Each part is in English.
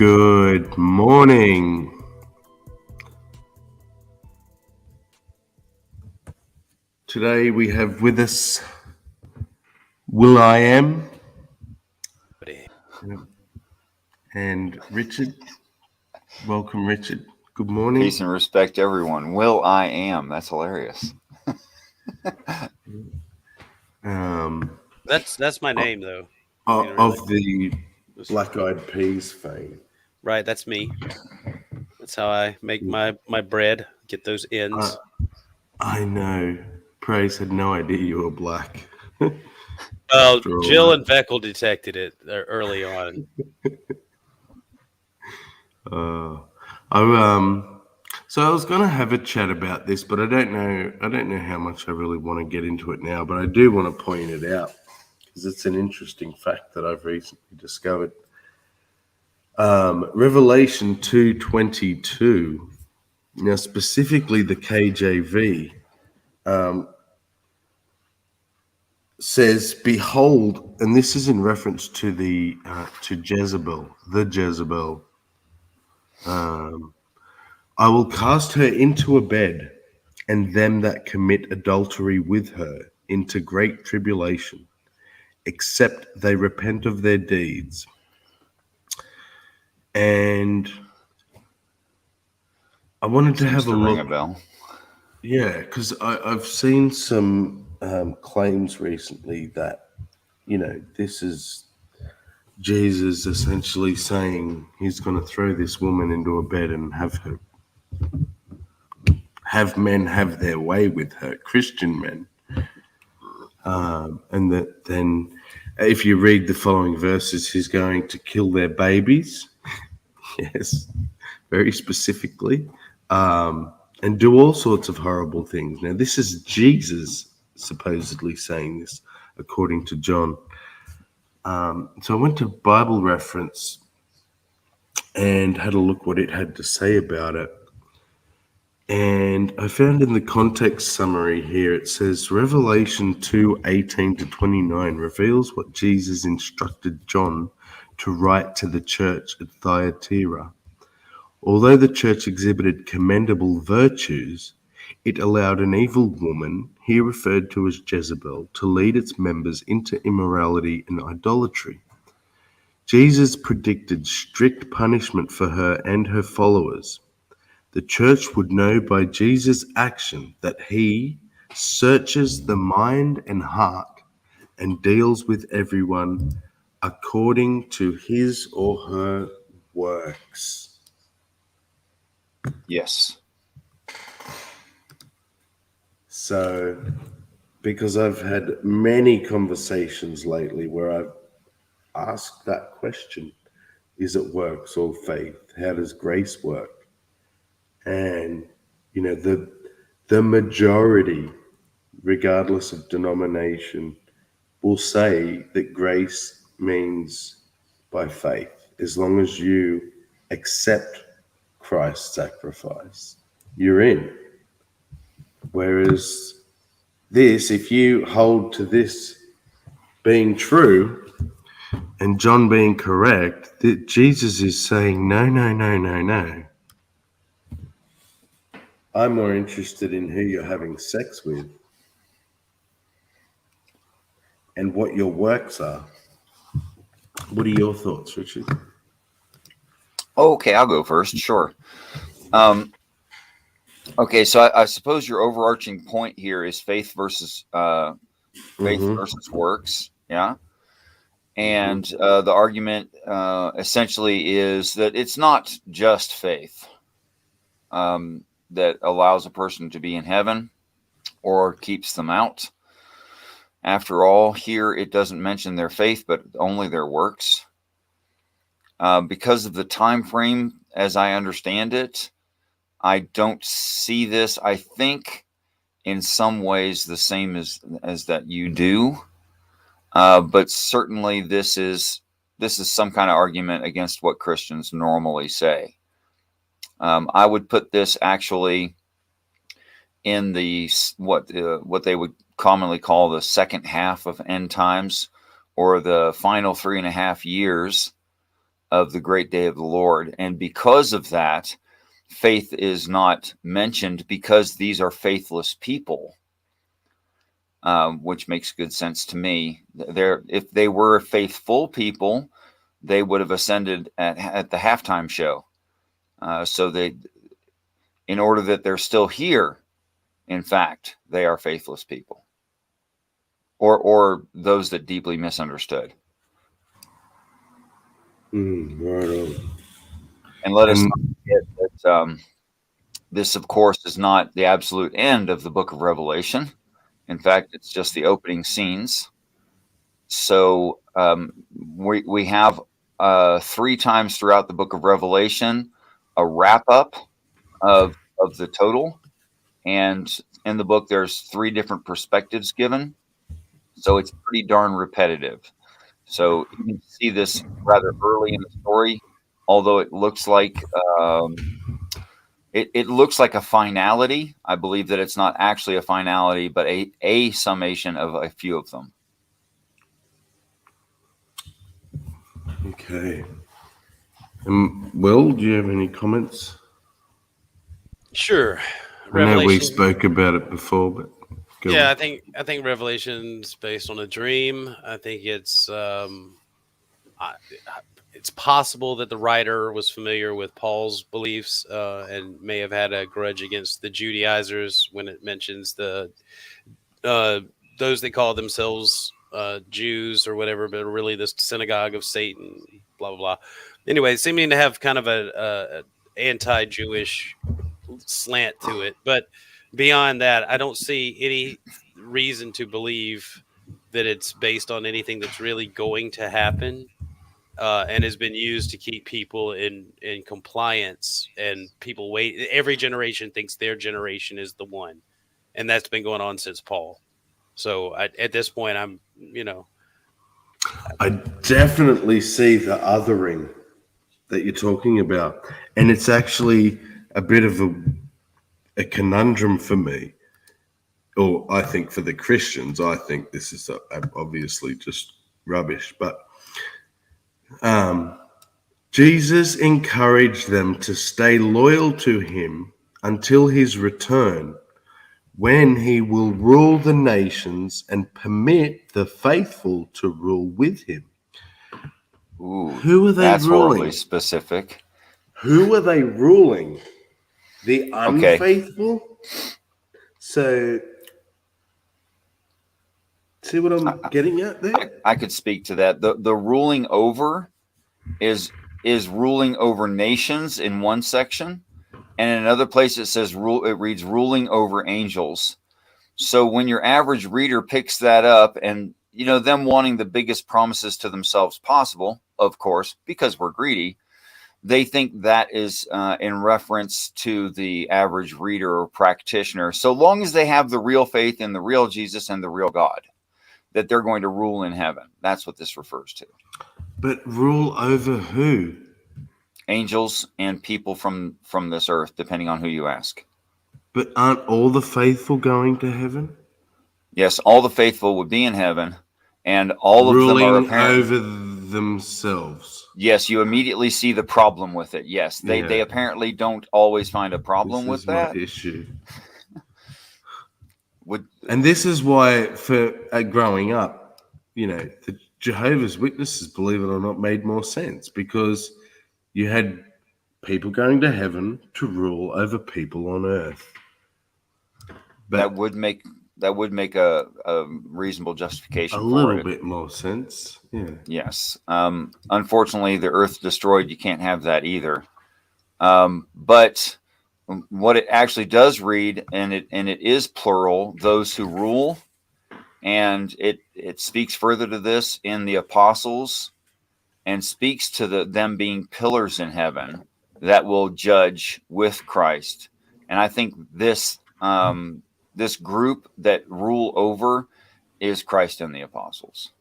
Good morning. Today we have with us Will I Am and Richard. Welcome, Richard. Good morning. Peace and respect, everyone. Will I Am. That's hilarious. That's my name, though. Of the Black Eyed Peas fame. Right, that's me. That's how I make my bread, get those ends. I know. Praise had no idea you were black. Well, Jill and Beckel detected it early on. So I was going to have a chat about this, but I don't know how much I really want to get into it now, but I do want to point it out because it's an interesting fact that I've recently discovered. Revelation 2:22, now specifically the KJV, says, "Behold," and this is in reference to to Jezebel, the Jezebel. "I will cast her into a bed, and them that commit adultery with her into great tribulation, except they repent of their deeds." And I wanted to have a look. Ring a bell. Yeah, because I've seen some claims recently that, this is Jesus essentially saying he's going to throw this woman into a bed and have men have their way with her, Christian men. And that then if you read the following verses, he's going to kill their babies. Yes, very specifically. And do all sorts of horrible things. Now, this is Jesus supposedly saying this, according to John. So I went to Bible Reference and had a look what it had to say about it. And I found in the context summary here, it says, Revelation 2:18-29 reveals what Jesus instructed John to write to the church at Thyatira. Although the church exhibited commendable virtues, it allowed an evil woman, here referred to as Jezebel, to lead its members into immorality and idolatry. Jesus predicted strict punishment for her and her followers. The church would know by Jesus' action that he searches the mind and heart and deals with everyone according to his or her works. Yes. So, because I've had many conversations lately where I've asked that question, is it works or faith? How does grace work? And, the majority, regardless of denomination, will say that grace means by faith. As long as you accept Christ's sacrifice, you're in. Whereas this, if you hold to this being true and John being correct, that Jesus is saying, no. I'm more interested in who you're having sex with and what your works are. What are your thoughts, Richard? Okay, I'll go first. Sure. Okay, so I suppose your overarching point here is faith versus works. Yeah. And the argument essentially is that it's not just faith that allows a person to be in heaven or keeps them out. After all, here it doesn't mention their faith, but only their works. Because of the time frame, as I understand it, I don't see this, I think, in some ways the same as that you do. But certainly this is some kind of argument against what Christians normally say. I would put this actually in the what they would commonly call the second half of end times, or the final 3.5 years of the great day of the Lord. And because of that, faith is not mentioned, because these are faithless people, which makes good sense to me. If they were faithful people, they would have ascended at the halftime show. So in order that they're still here, in fact, they are faithless people, or those that deeply misunderstood. Right on. And let us not forget that this, of course, is not the absolute end of the book of Revelation. In fact, it's just the opening scenes. So we have 3 times throughout the book of Revelation a wrap up of the total. And in the book, there's 3 different perspectives given. So it's pretty darn repetitive. So you can see this rather early in the story, although it looks like it looks like a finality. I believe that it's not actually a finality, but a summation of a few of them. Okay. Will, do you have any comments? Sure. I know we Revelation. spoke about it before, but go Yeah, on. I think Revelation's based on a dream. I think it's possible that the writer was familiar with Paul's beliefs and may have had a grudge against the Judaizers when it mentions the those that call themselves Jews or whatever, but really the synagogue of Satan, blah blah blah. Anyway, seeming to have kind of a anti-Jewish slant to it, but beyond that, I don't see any reason to believe that it's based on anything that's really going to happen. And has been used to keep people in compliance, and people wait. Every generation thinks their generation is the one, and that's been going on since Paul. So at this point, I definitely see the othering that you're talking about, and it's actually a bit of a conundrum for me, or I think for the Christians. I think this is obviously just rubbish, but Jesus encouraged them to stay loyal to him until his return, when he will rule the nations and permit the faithful to rule with him. Ooh, Who are they that's ruling? horribly specific. Who are they ruling? The Okay. unfaithful? So, see what I'm getting at there? I could speak to that. The ruling over is ruling over nations in one section, and in another place it says it reads ruling over angels. So when your average reader picks that up, and them wanting the biggest promises to themselves possible, of course, because we're greedy, they think that is in reference to the average reader or practitioner. So long as they have the real faith in the real Jesus and the real God, that they're going to rule in heaven. That's what this refers to. But rule over who? Angels and people from this earth, depending on who you ask. But aren't all the faithful going to heaven? Yes, all the faithful would be in heaven, and all of them are ruling apparently over themselves. Yes, you immediately see the problem with it. Yes, they apparently don't always find a problem with that. This is my issue. And this is why, for growing up, the Jehovah's Witnesses, believe it or not, made more sense, because you had people going to heaven to rule over people on earth. But that would make a reasonable justification a for little it. bit more sense. Yeah. Yes. Unfortunately, the earth destroyed, you can't have that either. But what it actually does read, and it is plural, those who rule, and it speaks further to this in the apostles, and speaks to them being pillars in heaven that will judge with Christ. And I think this this group that rule over is Christ and the apostles.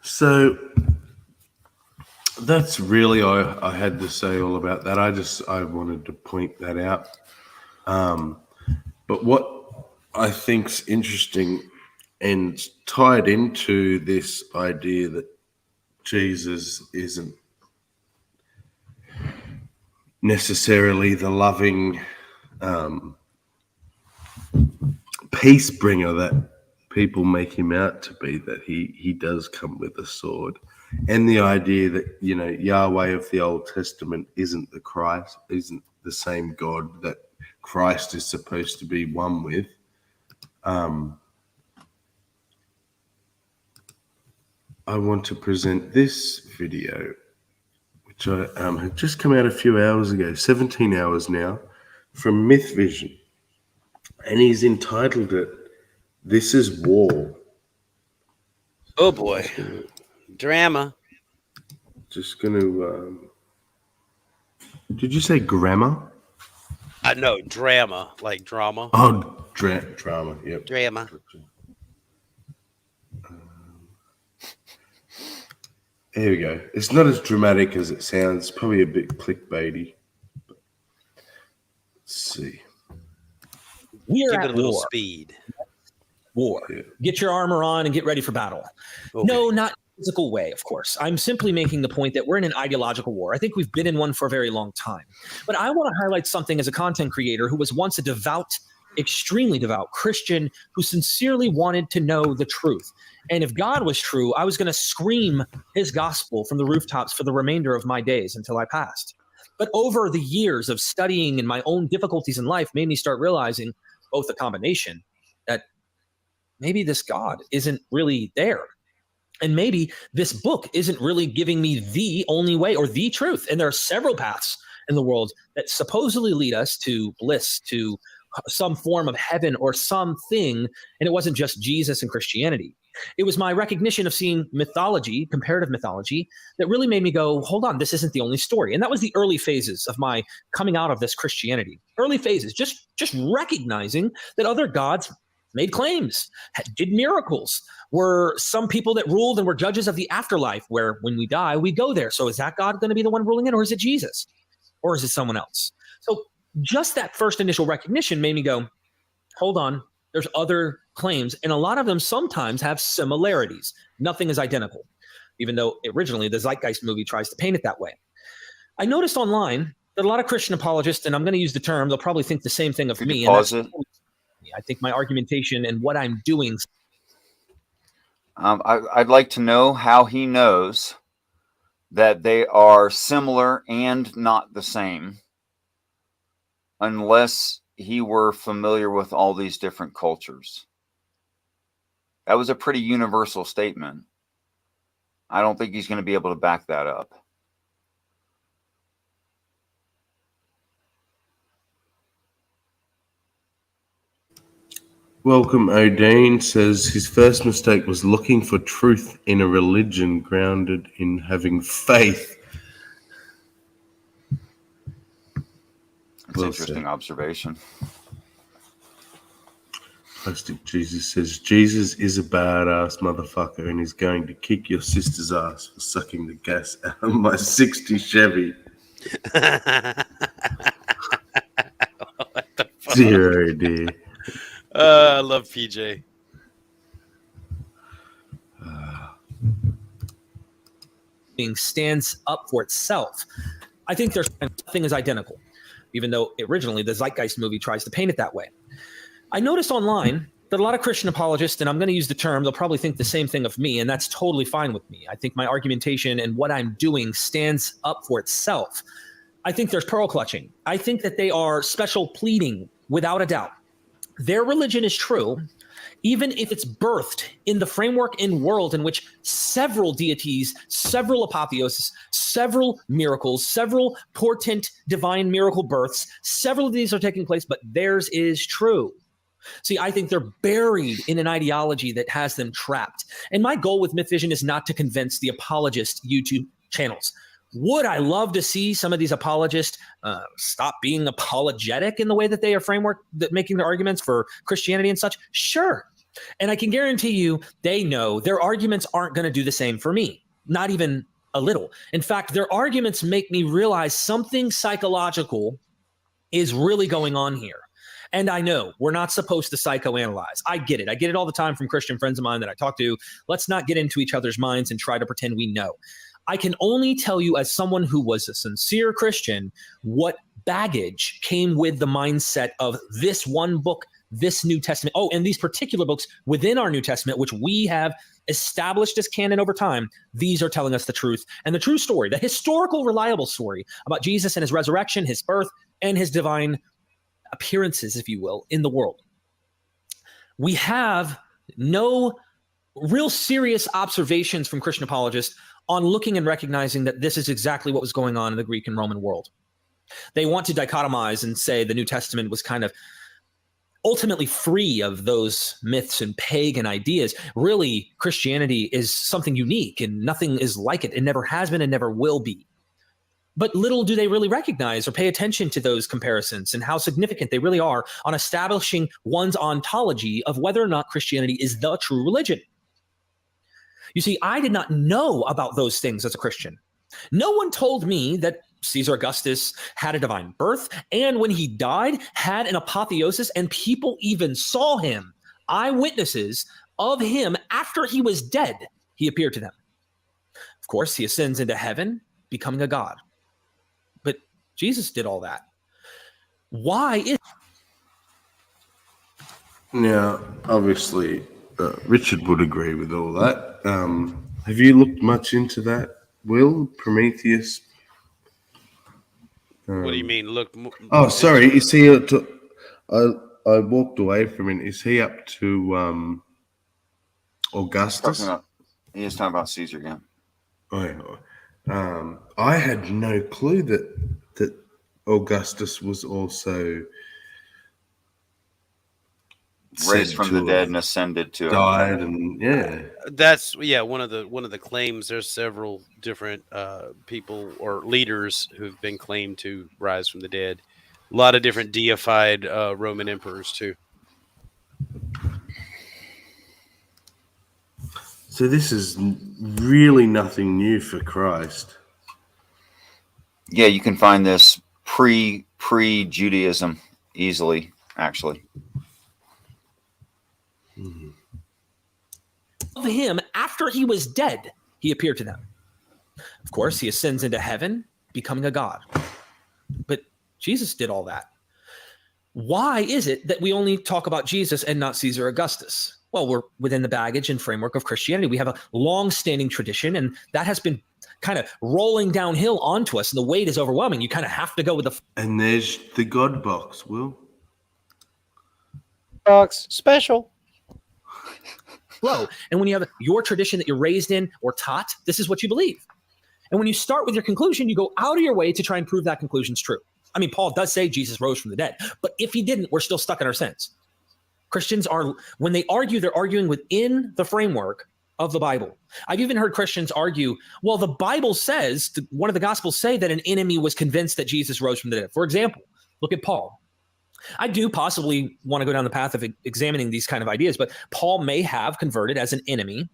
So that's really I had to say all about that. I wanted to point that out. But what I think's interesting and tied into this idea that Jesus isn't necessarily the loving peace bringer that people make him out to be, that he does come with a sword, and the idea that, you know, Yahweh of the Old Testament isn't the Christ, isn't the same God that Christ is supposed to be one with. I want to present this video, which I had just come out a few hours ago, 17 hours now, from Myth Vision. And he's entitled it, "This is War." Oh boy. Drama. Just going to... did you say grammar? No, drama, like drama. Oh, drama, yep. Drama. Here we go. It's not as dramatic as it sounds. Probably a bit clickbaity. Let's see. We are Give it at a little war. speed. War. Yeah. Get your armor on and get ready for battle. Okay. No, not in a physical way, of course. I'm simply making the point that we're in an ideological war. I think we've been in one for a very long time. But I want to highlight something as a content creator who was once a devout, extremely devout Christian who sincerely wanted to know the truth. And if God was true, I was going to scream his gospel from the rooftops for the remainder of my days until I passed. But over the years of studying and my own difficulties in life made me start realizing both the combination that maybe this God isn't really there. And maybe this book isn't really giving me the only way or the truth. And there are several paths in the world that supposedly lead us to bliss, to some form of heaven or something. And it wasn't just Jesus and Christianity. It was my recognition of seeing mythology, comparative mythology, that really made me go, hold on, this isn't the only story. And that was the early phases of my coming out of this Christianity. Early phases, just recognizing that other gods made claims, did miracles, were some people that ruled and were judges of the afterlife, where when we die, we go there. So is that God going to be the one ruling it, or is it Jesus? Or is it someone else? So just that first initial recognition made me go, hold on, there's other claims, and a lot of them sometimes have similarities. Nothing is identical, even though originally the Zeitgeist movie tries to paint it that way. I noticed online that a lot of Christian apologists, and I'm going to use the term, they'll probably think the same thing of me. Pause it. I think my argumentation and what I'm doing. I'd like to know how he knows that they are similar and not the same, unless he were familiar with all these different cultures. That was a pretty universal statement. I don't think he's going to be able to back that up. Welcome O'Dean says his first mistake was looking for truth in a religion grounded in having faith. It's an interesting observation. Plastic Jesus says Jesus is a badass motherfucker and he's going to kick your sister's ass for sucking the gas out of my 60 Chevy. What the fuck? Zero, dear. I love PJ. Stands up for itself. I think there's nothing is identical, even though originally the Zeitgeist movie tries to paint it that way. I noticed online that a lot of Christian apologists, and I'm going to use the term, they'll probably think the same thing of me, and that's totally fine with me. I think my argumentation and what I'm doing stands up for itself. I think there's pearl clutching. I think that they are special pleading, without a doubt. Their religion is true, even if it's birthed in the framework and world in which several deities, several apotheoses, several miracles, several portent divine miracle births, several of these are taking place, but theirs is true. See, I think they're buried in an ideology that has them trapped. And my goal with Myth Vision is not to convince the apologist YouTube channels. Would I love to see some of these apologists stop being apologetic in the way that they are framework, that making their arguments for Christianity and such? Sure. And I can guarantee you they know their arguments aren't going to do the same for me, not even a little. In fact, their arguments make me realize something psychological is really going on here. And I know we're not supposed to psychoanalyze. I get it. I get it all the time from Christian friends of mine that I talk to. Let's not get into each other's minds and try to pretend we know. I can only tell you, as someone who was a sincere Christian, what baggage came with the mindset of this one book, this New Testament. Oh, and these particular books within our New Testament, which we have established as canon over time, these are telling us the truth. And the true story, the historical, reliable story about Jesus and his resurrection, his birth, and his divine appearances, if you will, in the world. We have no real serious observations from Christian apologists on looking and recognizing that this is exactly what was going on in the Greek and Roman world. They want to dichotomize and say the New Testament was kind of ultimately free of those myths and pagan ideas. Really, Christianity is something unique and nothing is like it. It never has been and never will be. But little do they really recognize or pay attention to those comparisons and how significant they really are on establishing one's ontology of whether or not Christianity is the true religion. You see, I did not know about those things as a Christian. No one told me that Caesar Augustus had a divine birth, and when he died, had an apotheosis, and people even saw him. Eyewitnesses of him after he was dead, he appeared to them. Of course, he ascends into heaven, becoming a god. But Jesus did all that. Why is... Now, obviously, Richard would agree with all that. Have you looked much into that, Will? Prometheus? What do you mean? Look. Oh, sorry. Is he up to? I walked away from him. Is he up to Augustus? He is talking about Caesar again. Oh, yeah. I had no clue that Augustus was also raised from the dead and ascended to died, and yeah, that's one of the claims. There's several different people or leaders who've been claimed to rise from the dead. A lot of different deified Roman emperors too. So this is really nothing new for Christ. Yeah, you can find this pre-Judaism easily, actually. Of him after he was dead, he appeared to them. Of course, he ascends into heaven, becoming a god. But Jesus did all that. Why is it that we only talk about Jesus and not Caesar Augustus? Well, we're within the baggage and framework of Christianity. We have a long-standing tradition, and that has been kind of rolling downhill onto us, and the weight is overwhelming. You kind of have to go with the... And there's the God box, Will. Box special. flow. And when you have your tradition that you're raised in or taught, this is what you believe. And when you start with your conclusion, you go out of your way to try and prove that conclusion's true. I mean, Paul does say Jesus rose from the dead, but if he didn't, we're still stuck in our sins. Christians are, when they argue, they're arguing within the framework of the Bible. I've even heard Christians argue, well, the Bible says, one of the Gospels say that an enemy was convinced that Jesus rose from the dead. For example, look at Paul. I do possibly want to go down the path of examining these kind of ideas, but Paul may have converted as an enemy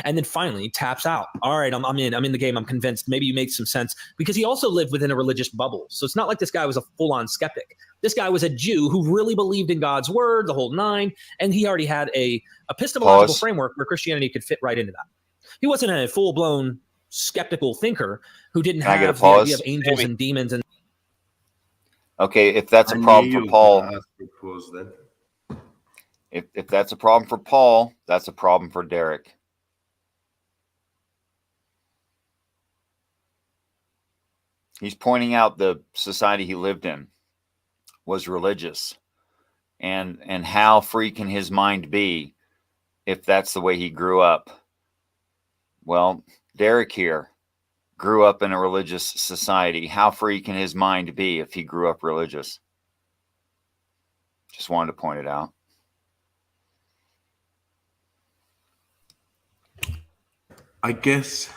and then finally taps out. All right, I'm in the game. I'm convinced. Maybe you make some sense, because he also lived within a religious bubble. So it's not like this guy was a full-on skeptic. This guy was a Jew who really believed in God's word, the whole nine, and he already had a epistemological framework where Christianity could fit right into that. He wasn't a full-blown skeptical thinker who didn't have the idea of angels and demons. And okay, if that's a problem for Paul, if that's a problem for Paul, that's a problem for Derek. He's pointing out the society he lived in was religious, and how free can his mind be if that's the way he grew up? Well, Derek here grew up in a religious society. How free can his mind be if he grew up religious? Just wanted to point it out. I guess,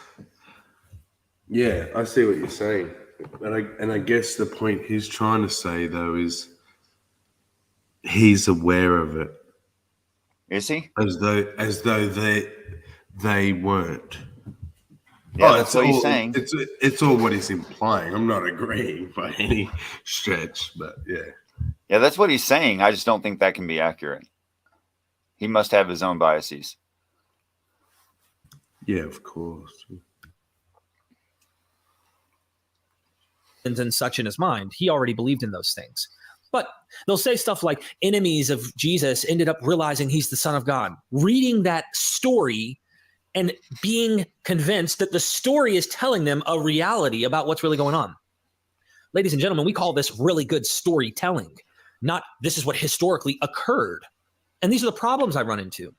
yeah, I see what you're saying. And I guess the point he's trying to say, though, is he's aware of it. Is he? As though they weren't. Yeah, that's what he's saying. It's all what he's implying. I'm not agreeing by any stretch, but yeah. Yeah, that's what he's saying. I just don't think that can be accurate. He must have his own biases. Yeah, of course. And such in his mind. He already believed in those things. But they'll say stuff like enemies of Jesus ended up realizing he's the Son of God. Reading that story and being convinced that the story is telling them a reality about what's really going on. Ladies and gentlemen, we call this really good storytelling, not this is what historically occurred. And these are the problems I run into.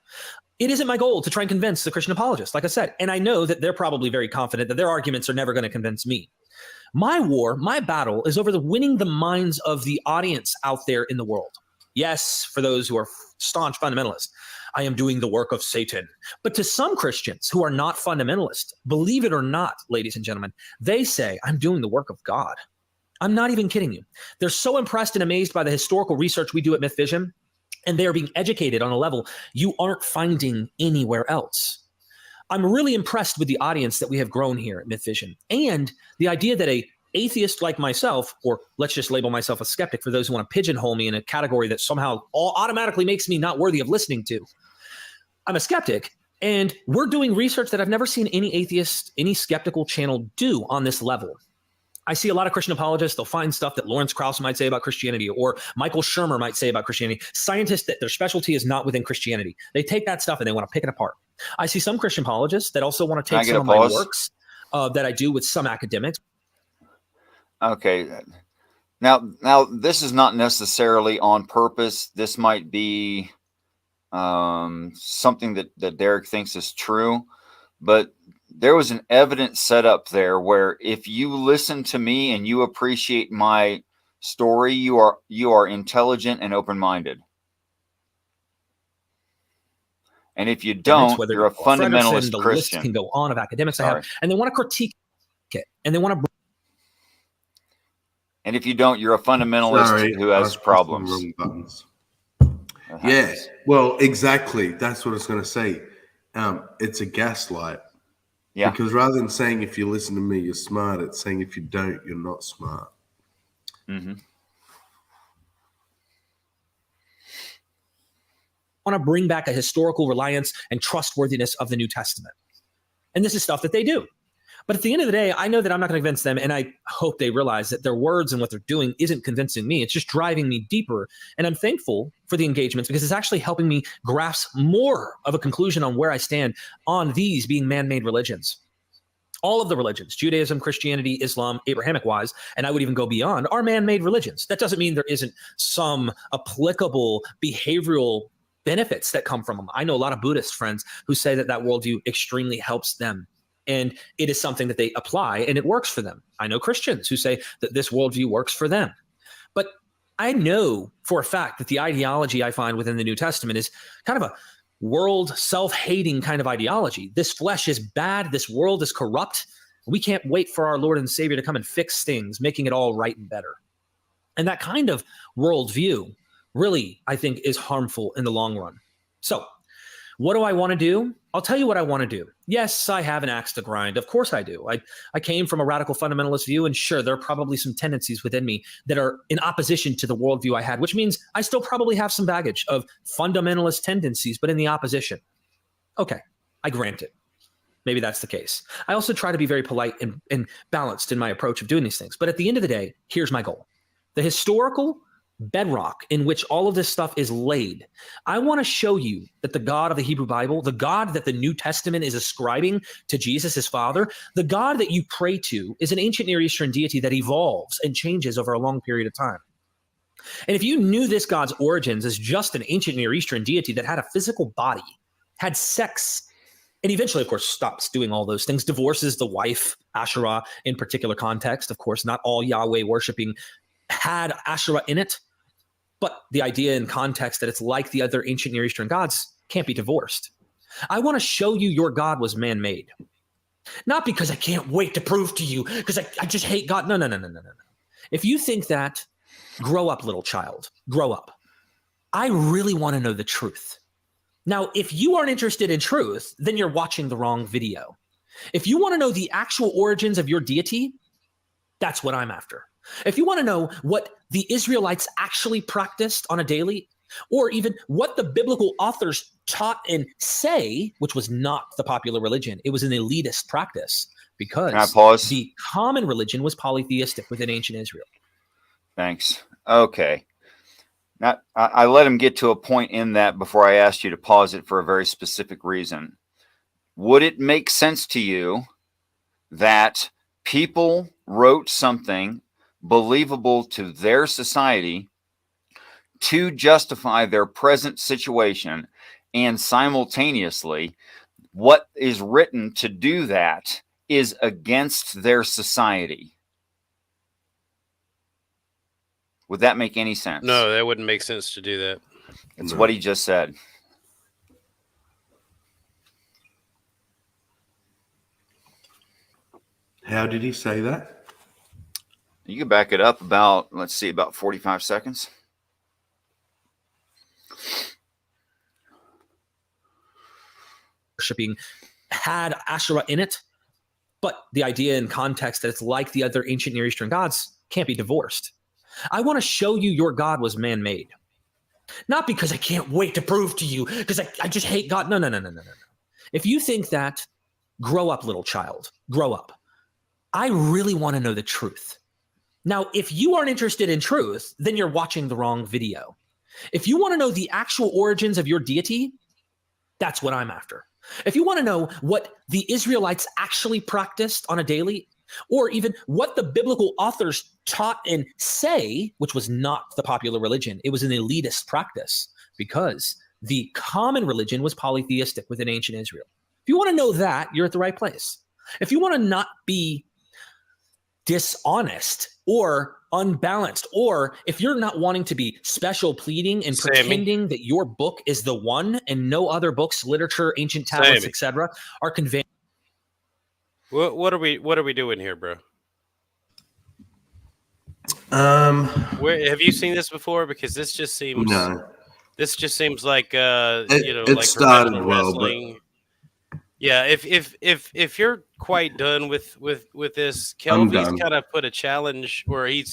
It isn't my goal to try and convince the Christian apologist, like I said, and I know that they're probably very confident that their arguments are never going to convince me. My war, my battle is over the winning the minds of the audience out there in the world. Yes, for those who are staunch fundamentalists, I am doing the work of Satan. But to some Christians who are not fundamentalist, believe it or not, ladies and gentlemen, they say, I'm doing the work of God. I'm not even kidding you. They're so impressed and amazed by the historical research we do at Myth Vision, and they are being educated on a level you aren't finding anywhere else. I'm really impressed with the audience that we have grown here at Myth Vision, and the idea that a atheist like myself, or let's just label myself a skeptic for those who want to pigeonhole me in a category that somehow automatically makes me not worthy of listening to. I'm a skeptic, and we're doing research that I've never seen any atheist, any skeptical channel do on this level. I see a lot of Christian apologists, they'll find stuff that Lawrence Krauss might say about Christianity or Michael Shermer might say about Christianity. Scientists that their specialty is not within Christianity. They take that stuff and they want to pick it apart. I see some Christian apologists that also want to take some of my works that I do with some academics. Okay. Now this is not necessarily on purpose. This might be something that Derek thinks is true, but there was an evidence set up there where if you listen to me and you appreciate my story, you are intelligent and open-minded. And if you don't, you're a fundamentalist Christian. The list can go on of academics I have, and they want to critique it, and they want to. And if you don't, you're a fundamentalist who has problems. Wrong buttons. Yeah, well, exactly. That's what I was going to say. It's a gaslight. Yeah. Because rather than saying if you listen to me, you're smart, it's saying if you don't, you're not smart. Mm-hmm. I want to bring back a historical reliance and trustworthiness of the New Testament. And this is stuff that they do. But at the end of the day, I know that I'm not going to convince them, and I hope they realize that their words and what they're doing isn't convincing me. It's just driving me deeper. And I'm thankful for the engagements because it's actually helping me grasp more of a conclusion on where I stand on these being man-made religions. All of the religions, Judaism, Christianity, Islam, Abrahamic-wise, and I would even go beyond, are man-made religions. That doesn't mean there isn't some applicable behavioral benefits that come from them. I know a lot of Buddhist friends who say that that worldview extremely helps them. And it is something that they apply and it works for them. I know Christians who say that this worldview works for them. But I know for a fact that the ideology I find within the New Testament is kind of a world self-hating kind of ideology. This flesh is bad. This world is corrupt. We can't wait for our Lord and Savior to come and fix things, making it all right and better. And that kind of worldview really, I think, is harmful in the long run. So what do I want to do? I'll tell you what I want to do. Yes, I have an axe to grind. Of course I do. I came from a radical fundamentalist view, and sure, there are probably some tendencies within me that are in opposition to the worldview I had, which means I still probably have some baggage of fundamentalist tendencies, but in the opposition. Okay, I grant it. Maybe that's the case. I also try to be very polite and balanced in my approach of doing these things. But at the end of the day, here's my goal. The historical bedrock in which all of this stuff is laid. I want to show you that the God of the Hebrew Bible, the God that the New Testament is ascribing to Jesus, his father, the God that you pray to is an ancient Near Eastern deity that evolves and changes over a long period of time. And if you knew this God's origins as just an ancient Near Eastern deity that had a physical body, had sex, and eventually, of course, stops doing all those things, divorces the wife, Asherah, in particular context, of course, not all Yahweh worshiping had Asherah in it. But the idea and context that it's like the other ancient Near Eastern gods can't be divorced. I want to show you your God was man-made. Not because I can't wait to prove to you, because I just hate God. No. If you think that, grow up, little child. Grow up. I really want to know the truth. Now, if you aren't interested in truth, then you're watching the wrong video. If you want to know the actual origins of your deity, that's what I'm after. If you want to know what the Israelites actually practiced on a daily, or even what the biblical authors taught and say, which was not the popular religion, it was an elitist practice, Can I because pause? the common religion was polytheistic within ancient Israel. Thanks. Okay. Now, I let him get to a point in that before I asked you to pause it for a very specific reason. Would it make sense to you that people wrote something believable to their society to justify their present situation, and simultaneously what is written to do that is against their society? Would that make any sense? No, that wouldn't make sense to do that. It's what he just said. How did he say that? You can back it up about, let's see, about 45 seconds. Worshipping had Asherah in it, but the idea and context that it's like the other ancient Near Eastern gods can't be divorced. I want to show you your God was man-made. Not because I can't wait to prove to you, because I just hate God. No. If you think that, grow up, little child. Grow up. I really want to know the truth. Now, if you aren't interested in truth, then you're watching the wrong video. If you want to know the actual origins of your deity, that's what I'm after. If you want to know what the Israelites actually practiced on a daily, or even what the biblical authors taught and say, which was not the popular religion, it was an elitist practice, because the common religion was polytheistic within ancient Israel. If you want to know that, you're at the right place. If you want to not be dishonest or unbalanced, or if you're not wanting to be special pleading and pretending that your book is the one and no other books, literature, ancient tablets, etc., are conveying. What are we doing here, bro? Where have you seen this before? Because this just seems This just seems like it like started professional well, wrestling. Yeah, if you're quite done with this, Kelvy's kind of put a challenge where he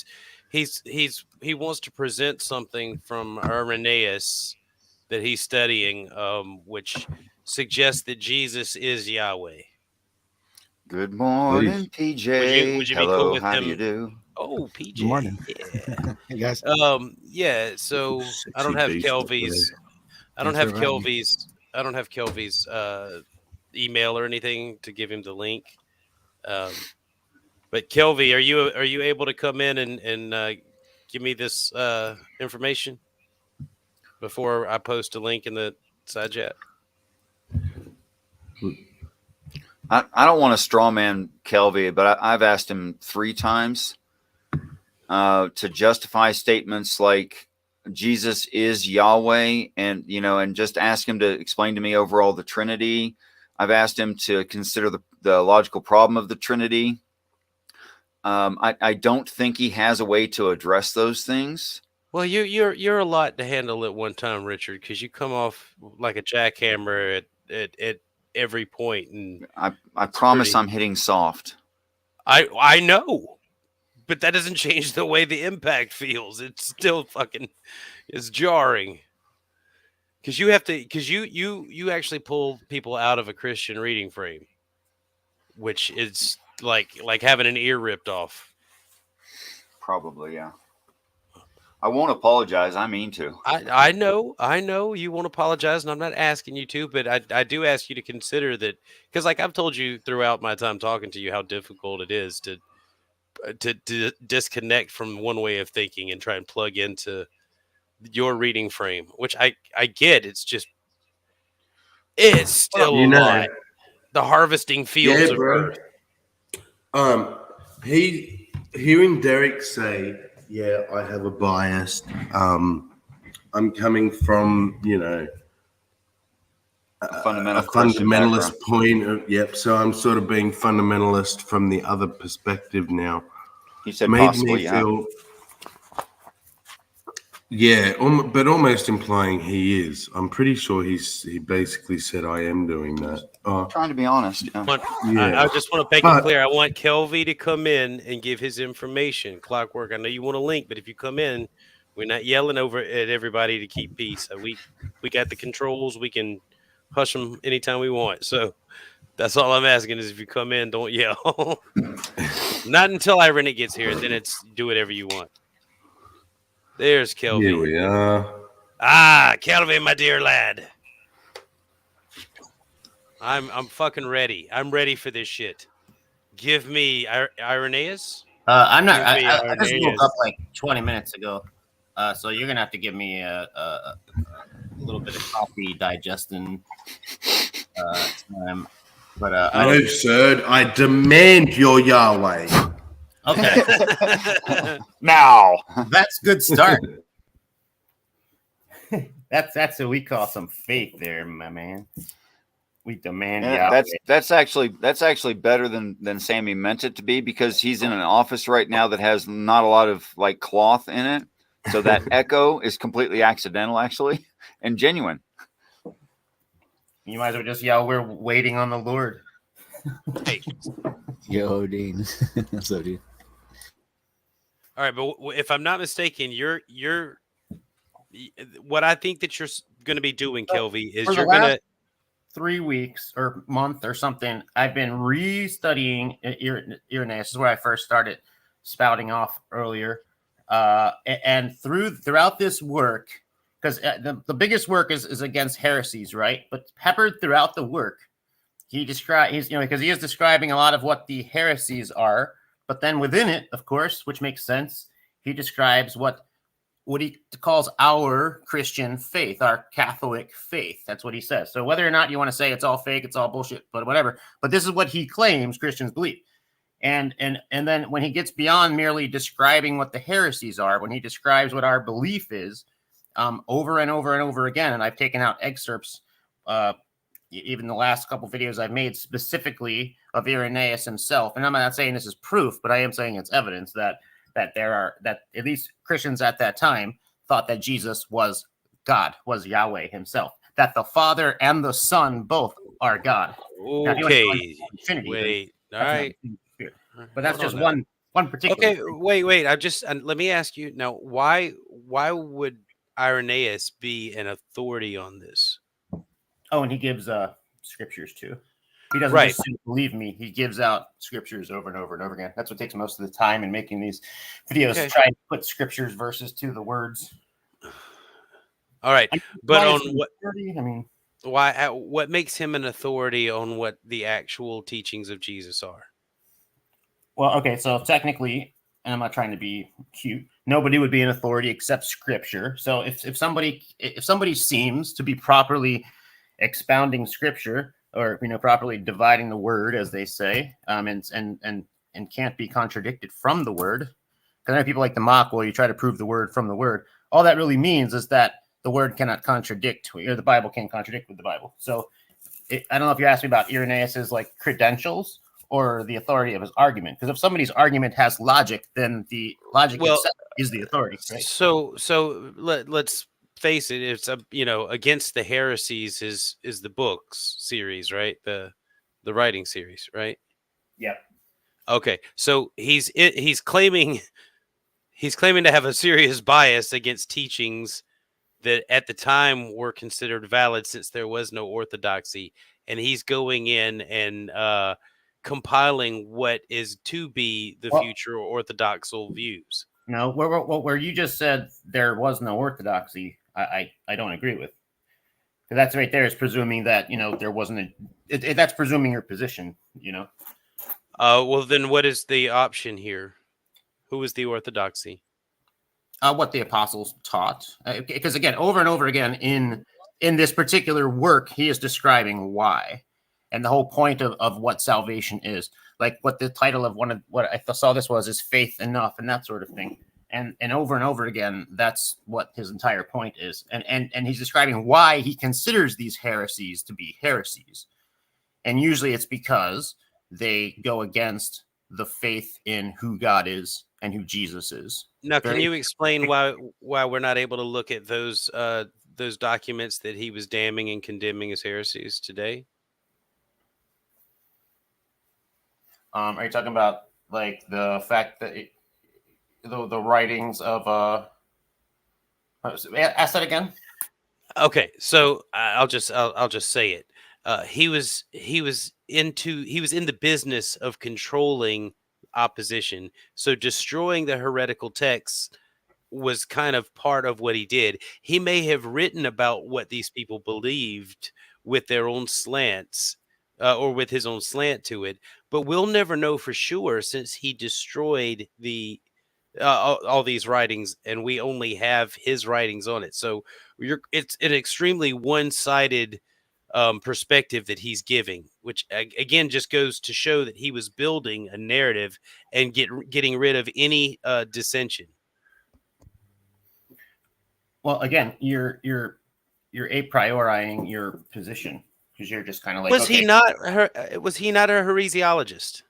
wants to present something from Irenaeus that he's studying, which suggests that Jesus is Yahweh. Good morning, PJ. Would you Hello, be cool with how him? do you do? Oh, PJ. Good morning. Yeah. Hey guys. Yeah. So I don't have Kelvy's. I don't have Kelvy's email or anything to give him the link. But Kelvy, are you able to come in and give me this information before I post a link in the side chat? I don't want to straw man Kelvy, but I've asked him 3 times to justify statements like Jesus is Yahweh, and and just ask him to explain to me overall the Trinity. I've asked him to consider the logical problem of the Trinity. I don't think he has a way to address those things. Well, you're a lot to handle at one time, Richard, because you come off like a jackhammer at every point, and I promise I'm hitting soft. I know, but that doesn't change the way the impact feels. It's still it's jarring. Because you actually pull people out of a Christian reading frame, which is like having an ear ripped off. Probably, yeah. I won't apologize. I mean to. I know you won't apologize, and I'm not asking you to, but I do ask you to consider that, because I've told you throughout my time talking to you how difficult it is to disconnect from one way of thinking and try and plug into your reading frame, which I get. It's still a lot. The harvesting fields of earth. Hearing Derek say, "Yeah, I have a bias. I'm coming from a fundamentalist point of So I'm sort of being fundamentalist from the other perspective now." He said made possibly, me feel Yeah, but almost implying he is. I'm pretty sure he basically said, "I am doing that." Trying to be honest. Yeah. Yeah. I just want to make But- it clear. I want Kelvy to come in and give his information. Clockwork. I know you want a link, but if you come in, we're not yelling over at everybody to keep peace. We got the controls. We can hush them anytime we want. So that's all I'm asking is if you come in, don't yell. Not until Irene gets here, and then it's do whatever you want. There's Kelvy. Here we are. Ah, Kelvy, my dear lad. I'm fucking ready. I'm ready for this shit. Give me Irenaeus. I'm not. Give me I just woke Irenaeus. up like 20 minutes ago, so you're gonna have to give me a little bit of coffee digesting time. But No, sir. I demand your Yahweh. okay, Now. that's a good start. that's what we call some faith, there, my man. We demand Yeah, Yahweh. that's actually better than Sammy meant it to be, because he's in an office right now that has not a lot of like cloth in it, so that echo is completely accidental, actually, and genuine. You might as well just yell, "We're waiting on the Lord." Hey, Yo, Dean. What's up, dude? all right, but if I'm not mistaken, you're what I think that you're going to be doing, Kelvy, is For the you're going to. last 3 weeks or month or something, I've been restudying Irenaeus. This is where I first started spouting off earlier. And throughout this work, because the biggest work is against heresies, right? But peppered throughout the work, because he is describing a lot of what the heresies are. But then within it, of course, which makes sense, he describes what he calls our Christian faith, our Catholic faith. That's what he says. So whether or not you want to say it's all fake, it's all bullshit, but whatever. But this is what he claims Christians believe. And then when he gets beyond merely describing what the heresies are, when he describes what our belief is, over and over and over again, and I've taken out excerpts, even the last couple videos I've made specifically of Irenaeus himself. And I'm not saying this is proof, but I am saying it's evidence that at least Christians at that time thought that Jesus was God, was Yahweh himself, that the Father and the Son both are God. Okay. Infinity, Wait. All that's right. not- but that's Hold just on one particular. Okay. Wait. Let me ask you now. Why would Irenaeus be an authority on this? Oh, and he gives scriptures too. He doesn't Right. just believe me. He gives out scriptures over and over and over again. That's what takes most of the time in making these videos. Okay. Try to put scriptures verses to the words. All right. But on what? I mean, What makes him an authority on what the actual teachings of Jesus are? well, okay. So technically, and I'm not trying to be cute, nobody would be an authority except Scripture. So if somebody seems to be properly expounding Scripture, or properly dividing the word, as they say, and can't be contradicted from the word, because I know people like to mock, well, you try to prove the word from the word. All that really means is that the word cannot contradict, or the Bible can't contradict with the Bible. So I don't know if you asked me about Irenaeus's like credentials or the authority of his argument, because if somebody's argument has logic, then the logic itself is the authority, right? So let's face it, it's against the heresies is the books series, right? The writing series, right? Yep. Okay, so he's claiming to have a serious bias against teachings that at the time were considered valid, since there was no orthodoxy, and he's going in and compiling what is to be the future orthodoxal views. No, where you just said there was no orthodoxy, I don't agree with. Because that's right there is presuming that there wasn't that's presuming your position. Well, then what is the option here? Who is the orthodoxy? What the apostles taught, because again, over and over again in this particular work, he is describing why, and the whole point of what salvation is. Like what the title of what I saw this was is faith enough, and that sort of thing. And over again, that's what his entire point is. And he's describing why he considers these heresies to be heresies. And usually it's because they go against the faith in who God is and who Jesus is. Now, can Very- you explain why we're not able to look at those documents that he was damning and condemning as heresies today? Are you talking about like the fact that the writings of ask that again? Okay, so I'll just say it. He was in the business of controlling opposition. So destroying the heretical texts was kind of part of what he did. He may have written about what these people believed with their own slants, or with his own slant to it, but we'll never know for sure since he destroyed all these writings, and we only have his writings on it. So it's an extremely one-sided perspective that he's giving, which again just goes to show that he was building a narrative and getting rid of any dissension. Well, again, you're a priorizing your position because you're just kind of like, Was okay, he not a heresiologist?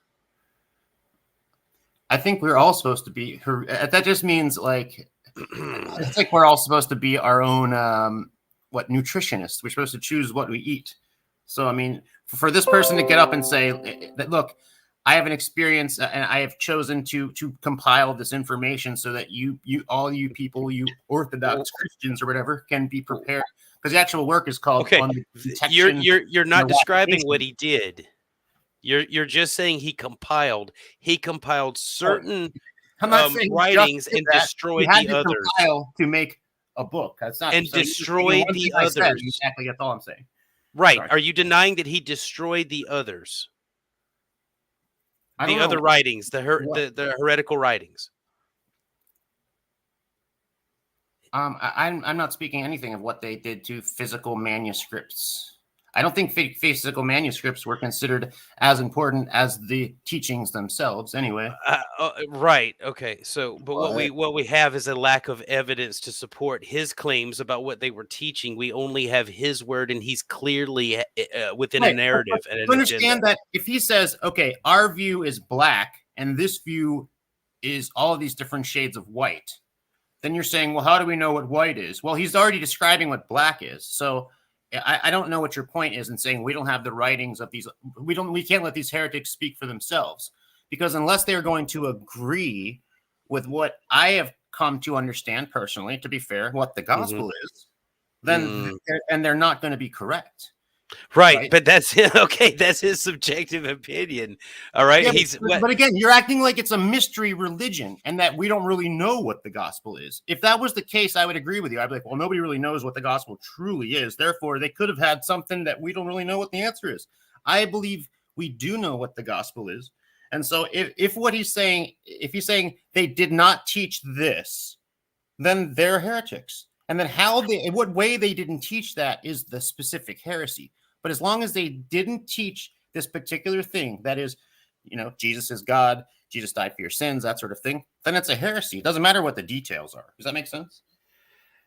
I think we're all supposed to be. That just means like it's like we're all supposed to be our own nutritionists. We're supposed to choose what we eat. So I mean, for this person to get up and say that, look, I have an experience and I have chosen to compile this information so that all you people, you Orthodox Christians or whatever, can be prepared. Because the actual work is called Okay, on the detection. you're not describing eradication. what he did. You're just saying he compiled certain I'm not saying writings just and that. destroyed He had the to others. compile to make a book. That's not And so destroyed one the thing I said, others. Exactly, that's all I'm saying. Right. Sorry. Are you denying that he destroyed the others? I don't The know. other writings, the What? heretical writings. I'm not speaking anything of what they did to physical manuscripts. I don't think physical manuscripts were considered as important as the teachings themselves. Anyway, Right. Okay. So, but What? what we have is a lack of evidence to support his claims about what they were teaching. We only have his word, and he's clearly within a Right, narrative and an understand agenda. that if he says, "Okay, our view is black, and this view is all of these different shades of white," then you're saying, "Well, how do we know what white is?" Well, he's already describing what black is, so. I don't know what your point is in saying we don't have the writings of these. We can't let these heretics speak for themselves, because unless they're going to agree with what I have come to understand personally, to be fair, what the gospel is, then they're not going to be correct. Right, but that's okay. That's his subjective opinion. All right, Yeah, but again, you're acting like it's a mystery religion and that we don't really know what the gospel is. If that was the case, I would agree with you. I'd be like, well, nobody really knows what the gospel truly is. Therefore, they could have had something that we don't really know what the answer is. I believe we do know what the gospel is. And so if what he's saying, if he's saying they did not teach this, then they're heretics. And then in what way they didn't teach that is the specific heresy. But as long as they didn't teach this particular thing, that is, Jesus is God, Jesus died for your sins, that sort of thing, then it's a heresy. It doesn't matter what the details are. Does that make sense?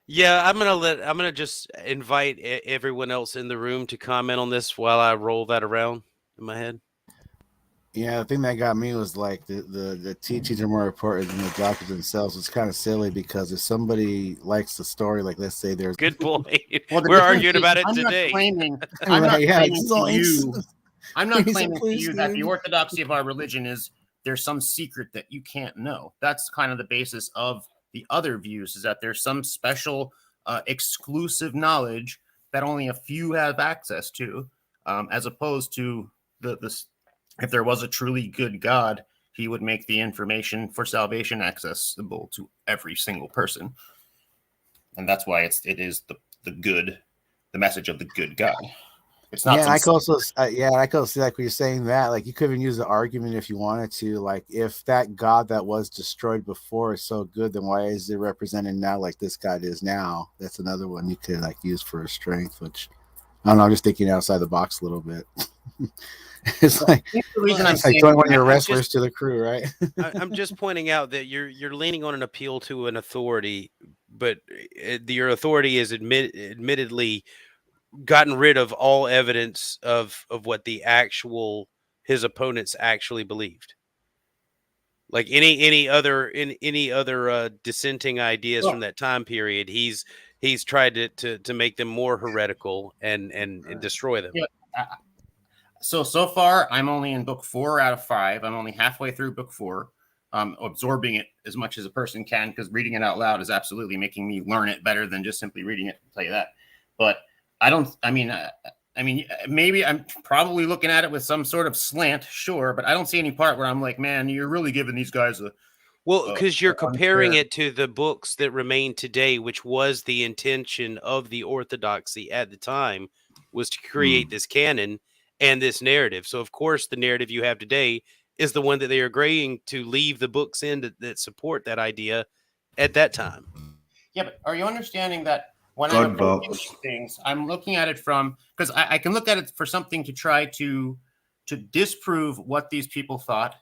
Yeah, I'm gonna just invite everyone else in the room to comment on this while I roll that around in my head. Yeah, the thing that got me was like the teachings are more important than the doctrines themselves. It's kind of silly because if somebody likes the story, like let's say there's Good point. Well, We're arguing about it I'm today. I'm not Yeah, claiming it's to all you. I'm not Please, claiming to please, you that the dude. orthodoxy of our religion is there's some secret that you can't know. That's kind of the basis of the other views, is that there's some special exclusive knowledge that only a few have access to, as opposed to the if there was a truly good God, he would make the information for salvation accessible to every single person. And that's why it is the message of the good God. It's not. Yeah, I could also see like when you're saying that, like you could even use the argument if you wanted to, like if that God that was destroyed before is so good, then why is it represented now like this God is now? That's another one you could like use for a strength, which I don't know, I'm just thinking outside the box a little bit. It's like the reason I'm it's like saying throwing one of your I'm wrestlers just- to the crew, right? I'm just pointing out that you're leaning on an appeal to an authority, but your authority is admittedly gotten rid of all evidence of what his opponents actually believed. Like any other dissenting ideas from that time period, he's tried to make them more heretical and destroy them. Yeah. So far, I'm only in book 4 out of 5. I'm only halfway through book 4. Absorbing it as much as a person can, because reading it out loud is absolutely making me learn it better than just simply reading it. I'll tell you that. But I mean, maybe I'm probably looking at it with some sort of slant, sure, but I don't see any part where I'm like, man, you're really giving these guys a. Well, because you're comparing unfair. it to the books that remain today, which was the intention of the orthodoxy at the time, was to create this canon and this narrative. So, of course, the narrative you have today is the one that they are agreeing to leave the books in that support that idea at that time. Yeah, but are you understanding that when God I'm approaching box. these things, I'm looking at it from, because I can look at it for something to try to disprove what these people thought,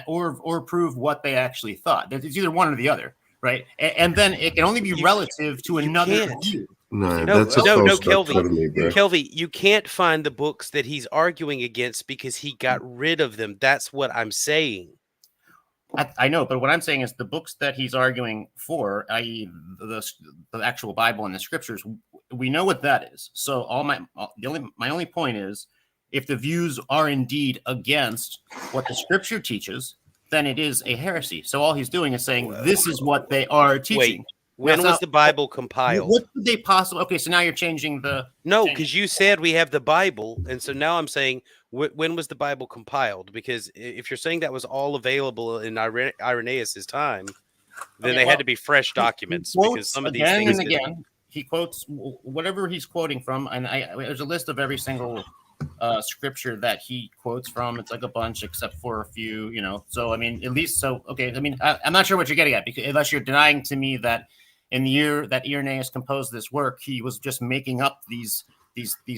or prove what they actually thought. It's either one or the other, right? And then it can only be relative to another can't. view. No, No, that's a no, false Kelvy. dichotomy, bro. Kelvy, you can't find the books that he's arguing against because he got rid of them. That's what I'm saying. I know, but what I'm saying is the books that he's arguing for, i.e., the actual Bible and the scriptures, we know what that is. So my only point is, if the views are indeed against what the scripture teaches, then it is a heresy. So all he's doing is saying this is what they are teaching. Wait, when was the Bible compiled? What could they possibly? Okay, so now you're changing the. No, because you said we have the Bible, and so now I'm saying when was the Bible compiled? Because if you're saying that was all available in Irenaeus's time, then Okay, they well, had to be fresh documents, because some of these again things and again. He quotes whatever he's quoting from, and there's a list of every single scripture that he quotes from. It's like a bunch, except for a few, So I mean, at least okay. I mean, I'm not sure what you're getting at, because unless you're denying to me that in the year that Irenaeus composed this work, he was just making up these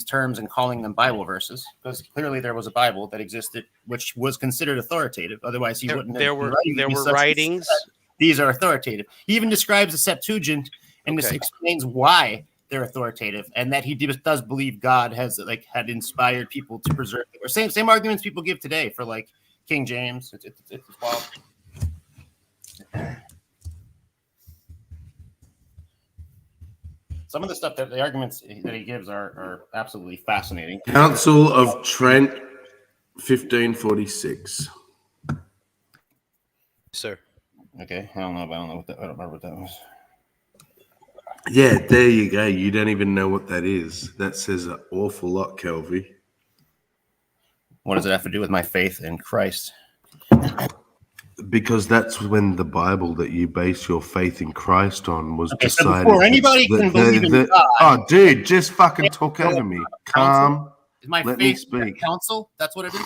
terms and calling them Bible verses, because clearly there was a Bible that existed which was considered authoritative. Otherwise, he wouldn't. There were writings. These are authoritative. He even describes the Septuagint and this explains why they're authoritative, and that he does believe God had inspired people to preserve it. Or same arguments people give today for like King James. It's wild. Some of the stuff the arguments that he gives are absolutely fascinating. Council of Trent, 1546. Sir. Okay, I don't know what that. I don't remember what that was. Yeah, there you go. You don't even know what that is. That says an awful lot, Kelvy. What does it have to do with my faith in Christ? Because that's when the Bible that you base your faith in Christ on was Okay, so decided. before anybody can believe in God, oh, dude, just fucking talk over me. Calm. is my Let me faith speak. counsel? That's what it is.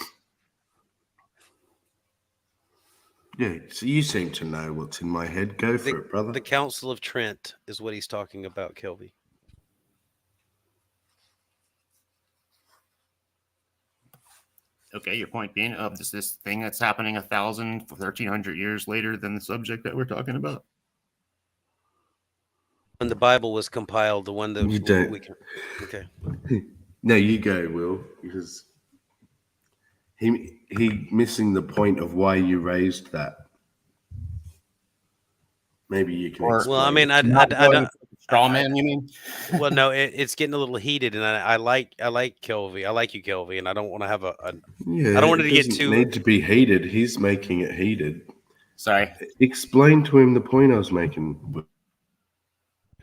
Yeah, so you seem to know what's in my head. Go for it, brother. The Council of Trent is what he's talking about, Kelvy. Okay, your point being of this thing that's happening 1,300 years later than the subject that we're talking about. When the Bible was compiled, the one that You don't. Okay. No, you go, Will, because he missing the point of why you raised that. Maybe you can. Well, I mean, I don't. Straw man, you mean? Well, no, it's getting a little heated, and I like Kelvy. I like you, Kelvy, and I don't want to have Yeah, I don't want it to get doesn't too. need to be heated. He's making it heated. Sorry. Explain to him the point I was making.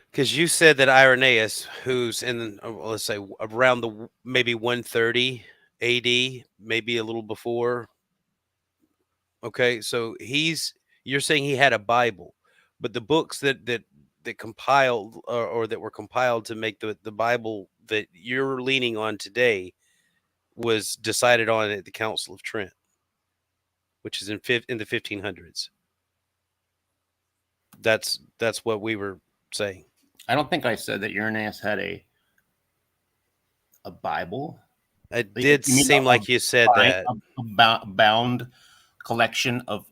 Because you said that Irenaeus, who's in, let's say, around the maybe 130 AD, maybe a little before. Okay, so you're saying he had a Bible, but the books that compiled or that were compiled to make the Bible that you're leaning on today was decided on at the Council of Trent, which is in the 1500s. That's what we were saying. I don't think I said that Irenaeus had a Bible. It did seem like you said that. A bound collection of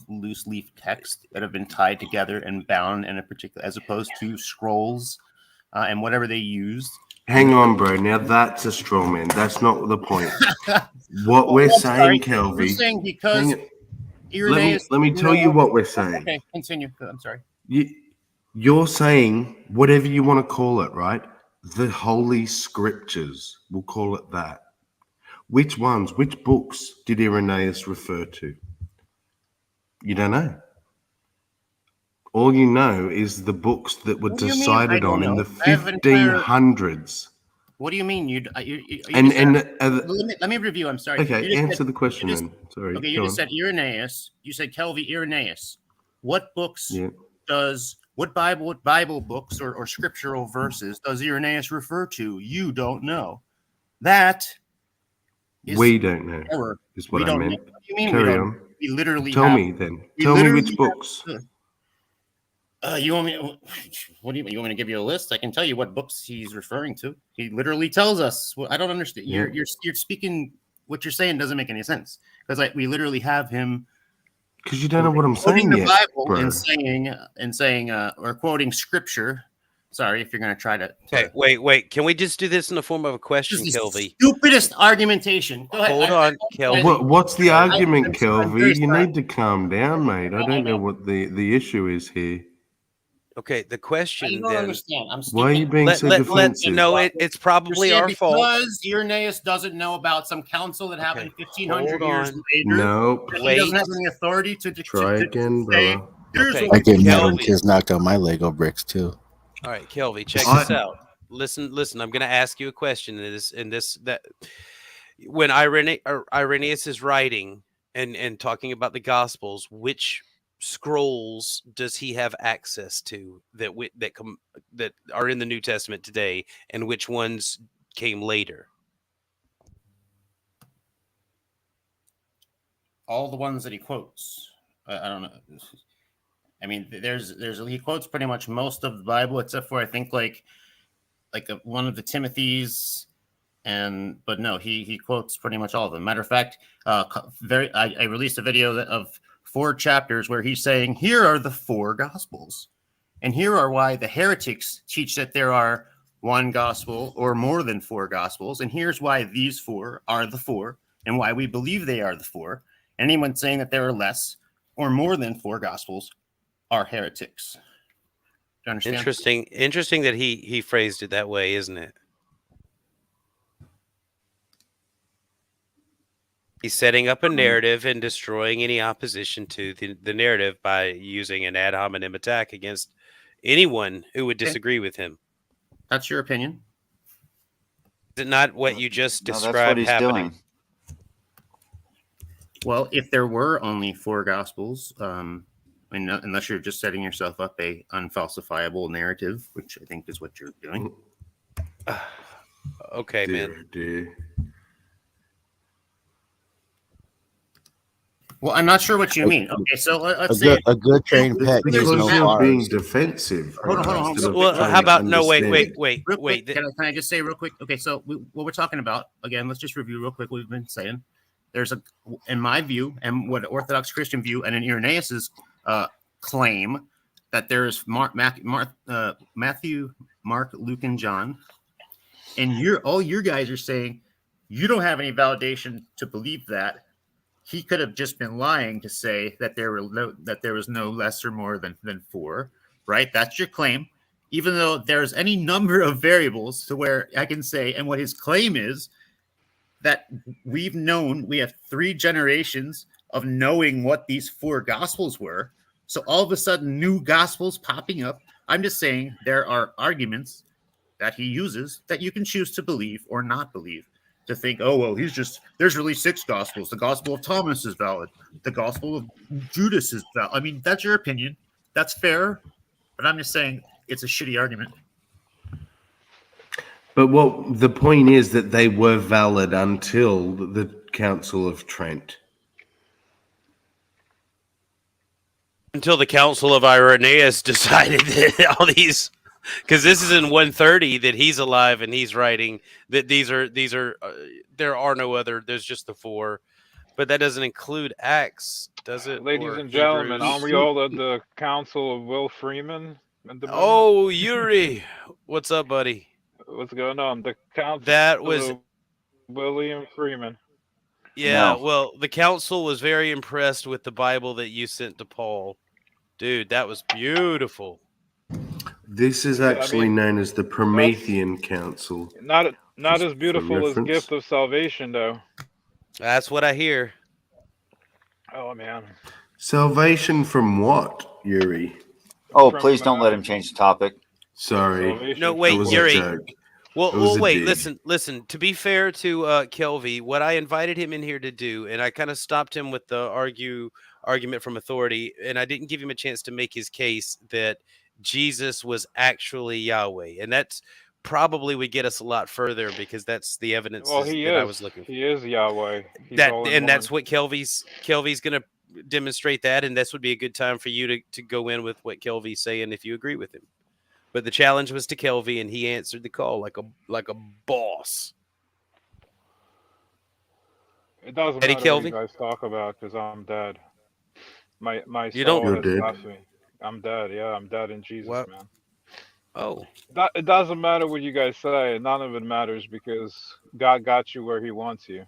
loose leaf text that have been tied together and bound in a particular, as opposed to scrolls and whatever they used. Hang on, bro. Now that's a straw man. That's not the point. What we're saying, Kelvy. We're saying because Irenaeus. let me tell you what we're saying. Okay, continue. I'm sorry. You're saying whatever you want to call it, right? The Holy Scriptures, we'll call it that. Which ones, which books did Irenaeus refer to? You don't know. All you know is the books that were What do you mean, I decided don't on in know? the I have an entire- 1500s. What do you mean? You And just said- let me review. I'm sorry. okay, You just answer said- the question you just- then. Sorry. Okay, you go just on. said Irenaeus. You said Kelvy Irenaeus. What books Yeah. what Bible books or scriptural verses does Irenaeus refer to? You don't know. That is We don't know, error. is what We I don't meant. know. What do you mean we Carry don't? on. We literally Tell have, me then. we Tell me literally which have- books. You want me? What do you want me to give you a list? I can tell you what books he's referring to. He literally tells us. Well, I don't understand. Yeah. You're speaking. What you're saying doesn't make any sense because we literally have him Because you don't know what I'm quoting saying the yet, Bible bro. and saying or quoting scripture. Sorry, if you're going to try to. Okay, wait. Can we just do this in the form of a question, This is the Kelvy? stupidest argumentation. Go ahead. Hold on, Kelvy. What's the argument, I'm Kelvy? very You sorry. need to calm down, mate. I don't know what the issue is here. Okay, the I question don't then. understand. I'm stupid. Why are you being so defensive? No, it's probably You're saying our fault. because Irenaeus doesn't know about some council that happened 1,500 hold years on. later. Nope. He Wait. doesn't have any authority to Try again, say, brother. here's Okay. what I we get mad Kelvin. when kids knock on my Lego bricks too. All right, Kelvy, check I- this out. Listen. I'm going to ask you a question. That when Irenaeus is writing and talking about the Gospels, which scrolls does he have access to that are in the New Testament today, and which ones came later? all the ones that he quotes. I don't know. I mean, he quotes pretty much most of the Bible except for I think one of the Timothys, but no, he quotes pretty much all of them. Matter of fact, I released a video of 4 chapters where he's saying here are the 4 Gospels, and here are why the heretics teach that there are one gospel or more than 4 Gospels, and here's why these 4 are the 4, and why we believe they are the 4. Anyone saying that there are less or more than 4 Gospels are heretics. Do you understand? Interesting that he phrased it that way, isn't it? He's setting up a narrative and destroying any opposition to the narrative by using an ad hominem attack against anyone who would disagree with him. That's your opinion. Is it not what you just No, described that's what he's happening? doing. Well, if there were only 4 Gospels, unless you're just setting yourself up a unfalsifiable narrative, which I think is what you're doing. Okay, man. Dear. Well, I'm not sure what you mean. Okay, so let's say A good trained pet Because needs no you're being bars. defensive. Hold on. instead of Well, trying how to about no? Wait. real quick. Can I just say real quick? Okay, so what we're talking about again? Let's just review real quick what we've been saying. There's in my view, and what Orthodox Christian view, and in Irenaeus's claim that there is Matthew, Mark, Luke, and John, and all you guys are saying you don't have any validation to believe that. He could have just been lying to say that there was no less or more than 4, right? That's your claim. Even though there's any number of variables to where I can say, and what his claim is that we have 3 generations of knowing what these 4 Gospels were. So all of a sudden, new Gospels popping up. I'm just saying there are arguments that he uses that you can choose to believe or not believe. To think, oh, well, there's really 6 Gospels. The Gospel of Thomas is valid. The Gospel of Judas is valid. I mean, that's your opinion. That's fair. But I'm just saying it's a shitty argument. But the point is that they were valid until the Council of Trent. Until the Council of Irenaeus decided that all these, because this is in 130 that he's alive and he's writing that these are there are no other. There's just the 4, but that doesn't include Acts, does it? Ladies Or and gentlemen, Hebrews? aren't we all at the Council of Will Freeman at the moment? Oh, Yuri, what's up, buddy? What's going on? The Council That was of William Freeman. Yeah, No. well, the council was very impressed with the Bible that you sent to Paul. Dude, that was beautiful. This is Yeah, I actually mean, known as the that's Promethean Council, not just as for beautiful as reference. Gift of Salvation, though. That's what I hear. Oh man, Salvation from what, Yuri? Oh, please from don't let him change the topic. Sorry, No, Salvation that from wait, was a what? Yuri. joke. Well, It was a wait. dig. Listen. To be fair to Kelvy, what I invited him in here to do, and I kind of stopped him with the argument from authority, and I didn't give him a chance to make his case that Jesus was actually Yahweh, and that's probably would get us a lot further because that's the evidence Well, he that I is. was looking for. He is Yahweh. He's That all in and one. that's what Kelvy's going to demonstrate that, and this would be a good time for you to go in with what Kelvy's saying if you agree with him. But the challenge was to Kelvy, and he answered the call like a boss. It doesn't Eddie matter what you Kelvy? guys talk about because I'm dead. My You don't. soul You're has dead? left me. I'm dead. Yeah, I'm dead in Jesus, What? man. Oh, It doesn't matter what you guys say. None of it matters because God got you where He wants you.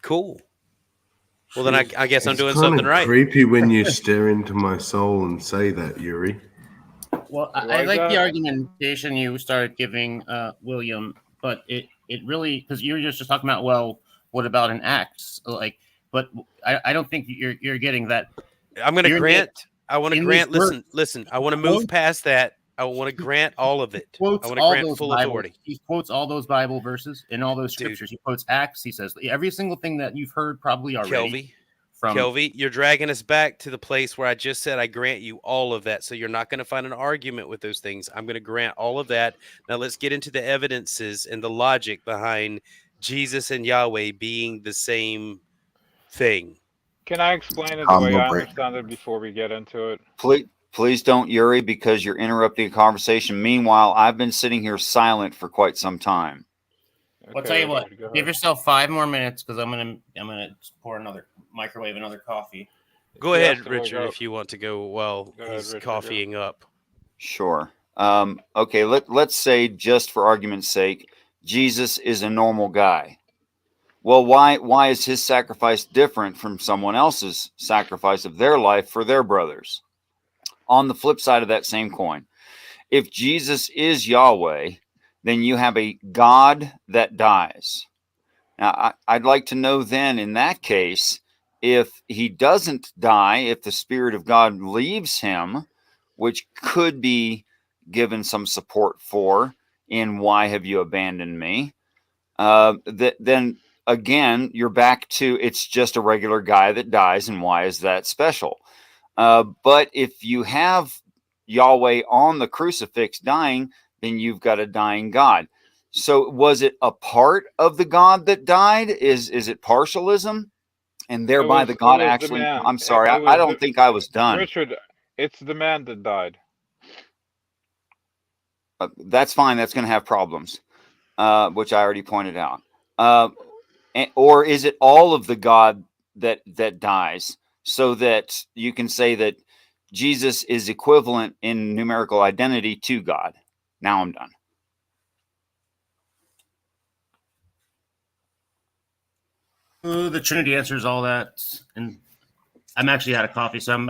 cool. Well, then I guess I'm It's doing kind something of right. creepy when you stare into my soul and say that, Yuri. Well, You I like like the that? argumentation you started giving, William, but it really, because you were just talking about, well, what about an Acts? Like, but I don't think you're getting that. I'm going to You're grant. I want to in this grant. verse, Listen. I want to quote- move past that. I want to grant all of it. I quotes want to all grant those full Bible. authority. He quotes all those Bible verses and all those Dude. scriptures. He quotes Acts. He says every single thing that you've heard probably already from. Kelvy, you're dragging us back to the place where I just said I grant you all of that. So you're not going to find an argument with those things. I'm going to grant all of that. Now let's get into the evidences and the logic behind Jesus and Yahweh being the same thing. Can I explain it the Combo way I break. understand it before we get into it? Please don't, Yuri, because you're interrupting a conversation. Meanwhile, I've been sitting here silent for quite some time. I'll tell you Okay, what. Richard, go Give ahead. yourself 5 more minutes because I'm gonna pour microwave another coffee. Go He has ahead, to Richard, go. if you want to go while Go ahead, he's Richard, go. coffeeing up. Sure. Okay, let's say, just for argument's sake, Jesus is a normal guy. Well, why is his sacrifice different from someone else's sacrifice of their life for their brothers? On the flip side of that same coin, if Jesus is Yahweh, then you have a God that dies. Now, I'd like to know then, in that case, if he doesn't die, if the Spirit of God leaves him, which could be given some support for in why have you abandoned me, then again, you're back to it's just a regular guy that dies, and why is that special? But if you have Yahweh on the crucifix dying, then you've got a dying God. So was it a part of the God that died? Is it partialism? And thereby the God the actually, man. I'm sorry, It I was don't think I was done. Richard, it's the man that died. That's fine. That's going to have problems, which I already pointed out. Or is it all of the God that dies, so that you can say that Jesus is equivalent in numerical identity to God? Now I'm done. The Trinity answers all that, and I'm actually out of coffee, so I'm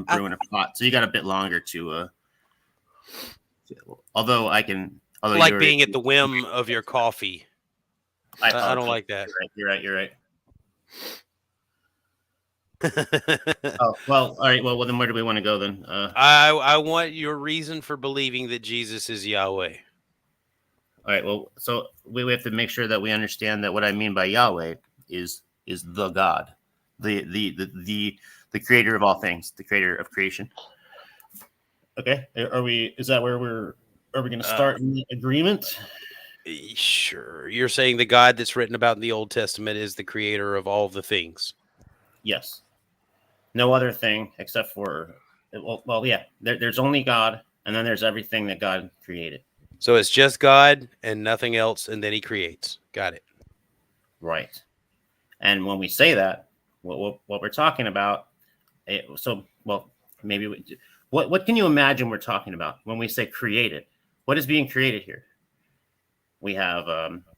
brewing a pot. So you got a bit longer to. Although I can, although Like being at the whim of your coffee. I don't like that. You're right. Oh well, all right. Well, then where do we want to go then? I want your reason for believing that Jesus is Yahweh. All right. Well, so we have to make sure that we understand that what I mean by Yahweh is the God, the creator of all things, the creator of creation. Okay. Are we? Is that where are we going to start in the agreement? Sure. You're saying the God that's written about in the Old Testament is the creator of all the things. Yes. No other thing except for well yeah. There's only God, and then there's everything that God created. So it's just God and nothing else, and then he creates. Got it. Right. And when we say that, what we're talking about, what can you imagine we're talking about when we say created? What is being created here? We have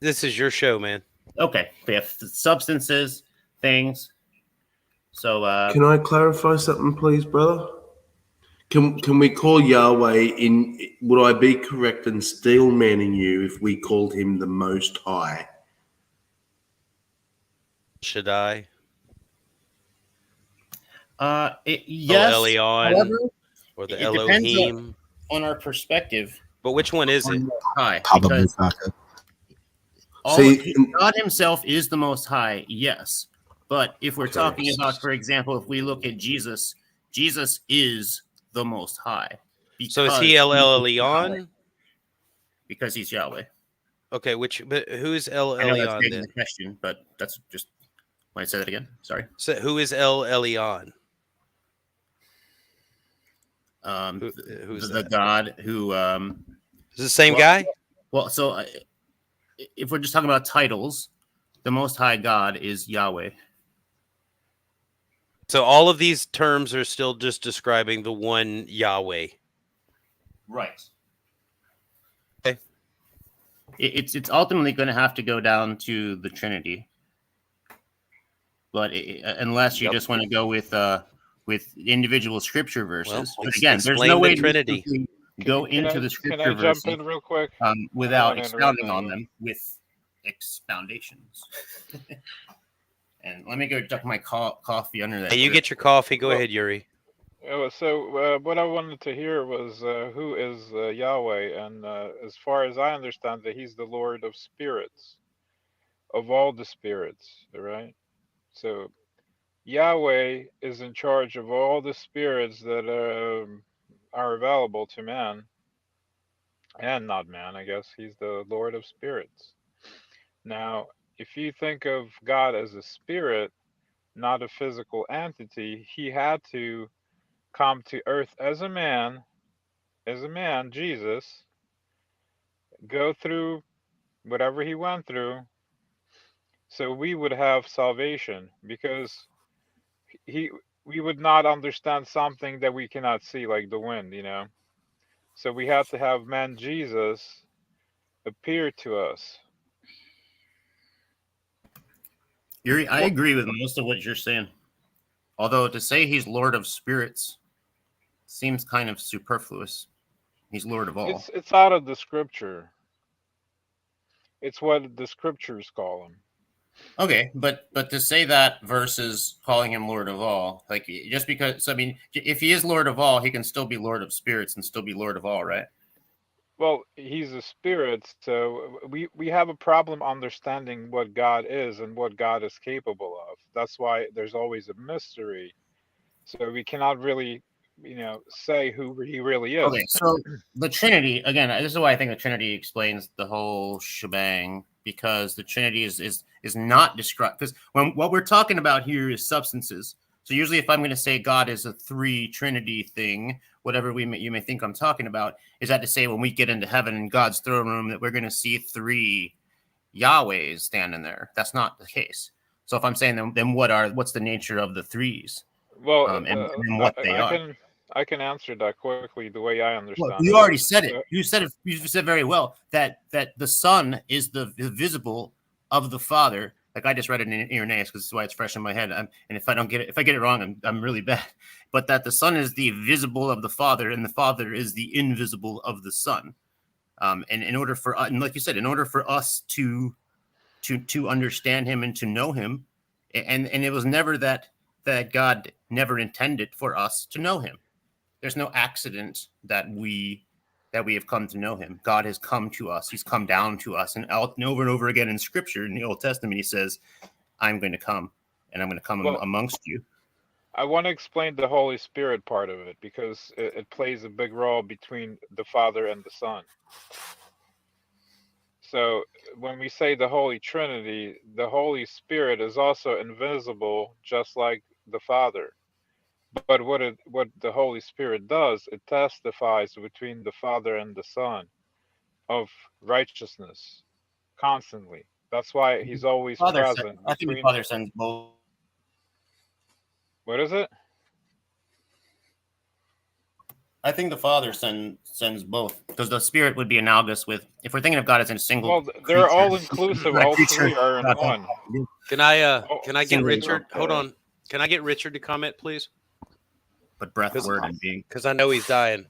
This is your show, man. okay. We have substances, things. So Can I clarify something, please, brother? Can we call Yahweh in? Would I be correct in steel manning you if we called him the Most High? Shaddai. yes. Elyon, However, or the it depends Elohim. on our perspective. But which one is it? On Most High, Probably because not. God Himself is the Most High. Yes, but if we're talking about, for example, if we look at Jesus, Jesus is the Most High. So is he El Elyon? Because he's Yahweh. Okay, but who is El I know that's Elyon begging then? the question, but that's just. Might I say that again? Sorry. So who is El Elyon? Who's Who's the that? God who? Is it the same guy? Well, so if we're just talking about titles, the Most High God is Yahweh. So all of these terms are still just describing the one Yahweh. Right. Okay. It's ultimately going to have to go down to the Trinity, but unless you just want to go with individual scripture verses. Well, but again, there's explain no the way Trinity. to go into the Can scripture I jump verses in real quick? without wanna interrupt expounding on anyone. them with expoundations. And let me go duck my coffee under that. Hey, you get your coffee. Go ahead, Yuri. So what I wanted to hear was who is Yahweh, and as far as I understand, that He's the Lord of spirits, of all the spirits. All right. So Yahweh is in charge of all the spirits that are available to man, and not man. I guess He's the Lord of spirits. Now, if you think of God as a spirit, not a physical entity, He had to come to earth as a man, Jesus, go through whatever He went through, so we would have salvation, because he we would not understand something that we cannot see, like the wind, so we had to have man Jesus appear to us. Yuri, I agree with most of what you're saying. Although to say he's Lord of spirits seems kind of superfluous. He's Lord of all. It's out of the scripture. It's what the scriptures call him. Okay, but to say that versus calling him Lord of all, like just because, I mean, if he is Lord of all, he can still be Lord of spirits and still be Lord of all, right? Well, he's a spirit, so we have a problem understanding what God is and what God is capable of. That's why there's always a mystery. So we cannot really, say who he really is. Okay, so the Trinity, again, this is why I think the Trinity explains the whole shebang, because the Trinity is not described, because what we're talking about here is substances. So usually if I'm going to say God is a three Trinity thing, whatever you may think I'm talking about, is that to say when we get into heaven in God's throne room that we're going to see three Yahwehs standing there. That's not the case. So if I'm saying then what's the nature of the threes? Well, and what they are. I can answer that quickly the way I understand you it. already said it. You said very well that the Son is the visible of the Father. Like I just read it in Irenaeus because this is why it's fresh in my head. And if I get it wrong, I'm really bad. But that the Son is the visible of the Father, and the Father is the invisible of the Son. And in order for, and like you said, in order for us to understand Him and to know Him, and it was never that God never intended for us to know Him. There's no accident that we have come to know Him. God has come to us. He's come down to us. And over and over again in Scripture, in the Old Testament, He says, I'm going to come, and I'm going to come amongst you. I want to explain the Holy Spirit part of it, because it plays a big role between the Father and the Son. So when we say the Holy Trinity, the Holy Spirit is also invisible, just like the Father. But what the Holy Spirit does, it testifies between the Father and the Son of righteousness constantly. That's why He's always present. I think the Father sends both. What is it? I think the Father sends both, because the Spirit would be analogous with, if we're thinking of God as in a single. Well, they're creature, all inclusive. not a All creature, three are in not one. Can I Oh, can I get single- Richard? Hold okay. on. Can I get Richard to comment, please? But breath, Because- word, and being. Because I know he's dying.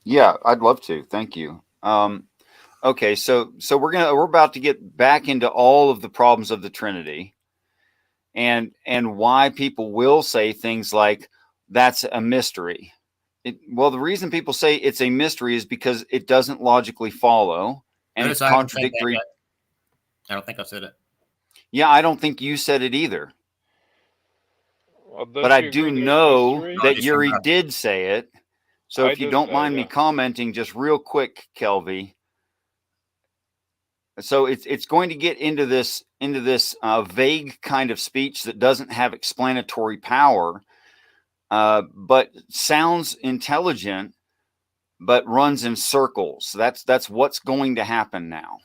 Yeah, I'd love to. Thank you. Okay, so we're about to get back into all of the problems of the Trinity, and why people will say things like that's a mystery. Well, the reason people say it's a mystery is because it doesn't logically follow, and Notice it's I haven't said that contradictory. yet. I don't think I've said it. Yeah, I don't think you said it either, Well, but I don't you do agree there's know mystery? that just Yuri enough. did say it. So I if you did don't say, mind me yeah. commenting just real quick, Kelvy. So it's going to get into this vague kind of speech that doesn't have explanatory power, but sounds intelligent, but runs in circles. That's what's going to happen now.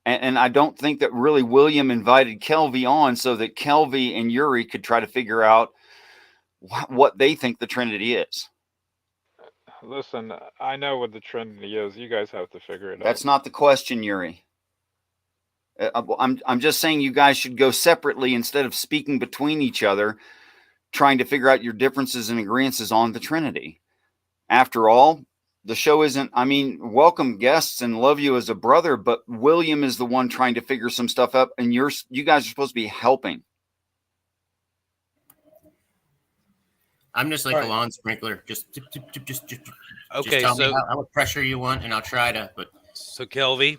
And I don't think that really William invited Kelvy on so that Kelvy and Yuri could try to figure out what they think the Trinity is. Listen, I know what the Trinity is. You guys have to figure it That's out. not the question, Yuri. I'm just saying you guys should go separately instead of speaking between each other, trying to figure out your differences and agreements on the Trinity. After all, the show isn't, I mean, welcome guests and love you as a brother, but William is the one trying to figure some stuff up, and you guys are supposed to be helping. I'm just like All a right. lawn sprinkler. Just Okay, tell me so how much pressure you want, and I'll try to. But Kelvy,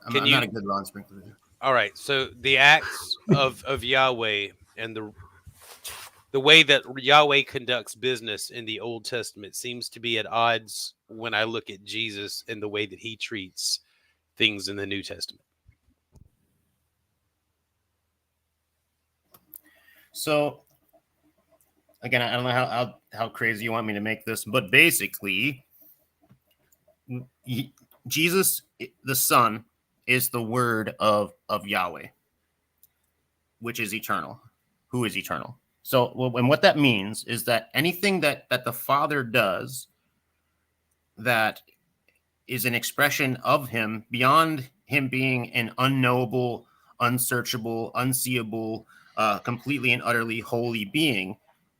I'm Can not you- a good lawn sprinkler. all right. So the acts of Yahweh and the way that Yahweh conducts business in the Old Testament seems to be at odds when I look at Jesus and the way that he treats things in the New Testament. So again, I don't know how crazy you want me to make this, but basically, Jesus, the Son, is the word of Yahweh, which is eternal. Who is eternal? So, and what that means is that anything that the Father does that is an expression of him beyond him being an unknowable, unsearchable, unseeable, completely and utterly holy being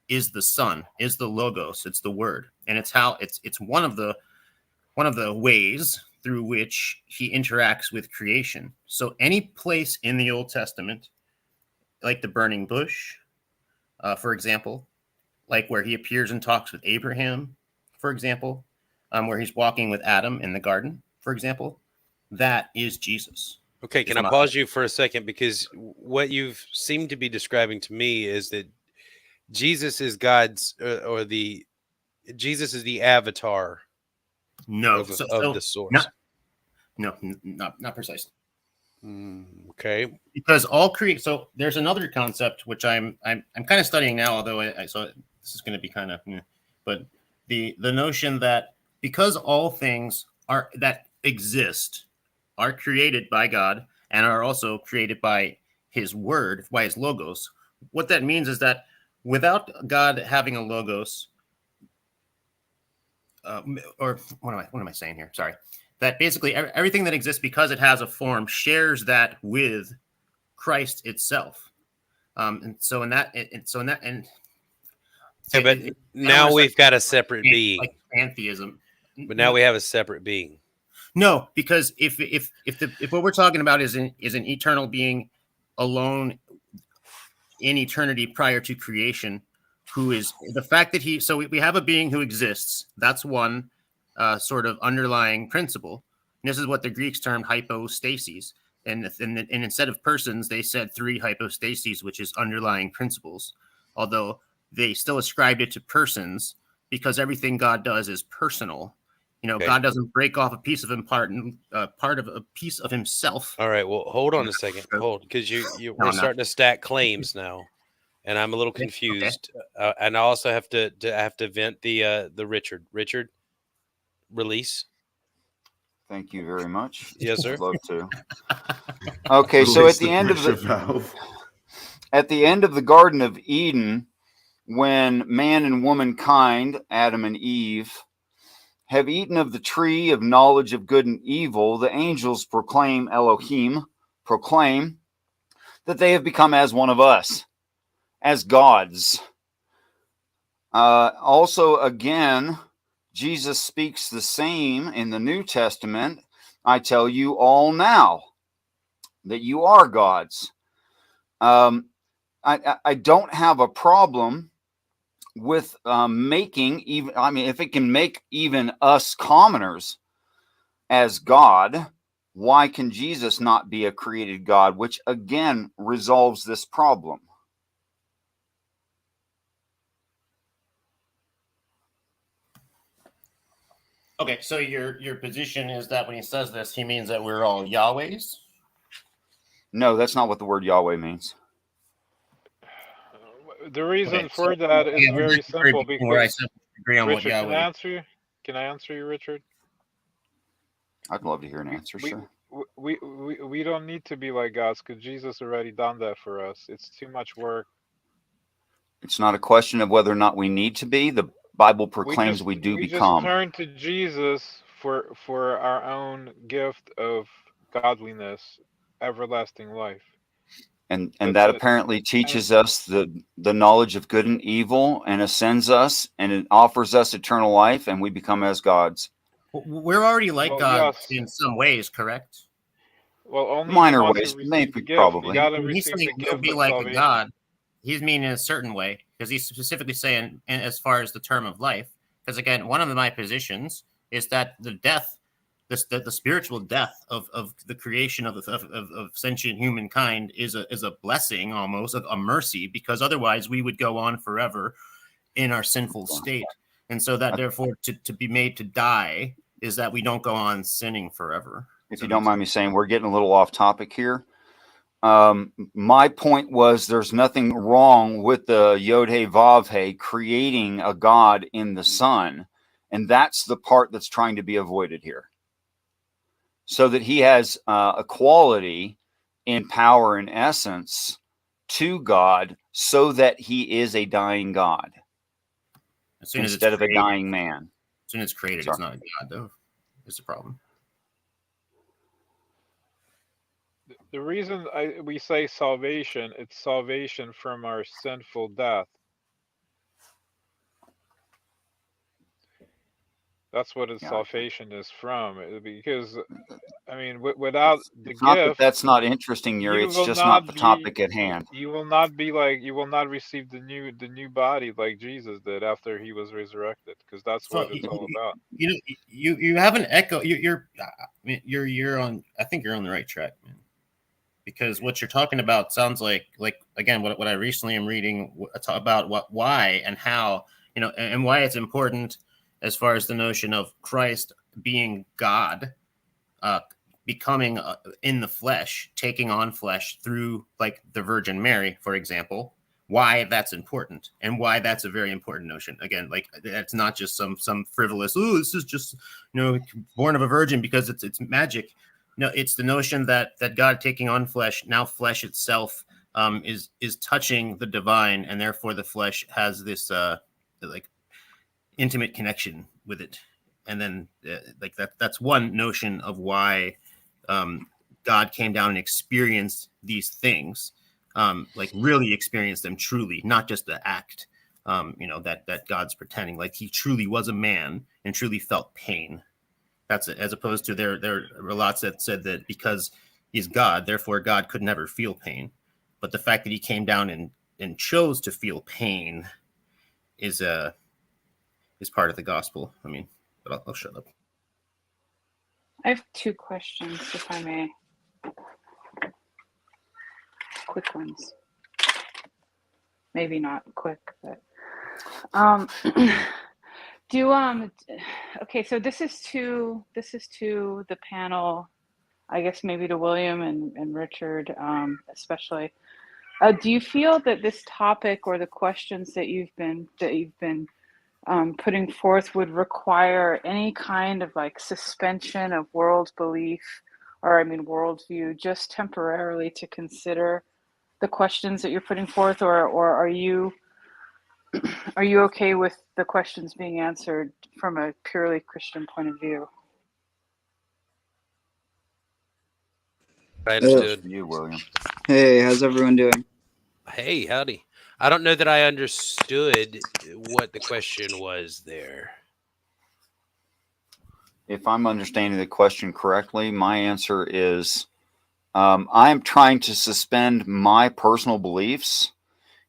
is the Son, is the Logos, it's the Word, and it's how it's one of the ways through which he interacts with creation. So any place in the Old Testament, like the burning bush, for example, like where he appears and talks with Abraham, for example, where he's walking with Adam in the garden, for example, that is Jesus. Okay, can I pause you for a second? Because what you've seemed to be describing to me is that Jesus is God's, Jesus is the avatar No, of so the source. not precise. Okay. Because so there's another concept which I'm kind of studying now, although so this is going to be kind of, but the notion that because all things that exist are created by God and are also created by his word, by his logos, what that means is that without God having a logos, or what am I saying here? Sorry. That basically everything that exists, because it has a form, shares that with Christ itself. And so now we've got a separate being. Like pantheism. But now we have a separate being. No, because if what we're talking about is an eternal being alone in eternity prior to creation, who is the fact that we have a being who exists. That's one sort of underlying principle. And this is what the Greeks termed hypostases. And instead of persons, they said three hypostases, which is underlying principles. Although they still ascribed it to persons because everything God does is personal. Okay. God doesn't break off a piece of him part of a piece of himself. All right. Well, hold on a second. Because we're starting to stack claims now, and I'm a little confused. Okay. And I also have to vent the Richard. Richard, release. Thank you very much. Yes, sir. I'd love to. Okay, so at the end of the Garden of Eden, when man and womankind, Adam and Eve, have eaten of the tree of knowledge of good and evil, the angels proclaim, Elohim, proclaim that they have become as one of us, as gods. Also, again, Jesus speaks the same in the New Testament. I tell you all now that you are gods. I don't have a problem with making even, I mean, if it can make even us commoners as God, why can Jesus not be a created God, which again resolves this problem? Okay, so your position is that when he says this, he means that we're all Yahwehs? No, that's not what the word Yahweh means. The reason Okay, for so that is again, we're very back to the very simple beginning where I because said we agree on what Richard, Yahweh. can I answer you, Richard? I'd love to hear an answer, We sure. we don't need to be like gods because Jesus already done that for us. It's too much work. It's not a question of whether or not we need to be. The Bible We proclaims just we do we just become. turn to Jesus for our own gift of godliness, everlasting life. And That's that it. apparently And teaches us the knowledge of good and evil, and ascends us, and it offers us eternal life, and we become as gods. We're already like well, God yes. in some ways, correct? Well, only the Minor ones ways, who maybe, receive the gift. You probably. gotta When he's receive saying the we'll gift be of like a salvation. God, he's meaning in a certain way, because he's specifically saying, and as far as the term of life, because again, one of my positions is that the death, the spiritual death of the creation of sentient humankind is a blessing, almost a mercy, because otherwise we would go on forever in our sinful state, and so that therefore to be made to die is that we don't go on sinning forever. If you don't mind me saying, we're getting a little off topic here. My point was there's nothing wrong with the Yod He Vav He creating a God in the Son. And that's the part that's trying to be avoided here. So that he has equality in power and essence to God, so that he is a dying God As soon as instead it's of a created, dying man. as soon as it's created, Sorry. it's not a God, though. It's a problem. The reason we say salvation, it's salvation from our sinful death. That's what its Yeah. salvation is from. Because, I mean, without the It's not that gift, that's not interesting, Yuri. you It's will just not not the be. topic at hand. You will not be like. You will not receive the new body like Jesus did after he was resurrected. Because that's So what it's all about. you have an echo. You're on. I think you're on the right track, man. Because what you're talking about sounds like again what I recently am reading about why and how, and why it's important as far as the notion of Christ being God, becoming in the flesh, taking on flesh through like the Virgin Mary, for example. Why that's important and why that's a very important notion. Again, like that's not just some frivolous. Oh, this is just born of a virgin because it's magic. No, it's the notion that God taking on flesh, now flesh itself, is touching the divine, and therefore the flesh has this like intimate connection with it. And then like that's one notion of why God came down and experienced these things, like really experienced them truly, not just the act. That God's pretending, like he truly was a man and truly felt pain. That's it. As opposed to there are lots that said that because he's God, therefore God could never feel pain. But the fact that he came down and chose to feel pain is part of the gospel. I mean, but I'll shut up. I have two questions, if I may. Quick ones. Maybe not quick, but okay, so this is to the panel, I guess maybe to William and Richard, especially. Do you feel that this topic or the questions that you've been putting forth would require any kind of like suspension of world belief, or worldview, just temporarily to consider the questions that you're putting forth, or are you are you okay with the questions being answered from a purely Christian point of view? I That's understood. for you, William. Hey, how's everyone doing? Hey, howdy. I don't know that I understood what the question was there. If I'm understanding the question correctly, my answer is I'm trying to suspend my personal beliefs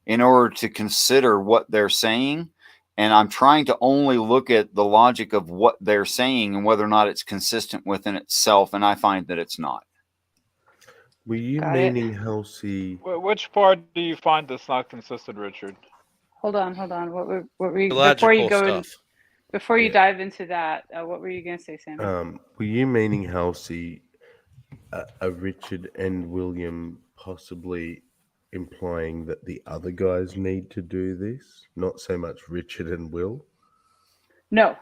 in order to consider what they're saying. And I'm trying to only look at the logic of what they're saying and whether or not it's consistent within itself. And I find that it's not. Were you Got it. meaning Halsey? Which part do you find that's not consistent, Richard? Hold on. What were you, before Logical you go stuff. before you Yeah. dive into that? What were you going to say, Sammy? Were you meaning Halsey, Richard and William, possibly implying that the other guys need to do this, not so much Richard and Will? No,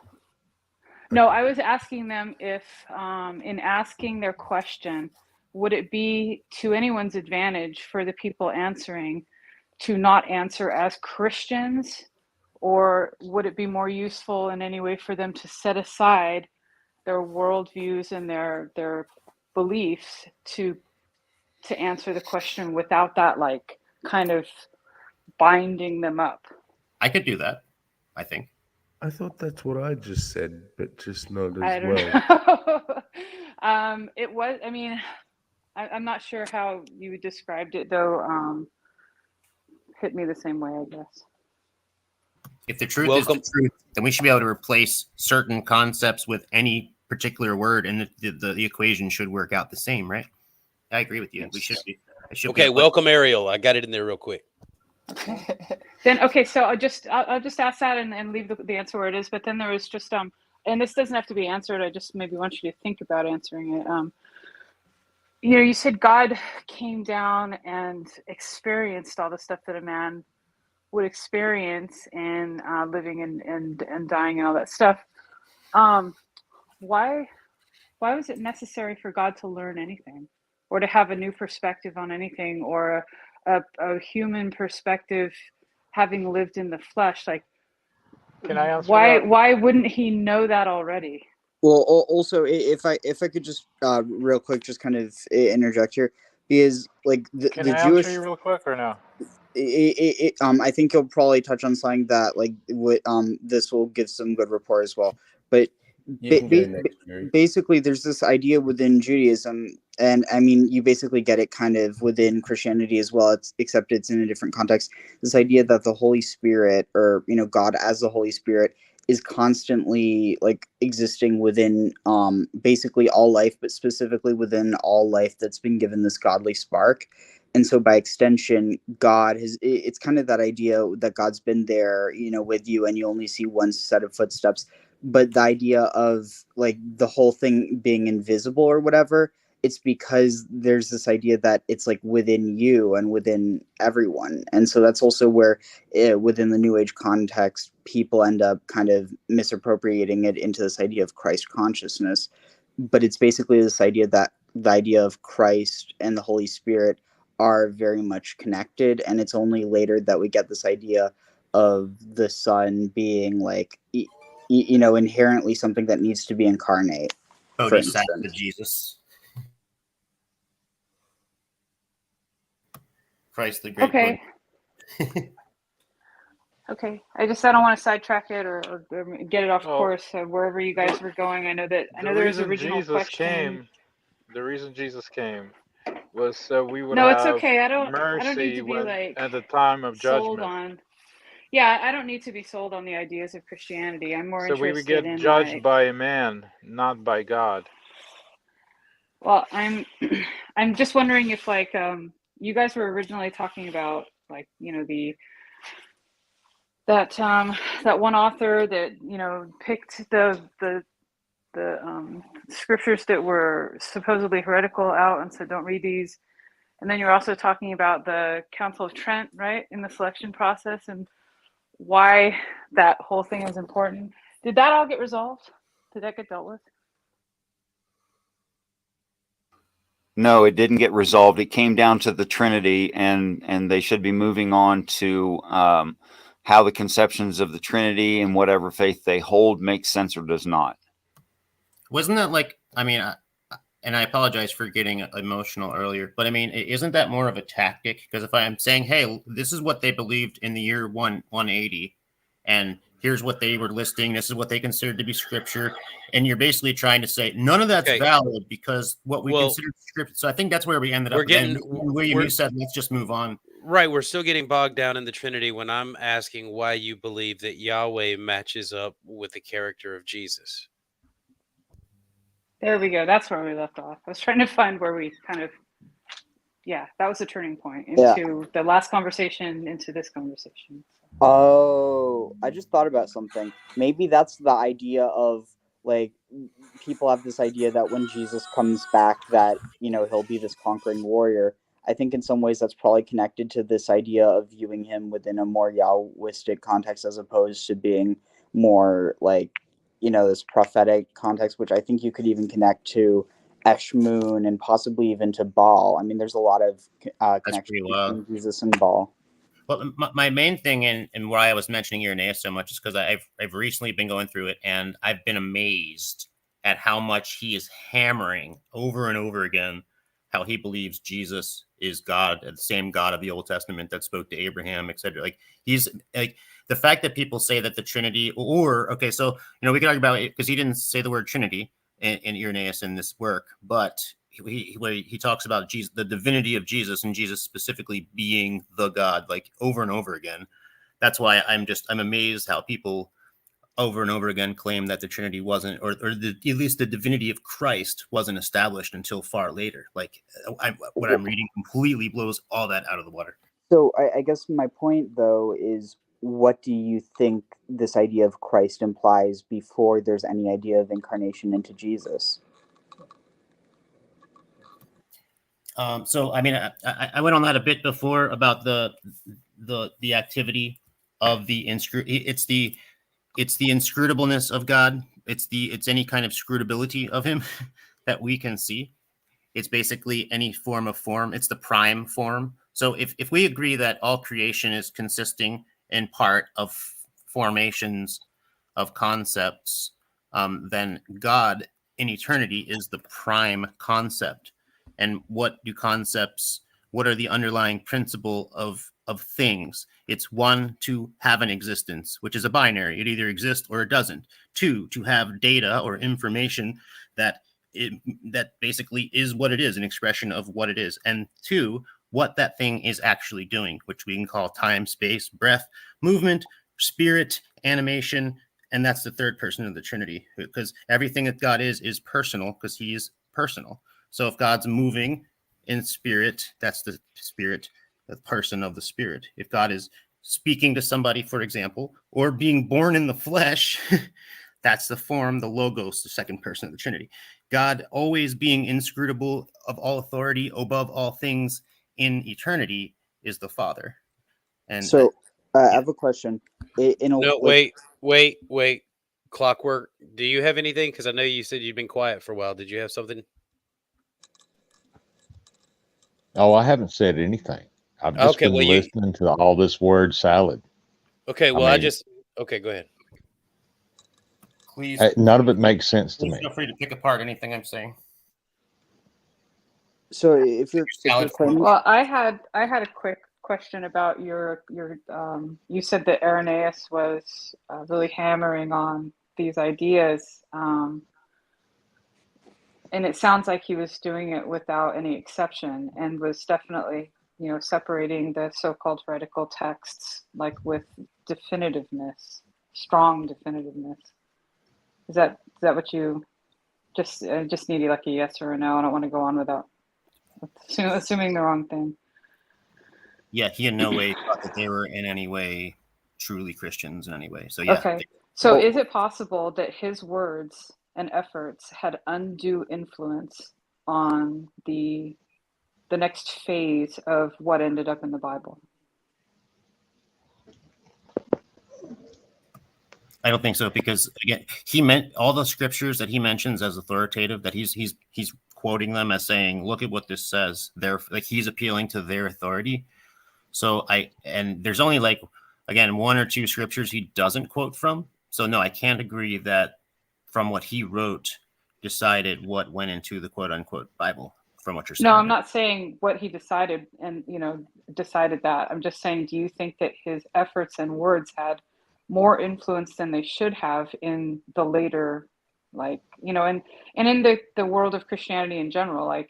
I was asking them if, in asking their question, would it be to anyone's advantage for the people answering to not answer as Christians, or would it be more useful in any way for them to set aside their worldviews and their beliefs to answer the question without that, like, kind of binding them up? I could do that, I think. I thought that's what I just said, but just not I as don't well. know. It was, I mean, I'm not sure how you described it, though. Hit me the same way, I guess. If the truth Welcome. is the truth, then we should be able to replace certain concepts with any particular word, and the equation should work out the same, right? I agree with you. We should be. Okay, welcome, Ariel. I got it in there real quick. Okay. Then, okay, so I'll just ask that and leave the answer where it is. But then there was just and this doesn't have to be answered. I just maybe want you to think about answering it. You know, you said God came down and experienced all the stuff that a man would experience in living and dying and all that stuff. Why was it necessary for God to learn anything, or to have a new perspective on anything, or a human perspective, having lived in the flesh? Like, Can I answer that? why wouldn't he know that already? Well, also, if I could just real quick, just kind of interject here, because like Can the I Jewish, answer you real quick or no? I think you'll probably touch on something that like this will give some good rapport as well. But You can go next, Jerry. basically, there's this idea within Judaism, and I mean, you basically get it kind of within Christianity as well. Except it's in a different context. This idea that the Holy Spirit, or God as the Holy Spirit, is constantly like existing within basically all life, but specifically within all life that's been given this godly spark. And so by extension, God has, it's kind of that idea that God's been there, with you, and you only see one set of footsteps. But the idea of like the whole thing being invisible or whatever, it's because there's this idea that it's like within you and within everyone. And so that's also where within the New Age context, people end up kind of misappropriating it into this idea of Christ consciousness. But it's basically this idea that the idea of Christ and the Holy Spirit are very much connected. And it's only later that we get this idea of the Son being like, inherently something that needs to be incarnate. Bodhisattva Jesus. Christ the Great. Okay. Okay. I don't want to sidetrack it or get it off course. So wherever you guys were going, I know there was original question. The reason Jesus came was so we would No, have it's okay. I don't need mercy to be like at the time of sold judgment. on. Yeah, I don't need to be sold on the ideas of Christianity. I'm more So we interested would get in judged like, by a man, not by God. well, I'm just wondering if like you guys were originally talking about like, that one author that picked the scriptures that were supposedly heretical out and said don't read these. And then you're also talking about the Council of Trent, right, in the selection process, and why that whole thing is important. Did that all get resolved? Did that get dealt with? No, it didn't get resolved. It came down to the Trinity, and they should be moving on to how the conceptions of the Trinity and whatever faith they hold makes sense or does not. Wasn't that like, I mean, and I apologize for getting emotional earlier, but I mean, isn't that more of a tactic? Because if I'm saying, hey, this is what they believed in the year 180, and here's what they were listing, this is what they considered to be scripture, and you're basically trying to say none of that's Okay. valid because what we consider scripture. So I think that's where we ended up. William, you said, let's just move on. Right, we're still getting bogged down in the Trinity when I'm asking why you believe that Yahweh matches up with the character of Jesus. There we go. That's where we left off. I was trying to find where we kind of, that was a turning point into the last conversation, into this conversation. Oh, I just thought about something. Maybe that's the idea of, like, people have this idea that when Jesus comes back that, he'll be this conquering warrior. I think in some ways that's probably connected to this idea of viewing him within a more Yahwistic context as opposed to being more like, this prophetic context, which I think you could even connect to Eshmoon and possibly even to Baal. I mean, there's a lot of connection between Jesus and Baal. Well, my main thing and why I was mentioning Irenaeus so much is because I've recently been going through it and I've been amazed at how much he is hammering over and over again how he believes Jesus is God, the same God of the Old Testament that spoke to Abraham, etc. Like he's like the fact that people say that the Trinity, so we can argue about it because he didn't say the word Trinity in Irenaeus in this work, but he talks about Jesus, the divinity of Jesus, and Jesus specifically being the God, like over and over again. That's why I'm amazed how people over and over again claim that the Trinity wasn't, or at least the divinity of Christ wasn't established until far later. Like what I'm reading completely blows all that out of the water. So I guess my point, though, is what do you think this idea of Christ implies before there's any idea of incarnation into Jesus? So I mean, I went on that a bit before about the activity of the it's the inscrutableness of God. It's any kind of scrutability of him that we can see. It's basically any form of form. It's the prime form. So if we agree that all creation is consisting in part of formations of concepts, then God in eternity is the prime concept. And what are the underlying principle of things? It's one, to have an existence, which is a binary. It either exists or it doesn't. Two, to have data or information that basically is what it is, an expression of what it is. And two, what that thing is actually doing, which we can call time, space, breath, movement, spirit, animation. And that's the third person of the Trinity, because everything that God is personal, because he is personal. So if God's moving in spirit, that's the spirit, the person of the spirit. If God is speaking to somebody, for example, or being born in the flesh, that's the form, the logos, the second person of the Trinity. God always being inscrutable, of all authority, above all things in eternity, is the Father. And so I have a question. Wait. Clockwork, do you have anything? Because I know you said you've been quiet for a while. Did you have something? Oh, I haven't said anything. I've just been listening to all this word salad. Okay, well, okay, go ahead. Please, none of it makes sense to me. Feel free to pick apart anything I'm saying. So if you're claiming, well, I had a quick question about your you said that Irenaeus was really hammering on these ideas, and it sounds like he was doing it without any exception and was definitely separating the so-called heretical texts like with definitiveness, strong definitiveness. Is that what you just needed, like a yes or a no? I don't want to go on without assuming the wrong thing. Yeah, he in no way thought that they were in any way truly Christians in any way. So yeah. Okay. So is it possible that his words and efforts had undue influence on the next phase of what ended up in the Bible? I don't think so, because again, he meant all the scriptures that he mentions as authoritative, that he's quoting them as saying, look at what this says. They're like, he's appealing to their authority. So there's only like again, one or two scriptures he doesn't quote from. So no, I can't agree that from what he wrote decided what went into the quote unquote Bible from what you're saying. No, I'm not saying what he decided and, decided that. I'm just saying, do you think that his efforts and words had more influence than they should have in the later, and in the world of Christianity in general,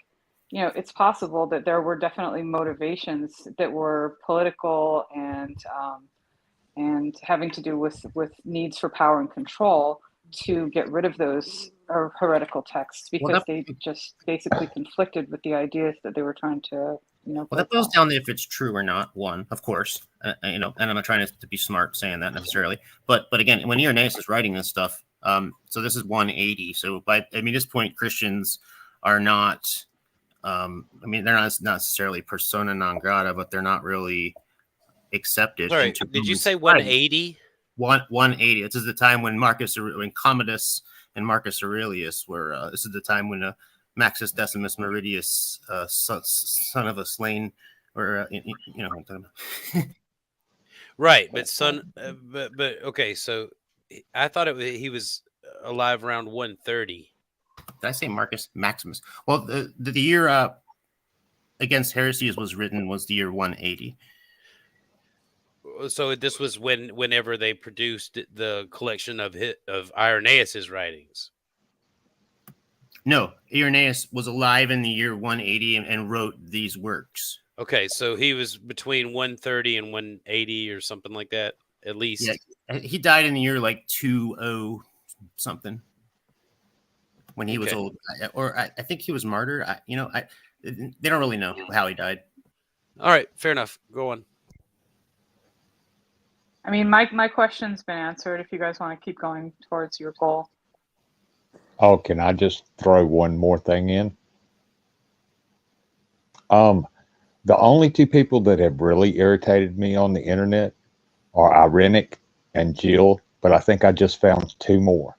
it's possible that there were definitely motivations that were political and having to do with needs for power and control to get rid of those heretical texts because they just basically conflicted with the ideas that they were trying to, Well, that goes down to if it's true or not. One, of course, and I'm not trying to be smart saying that necessarily, but again, when Irenaeus is writing this stuff, so this is 180. So by this point, Christians are not. They're not necessarily persona non grata, but they're not really accepted. Sorry, did you say 180? 180. This is the time when Commodus and Marcus Aurelius were. This is the time when Maxus Decimus Meridius, son of a slain, or right, but but okay. So I thought he was alive around 130. Did I say Marcus Maximus? Well, the year against heresies was written was the year 180. So this was whenever they produced the collection of Irenaeus's writings. No, Irenaeus was alive in the year 180 and wrote these works. Okay, so he was between 130 and 180 or something like that, at least. Yeah, he died in the year 20 something when he was old, or I think he was martyred. They don't really know how he died. All right, fair enough. Go on. My question's been answered. If you guys want to keep going towards your goal. Oh, can I just throw one more thing in? The only two people that have really irritated me on the internet are Irenic and Jill, but I think I just found two more.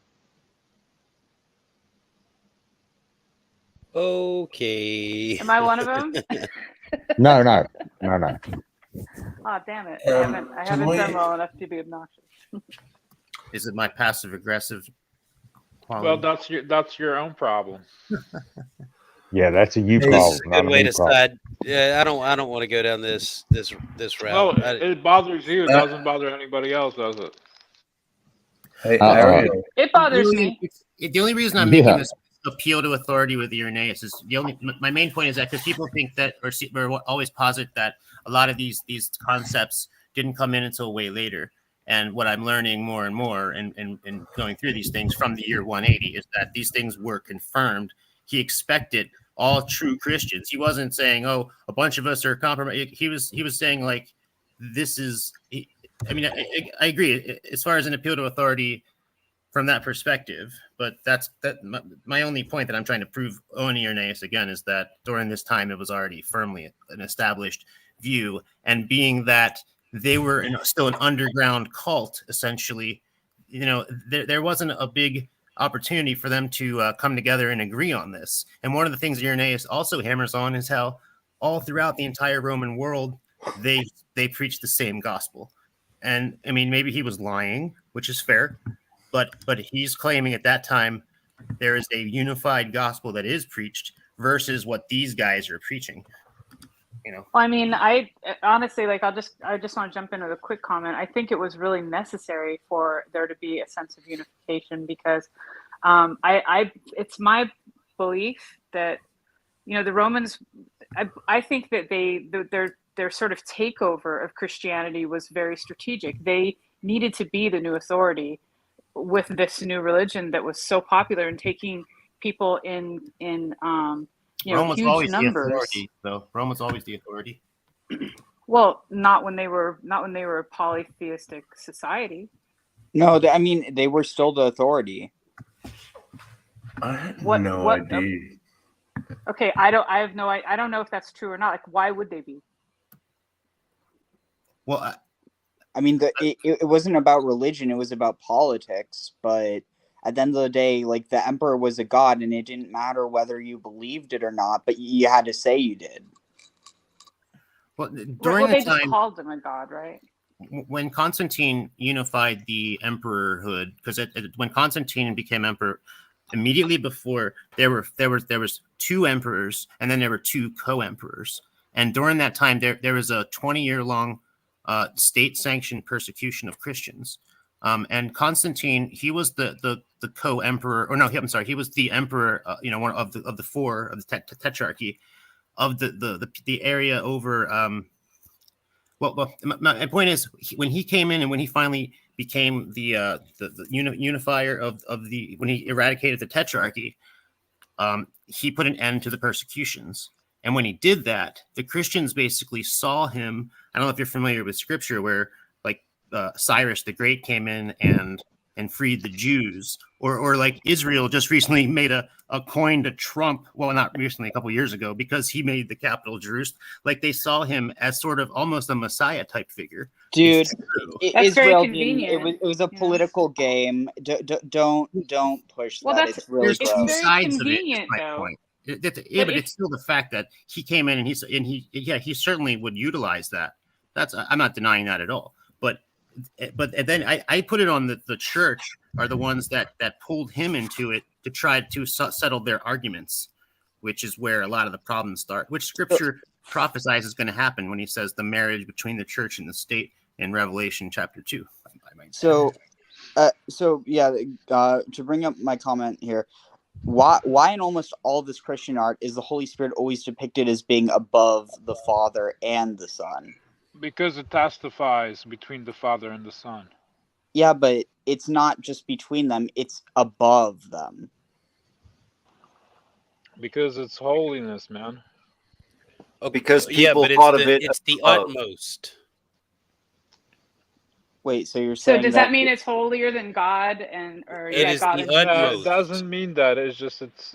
Okay. Am I one of them? No. Oh, damn it. I haven't done well enough to be obnoxious. Is it my passive aggressive quality? Well, that's your own problem. Yeah, that's a you This problem. is a good way to side. Yeah, I don't want to go down this route. Well, it bothers you. It doesn't bother anybody else, does it? Hey, it bothers me. The only reason I'm making this appeal to authority with Irenaeus is my main point is that because people think that or always posit that a lot of these concepts didn't come in until way later. And what I'm learning more and more and going through these things from the year 180 is that these things were confirmed. He expected all true Christians. He wasn't saying, "Oh, a bunch of us are compromised." He was saying like, "This is." I agree as far as an appeal to authority from that perspective, but my only point that I'm trying to prove on Irenaeus again is that during this time it was already firmly an established view, and being that they were still an underground cult, essentially, there wasn't a big opportunity for them to come together and agree on this. And one of the things Irenaeus also hammers on is how all throughout the entire Roman world they preached the same gospel. And maybe he was lying, which is fair, but he's claiming at that time there is a unified gospel that is preached versus what these guys are preaching. Well, I honestly I just want to jump in with a quick comment. I think it was really necessary for there to be a sense of unification because it's my belief that the Romans. I think that their sort of takeover of Christianity was very strategic. They needed to be the new authority with this new religion that was so popular and taking people in Rome was huge always numbers. The authority, though. Rome was always the authority. Well, not when they were a polytheistic society. No, they were still the authority. I have no idea. Okay, I don't know if that's true or not. Like, why would they be? Well, it wasn't about religion; it was about politics. But at the end of the day, the emperor was a god, and it didn't matter whether you believed it or not. But you had to say you did. Well, during they the time, just called him a god, right? when Constantine unified the emperorhood, because when Constantine became emperor, immediately before there was two emperors, and then there were two co-emperors, and during that time there was a 20-year long state-sanctioned persecution of Christians. And Constantine, he was the co-emperor, or no, I'm sorry, he was the emperor, one of the four of the tetrarchy of the area over. Well, my point is, when he came in and when he finally became the unifier of the, when he eradicated the tetrarchy, he put an end to the persecutions. And when he did that, the Christians basically saw him. I don't know if you're familiar with scripture where like Cyrus the Great came in and freed the Jews, or like Israel just recently made a coin to Trump. Well, not recently, a couple of years ago, because he made the capital Jerusalem. Like they saw him as sort of almost a Messiah type figure. Dude, That's very Israel convenient. it was a political game. Don't push Well, that. that's It's really There's it's two gross. very sides convenient, of it. Is my though. point. But But it's still the fact that he came in and he certainly would utilize that. I'm not denying that at all. But then I put it on the church are the ones that pulled him into it to try to settle their arguments, which is where a lot of the problems start, which scripture prophesies is going to happen when he says the marriage between the church and the state in Revelation chapter 2. So yeah, to bring up my comment here, why in almost all this Christian art is the Holy Spirit always depicted as being above the Father and the Son? Because it testifies between the Father and the Son. Yeah, but it's not just between them, it's above them. Because it's holiness, man. Because Yeah, people but thought of it it's the above. utmost. Wait, so you're So saying does that mean it's holier than God, It is God the and utmost. It doesn't mean that. It's just it's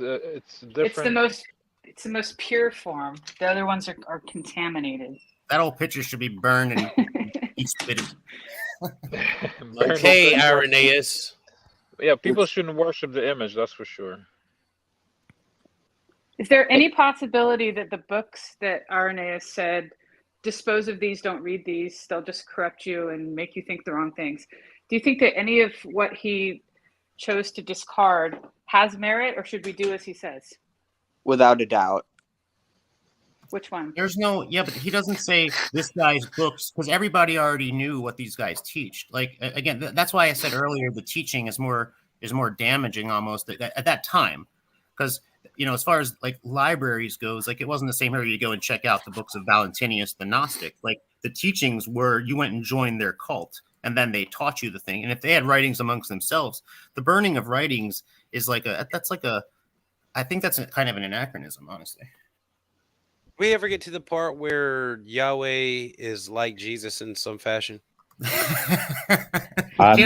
different. it's the most pure form. The other ones are contaminated. That old picture should be burned and spitted. Okay, Irenaeus. Yeah, people shouldn't worship the image. That's for sure. Is there any possibility that the books that Irenaeus said, dispose of these, don't read these, they'll just corrupt you and make you think the wrong things? Do you think that any of what he chose to discard has merit, or should we do as he says? Without a doubt. Which one? But he doesn't say this guy's books, because everybody already knew what these guys teach. Like, again, that's why I said earlier the teaching is more damaging almost at that time, because as far as like libraries goes, like it wasn't the same here. You go and check out the books of Valentinius the Gnostic. Like the teachings were you went and joined their cult, and then they taught you the thing. And if they had writings amongst themselves, the burning of writings is I think that's kind of an anachronism, honestly. We ever get to the part where Yahweh is like Jesus in some fashion? Not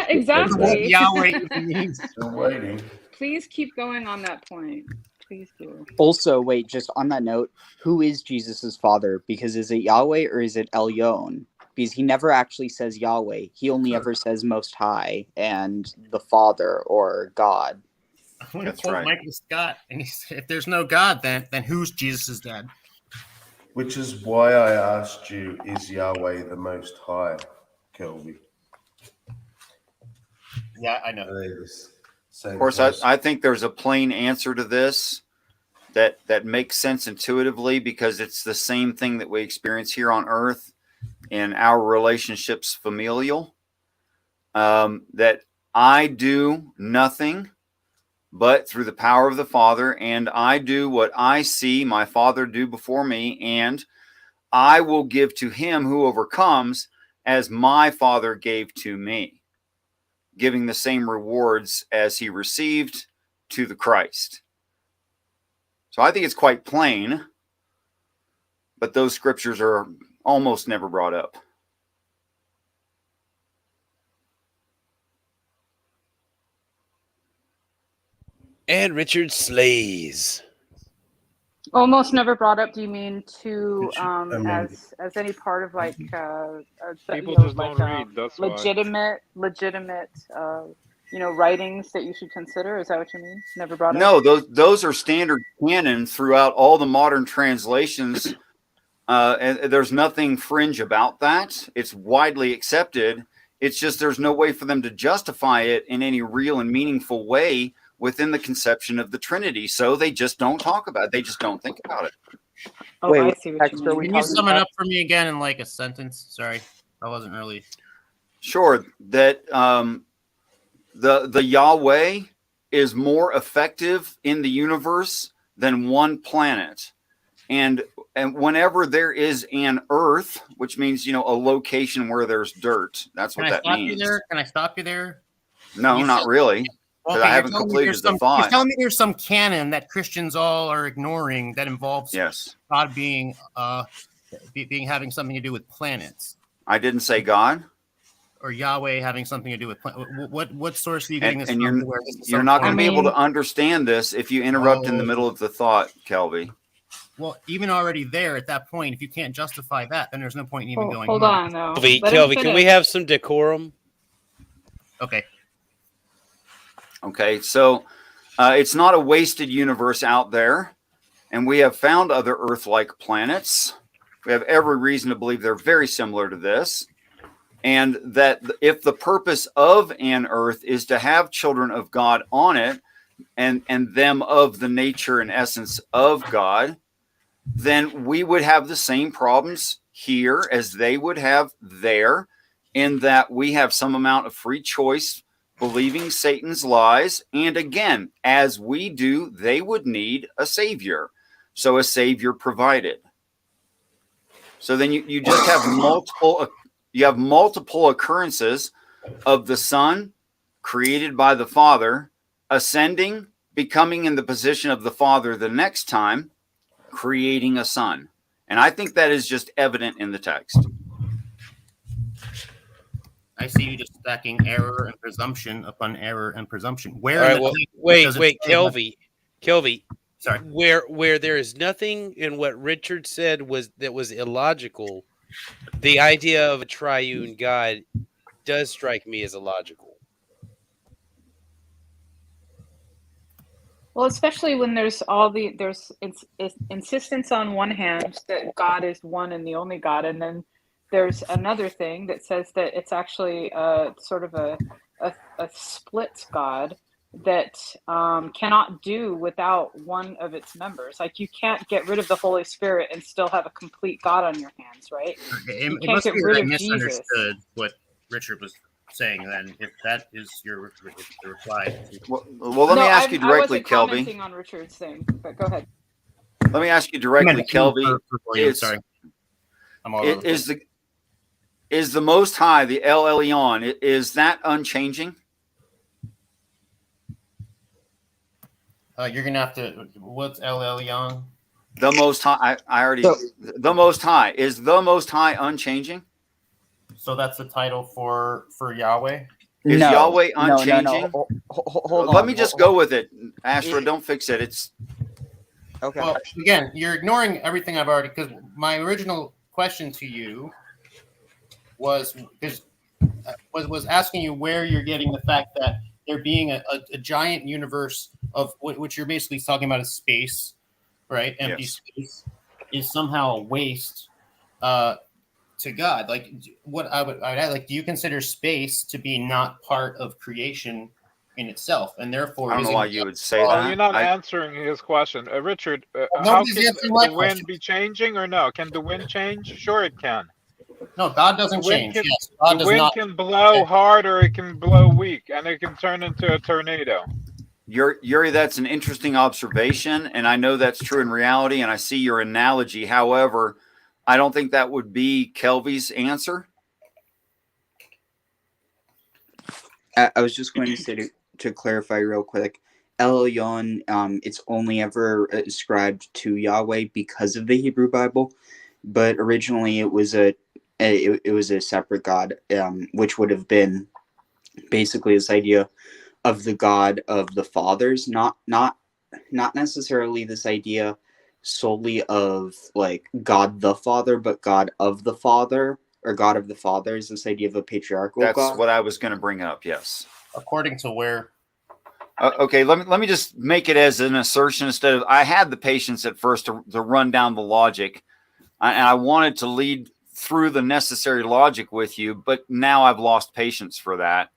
exactly. Yahweh means. Still waiting. Please keep going on that point. Please do. Also, wait, just on that note, who is Jesus's father? Because is it Yahweh or is it Elyon? Because he never actually says Yahweh. He only ever says Most High and the Father or God. I'm going to That's quote right. Michael Scott, and he said, if there's no God, then who's Jesus' dad? Which is why I asked you, is Yahweh the Most High, Kelby? Yeah, I know. Of course, I think there's a plain answer to this that makes sense intuitively, because it's the same thing that we experience here on earth in our relationships familial, that I do nothing but through the power of the Father, and I do what I see my Father do before me, and I will give to him who overcomes as my Father gave to me, giving the same rewards as he received to the Christ. So I think it's quite plain, but those scriptures are almost never brought up. And Richard slays. Almost never brought up. Do you mean to I mean- as any part of like People just don't read. That's why. legitimate writings that you should consider? Is that what you mean? Never brought up? No, those are standard canon throughout all the modern translations And there's nothing fringe about that. It's widely accepted. It's just there's no way for them to justify it in any real and meaningful way within the conception of the Trinity. So they just don't talk about it. They just don't think about it. Oh, Wait, I what see what text you are mean. we Can you talking sum it about? up for me again in like a sentence? Sorry, I wasn't really. Sure, that the Yahweh is more effective in the universe than one planet. And whenever there is an earth, which means, a location where there's dirt, that's Can what I that stop you means. there? Can I stop you there? No, You not said- really, because I you're haven't telling me completed there's the You're thought. telling me there's some canon that Christians all are ignoring that involves Yes, God being having something to do with planets, I didn't say God, or Yahweh having something to do with what source are you getting and, this and from? you're To where this is you're some not going form to of- be able mean- to understand this if you interrupt in the middle of the thought, Kelby. Well, even already there at that point, if you can't justify that, then there's no point in even going. Hold on, though. Kelby, Let him Kelby, can we finish. have some decorum? Okay. Okay, so it's not a wasted universe out there, and we have found other Earth-like planets. We have every reason to believe they're very similar to this, and that if the purpose of an Earth is to have children of God on it, and them of the nature and essence of God, then we would have the same problems here as they would have there, in that we have some amount of free choice, believing Satan's lies. And again, as we do, they would need a savior. So a savior provided. So then you just have multiple occurrences of the Son created by the Father, ascending, becoming in the position of the Father the next time, creating a Son. And I think that is just evident in the text. I see you just stacking error and presumption upon error and presumption. Where? All in right, the well, text wait, does it say that- Kelby. Sorry. Where there is nothing in what Richard said that was illogical, the idea of a triune God does strike me as illogical. Well, especially when there's insistence on one hand that God is one and the only God, and then there's another thing that says that it's actually sort of a split God that cannot do without one of its members. Like, you can't get rid of the Holy Spirit and still have a complete God on your hands, right? It can't must get be rid that I of Jesus. misunderstood what Richard was saying. Then, if that is the reply. Well, let me ask you I directly, wasn't Kelby. commenting on Richard's thing, but go ahead. Let me ask you directly, Kelby. Sorry, I'm all over the place. Is the Most High, the El Elyon, is that unchanging? You're gonna have to. What's El Elyon? The Most High. The Most High, is the Most High unchanging? So that's the title for Yahweh. Is No, Yahweh no, no, unchanging? no. Hold on. Let me just go with it, Astra. Don't fix it. It's Okay. Well, again, you're ignoring everything I've already. Because my original question to you was asking you where you're getting the fact that there being a giant universe of which you're basically talking about is space, right? Empty Yes. space is somehow a waste to God. Like, what I would add, like, do you consider space to be not part of creation in itself, and therefore I don't know isn't why you would say Well, that. you're not answering his question. Richard, how nobody's can answering my the wind question. be changing or no? Can the wind change? Sure, it can. No, God doesn't The wind change. can, Yes, God the does wind not. can blow hard or it can blow weak, and it can turn into a tornado. Yuri, that's an interesting observation, and I know that's true in reality, and I see your analogy. However, I don't think that would be Kelby's answer. I was just going to say to clarify real quick, El Elyon, it's only ever ascribed to Yahweh because of the Hebrew Bible, but originally it was a separate God, which would have been basically this idea of the God of the fathers, not necessarily this idea solely of like God the Father, but God of the Father, or God of the Fathers, this idea of a patriarchal That's God. what I was going to bring up. Yes. According to where? Okay. Let me just make it as an assertion instead of. I had the patience at first to run down the logic. And I wanted to lead through the necessary logic with you, but now I've lost patience for that.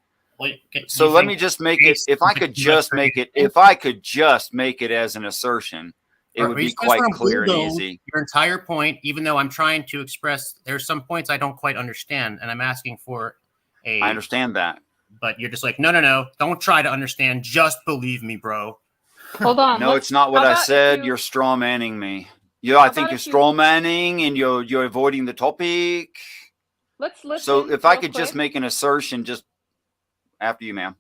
So let me just make it. If I could just make it as an assertion, it would be quite clear and easy. Your entire point, even though I'm trying to express, there's some points I don't quite understand, and I'm asking for a. I understand that, but you're just like, no, don't try to understand. Just believe me, bro. Hold on. No, it's not what I said. You're straw manning me. I think you're straw manning, and you're avoiding the topic. Let's listen. So if I could just make an assertion, just after you, ma'am.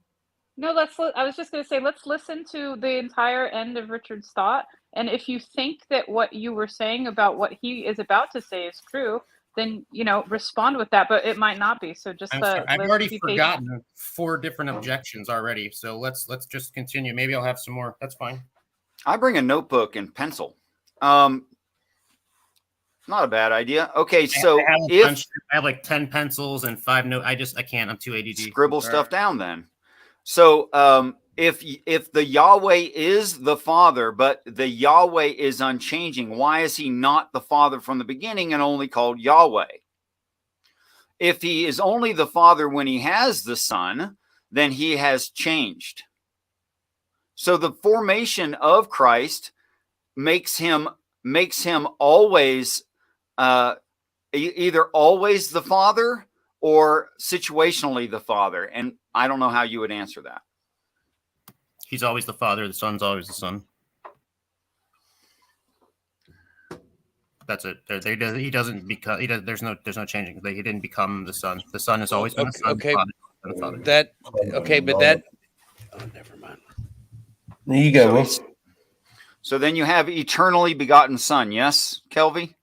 No, I was just going to say, let's listen to the entire end of Richard's thought. And if you think that what you were saying about what he is about to say is true, then, respond with that, but it might not be. So just, I've already forgotten 4 different objections already. So let's just continue. Maybe I'll have some more. That's fine. I bring a notebook and pencil. Not a bad idea. Okay. So I have like 10 pencils and 5 notes. I can't, I'm too ADD. Scribble stuff down then. So if the Yahweh is the Father, but the Yahweh is unchanging, why is he not the Father from the beginning and only called Yahweh? If he is only the Father when he has the Son, then he has changed. So the formation of Christ makes him always either always the Father or situationally the Father. And I don't know how you would answer that. He's always the Father. The Son's always the Son. That's it. He doesn't become. There's no changing. He didn't become the Son. The Son has always been the Son. Okay. The Father. Oh, never mind. There you go. So then you have eternally begotten Son. Yes, Kelvy?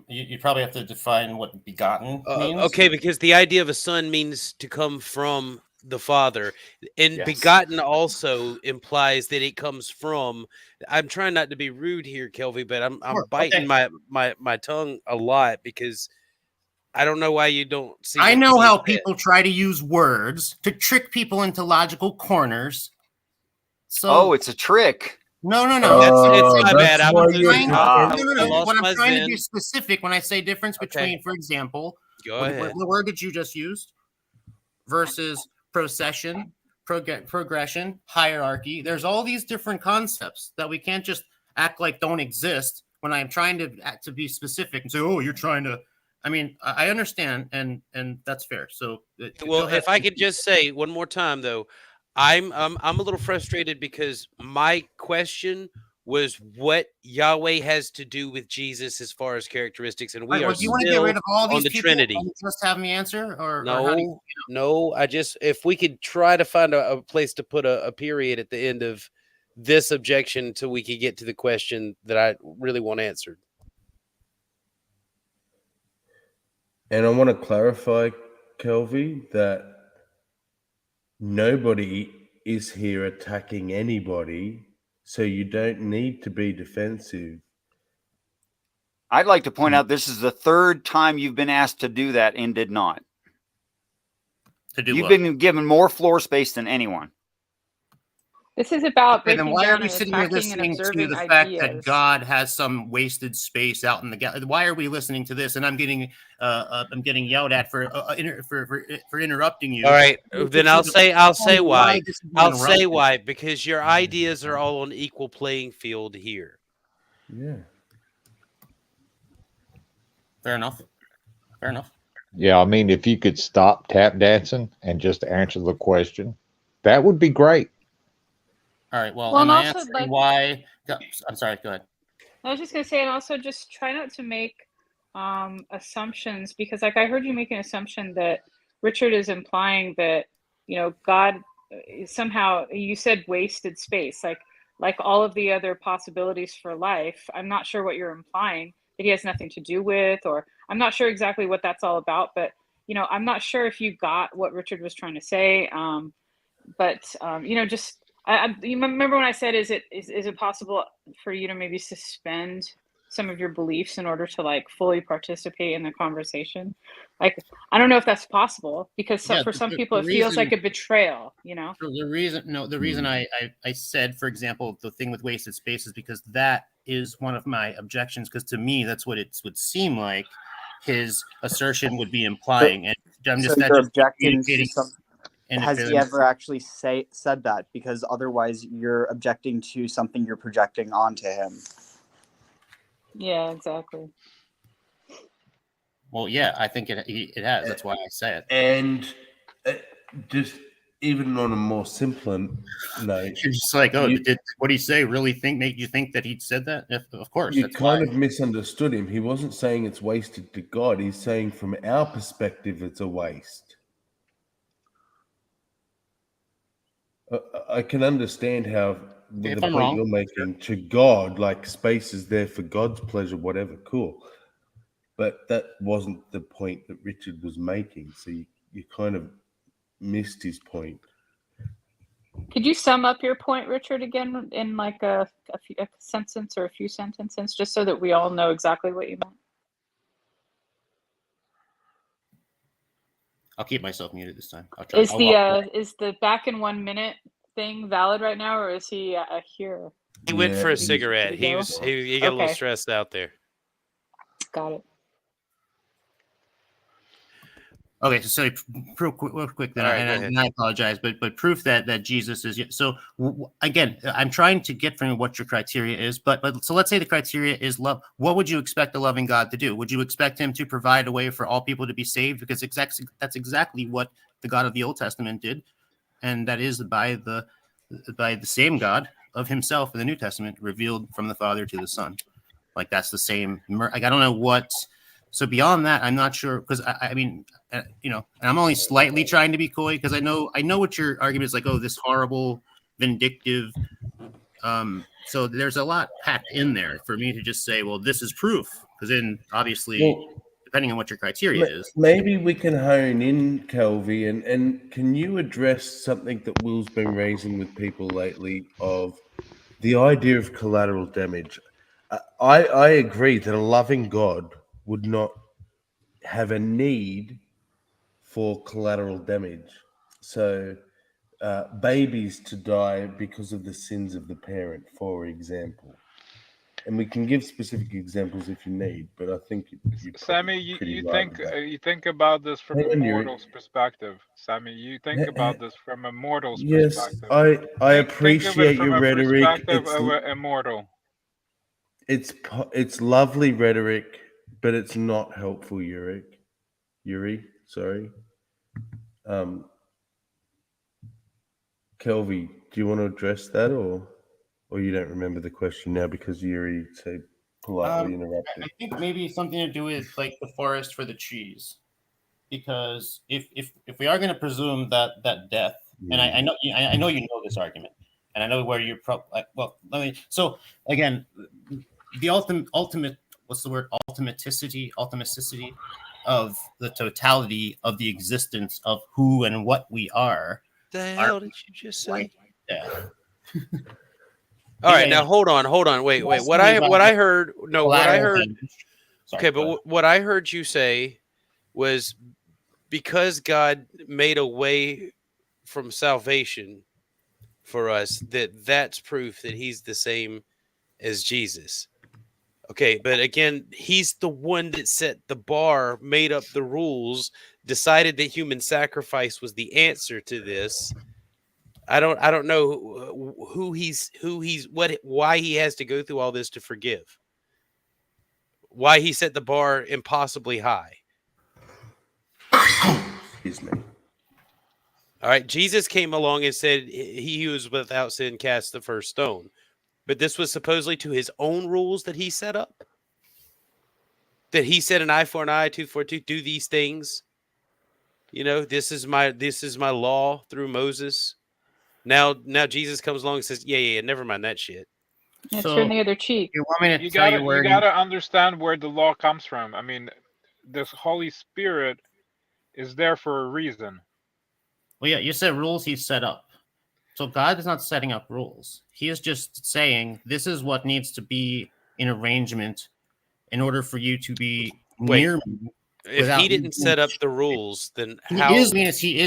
You probably have to define what begotten means. Okay, because the idea of a son means to come from the Father, and Yes. begotten also implies that it comes from. I'm trying not to be rude here, Kelvy, but I'm biting my tongue a lot because I don't know why you don't see. I know how people try to use words to trick people into logical corners. So it's a trick. No. It's my bad. I'm losing. When I'm trying to be specific, when I say difference between, for example, Go ahead. What word did you just use? Versus procession, progression, hierarchy. There's all these different concepts that we can't just act like don't exist when I'm trying to be specific and say, oh, you're trying to. I mean, I understand, and that's fair. So, well, if I could just say one more time, though. I'm a little frustrated because my question was what Yahweh has to do with Jesus as far as characteristics, and we are you want to get rid of all these on the people Trinity. And just have me answer, or no. I just if we could try to find a place to put a period at the end of this objection until we could get to the question that I really want answered. And I want to clarify, Kelvy, that nobody is here attacking anybody, so you don't need to be defensive. I'd like to point out this is the 3rd time you've been asked to do that and did not. You've been given more floor space than anyone. This is about breaking down. Why are we sitting here listening to the fact that God has some wasted space out in the galaxy? Why are we listening to this? And I'm getting yelled at for interrupting you. All right, then I'll say why. I'll say why, because your ideas are all on equal playing field here. Yeah. Fair enough. Yeah, I mean, if you could stop tap dancing and just answer the question, that would be great. All right. Well, and I answered why. I'm sorry. Go ahead. I was just going to say, and also just try not to make assumptions, because I heard you make an assumption that Richard is implying that, God somehow, you said wasted space, like all of the other possibilities for life. I'm not sure what you're implying, that he has nothing to do with, or I'm not sure exactly what that's all about, but, I'm not sure if you got what Richard was trying to say. You remember when I said, is it possible for you to maybe suspend some of your beliefs in order to like fully participate in the conversation? Like, I don't know if that's possible, because Yeah, for some the people it feels like reason a betrayal, you know? the reason I said, for example, the thing with wasted space is because that is one of my objections, because to me that's what it would seem like his assertion would be implying, and I'm So just you're objecting to communicating some. in a Has he fairly- ever actually said that? Because otherwise, you're objecting to something you're projecting onto him. Yeah, exactly. Well, yeah, I think it has. That's why I say it. And just even on a more simpler note, You're just like, oh, You- did what he say really make you think that he'd said that? Of course, you that's kind why. of misunderstood him. He wasn't saying it's wasted to God. He's saying from our perspective, it's a waste. I can understand how, with If the I'm point wrong, you're making, to God, like space is there for God's pleasure, whatever, cool. But that wasn't the point that Richard was making. So you kind of missed his point. Could you sum up your point, Richard, again in like a sentence or a few sentences, just so that we all know exactly what you meant? I'll keep myself muted this time. I'll try. Is the back in 1 minute thing valid right now, or is he here? He went for a cigarette. Did he go? He got a little Okay. stressed out there. Got it. Okay, so real quick then, All right, go and ahead. I apologize, but proof that Jesus is so. Again, I'm trying to get from what your criteria is, but so let's say the criteria is love. What would you expect a loving God to do? Would you expect him to provide a way for all people to be saved? Because that's exactly what the God of the Old Testament did, and that is by the same God of himself in the New Testament, revealed from the Father to the Son. Like that's the same. Like I don't know what. So beyond that, I'm not sure, because I mean, and I'm only slightly trying to be coy, because I know what your argument is, like, oh, this horrible, vindictive. So there's a lot packed in there for me to just say, well, this is proof, because then obviously, depending on what your criteria is, maybe we can hone in, Kelvy, and can you address something that Will's been raising with people lately of the idea of collateral damage? I agree that a loving God would not have a need for collateral damage. So babies to die because of the sins of the parent, for example. And we can give specific examples if you need, but I think you Sammy, you think about this from a mortal's perspective. Sammy, you think about this from a mortal's perspective. Yes, I appreciate your rhetoric. Perspective of an immortal. It's lovely rhetoric, but it's not helpful, Yuri, sorry. Kelvy, do you want to address that, or you don't remember the question now because Yuri so politely interrupted? I think maybe something to do with like the forest for the trees, because if we are going to presume that death, and I know you know this argument, and I know where you're so again, the ultimate what's the word, ultimaticity of the totality of the existence of who and what we are. The hell did you just say? Death. All right, now hold on. Wait. What I heard. Okay, but what I heard you say was because God made a way from salvation for us, that's proof that he's the same as Jesus. Okay, but again, he's the one that set the bar, made up the rules, decided that human sacrifice was the answer to this. I don't know why he has to go through all this to forgive. Why he set the bar impossibly high. Excuse me. All right, Jesus came along and said, he who is without sin cast the first stone. But this was supposedly to his own rules that he set up. That he said an eye for an eye, tooth for a tooth, do these things. This is my law through Moses. Now Jesus comes along and says, yeah, never mind that shit. Yeah, turn the other cheek. You want me to You tell you where you gotta understand where the law comes from. I mean, this Holy Spirit is there for a reason. Well, yeah, you said rules he set up. So God is not setting up rules. He is just saying this is what needs to be in arrangement in order for you to be Wait. near me. If he didn't set up the rules, then how? He is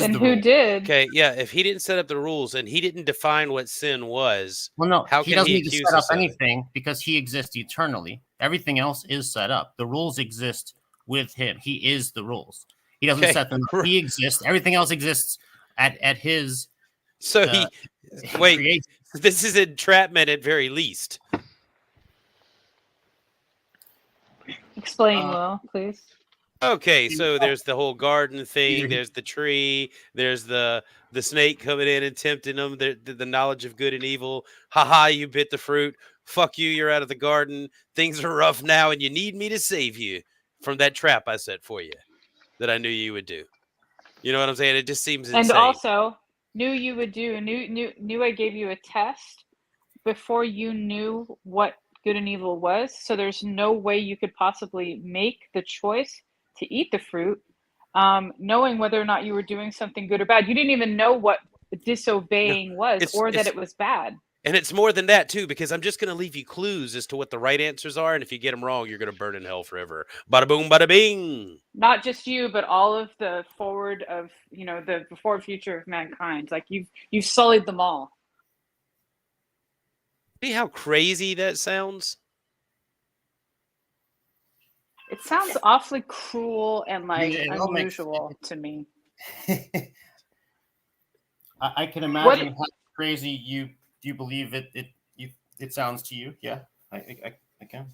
Then the who rule. did? Okay, yeah. If he didn't set up the rules and he didn't define what sin was, Well, no, how he can doesn't he need to accuse set up us of it? anything because he exists eternally. Everything else is set up. The rules exist with him. He is the rules. He doesn't Okay. set them up. He exists. Everything else exists at his So he wait. creation. This is entrapment at very least. Explain, Will, please. Okay, so there's the whole garden thing. Either he- There's the tree. There's the snake coming in and tempting them. The knowledge of good and evil. Ha, you bit the fruit. Fuck you. You're out of the garden. Things are rough now, and you need me to save you from that trap I set for you that I knew you would do. You know what I'm saying? It just seems insane. And also knew you would do. Knew I gave you a test before you knew what good and evil was. So there's no way you could possibly make the choice to eat the fruit, knowing whether or not you were doing something good or bad. You didn't even know what disobeying was, or that it was bad. And it's more than that, too, because I'm just going to leave you clues as to what the right answers are. And if you get them wrong, you're going to burn in hell forever. Bada boom, bada bing. Not just you, but all of the forward of, the forward future of mankind. Like you've sullied them all. See how crazy that sounds? It sounds awfully cruel and unusual to me. I can imagine how crazy you believe it sounds to you. Yeah, I can.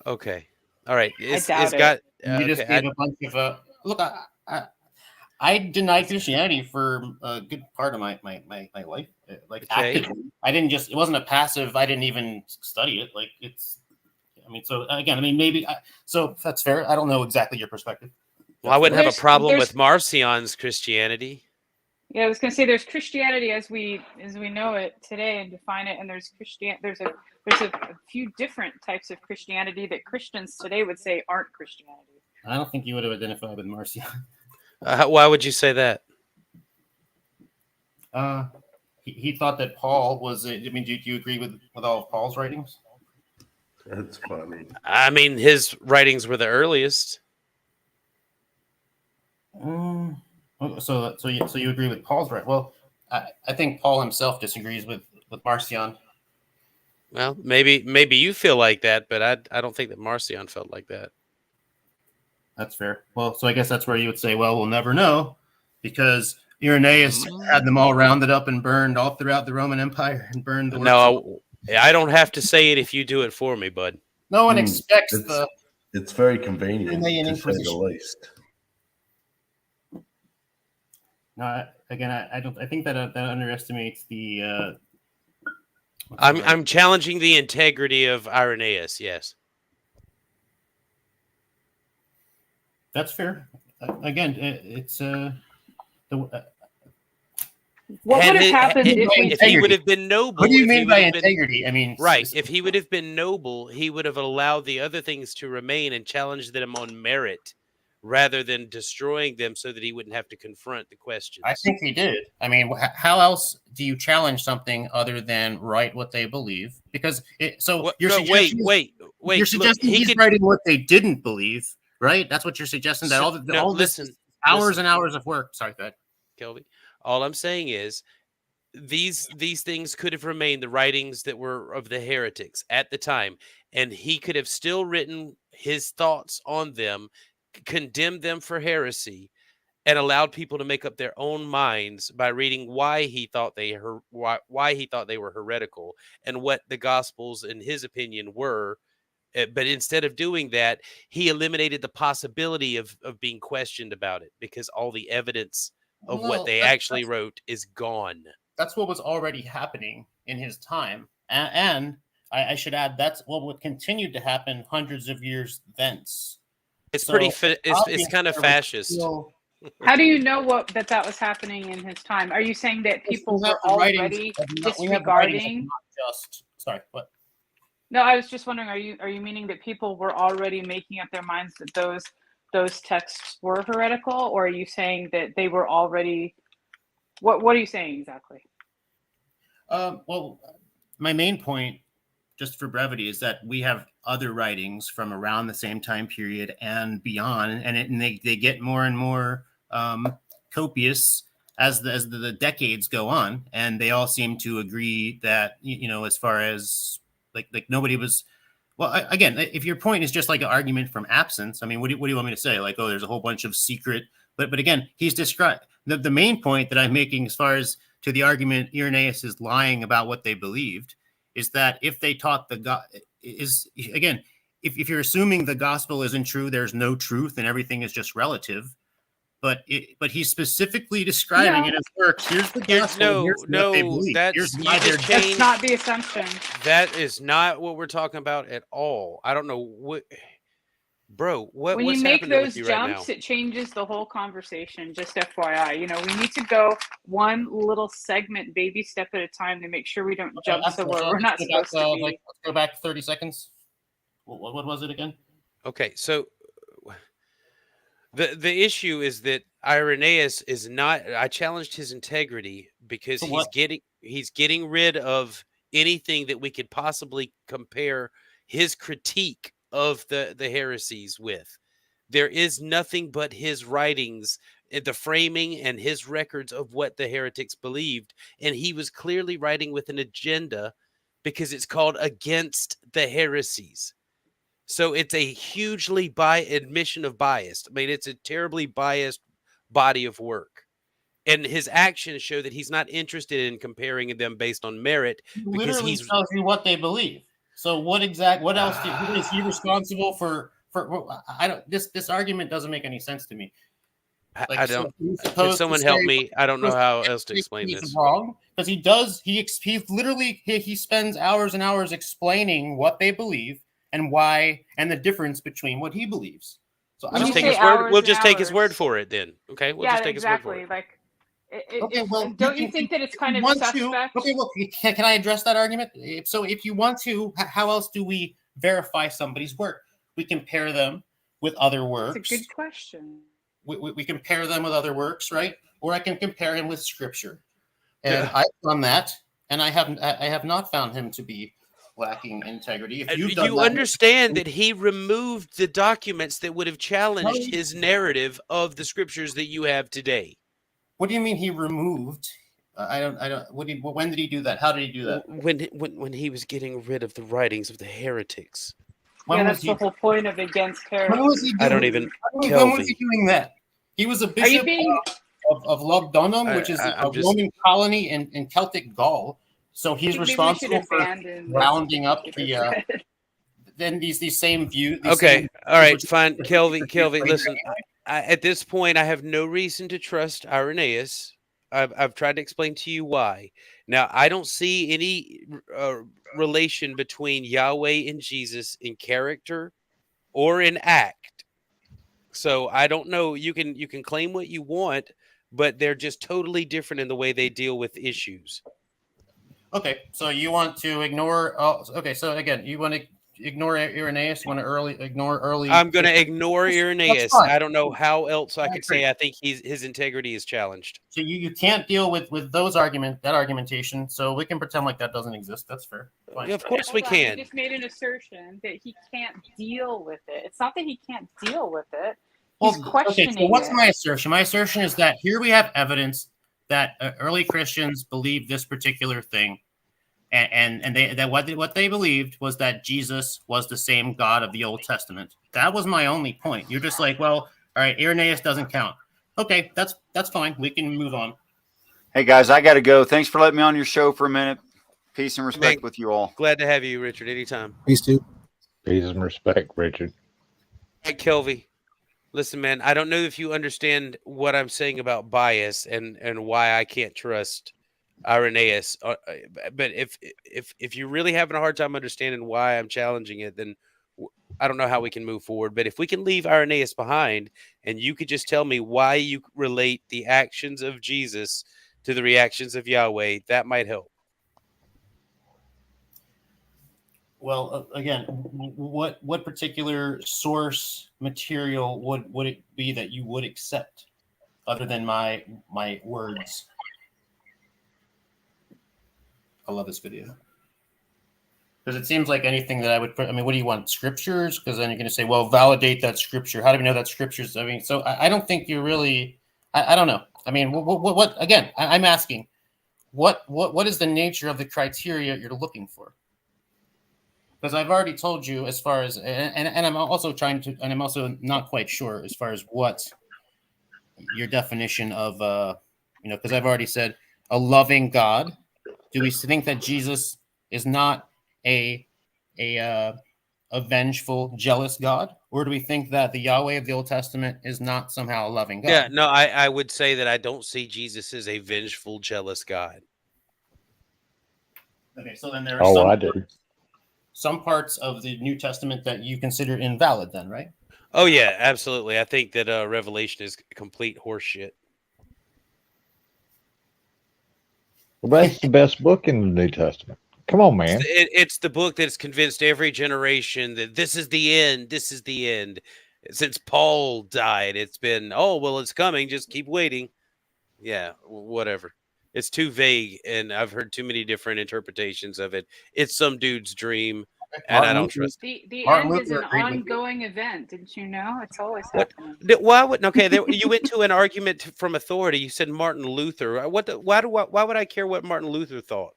Okay. All right. I doubt it. You just gave a bunch of look. I denied Christianity for a good part of my life. Actively. I didn't just. It wasn't a passive. I didn't even study it. Like it's. So again, maybe. So that's fair. I don't know exactly your perspective. Well, I wouldn't have a problem with Marcion's Christianity. Yeah, I was going to say there's Christianity as we know it today and define it, and there's There's a few different types of Christianity that Christians today would say aren't Christianity. I don't think you would have identified with Marcion. Why would you say that? He thought that Paul was. Do you agree with all of Paul's writings? That's funny. I mean, his writings were the earliest. So you agree with Paul's right? Well, I think Paul himself disagrees with Marcion. Well, maybe you feel like that, but I don't think that Marcion felt like that. That's fair. Well, so I guess that's where you would say, well, we'll never know, because Irenaeus had them all rounded up and burned all throughout the Roman Empire and burned. No, I don't have to say it if you do it for me, bud. No one expects It's very convenient, to say the least. No, I think that underestimates the. I'm challenging the integrity of Irenaeus. Yes, that's fair. Again, it's what would have happened if he would have been noble? What do you mean by integrity? Right. If he would have been noble, he would have allowed the other things to remain and challenged them on merit, rather than destroying them so that he wouldn't have to confront the questions. I think he did. How else do you challenge something other than write what they believe? Because you're suggesting he's writing what they didn't believe, right? That's what you're suggesting. That hours and hours of work. Sorry, go ahead, Kelby. All I'm saying is these things could have remained the writings that were of the heretics at the time, and he could have still written his thoughts on them, condemned them for heresy, and allowed people to make up their own minds by reading why he thought they were heretical and what the Gospels, in his opinion, were. But instead of doing that, he eliminated the possibility of being questioned about it, because all the evidence of what they actually wrote is gone. That's what was already happening in his time. And I should add, that's what would continue to happen hundreds of years thence. It's it's kind of fascist. How do you know that was happening in his time? Are you saying that people were already disregarding? Sorry, what? No, I was just wondering, are you meaning that people were already making up their minds that those texts were heretical, or are you saying that they were already? What are you saying exactly? Well, my main point, just for brevity, is that we have other writings from around the same time period and beyond, and they get more and more copious as the decades go on, and they all seem to agree that, you know, as far as like nobody was. Well, again, if your point is just like an argument from absence, I mean, what do you want me to say? Like, oh, there's a whole bunch of secret, but again, he's described the main point that I'm making as far as to the argument Irenaeus is lying about what they believed is that if they taught the God is again, if you're assuming the gospel isn't true, there's no truth and everything is just relative. But he's specifically describing in his works. Here's the gospel. Here's what they believe. Here's why they're That's not the assumption. That is not what we're talking about at all. I don't know what, bro. When What's you make happening with those you jumps, right it changes the whole conversation. Just FYI, you know, we need to go one little segment, baby step at a time, to make sure we don't jump somewhere we're not supposed to be. Let's go back 30 seconds. What was it again? Okay, so the issue is that Irenaeus is not. I challenged his integrity because he's getting rid of anything that we could possibly compare his critique of the heresies with. There is nothing but his writings, the framing, and his records of what the heretics believed, and he was clearly writing with an agenda because it's called Against the Heresies. So it's a hugely admission of bias. I mean, it's a terribly biased body of work. And his actions show that he's not interested in comparing them based on merit. Because Literally tells you what they believe. So what else is he responsible for I don't this argument doesn't make any sense to me. Like, I don't. Can someone help me? I don't know how else to explain this. Wrong, because he literally spends hours and hours explaining what they believe and why and the difference between what he believes. So we'll just take his word for it then. Okay, we'll just take his word for it. Like, don't you think that it's kind of suspect? Okay, well, can I address that argument? So if you want to, how else do we verify somebody's work? We compare them with other works. It's a good question. We compare them with other works, right? Or I can compare him with Scripture, and I've done that, and I have not found him to be lacking integrity. If you understand that he removed the documents that would have challenged his narrative of the Scriptures that you have today. What do you mean he removed? I don't. When did he do that? How did he do that? When he was getting rid of the writings of the heretics. That's the whole point of Against Heretics. When was he doing, I don't even. When was he doing that? He was a bishop of Lugdunum, which is a Roman colony in Celtic Gaul. So he's responsible for rounding up the. Then these same views. Okay, all right, fine, Kelvin. Listen, at this point, I have no reason to trust Irenaeus. I've tried to explain to you why. Now, I don't see any relation between Yahweh and Jesus in character or in act. So I don't know. You can claim what you want, but they're just totally different in the way they deal with issues. Okay, so you want to ignore. Okay, so again, you want to ignore Irenaeus. You want to ignore early. I'm going to ignore Irenaeus. I don't know how else I could say. I think his integrity is challenged. So you can't deal with that argumentation. So we can pretend like that doesn't exist. That's fair. Fine. Yeah, of course we can. He just made an assertion that he can't deal with it. It's not that he can't deal with it. He's questioning okay, so what's my assertion? My assertion is that here we have evidence that early Christians believed this particular thing. And what they believed was that Jesus was the same God of the Old Testament. That was my only point. You're just like, well, all right, Irenaeus doesn't count. Okay, that's fine. We can move on. Hey guys, I got to go. Thanks for letting me on your show for a minute. Peace and respect with you all. Glad to have you, Richard. Anytime. Peace too. Peace and respect, Richard. Hey, Kelvy. Listen, man. I don't know if you understand what I'm saying about bias and why I can't trust Irenaeus, but if you're really having a hard time understanding why I'm challenging it, then I don't know how we can move forward. But if we can leave Irenaeus behind, and you could just tell me why you relate the actions of Jesus to the reactions of Yahweh, that might help. Well, again, what particular source material would it be that you would accept, other than my words? I love this video. Because it seems like anything that I would put, I mean, what do you want? Scriptures? Because then you're going to say, well, validate that scripture. How do we know that scriptures? I mean, so I don't think you're really, I don't know. I mean, what again, I'm asking, what is the nature of the criteria you're looking for? Because I've already told you as far as, and I'm also trying to, and I'm also not quite sure as far as what your definition of, because I've already said a loving God. Do we think that Jesus is not a vengeful, jealous God, or do we think that the Yahweh of the Old Testament is not somehow a loving God? Yeah, no, I would say that I don't see Jesus as a vengeful, jealous God. Okay, so then there are I do. some parts of the New Testament that you consider invalid, then, right? Oh yeah, absolutely. I think that Revelation is complete horseshit. Well, that's the best book in the New Testament. Come on, man. It's the book that's convinced every generation that this is the end. This is the end. Since Paul died, it's been, oh, well, it's coming. Just keep waiting. Yeah, whatever. It's too vague, and I've heard too many different interpretations of it. It's some dude's dream, and I don't trust it. The Martin end is Luther an agreed with you. ongoing event. Didn't you know? It's always What? happening. Why would you went to an argument from authority? You said Martin Luther. Why would I care what Martin Luther thought?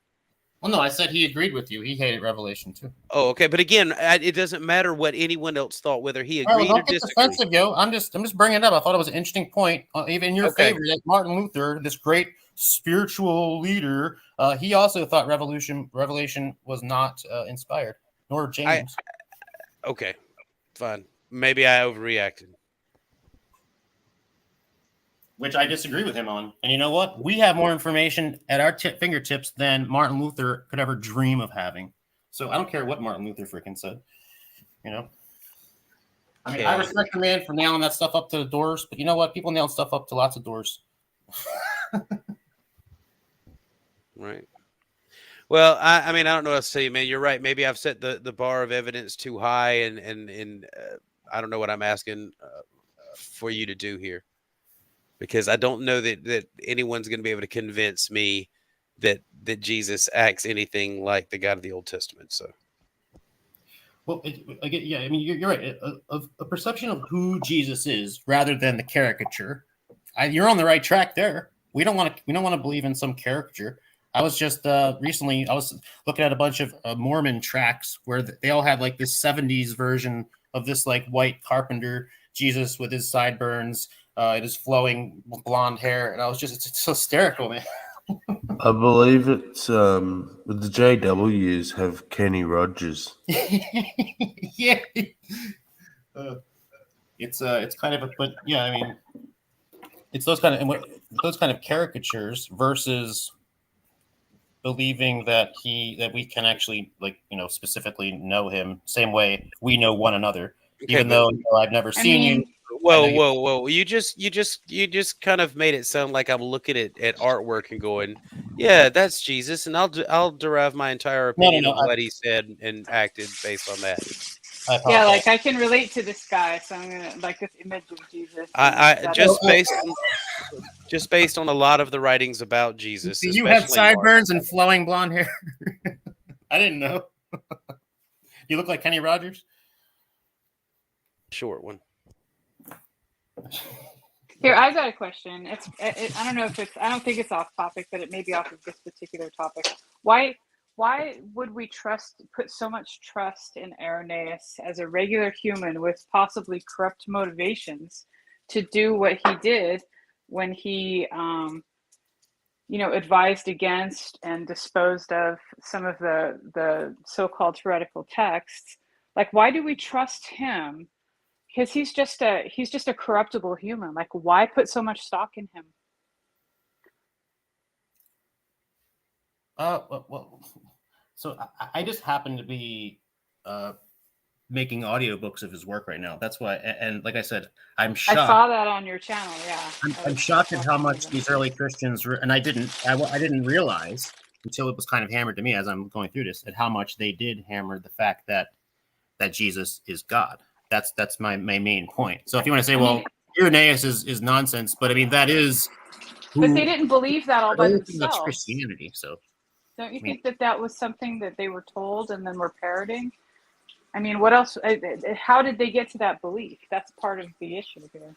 Well, no, I said he agreed with you. He hated Revelation too. Oh, okay. But again, it doesn't matter what anyone else thought, whether he All right, agreed well, or don't get disagreed. defensive, yo. I'm just bringing it up. I thought it was an interesting point. Even in your Okay. favor, that Martin Luther, this great spiritual leader, he also thought Revelation was not inspired, nor James. Okay, fine. Maybe I overreacted. Which I disagree with him on. And you know what? We have more information at our fingertips than Martin Luther could ever dream of having. So I don't care what Martin Luther freaking said. You know? I mean, I respect the man for nailing that stuff up to the doors, but you know what? People nail stuff up to lots of doors. Right. Well, I mean, I don't know what else to say, man. You're right. Maybe I've set the bar of evidence too high, and I don't know what I'm asking for you to do here, because I don't know that anyone's going to be able to convince me that Jesus acts anything like the God of the Old Testament. So, well, yeah, I mean, you're right. A perception of who Jesus is rather than the caricature. You're on the right track there. We don't want to believe in some caricature. I was just recently, I was looking at a bunch of Mormon tracts where they all had like this 70s version of this like white carpenter Jesus with his sideburns, his flowing blonde hair. And I was just, it's hysterical, man. I believe it's with the JWs have Kenny Rogers. Yeah. It's kind of a, but yeah, I mean, it's those kind of caricatures versus believing that we can actually, like, specifically know him same way we know one another, even though I've never seen you. Whoa! You just kind of made it sound like I'm looking at artwork and going, yeah, that's Jesus, and I'll derive my entire opinion of what he said and acted based on that. Yeah, like I can relate to this guy, so I'm gonna like this image of Jesus. Just based on a lot of the writings about Jesus. You have sideburns and flowing blonde hair. I didn't know. You look like Kenny Rogers. Short one. Here, I got a question. I don't know if I don't think it's off topic, but it may be off of this particular topic. Why would we put so much trust in Irenaeus as a regular human with possibly corrupt motivations to do what he did when he, advised against and disposed of some of the so-called heretical texts? Like, why do we trust him? Because he's just a corruptible human. Like, why put so much stock in him? So I just happen to be making audiobooks of his work right now. That's why, and like I said, I'm shocked. I saw that on your channel. Yeah, I'm shocked at how much these early Christians and I didn't realize until it was kind of hammered to me as I'm going through this at how much they did hammer the fact that Jesus is God. That's my main point. So if you want to say, well, Irenaeus is nonsense, but I mean that is. But they didn't believe that all by themselves. That's Christianity. So. Don't you think that was something that they were told and then were parroting? I mean, what else? How did they get to that belief? That's part of the issue here.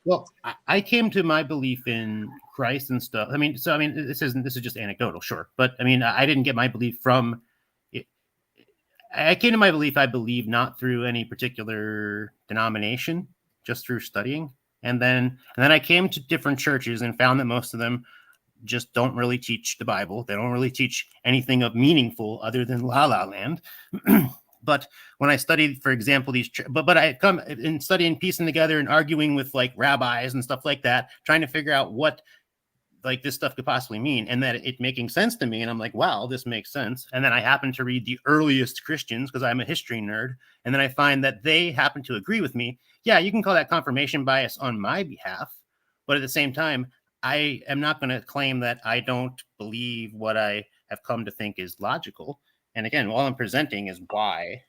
Well, I came to my belief in Christ and stuff. I mean, this is just anecdotal, sure, but I mean, I didn't get my belief from it. I came to my belief, I believe, not through any particular denomination, just through studying. And then I came to different churches and found that most of them just don't really teach the Bible. They don't really teach anything of meaningful other than La La Land. But when I studied, for example, but I come in studying, piecing together and arguing with like rabbis and stuff like that, trying to figure out what like this stuff could possibly mean, and that it making sense to me. And I'm like, wow, this makes sense. And then I happen to read the earliest Christians because I'm a history nerd. And then I find that they happen to agree with me. Yeah, you can call that confirmation bias on my behalf. But at the same time, I am not going to claim that I don't believe what I have come to think is logical. And again, all I'm presenting is why.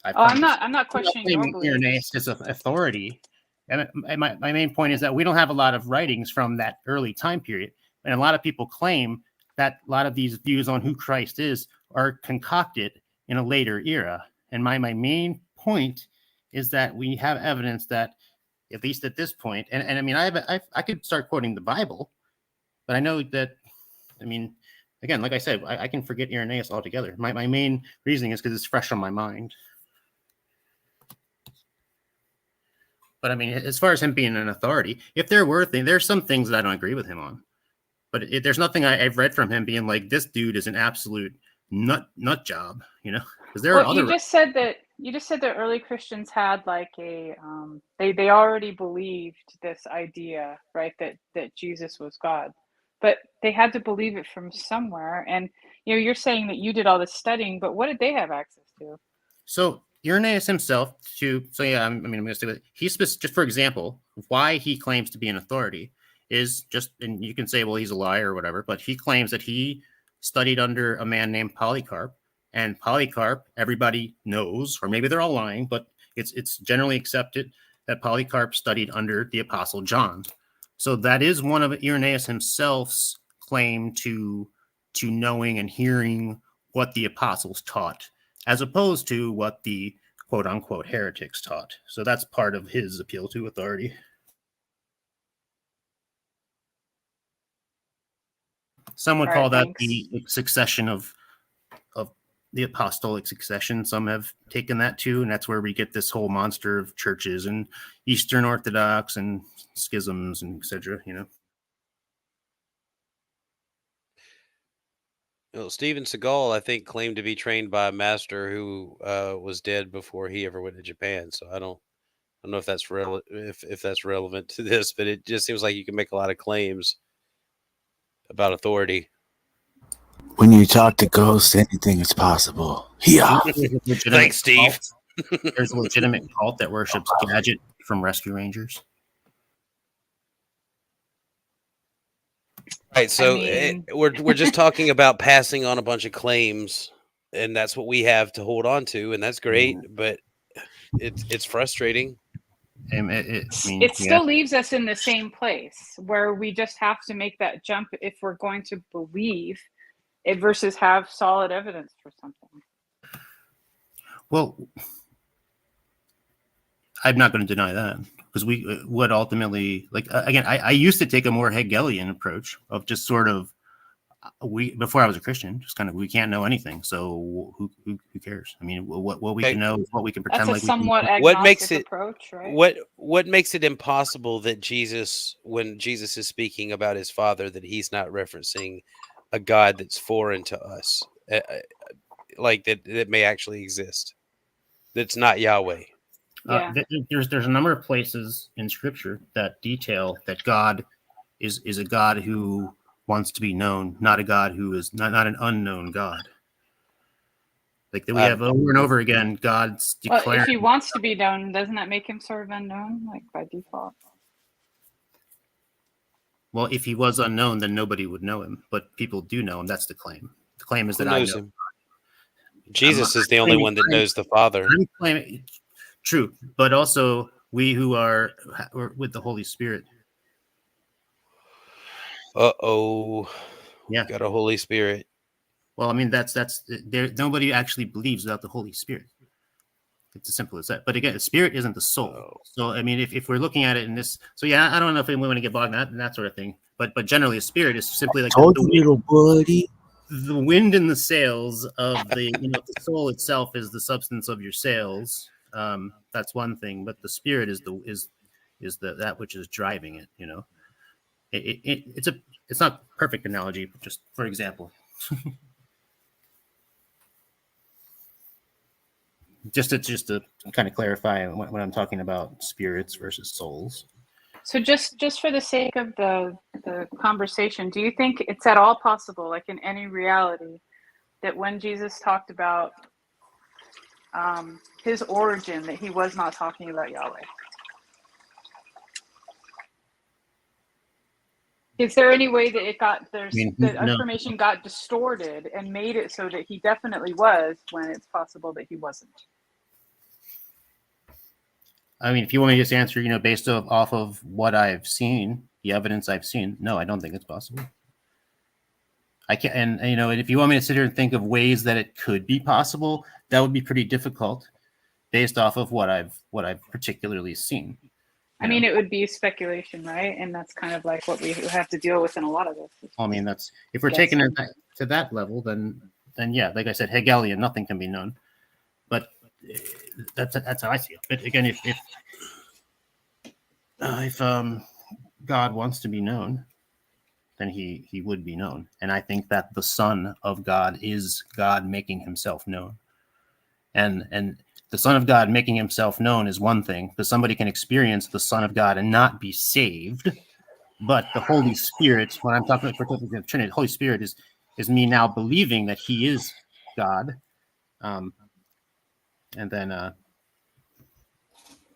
I'm not questioning your beliefs. Irenaeus is authority. And my main point is that we don't have a lot of writings from that early time period. And a lot of people claim that a lot of these views on who Christ is are concocted in a later era. And my main point is that we have evidence that, at least at this point, and I mean, I could start quoting the Bible, but I know that, I mean, again, like I said, I can forget Irenaeus altogether. My main reasoning is because it's fresh on my mind. But I mean, as far as him being an authority, if there were things, there's some things that I don't agree with him on. But there's nothing I've read from him being like, this dude is an absolute nut job, you know? Because there are other. You just said that early Christians had like a they already believed this idea, right? That Jesus was God, but they had to believe it from somewhere. And you're saying that you did all this studying, but what did they have access to? So Irenaeus himself, I'm going to say that he's just for example, why he claims to be an authority is just, and you can say, well, he's a liar or whatever, but he claims that he studied under a man named Polycarp, and Polycarp, everybody knows, or maybe they're all lying, but it's generally accepted that Polycarp studied under the Apostle John. So that is one of Irenaeus himself's claim to knowing and hearing what the apostles taught, as opposed to what the quote unquote heretics taught. So that's part of his appeal to authority. Some would call that the succession of the apostolic succession. Some have taken that too, and that's where we get this whole monster of churches and Eastern Orthodox and schisms and etc. Steven Seagal, I think, claimed to be trained by a master who was dead before he ever went to Japan. So I don't know if that's if that's relevant to this, but it just seems like you can make a lot of claims about authority. When you talk to ghosts, anything is possible. Yeah. Thanks, Steve. There's a legitimate cult that worships Gadget from Rescue Rangers. Right, so we're just talking about passing on a bunch of claims, and that's what we have to hold on to, and that's great, but it's frustrating. It still leaves us in the same place where we just have to make that jump if we're going to believe it versus have solid evidence for something. Well, I'm not going to deny that, because we would ultimately, like, again, I used to take a more Hegelian approach of just sort of, before I was a Christian, just kind of, we can't know anything, so who cares? I mean, what we can know is what we can pretend. That's like a somewhat agnostic approach, right? What makes it impossible that Jesus, when Jesus is speaking about his Father, that he's not referencing a God that's foreign to us, like that may actually exist, that's not Yahweh? Yeah. There's a number of places in Scripture that detail that God is a God who wants to be known, not a God who is not an unknown God. Like that we have over and over again, God's declaring. Well, if he wants to be known, doesn't that make him sort of unknown, like by default? Well, if he was unknown, then nobody would know him. But people do know him. That's the claim. The claim is that I know him. Jesus is the only one that knows the Father. I'm claiming, true, but also we who are with the Holy Spirit. Yeah, got a Holy Spirit. Well, I mean, that's there. Nobody actually believes without the Holy Spirit. It's as simple as that. But again, the spirit isn't the soul. Oh. So I mean, if we're looking at it in this, so yeah, I don't know if we want to get bogged down in that sort of thing. But generally, a spirit is simply like Told you, little buddy. the wind in the sails of the the soul itself is the substance of your sails. That's one thing, but the spirit is the that which is driving it. It's not perfect analogy, but just for example. just to kind of clarify when I'm talking about spirits versus souls. So just for the sake of the conversation, do you think it's at all possible, like in any reality, that when Jesus talked about his origin, that he was not talking about Yahweh? Is there any way that the No. information got distorted and made it so that he definitely was, when it's possible that he wasn't? I mean, if you want me to just answer, based off of what I've seen, the evidence I've seen, no, I don't think it's possible. I can't, and if you want me to sit here and think of ways that it could be possible, that would be pretty difficult, based off of what I've particularly seen. I mean, it would be speculation, right? And that's kind of like what we have to deal with in a lot of this. I mean, that's if we're taking it to that level, then yeah, like I said, Hegelian, nothing can be known. But that's how I see it. But again, if God wants to be known, then he would be known. And I think that the Son of God is God making himself known. And the Son of God making himself known is one thing, because somebody can experience the Son of God and not be saved. But the Holy Spirit, when I'm talking about the Trinity, the Holy Spirit is me now believing that he is God. And then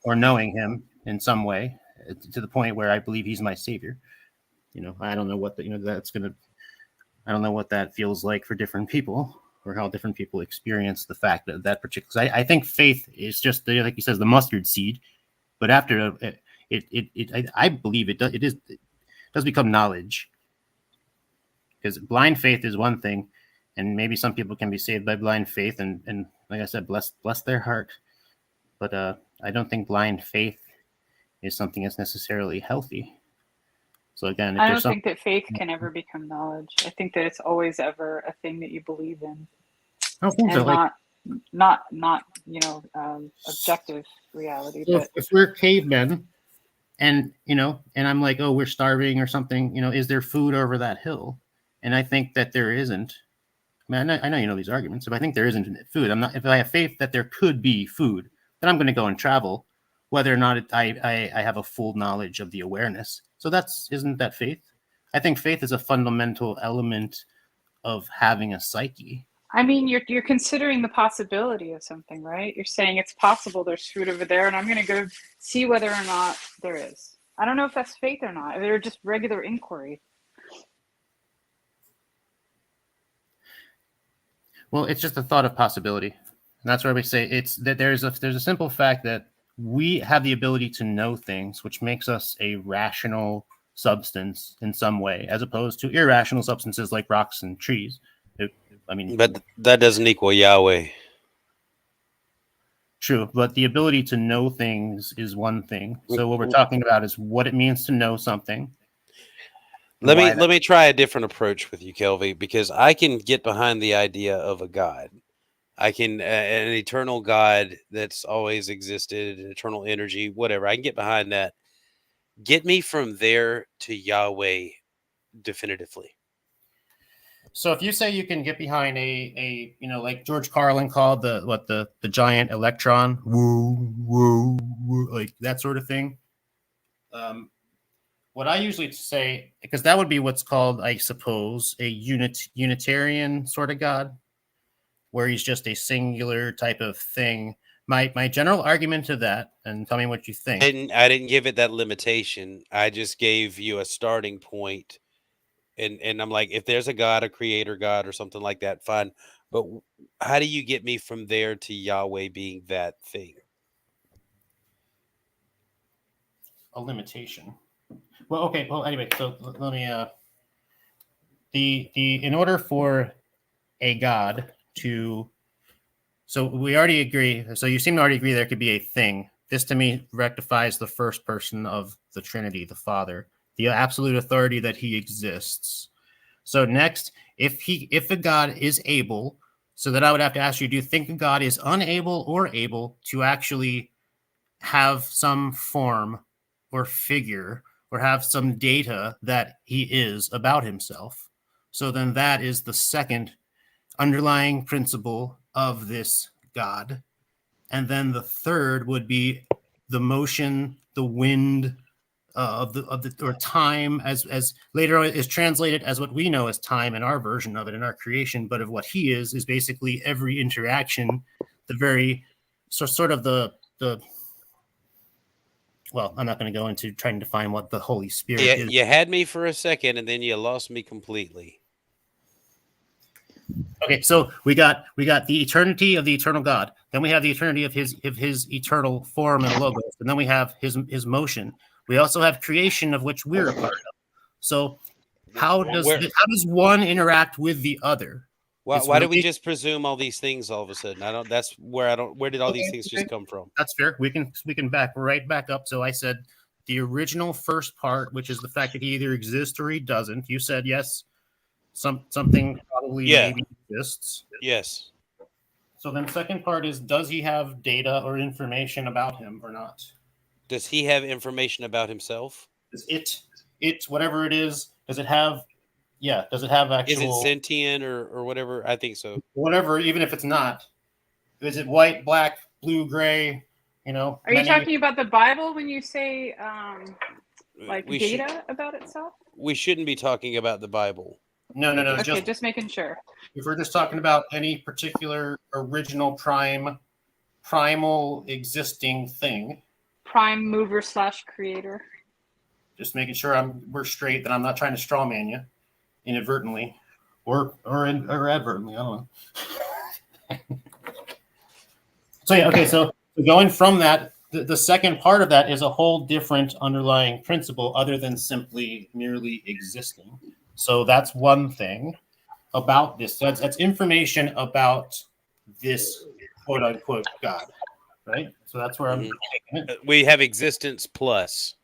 or knowing him in some way to the point where I believe he's my savior. I don't know what I don't know what that feels like for different people, or how different people experience the fact that particular. I think faith is just, like he says, the mustard seed, but after I believe it does become knowledge, because blind faith is one thing, and maybe some people can be saved by blind faith, and like I said, bless their heart. But I don't think blind faith is something that's necessarily healthy. So again, I don't think that faith can ever become knowledge. I think that it's always ever a thing that you believe in, I don't think and so. not objective reality. So But if we're cavemen, and I'm like, oh, we're starving or something, is there food over that hill? And I think that there isn't. I mean, I know these arguments. If I think there isn't food, if I have faith that there could be food, then I'm going to go and travel, whether or not I have a full knowledge of the awareness. So isn't that faith? I think faith is a fundamental element of having a psyche. I mean, you're considering the possibility of something, right? You're saying it's possible there's food over there, and I'm going to go see whether or not there is. I don't know if that's faith or not. They're just regular inquiry. Well, it's just a thought of possibility. And that's where we say it's that there's a simple fact that we have the ability to know things, which makes us a rational substance in some way, as opposed to irrational substances like rocks and trees. But that doesn't equal Yahweh. True, but the ability to know things is one thing. So what we're talking about is what it means to know something. Let me try a different approach with you, Kelvy, because I can get behind the idea of a God. I can an eternal God that's always existed, an eternal energy, whatever. I can get behind that. Get me from there to Yahweh definitively. So if you say you can get behind a like George Carlin called the giant electron, woo, like that sort of thing. What I usually say, because that would be what's called, I suppose, a Unitarian sort of God, where he's just a singular type of thing. My general argument to that, and tell me what you think. I didn't give it that limitation. I just gave you a starting point. And I'm like, if there's a God, a creator God or something like that, fine. But how do you get me from there to Yahweh being that thing? A limitation. Well, okay. Well, anyway, so let me. In order for a God to. So we already agree. So you seem to already agree there could be a thing. This to me rectifies the first person of the Trinity, the Father, the absolute authority that he exists. So next, if a God is able, so then I would have to ask you, do you think a God is unable or able to actually have some form or figure or have some data that he is about himself? So then that is the second underlying principle of this God. And then the third would be the motion, the wind, of the or time, as later on is translated as what we know as time in our version of it in our creation, but of what he is basically every interaction, the very sort of the well, I'm not going to go into trying to define what the Holy Spirit is. You had me for a second, and then you lost me completely. Okay, so we got the eternity of the eternal God. Then we have the eternity of his eternal form and logos, and then we have his motion. We also have creation, of which we're a part of. So how does one interact with the other? Why do we just presume all these things all of a sudden? That's where I don't. Where did all these things just come from? That's fair. We can back right back up. So I said the original first part, which is the fact that he either exists or he doesn't. You said yes. Something probably maybe exists. Yes. So then second part is, does he have data or information about him or not? Does he have information about himself? Is it whatever it is, does it have actual... Is it sentient or whatever? I think so. Whatever, even if it's not. Is it white, black, blue, gray, Are you talking about the Bible when you say data about itself? We shouldn't be talking about the Bible. No. Okay, just making sure. If we're just talking about any particular original primal existing thing. Prime mover / creator. Just making sure we're straight, that I'm not trying to straw man you inadvertently or advertently. I don't know. So yeah, okay. So going from that, the second part of that is a whole different underlying principle other than simply merely existing. So that's one thing about this. So that's information about this quote unquote God, right? So that's where I'm taking it. We have existence plus.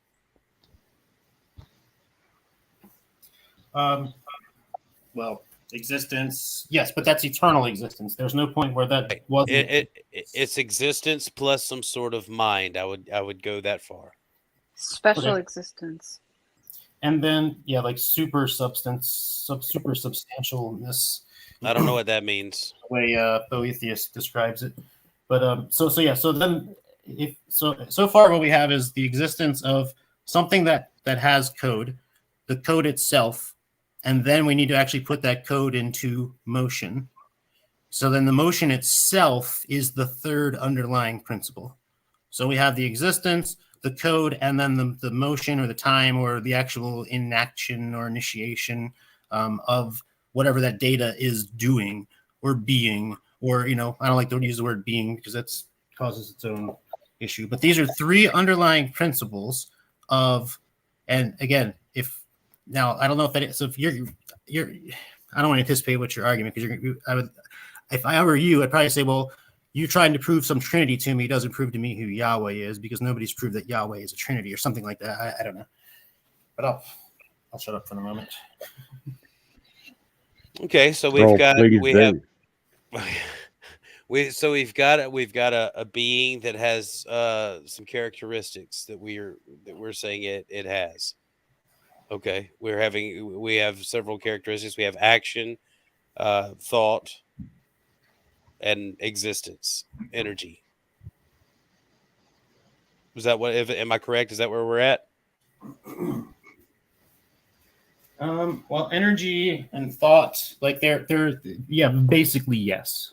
Well, existence, yes, but that's eternal existence. There's no point where that wasn't. It's existence plus some sort of mind. I would go that far. Special existence. And then, like super substantialness. I don't know what that means. The way Boethius describes it, but so then, so far what we have is the existence of something that has code, the code itself, and then we need to actually put that code into motion. So then the motion itself is the third underlying principle. So we have the existence, the code, and then the motion or the time or the actual inaction or initiation of whatever that data is doing or being, or, I don't like to use the word being because that causes its own issue. But these are three underlying principles of, and again, now I don't know if that is, so if you're, I don't want to anticipate what your argument, because if I were you, I'd probably say, well, you trying to prove some Trinity to me doesn't prove to me who Yahweh is, because nobody's proved that Yahweh is a Trinity or something like that. I don't know, but I'll shut up for the moment. Okay, so we've got a being that has some characteristics that we're saying it has. Okay, we have several characteristics. We have action, thought, and existence, energy. Is that what? Am I correct? Is that where we're at? Well, energy and thought, like they're basically yes.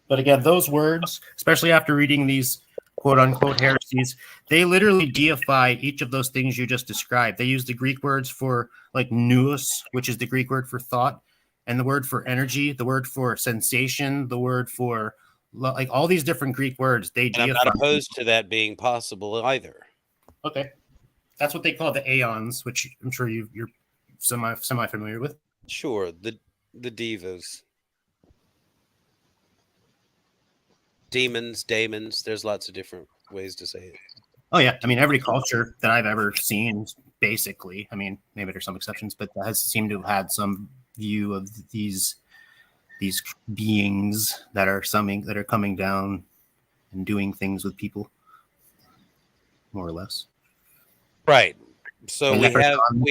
But again, those words, especially after reading these quote unquote heresies, they literally deify each of those things you just described. They use the Greek words for like nous, which is the Greek word for thought, and the word for energy, the word for sensation, the word for like all these different Greek words. They deify. I'm not opposed to that being possible either. Okay. That's what they call the aeons, which I'm sure you're semi familiar with. Sure. The divas. Demons, daemons. There's lots of different ways to say it. Oh yeah, I mean every culture that I've ever seen, basically. I mean, maybe there's some exceptions, but that has seemed to have had some view of these beings that are coming down and doing things with people, more or less. Right. So And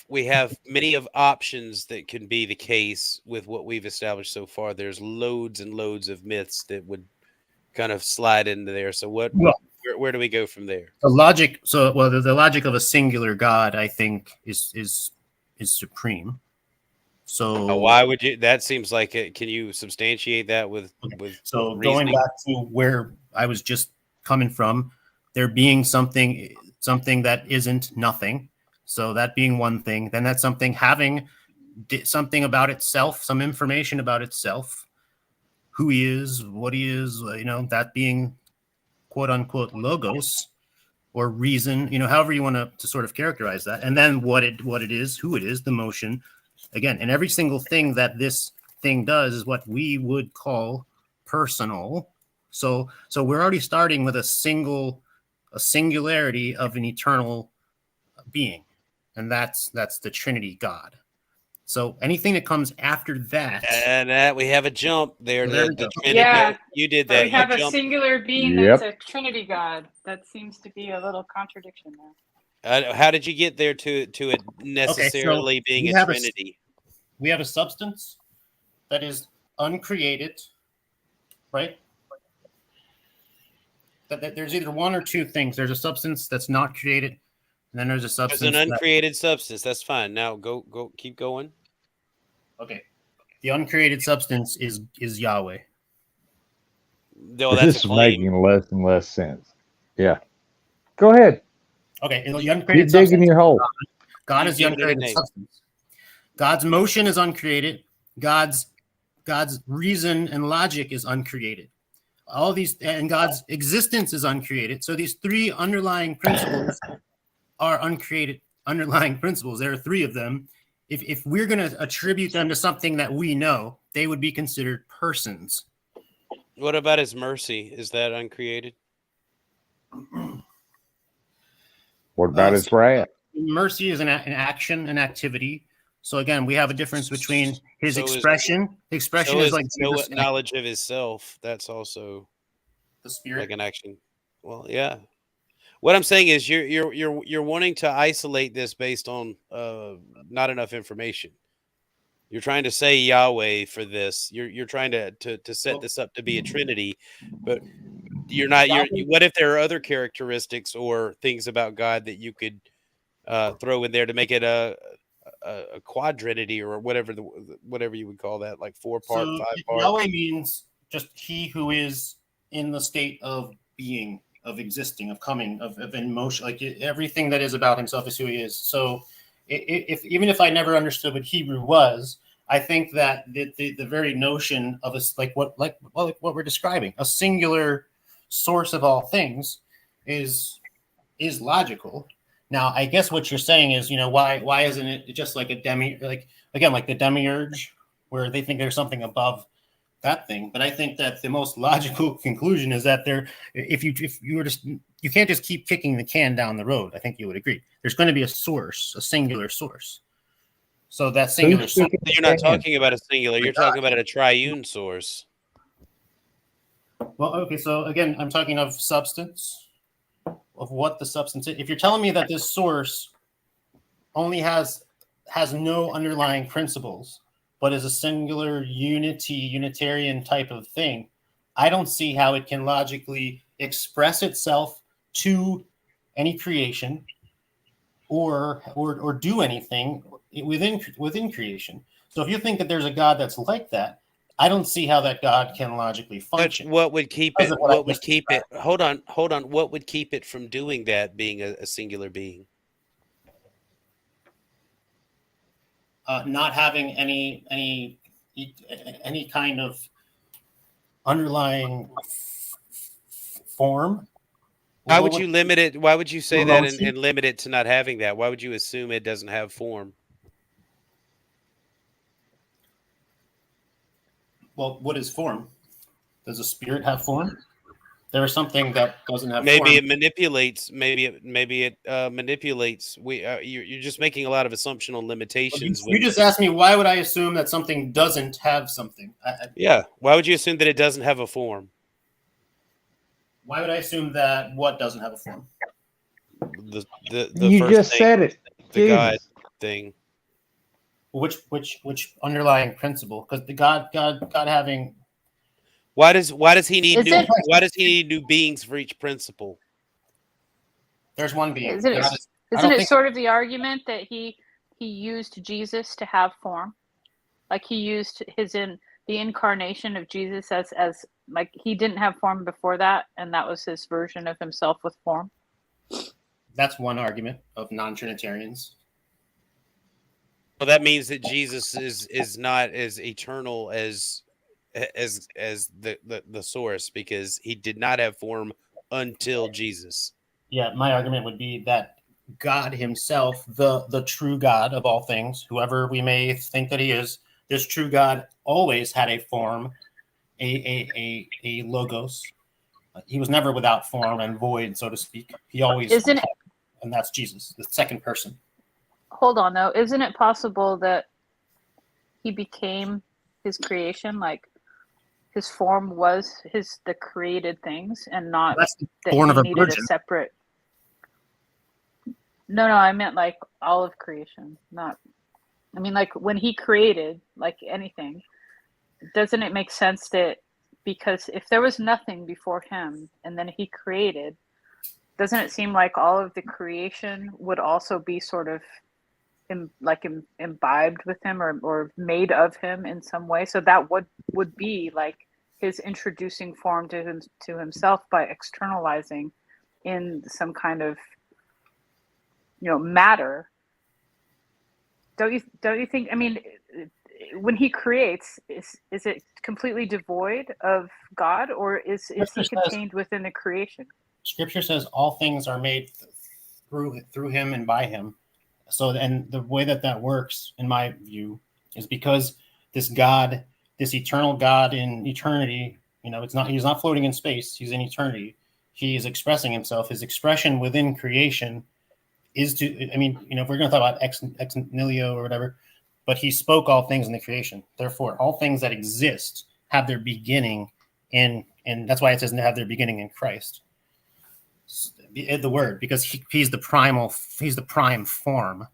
we have many of options that can be the case with what we've established so far. There's loads and loads of myths that would kind of slide into there. So where do we go from there? The logic. So the logic of a singular God, I think, is supreme. So Why would you? That seems like it. Can you substantiate that with so with going reasoning? back to where I was just coming from, there being something that isn't nothing. So that being one thing, then that's something having something about itself, some information about itself, who he is, what he is, that being quote unquote logos or reason, however you want to sort of characterize that. And then what it is, who it is, the motion. Again, and every single thing that this thing does is what we would call personal. So we're already starting with a singularity of an eternal being, and that's the Trinity God. So anything that comes after that, And that we have a jump there. Well, there we The go. Trinity, Yeah. you did So that. we have You a jumped. singular being Yep. that's a Trinity God. That seems to be a little contradiction there. How did you get there to it necessarily being we a have Trinity? we have a substance that is uncreated, right? That there's either one or two things. There's a substance that's not created, and then there's a There's substance. an uncreated substance. That's fine. Now go keep going. Okay, the uncreated substance is Yahweh. No, This that's is a claim. making less and less sense. Yeah. Go ahead. Okay, and the Keep uncreated digging substance. your hole. God You is the give it a uncreated name. substance. God's motion is uncreated. God's reason and logic is uncreated. All these, and God's existence is uncreated. So these three underlying principles are uncreated underlying principles. There are three of them. If we're going to attribute them to something that we know, they would be considered persons. What about his mercy? Is that uncreated? What about his wrath? Mercy is an action, an activity. So again, we have a difference between his So is- expression. Expression So is like no Jesus, knowledge of his self. That's also the spirit. like an action. Well, yeah. What I'm saying is you're wanting to isolate this based on not enough information. You're trying to say Yahweh for this. You're trying to set this up to be a Trinity, but you're not. What if there are other characteristics or things about God that you could throw in there to make it a quadrinity or whatever you would call that, like 4-part, So 5-part? Yahweh means just he who is in the state of being, of existing, of coming, of in motion. Like everything that is about himself is who he is. So if even if I never understood what Hebrew was, I think that the very notion of us like what we're describing, a singular source of all things, is logical. Now, I guess what you're saying is, why isn't it just like a like the demiurge, where they think there's something above that thing? But I think that the most logical conclusion is that if you were just, you can't just keep kicking the can down the road. I think you would agree. There's going to be a source, a singular source. So that singular source. You're not talking about a singular. You're talking about a triune source. Well, okay. So again, I'm talking of substance, of what the substance is. If you're telling me that this source only has no underlying principles, but is a singular unitarian type of thing, I don't see how it can logically express itself to any creation or do anything within creation. So if you think that there's a God that's like that, I don't see how that God can logically function. But what would keep it? What would keep it? Hold on. What would keep it from doing that? Being a singular being. Not having any kind of underlying form. Why would you limit it? Why would you say that Emotion? and limit it to not having that? Why would you assume it doesn't have form? Well, what is form? Does a spirit have form? There is something that doesn't have Maybe form. it manipulates. Maybe it manipulates. You're just making a lot of assumptional limitations. You just asked me, why would I assume that something doesn't have something? Yeah. Why would you assume that it doesn't have a form? Why would I assume that what doesn't have a form? The You first just thing, said it. the God Jesus. thing. Which underlying principle? Because the God having. Why does he need Is it new beings for each principle? There's one being. isn't it, God is- I isn't don't it think- sort of the argument that he used Jesus to have form? Like he used the incarnation of Jesus as like he didn't have form before that, and that was his version of himself with form. That's one argument of non-Trinitarians. Well, that means that Jesus is not as eternal as the source, because he did not have form until Jesus. Yeah, my argument would be that God himself, the true God of all things, whoever we may think that he is, this true God always had a form, a logos. He was never without form and void, so to speak. He always Isn't it? and that's Jesus, the second person. Hold on though. Isn't it possible that he became his creation? Like his form was the created things, and not That's that born he of a needed a virgin. separate. No, I meant like all of creation. Not. I mean, like when he created, like anything, doesn't it make sense that because if there was nothing before him and then he created, doesn't it seem like all of the creation would also be sort of imbibed with him or made of him in some way? So that would be like his introducing form to himself by externalizing in some kind of matter. Don't you think? I mean, when he creates, is it completely devoid of God, or is he contained within the creation? Scripture says all things are made through him and by him. So, and the way that works, in my view, is because this God, this eternal God in eternity, he's not floating in space. He's in eternity. He is expressing himself. His expression within creation is if we're going to talk about ex nihilo or whatever, but he spoke all things in the creation. Therefore, all things that exist have their beginning and that's why it says they have their beginning in Christ. The word, because he's the prime form.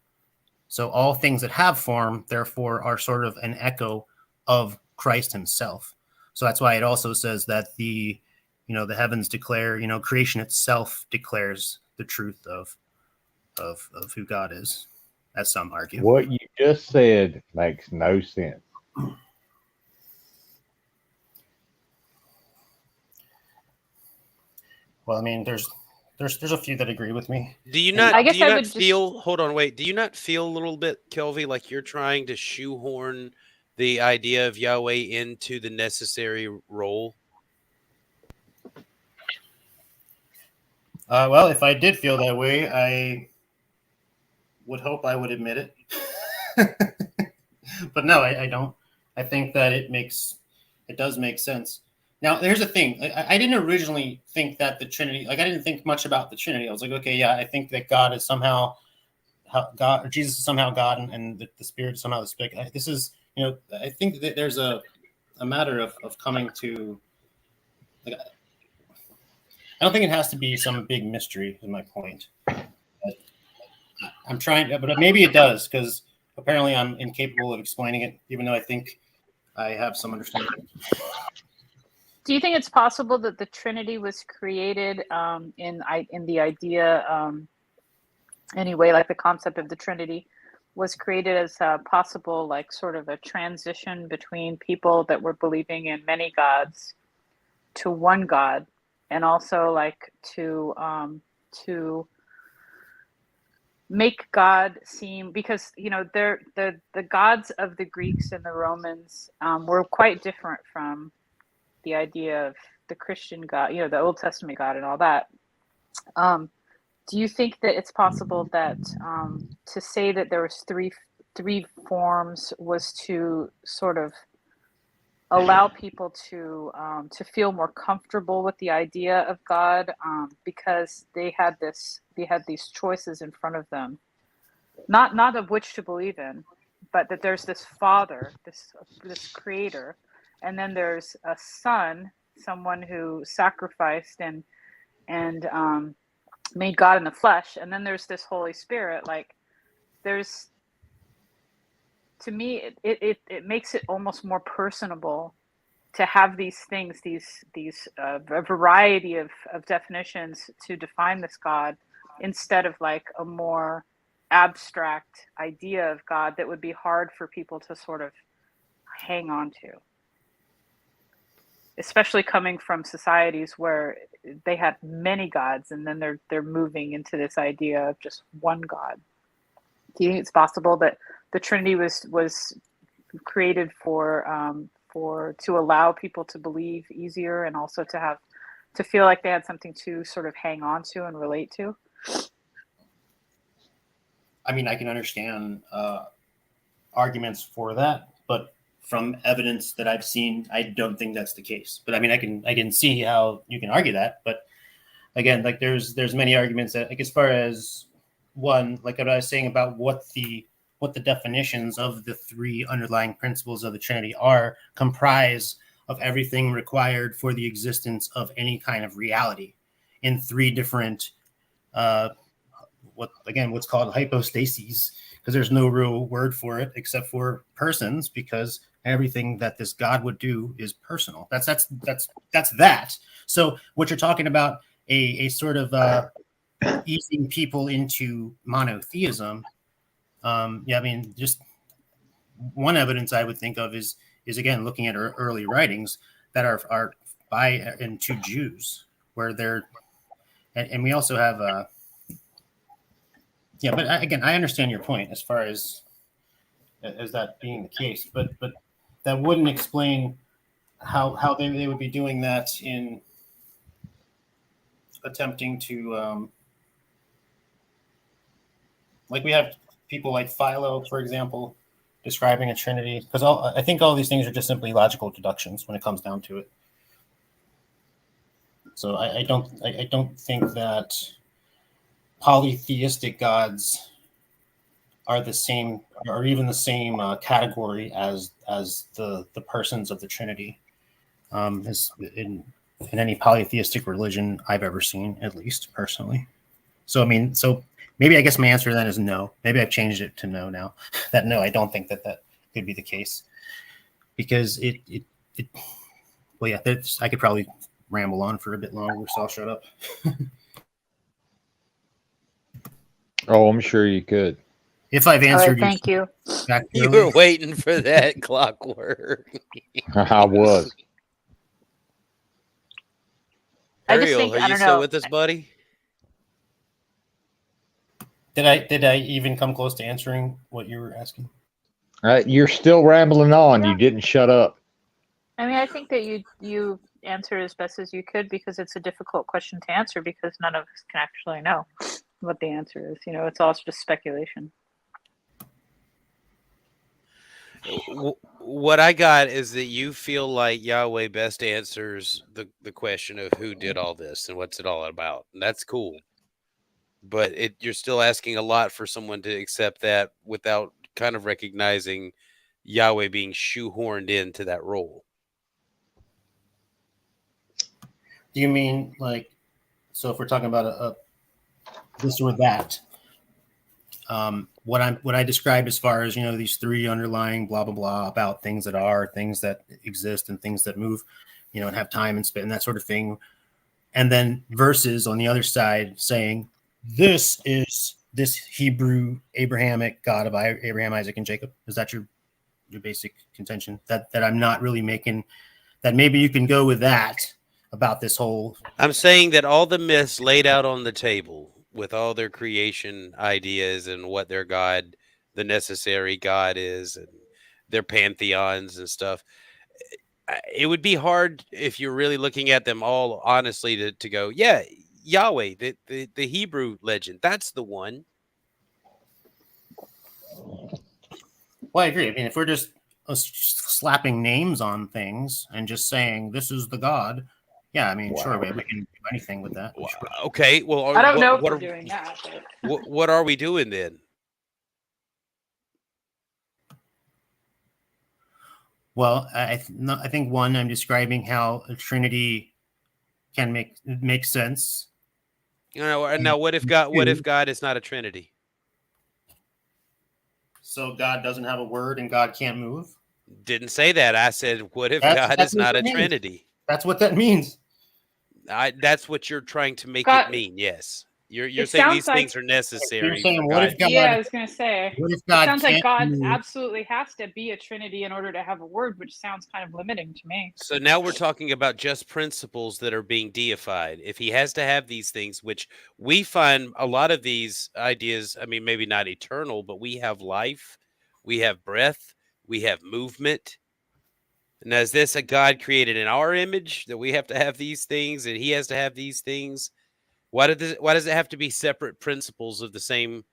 So all things that have form, therefore, are sort of an echo of Christ himself. So that's why it also says that the heavens declare, creation itself declares the truth of who God is, as some argue. What you just said makes no sense. Well, I mean, there's a few that agree with me. Do you not? I guess do you I not would feel? Hold on, wait. Do you not feel a little bit, Kelvy, like you're trying to shoehorn the idea of Yahweh into the necessary role? Well, if I did feel that way, I would hope I would admit it. But no, I don't. I think that it does make sense. Now, there's a thing. I didn't originally think that the Trinity, I didn't think much about the Trinity. I was like, okay, yeah, I think that God is somehow God, or Jesus is somehow God, and the Spirit is somehow the Spirit. This is, I think that there's a matter of coming to, I don't think it has to be some big mystery, is my point. I'm trying, but maybe it does, because apparently I'm incapable of explaining it, even though I think I have some understanding. Do you think it's possible that the Trinity was created in the idea, anyway, like the concept of the Trinity was created as a possible, like sort of a transition between people that were believing in many gods to one God, and also like to make God seem, because the gods of the Greeks and the Romans were quite different from the idea of the Christian God, the Old Testament God and all that. Do you think that it's possible that to say that there was three forms was to sort of allow people to feel more comfortable with the idea of God, because they had these choices in front of them, not of which to believe in, but that there's this Father, this Creator, and then there's a Son, someone who sacrificed and made God in the flesh, and then there's this Holy Spirit. Like, there's, to me, it makes it almost more personable to have these things, these a variety of definitions to define this God, instead of like a more abstract idea of God that would be hard for people to sort of hang on to, especially coming from societies where they had many gods, and then they're moving into this idea of just one God. Do you think it's possible that the Trinity was created for to allow people to believe easier, and also to feel like they had something to sort of hang on to and relate to? I mean, I can understand arguments for that, but from evidence that I've seen, I don't think that's the case. But I mean, I can see how you can argue that. But again, like there's many arguments that, like, as far as one, like what I was saying about what the definitions of the three underlying principles of the Trinity are, comprise of everything required for the existence of any kind of reality in three different what's called hypostases, because there's no real word for it except for persons, because everything that this God would do is personal. That's that. So what you're talking about, a sort of easing people into monotheism. Yeah, I mean, just one evidence I would think of is again looking at early writings that are by and to Jews, where they're, and we also have yeah, but again, I understand your point as far as that being the case, but that wouldn't explain how they would be doing that in attempting to like, we have people like Philo, for example, describing a Trinity, because I think all these things are just simply logical deductions when it comes down to it. So I don't think that polytheistic gods are the same, or even the same category as the persons of the Trinity, as in any polytheistic religion I've ever seen, at least personally. So I mean, so maybe I guess my answer then is no. Maybe I've changed it to no now. That no, I don't think that could be the case, because it well, yeah, I could probably ramble on for a bit longer, so I'll shut up. Oh, I'm sure you could. If I've answered thank you. You were waiting for that clockwork. I was. I just Ariel, think, are I you don't still know. with us, buddy? Did I even come close to answering what you were asking? You're still rambling on. Yeah. You didn't shut up. I mean, I think that you answered as best as you could, because it's a difficult question to answer, because none of us can actually know what the answer is. You know, it's all just speculation. What I got is that you feel like Yahweh best answers the question of who did all this and what's it all about. And that's cool. But you're still asking a lot for someone to accept that without kind of recognizing Yahweh being shoehorned into that role. Do you mean like, so if we're talking about a this or that, what I described as far as, you know, these three underlying blah blah blah about things that are, things that exist, and things that move, you know, and have time and space and that sort of thing, and then verses on the other side saying this is this Hebrew Abrahamic God of Abraham, Isaac, and Jacob. Is that your basic contention? That I'm not really making, that maybe you can go with that about this whole. I'm saying that all the myths laid out on the table with all their creation ideas and what their God, the necessary God is, and their pantheons and stuff, it would be hard if you're really looking at them all honestly to go, yeah, Yahweh, the Hebrew legend, that's the one. Well, I agree. I mean, if we're just slapping names on things and just saying this is the God. Yeah, I mean, sure, we can do anything with that. Sure. Okay, well, I don't know if we're doing that. But... what are we doing then? Well, I think one, I'm describing how a Trinity can make sense. You know, now what if God is not a Trinity? So God doesn't have a word and God can't move? Didn't say that. I said, what if God is not a Trinity? That's what that means. That's what you're trying to make God, it mean. Yes. You're saying these things are necessary. You're saying, what if God, yeah, I was going to say, what if God it sounds like God move? absolutely has to be a Trinity in order to have a word, which sounds kind of limiting to me. So now we're talking about just principles that are being deified. If he has to have these things, which we find a lot of these ideas, I mean, maybe not eternal, but we have life, we have breath, we have movement. And is this a God created in our image that we have to have these things and he has to have these things? Why does it have to be separate principles of the same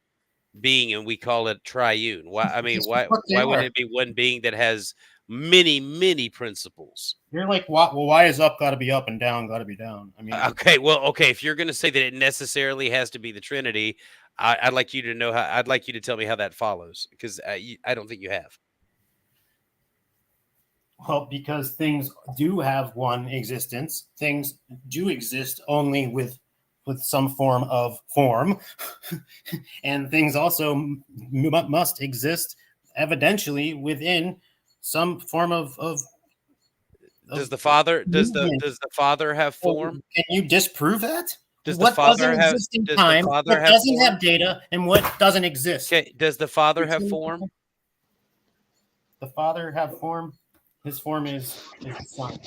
being and we call it triune? Why wouldn't it be one being that has many principles? You're like, why is up got to be up and down got to be down? I mean, okay, if you're going to say that it necessarily has to be the Trinity, I'd like you to know how. I'd like you to tell me how that follows, because I don't think you have. Well, because things do have one existence. Things do exist only with some form of form, and things also must exist evidentially within some form of does the Father have form? Can you disprove that? Does what the Father doesn't have exist in does time? the Father What have doesn't form? have data, and what doesn't exist? Okay, does the Father have form? The Father have form? His form is the Son.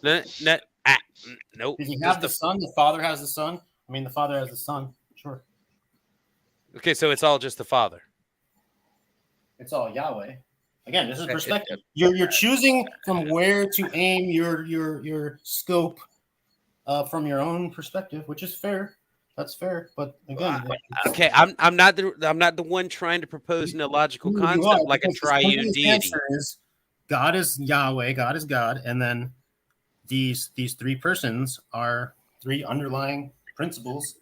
Nope. Does he have the Son? The Father has the Son? I mean, the Father has the Son. Sure. Okay, so it's all just the Father. It's all Yahweh. Again, this is perspective. You're choosing from where to aim your scope from your own perspective, which is fair. That's fair. But again, okay, I'm not the one trying to propose an illogical concept like a triune deity. Answer is God is Yahweh. God is God, and then these three persons are three underlying principles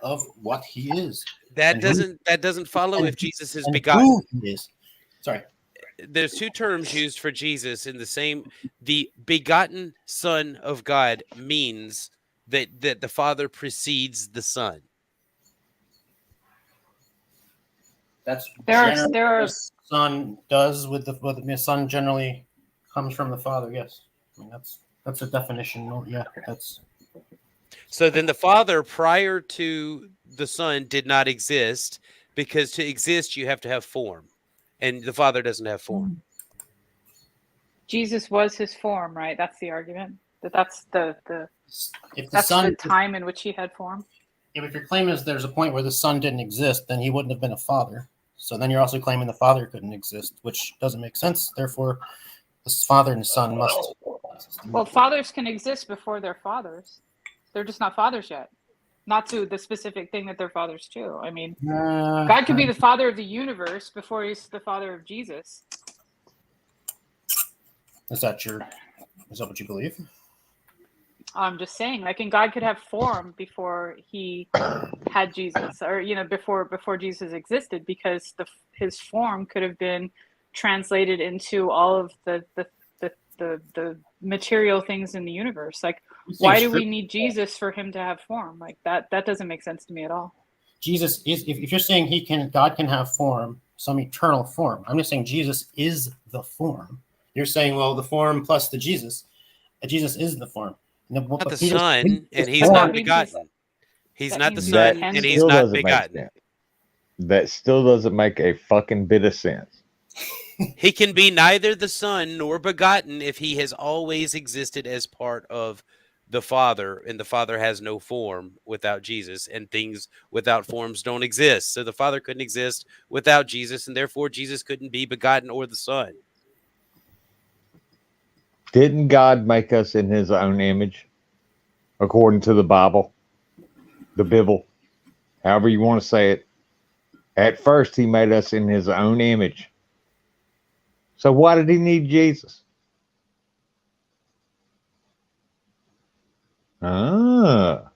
of what He is. That doesn't follow if Jesus is begotten. Who He is. Sorry. There's two terms used for Jesus in the same. The begotten Son of God means that the Father precedes the Son. That's there are Son does with the Son generally comes from the Father. Yes, I mean that's a definition. Yeah, that's. So then the Father prior to the Son did not exist, because to exist you have to have form, and the Father doesn't have form. Jesus was his form, right? That's the argument. That's the time in which he had form. If your claim is there's a point where the Son didn't exist, then he wouldn't have been a father. So then you're also claiming the Father couldn't exist, which doesn't make sense. Therefore, the Father and the Son must. Well, fathers can exist before they're fathers. They're just not fathers yet. Not to the specific thing that they're fathers to. I mean, God could be the Father of the universe before he's the Father of Jesus. Is that what you believe? I'm just saying, like, and God could have form before he had Jesus, or before Jesus existed, because his form could have been translated into all of the material things in the universe. Like, why do we need Jesus for him to have form? Like that doesn't make sense to me at all. Jesus is, if you're saying God can have form, some eternal form. I'm just saying Jesus is the form. You're saying, well, the form plus the Jesus. Jesus is the form. Not the Son, and he's not begotten. He's not the Son, and he's not begotten. That still doesn't make a fucking bit of sense. He can be neither the Son nor begotten if he has always existed as part of the Father, and the Father has no form without Jesus, and things without forms don't exist. So the Father couldn't exist without Jesus, and therefore Jesus couldn't be begotten or the Son. Didn't God make us in his own image, according to the Bible, the Bible, however you want to say it? At first, he made us in his own image. So why did he need Jesus? Ah,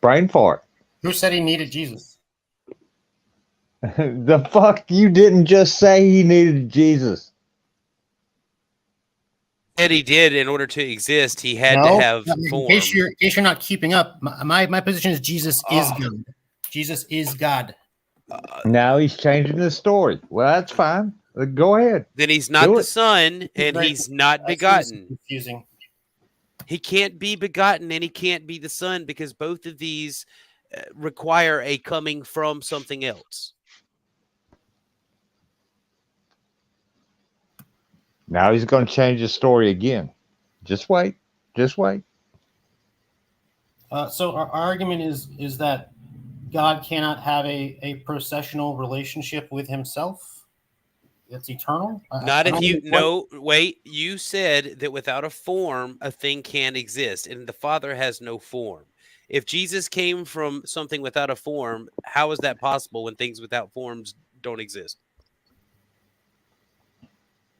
brain fart. Who said he needed Jesus? The fuck, you didn't just say he needed Jesus. And he did in order to exist. He had to No, have in form. case you're not keeping up, my position is Jesus is God. Jesus is God. Now he's changing the story. Well, that's fine. Go ahead. Then he's not Do the it. son, and Right. he's not That's begotten. confusing. He can't be begotten, and he can't be the son, because both of these require a coming from something else. Now he's going to change the story again. Just wait. Just wait. So our argument is that God cannot have a processional relationship with himself. It's eternal. Not if you no wait. You said that without a form, a thing can't exist, and the Father has no form. If Jesus came from something without a form, how is that possible when things without forms don't exist?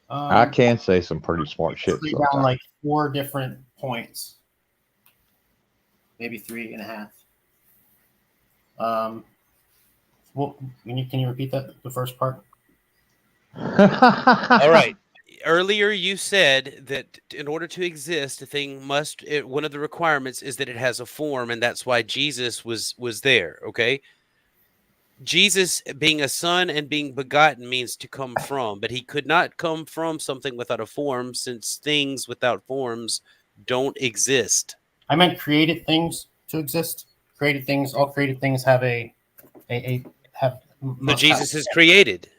I can say some pretty smart shit down sometimes. like 4 different points, maybe 3.5. Well, can you repeat that, the first part? All right. Earlier, you said that in order to exist, a thing must. One of the requirements is that it has a form, and that's why Jesus was there. Okay. Jesus being a son and being begotten means to come from, but he could not come from something without a form, since things without forms don't exist. I meant created things to exist. Created things, all created things have have. But Jesus is created.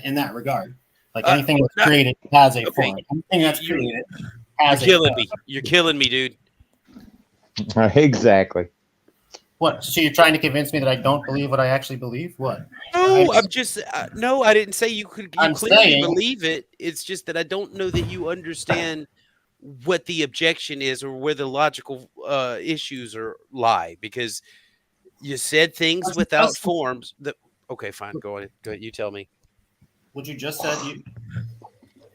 In that regard, like anything that's created has a form. Anything that's created has You're killing a form. me. You're killing me, dude. Exactly. What? So you're trying to convince me that I don't believe what I actually believe? What? No, I'm just no. I didn't say you could. You I'm clearly saying- believe it. It's just that I don't know that you understand what the objection is or where the logical issues lie, because you said things without forms. That okay, fine. Go ahead. Go ahead. You tell me. What you just said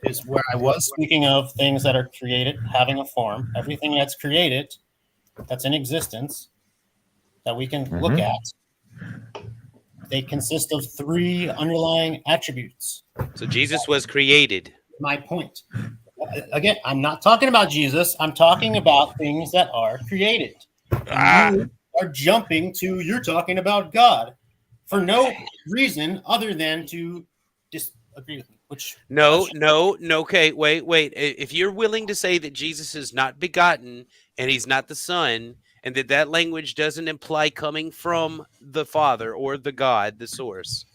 is where I was speaking of things that are created having a form. Everything that's created, that's in existence, that we can look at, they consist of 3 underlying attributes. So Jesus was created. My point. Again, I'm not talking about Jesus. I'm talking about things that are created. You are jumping to, you're talking about God for no reason other than to disagree with me. Which No. Okay, wait. If you're willing to say that Jesus is not begotten and he's not the Son, and that language doesn't imply coming from the Father or the God, the source,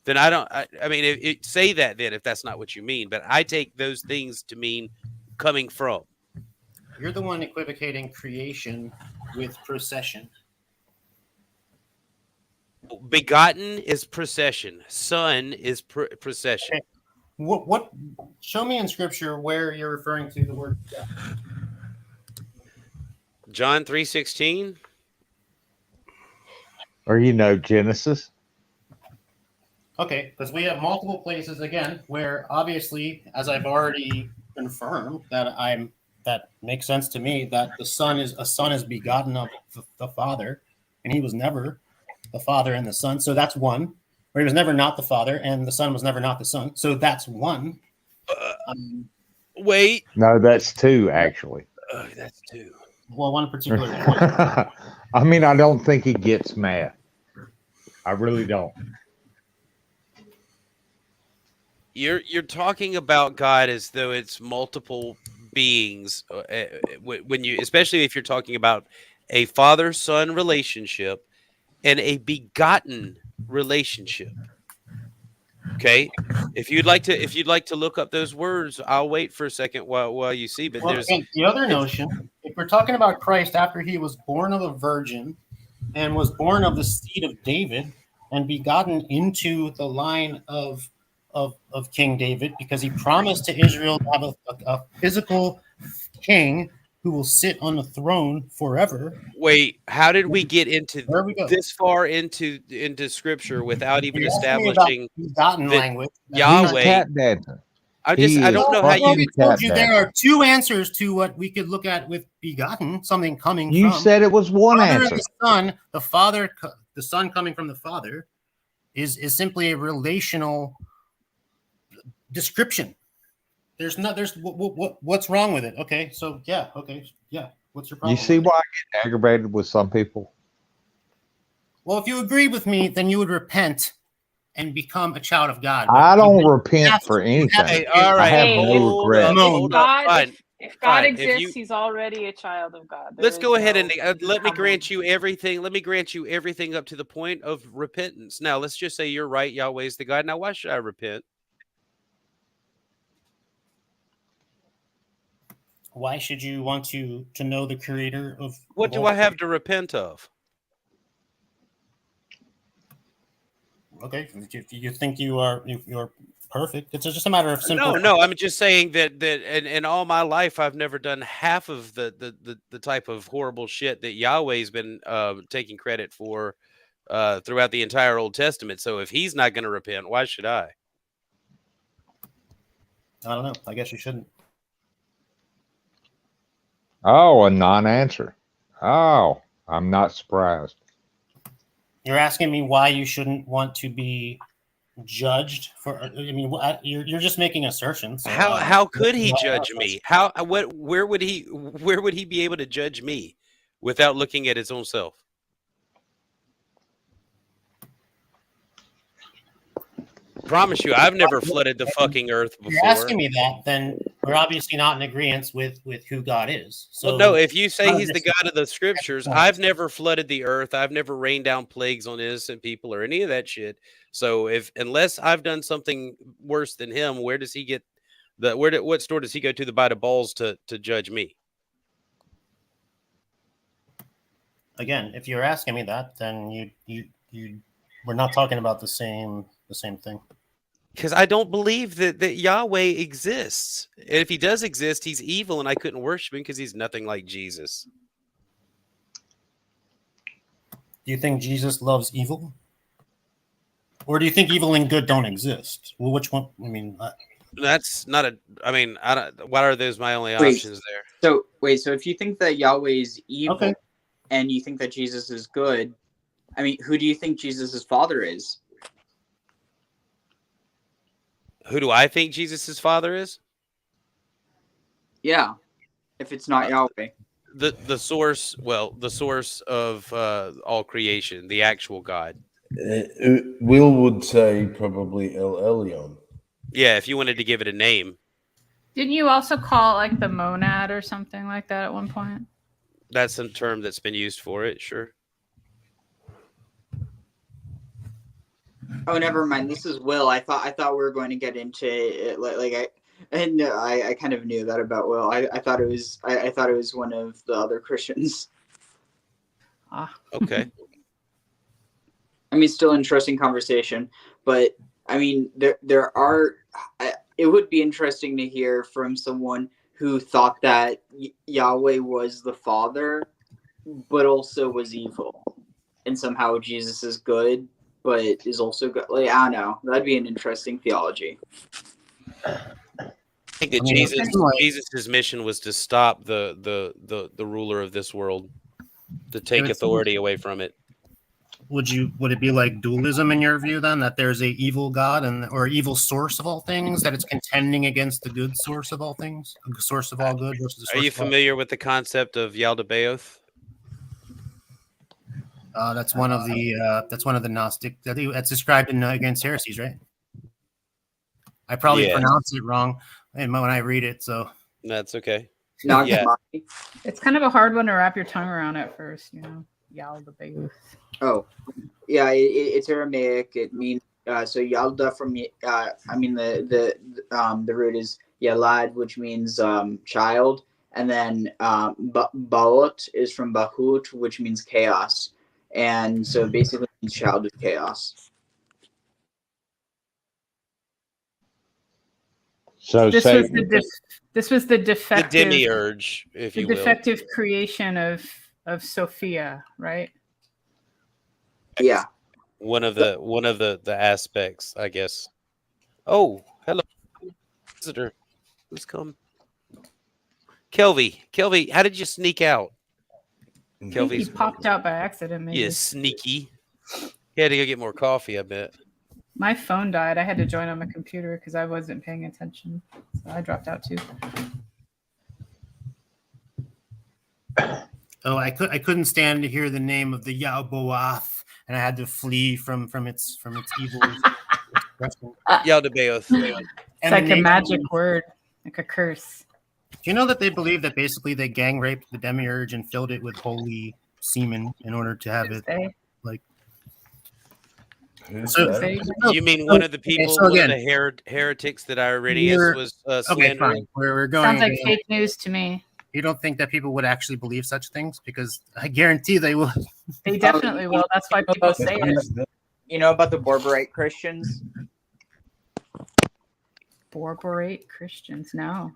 then I don't. I mean, say that then if that's not what you mean. But I take those things to mean coming from. You're the one equivocating creation with procession. Begotten is procession. Son is procession. Okay. What? Show me in Scripture where you're referring to the word God. John 3:16. Or Genesis. Okay, because we have multiple places again where obviously, as I've already confirmed, that makes sense to me that a son is begotten of the Father, and he was never the Father and the Son. So that's one. Or he was never not the Father, and the Son was never not the Son. So that's one. Wait. No, that's 2 actually. That's 2. Well, one particular point. I mean, I don't think he gets math. I really don't. You're talking about God as though it's multiple beings when you, especially if you're talking about a father-son relationship and a begotten relationship. Okay, if you'd like to look up those words, I'll wait for a second while you see. But there's the other notion. If we're talking about Christ after he was born of a virgin and was born of the seed of David and begotten into the line of King David, because he promised to Israel to have a physical king who will sit on the throne forever. Wait, how did we get into There we go. this far into Scripture without even You're asking me about establishing begotten that language. Yahweh? He's tap dancing. I He I is don't know how Well, you. we fucking told tap you there dancing. are two answers to what we could look at with begotten, something coming You from said it was one Father and answer. the Son. The Father, the Son coming from the Father, is simply a relational description. What's wrong with it? Okay, so yeah, what's your problem? You see with it? why I get aggravated with some people? Well, if you agree with me, then you would repent and become a child of God. I don't you repent have for to- you have anything. Hey, all I right, have Hey, no hold regret. up, No. hold if up. God, Fine. if God Fine. If exists, you- he's already a child of God. Let's There go is ahead no and let me becoming. grant you everything. Let me grant you everything up to the point of repentance. Now, let's just say you're right. Yahweh's the God. Now, why should I repent? Why should you want to know the Creator of? What of do all I have to repent of? Okay, if you think you're perfect, it's just a matter of simple. No. I'm just saying that in all my life, I've never done half of the type of horrible shit that Yahweh's been taking credit for throughout the entire Old Testament. So if he's not going to repent, why should I? I don't know. I guess you shouldn't. Oh, a non-answer. Oh, I'm not surprised. You're asking me why you shouldn't want to be judged for. I mean, you're just making assertions. So, How could he no, judge me? How where would he be able to judge me without looking at his own self? Promise you, I've never flooded the fucking earth If you're asking before. me that, then we're obviously not in agreement with who God is. So Well, no, if you say not he's the just- God of the scriptures, point. I've never flooded the earth. I've never rained down plagues on innocent people or any of that shit. So unless I've done something worse than him, where does he get what store does he go to buy the balls to judge me? Again, if you're asking me that, then you we're not talking about the same thing. Because I don't believe that Yahweh exists. And if he does exist, he's evil, and I couldn't worship him because he's nothing like Jesus. Do you think Jesus loves evil? Or do you think evil and good don't exist? Well, which one? I mean, That's not a. I mean, I don't. Why are those my only Wait. options there? So if you think that Yahweh is evil Okay. and you think that Jesus is good, I mean, who do you think Jesus' father is? Who do I think Jesus' father is? Yeah, if it's not Yahweh. The source. Well, the source of all creation, the actual God. Will would say probably El Elyon. Yeah, if you wanted to give it a name, Didn't you also call it like the monad or something like that at one point? that's a term that's been used for it. Sure. Oh, never mind. This is Will. I thought we were going to get into it, I kind of knew that about Will. I thought it was I thought it was one of the other Christians. Okay. I mean, still interesting conversation, but I mean, there are. It would be interesting to hear from someone who thought that Yahweh was the Father, but also was evil, and somehow Jesus is good, but is also good. Like, I don't know. That'd be an interesting theology. I think that I mean, Jesus's mission was to stop the ruler of this world, to take would authority away from it. would it be like dualism in your view then, that there's a evil God or evil source of all things, that it's contending against the good source of all things, the source of all good versus the source Are you of all- familiar with the concept of Yaldabaoth? That's one of the Gnostic. That's described in Against Heresies, right? I probably Yeah. pronounce it wrong when I read it. So That's okay. Not Yeah. It's kind of a hard one to wrap your tongue around at first, you know. Yaldabaoth. Oh, yeah. It's Aramaic. It means so Yalda from I mean the root is Yalad, which means child, and then Baot is from Bahut, which means chaos, and so basically it means child of chaos. So This say was this was the The defective demiurge, if the you will. defective creation of Sophia, right? Yeah. One of the aspects, I guess. Oh, hello, visitor. Who's come? Kelvy, how did you sneak out? I think he Kelvy's popped out by accident, maybe. you sneaky. He had to go get more coffee, I bet. My phone died. I had to join on my computer because I wasn't paying attention. So I dropped out too. Oh, I couldn't stand to hear the name of the Yaoboath, and I had to flee from its evil expression. Yaldabaoth. It's And like the a name- magic word, like a curse. Do you know that they believe that basically they gang raped the demiurge and filled it with holy semen in order to have it Say, like? Who's So- that? say, You mean one of the people, so one again, of the heretics that Irenaeus You're- was Okay, slandering? fine. We're going. sounds like fake news to me. You don't think that people would actually believe such things? Because I guarantee they will. They definitely will. That's why people say it. You know about the Borborite Christians? Borborate Christians, no.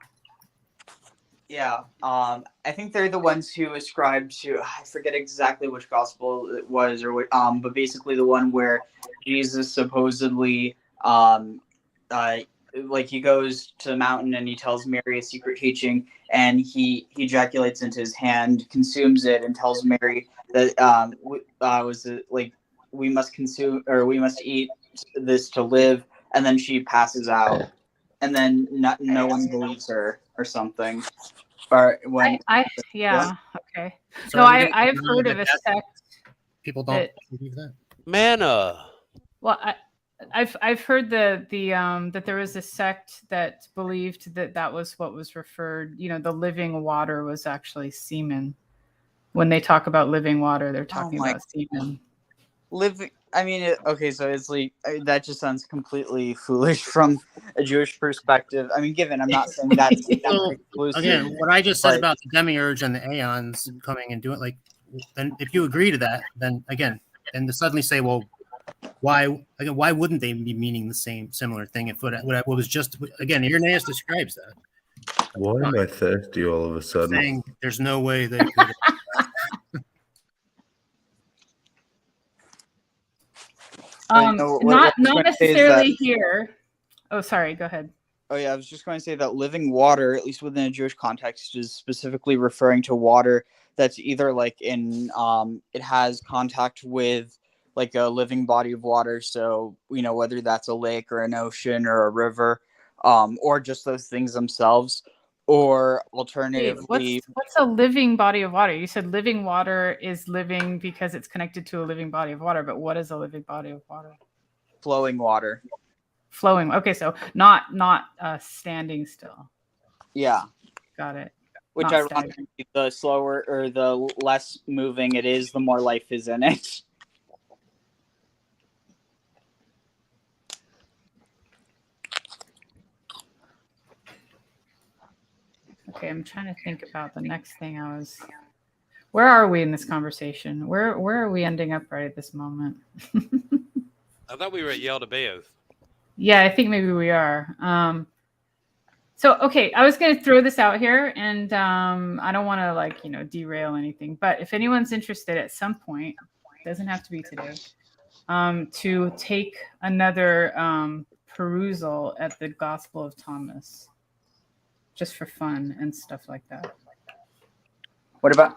Yeah. I think they're the ones who ascribe to, I forget exactly which gospel it was, or what, but basically the one where Jesus supposedly like he goes to the mountain and he tells Mary a secret teaching, and he ejaculates into his hand, consumes it, and tells Mary that was it like we must consume or we must eat this to live, and then she passes out, and then no one believes her or something. Or when Yeah, okay. So No, are we gonna I've deny heard that of a that sect. people don't that- believe that. Manna. Well, I've heard that there was a sect that believed that was what was referred. You know, the living water was actually semen. When they talk about living water, they're talking my- about semen. living I mean okay, so it's like that just sounds completely foolish from a Jewish perspective. I mean, given I'm not saying that's So, exclusive. Again, what I just said but- about the demiurge and the aeons coming and doing like, then if you agree to that, then again, and to suddenly say, well, why wouldn't they be meaning the similar thing? If what was just again, Irenaeus describes that, Why am I thirsty all of a sudden? saying there's no way they could. No, Not what I was gonna say is necessarily that- here. Oh, sorry. Go ahead. Oh yeah, I was just going to say that living water, at least within a Jewish context, is specifically referring to water that's either like in it has contact with like a living body of water, so you know whether that's a lake or an ocean or a river, or just those things themselves, or Wait, alternatively, what's a living body of water? You said living water is living because it's connected to a living body of water, but what is a living body of water? flowing water. Flowing. Okay, so not standing still. Yeah, Got it. which Not ironically, the slower or the less moving it is, the more life is in it. Okay, I'm trying to think about the next thing I was. Where are we in this conversation? Where are we ending up right at this moment? I thought we were at Yaldabaoth. Yeah, I think maybe we are. So okay, I was going to throw this out here, and I don't want to derail anything. But if anyone's interested at some point, doesn't have to be today, to take another perusal at the Gospel of Thomas, just for fun and stuff like that. What about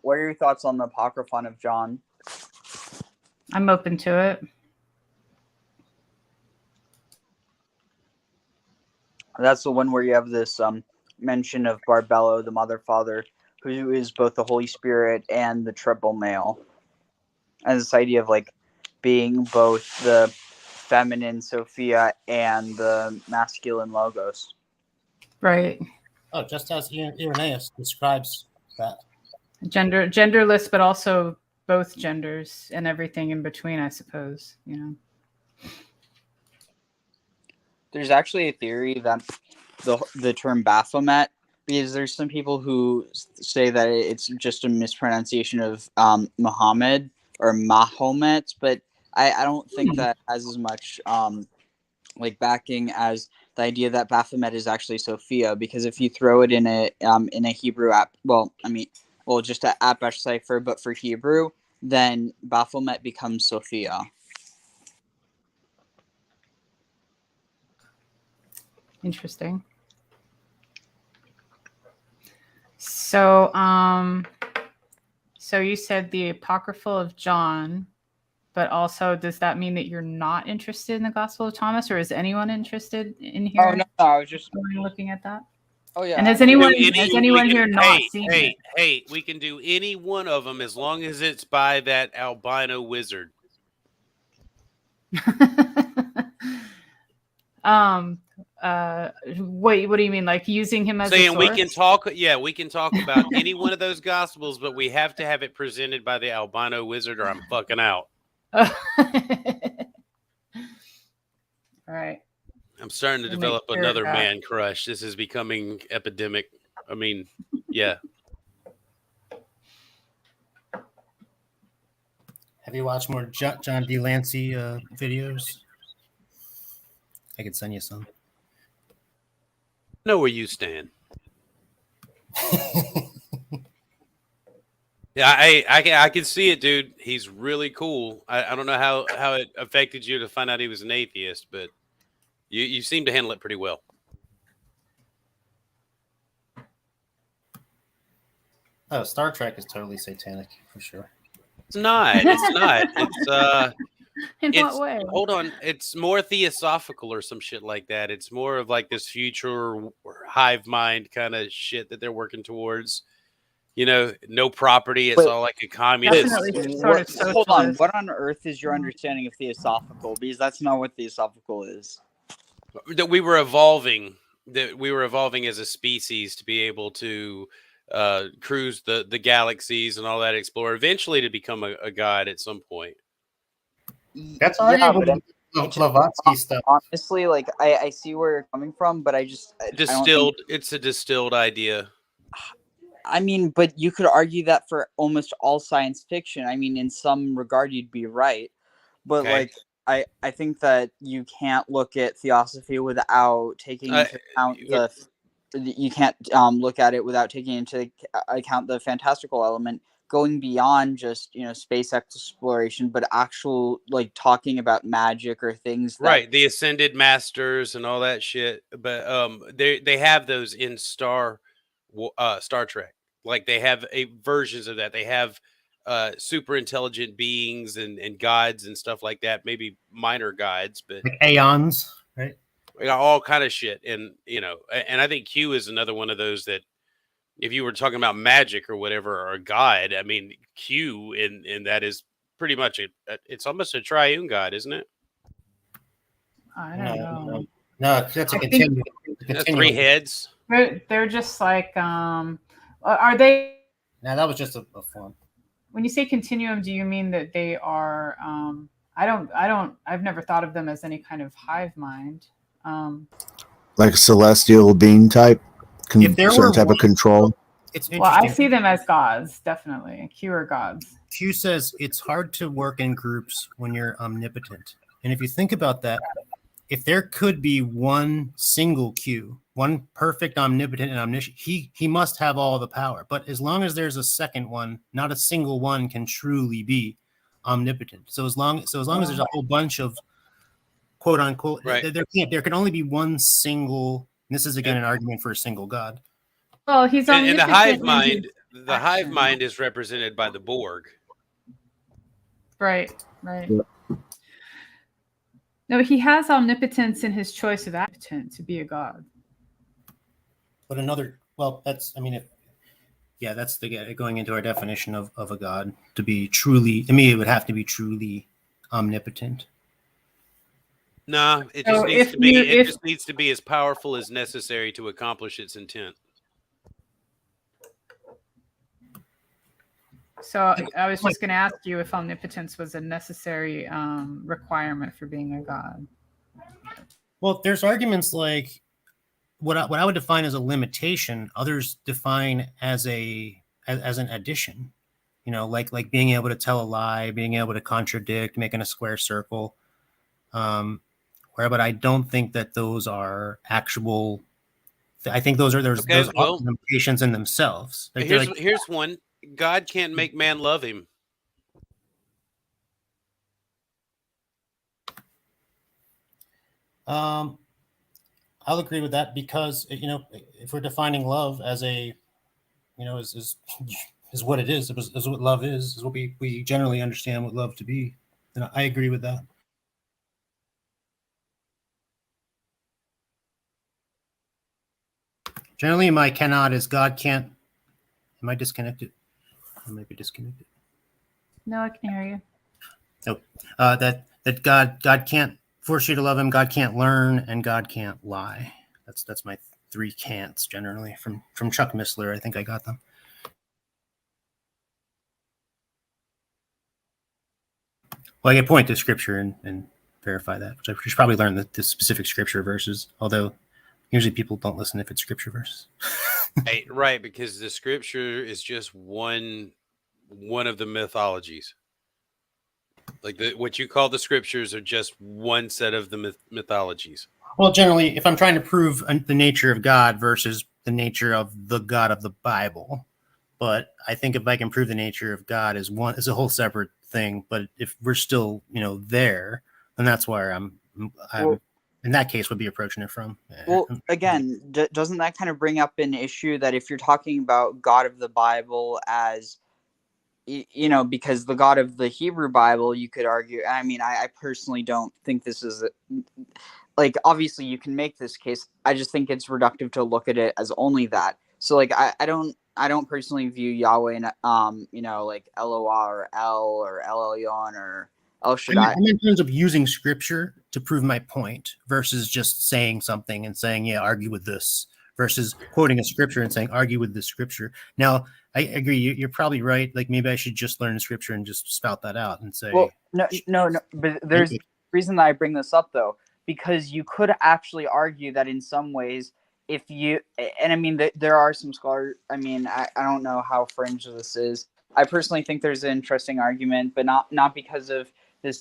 what are your thoughts on the Apocryphon of John? I'm open to it. That's the one where you have this mention of Barbello, the mother father, who is both the Holy Spirit and the triple male. And this idea of like being both the feminine Sophia and the masculine Logos. Right. Oh, just as Irenaeus describes that. Genderless, but also both genders and everything in between, I suppose, you know. There's actually a theory that the term Baphomet, because there's some people who say that it's just a mispronunciation of Muhammad or Mahomet, but I don't think that has as much like backing as the idea that Baphomet is actually Sophia, because if you throw it in a Hebrew app, just a Apash cipher, but for Hebrew, then Baphomet becomes Sophia. Interesting. So, so you said the Apocryphal of John, but also does that mean that you're not interested in the Gospel of Thomas, or is anyone interested in here? Oh no, I was just looking at that. Oh yeah. And has Do anyone we here can- not seen it? Hey, we can do any one of them as long as it's by that albino wizard. Wait, what do you mean? Like using him as a Saying we source? can talk, we can talk about any one of those gospels, but we have to have it presented by the albino wizard, or I'm fucking out. All right. I'm starting to We'll develop make sure another that- man crush. This is becoming epidemic. I mean, yeah. Have you watched more John D. Lancey videos? I could send you some. Know where you stand. Yeah, I can see it, dude. He's really cool. I don't know how it affected you to find out he was an atheist, but you seem to handle it pretty well. Oh, Star Trek is totally satanic for sure. It's not. It's not. It's In it's, what way? hold on. It's more theosophical or some shit like that. It's more of like this future hive mind kind of shit that they're working towards. You know, no property. It's Wait. all like a communist. Definitely sort of Hold on. socialist. What on earth is your understanding of theosophical? Because that's not what theosophical is. That we were evolving. That we were evolving as a species to be able to cruise the galaxies and all that, explore, eventually to become a god at some point. That's Yeah, arguable. but Blavatsky stuff. Honestly, like I see where you're coming from, but I don't Distilled. It's a distilled idea. I mean, but you could argue that for almost all science fiction. I mean, in some regard, you'd be right. But Okay. like, I think that you can't look at theosophy without taking into account you can't look at it without taking into account the fantastical element, going beyond just space exploration, but actual like talking about magic or things that, Right, the ascended masters and all that shit. But they have those in Star Trek. Like they have versions of that. They have super intelligent beings and gods and stuff like that. Maybe minor gods, but Like aeons, right? we got all kind of shit. And and I think Q is another one of those that, if you were talking about magic or whatever, or a god, I mean, Q in that is pretty much it's almost a triune god, isn't it? I don't know. No, that's a I think- continuum. That's 3 heads. They're just like are they? Now that was just a form. When you say continuum, do you mean that they are? I've never thought of them as any kind of hive mind. Like a celestial being type, If there certain were type one- of control. It's Well, I interesting. see them as gods, definitely. Q are gods. Q says it's hard to work in groups when you're omnipotent. And if you think about that, if there could be one single Q, one perfect omnipotent and omniscient, he must have all the power. But as long as there's a second one, not a single one can truly be omnipotent. So as long as there's a whole bunch of quote unquote, Right. there can only be one single. This is again an argument for a single god. Well, he's And the omnipotent hive in mind, his the hive action. mind is represented by the Borg. Right. Yeah. No, he has omnipotence in his choice of omnipotent to be a god. But that's that's going into our definition of a god to be truly. To me, it would have to be truly omnipotent. Nah, it So just needs if to be. you- It if- just needs to be as powerful as necessary to accomplish its intent. So I was just going to ask you if omnipotence was a necessary requirement for being a god. Well, there's arguments like what I would define as a limitation. Others define as an addition. Like being able to tell a lie, being able to contradict, making a square circle. but I don't think that those are actual. I think those are Okay, those are well, limitations in themselves. Like, they're like, here's one. God can't make man love him. I'll agree with that because if we're defining love as a is what it is what love is what we generally understand what love to be, then I agree with that. Generally, my cannot is God can't. Am I disconnected? I might be disconnected. No, I can hear you. That God can't force you to love him. God can't learn, and God can't lie. That's my three can'ts generally from Chuck Missler. I think I got them. Well, I can point to scripture and verify that. Which I should probably learn the specific scripture verses. Although usually people don't listen if it's scripture verses. Right, because the scripture is just one of the mythologies. Like what you call the scriptures are just one set of the mythologies. Well, generally, if I'm trying to prove the nature of God versus the nature of the God of the Bible, but I think if I can prove the nature of God is a whole separate thing. But if we're still there, then that's where I'm Well, in that case would be approaching it from. well, again, doesn't that kind of bring up an issue that if you're talking about God of the Bible as because the God of the Hebrew Bible, you could argue. I mean, I personally don't think this is like, obviously you can make this case. I just think it's reductive to look at it as only that. So like, I don't personally view Yahweh in like Eloah or El or El Elyon or El Shaddai. I mean, in terms of using scripture to prove my point versus just saying something and saying, yeah, argue with this, versus quoting a scripture and saying, argue with this scripture. Now, I agree. You're probably right. Like, maybe I should just learn the scripture and just spout that out and say, Well, no. But there's a reason that I bring this up, though, because you could actually argue that in some ways, if you, and I mean, there are some scholars, I mean, I don't know how fringe this is. I personally think there's an interesting argument, but not because of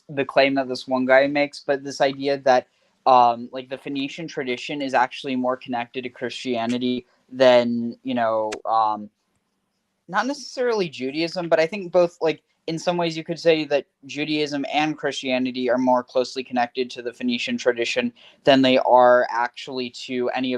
the claim that this one guy makes, but this idea that like the Phoenician tradition is actually more connected to Christianity than not necessarily Judaism, but I think both, like, in some ways you could say that Judaism and Christianity are more closely connected to the Phoenician tradition than they are actually to any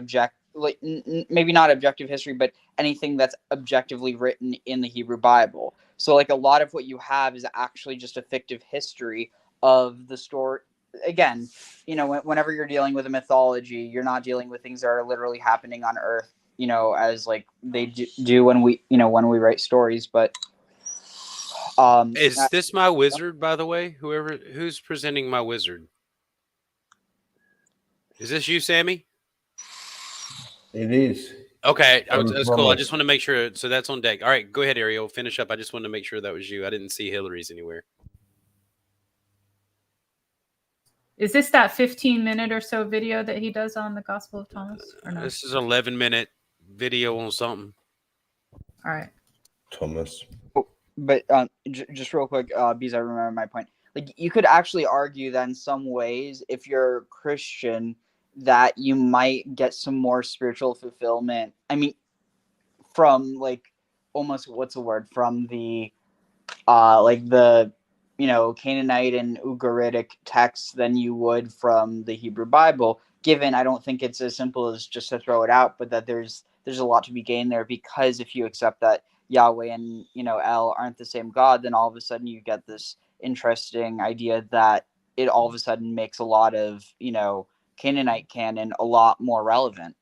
maybe not objective history, but anything that's objectively written in the Hebrew Bible. So like a lot of what you have is actually just a fictive history of the story. Again, whenever you're dealing with a mythology, you're not dealing with things that are literally happening on Earth, as like they do when we write stories. But is this my wizard, by the way? Who's presenting my wizard? Is this you, Sammy? It is. Okay, that's cool. I just want to make sure. So that's on deck. All right, go ahead, Ariel. Finish up. I just wanted to make sure that was you. I didn't see Hillary's anywhere. Is this that 15-minute or so video that he does on the Gospel of Thomas? Or no? This is an 11-minute video on something. All right. Thomas. But just real quick, because I remember my point. Like, you could actually argue that in some ways, if you're Christian, that you might get some more spiritual fulfillment. I mean, from like almost what's the word, from the like the Canaanite and Ugaritic texts than you would from the Hebrew Bible. Given, I don't think it's as simple as just to throw it out, but that there's a lot to be gained there, because if you accept that Yahweh and El aren't the same God, then all of a sudden you get this interesting idea that it all of a sudden makes a lot of Canaanite canon a lot more relevant.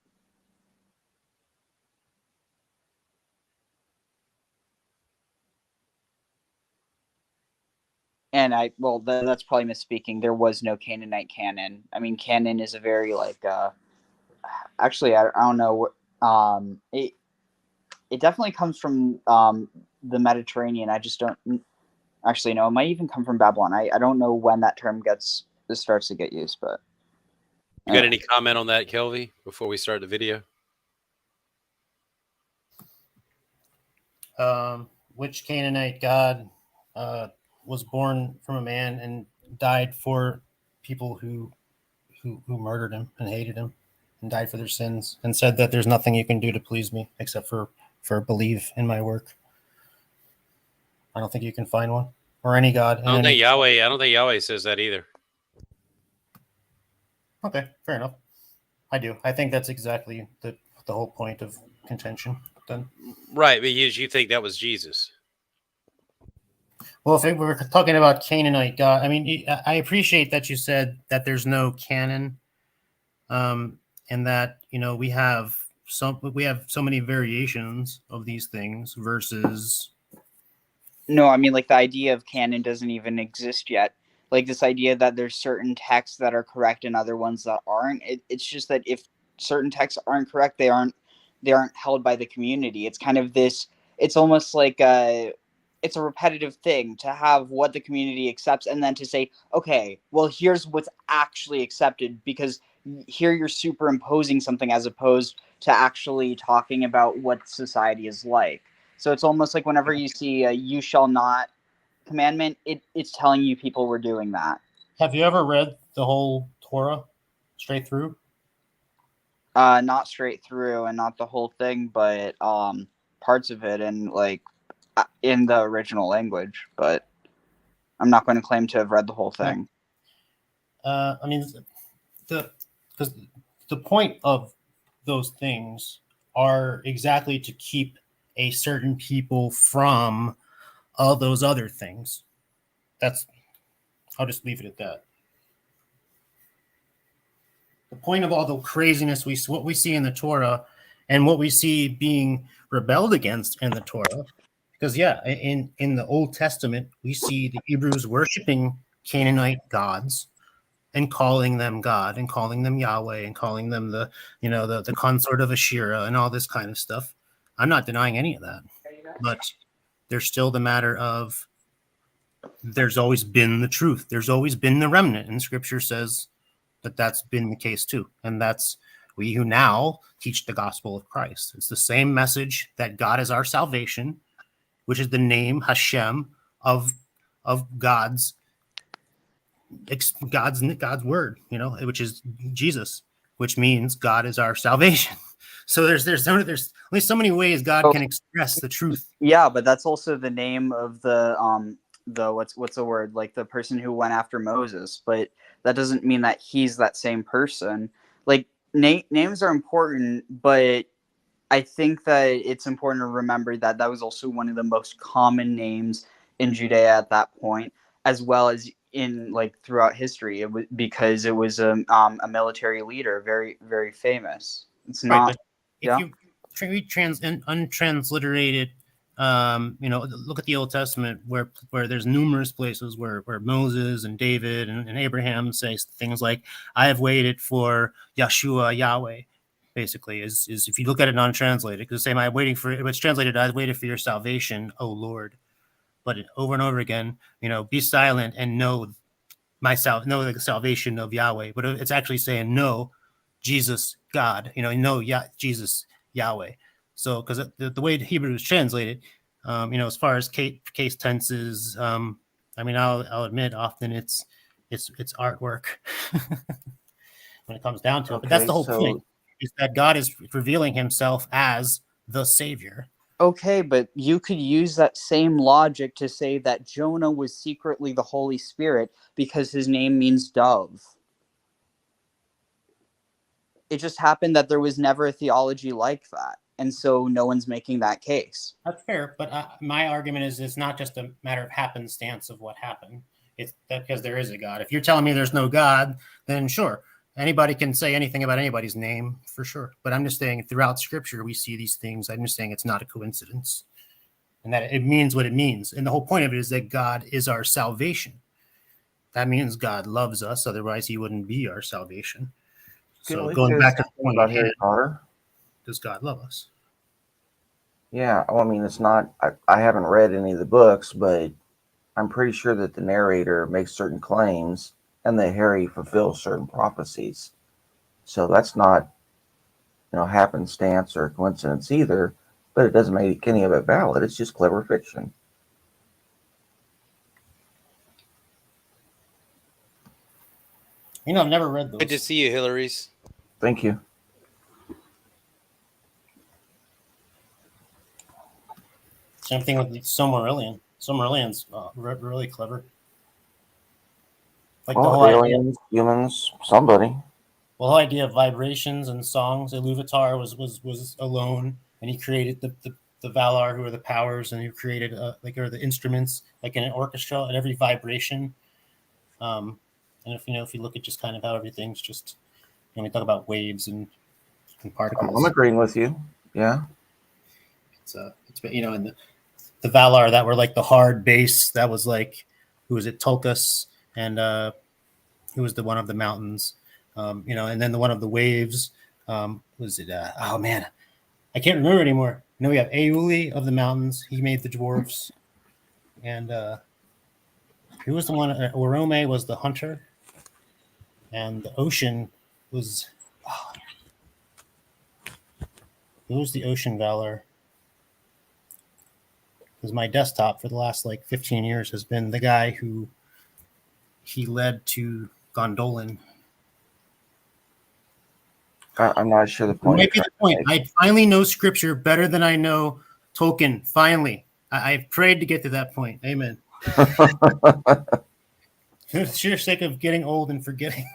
And that's probably misspeaking. There was no Canaanite canon. I mean, canon is a very like actually I don't know. It definitely comes from the Mediterranean. I just don't actually know. It might even come from Babylon. I don't know when that term starts to get used, but you got any comment on that, Kelvy, before we start the video? Which Canaanite god was born from a man and died for people who who murdered him and hated him and died for their sins, and said that there's nothing you can do to please me except for believe in my work. I don't think you can find one or any God. I don't think Yahweh says that either. Okay, fair enough. I do. I think that's exactly the whole point of contention. Then, Right, but you think that was Jesus? well, if we're talking about Canaanite God, I mean, I appreciate that you said that there's no canon, and that we have so many variations of these things versus. No, I mean, like, the idea of canon doesn't even exist yet. Like, this idea that there's certain texts that are correct and other ones that aren't. It's just that if certain texts aren't correct, they aren't held by the community. It's kind of this. It's almost like it's a repetitive thing to have what the community accepts, and then to say, okay, well, here's what's actually accepted, because here you're superimposing something as opposed to actually talking about what society is like. So it's almost like whenever you see a "you shall not" commandment, it's telling you people were doing that. Have you ever read the whole Torah straight through? Not straight through and not the whole thing, but parts of it, and like in the original language. But I'm not going to claim to have read the whole thing. I mean, because the point of those things are exactly to keep a certain people from all those other things. I'll just leave it at that. The point of all the craziness what we see in the Torah and what we see being rebelled against in the Torah, because in the Old Testament we see the Hebrews worshiping Canaanite gods and calling them God and calling them Yahweh and calling them the consort of Asherah and all this kind of stuff. I'm not denying any of that, but there's still the matter of there's always been the truth. There's always been the remnant, and Scripture says that that's been the case too. And that's we who now teach the gospel of Christ. It's the same message that God is our salvation, which is the name Hashem of God's word, which is Jesus, which means God is our salvation. So there's only so many ways God can express the truth. Yeah, but that's also the name of the what's the word, like the person who went after Moses. But that doesn't mean that he's that same person. Like names are important, but I think that it's important to remember that that was also one of the most common names in Judea at that point, as well as in like throughout history. It was because it was a military leader, very very famous. It's not. Right, if you untransliterated, look at the Old Testament where there's numerous places where Moses and David and Abraham say things like, "I have waited for Yeshua Yahweh." Basically, is if you look at it non-translated, because the same "I'm waiting for," it's translated, "I've waited for your salvation, O Lord." But over and over again, be silent and know the salvation of Yahweh. But it's actually saying no, Jesus God, Jesus Yahweh. So because the way the Hebrew is translated, as far as case tenses, I'll admit often it's artwork when it comes down to it. But that's the whole point, is that God is revealing himself as the Savior. Okay, but you could use that same logic to say that Jonah was secretly the Holy Spirit because his name means dove. It just happened that there was never a theology like that, and so no one's making that case. That's fair, but my argument is it's not just a matter of happenstance of what happened. It's that because there is a God. If you're telling me there's no God, then sure, anybody can say anything about anybody's name for sure. But I'm just saying throughout Scripture we see these things. I'm just saying it's not a coincidence, and that it means what it means. And the whole point of it is that God is our salvation. That means God loves us. Otherwise, He wouldn't be our salvation. So going back to the point about Harry Potter, does God love us? Yeah, well, I mean, it's not. I haven't read any of the books, but I'm pretty sure that the narrator makes certain claims, and that Harry fulfills certain prophecies. So that's not, happenstance or coincidence either. But it doesn't make any of it valid. It's just clever fiction. You know, I've never read those. Good to see you, Hillary's. Thank you. Same thing with the Silmarillion. Silmarillion's really clever. Like the Well, whole idea, aliens, humans, somebody. well, the whole idea of vibrations and songs. Iluvatar was alone, and he created the Valar, who are the powers, and who created or the instruments, like in an orchestra, and every vibration. And if you look at just kind of how everything's just, when we talk about waves and particles, I'm agreeing with you. Yeah. it's and the Valar that were like the hard bass, that was like, who was it, Tulkas, and who was the one of the mountains, and then the one of the waves, was it oh man, I can't remember anymore. We have Auli of the mountains, he made the dwarves, and who was the one, Orome was the hunter, and the ocean was, who was the ocean Valar? Because my desktop for the last 15 years has been the guy who he led to Gondolin. I'm not sure the point. Might be the point. I finally know scripture better than I know Tolkien. Finally, I've prayed to get to that point. Amen. For the sheer sake of getting old and forgetting.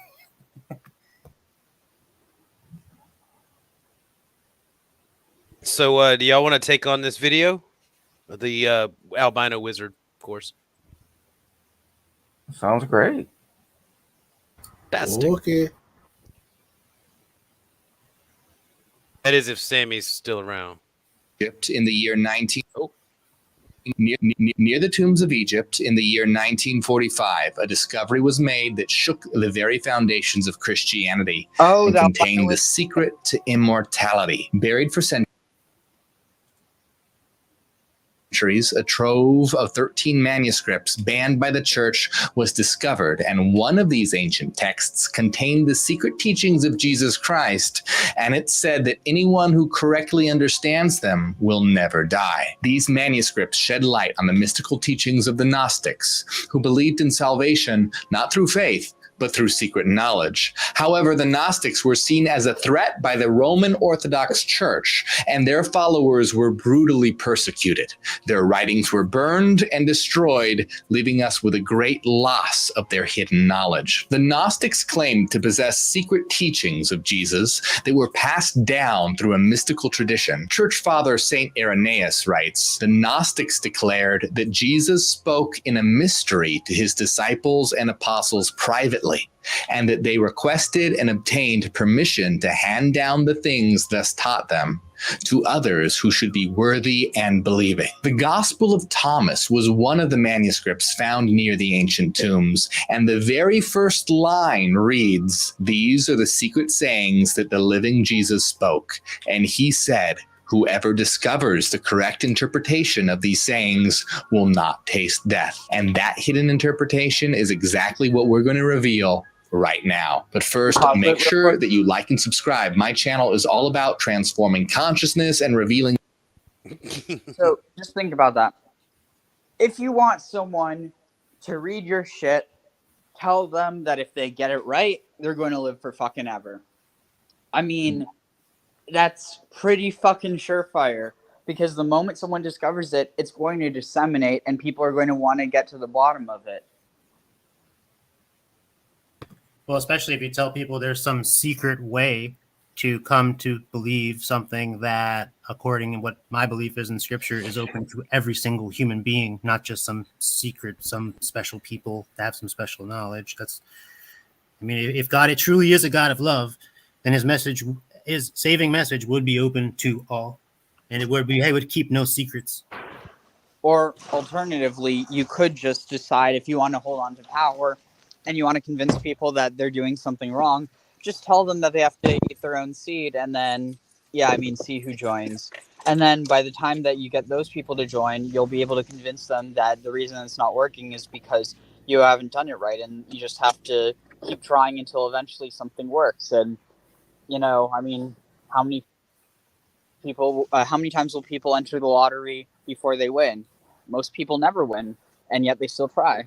So, do y'all want to take on this video? The albino wizard, of course. Sounds great. Fantastic. Okay. That is if Sammy's still around. Egypt in the year 19. Near the tombs of Egypt in the year 1945, a discovery was made that shook the very foundations of Christianity and contained the secret to immortality. Buried for centuries, a trove of 13 manuscripts banned by the church was discovered, and one of these ancient texts contained the secret teachings of Jesus Christ, and it said that anyone who correctly understands them will never die. These manuscripts shed light on the mystical teachings of the Gnostics, who believed in salvation not through faith, but through secret knowledge. However, the Gnostics were seen as a threat by the Roman Orthodox Church, and their followers were brutally persecuted. Their writings were burned and destroyed, leaving us with a great loss of their hidden knowledge. The Gnostics claimed to possess secret teachings of Jesus that were passed down through a mystical tradition. Church Father St. Irenaeus writes, the Gnostics declared that Jesus spoke in a mystery to his disciples and apostles privately, and that they requested and obtained permission to hand down the things thus taught them to others who should be worthy and believing. The Gospel of Thomas was one of the manuscripts found near the ancient tombs, and the very first line reads, "These are the secret sayings that the living Jesus spoke, and he said, whoever discovers the correct interpretation of these sayings will not taste death." And that hidden interpretation is exactly what we're going to reveal right now. But first, make sure that you like and subscribe. My channel is all about transforming consciousness and revealing. So just think about that. If you want someone to read your shit, tell them that if they get it right, they're going to live for fucking ever. I mean, that's pretty fucking surefire, because the moment someone discovers it, it's going to disseminate and people are going to want to get to the bottom of it. Well, especially if you tell people there's some secret way to come to believe something that, according to what my belief is in scripture, is open to every single human being, not just some secret, some special people that have some special knowledge. If God, it truly is a God of love, then his saving message would be open to all, and it would keep no secrets. Or alternatively, you could just decide, if you want to hold on to power and you want to convince people that they're doing something wrong, just tell them that they have to eat their own seed, and then, see who joins. And then by the time that you get those people to join, you'll be able to convince them that the reason it's not working is because you haven't done it right, and you just have to keep trying until eventually something works. And, how many times will people enter the lottery before they win? Most people never win, and yet they still try.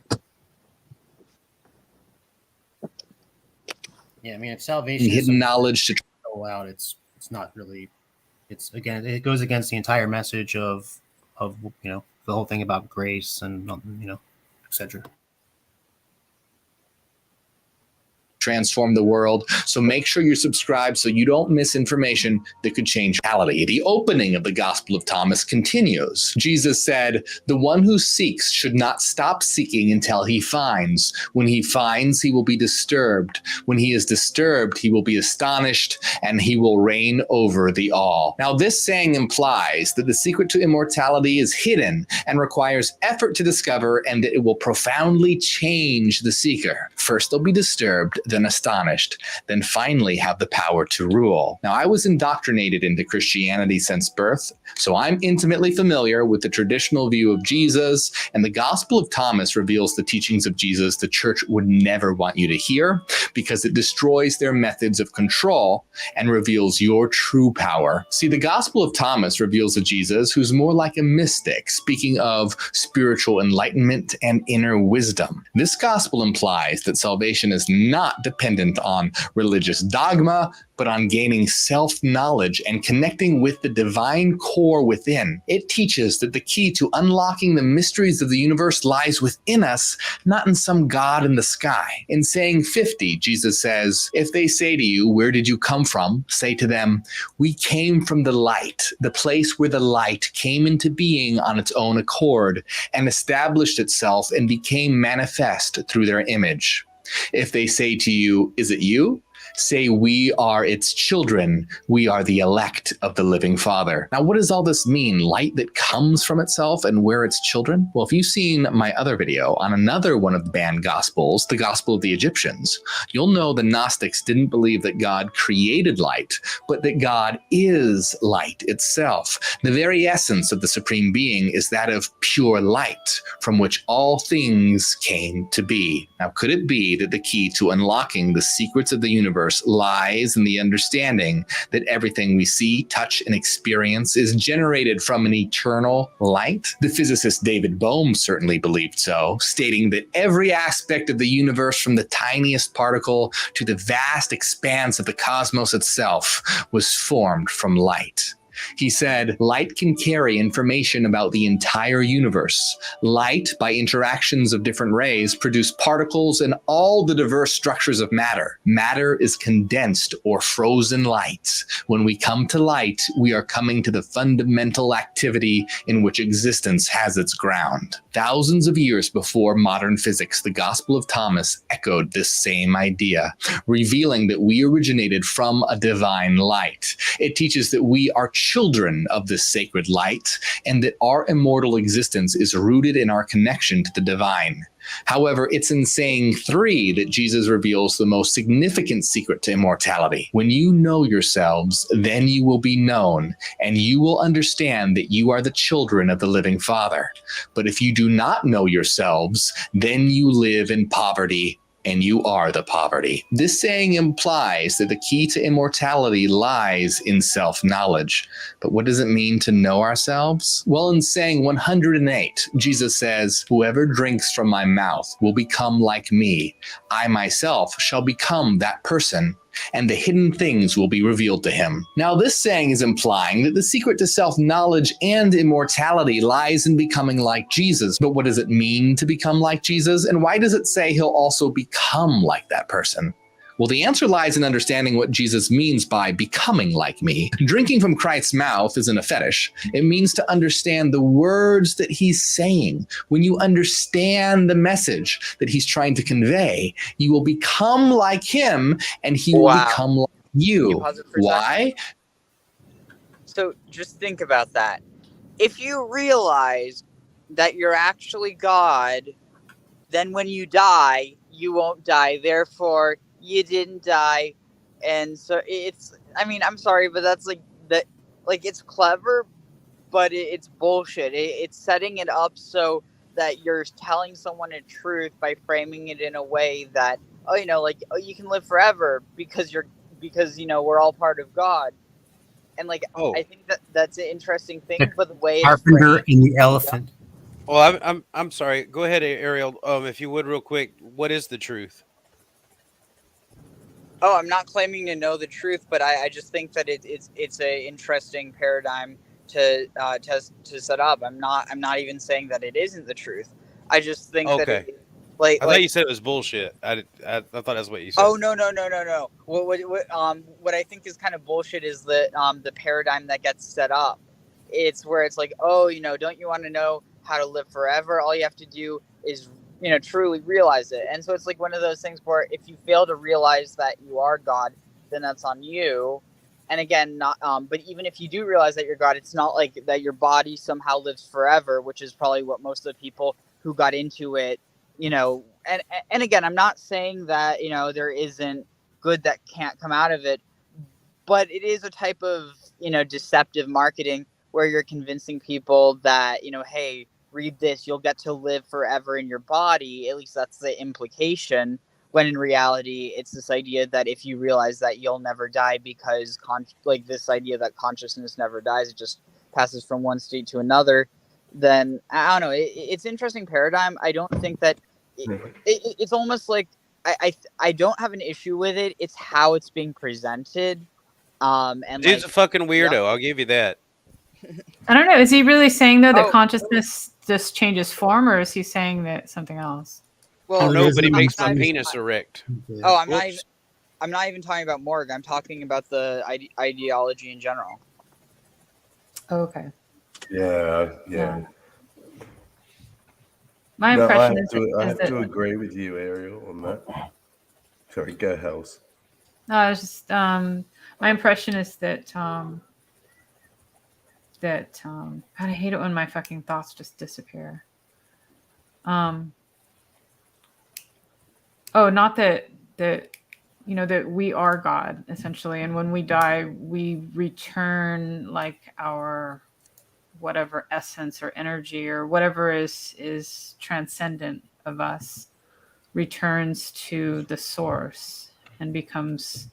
Yeah, I mean, if salvation is hidden knowledge to go out, it's not really. It's again, it goes against the entire message of the whole thing about grace and etc. transform the world. So make sure you're subscribed so you don't miss information that could change reality. The opening of the Gospel of Thomas continues. Jesus said, "The one who seeks should not stop seeking until he finds. When he finds, he will be disturbed. When he is disturbed, he will be astonished, and he will reign over the all." Now, this saying implies that the secret to immortality is hidden and requires effort to discover, and that it will profoundly change the seeker. First, they'll be disturbed, then astonished, then finally have the power to rule. Now, I was indoctrinated into Christianity since birth, so I'm intimately familiar with the traditional view of Jesus, and the Gospel of Thomas reveals the teachings of Jesus the church would never want you to hear because it destroys their methods of control and reveals your true power. See, the Gospel of Thomas reveals a Jesus who's more like a mystic, speaking of spiritual enlightenment and inner wisdom. This gospel implies that salvation is not dependent on religious dogma, but on gaining self-knowledge and connecting with the divine core within. It teaches that the key to unlocking the mysteries of the universe lies within us, not in some God in the sky. In saying 50, Jesus says, "If they say to you, 'Where did you come from?' say to them, 'We came from the light,' the place where the light came into being on its own accord and established itself and became manifest through their image. If they say to you, 'Is it you?' say, 'We are its children. We are the elect of the living Father.'" Now, what does all this mean? Light that comes from itself and we're its children? Well, if you've seen my other video on another one of the banned gospels, the Gospel of the Egyptians, you'll know the Gnostics didn't believe that God created light, but that God is light itself. The very essence of the Supreme Being is that of pure light, from which all things came to be. Now, could it be that the key to unlocking the secrets of the universe lies in the understanding that everything we see, touch, and experience is generated from an eternal light? The physicist David Bohm certainly believed so, stating that every aspect of the universe, from the tiniest particle to the vast expanse of the cosmos itself, was formed from light. He said, "Light can carry information about the entire universe. Light, by interactions of different rays, produce particles and all the diverse structures of matter. Matter is condensed or frozen light. When we come to light, we are coming to the fundamental activity in which existence has its ground." Thousands of years before modern physics, the Gospel of Thomas echoed this same idea, revealing that we originated from a divine light. It teaches that we are children of this sacred light, and that our immortal existence is rooted in our connection to the divine. However, it's in saying 3 that Jesus reveals the most significant secret to immortality. When you know yourselves, then you will be known, and you will understand that you are the children of the living Father. But if you do not know yourselves, then you live in poverty, and you are the poverty. This saying implies that the key to immortality lies in self-knowledge. But what does it mean to know ourselves? Well, in saying 108, Jesus says, "Whoever drinks from my mouth will become like me. I myself shall become that person, and the hidden things will be revealed to him." Now, this saying is implying that the secret to self-knowledge and immortality lies in becoming like Jesus. But what does it mean to become like Jesus? And why does it say he'll also become like that person? Well, the answer lies in understanding what Jesus means by becoming like me. Drinking from Christ's mouth isn't a fetish. It means to understand the words that he's saying. When you understand the message that he's trying to convey, you will become like him, and he will become like Can you you. pause it for a Why? So just think about that. If you realize that you're actually God, then when you die, you won't die. Therefore, you didn't die. And so it's, I mean, I'm sorry, but that's like that, like it's clever, but it's bullshit. It's setting it up so that you're telling someone a truth by framing it in a way that, oh, you can live forever because we're all part of God. And I think that's an interesting thing, but the way it's Carpenter framed, and the elephant. Well, I'm sorry. Go ahead, Ariel. If you would, real quick. What is the truth? Oh, I'm not claiming to know the truth, but I just think that it's a interesting paradigm to set up. I'm not even saying that it isn't the truth. I just think that Okay. like I thought you said it was bullshit. I thought that's what you said. oh no. What I think is kind of bullshit is that the paradigm that gets set up. It's where it's like, oh, don't you want to know how to live forever? All you have to do is truly realize it. And so it's like one of those things where if you fail to realize that you are God, then that's on you. And again, not but even if you do realize that you're God, it's not like that your body somehow lives forever, which is probably what most of the people who got into it, and again, I'm not saying that there isn't good that can't come out of it, but it is a type of deceptive marketing where you're convincing people that hey, read this, you'll get to live forever in your body. At least that's the implication, when in reality it's this idea that if you realize that you'll never die, because like this idea that consciousness never dies, it just passes from one state to another, then I don't know, it's interesting paradigm. I don't think that it's almost like I don't have an issue with it. It's how it's being presented. And Dude's like, a fucking weirdo. yeah. I'll give you that. I don't know. Is he really saying though that Oh. consciousness just changes form, or is he saying that something else? I don't know, but he makes my I'm not- penis erect. Oh, I'm Whoops. not even talking about Morg. I'm talking about the ideology in general. Okay. Yeah. My No, impression I is have that to agree with you, Ariel, on that. Sorry, go Hells. no, it's just my impression is that God, I hate it when my fucking thoughts just disappear. Not that that we are God essentially, and when we die, we return like our whatever essence or energy or whatever is transcendent of us returns to the source and becomes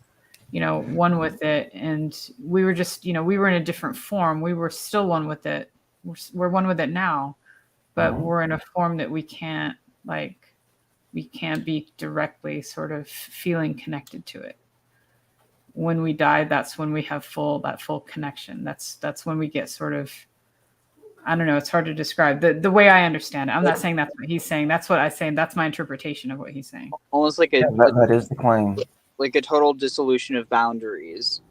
one with it. And we were just we were in a different form. We were still one with it. We're one with it now, but we're in a form that we can't be directly sort of feeling connected to it. When we die, that's when we have that full connection. That's when we get sort of, I don't know, it's hard to describe the way I understand it. I'm not saying that's what he's saying. That's what I say. That's my interpretation of what he's saying. Almost like that is the claim. like a total dissolution of boundaries.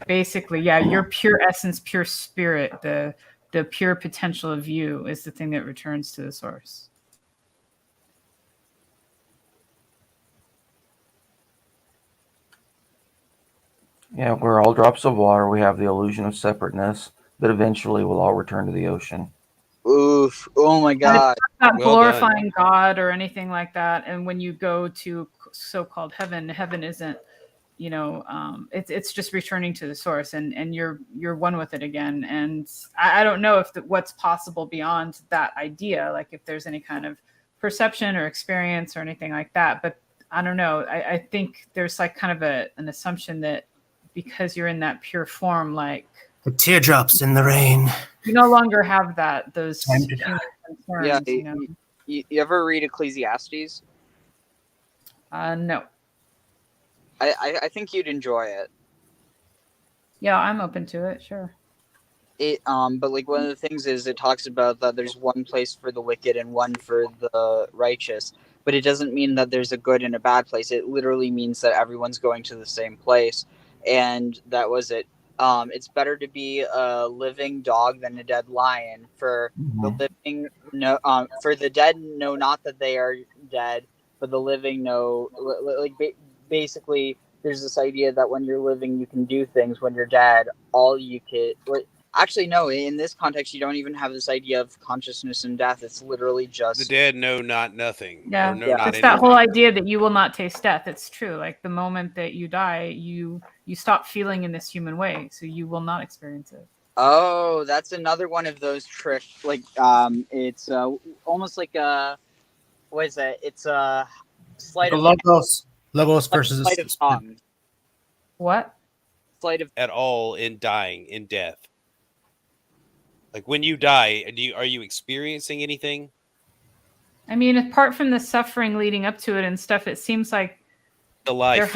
Basically, yeah, your pure essence, pure spirit, the pure potential of you is the thing that returns to the source. Yeah, we're all drops of water. We have the illusion of separateness, but eventually we'll all return to the ocean. Oof! Oh my God! Not glorifying God or anything like that. And when you go to so-called heaven isn't, it's just returning to the source, and you're one with it again. And I don't know if what's possible beyond that idea, like if there's any kind of perception or experience or anything like that. But I don't know. I think there's like kind of an assumption that because you're in that pure form, like the teardrops in the rain, you no longer have those Time to human Yeah, concerns. you ever read Ecclesiastes? No. I think you'd enjoy it. Yeah, I'm open to it. Sure. But like one of the things is it talks about that there's one place for the wicked and one for the righteous, but it doesn't mean that there's a good and a bad place. It literally means that everyone's going to the same place, and that was it. It's better to be a living dog than a dead lion. For the living, for the dead know not that they are dead, but the living know. Basically, there's this idea that when you're living, you can do things. When you're dead, all you could. Actually, no. In this context, you don't even have this idea of consciousness and death. It's literally just the dead know not nothing. Yeah, or know not it's that anything. whole idea that you will not taste death. It's true. Like the moment that you die, you stop feeling in this human way, so you will not experience it. Oh, that's another one of those tricks. Like, it's almost like a what is it? It's a sleight of logos versus sleight of tongue. What? Sleight of at all in dying, in death. Like when you die, are you experiencing anything? I mean, apart from the suffering leading up to it and stuff, it seems like the life.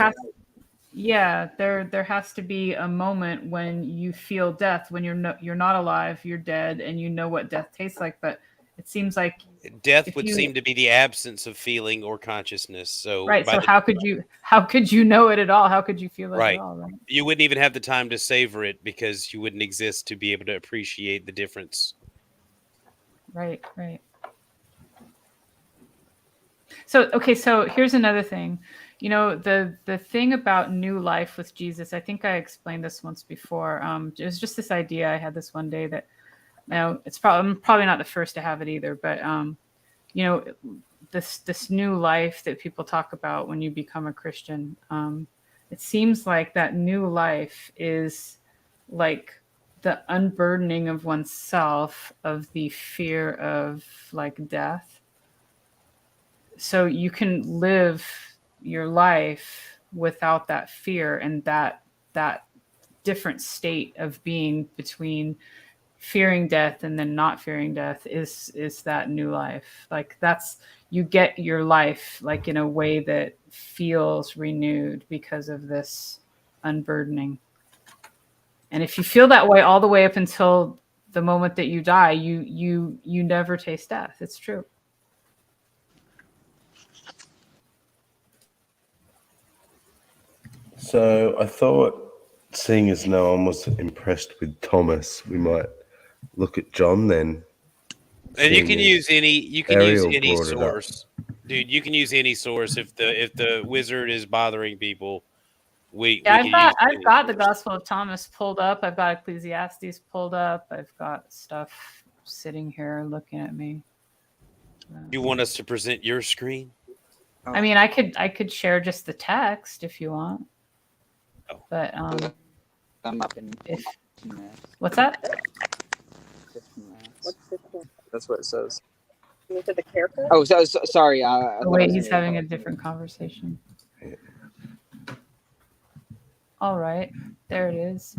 Yeah, there has to be a moment when you feel death, when you're not alive, you're dead, and you know what death tastes like. But it seems like Death if would you seem to be the absence of feeling or consciousness. So right, by so the how could you know it at all? How could you feel it at right, all? Right. you wouldn't even have the time to savor it because you wouldn't exist to be able to appreciate the difference. Right. Right. So okay, so here's another thing. You know, the thing about new life with Jesus, I think I explained this once before. It was just this idea I had this one day that it's probably I'm probably not the first to have it either, but you know, this new life that people talk about when you become a Christian, it seems like that new life is like the unburdening of oneself of the fear of like death, so you can live your life without that fear, and that different state of being between fearing death and then not fearing death is that new life. Like that's, you get your life like in a way that feels renewed because of this unburdening. And if you feel that way all the way up until the moment that you die, you never taste death. It's true. So I thought, seeing as no one was impressed with Thomas, we might look at John then. And you seeing can as use any Ariel any brought it up. source, dude. You can use any source if the wizard is bothering people. We Yeah, can use I've any got the source. Gospel of Thomas pulled up. I've got Ecclesiastes pulled up. I've got stuff sitting here looking at me. You want us to present your screen? I mean, I could share just the text if you want. Oh. But I'm up in if what's that? That's what it says. Oh, sorry. I Oh, thought I wait, was he's muted. having a different conversation. All right, there it is.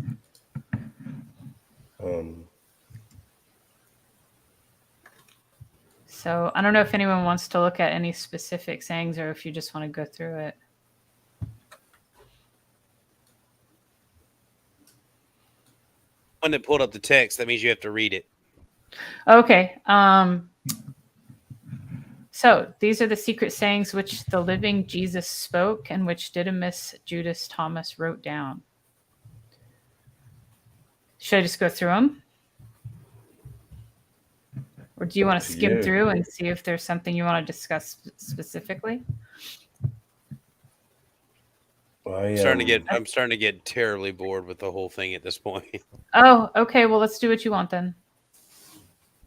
So I don't know if anyone wants to look at any specific sayings or if you just want to go through it. When they pulled up the text, that means you have to read it. Okay. So these are the secret sayings which the living Jesus spoke and which Didymus Judas Thomas wrote down. Should I just go through them? Or do you want to skim through and see if there's something you want to discuss specifically? I'm starting to get terribly bored with the whole thing at this point. Oh, okay. Well, let's do what you want then.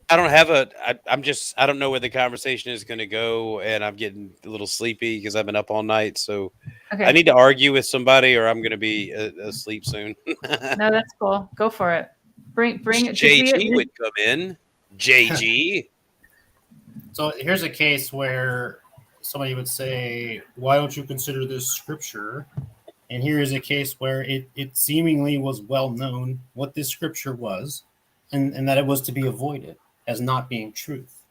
I don't have I don't know where the conversation is going to go, and I'm getting a little sleepy because I've been up all night. So Okay. I need to argue with somebody, or I'm going to be asleep soon. No, that's cool. Go for it. Bring it. JG would come in. JG. So here's a case where somebody would say, why don't you consider this scripture? And here is a case where it seemingly was well known what this scripture was, and that it was to be avoided as not being truth.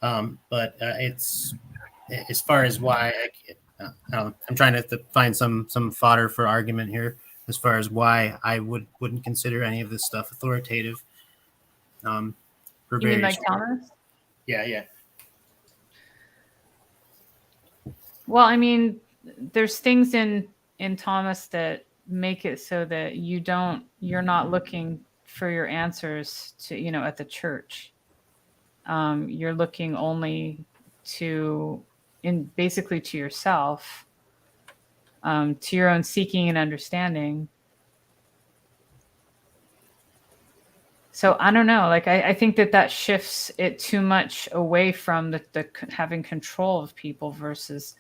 But it's, as far as why, I'm trying to find some fodder for argument here as far as why I wouldn't consider any of this stuff authoritative. You mean like Thomas? Yeah. Well, I mean, there's things in Thomas that make it so that you're not looking for your answers to, at the church. You're looking only basically to yourself, to your own seeking and understanding. So I don't know. Like I think that shifts it too much away from the having control of people versus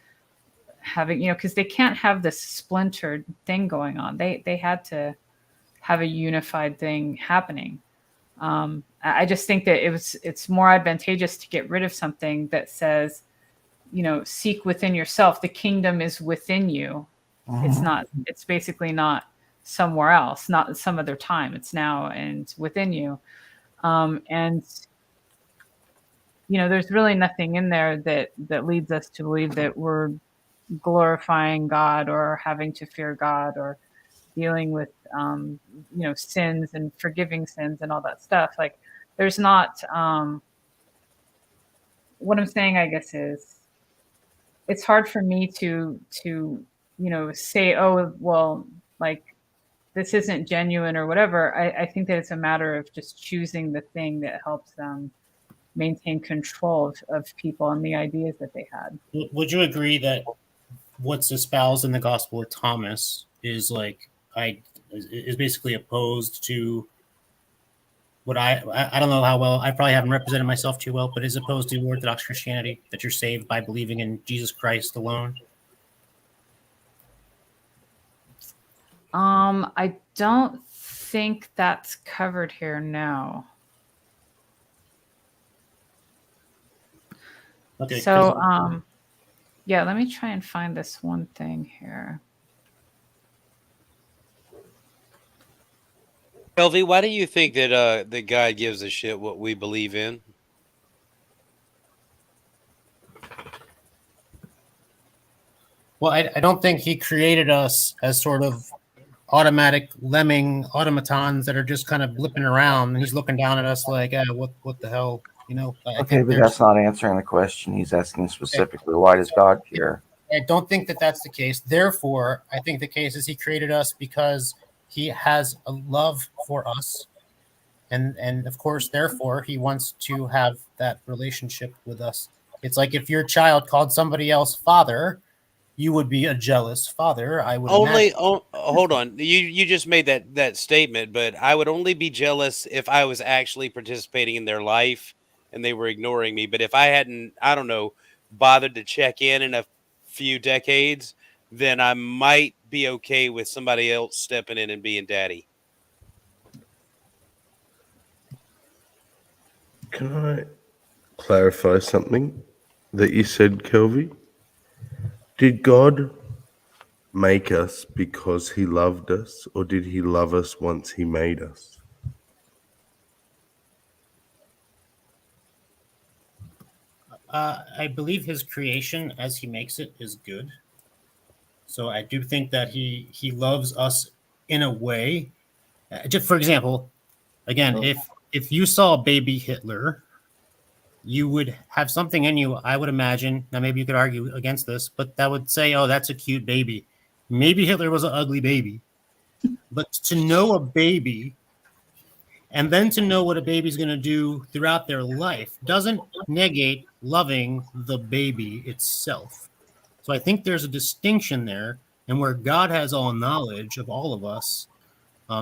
having, because they can't have this splintered thing going on. They had to have a unified thing happening. I just think that it's more advantageous to get rid of something that says, seek within yourself. The kingdom is within you. It's basically not somewhere else, not some other time. It's now and within you. And there's really nothing in there that leads us to believe that we're glorifying God or having to fear God or dealing with sins and forgiving sins and all that stuff. Like there's not what I'm saying, I guess, is it's hard for me to say, oh well, like this isn't genuine or whatever. I think that it's a matter of just choosing the thing that helps them maintain control of people and the ideas that they had. Would you agree that what's espoused in the Gospel of Thomas is is basically opposed to what I don't know how well, I probably haven't represented myself too well, but is opposed to Orthodox Christianity, that you're saved by believing in Jesus Christ alone? I don't think that's covered here. No. Okay. So, yeah, let me try and find this one thing here. LV, why do you think that that God gives a shit what we believe in? Well, I don't think he created us as sort of automatic lemming automatons that are just kind of blipping around, and he's looking down at us like, what the hell, you know? Okay, but that's not answering the question. He's asking specifically, why does God care? I don't think that that's the case. Therefore, I think the case is he created us because he has a love for us, and of course, therefore, he wants to have that relationship with us. It's like if your child called somebody else father, you would be a jealous father. I would imagine. Hold on. You just made that statement, but I would only be jealous if I was actually participating in their life and they were ignoring me. But if I hadn't, I don't know, bothered to check in a few decades, then I might be okay with somebody else stepping in and being daddy. Can I clarify something that you said, Kelvy? Did God make us because he loved us, or did he love us once he made us? I believe his creation, as he makes it, is good. So I do think that he loves us in a way. Just for example, again, if you saw baby Hitler, you would have something in you, I would imagine. Now, maybe you could argue against this, but that would say, oh, that's a cute baby. Maybe Hitler was an ugly baby. But to know a baby and then to know what a baby's going to do throughout their life doesn't negate loving the baby itself. So I think there's a distinction there, and where God has all knowledge of all of us.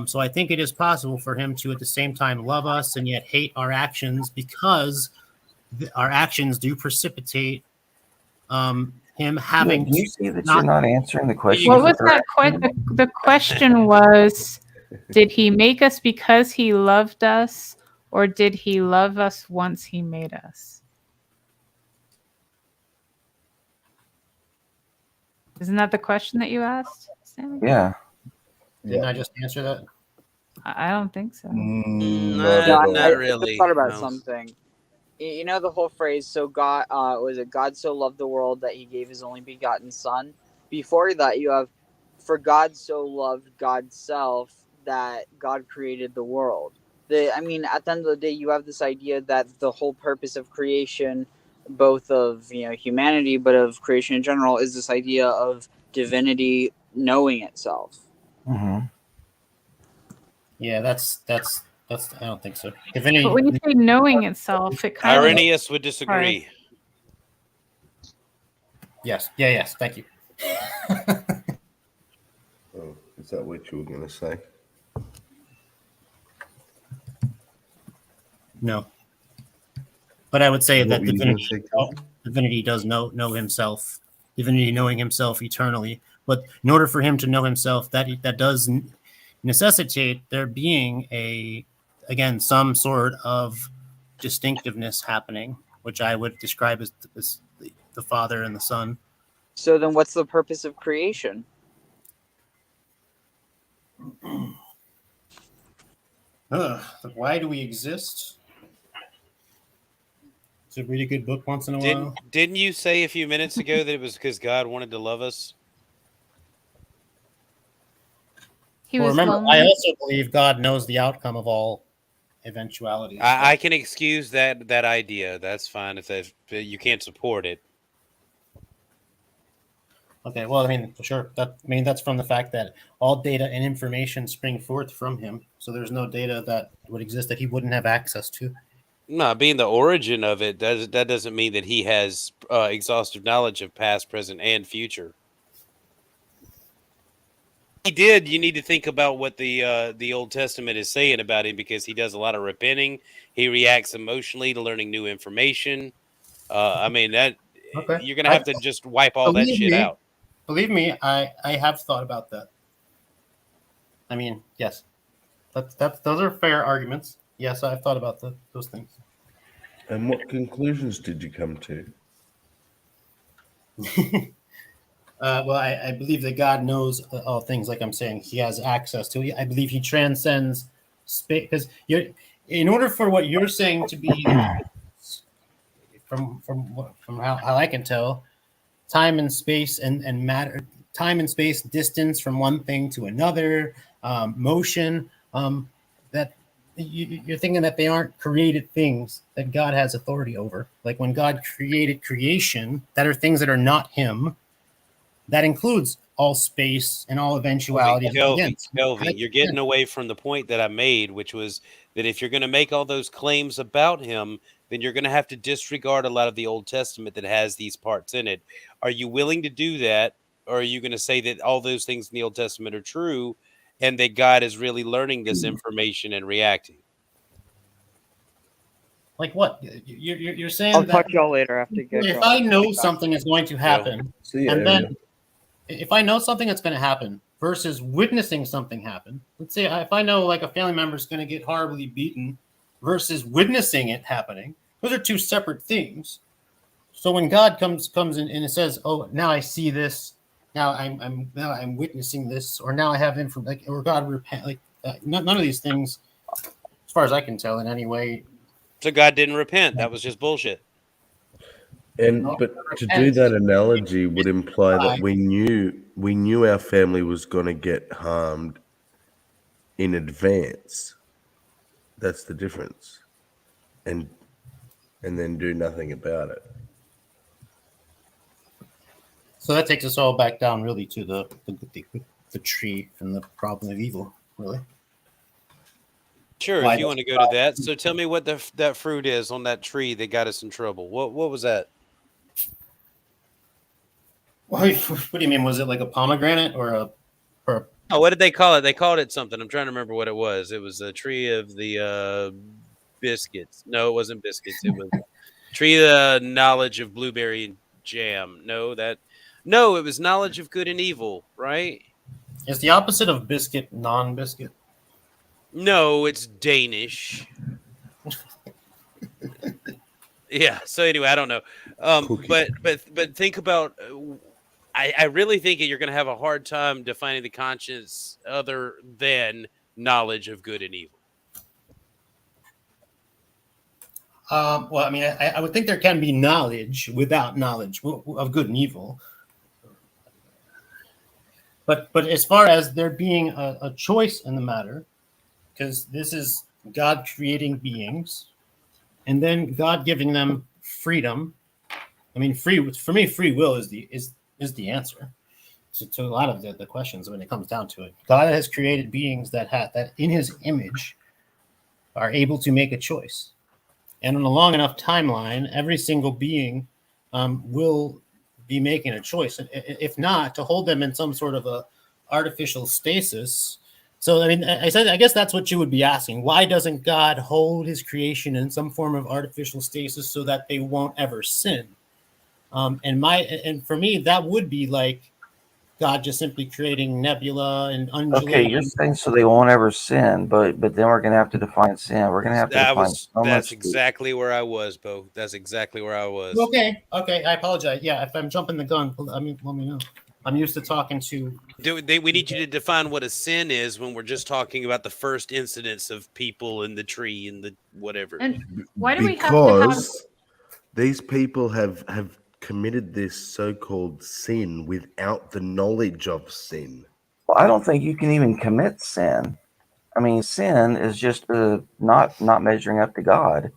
So I think it is possible for him to at the same time love us and yet hate our actions, because our actions do precipitate him having you to see that you're not answering the question. What was that the question was, did he make us because he loved us, or did he love us once he made us? Isn't that the question that you asked, Sammy? Yeah. Didn't I just answer that? I don't think so. Not really. I thought about No. something. You know the whole phrase, so God was it God so loved the world that he gave his only begotten son? Before that you have, for God so loved God's self that God created the world. I mean, at the end of the day, you have this idea that the whole purpose of creation, both of humanity, but of creation in general, is this idea of divinity knowing itself. Mm-hmm. Yeah, that's. I don't think so. But when you say knowing itself, it kind Irenaeus would disagree. Yes. Yeah. Yes. Thank you. Oh, is that what you were going to say? No. But I would say What that were you gonna say, divinity does know himself. Divinity knowing himself eternally. But in order for him to know himself, that does necessitate there being some sort of distinctiveness happening, which I would describe as the Father and the Son. So then what's the purpose of creation? Why do we exist? to read a good book once in a while. Didn't you say a few minutes ago that it was because God wanted to love us? He Well, was remember, I lonely. also believe God knows the outcome of all eventualities. I can excuse that idea. That's fine if you can't support it. Okay, well, I mean, for sure. That's from the fact that all data and information spring forth from him. So there's no data that would exist that he wouldn't have access to. No, being the origin of it, that doesn't mean that he has exhaustive knowledge of past, present, and future. He did. You need to think about what the Old Testament is saying about him, because he does a lot of repenting. He reacts emotionally to learning new information. I mean, that Okay. you're gonna have to just wipe all that shit out. Believe me, I have thought about that. I mean, yes, those are fair arguments. Yes, I've thought about those things. And what conclusions did you come to? Well, I believe that God knows all things. Like I'm saying, He has access to it. I believe He transcends space. Because in order for what you're saying to be, from how I can tell, time and space and matter, time and space, distance from one thing to another, motion. That you're thinking that they aren't created things that God has authority over. Like when God created creation, that are things that are not Him. That includes all space and all eventualities. Kelvin, you're getting away from the point that I made, which was that if you're going to make all those claims about him, then you're going to have to disregard a lot of the Old Testament that has these parts in it. Are you willing to do that? Or are you going to say that all those things in the Old Testament are true and that God is really learning this information and reacting? Like what? You're saying I'll that talk to y'all later after you if I know something is going to happen, and then if I know something that's going to happen versus witnessing something happen, let's say if I know like a family member is going to get horribly beaten versus witnessing it happening, those are two separate things. So when God comes in and it says, "Oh, now I see this. Now I'm witnessing this, or now I have information," like, or God repent, like none of these things, as far as I can tell, in any way. So God didn't repent. That was just bullshit. But to do that analogy would imply that we knew our family was going to get harmed in advance. That's the difference, and then do nothing about it. So that takes us all back down, really, to the tree and the problem of evil, really. Sure, if you want to go to that. So tell me what that fruit is on that tree that got us in trouble. What was that? What do you mean? Was it like a pomegranate or a? Oh, what did they call it? They called it something. I'm trying to remember what it was. It was a tree of the biscuits. No, it wasn't biscuits. It was tree of the knowledge of blueberry jam. No, it was knowledge of good and evil, right? It's the opposite of biscuit, non-biscuit. No, it's Danish. Yeah. So anyway, I don't know. But think about. I really think you're going to have a hard time defining the conscience other than knowledge of good and evil. Well, I mean, I would think there can be knowledge without knowledge of good and evil. But as far as there being a choice in the matter, because this is God creating beings, and then God giving them freedom. I mean, for me, free will is the answer to a lot of the questions when it comes down to it. God has created beings that in His image are able to make a choice, and on a long enough timeline, every single being will be making a choice. If not, to hold them in some sort of a artificial stasis. So, I mean, I guess that's what you would be asking. Why doesn't God hold His creation in some form of artificial stasis so that they won't ever sin? And for me, that would be like God just simply creating nebula and undulating. Okay, you're saying so they won't ever sin, but then we're going to have to define sin. We're going to have to define so much. That's exactly where I was, Bo. That's exactly where I was. Okay, I apologize. Yeah, if I'm jumping the gun, let me know. I'm used to talking to. We need you to define what a sin is when we're just talking about the first incidence of people in the tree and the whatever. And why do we have to have? These people have committed this so-called sin without the knowledge of sin. Well, I don't think you can even commit sin. I mean, sin is just not measuring up to God.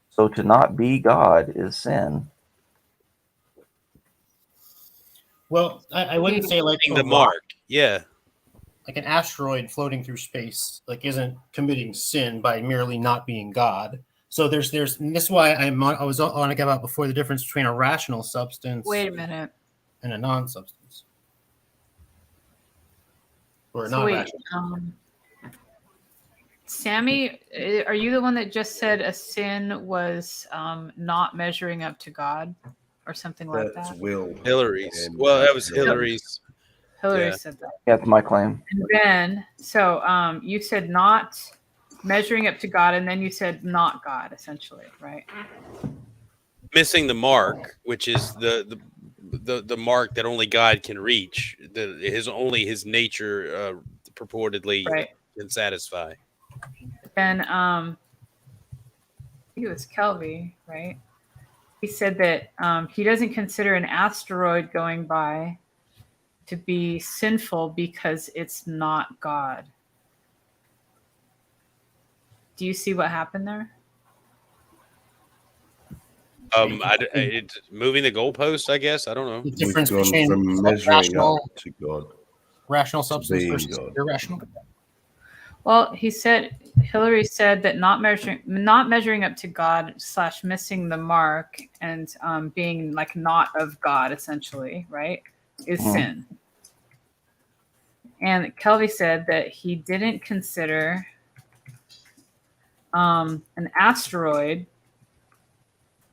So to not be God is sin. Well, I wouldn't say like the mark. Yeah. Like an asteroid floating through space, like isn't committing sin by merely not being God. So there's and this is why I was on about before the difference between a rational substance Wait a minute. and a non-substance. Or So not wait, rational. Sammy, are you the one that just said a sin was not measuring up to God or something like That's that? Will. Hillary's. And Well, that was Hillary. Hillary's. Hillary Yeah. said that. That's my claim. And then, so you said not measuring up to God, and then you said not God, essentially, right? Missing the mark, which is the mark that only God can reach. His nature purportedly Right. can satisfy. Then I think it was Kelvy, right? He said that he doesn't consider an asteroid going by to be sinful because it's not God. Do you see what happened there? It's moving the goalpost, I guess. I don't know. The difference We've gone between from measuring rational, up to God. rational to substance being versus God. irrational. Well, Hillary said that not measuring up to God / missing the mark and being like not of God, essentially, right, is sin. And Kelvy said that he didn't consider an asteroid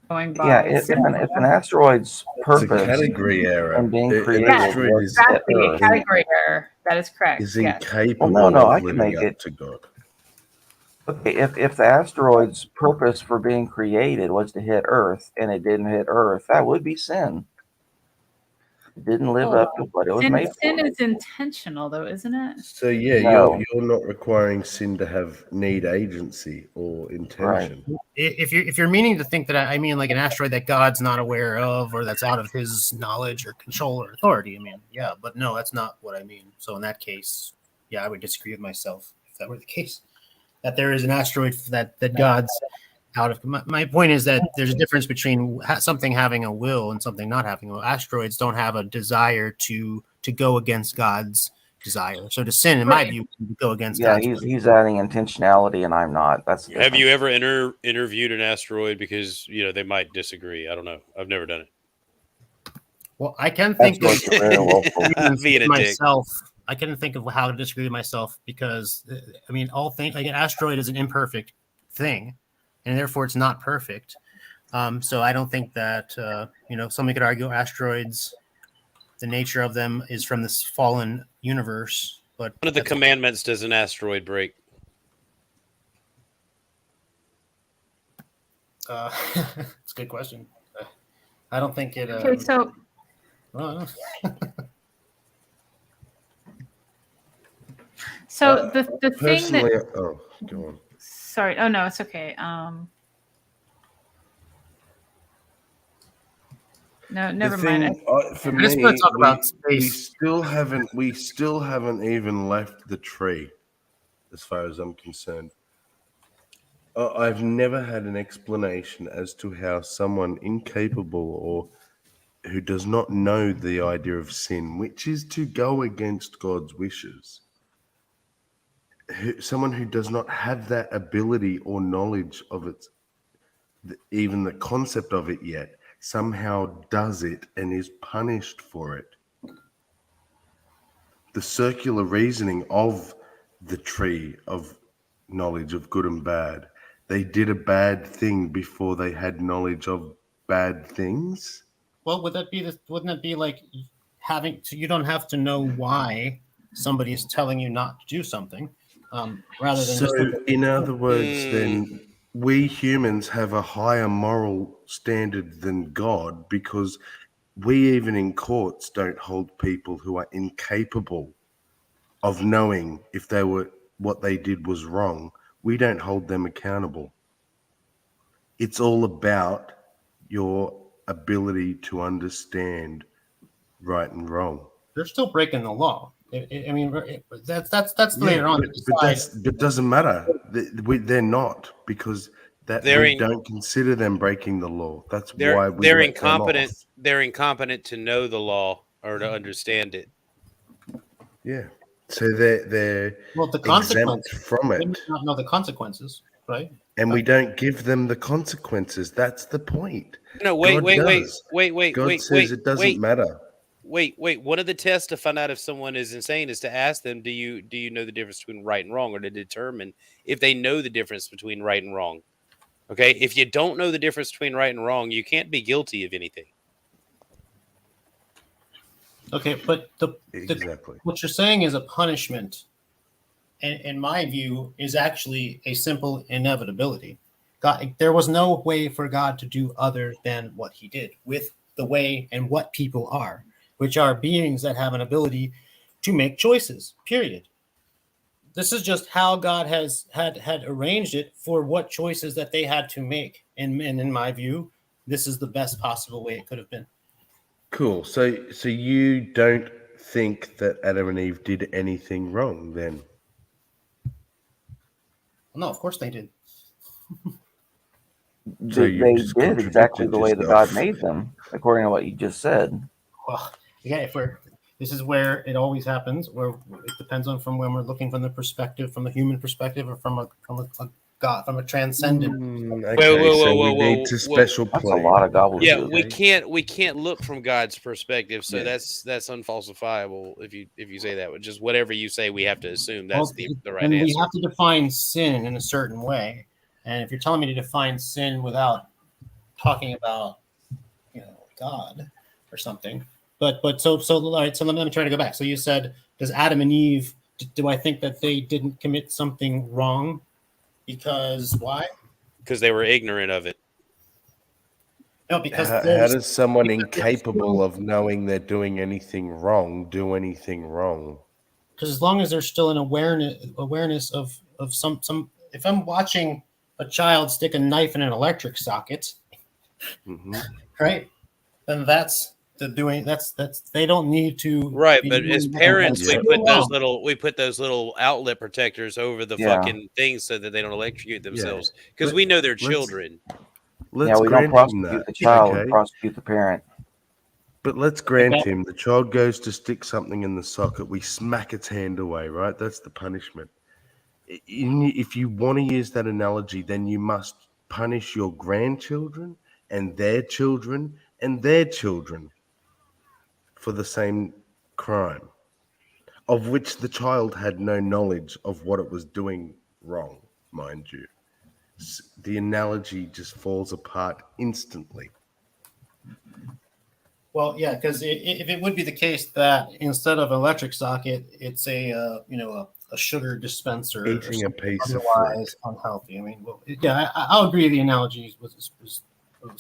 going by. Yeah, if an asteroid's It's a purpose category error. and being An created asteroid was is, to hit Exactly, Earth. category error. That is correct. is Yes. incapable Well, no, I of can living make up it. to God. Okay, if the asteroid's purpose for being created was to hit Earth and it didn't hit Earth, that would be sin. It didn't live up to what it was made Sin for. is intentional, though, isn't it? So yeah, No. you're not requiring sin to have need agency or intention. If you're meaning to think that I mean like an asteroid that God's not aware of or that's out of his knowledge or control or authority, I mean, yeah, but no, that's not what I mean. So in that case, yeah, I would disagree with myself if that were the case. That there is an asteroid that God's out of. My point is that there's a difference between something having a will and something not having a will. Asteroids don't have a desire to go against God's desire. So to sin, in my view, to go against Yeah, God's will. he's adding intentionality, and I'm not. That's the Have you difference. ever interviewed an asteroid because they might disagree? I don't know. I've never done it. Well, I can think of Asteroids are very willful. Being a dick. myself. I can think of how to disagree with myself because I mean, all things like an asteroid is an imperfect thing, and therefore it's not perfect. So I don't think that somebody could argue asteroids, the nature of them is from this fallen universe. But One of the commandments does an asteroid break? It's a good question. I don't think it. Okay, so so the thing Personally, that oh, go on. sorry, oh no, it's okay. No, never mind. For I just me, want to talk about we space. still haven't even left the tree, as far as I'm concerned. I've never had an explanation as to how someone incapable or who does not know the idea of sin, which is to go against God's wishes, someone who does not have that ability or knowledge of it, even the concept of it yet, somehow does it and is punished for it. The circular reasoning of the tree of knowledge of good and bad. They did a bad thing before they had knowledge of bad things. Well, wouldn't that be like having to? You don't have to know why somebody is telling you not to do something, rather than. So, just in other words, then we humans have a higher moral standard than God because we, even in courts, don't hold people who are incapable of knowing if what they did was wrong. We don't hold them accountable. It's all about your ability to understand right and wrong. They're still breaking the law. I mean, that's later on to decide. But doesn't matter. They're not, because that They're we in, don't consider them breaking the law. That's they're why we they're let them off. incompetent. They're incompetent to know the law or to understand it. Yeah. So they're Well, the exempt consequences. from They it, may not know the consequences, right? and we don't give them the consequences. That's the point. No, wait, God wait, wait, does. wait, wait, God wait, says wait, it doesn't wait, matter. wait. One of the tests to find out if someone is insane is to ask them, do you know the difference between right and wrong, or to determine if they know the difference between right and wrong. Okay, if you don't know the difference between right and wrong, you can't be guilty of anything. Okay, but Exactly. what you're saying is a punishment, and in my view, is actually a simple inevitability. God, there was no way for God to do other than what He did with the way and what people are, which are beings that have an ability to make choices. Period. This is just how God has had arranged it for what choices that they had to make, and in my view, this is the best possible way it could have been. Cool. So you don't think that Adam and Eve did anything wrong then? No, of course they did. So you They just did exactly contradicted the way that yourself. God made them, according to what you just said. Well, yeah, this is where it always happens, where it depends on from when we're looking from the perspective, from the human perspective, or from a God, from a transcendent. Okay, Whoa, so whoa, we whoa, need to whoa. special That's a play. lot of gobbledygook. Yeah, Okay. we can't look from God's perspective, so Yeah. that's unfalsifiable if you say that. Just whatever you say, we have to assume that's Well, the right and we answer. have to define sin in a certain way. And if you're telling me to define sin without talking about, God or something, but so all right. So let me try to go back. So you said, does Adam and Eve? Do I think that they didn't commit something wrong? Because why? Because they were ignorant of it. No, because How there's does someone incapable of knowing they're doing anything wrong do anything wrong? because as long as there's still an awareness of some if I'm watching a child stick a knife in an electric socket, right, then that's the doing that's they don't need to Right, be but as doing parents, anything we put those little outlet protectors over the Yeah. fucking things so that they don't electrocute themselves. Yeah. Because Let- we know they're let's- children. Let's we don't grant him prosecute that. the child, we Okay. prosecute the parent. But let's grant him the child goes to stick something in the socket, we smack its hand away, right? That's the punishment. If you want to use that analogy, then you must punish your grandchildren and their children and their children for the same crime, of which the child had no knowledge of what it was doing wrong, mind you. The analogy just falls apart instantly. Well, yeah, because if it would be the case that instead of an electric socket, it's a sugar dispenser, Eating or a piece of otherwise unhealthy. I mean, well, yeah, I'll agree. The analogy was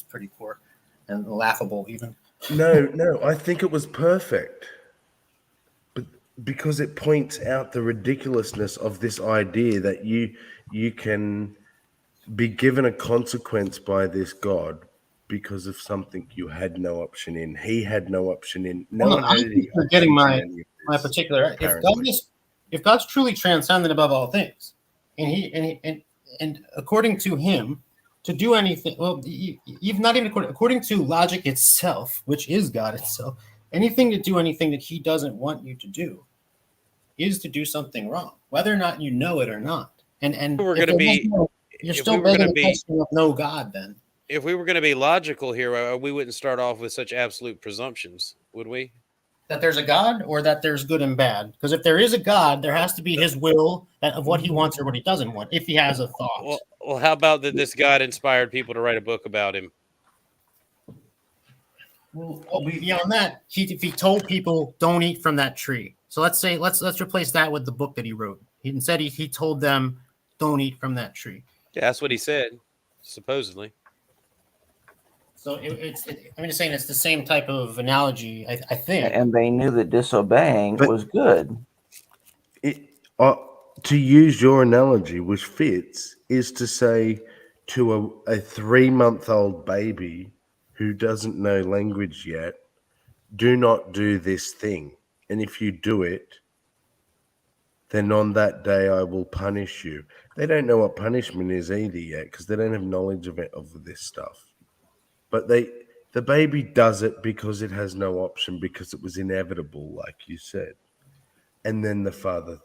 pretty poor and laughable, even. No, I think it was perfect. But because it points out the ridiculousness of this idea that you can be given a consequence by this God because of something you had no option in. He had no option in. No Well, one I had don't any think you're options getting in my any of this, particular. apparently. If God's truly transcendent above all things, and according to Him, to do anything, well, even not even according to logic itself, which is God itself, anything to do anything that He doesn't want you to do is to do something wrong, whether or not you know it or not. And We're if going to there was be, no- you're if still we were begging going to the be, question of no God. Then if we were going to be logical here, we wouldn't start off with such absolute presumptions, would we? that there's a God or that there's good and bad. Because if there is a God, there has to be His will of what He wants or what He doesn't want. If He has a thought. Well, how about that? This God inspired people to write a book about Him. Well, beyond that, if He told people don't eat from that tree. So let's replace that with the book that He wrote. Instead, he told them don't eat from that tree. Yeah, that's what He said, supposedly. So I'm just saying it's the same type of analogy, I think. And they knew that disobeying was good. To use your analogy, which fits, is to say to a 3-month-old baby, who doesn't know language yet, do not do this thing. And if you do it, then on that day I will punish you. They don't know what punishment is either yet because they don't have knowledge of this stuff. But the baby does it because it has no option, because it was inevitable, like you said. And then the father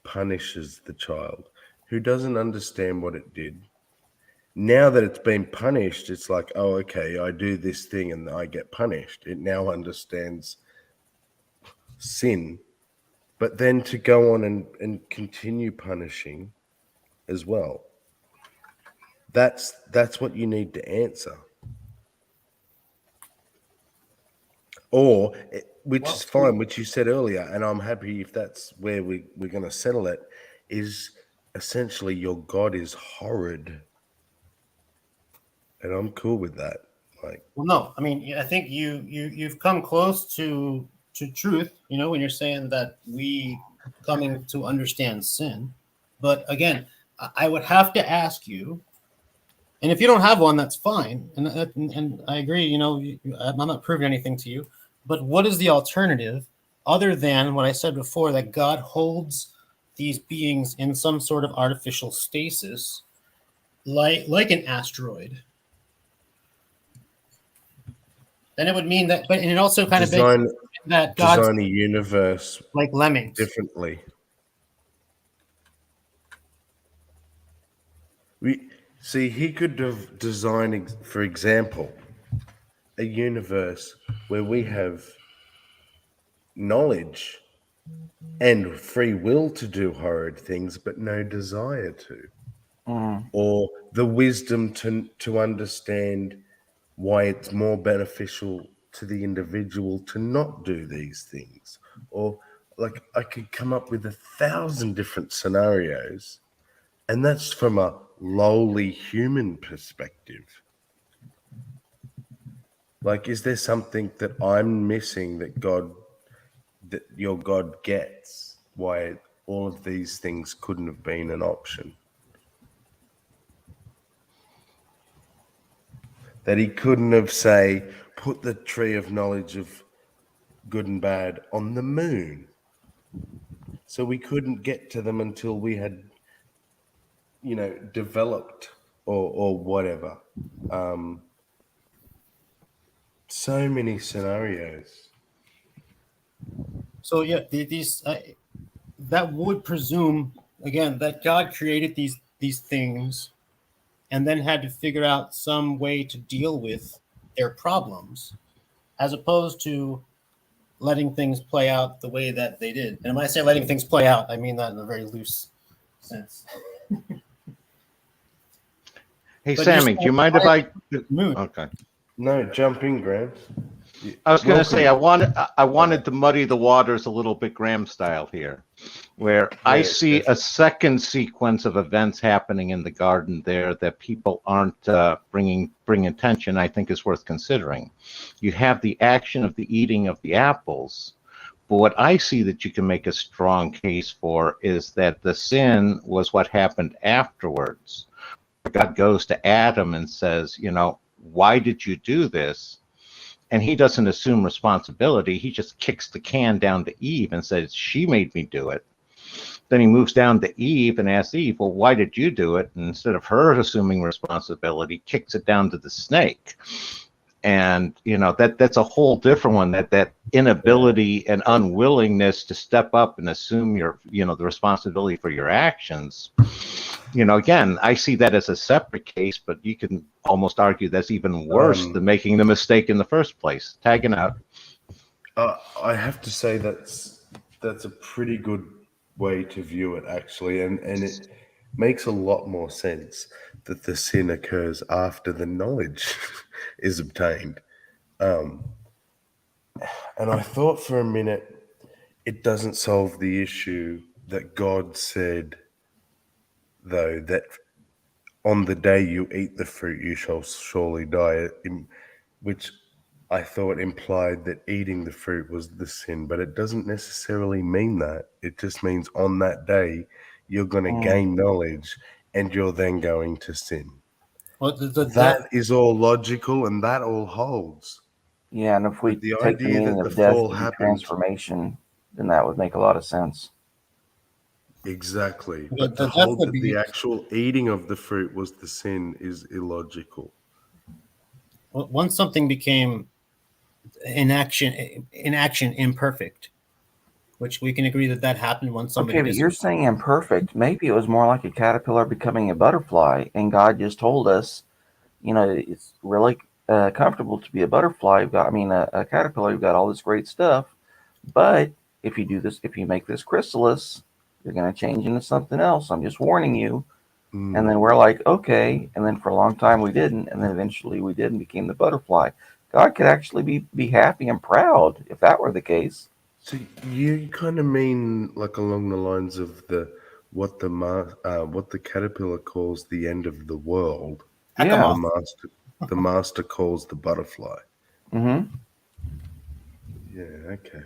punishes the child who doesn't understand what it did. Now that it's been punished, it's like, oh, okay, I do this thing and I get punished. It now understands sin. But then to go on and continue punishing as well, that's what you need to answer. Or, which is fine, which you said earlier, and I'm happy if that's where we're going to settle it, is essentially your God is horrid. And I'm cool with that. Like, well, no, I mean, I think you've come close to truth, when you're saying that we coming to understand sin. But again, I would have to ask you, and if you don't have one, that's fine. And I agree, I'm not proving anything to you, but what is the alternative other than what I said before, that God holds these beings in some sort of artificial stasis, like an asteroid? Then it would mean that, and it also kind of that God design a universe like lemmings differently. He could have designed, for example, a universe where we have knowledge and free will to do horrid things, but no desire to, or the wisdom to understand why it's more beneficial to the individual to not do these things. Or like I could come up with 1,000 different scenarios, and that's from a lowly human perspective. Like, is there something that I'm missing that your God gets, why all of these things couldn't have been an option? That he couldn't have, say, put the tree of knowledge of good and bad on the moon. So we couldn't get to them until we had, developed or whatever. So many scenarios. So yeah, these that would presume again that God created these things and then had to figure out some way to deal with their problems, as opposed to letting things play out the way that they did. And when I say letting things play out, I mean that in a very loose sense. Hey, Sammy, do you mind if I? Moon. Okay. No, jump in, Grant. I was going to say I wanted to muddy the waters a little bit, Graham style here, where I see a second sequence of events happening in the garden there that people aren't bringing attention. I think is worth considering. You have the action of the eating of the apples, but what I see that you can make a strong case for is that the sin was what happened afterwards. God goes to Adam and says, why did you do this? And he doesn't assume responsibility. He just kicks the can down to Eve and says, she made me do it. Then he moves down to Eve and asks Eve, well, why did you do it? And instead of her assuming responsibility, kicks it down to the snake. And, that's a whole different one, that inability and unwillingness to step up and assume the responsibility for your actions. Again, I see that as a separate case, but you can almost argue that's even worse than making the mistake in the first place. Tagging out. I have to say that's a pretty good way to view it, actually, and it makes a lot more sense that the sin occurs after the knowledge is obtained. And I thought for a minute it doesn't solve the issue that God said, though, that on the day you eat the fruit you shall surely die, which I thought implied that eating the fruit was the sin, but it doesn't necessarily mean that. It just means on that day you're going to gain knowledge and you're then going to sin. Well, That is all logical, and that all holds. Yeah, and if we But the take the idea meaning that of the death fall to be happened transformation, then that would make a lot of sense. exactly, the, but to the death hold would that the be actual eating of the fruit was the sin is illogical. once something became inaction imperfect, which we can agree that that happened when somebody Okay, but you're disobeyed. saying imperfect. Maybe it was more like a caterpillar becoming a butterfly, and God just told us, it's really comfortable to be a butterfly. You've got, I mean, a caterpillar. You've got all this great stuff, but if you do this, if you make this chrysalis, you're going to change into something else. I'm just warning you. And then we're like, okay. And then for a long time we didn't, and then eventually we did and became the butterfly. God could actually be happy and proud if that were the case. So you kind of mean like along the lines of what the caterpillar calls the end of the world. Yeah. The master calls the butterfly. Mm-hmm. Yeah. Okay.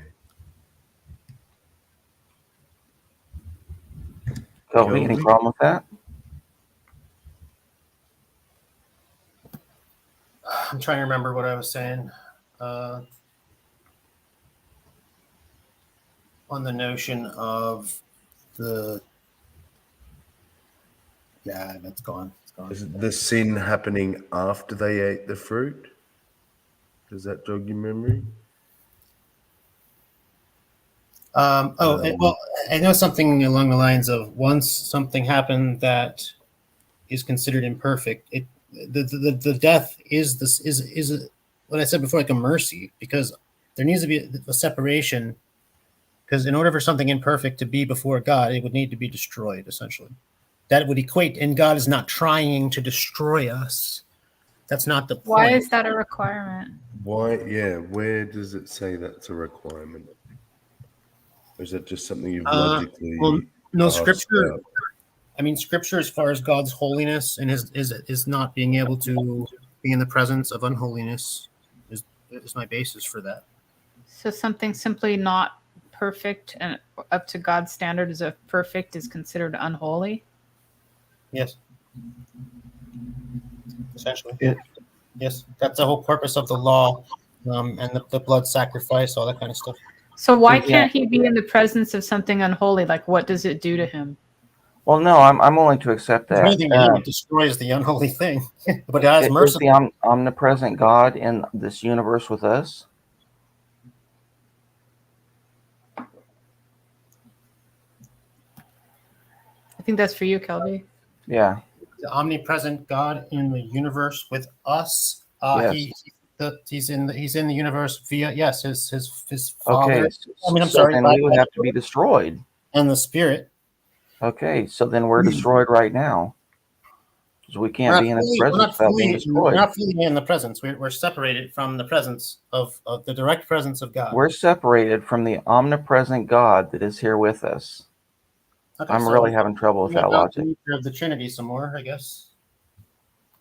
Kelby, any problem with that? I'm trying to remember what I was saying on the notion of that's gone. It's gone. Is the sin happening after they ate the fruit? Does that jog your memory? Well, I know something along the lines of once something happened that is considered imperfect, the death is what I said before, like a mercy, because there needs to be a separation. Because in order for something imperfect to be before God, it would need to be destroyed, essentially. That would equate, and God is not trying to destroy us. That's not the point. Why is that a requirement? Why? Yeah. Where does it say that's a requirement? Or is that just something you've logically? Well, no, parsed Scripture. out? I mean, Scripture, as far as God's holiness and is not being able to be in the presence of unholiness, is my basis for that. So something simply not perfect and up to God's standards of perfect is considered unholy? Yes. Essentially. Yes. That's the whole purpose of the law, and the blood sacrifice, all that kind of stuff. So why can't he be in the presence of something unholy? Like, what does it do to him? Well, no, I'm willing to accept If that. anything, it destroys the unholy thing. But God is Is merciful. the omnipresent God in this universe with us? I think that's for you, Kelby. Yeah. The omnipresent God in the universe with us. Yes. He's in the universe via his Okay. Father. I mean, I'm So sorry. then we would have to be destroyed. And the Spirit. Okay. So then we're destroyed right now. So we can't be in His presence without being destroyed. We're not fully in the presence. We're separated from the presence of the direct presence of God. We're separated from the omnipresent God that is here with us. Okay, I'm really having trouble with that logic. Of the Trinity some more, I guess.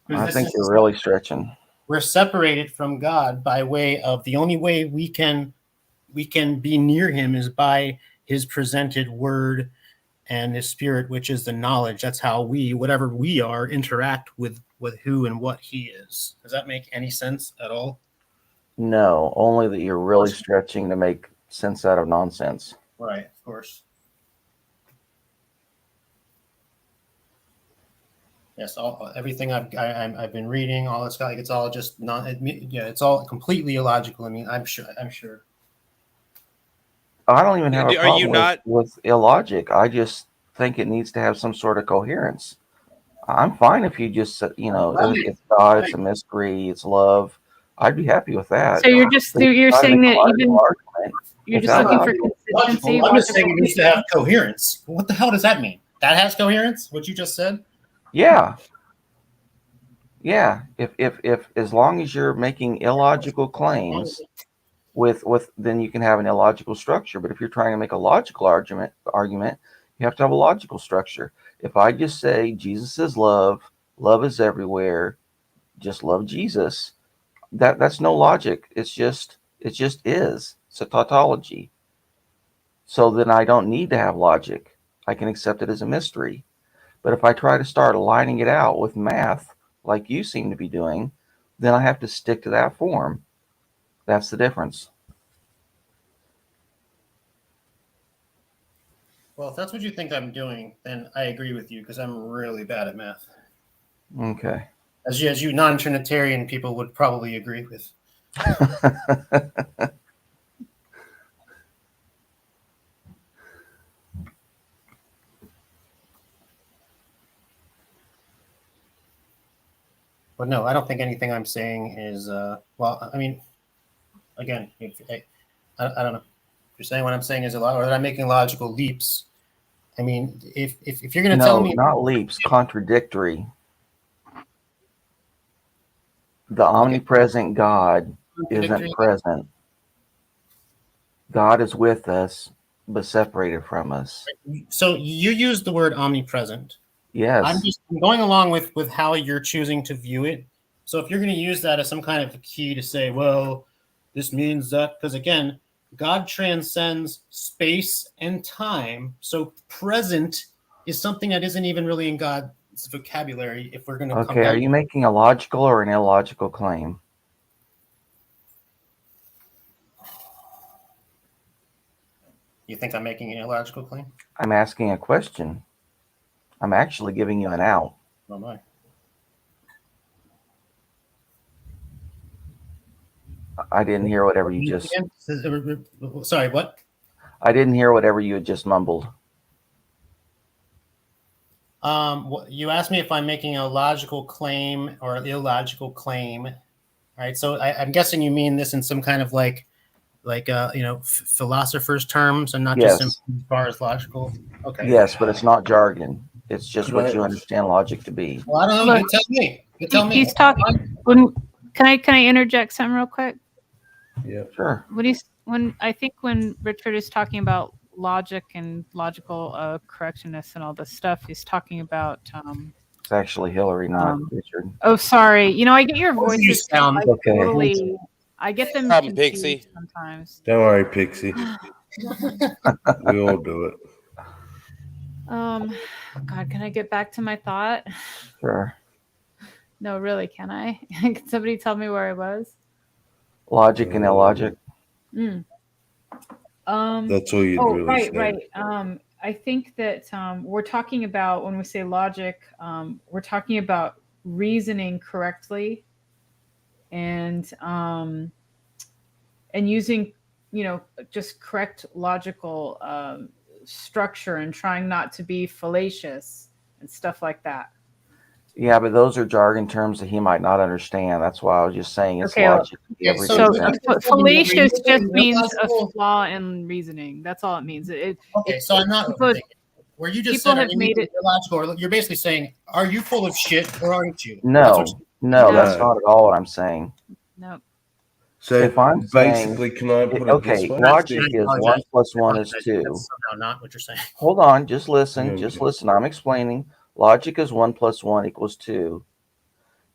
I think you're really stretching. We're separated from God by way of the only way we can be near Him is by His presented Word and His Spirit, which is the knowledge. That's how we, whatever we are, interact with who and what He is. Does that make any sense at all? No, only that you're really stretching to make sense out of nonsense. Right, of course. Yes, everything I've been reading, all this, like, it's all just not. It's all completely illogical. I mean, I'm sure. I don't even have a Are you problem not? with illogic. I just think it needs to have some sort of coherence. I'm fine if you just, it's God, it's a mystery, it's love. I'd be happy with that. So you're saying that even you're just looking for consistency. I'm just saying it needs to have coherence. What the hell does that mean? That has coherence? What you just said? Yeah. If as long as you're making illogical claims with then you can have an illogical structure. But if you're trying to make a logical argument, you have to have a logical structure. If I just say Jesus is love, love is everywhere, just love Jesus, that's no logic. It just is. It's a tautology. So then I don't need to have logic. I can accept it as a mystery. But if I try to start aligning it out with math, like you seem to be doing, then I have to stick to that form. That's the difference. Well, if that's what you think I'm doing, then I agree with you because I'm really bad at math. Okay. As you non-Trinitarian people would probably agree with. But no, I don't think anything I'm saying is, well, I mean, again, I don't know. If you're saying what I'm saying is a lot, or that I'm making logical leaps. I mean, if you're going to tell me. Not leaps, contradictory. The omnipresent God isn't present. God is with us, but separated from us. So you use the word omnipresent. Yes. I'm going along with how you're choosing to view it. So if you're going to use that as some kind of key to say, well, this means that, because again, God transcends space and time. So present is something that isn't even really in God's vocabulary. If we're going to come Okay, down. are you making a logical or an illogical claim? You think I'm making an illogical claim? I'm asking a question. I'm actually giving you an out. Oh my. I didn't hear whatever you just. Sorry, what? I didn't hear whatever you had just mumbled. You asked me if I'm making a logical claim or an illogical claim. All right, so I'm guessing you mean this in some kind of like philosopher's terms and not just as far as logical. Okay. Yes, but it's not jargon. It's just what you understand logic to be. Well, I don't know. You tell me. You tell me. He's talking. Can I interject something real quick? Yeah, sure. When Richard is talking about logic and logical correctness and all this stuff, he's talking about. It's actually Hillary, not Richard. Oh, sorry. I get your voices. Okay. I get them Problem, confused Pixie. sometimes. Don't worry, Pixie. We all do it. God, can I get back to my thought? Sure. No, really, can I? Can somebody tell me where I was? Logic and illogic. That's all you'd really say. Right. I think that we're talking about, when we say logic, we're talking about reasoning correctly and using, just correct logical structure and trying not to be fallacious and stuff like that. Yeah, but those are jargon terms that he might not understand. That's why I was just saying it's logic. So fallacious just means a flaw in reasoning. That's all it means. So I'm not. Where you just said, made it illogical. You're basically saying, are you full of shit or aren't you? No, that's not at all what I'm saying. No. So if I'm basically, saying, can I put it this way? Logic is 1 + 1 is 2. That's somehow not what you're saying. Hold on, just listen. Okay. Just listen. I'm explaining. Logic is 1 + 1 = 2.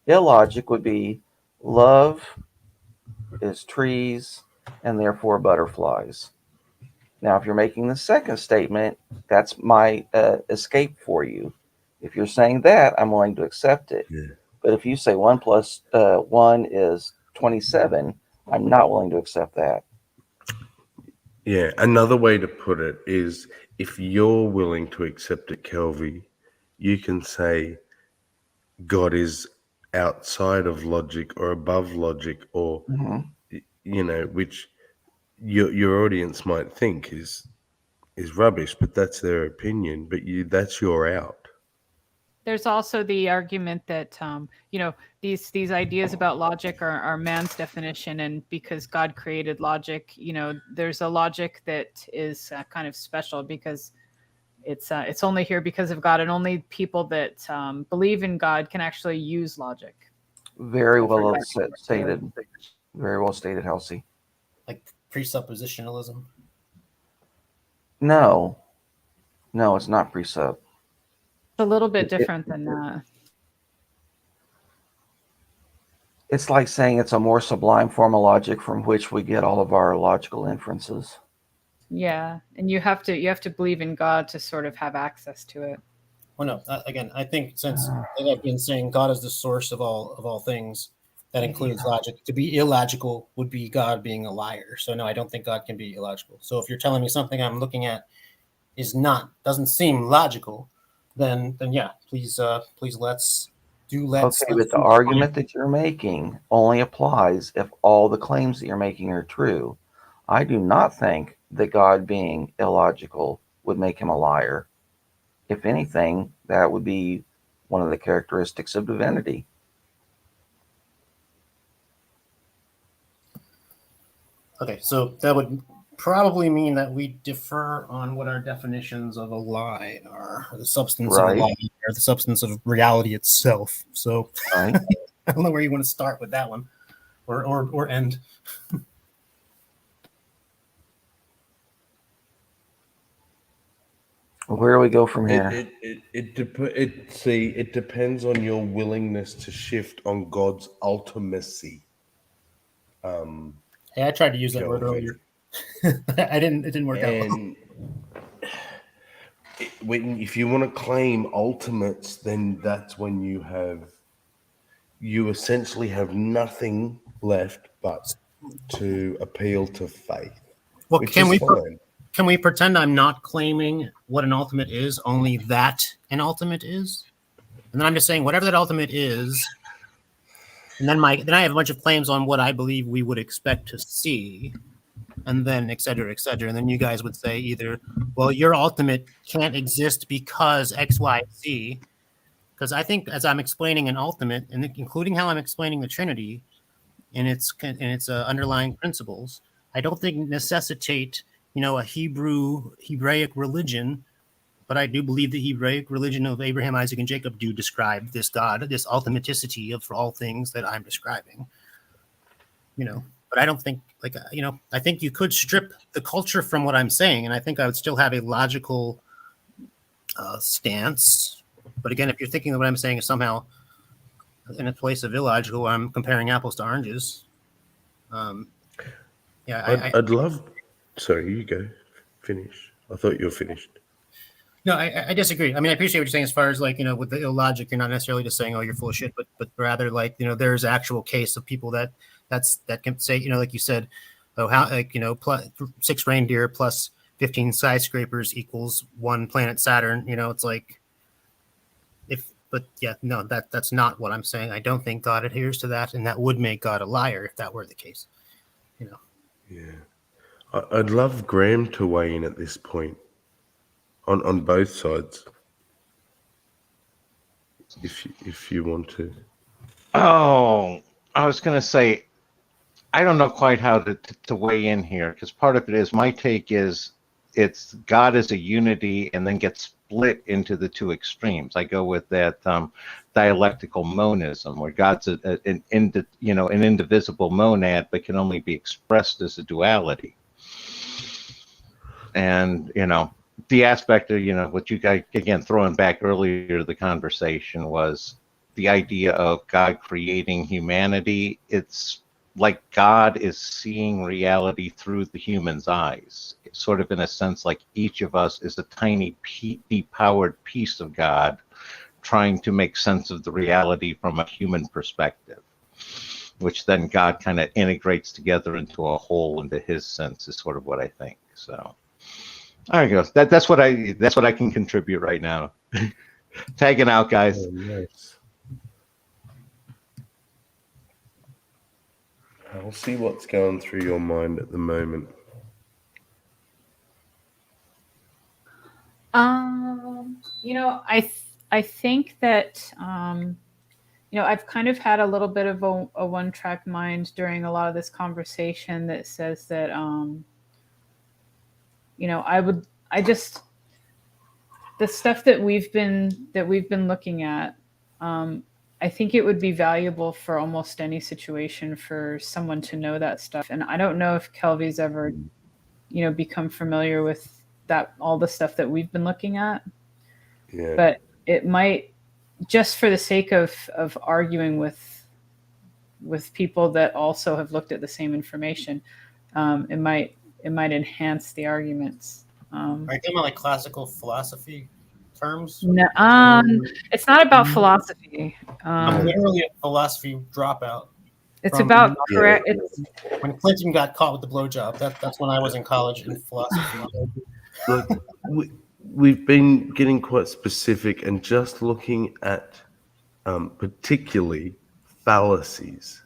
Illogic would be love is trees and therefore butterflies. Now, if you're making the second statement, that's my escape for you. If you're saying that, I'm willing to accept it. Yeah. But if you say 1 + 1 is 27, I'm not willing to accept that. Yeah, another way to put it is, if you're willing to accept it, Kelvy, you can say God is outside of logic or above logic, or which your audience might think is rubbish, but that's their opinion. But that's your out. There's also the argument that these ideas about logic are man's definition, and because God created logic, there's a logic that is kind of special because it's only here because of God, and only people that believe in God can actually use logic. Very well stated. Very well stated, Halsey. Like presuppositionalism. No, it's not presup. It's a little bit different than that. It's like saying it's a more sublime form of logic from which we get all of our logical inferences. Yeah, and you have to believe in God to sort of have access to it. Well, no. Again, I think since like I've been saying, God is the source of all things. That includes logic. To be illogical would be God being a liar. So no, I don't think God can be illogical. So if you're telling me something I'm looking at doesn't seem logical, then yeah, please let's Okay, but the argument that you're making only applies if all the claims that you're making are true. I do not think that God being illogical would make him a liar. If anything, that would be one of the characteristics of divinity. Okay, so that would probably mean that we differ on what our definitions of a lie are, or the substance of a lie, or the substance of reality itself. So right. I don't know where you want to start with that one, or end. Where do we go from here? It depends on your willingness to shift on God's ultimacy. Hey, I tried to use that word earlier. It didn't work out. If you want to claim ultimates, then that's when you essentially have nothing left but to appeal to faith. Well, which can is we fine. Can we pretend I'm not claiming what an ultimate is, only that an ultimate is? And then I'm just saying whatever that ultimate is, and then I have a bunch of claims on what I believe we would expect to see, and then et cetera, and then you guys would say either, well, your ultimate can't exist because X, Y, Z. Because I think as I'm explaining an ultimate, and including how I'm explaining the Trinity and its underlying principles, I don't think necessitate a Hebraic religion, but I do believe the Hebraic religion of Abraham, Isaac, and Jacob do describe this God, this ultimaticity of all things that I'm describing. But I don't think I think you could strip the culture from what I'm saying, and I think I would still have a logical stance. But again, if you're thinking that what I'm saying is somehow in a place of illogical, I'm comparing apples to oranges. I'd love. Sorry, you go. Finish. I thought you were finished. No, I disagree. I mean, I appreciate what you're saying as far as with the illogic, you're not necessarily just saying, oh, you're full of shit, but rather there's actual case of people that can say, like you said, oh, how plus 6 reindeer plus 15 skyscrapers equals 1 planet Saturn. It's like that's not what I'm saying. I don't think God adheres to that, and that would make God a liar if that were the case. Yeah, I'd love Graham to weigh in at this point on both sides, if you want to. Oh, I was going to say, I don't know quite how to weigh in here, because part of it is my take is it's God as a unity and then gets split into the two extremes. I go with that dialectical monism, where God's an indivisible monad, but can only be expressed as a duality. And the aspect of what you guys again throwing back earlier to the conversation was the idea of God creating humanity. It's like God is seeing reality through the human's eyes. It's sort of in a sense like each of us is a tiny depowered piece of God trying to make sense of the reality from a human perspective, which then God kind of integrates together into a whole, into his sense, is sort of what I think. So there you go. That's what I can contribute right now. Tagging out, guys. Oh, nice. I'll see what's going through your mind at the moment. I think that I've kind of had a little bit of a one-track mind during a lot of this conversation that says that the stuff that we've been looking at, I think it would be valuable for almost any situation for someone to know that stuff. And I don't know if Kelvy's ever, become familiar with all the stuff that we've been looking at. Yeah. But it might, just for the sake of arguing with people that also have looked at the same information, it might enhance the arguments. Are you talking about like classical philosophy terms? No, it's not about philosophy. I'm literally a philosophy dropout. It's from about Yeah. correct. It's when Clinton got caught with the blowjob. That's when I was in college in philosophy. Look, we've been getting quite specific and just looking at particularly fallacies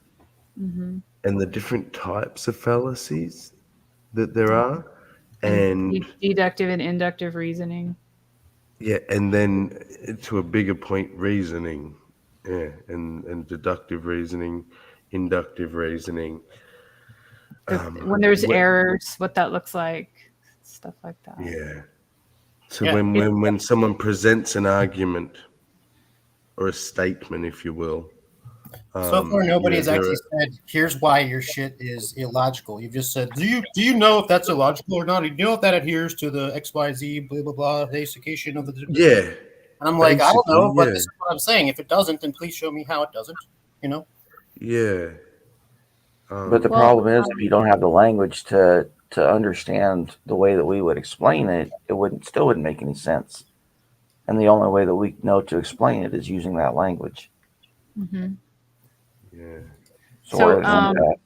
mhm. and the different types of fallacies that there are. And Deductive and inductive reasoning. yeah, and then to a bigger point, reasoning. Yeah, and deductive reasoning, inductive reasoning. When there's wh- errors, what that looks like, stuff like that. Yeah. So Yeah, when someone presents an argument or a statement, if you will, So far, nobody has there actually said, "Here's why your shit is illogical." You've just said, "Do you know if that's illogical or not? Do you know if that adheres to the XYZ blah blah blah basification of the?" yeah, And I'm like, I don't know, basically, but yeah, this is what I'm saying. If it doesn't, then please show me how it doesn't. You know. yeah. But the Well, problem is, if you don't have the language to understand the way that we would explain it, it wouldn't make any sense. And the only way that we know to explain it is using that language. mhm. Yeah. So, So, where does that? Okay.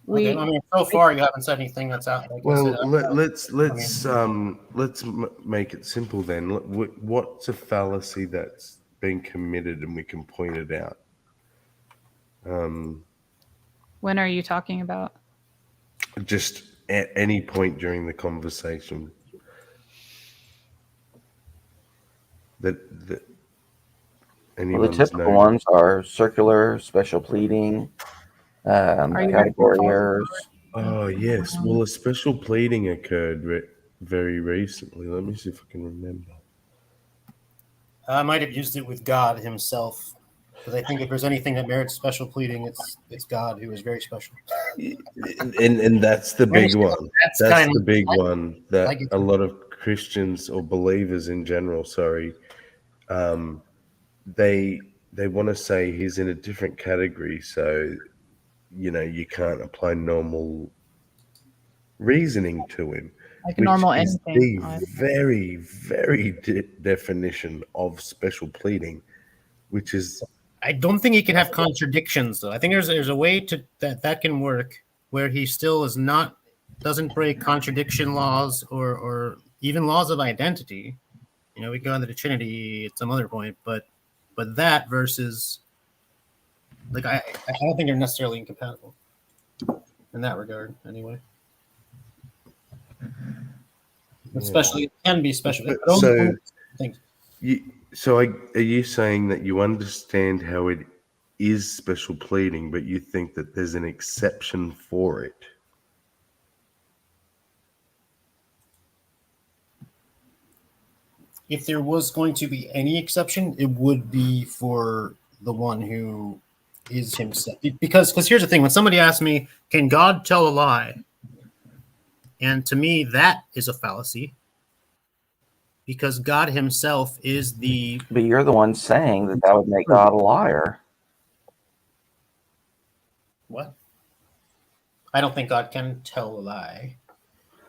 we I mean, so far you haven't said anything that's out. Like I said, Well, let's make it simple then. What's a fallacy that's been committed, and we can point it out. when are you talking about? Just at any point during the conversation. That Well, the anyone's typical noticed. ones are circular, special pleading, Are you category errors. Oh yes. Well, a special pleading occurred very recently. Let me see if I can remember. I might have used it with God Himself, because I think if there's anything that merits special pleading, it's God, who is very special. And that's the big one. That's That's kind the of big one that like it. a lot of Christians or believers in general, they want to say he's in a different category, so you can't apply normal reasoning to him, Like a which normal is anything. the very, very definition of special pleading, which is I don't think he can have contradictions, though. I think there's a way to that can work where he still doesn't break contradiction laws or even laws of identity. We go into the Trinity at some other point, but that versus like I don't think they're necessarily incompatible in that regard, anyway. Especially it can be special. so. Things. Are you saying that you understand how it is special pleading, but you think that there's an exception for it? If there was going to be any exception, it would be for the one who is himself. Because here's the thing: when somebody asks me, "Can God tell a lie?" and to me, that is a fallacy, because God Himself is the. But you're the one saying that would make God a liar. What? I don't think God can tell a lie.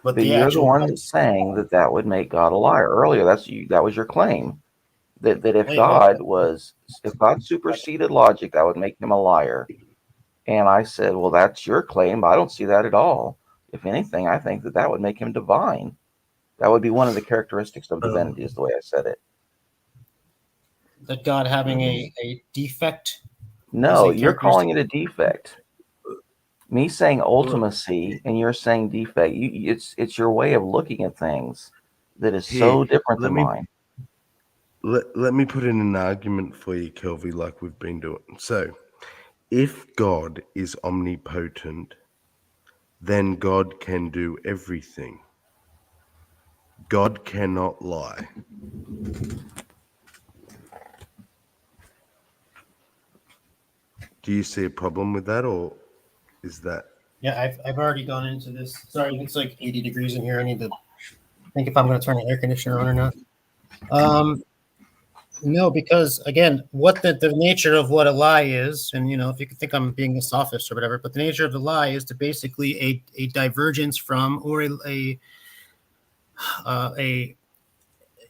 But you're the one that's saying that would make God a liar. Earlier, that was your claim. That if God superseded logic, that would make him a liar. And I said, well, that's your claim. I don't see that at all. If anything, I think that would make him divine. That would be one of the characteristics of divinity, is the way I said it. That God having a defect? No, you're calling it a defect. Me saying ultimacy and you're saying defect. It's your way of looking at things that is so different than mine. Let me put in an argument for you, Kelvy, like we've been doing. So, if God is omnipotent, then God can do everything. God cannot lie. Do you see a problem with that, or is that? Yeah, I've already gone into this. Sorry, it's like 80 degrees in here. I need to think if I'm going to turn the air conditioner on or not. No, because again, what the nature of what a lie is, and if you could think I'm being a sophist or whatever, but the nature of the lie is to basically a divergence from or a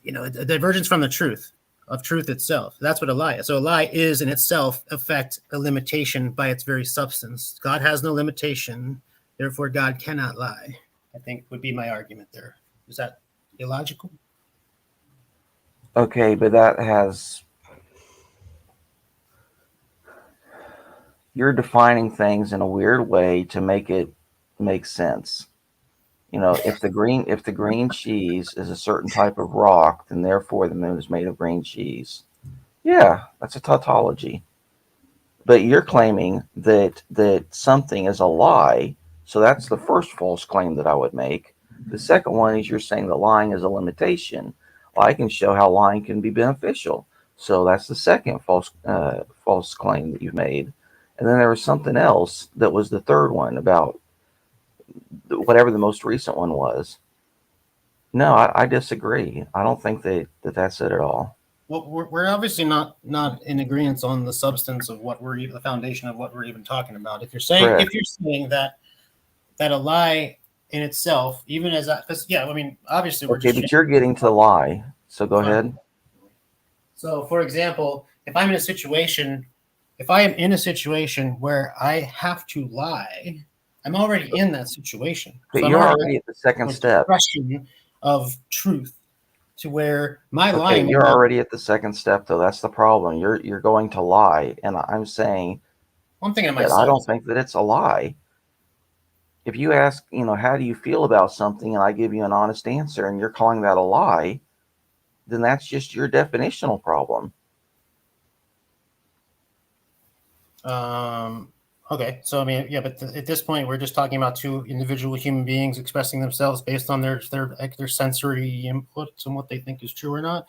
a divergence from the truth of truth itself. That's what a lie is. So a lie is in itself effect a limitation by its very substance. God has no limitation, therefore God cannot lie, I think would be my argument there. Is that illogical? Okay, but that has, you're defining things in a weird way to make it make sense. If the green cheese is a certain type of rock, then therefore the moon is made of green cheese. Yeah, that's a tautology. But you're claiming that something is a lie, so that's the first false claim that I would make. The second one is you're saying that lying is a limitation. Well, I can show how lying can be beneficial. So that's the second false claim that you've made. And then there was something else that was the third one about whatever the most recent one was. No, I disagree. I don't think that's it at all. Well, we're obviously not in agreement on the substance of the foundation of what we're even talking about. If you're saying that a lie in itself, even as obviously we're okay, but you're getting to lie. So go ahead. So, for example, if I am in a situation where I have to lie, I'm already in that situation. But so you're already at the second step. Question of truth to where my lying. You're already at the second step, though. That's the problem. You're going to lie, and I'm saying one thing that I don't think that it's a lie. If you ask, how do you feel about something, and I give you an honest answer, and you're calling that a lie, then that's just your definitional problem. Okay, so but at this point we're just talking about two individual human beings expressing themselves based on their sensory inputs and what they think is true or not.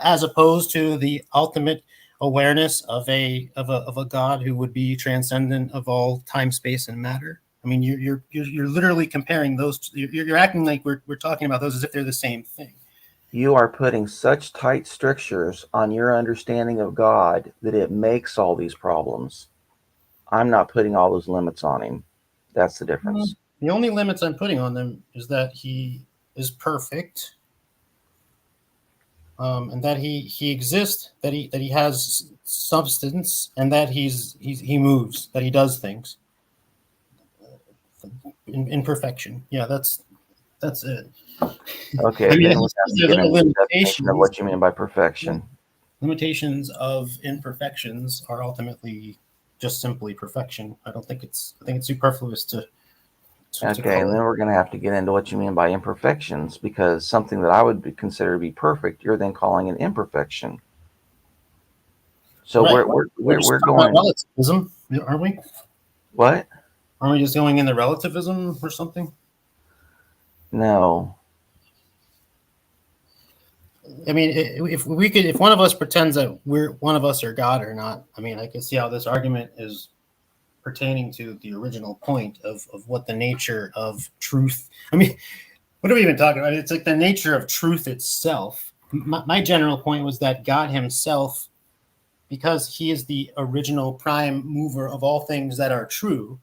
As opposed to the ultimate awareness of a God who would be transcendent of all time, space, and matter. You're literally comparing those. You're acting like we're talking about those as if they're the same thing. You are putting such tight strictures on your understanding of God that it makes all these problems. I'm not putting all those limits on him. That's the difference. The only limits I'm putting on them is that he is perfect, and that he exists, that he has substance, and that he moves, that he does things in perfection. Yeah, that's it. Okay, then we have to get into the definition of what you mean by perfection. Limitations of imperfections are ultimately just simply perfection. I think it's superfluous to okay, and then we're going to have to get into what you mean by imperfections, because something that I would consider to be perfect, you're then calling an imperfection. So right. we're going relativism, aren't we? What? Aren't we just going into relativism or something? No. If one of us pretends that one of us are God or not, I can see how this argument is pertaining to the original point of what the nature of truth. What are we even talking about? It's like the nature of truth itself. My general point was that God himself, because he is the original prime mover of all things that are true,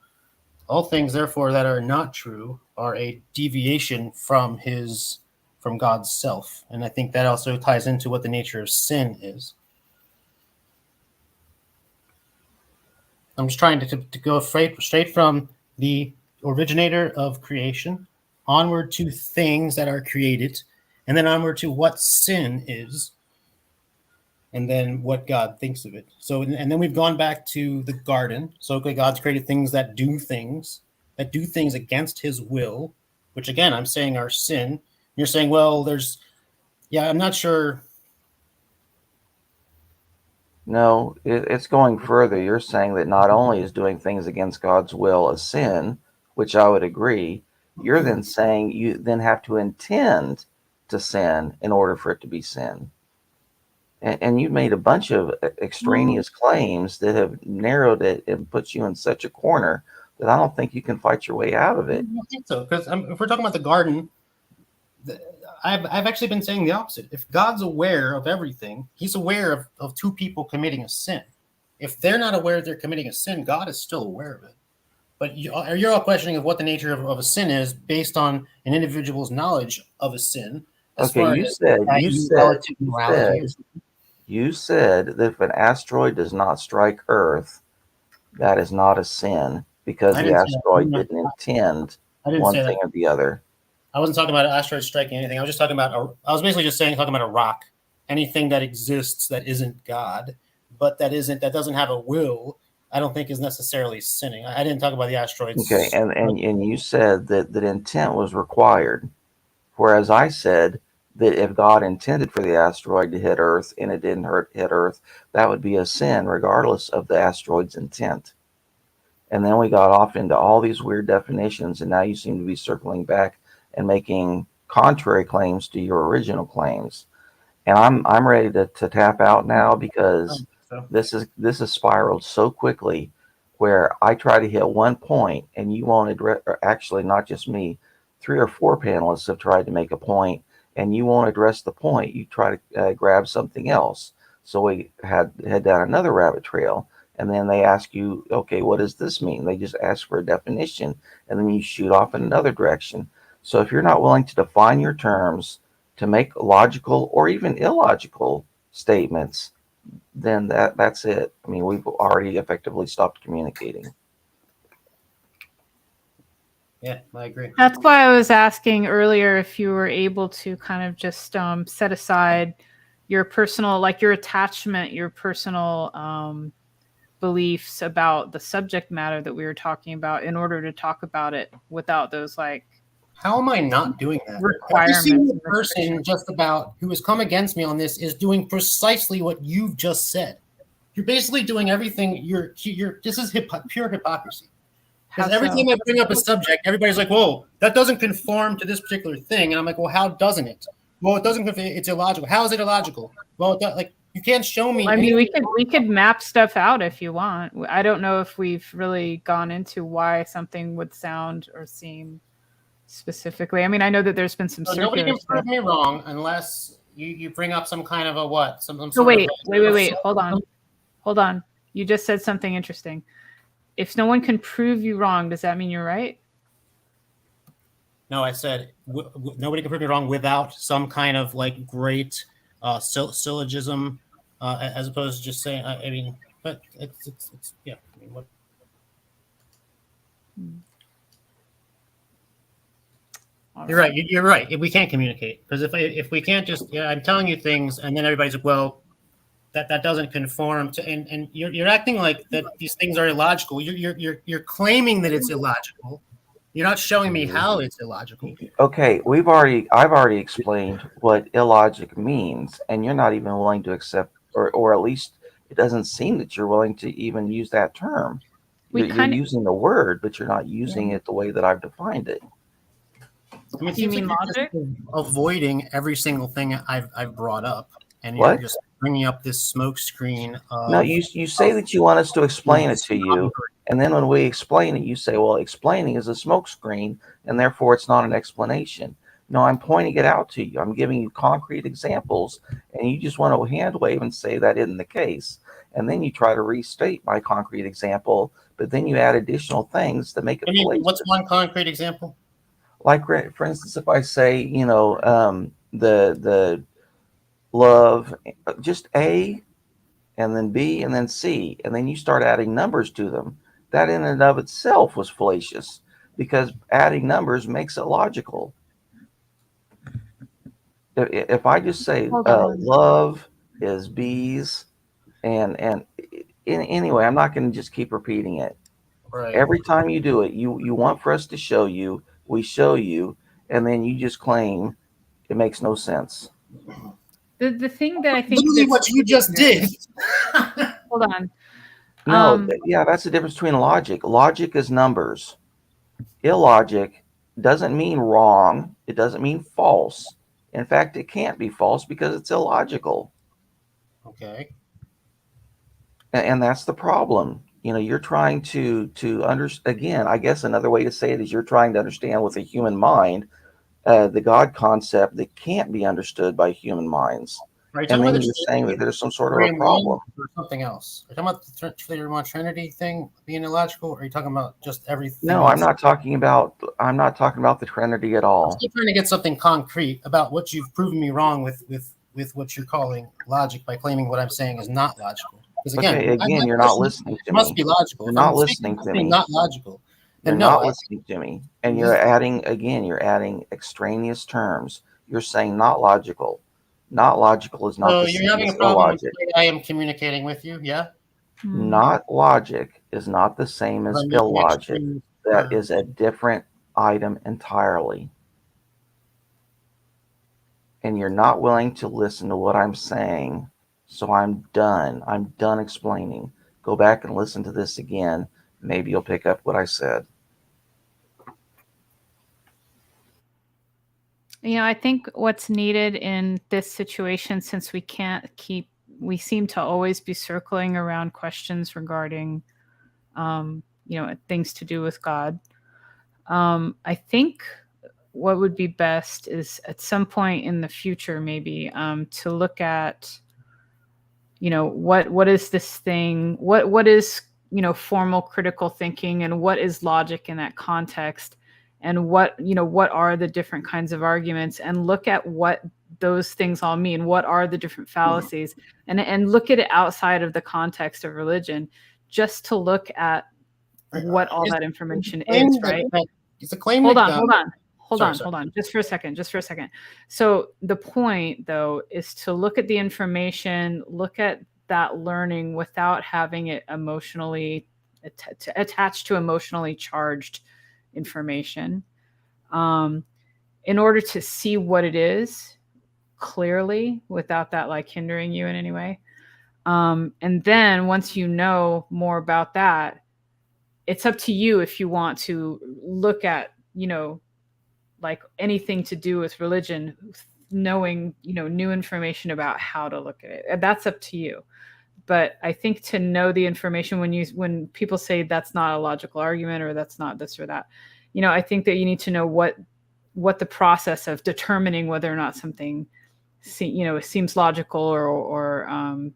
all things therefore that are not true are a deviation from God's self. And I think that also ties into what the nature of sin is. I'm just trying to go straight from the originator of creation onward to things that are created, and then onward to what sin is, and then what God thinks of it. So, and then we've gone back to the garden. So God's created things that do things against his will, which again, I'm saying are sin. You're saying, well, I'm not sure. No, it's going further. You're saying that not only is doing things against God's will a sin, which I would agree, you're then saying you then have to intend to sin in order for it to be sin. And you've made a bunch of extraneous claims that have narrowed it and put you in such a corner that I don't think you can fight your way out of it. I don't think so, because if we're talking about the garden, I've actually been saying the opposite. If God's aware of everything, he's aware of two people committing a sin. If they're not aware they're committing a sin, God is still aware of it. But you're all questioning of what the nature of a sin is based on an individual's knowledge of a sin, Okay, far you as said relative morality or something. you said that if an asteroid does not strike Earth, that is not a sin because I the didn't say that. asteroid didn't intend I didn't one say thing that. or the other. I wasn't talking about an asteroid striking anything. I was just talking about. I was basically just talking about a rock. Anything that exists that isn't God, but that doesn't have a will, I don't think is necessarily sinning. I didn't talk about the Okay, asteroids. and you said that intent was required, whereas I said that if God intended for the asteroid to hit Earth and it didn't hit Earth, that would be a sin regardless of the asteroid's intent. And then we got off into all these weird definitions, and now you seem to be circling back and making contrary claims to your original claims. And I'm ready to tap out now because So this is spiraled so quickly where I try to hit one point and you won't address, or actually not just me, 3 or 4 panelists have tried to make a point and you won't address the point. You try to grab something else. So we had head down another rabbit trail, and then they ask you, okay, what does this mean? They just ask for a definition, and then you shoot off in another direction. So if you're not willing to define your terms, to make logical or even illogical statements, then that's it. I mean, we've already effectively stopped communicating. yeah, I agree. That's why I was asking earlier if you were able to kind of just set aside your personal, like your attachment, your personal beliefs about the subject matter that we were talking about in order to talk about it without those like. How am I not doing that? Every Requirements single and person just about who has come against me on this is doing precisely what you've just said. You're basically doing everything. This is pure hypocrisy. How Because every so? time I bring up a subject, everybody's like, "Whoa, that doesn't conform to this particular thing," and I'm like, "Well, how doesn't it?" Well, it doesn't conform. It's illogical. How is it illogical? Well, like you can't show me. I mean, anything. we could map stuff out if you want. I don't know if we've really gone into why something would sound or seem specifically. I mean, I know that there's been some So nobody circular can prove stuff. me wrong unless you bring up some kind of a what? Some So sort of wait. Hold on. You just said something interesting. If no one can prove you wrong, does that mean you're right? No, I said nobody can prove me wrong without some kind of like great syllogism, as opposed to just saying. I mean, but it's yeah. I mean, what? You're right. You're right. We can't communicate because if we can't just I'm telling you things and then everybody's like, well, that doesn't conform to and you're acting like that these things are illogical. You're claiming that it's illogical. You're not showing me how it's illogical. Okay, I've already explained what illogic means, and you're not even willing to accept, or at least it doesn't seem that you're willing to even use that term. You're using the word, but you're not using it the way that I've defined it. I mean, it seems like you're just avoiding every single thing I've brought up, and you're just bringing up this smoke screen. No, you say that you want us to explain it to you, and then when we explain it, you say, well, explaining is a smoke screen, and therefore it's not an explanation. No, I'm pointing it out to you. I'm giving you concrete examples, and you just want to hand wave and say that isn't the case. And then you try to restate my concrete example, but then you add additional things to make it fallacious. What's one concrete example? Like, for instance, if I say, the love, just A, and then B, and then C, and then you start adding numbers to them, that in and of itself was fallacious because adding numbers makes it logical. If I just say love is B's, and anyway, I'm not going to just keep repeating it. Right. Every time you do it, you want for us to show you, we show you, and then you just claim it makes no sense. The thing that I think literally what you just did. Hold on. No, that's the difference between logic. Logic is numbers. Illogic doesn't mean wrong. It doesn't mean false. In fact, it can't be false because it's illogical. Okay. And that's the problem. You're trying to understand. Again, I guess another way to say it is you're trying to understand with a human mind the God concept that can't be understood by human minds. Are you And talking about then the you're saying that Trinity there's some sort of three a in one problem. or something else? Are you talking about the Trinity thing being illogical, or are you talking about just everything No, I'm else? not talking about the Trinity at I'm all. still trying to get something concrete about what you've proven me wrong with what you're calling logic by claiming what I'm saying is not logical. Because again, Okay, again, my you're not question listening to must me. be logical. You're If not I'm saying listening to something me. not logical, You're then no. not listening to me. And you're adding extraneous terms. You're saying not logical. Not logical is not So the you're same having as a problem with illogic. the way I am communicating with you, yeah? Not logic is not the same as I'm making illogic. extreme That is a different item entirely. And you're not willing to listen to what I'm saying. So I'm done. I'm done explaining. Go back and listen to this again. Maybe you'll pick up what I said. I think what's needed in this situation, since we seem to always be circling around questions regarding, things to do with God. I think what would be best is at some point in the future, maybe, to look at, what is this thing? What is, formal critical thinking, and what is logic in that context? And what are the different kinds of arguments, and look at what those things all mean. What are the different fallacies, and look at it outside of the context of religion, just to look at what all that information is, right? It's a claim Hold that on, God, hold on, just for a second. So the point, though, is to look at the information, look at that learning without having it emotionally attached to emotionally charged information, in order to see what it is clearly without that like hindering you in any way. And then once you know more about that, it's up to you if you want to look at, like anything to do with religion, knowing, new information about how to look at it. And that's up to you. But I think to know the information, when people say that's not a logical argument, or that's not this or that, I think that you need to know what the process of determining whether or not something seems logical, or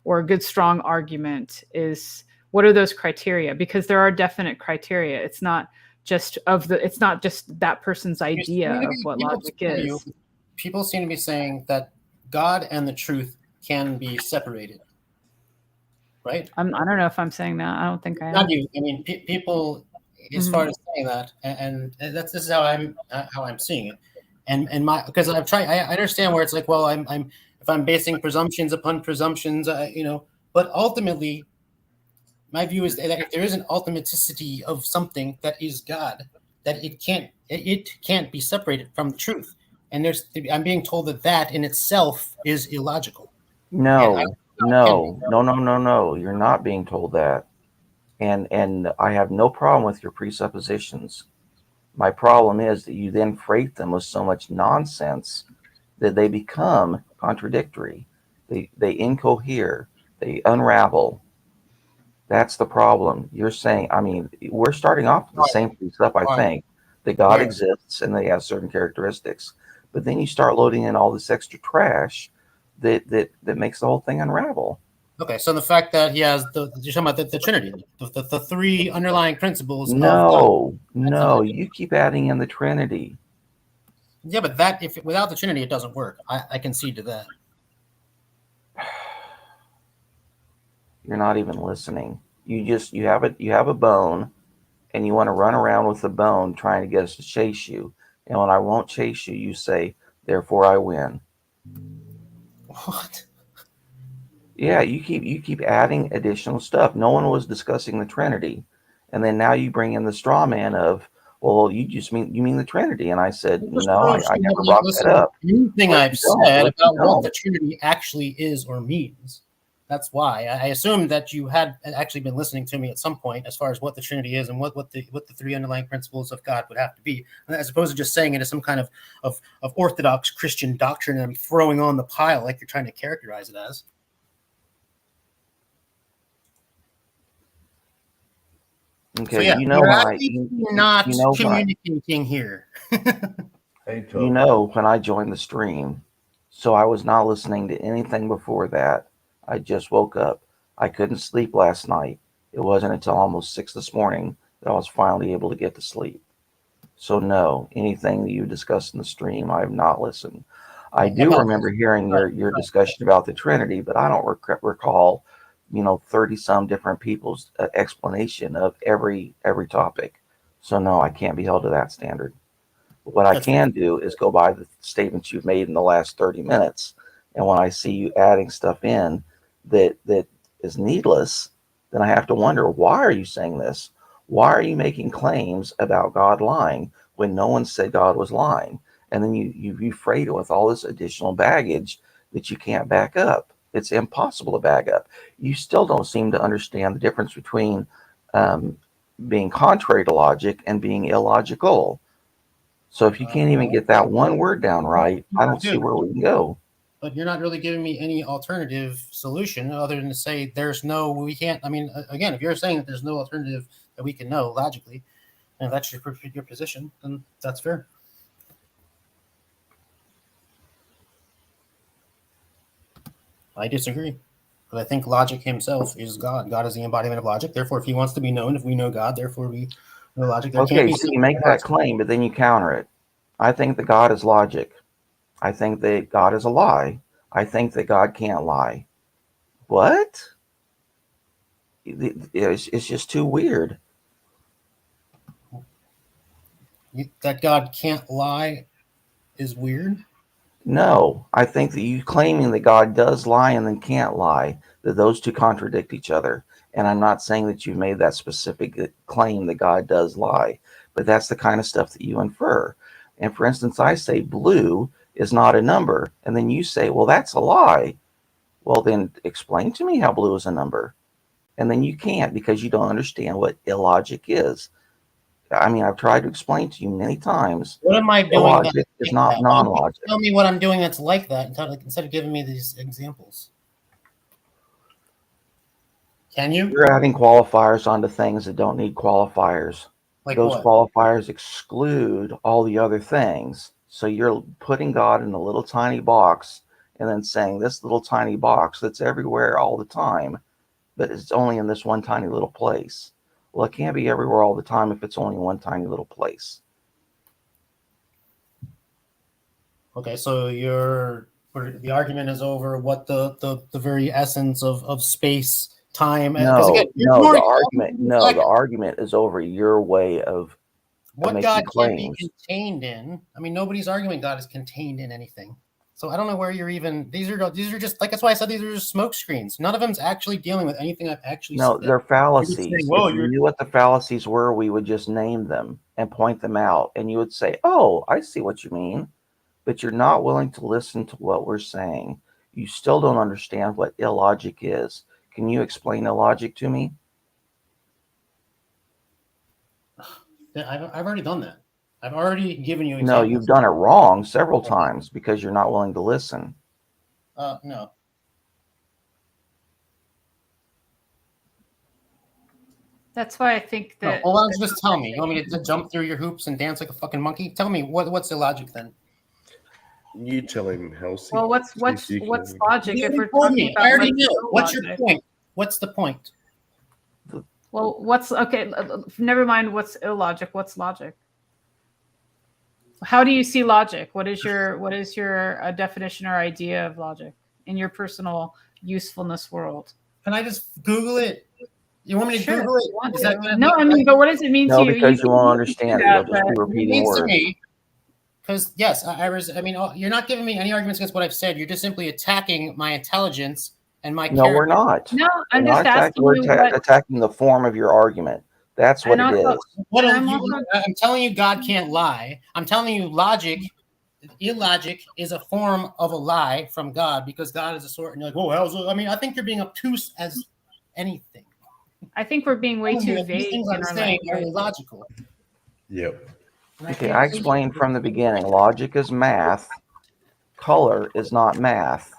a good strong argument is. What are those criteria? Because there are definite criteria. It's not just that person's idea of what logic is. People seem to be saying that God and the truth can be separated, right? I don't know if I'm saying that. I don't think I am. Not you. I mean, people, as far as saying that, and this is how I'm seeing it, and my, because I understand where it's like, well, I'm if I'm basing presumptions upon presumptions, but ultimately, my view is that if there is an ultimaticity of something that is God, that it can't be separated from the truth, and I'm being told that in itself is illogical. No. You're not being told that. And I have no problem with your presuppositions. My problem is that you then freight them with so much nonsense that they become contradictory. They incohere. They unravel. That's the problem. You're saying, I mean, we're starting off with the same stuff, I think, that God exists and they have certain characteristics. But then you start loading in all this extra trash that makes the whole thing unravel. Okay, so the fact that he has you're talking about the Trinity, the three underlying principles of God. No, you keep adding in the Trinity. Yeah, but without the Trinity, it doesn't work. I concede to that. You're not even listening. You have a bone, and you want to run around with the bone trying to get us to chase you. And when I won't chase you, you say, therefore I win. What? Yeah, you keep adding additional stuff. No one was discussing the Trinity, and then now you bring in the straw man of, well, you mean the Trinity? And I said, no, I never brought that up. Anything I've said about what the Trinity actually is or means. That's why I assumed that you had actually been listening to me at some point as far as what the Trinity is and what the three underlying principles of God would have to be, as opposed to just saying it as some kind of orthodox Christian doctrine and I'm throwing on the pile like you're trying to characterize it as. Okay, so yeah, you're not communicating here. When I joined the stream, So I was not listening to anything before that. I just woke up. I couldn't sleep last night. It wasn't until almost 6 this morning that I was finally able to get to sleep. So no, anything that you discussed in the stream, I have not listened. I do remember hearing your discussion about the Trinity, but I don't recall, 30 some different people's explanation of every topic. So no, I can't be held to that standard. But what I can do is go by the statements you've made in the last 30 minutes. And when I see you adding stuff in that is needless, then I have to wonder, why are you saying this? Why are you making claims about God lying when no one said God was lying? And then you freight it with all this additional baggage that you can't back up. It's impossible to back up. You still don't seem to understand the difference between being contrary to logic and being illogical. So if you can't even get that one word down right, I don't see where we can go. But you're not really giving me any alternative solution other than to say we can't. I mean, again, if you're saying that there's no alternative that we can know logically, and if that's your position, then that's fair. I disagree. But I think logic himself is God. God is the embodiment of logic. Therefore, if he wants to be known, if we know God, therefore we know logic. Okay, so you make that claim, but then you counter it. I think that God is logic. I think that God is a lie. I think that God can't lie. What? It's just too weird. That God can't lie is weird? No, I think that you claiming that God does lie and then can't lie, that those two contradict each other. And I'm not saying that you've made that specific claim that God does lie, but that's the kind of stuff that you infer. And for instance, I say blue is not a number, and then you say, well, that's a lie. Well, then explain to me how blue is a number. And then you can't because you don't understand what illogic is. I mean, I've tried to explain to you many times. What am I doing? Illogic is not non-logic. Tell me what I'm doing that's like that instead of giving me these examples. Can you? You're adding qualifiers onto things that don't need qualifiers. Like those what? qualifiers exclude all the other things. So you're putting God in a little tiny box and then saying this little tiny box that's everywhere all the time, but it's only in this one tiny little place. Well, it can't be everywhere all the time if it's only one tiny little place. Okay, so the argument is over what the very essence of space, time. The argument is over your way of what making God claims. can't be contained in. I mean, nobody's arguing God is contained in anything. So I don't know where you're even. These are just like, that's why I said these are just smoke screens. None of them's actually dealing with anything I've actually said. No, they're fallacies. Saying, if you knew what the fallacies were, we would just name them and point them out, and you would say, "Oh, I see what you mean." But you're not willing to listen to what we're saying. You still don't understand what illogic is. Can you explain illogic to me? I've already done that. I've already given you No, examples. you've done it wrong several times because you're not willing to listen. No. That's why I think that. Well, just tell me. You want me to jump through your hoops and dance like a fucking monkey? Tell me what's illogic then. You tell him, Halsey. Well, what's logic if we're talking about? I already know. What's your point? What's the point? Well, never mind. What's illogic? What's logic? How do you see logic? What is your definition or idea of logic in your personal usefulness world? Can I just Google it? You want me to Google it? No, I mean, but what does it mean to you? No, because you won't understand it. You'll just be repeating words. Because yes, I mean, you're not giving me any arguments against what I've said. You're just simply attacking my intelligence and my character. No, we're not. No, I'm we're just asking you. We're attacking the form of your argument. That's what it is. I'm telling you, God can't lie. I'm telling you, illogic is a form of a lie from God because God is a sort. And you're like, I mean, I think you're being obtuse as anything. I think we're being way too vague. Things I'm saying are illogical. Yep. Okay, I explained from the beginning. Logic is math. Color is not math.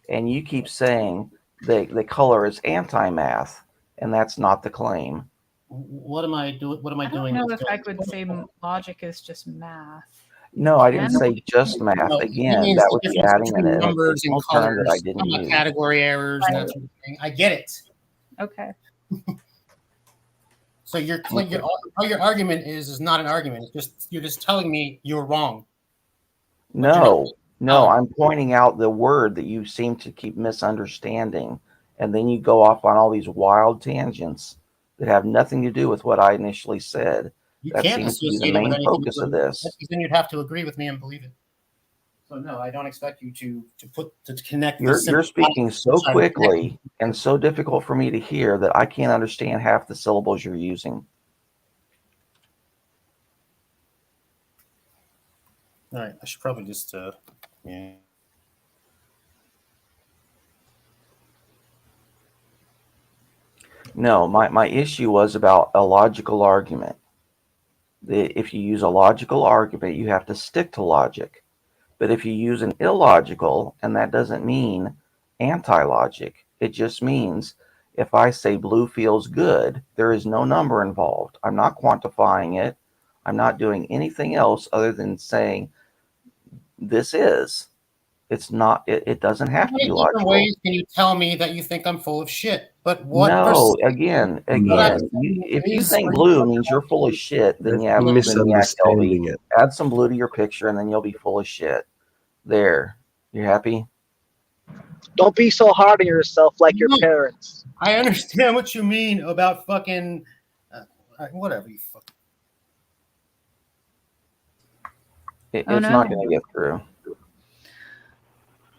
And you keep saying the color is anti-math, and that's not the claim. What am I doing? What am I doing? I don't know if I could say logic is just math. No, I didn't And say just math. no, it Again, means that the would be difference adding between an numbers and additional term that I colors, didn't use. category errors, and that sort of thing. I get it. Okay. So your argument is not an argument. It's just you're just telling me you're wrong. No, I'm pointing out the word that you seem to keep misunderstanding, and then you go off on all these wild tangents that have nothing to do with what I initially said. You That can't seems to be the associate it with main anything. focus of this. Because then you'd have to agree with me and believe it. So no, I don't expect you to connect. You're speaking so quickly and so difficult for me to hear that I can't understand half the syllables you're using. All right, I should probably just yeah. No, my issue was about a logical argument. If you use a logical argument, you have to stick to logic. But if you use an illogical, and that doesn't mean anti-logic, it just means if I say blue feels good, there is no number involved. I'm not quantifying it. I'm not doing anything else other than saying this is. It's not, it doesn't have to be different logical. ways can you tell me that you think I'm full of shit? But what? No, again, if you think blue means you're full of shit, then you have misunderstanding it. Add some blue to your picture, and then you'll be full of shit. There, you happy? Don't be so hard on yourself like your parents. I understand what you mean about fucking whatever you fucking. It's Oh, not no. going to get through.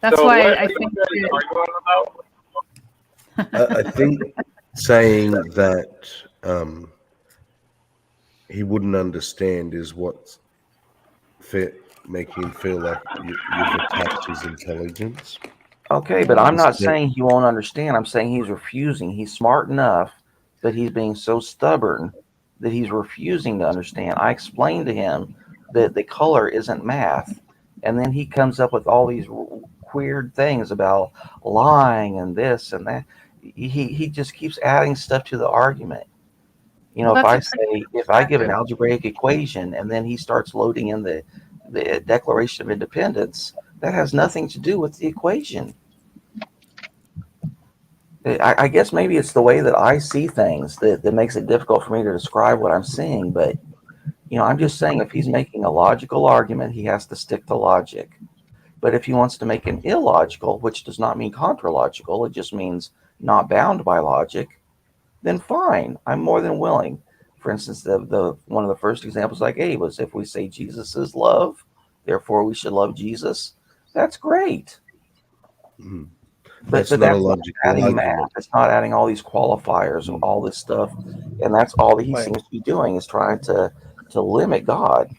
That's So why what I are think you guys arguing about? I think saying that he wouldn't understand is what's making him feel like you've attacked his intelligence. Okay, but I'm not Instead- saying he won't understand. I'm saying he's refusing. He's smart enough, but he's being so stubborn that he's refusing to understand. I explained to him that the color isn't math. And then he comes up with all these weird things about lying and this and that. He just keeps adding stuff to the argument. You know, Well, if I give an algebraic equation and then he starts loading in the Declaration of Independence, that has nothing to do with the equation. I guess maybe it's the way that I see things that makes it difficult for me to describe what I'm seeing. But, you know, I'm just saying if he's making a logical argument, he has to stick to logic. But if he wants to make an illogical, which does not mean contralogical, it just means not bound by logic, then fine. I'm more than willing. For instance, the one of the first examples I gave was if we say Jesus is love, therefore we should love Jesus. That's great. Mm-hmm. But That's not a logical adding argument. math. It's not adding all these qualifiers and all this stuff. And that's all that he seems to be doing is trying to limit God.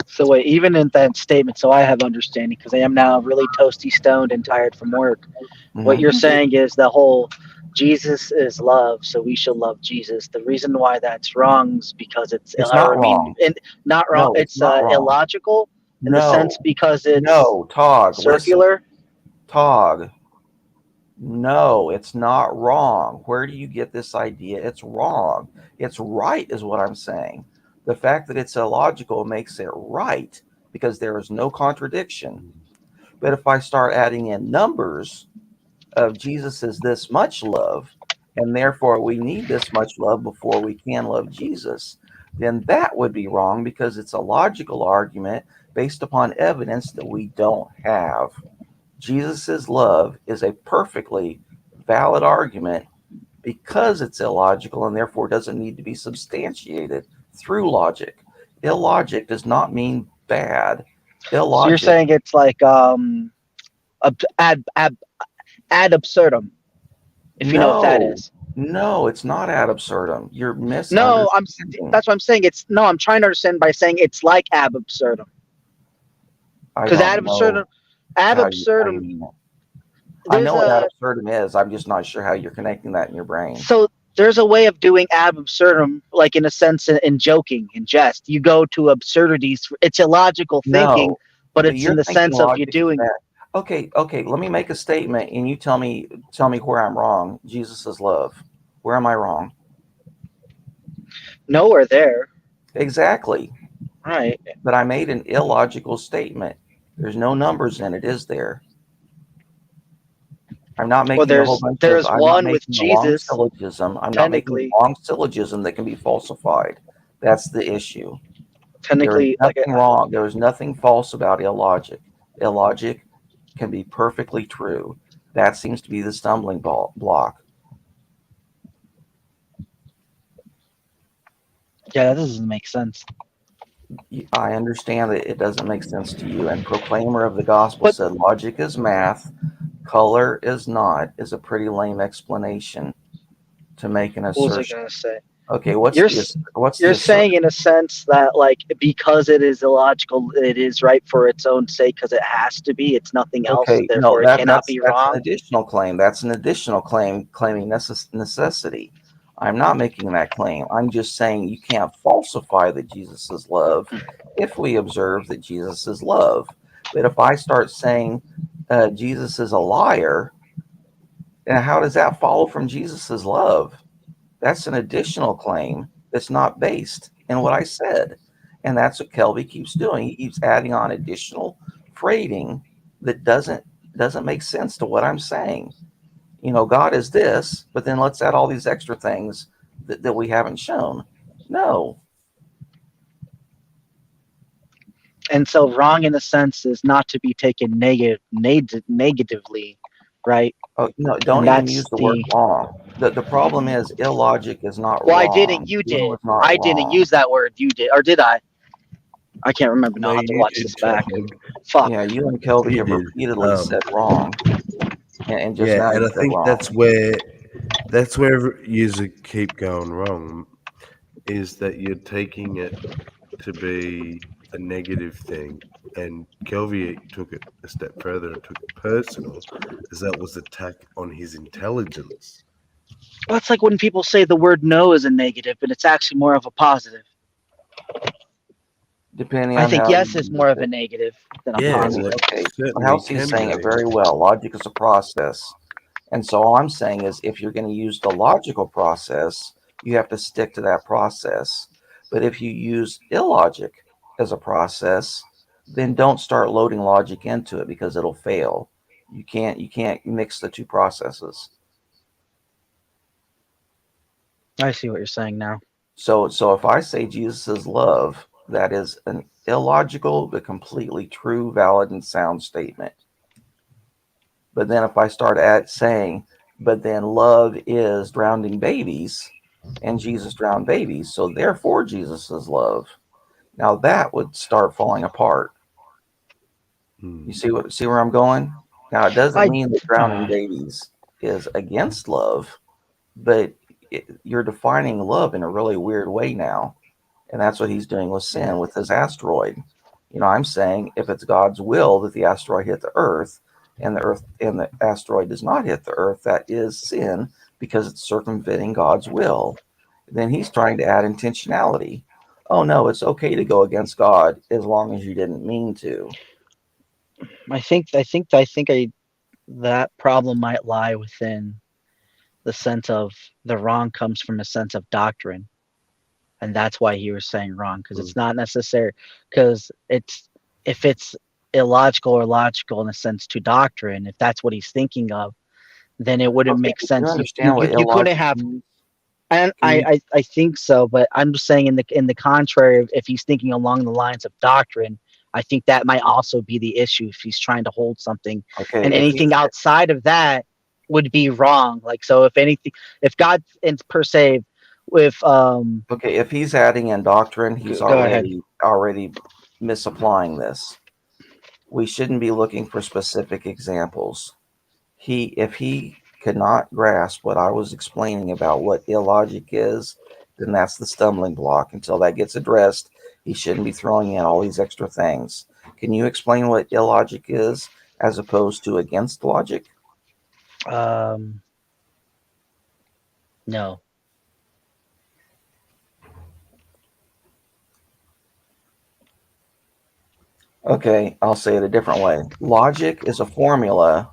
So wait, even in that statement, so I have understanding because I am now really toasty stoned and tired from work. What you're saying is the whole Jesus is love, so we should love Jesus. The reason why that's wrong is because it's not wrong. Not wrong. No, it's not wrong. illogical in the sense because it's Tog, circular. Tog. No, it's not wrong. Where do you get this idea? It's wrong. It's right, is what I'm saying. The fact that it's illogical makes it right because there is no contradiction. But if I start adding in numbers of Jesus is this much love, and therefore we need this much love before we can love Jesus, then that would be wrong because it's a logical argument based upon evidence that we don't have. Jesus's love is a perfectly valid argument because it's illogical and therefore doesn't need to be substantiated through logic. Illogic does not mean bad. Illogic. So you're saying it's like ad absurdum, if you know what that is. No, it's not ad absurdum. You're misunderstanding. No, that's what I'm saying. I'm trying to understand by saying it's like ab absurdum. Because ad absurdum. I know what ad absurdum is. I'm just not sure how you're connecting that in your brain. So there's a way of doing ab absurdum, like in a sense, in joking, in jest. You go to absurdities. It's illogical thinking, but it's in the sense of you doing. Okay. Let me make a statement, and you tell me where I'm wrong. Jesus is love. Where am I wrong? Nowhere there. Exactly. Right. But I made an illogical statement. There's no numbers in it, is there? I'm not Well, making a whole bunch of. there's I'm not one with making a long Jesus, syllogism. I'm not making technically. a long syllogism that can be falsified. That's the issue. There is Technically, like nothing wrong. There is nothing false about illogic. Illogic can be perfectly true. That seems to be the stumbling block. yeah, that doesn't make sense. I understand that it doesn't make sense to you. And Proclaimer of the Gospel But- said logic is math, color is not, is a pretty lame explanation to make an What was I assertion. gonna say? Okay, what's You're the saying in a sense that like because it is illogical, it is right for its own sake because it has to be. It's nothing else, Okay, no, therefore it cannot be that's wrong. an additional claim. That's an additional claim claiming necessity. I'm not making that claim. I'm just saying you can't falsify that Jesus is love if we observe that Jesus is love. But if I start saying Jesus is a liar, then how does that follow from Jesus' love? That's an additional claim that's not based in what I said. And that's what Kelby keeps doing. He keeps adding on additional freighting that doesn't make sense to what I'm saying. You know, God is this, but then let's add all these extra things that we haven't shown. No. And so wrong in a sense is not to be taken negatively, right? Oh, no, don't And even that's use the word wrong. The problem is illogic is not Well, wrong. I didn't. You Evil did. is not I didn't wrong. use that word. You did, or did I? I can't remember now. No, I have to you watch did, this back. Dog. Fuck. Yeah, you and Kelby You have did. repeatedly said wrong. And just Yeah, now and you I said think wrong. that's where you keep going wrong, is that you're taking it to be a negative thing, and Kelvie took it a step further and took it personal, as that was attack on his intelligence. Well, it's like when people say the word no is a negative, but it's actually more of a positive. Depending I on think how yes you is use more of a it. negative than a Yeah, positive. Okay, certainly Helsey's can saying be. it very well. Logic is a process. And so all I'm saying is if you're going to use the logical process, you have to stick to that process. But if you use illogic as a process, then don't start loading logic into it because it'll fail. You can't mix the two processes. I see what you're saying now. So if I say Jesus is love, that is an illogical but completely true, valid, and sound statement. But then if I start saying, but then love is drowning babies, and Jesus drowned babies, so therefore Jesus is love. Now that would start falling apart. You see where I'm going? Now it doesn't mean that drowning babies is against love, but you're defining love in a really weird way now. And that's what he's doing with sin, with his asteroid. You know, I'm saying if it's God's will that the asteroid hit the Earth, and the asteroid does not hit the Earth, that is sin because it's circumventing God's will. Then he's trying to add intentionality. Oh no, it's okay to go against God as long as you didn't mean to. I think that problem might lie within the sense of the wrong comes from a sense of doctrine, and that's why he was saying wrong, because it's not necessary, because if it's illogical or logical in a sense to doctrine, if that's what he's thinking of, then it wouldn't make sense. You understand what You couldn't illogic have. means? And I think so, but I'm just saying in the contrary, if he's thinking along the lines of doctrine, I think that might also be the issue if he's trying to hold something. Okay, And if anything he's- outside of that would be wrong. Like, so if anything, if God per se, with Okay, if he's adding in doctrine, he's Go ahead. already misapplying this. We shouldn't be looking for specific examples. If he could not grasp what I was explaining about what illogic is, then that's the stumbling block. Until that gets addressed, he shouldn't be throwing in all these extra things. Can you explain what illogic is as opposed to against logic? No. Okay, I'll say it a different way. Logic is a formula.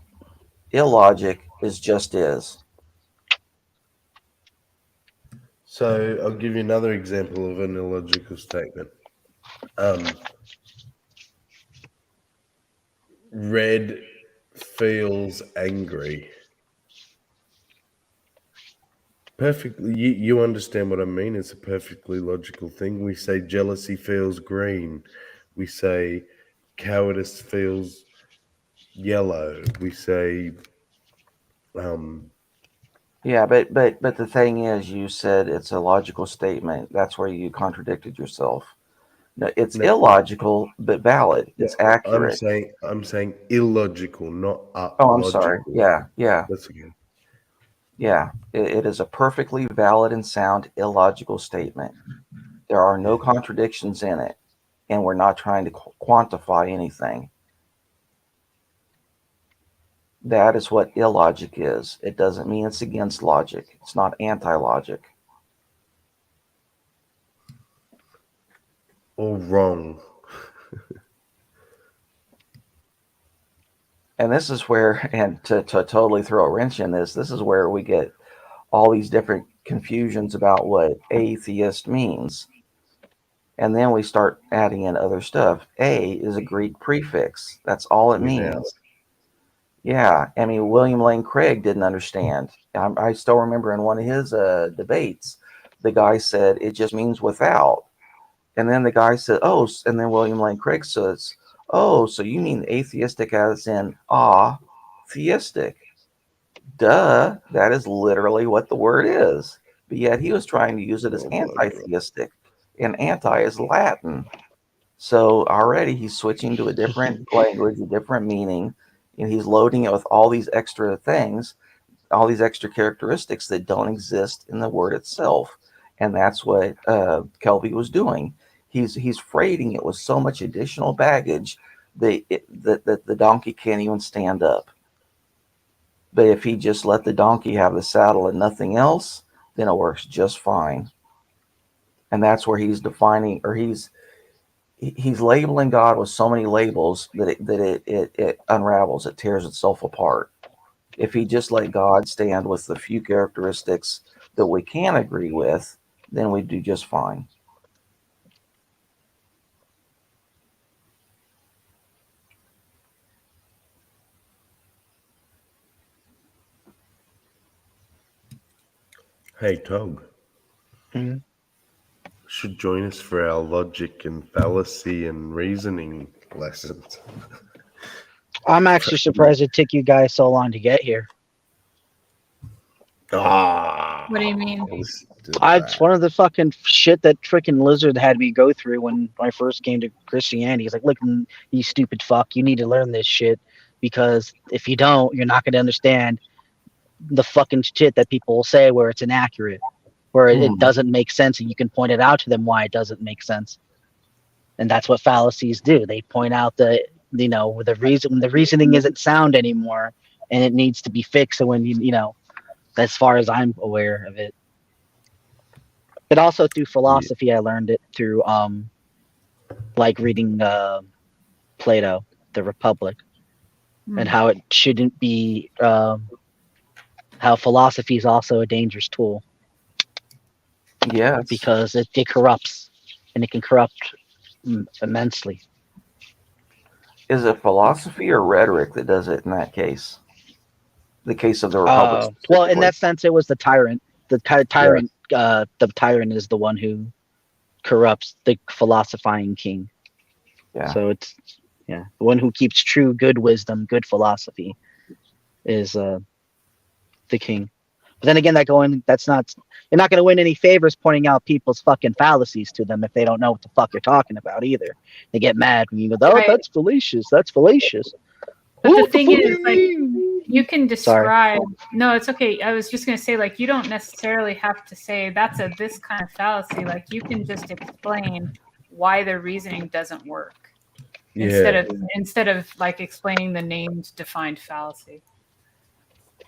Illogic is just is. So I'll give you another example of an illogical statement. Red feels angry. Perfectly, you understand what I mean. It's a perfectly logical thing. We say jealousy feels green. We say cowardice feels yellow. We say, Yeah, but the thing is, you said it's a logical statement. That's where you contradicted yourself. No, it's no, illogical but valid. no, It's accurate. I'm saying illogical, not Oh, I'm sorry. logical. Yeah. That's okay. Yeah, it is a perfectly valid and sound illogical statement. There are no contradictions in it, and we're not trying to quantify anything. That is what illogic is. It doesn't mean it's against logic. It's not anti-logic. Or wrong. And this is where, and to totally throw a wrench in this is where we get all these different confusions about what atheist means. And then we start adding in other stuff. A is a Greek prefix. That's all it Without. means. Yeah. I mean, William Lane Craig didn't understand. I still remember in one of his debates, the guy said it just means without. And then the guy said, oh, and then William Lane Craig says, oh, so you mean atheistic as in theistic? Duh, that is literally what the word is. But yet he was trying to use it as anti-theistic, and anti is Latin. So already he's switching to a different language, a different meaning, and he's loading it with all these extra things, all these extra characteristics that don't exist in the word itself. And that's what Kelby was doing. He's freighting it with so much additional baggage that the donkey can't even stand up. But if he just let the donkey have the saddle and nothing else, then it works just fine. And that's where he's defining, or he's labeling God with so many labels that it unravels, it tears itself apart. If he just let God stand with the few characteristics that we can agree with, then we do just fine. Hey, Tog. Mm-hmm. Should join us for our logic and fallacy and reasoning lessons. I'm actually surprised it took you guys so long to get here. What do you mean? It's one of the fucking shit that freaking Lizard had me go through when I first came to Christianity. He's like, look, you stupid fuck, you need to learn this shit because if you don't, you're not going to understand the fucking shit that people will say where it's inaccurate, where it doesn't make sense, and you can point it out to them why it doesn't make sense. And that's what fallacies do. They point out the the reasoning isn't sound anymore, and it needs to be fixed. So when as far as I'm aware of it. But also through philosophy, I learned it through like reading Plato, The Republic, and how it shouldn't be how philosophy is also a dangerous tool. Yeah, because it corrupts, and it can corrupt immensely. Is it philosophy or rhetoric that does it in that case? The case of the Republic. Well, in that sense, it was the tyrant. The tyrant. The tyrant is the one who corrupts the philosophizing king. Yeah. So it's the one who keeps true good wisdom, good philosophy, is the king. But then again, that's not. You're not going to win any favors pointing out people's fucking fallacies to them if they don't know what the fuck you're talking about either. They get mad when you go, "Oh, that's fallacious. That's fallacious." But the thing is, like, you can describe. Sorry. No, it's okay. I was just going to say, like, you don't necessarily have to say that's this kind of fallacy. Like, you can just explain why the reasoning doesn't work instead of like explaining the named defined fallacy.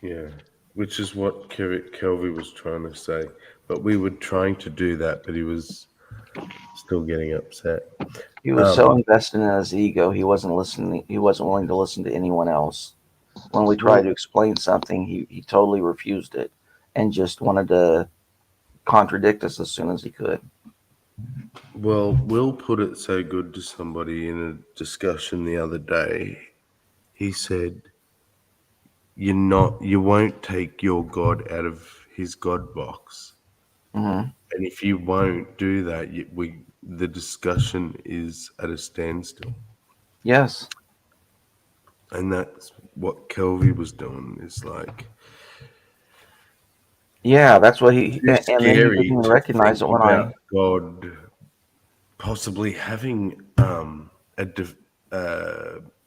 Yeah, which is what Kelvy was trying to say. But we were trying to do that, but he was still getting upset. He was so invested in his ego, he wasn't listening. He wasn't willing to listen to anyone else. When we tried to explain something, he totally refused it and just wanted to contradict us as soon as he could. Well, Will put it so good to somebody in a discussion the other day. He said, you won't take your God out of his God box. Hmm. And if you won't do that, the discussion is at a standstill. Yes. And that's what Kelvy was doing. Is like, Yeah, that's what he, it's and then he didn't scary even to recognize think it when about I. God possibly having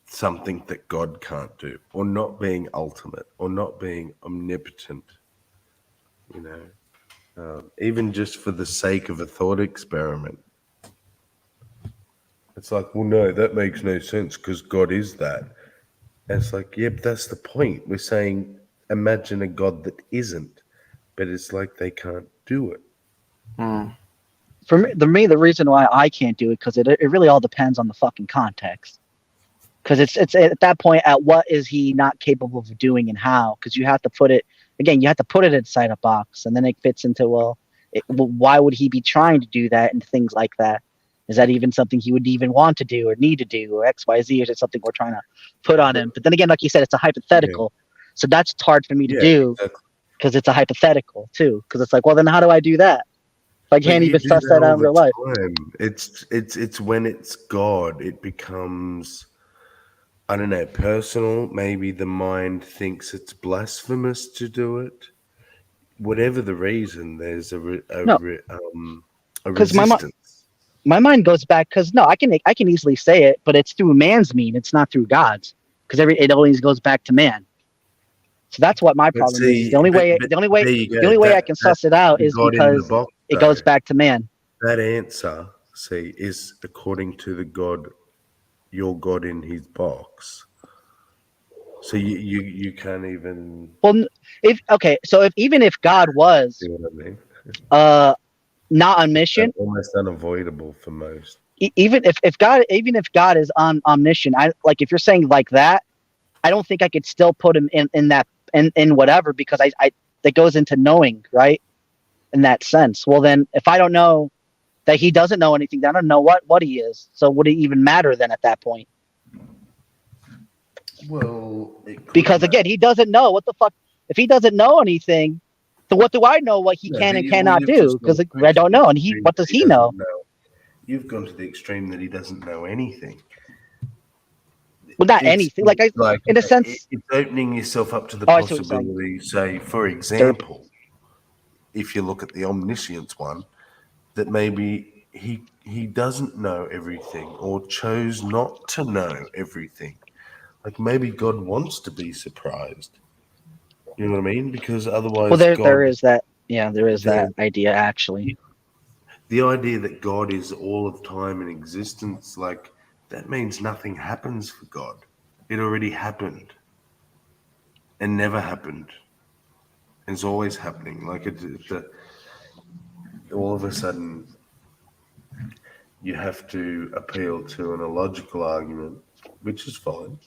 something that God can't do, or not being ultimate, or not being omnipotent. You know, even just for the sake of a thought experiment, it's like, well, no, that makes no sense because God is that. And it's like, yep, that's the point. We're saying, imagine a God that isn't, but it's like they can't do it. Hmm. For me, the reason why I can't do it because it really all depends on the fucking context. Because it's at that point, at what is he not capable of doing and how? Because you have to put it again, you have to put it inside a box, and then it fits into why would he be trying to do that and things like that? Is that even something he would even want to do or need to do or X Y Z? Or is it something we're trying to put on him? But then again, like you said, it's a Yeah, hypothetical, so that's hard for me to yeah, do exactly. because it's a hypothetical too. Because it's like, well, then how do I do that? If I But can't you even do suss that that out all in the real life. time. It's when it's God, it becomes, I don't know, personal. Maybe the mind thinks it's blasphemous to do it. Whatever the reason, there's No, a because resistance. my mind goes back because no, I can easily say it, but it's through man's mean. It's not through God's because it always goes back to man. So that's what my But problem is. see, but there you The go. only way I That can that's suss it out the is God in the because box, it though. goes back to man. That answer, see, is according to the God, your God in His box. So you can't even Well, if okay, so if even if God see was what I mean. uh not omniscient, Almost unavoidable for most. even if God is omniscient, I like if you're saying like that, I don't think I could still put him in that in whatever because I that goes into knowing, right? In that sense. Well, then if I don't know that he doesn't know anything, then I don't know what he is. So would it even matter then at that point? Well, it could Because again, matter. he doesn't know what the fuck. If he doesn't know anything, then what do I know what he No, can but and cannot you've do? just gone Because straight I to don't the know, and he extreme what that does he he know? doesn't know. You've gone to the extreme that he doesn't know anything. Well, not It's anything. Like like in a sense. it's opening yourself up to the Oh, I see what you're saying. possibility. Say, for There, example, if you look at the omniscience one, that maybe he doesn't know everything or chose not to know everything. Like maybe God wants to be surprised. You know what I mean? Because well, otherwise, there God, is that. Yeah, there is the that idea actually. the idea that God is all of time and existence, like that means nothing happens for God. It already happened and never happened. And it's always happening. Like all of a sudden, you have to appeal to an illogical argument, which is fine.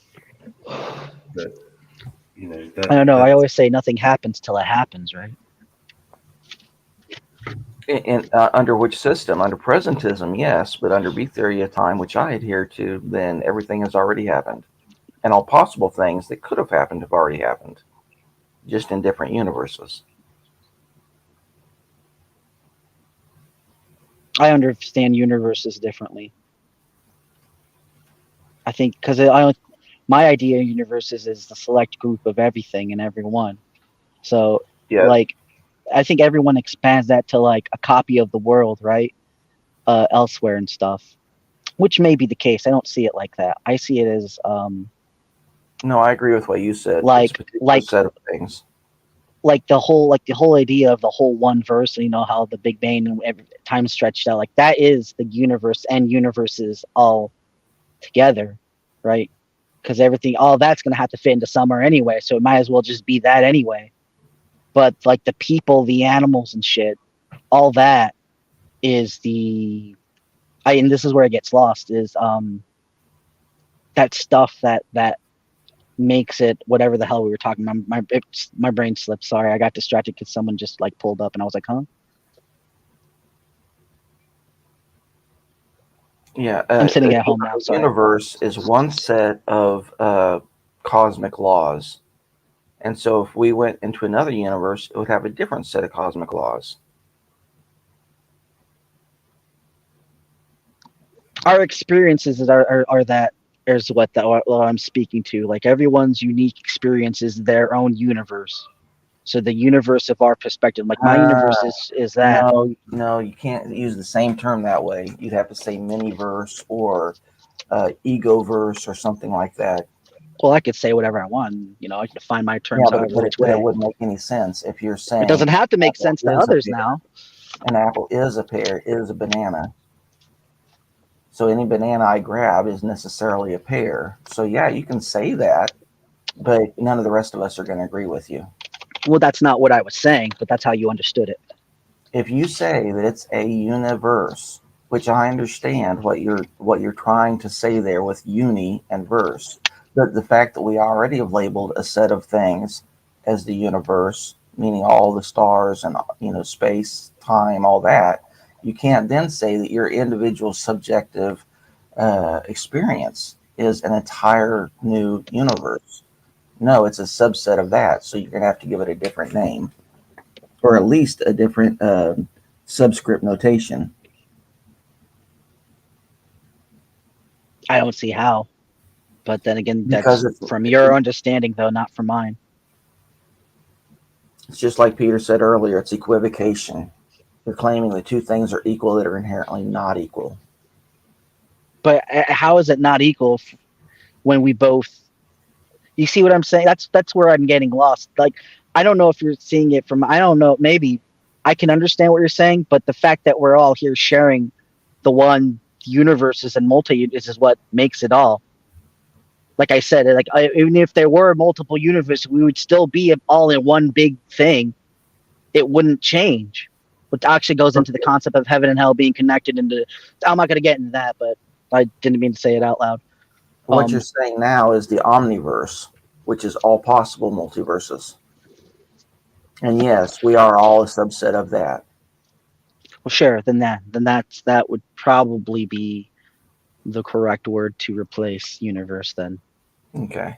But you know I don't know. I that's always say nothing happens till it happens, right? In under which system? Under presentism, yes, but under B theory of time, which I adhere to, then everything has already happened, and all possible things that could have happened have already happened, just in different universes. I understand universes differently. I think because my idea of universes is the select group of everything and everyone. So Yes. like I think everyone expands that to like a copy of the world, right? Elsewhere and stuff, which may be the case. I don't see it like that. I see it as No, I agree with what you said. It's a like particular like set of things. the whole idea of the whole one verse. You know how the Big Bang and time stretched out. Like that is the universe and universes all together, right? Because everything, all that's gonna have to fit into somewhere anyway. So it might as well just be that anyway. But like the people, the animals and shit, all that is and this is where it gets lost is that stuff that makes it whatever the hell we were talking about. My brain slipped. Sorry, I got distracted because someone just like pulled up and I was like, huh? Yeah, I'm sitting at home now. The Sorry. universe is one set of cosmic laws. And so if we went into another universe, it would have a different set of cosmic laws. Our experiences are that is what I'm speaking to. Like everyone's unique experience is their own universe. So the universe of our perspective, like my universe is that. No, you can't use the same term that way. You'd have to say miniverse or egoverse or something like that. Well, I could say whatever I want. You know, I can define my terms Yeah, however which but it way. wouldn't make any sense if you're saying It doesn't have to make apple sense to is a others pear. now. An apple is a pear, is a banana. So any banana I grab is necessarily a pear. So yeah, you can say that, but none of the rest of us are going to agree with you. Well, that's not what I was saying, but that's how you understood it. If you say that it's a universe, which I understand what you're trying to say there with uni and verse, but the fact that we already have labeled a set of things as the universe, meaning all the stars and space, time, all that, you can't then say that your individual subjective experience is an entire new universe. No, it's a subset of that. So you're going to have to give it a different name, or at least a different subscript notation. I don't see how. But then again, Because that's from your understanding, though, not from mine. It's just like Peter said earlier, it's equivocation. You're claiming the two things are equal that are inherently not equal. But how is it not equal when we both? You see what I'm saying? That's where I'm getting lost. Like, I don't know if you're seeing it from. I don't know. Maybe I can understand what you're saying, but the fact that we're all here sharing the one universes and multi is what makes it all. Like I said, even if there were multiple universes, we would still be all in one big thing. It wouldn't change. Which actually goes into the concept of heaven and hell being connected into. I'm not going to get into that, but I didn't mean to say it out loud. What you're saying now is the omniverse, which is all possible multiverses. And yes, we are all a subset of that. Well, sure. Then that would probably be the correct word to replace universe. Then. Okay.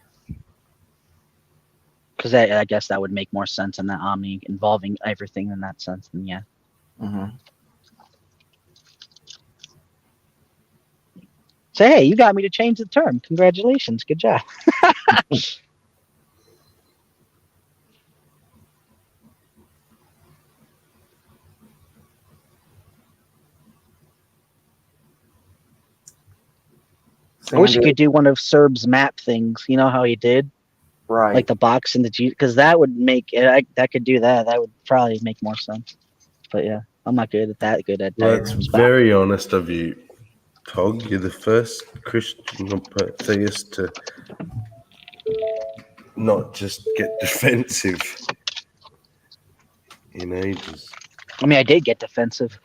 Because I guess that would make more sense in that omni involving everything in that sense. Then yeah. Mm-hmm. So hey, you got me to change the term. Congratulations. Good job. I wish you could do one of Serb's map things. You know how he did? Right. Like the box and the G, because that would make it. That could do that. That would probably make more sense. But yeah, I'm not good at that. Good at Well, that's diagrams. very honest of you, Tog. You're the first Christian or theist to not just get defensive in ages. I mean, I did get defensive.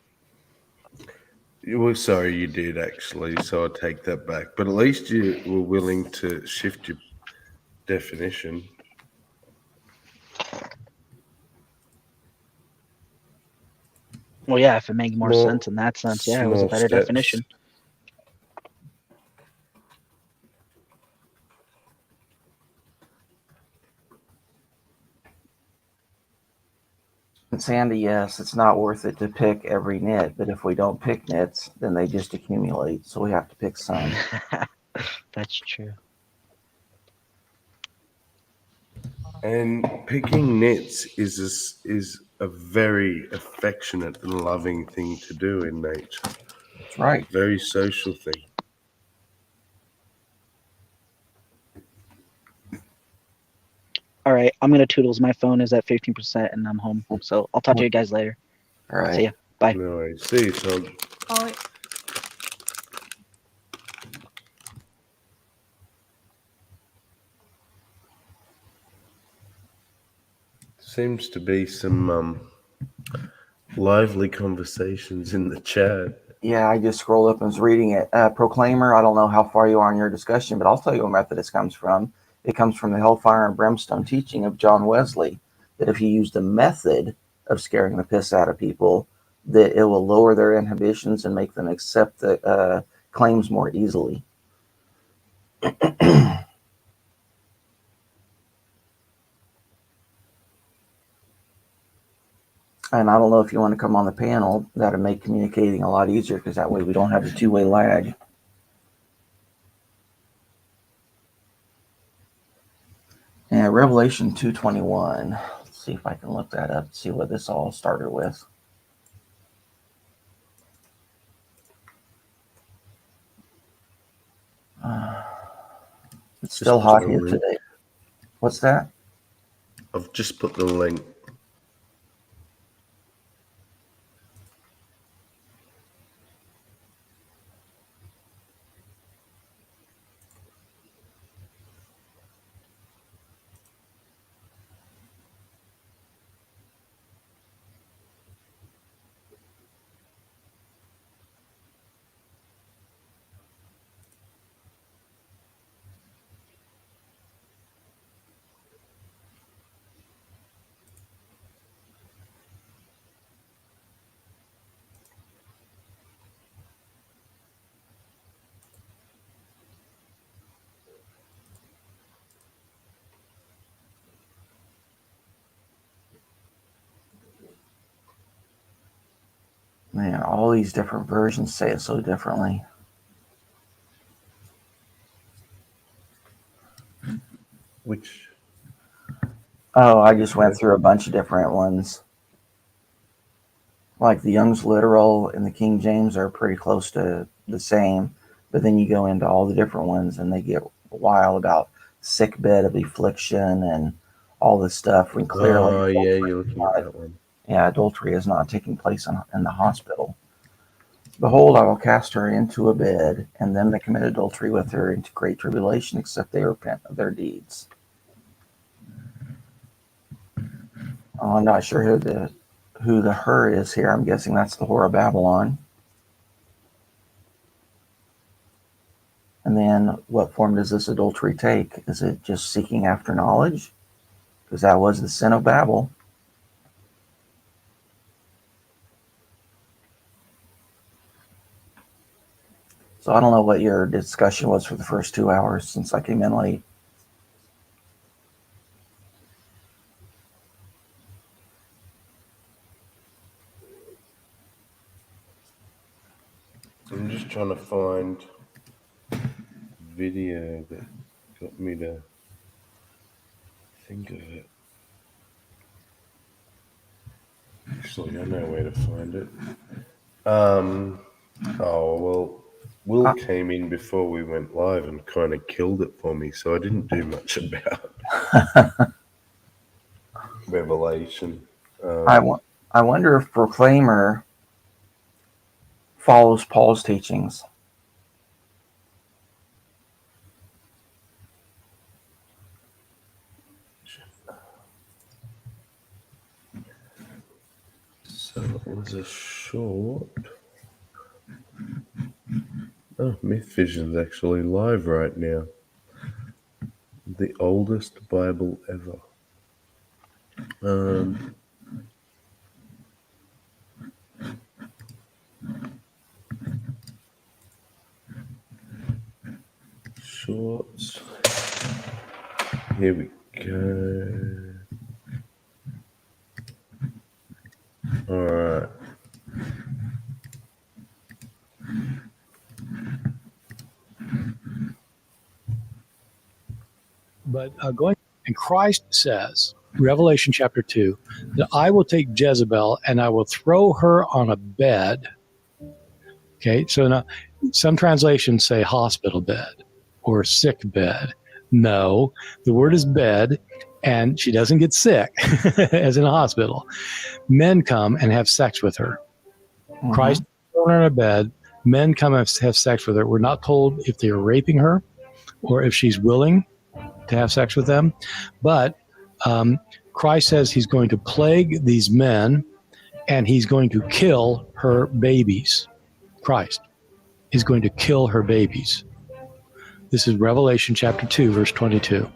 Well, sorry, you did actually, so I'll take that back. But at least you were willing to shift your definition. Well, yeah, if it made more sense in that sense, yeah, it was a better definition. And Sandy, yes, it's not worth it to pick every nit, but if we don't pick nits, then they just accumulate. So we have to pick some. That's true. And picking nits is a very affectionate and loving thing to do in nature. That's right. Very social thing. All right, I'm gonna toodles. My phone is at 15% and I'm home. So I'll talk to you guys later. All right. See ya. Bye. No worries. See you, Tog. Oh, Seems to be some lively conversations in the chat. Yeah, I just scrolled up and was reading it. Proclaimer, I don't know how far you are in your discussion, but I'll tell you what method this comes from. It comes from the hellfire and brimstone teaching of John Wesley, that if you use the method of scaring the piss out of people, that it will lower their inhibitions and make them accept the claims more easily. And I don't know if you want to come on the panel. That'd make communicating a lot easier, because that way we don't have the two-way lag. And Revelation 2:21. Let's see if I can look that up, see what this all started with. It's still hot here today. What's that? I've just put the link. Man, all these different versions say it so differently. Which? Oh, I just went through a bunch of different ones. Like the Young's Literal and the King James are pretty close to the same, but then you go into all the different ones and they get wild about sick bed of affliction and all this stuff. When clearly, Oh, yeah, you're looking at that one. Yeah, adultery is not taking place in the hospital. Behold, I will cast her into a bed, and them that commit adultery with her into great tribulation, except they repent of their deeds. Oh, I'm not sure who the her is here. I'm guessing that's the whore of Babylon. And then what form does this adultery take? Is it just seeking after knowledge? Because that was the sin of Babel. So I don't know what your discussion was for the first 2 hours since I came in late. I'm just trying to find video that got me to think of it. Actually, I know where to find it. Oh, well, Will came in before we went live and kind of killed it for me, so I didn't do much about Revelation. I wonder if Proclaimer follows Paul's teachings. So it was a short. Oh, Myth Vision's actually live right now. The oldest Bible ever. Shorts. Here we go. All right. But going, and Christ says, Revelation chapter 2, that I will take Jezebel and I will throw her on a bed. Okay, so now some translations say hospital bed or sick bed. No, the word is bed, and she doesn't get sick as in a hospital. Men come and have sex with her. Mm-hmm. Christ thrown her on a bed. Men come and have sex with her. We're not told if they are raping her or if she's willing to have sex with them. But Christ says he's going to plague these men and he's going to kill her babies. Christ is going to kill her babies. This is Revelation chapter 2, verse 22.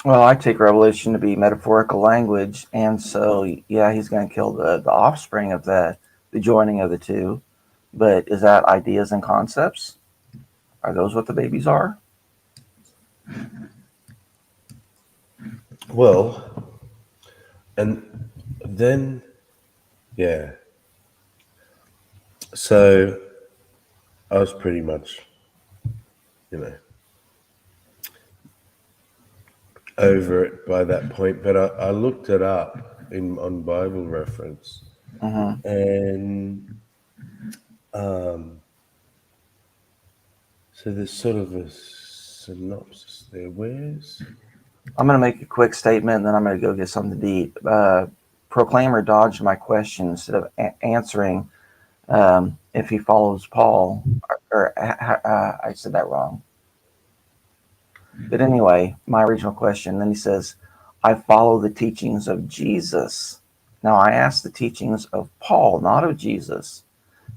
Well, I take revelation to be metaphorical language, and so yeah, he's going to kill the offspring of the joining of the two. But is that ideas and concepts? Are those what the babies are? Well, and then, yeah. So I was pretty much, over it by that point. But I looked it up on Bible reference, and so there's sort of a synopsis there. I'm going to make a quick statement, and then I'm going to go get something to eat. Proclaimer dodged my question instead of answering if he follows Paul, I said that wrong. But anyway, my original question, then he says, I follow the teachings of Jesus. Now, I asked the teachings of Paul, not of Jesus.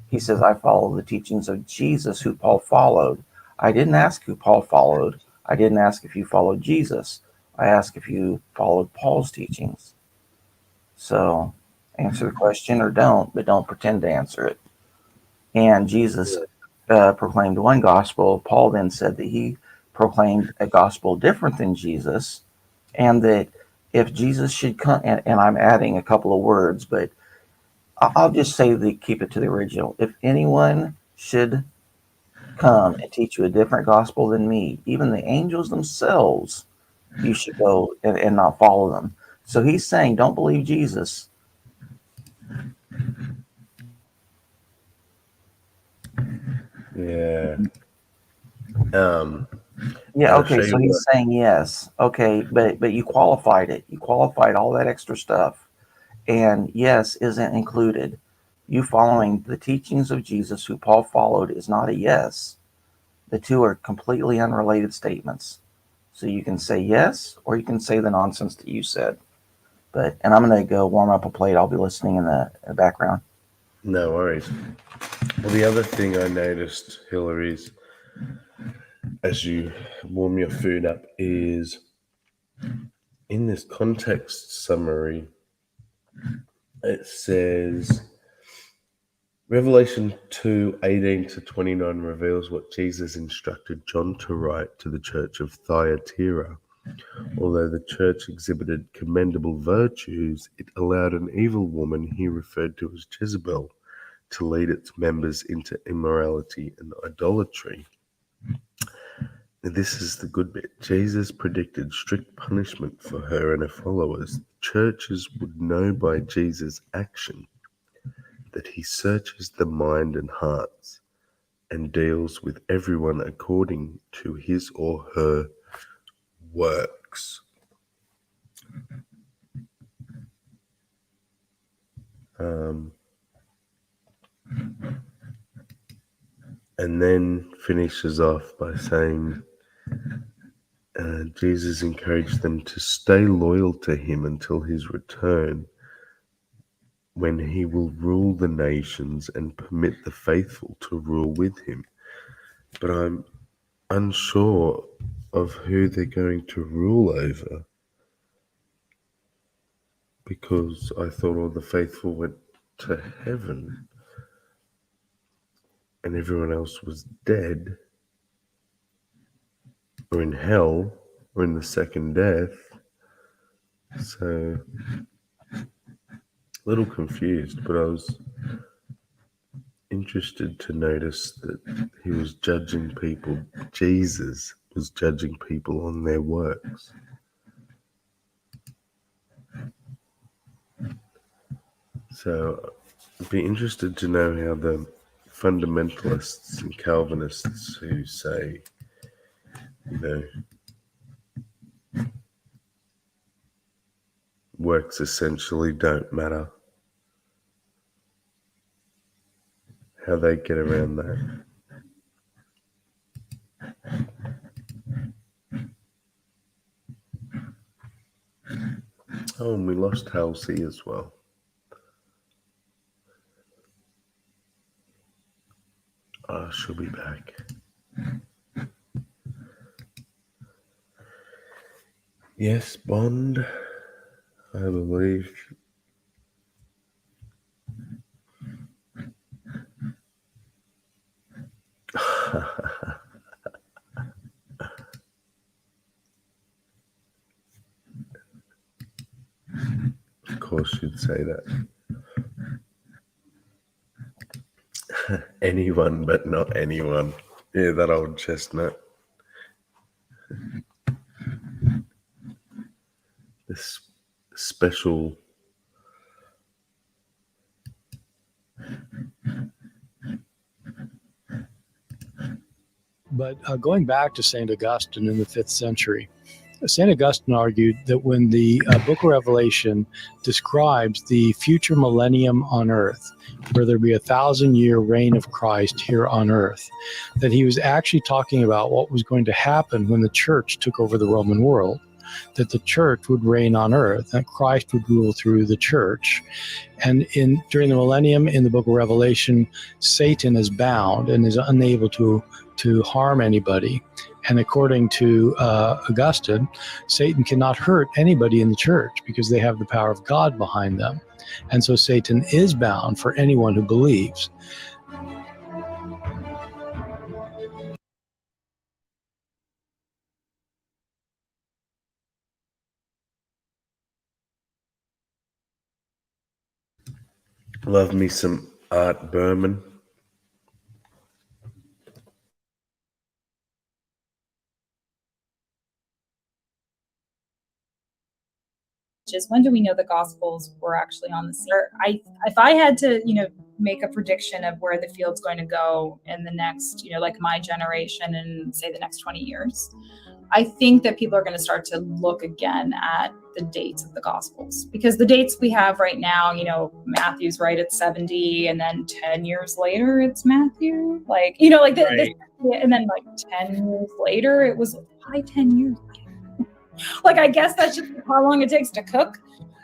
He says, I follow the teachings of Jesus, who Paul followed. I didn't ask who Paul followed. I didn't ask if you followed Jesus. I asked if you followed Paul's teachings. So answer the question or don't, but don't pretend to answer it. And Jesus proclaimed one gospel. Paul then said that he proclaimed a gospel different than Jesus, and that if Jesus should come, and I'm adding a couple of words, but I'll just say keep it to the original. If anyone should come and teach you a different gospel than me, even the angels themselves, you should go and not follow them. So he's saying, don't believe Jesus. Yeah. Yeah, okay, so he's saying yes. Okay, but you qualified it. You qualified all that extra stuff. And yes isn't included. You following the teachings of Jesus, who Paul followed, is not a yes. The two are completely unrelated statements. So you can say yes, or you can say the nonsense that you said. And I'm going to go warm up a plate. I'll be listening in the background. No worries. Well, the other thing I noticed, Hillary, is as you warm your food up, is in this context summary, it says Revelation 2:18-29 reveals what Jesus instructed John to write to the church of Thyatira. Although the church exhibited commendable virtues, it allowed an evil woman he referred to as Jezebel to lead its members into immorality and idolatry. Now, this is the good bit. Jesus predicted strict punishment for her and her followers. Churches would know by Jesus' action that he searches the mind and hearts and deals with everyone according to his or her works. And then finishes off by saying Jesus encouraged them to stay loyal to him until his return, when he will rule the nations and permit the faithful to rule with him. But I'm unsure of who they're going to rule over, because I thought all the faithful went to heaven and everyone else was dead, or in hell, or in the second death. So, a little confused, but I was interested to notice that he was judging people. Jesus was judging people on their works. So I'd be interested to know how the fundamentalists and Calvinists who say, works essentially don't matter, how they get around that. Oh, and we lost Halsey as well. She'll be back. Yes, Bond, I believe. Of course you'd say that. Anyone but not anyone. Yeah, that old chestnut. This special. But going back to St. Augustine in the 5th century, St. Augustine argued that when the book of Revelation describes the future millennium on earth, where there be 1,000-year reign of Christ here on earth, that he was actually talking about what was going to happen when the church took over the Roman world, that the church would reign on earth, that Christ would rule through the church. And during the millennium in the book of Revelation, Satan is bound and is unable to harm anybody. And according to Augustine, Satan cannot hurt anybody in the church because they have the power of God behind them. And so Satan is bound for anyone who believes. Love me some Art Berman. Is when do we know the Gospels were actually on the scene? If I had to, make a prediction of where the field's going to go in the next, like my generation and say the next 20 years, I think that people are going to start to look again at the dates of the Gospels, because the dates we have right now, Matthew's right at 70, and then 10 years later it's Matthew, and then like 10 years later it was 10 years. Like, I guess that's just how long it takes to cook.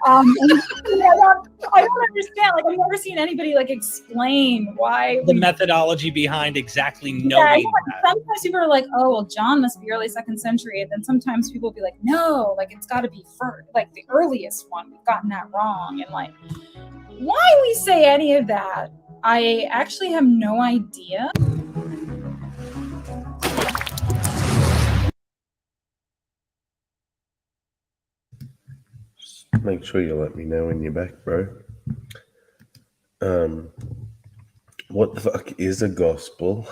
I don't understand. Like, I've never seen anybody explain why the methodology behind exactly knowing that. Sometimes people are like, "Oh, well, John must be early 2nd century," and then sometimes people will be like, "No, it's got to be first, the earliest one. We've gotten that wrong." And why we say any of that, I actually have no idea. Make sure you let me know when you're back, bro. What the fuck is a gospel?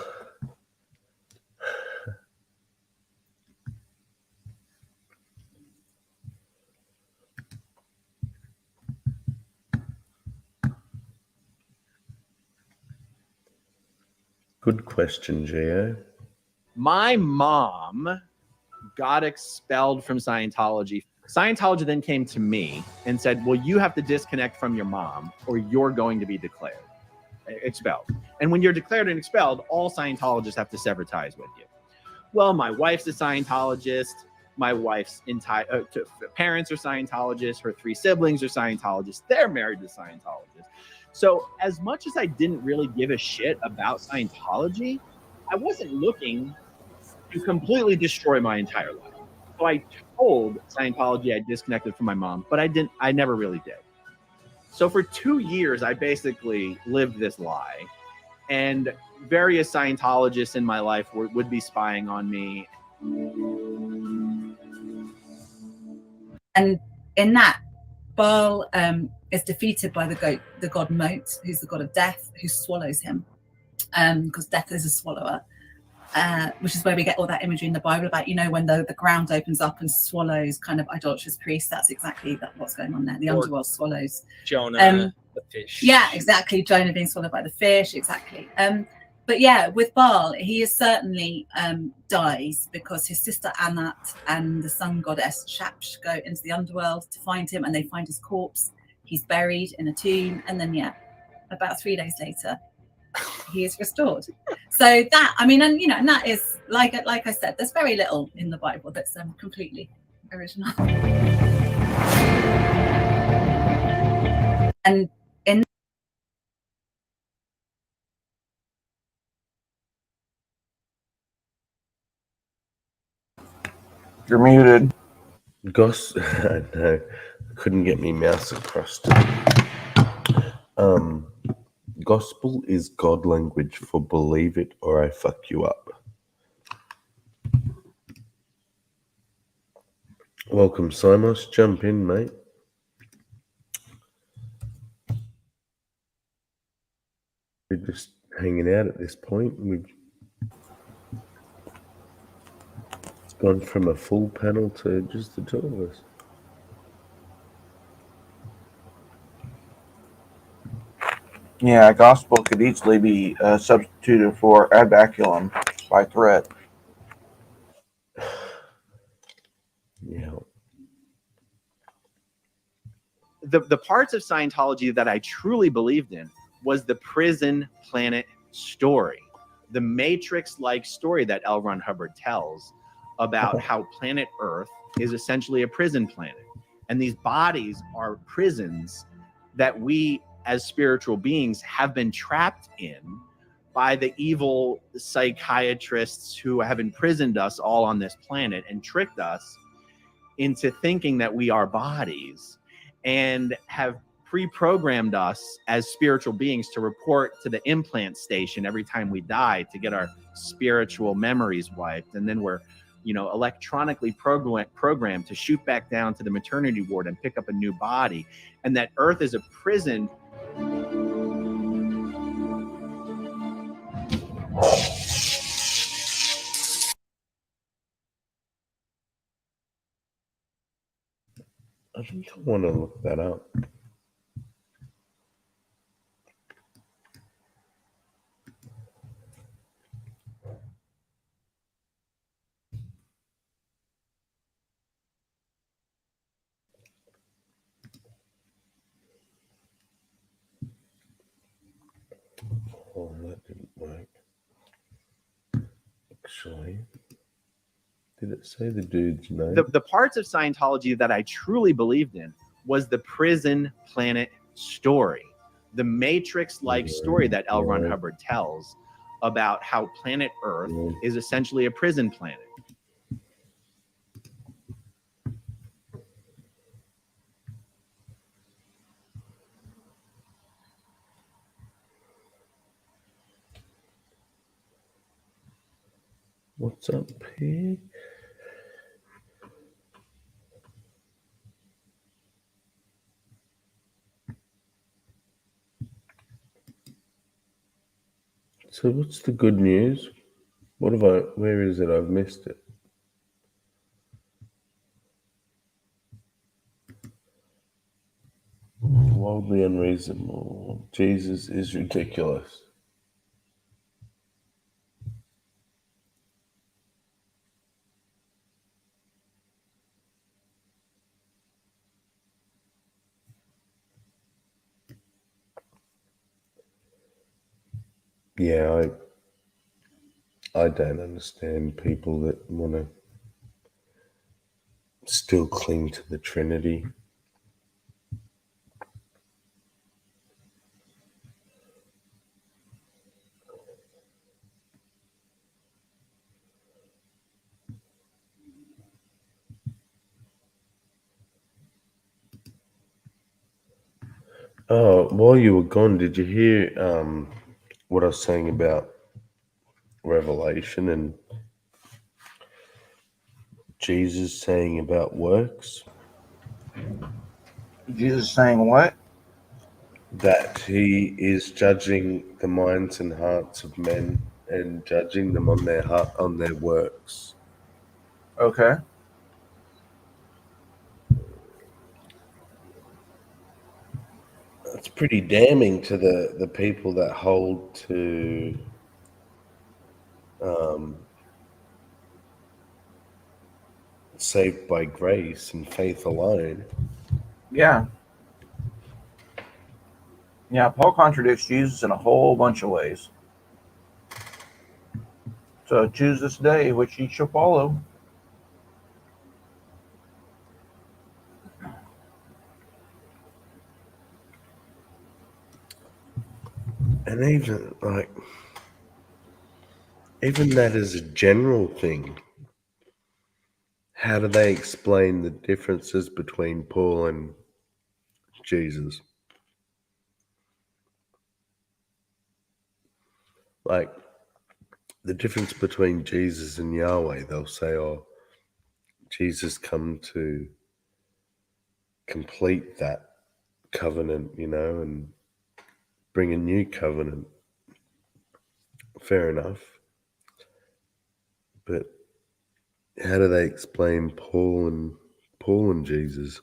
Good question, Gio. My mom got expelled from Scientology. Scientology then came to me and said, well, you have to disconnect from your mom or you're going to be expelled. And when you're declared and expelled, all Scientologists have to sever ties with you. Well, my wife's a Scientologist. My wife's parents are Scientologists. Her 3 siblings are Scientologists. They're married to Scientologists. So as much as I didn't really give a shit about Scientology, I wasn't looking to completely destroy my entire life. So I told Scientology I disconnected from my mom, but I never really did. So for 2 years, I basically lived this lie, and various Scientologists in my life would be spying on me. And in that, Baal is defeated by the god Mot, who's the god of death, who swallows him, because death is a swallower. Which is where we get all that imagery in the Bible about, when the ground opens up and swallows kind of idolatrous priests. That's exactly what's going on there. The underworld swallows Jonah, the fish. Yeah, exactly. Jonah being swallowed by the fish, exactly. But yeah, with Baal, he is certainly dies because his sister Anat and the sun goddess Shapsh go into the underworld to find him, and they find his corpse. He's buried in a tomb, and then about 3 days later, he is restored. So that, and that is like I said, there's very little in the Bible that's completely original. And in You're muted. No, couldn't get me mouse across. Gospel is God language for believe it or I fuck you up. Welcome, Simos. Jump in, mate. We're just hanging out at this point. It's gone from a full panel to just the two of us. Yeah, gospel could easily be substituted for abaculum by threat. Yeah. The parts of Scientology that I truly believed in was the prison planet story, the Matrix-like story that L. Ron Hubbard tells about how planet Earth is essentially a prison planet. And these bodies are prisons that we as spiritual beings have been trapped in by the evil psychiatrists who have imprisoned us all on this planet and tricked us into thinking that we are bodies, and have pre-programmed us as spiritual beings to report to the implant station every time we die to get our spiritual memories wiped. And then we're, electronically programmed to shoot back down to the maternity ward and pick up a new body. And that Earth is a prison. I think I want to look that up. Oh, that didn't work. Actually, did it say the dude's name? The parts of Scientology that I truly believed in was the prison planet story, the Matrix-like story that L. Ron Hubbard tells about how planet Earth is essentially a prison planet. What's up here? So what's the good news? Where is it? I've missed it. Wildly unreasonable. Jesus is ridiculous. Yeah, I don't understand people that want to still cling to the Trinity. Oh, while you were gone, did you hear what I was saying about Revelation and Jesus saying about works? Jesus saying what? That he is judging the minds and hearts of men and judging them on their works. Okay. It's pretty damning to the people that hold to saved by grace and faith alone. Yeah. Yeah, Paul contradicts Jesus in a whole bunch of ways. So choose this day which ye shall follow. And even that is a general thing. how do they explain the differences between Paul and Jesus? Like the difference between Jesus and Yahweh, they'll say, oh, Jesus come to complete that covenant, and bring a new covenant. Fair enough. But how do they explain Paul and Jesus?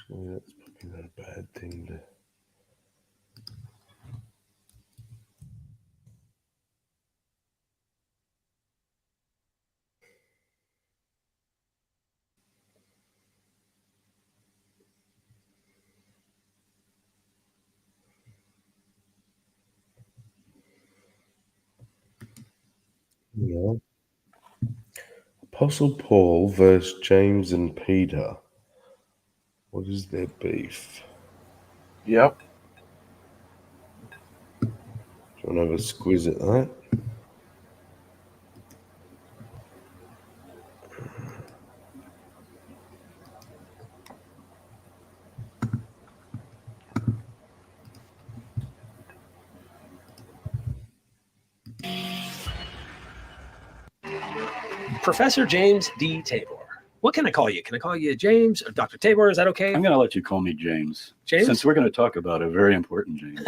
Surely that's probably not a bad thing to. Yeah. Apostle Paul versus James and Peter. What is their beef? Yep. Do you want to have a squiz at that? Professor James D. Tabor. What can I call you? Can I call you James or Dr. Tabor? Is that okay? I'm going to let you call me James. James? Since we're going to talk about a very important James,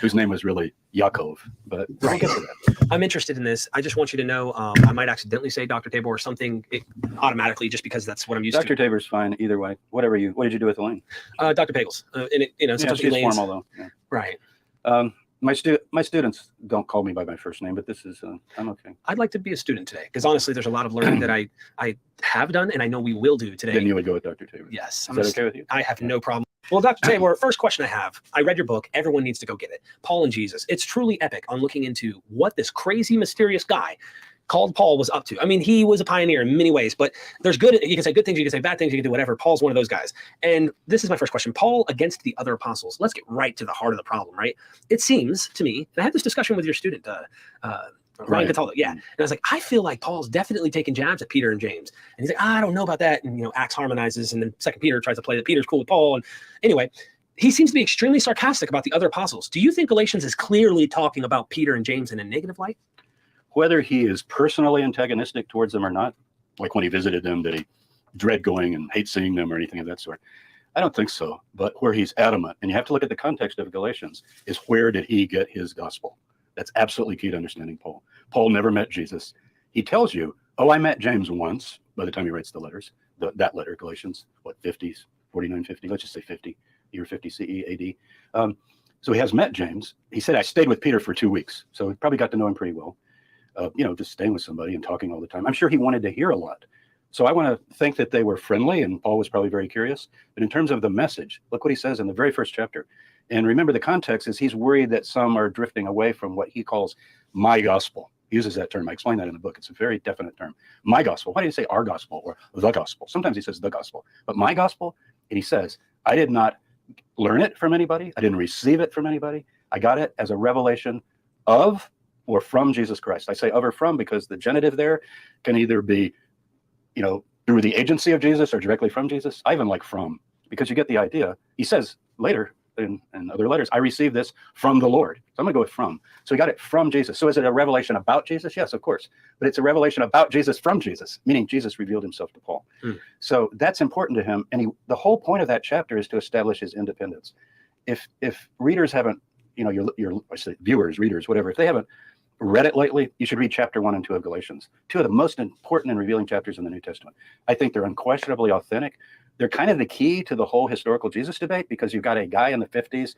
whose name was really Yaakov. But we'll get to that. I'm interested in this. I just want you to know I might accidentally say Dr. Tabor or something automatically just because that's what I'm used Dr. to. Tabor's fine either way. What did you do with Elaine? Dr. Pagels. Sometimes she's Elaine's- formal though. Yeah. Right. My students don't call me by my first name, but this is I'm okay. I'd like to be a student today because honestly, there's a lot of learning that I have done and I know we will do today. Then you would go with Dr. Tabor. Yes. Is that okay with you? I have no problem. Well, Dr. Tabor, first question I have. I read your book. Everyone needs to go get it. Paul and Jesus. It's truly epic on looking into what this crazy, mysterious guy called Paul was up to. I mean, he was a pioneer in many ways, but there's good, you can say good things, you can say bad things, you can do whatever. Paul's one of those guys. And this is my first question. Paul against the other apostles. Let's get right to the heart of the problem, right? It seems to me, and I had this discussion with your student, Ryan Cataldo. Yeah. And I was like, I feel like Paul's definitely taking jabs at Peter and James. And he's like, I don't know about that. And, Acts harmonizes. And then Second Peter tries to play that Peter's cool with Paul. And anyway, he seems to be extremely sarcastic about the other apostles. Do you think Galatians is clearly talking about Peter and James in a negative light? Whether he is personally antagonistic towards them or not, like when he visited them, did he dread going and hate seeing them or anything of that sort? I don't think so. But where he's adamant, and you have to look at the context of Galatians, is where did he get his gospel? That's absolutely key to understanding Paul. Paul never met Jesus. He tells you, oh, I met James once by the time he writes the letters, that letter, Galatians, 50s, 49, 50, let's just say 50, year 50 CE AD. So he has met James. He said, I stayed with Peter for 2 weeks. So he probably got to know him pretty well. Just staying with somebody and talking all the time. I'm sure he wanted to hear a lot. So I want to think that they were friendly, and Paul was probably very curious. But in terms of the message, look what he says in the very first chapter. And remember, the context is he's worried that some are drifting away from what he calls my gospel. He uses that term. I explain that in the book. It's a very definite term. My gospel. Why do you say our gospel or the gospel? Sometimes he says the gospel. But my gospel, and he says, I did not learn it from anybody. I didn't receive it from anybody. I got it as a revelation of or from Jesus Christ. I say of or from because the genitive there can either be, through the agency of Jesus or directly from Jesus. I even like from, because you get the idea. He says later in other letters, I received this from the Lord. So I'm going to go with from. So he got it from Jesus. So is it a revelation about Jesus? Yes, of course. But it's a revelation about Jesus from Jesus, meaning Jesus revealed himself to Paul. So that's important to him. And the whole point of that chapter is to establish his independence. If readers haven't, your viewers, readers, whatever, if they haven't read it lately, you should read chapter 1 and 2 of Galatians. 2 of the most important and revealing chapters in the New Testament. I think they're unquestionably authentic. They're kind of the key to the whole historical Jesus debate because you've got a guy in the 50s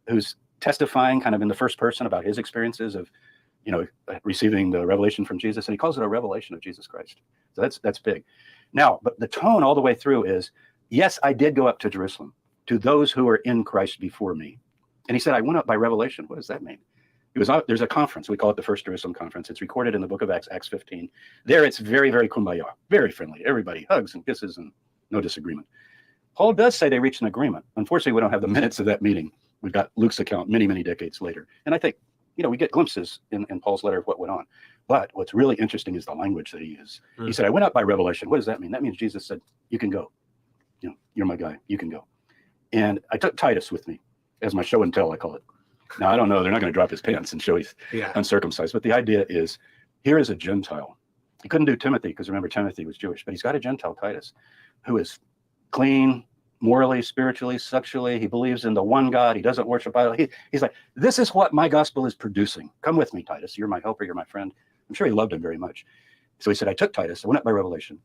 who's testifying kind of in the first person about his experiences of, receiving the revelation from Jesus. And he calls it a revelation of Jesus Christ. So that's big. Now, but the tone all the way through is, yes, I did go up to Jerusalem to those who are in Christ before me. And he said, I went up by revelation. What does that mean? There's a conference. We call it the First Jerusalem Conference. It's recorded in the book of Acts, Acts 15. There it's very, very kumbaya, very friendly. Everybody hugs and kisses and no disagreement. Paul does say they reached an agreement. Unfortunately, we don't have the minutes of that meeting. We've got Luke's account many, many decades later. And I think, we get glimpses in Paul's letter of what went on. But what's really interesting is the language that he used. He said, I went up by revelation. What does that mean? That means Jesus said, you can go. You're my guy. You can go. And I took Titus with me as my show and tell, I call it. Now, I don't know. They're not going to drop his pants and show he's uncircumcised. But the idea is, here is a Gentile. He couldn't do Timothy because remember, Timothy was Jewish. But he's got a Gentile, Titus, who is clean, morally, spiritually, sexually. He believes in the one God. He doesn't worship idol. He's like, this is what my gospel is producing. Come with me, Titus. You're my helper. You're my friend. I'm sure he loved him very much. So he said, I took Titus. I went up by revelation.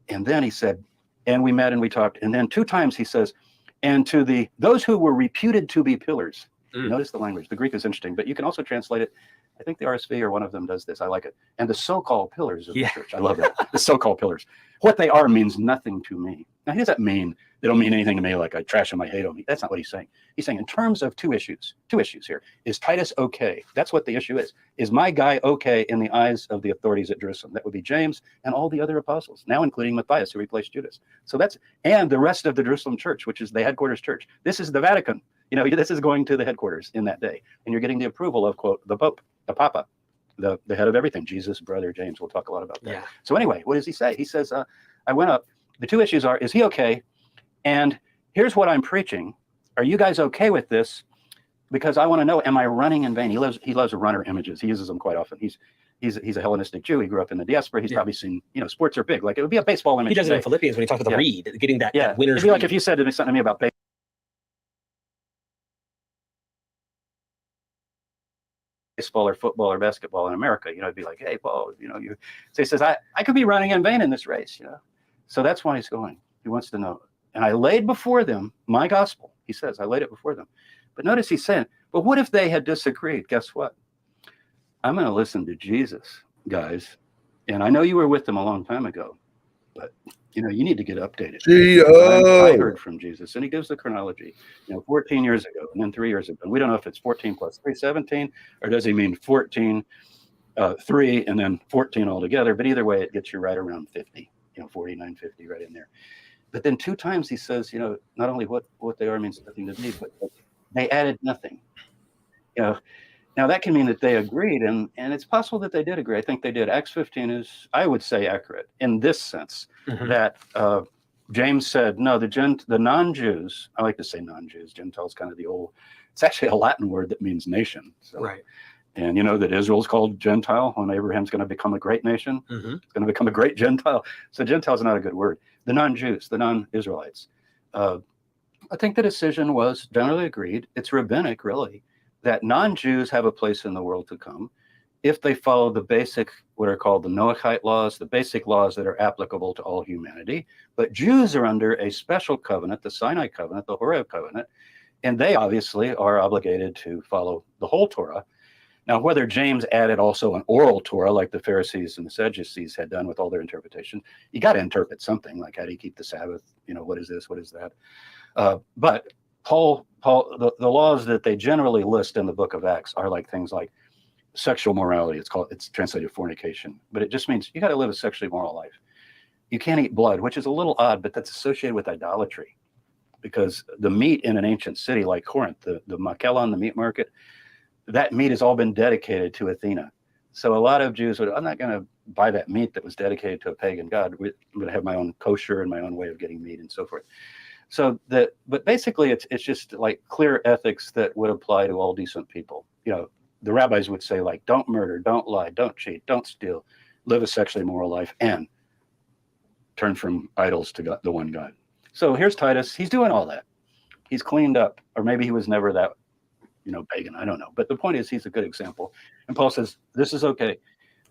And then he said, and we met and we talked. And then 2 times he says, and to those who were reputed to be pillars. Notice the language. The Greek is interesting, but you can also translate it. I think the RSV or one of them does this. I like it. And the so-called pillars of the church. I love that. The so-called pillars. What they are means nothing to me. Now, he doesn't mean they don't mean anything to me, like I trash them, I hate them. That's not what he's saying. He's saying in terms of two issues here. Is Titus okay? That's what the issue is. Is my guy okay in the eyes of the authorities at Jerusalem? That would be James and all the other apostles, now including Matthias, who replaced Judas. So and the rest of the Jerusalem church, which is the headquarters church. This is the Vatican. This is going to the headquarters in that day. And you're getting the approval of, quote, the Pope, the Papa, the head of everything, Jesus, brother James. We'll talk a lot about that. Yeah. So anyway, what does he say? He says, I went up. The two issues are, is he okay? And here's what I'm preaching. Are you guys okay with this? Because I want to know, am I running in vain? He loves runner images. He uses them quite often. He's a Hellenistic Jew. He grew up in the diaspora. He's probably seen, sports are big. Like it would be a baseball image. He does it in Philippians when he talks about the reed, getting that winner's It'd be like if you said something to me about baseball or football or basketball in America, it'd be like, hey, Paul, So he says, I could be running in vain in this race, So that's why he's going. He wants to know. And I laid before them my gospel. He says, I laid it before them. But notice he's saying, but what if they had disagreed? Guess what? I'm going to listen to Jesus, guys. And I know you were with them a long time ago, but you need to get updated. I heard from Jesus, and he gives the chronology. 14 years ago, and then 3 years ago. We don't know if it's 14 plus 3, 17, or does he mean 14, 3, and then 14 altogether? But either way, it gets you right around 50. 49, 50, right in there. But then 2 times he says, not only what they are means nothing to me, but they added nothing. Now that can mean that they agreed, and it's possible that they did agree. I think they did. Acts 15 is, I would say, accurate in this sense that James said, no, the non-Jews, I like to say non-Jews, Gentiles kind of it's actually a Latin word that means nation. So, right. And that Israel's called Gentile when Abraham's going to become a great nation. It's going to become a great Gentile. So Gentile is not a good word. The non-Jews, the non-Israelites. I think the decision was generally agreed. It's rabbinic, really, that non-Jews have a place in the world to come if they follow the basic, what are called the Noahide laws, the basic laws that are applicable to all humanity. But Jews are under a special covenant, the Sinai covenant, the Horeb covenant, and they obviously are obligated to follow the whole Torah. Now, whether James added also an oral Torah like the Pharisees and the Sadducees had done with all their interpretation, you got to interpret something like how do you keep the Sabbath? What is this? What is that? But Paul, the laws that they generally list in the book of Acts are like things like sexual morality. It's translated fornication, but it just means you got to live a sexually moral life. You can't eat blood, which is a little odd, but that's associated with idolatry, because the meat in an ancient city like Corinth, the Makelon, the meat market, that meat has all been dedicated to Athena. So a lot of Jews I'm not going to buy that meat that was dedicated to a pagan god. I'm going to have my own kosher and my own way of getting meat and so forth. But basically it's just like clear ethics that would apply to all decent people. The rabbis would say, like, don't murder, don't lie, don't cheat, don't steal, live a sexually moral life, and turn from idols to God, the one God. So here's Titus. He's doing all that. He's cleaned up, or maybe he was never that pagan. I don't know. But the point is, he's a good example. And Paul says, this is okay.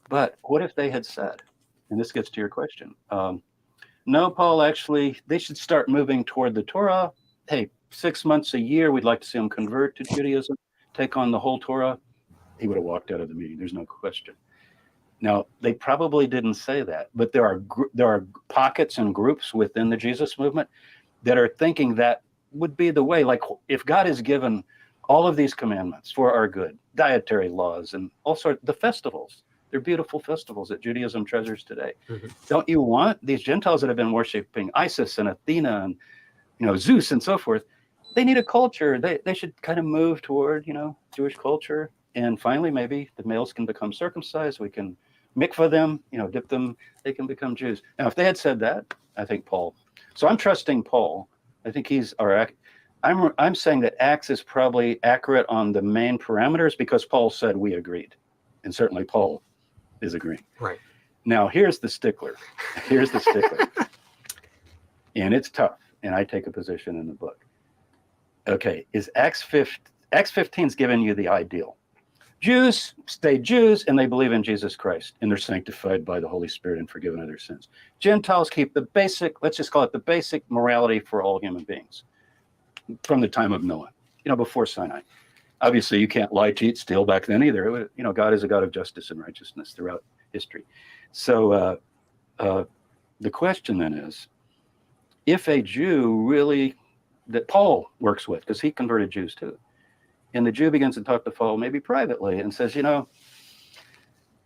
But what if they had said, and this gets to your question, no, Paul, actually, they should start moving toward the Torah. Hey, 6 months a year, we'd like to see them convert to Judaism, take on the whole Torah. He would have walked out of the meeting. There's no question. Now, they probably didn't say that, but there are pockets and groups within the Jesus movement that are thinking that would be the way. Like, if God has given all of these commandments for our good, dietary laws and all sorts, the festivals, they're beautiful festivals that Judaism treasures today. Don't you want these Gentiles that have been worshiping Isis and Athena and Zeus and so forth. They need a culture. They should kind of move toward, Jewish culture. And finally, maybe the males can become circumcised. We can mikvah them, dip them. They can become Jews. Now, if they had said that, I think Paul. So I'm trusting Paul. I think he's I'm saying that Acts is probably accurate on the main parameters because Paul said we agreed. And certainly Paul is agreeing. Right. Now, here's the stickler. Here's the stickler. And it's tough. And I take a position in the book. Okay, is Acts 15 is giving you the ideal. Jews stay Jews and they believe in Jesus Christ and they're sanctified by the Holy Spirit and forgiven of their sins. Gentiles keep the basic, let's just call it the basic morality for all human beings from the time of Noah, before Sinai. Obviously, you can't lie, cheat, steal back then either. God is a God of justice and righteousness throughout history. So the question then is, if a Jew really, that Paul works with, because he converted Jews too, and the Jew begins to talk to Paul, maybe privately, and says,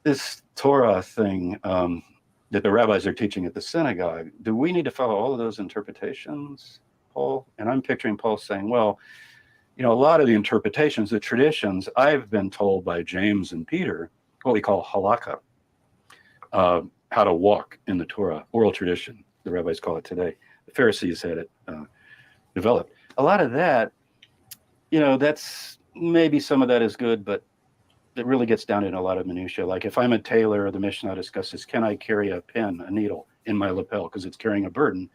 this Torah thing that the rabbis are teaching at the synagogue, do we need to follow all of those interpretations, Paul? And I'm picturing Paul saying, well, a lot of the interpretations, the traditions, I've been told by James and Peter, what we call halakha, how to walk in the Torah, oral tradition, the rabbis call it today. The Pharisees had it developed. A lot of that, that's maybe some of that is good, but it really gets down into a lot of minutia. Like if I'm a tailor, the Mishnah discusses, can I carry a pen, a needle in my lapel because it's carrying a burden?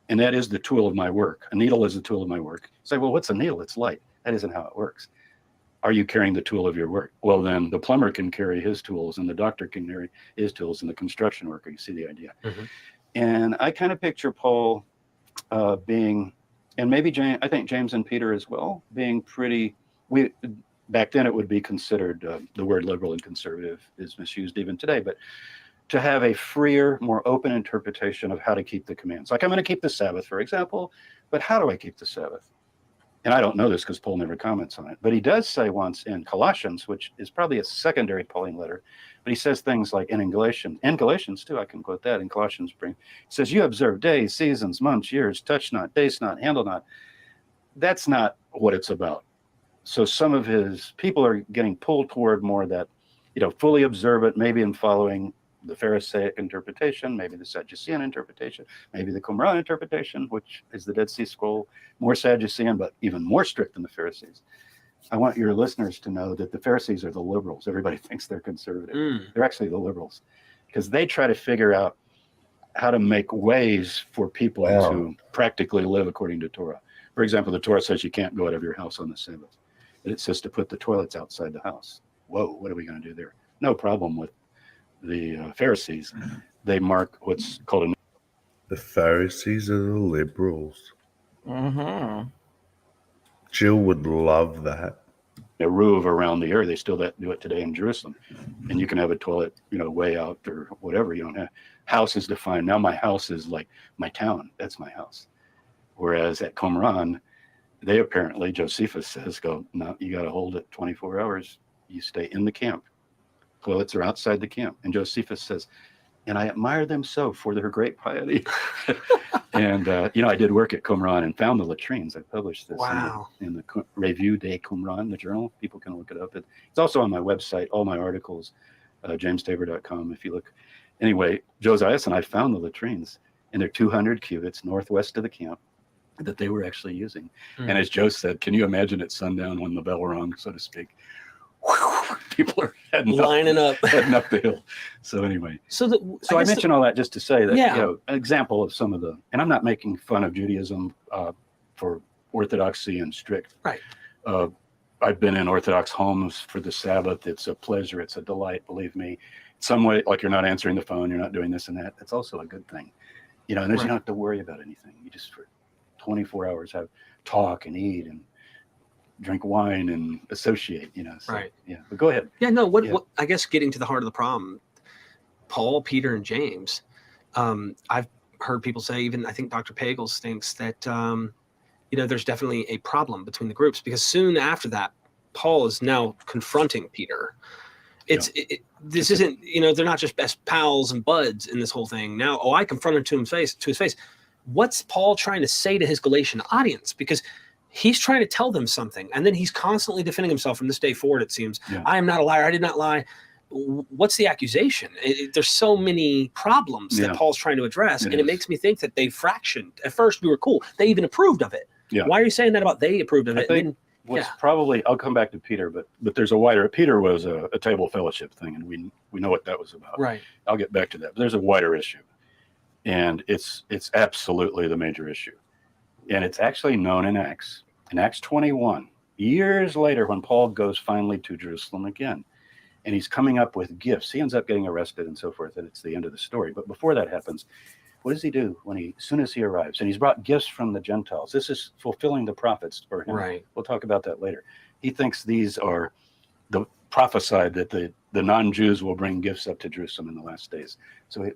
And that is the tool of my work. A needle is the tool of my work. Say, well, what's a needle? It's light. That isn't how it works. Are you carrying the tool of your work? Well, then the plumber can carry his tools and the doctor can carry his tools and the construction worker. You see the idea. Mm-hmm. And I kind of picture Paul being, and maybe James, I think James and Peter as well, being pretty, back then it would be considered, the word liberal and conservative is misused even today, but to have a freer, more open interpretation of how to keep the commands. Like I'm going to keep the Sabbath, for example, but how do I keep the Sabbath? And I don't know this because Paul never comments on it, but he does say once in Colossians, which is probably a secondary Pauline letter, but he says things like, and in Galatians too, I can quote that in Colossians, he says, you observe days, seasons, months, years, touch not, taste not, handle not. That's not what it's about. So some of his people are getting pulled toward more that, fully observant, maybe in following the Pharisaic interpretation, maybe the Sadducean interpretation, maybe the Qumran interpretation, which is the Dead Sea Scroll, more Sadducean, but even more strict than the Pharisees. I want your listeners to know that the Pharisees are the liberals. Everybody thinks they're conservative. They're actually the liberals because they try to figure out how to make ways for people to practically live according to Torah. For example, the Torah says you can't go out of your house on the Sabbath. It says to put the toilets outside the house. Whoa, what are we going to do there? No problem with the Pharisees. They mark what's called the Pharisees are the liberals. Mm-hmm. Jill would love that. a roof around the area. They still do it today in Jerusalem. And you can have a toilet, way out or whatever. You don't have house is defined. Now my house is like my town. That's my house. Whereas at Qumran, they apparently, Josephus says, no, you got to hold it 24 hours. You stay in the camp. Toilets are outside the camp. And Josephus says, and I admire them so for their great piety. And, I did work at Qumran and found the latrines. I published this in the Revue de Qumran, the journal. People can look it up. It's also on my website, all my articles, jamestabor.com. If you look. Anyway, Josias and I found the latrines, and they're 200 cubits northwest of the camp that they were actually using. And as Joe said, can you imagine at sundown when the bell rung, so to speak? People are lining up the hill. So anyway, so I mentioned all that just to say that an example of some of the, and I'm not making fun of Judaism for orthodoxy and strict. Right. I've been in Orthodox homes for the Sabbath. It's a pleasure. It's a delight. Believe me. Some way, like you're not answering the phone, you're not doing this and that. That's also a good thing. And you don't have to worry about anything. You just for 24 hours have talk and eat and drink wine and associate, So, right. Yeah. But go ahead. Yeah, no, what I guess getting to the heart of the problem, Paul, Peter, and James, I've heard people say, even I think Dr. Pagels thinks that, there's definitely a problem between the groups because soon after that, Paul is now confronting Peter. This isn't, they're not just best pals and buds in this whole thing. Now, I confronted to his face. what's Paul trying to say to his Galatian audience? Because he's trying to tell them something, and then he's constantly defending himself from this day forward, it seems. Yeah. I am not a liar. I did not lie. What's the accusation? There's so many problems that Paul's trying to address, and it makes me think that they fractioned. At first, we were cool. They even approved of it. Yeah. Why are you saying that about they approved of I it? think what's probably, I'll come back to Peter, but there's a wider, Peter was a table fellowship thing, and we know what that was about. Right. I'll get back to that. But there's a wider issue, and it's absolutely the major issue. And it's actually known in Acts 21, years later, when Paul goes finally to Jerusalem again, and he's coming up with gifts. He ends up getting arrested and so forth, and it's the end of the story. But before that happens, what does he do as soon as he arrives? And he's brought gifts from the Gentiles. This is fulfilling the prophets for him. Right. We'll talk about that later. He thinks these are the prophesied that the non-Jews will bring gifts up to Jerusalem in the last days. So,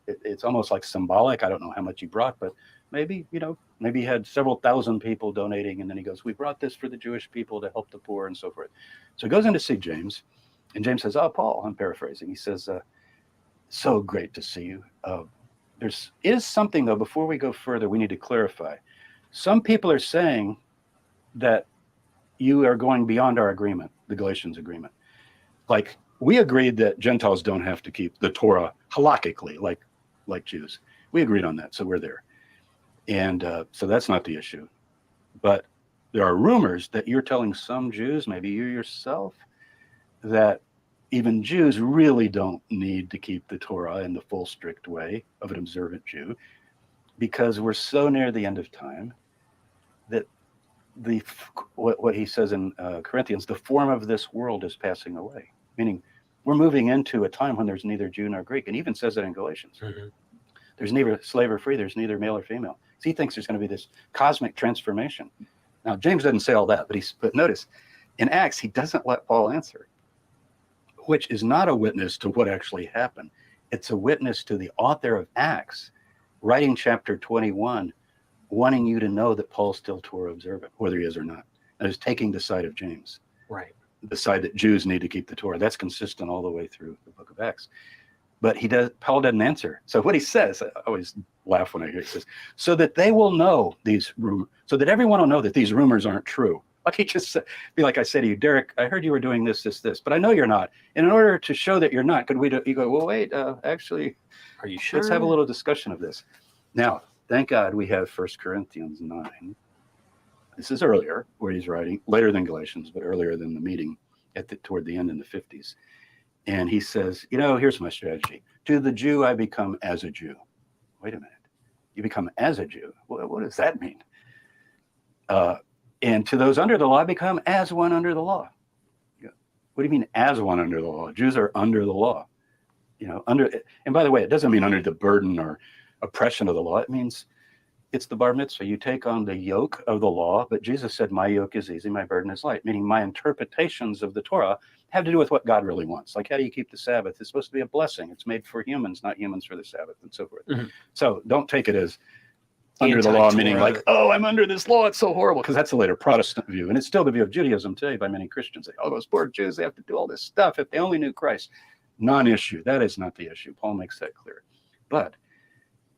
it's almost like symbolic. I don't know how much he brought, but maybe he had several thousand people donating. And then he goes, we brought this for the Jewish people to help the poor and so forth. So he goes in to see James, and James says, oh, Paul, I'm paraphrasing. He says, so great to see you. There is something, though, before we go further, we need to clarify. Some people are saying that you are going beyond our agreement, the Galatians agreement. Like, we agreed that Gentiles don't have to keep the Torah halakhically, like Jews. We agreed on that, so we're there. And so that's not the issue. But there are rumors that you're telling some Jews, maybe you yourself, that even Jews really don't need to keep the Torah in the full strict way of an observant Jew, because we're so near the end of time that what he says in Corinthians, the form of this world is passing away, meaning we're moving into a time when there's neither Jew nor Greek, and even says that in Galatians. Mm-hmm. There's neither slave or free, there's neither male or female. So he thinks there's going to be this cosmic transformation. Now, James doesn't say all that, but notice, in Acts, he doesn't let Paul answer, which is not a witness to what actually happened. It's a witness to the author of Acts, writing chapter 21, wanting you to know that Paul's still Torah observant, whether he is or not. And is taking the side of James. Right. The side that Jews need to keep the Torah. That's consistent all the way through the book of Acts. But Paul doesn't answer. So what he says, I always laugh when I hear it, he says, so that they will know so that everyone will know that these rumors aren't true. Like he just be like I said to you, Derek, I heard you were doing this, but I know you're not. And in order to show that you're not, could we you go, well, wait, actually, are you sure? Let's have a little discussion of this. Now, thank God we have 1 Corinthians 9. This is earlier, where he's writing, later than Galatians, but earlier than the meeting toward the end in the 50s. And he says, here's my strategy. To the Jew, I become as a Jew. Wait a minute. You become as a Jew. What does that mean? And to those under the law, I become as one under the law. What do you mean as one under the law? Jews are under the law. And by the way, it doesn't mean under the burden or oppression of the law. It means it's the bar mitzvah. You take on the yoke of the law, but Jesus said, my yoke is easy, my burden is light, meaning my interpretations of the Torah have to do with what God really wants. Like, how do you keep the Sabbath? It's supposed to be a blessing. It's made for humans, not humans for the Sabbath, and so forth. Mm-hmm. So don't take it as under the law, meaning like, oh, I'm under this law, it's so horrible, because that's a later Protestant view. And it's still the view of Judaism today by many Christians. They, those poor Jews, they have to do all this stuff. If they only knew Christ. Non-issue. That is not the issue. Paul makes that clear. But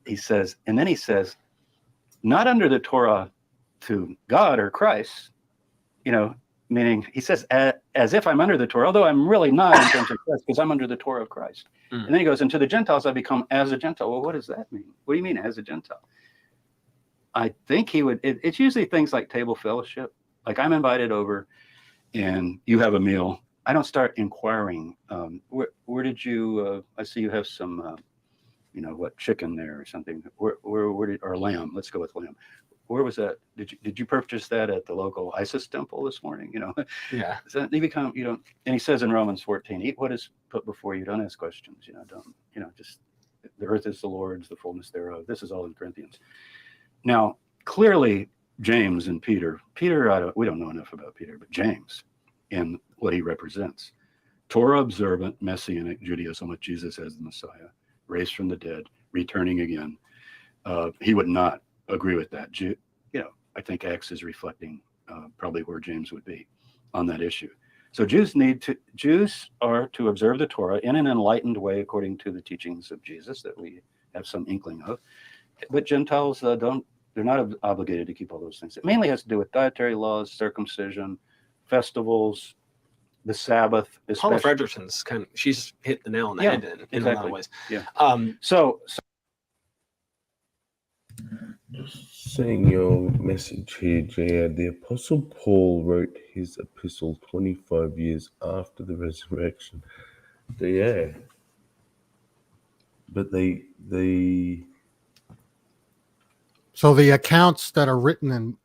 he says, not under the Torah to God or Christ, meaning he says, as if I'm under the Torah, although I'm really not in terms of Christ, because I'm under the Torah of Christ. Mm. And then he goes, and to the Gentiles, I become as a Gentile. Well, what does that mean? What do you mean as a Gentile? I think he would, it's usually things like table fellowship. Like, I'm invited over and you have a meal. I don't start inquiring, where did you, I see you have some, chicken there or something, or lamb, let's go with lamb. Where was that? Did you purchase that at the local Isis temple this morning? Yeah. So they become, and he says in Romans 14, eat what is put before you, don't ask questions, just the earth is the Lord's, the fullness thereof. This is all in Corinthians. Now, clearly, James and Peter, we don't know enough about Peter, but James and what he represents. Torah observant, Messianic Judaism with Jesus as the Messiah, raised from the dead, returning again. He would not agree with that. I think Acts is reflecting probably where James would be on that issue. So Jews are to observe the Torah in an enlightened way according to the teachings of Jesus that we have some inkling of. But Gentiles don't. They're not obligated to keep all those things. It mainly has to do with dietary laws, circumcision, festivals, the Sabbath. Paula especially. Fredrickson's she's hit the nail on the Yeah, head in a lot of exactly. ways. Yeah. So Seeing your message here, Jad, the Apostle Paul wrote his epistle 25 years after the resurrection. Yeah. But So the accounts that are written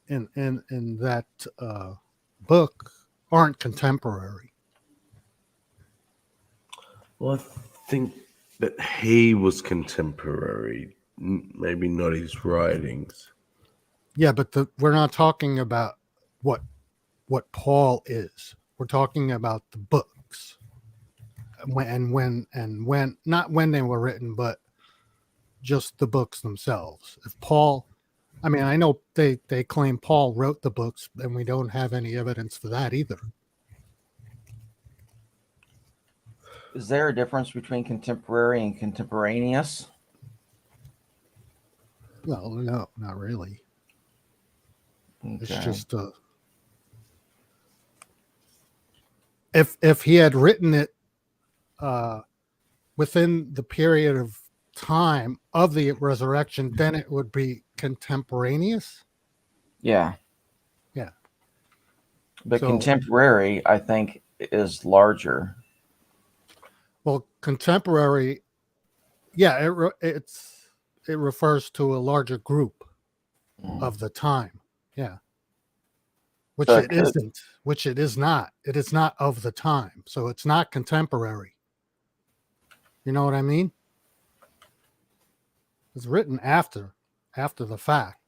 in that book aren't contemporary. Well, I think that he was contemporary, maybe not his writings. Yeah, but we're not talking about what Paul is. We're talking about the books, when not when they were written, but just the books themselves. If Paul, I mean, I know they claim Paul wrote the books, and we don't have any evidence for that either. Is there a difference between contemporary and contemporaneous? Well, no, not really. Okay. It's just if he had written it within the period of time of the resurrection, then it would be contemporaneous. Yeah. Yeah. But So- contemporary, I think, is larger. Well, contemporary, yeah, it refers to a larger group of the time. Yeah. Which So it isn't, which it is not. It is not of the time. So it's not contemporary. You know what I mean? It's written after the fact.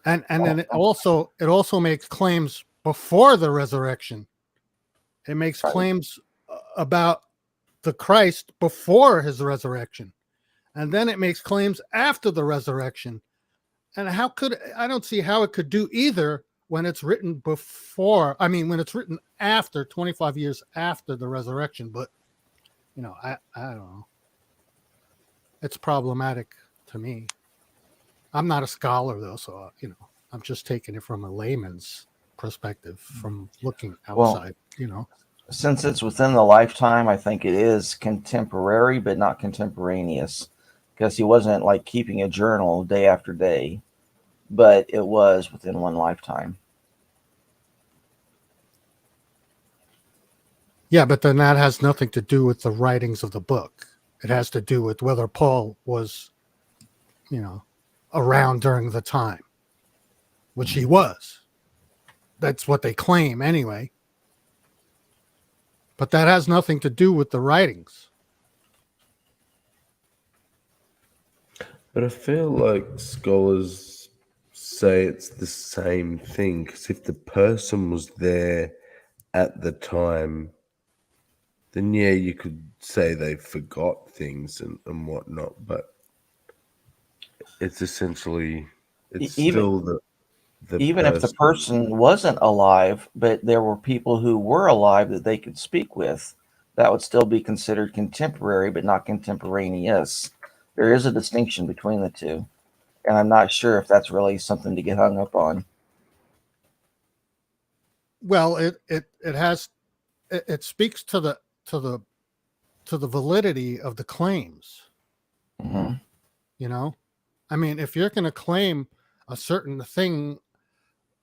And then it also makes claims before the resurrection. It makes claims about the Christ before his resurrection. And then it makes claims after the resurrection. And I don't see how it could do either when it's written before. I mean, when it's written after 25 years after the resurrection. But, I don't know. It's problematic to me. I'm not a scholar, though, so, I'm just taking it from a layman's perspective, from looking outside, Since it's within the lifetime, I think it is contemporary, but not contemporaneous, because he wasn't like keeping a journal day after day, but it was within one lifetime. Yeah, but then that has nothing to do with the writings of the book. It has to do with whether Paul was, around during the time, which he was. That's what they claim anyway. But that has nothing to do with the writings. But I feel like scholars say it's the same thing, because if the person was there at the time, then yeah, you could say they forgot things and whatnot, but it's essentially, it's still the even if the person wasn't alive, but there were people who were alive that they could speak with, that would still be considered contemporary, but not contemporaneous. There is a distinction between the two, and I'm not sure if that's really something to get hung up on. Well, it speaks to the validity of the claims. Mm-hmm. I mean, if you're going to claim a certain thing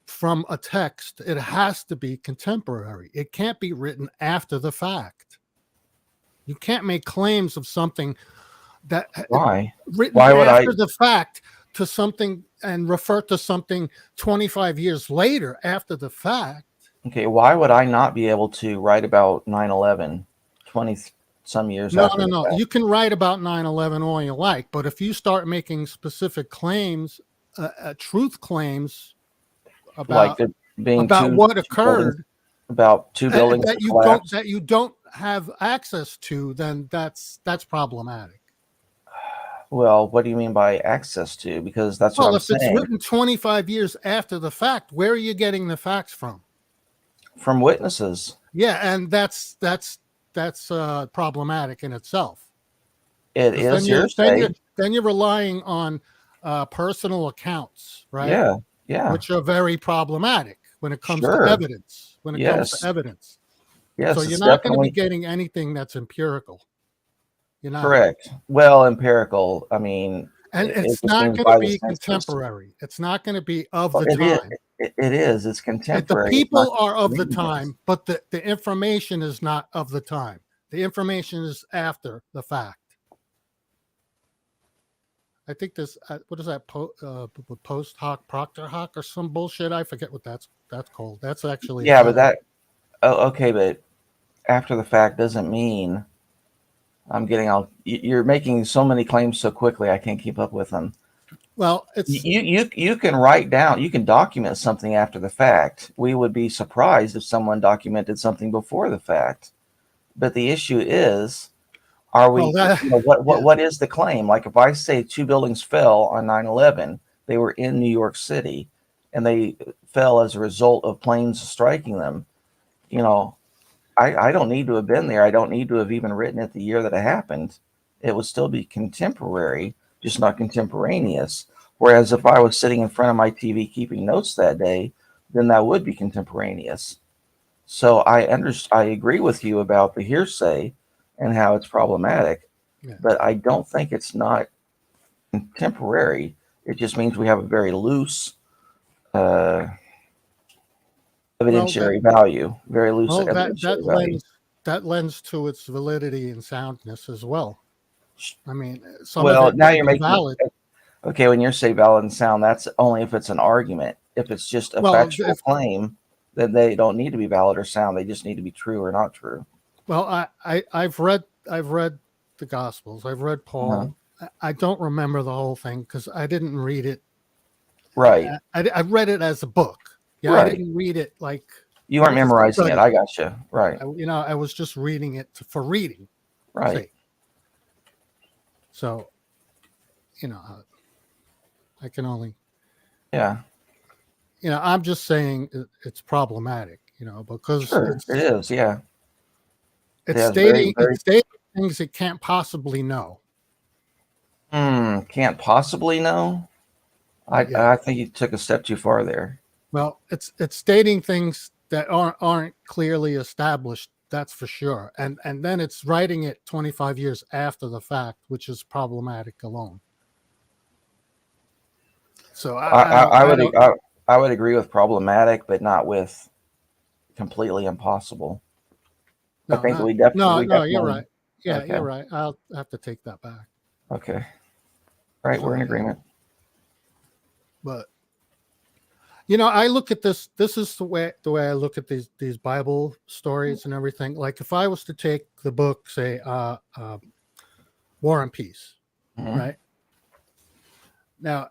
from a text, it has to be contemporary. It can't be written after the fact. You can't make claims of something that written after the fact to something and refer to something 25 years later after the fact. Okay, why would I not be able to write about 9/11 20-some years after? No. You can write about 9/11 all you like, but if you start making specific claims, truth claims about what occurred, about two buildings that you don't have access to, then that's problematic. Well, what do you mean by access to? Because that's what I'm saying. Well, if it's written 25 years after the fact, where are you getting the facts from? From witnesses. Yeah, and that's problematic in itself. It is hearsay. then you're relying on personal accounts, right? Yeah, yeah. Which are very problematic when it comes Sure. to evidence. When it comes Yes. to evidence, Yes, so you're it's not going to be definitely getting anything that's empirical. You're not. correct. Well, empirical. I mean, And it it's just not means going to by the be census. contemporary. It's not going to be of Well, the time. It is. It's The contemporary. It's people not are of the contemporaneous. time, but the information is not of the time. The information is after the fact. I think this, what is that, post hoc, proctor hoc, or some bullshit? I forget what that's called. That's actually Yeah, but that. Oh, okay, but after the fact doesn't mean I'm getting all. You're making so many claims so quickly. I can't keep up with them. Well, it's You can write down. You can document something after the fact. We would be surprised if someone documented something before the fact. But the issue is, are we? Well, that- What is the claim? Like if I say 2 buildings fell on 9/11, they were in New York City, and they fell as a result of planes striking them. You know, I don't need to have been there. I don't need to have even written it the year that it happened. It would still be contemporary, just not contemporaneous. Whereas if I was sitting in front of my TV keeping notes that day, then that would be contemporaneous. So I agree with you about the hearsay and how it's problematic, but I don't think it's not contemporary. It just means we have a very loose evidentiary value, very loose well, evidentiary value. that lends to its validity and soundness as well. I mean, some Well, of it now may you're be making valid. okay. When you say valid and sound, that's only if it's an argument. If it's just a factual claim, then they don't need to be valid or sound. They just need to be true or not true. Well, I've read the Gospels. I've read Paul. I don't remember the whole thing because I didn't read it. Right. I read it as a book. Yeah, Right. I didn't read it like You weren't memorizing it. study. I got you. Right. I was just reading it for reading. Right. sake. So, I can only. Yeah. I'm just saying it's problematic. Because Sure, it's, it is. Yeah. it's Yeah, stating very- it's stating things it can't possibly know. Can't possibly know. I think you took a step too far there. Well, it's stating things that aren't clearly established. That's for sure. And then it's writing it 25 years after the fact, which is problematic alone. So I would agree with problematic, but not with completely impossible. I think we definitely. No, you're right. Yeah, Okay. you're right. I'll have to take that back. Okay. Right, we're in agreement. But I look at this. This is the way I look at these Bible stories and everything. Like if I was to take the book, say, War and Peace, right? Now,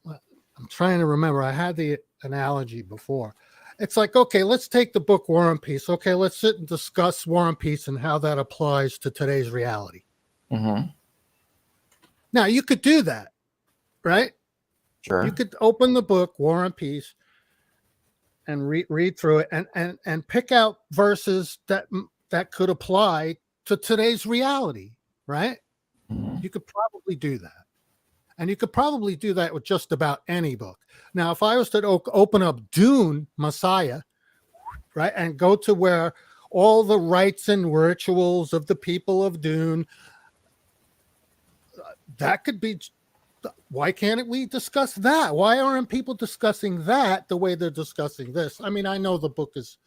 I'm trying to remember. I had the analogy before. It's like, okay, let's take the book War and Peace. Okay, let's sit and discuss War and Peace and how that applies to today's reality. Now, you could do that, right? Sure. You could open the book War and Peace and read through it and pick out verses that could apply to today's reality, right? You could probably do that. And you could probably do that with just about any book. Now, if I was to open up Dune, Messiah, right, and go to where all the rites and rituals of the people of Dune, that could be. Why can't we discuss that? Why aren't people discussing that the way they're discussing this? I mean, I know the book is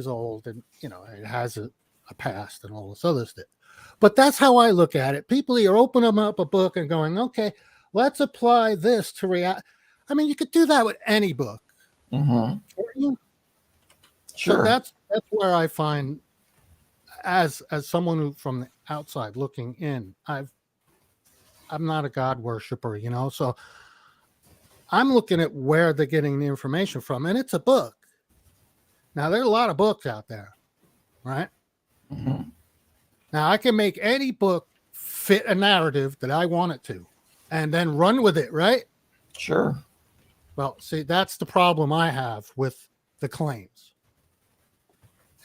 old and it has a past and all this other stuff, but that's how I look at it. People are opening up a book and going, okay, let's apply this to reality. I mean, you could do that with any book. Sure. So that's where I find, as someone who from the outside looking in, I'm not a God worshiper, so I'm looking at where they're getting the information from, and it's a book. Now, there are a lot of books out there, right? Now, I can make any book fit a narrative that I want it to, and then run with it, right? Sure. Well, see, that's the problem I have with the claims.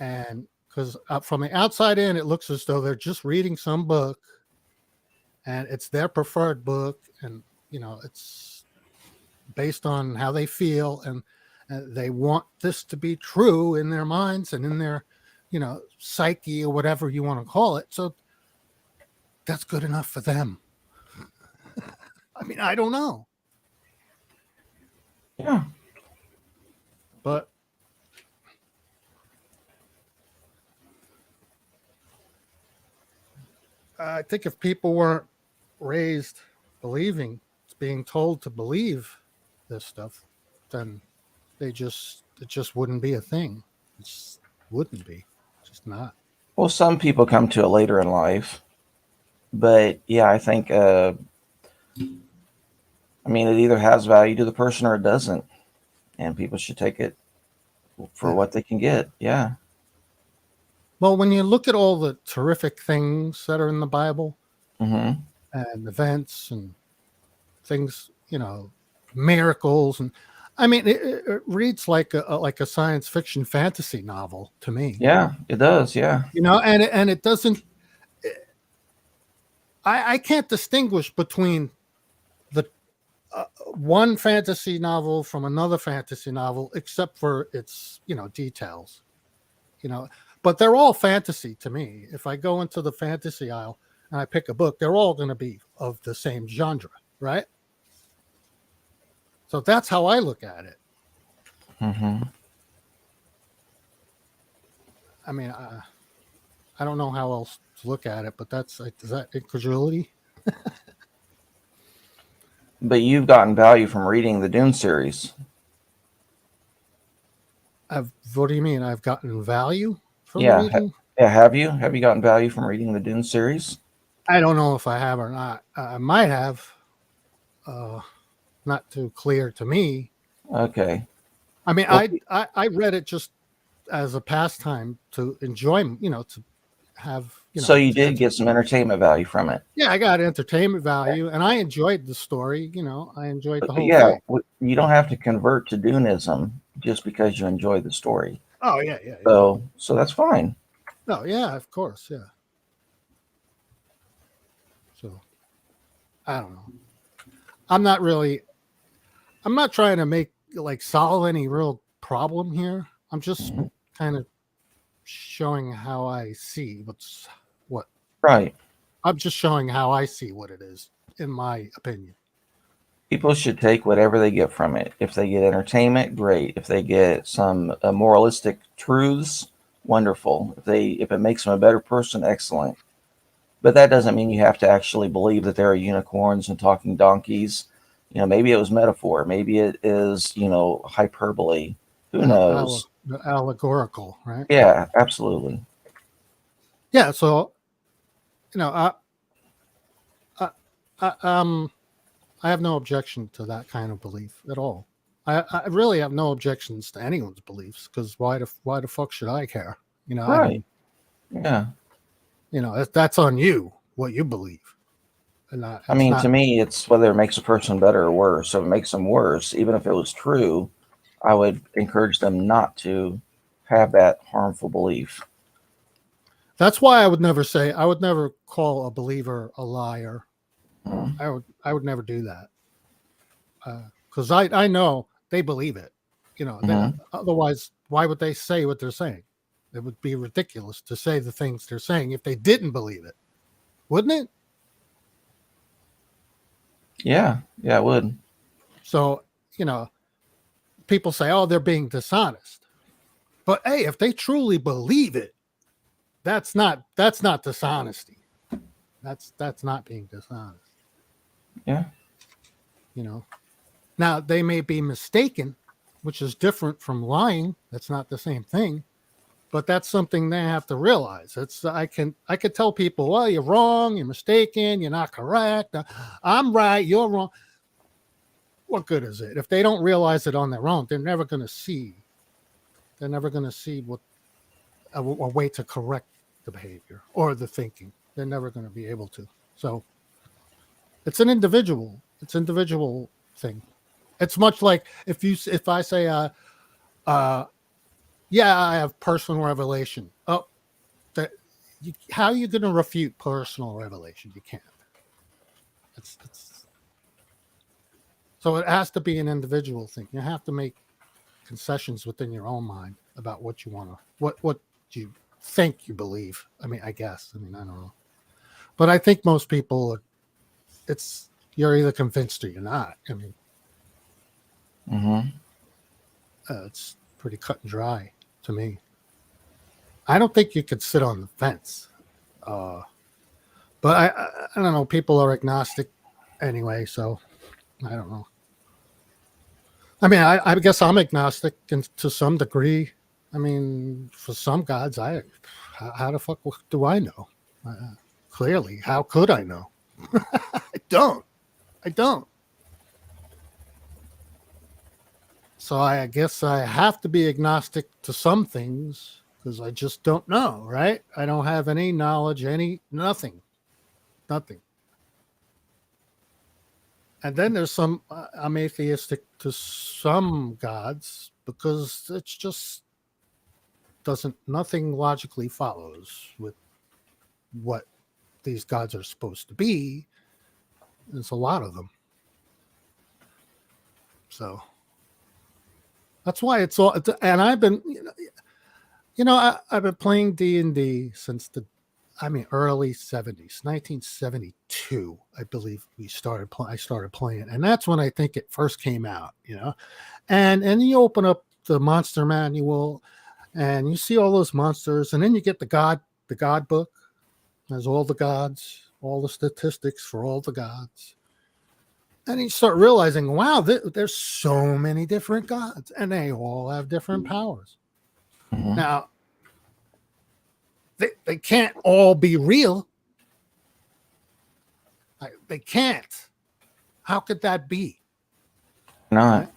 And because from the outside in, it looks as though they're just reading some book and it's their preferred book, and it's based on how they feel, and they want this to be true in their minds and in their psyche, or whatever you want to call it. So that's good enough for them. I mean, I don't know. Yeah. But I think if people weren't raised believing, being told to believe this stuff, then it just wouldn't be a thing. It just wouldn't be. Just not. Well, some people come to it later in life, but yeah, I think it either has value to the person or it doesn't, and people should take it for what they can get. Yeah. Well, when you look at all the terrific things that are in the Bible, Mm-hmm. and events and things, miracles, and I mean, it reads like a science fiction fantasy novel to me. Yeah, it does. Yeah. And it doesn't. I can't distinguish between the one fantasy novel from another fantasy novel, except for its details. But they're all fantasy to me. If I go into the fantasy aisle and I pick a book, they're all going to be of the same genre, right? So that's how I look at it. Mm-hmm. I mean, I don't know how else to look at it, but is that incredulity? But you've gotten value from reading the Dune series. What do you mean? I've gotten value from Yeah. reading? Have you? Have you gotten value from reading the Dune series? I don't know if I have or not. I might have. Not too clear to me. Okay. I mean, Well, I read it just as a pastime to enjoy, to have. So you did get some entertainment value from it. Yeah, I got entertainment value, and I enjoyed the story. I enjoyed the But whole yeah, thing. you don't have to convert to Dunism just because you enjoy the story. Oh yeah. So that's fine. No, yeah, of course, yeah. So, I don't know. I'm not trying to solve any real problem here. I'm just kind of showing how I see what. Right. I'm just showing how I see what it is, in my opinion. People should take whatever they get from it. If they get entertainment, great. If they get some moralistic truths, wonderful. If it makes them a better person, excellent. But that doesn't mean you have to actually believe that there are unicorns and talking donkeys. Maybe it was metaphor. Maybe it is, hyperbole. Who knows? Allegorical, right? Yeah, absolutely. Yeah. So, I have no objection to that kind of belief at all. I really have no objections to anyone's beliefs, because why the fuck should I care? Right. Yeah. That's on you, what you believe. And to me, it's whether it makes a person better or worse. So if it makes them worse, even if it was true, I would encourage them not to have that harmful belief. That's why I would never call a believer a liar. I would never do that. Because I know they believe it. Otherwise, why would they say what they're saying? It would be ridiculous to say the things they're saying if they didn't believe it. Wouldn't it? Yeah, it would. So, people say, oh, they're being dishonest. But hey, if they truly believe it, that's not dishonesty. That's not being dishonest. Yeah. Now they may be mistaken, which is different from lying. That's not the same thing, but that's something they have to realize. I could tell people, well, you're wrong, you're mistaken, you're not correct. I'm right, you're wrong. What good is it? If they don't realize it on their own, they're never going to see. They're never going to see what a way to correct the behavior or the thinking. They're never going to be able to. So it's an individual thing. It's much like if I say, yeah, I have personal revelation. Oh, how are you going to refute personal revelation? You can't. So it has to be an individual thing. You have to make concessions within your own mind about what you want to, what you think you believe. I mean, I guess. I mean, I don't know. But I think most people, you're either convinced or you're not. I mean, it's pretty cut and dry to me. I don't think you could sit on the fence. But I don't know. People are agnostic anyway, so I don't know. I mean, I guess I'm agnostic to some degree. I mean, for some gods, how the fuck do I know? Clearly, how could I know? I don't. So I guess I have to be agnostic to some things because I just don't know, right? I don't have any knowledge, nothing. And then there's I'm atheistic to some gods because it's just nothing logically follows with what these gods are supposed to be. There's a lot of them. So that's why it's all, and I've been, I've been playing D&D since early 70s, 1972, I believe I started playing. And that's when I think it first came out, and you open up the monster manual and you see all those monsters, and then you get the god book. There's all the gods, all the statistics for all the gods. And you start realizing, wow, there's so many different gods and they all have different powers. Now, they can't all be real. They can't. How could that be? Not.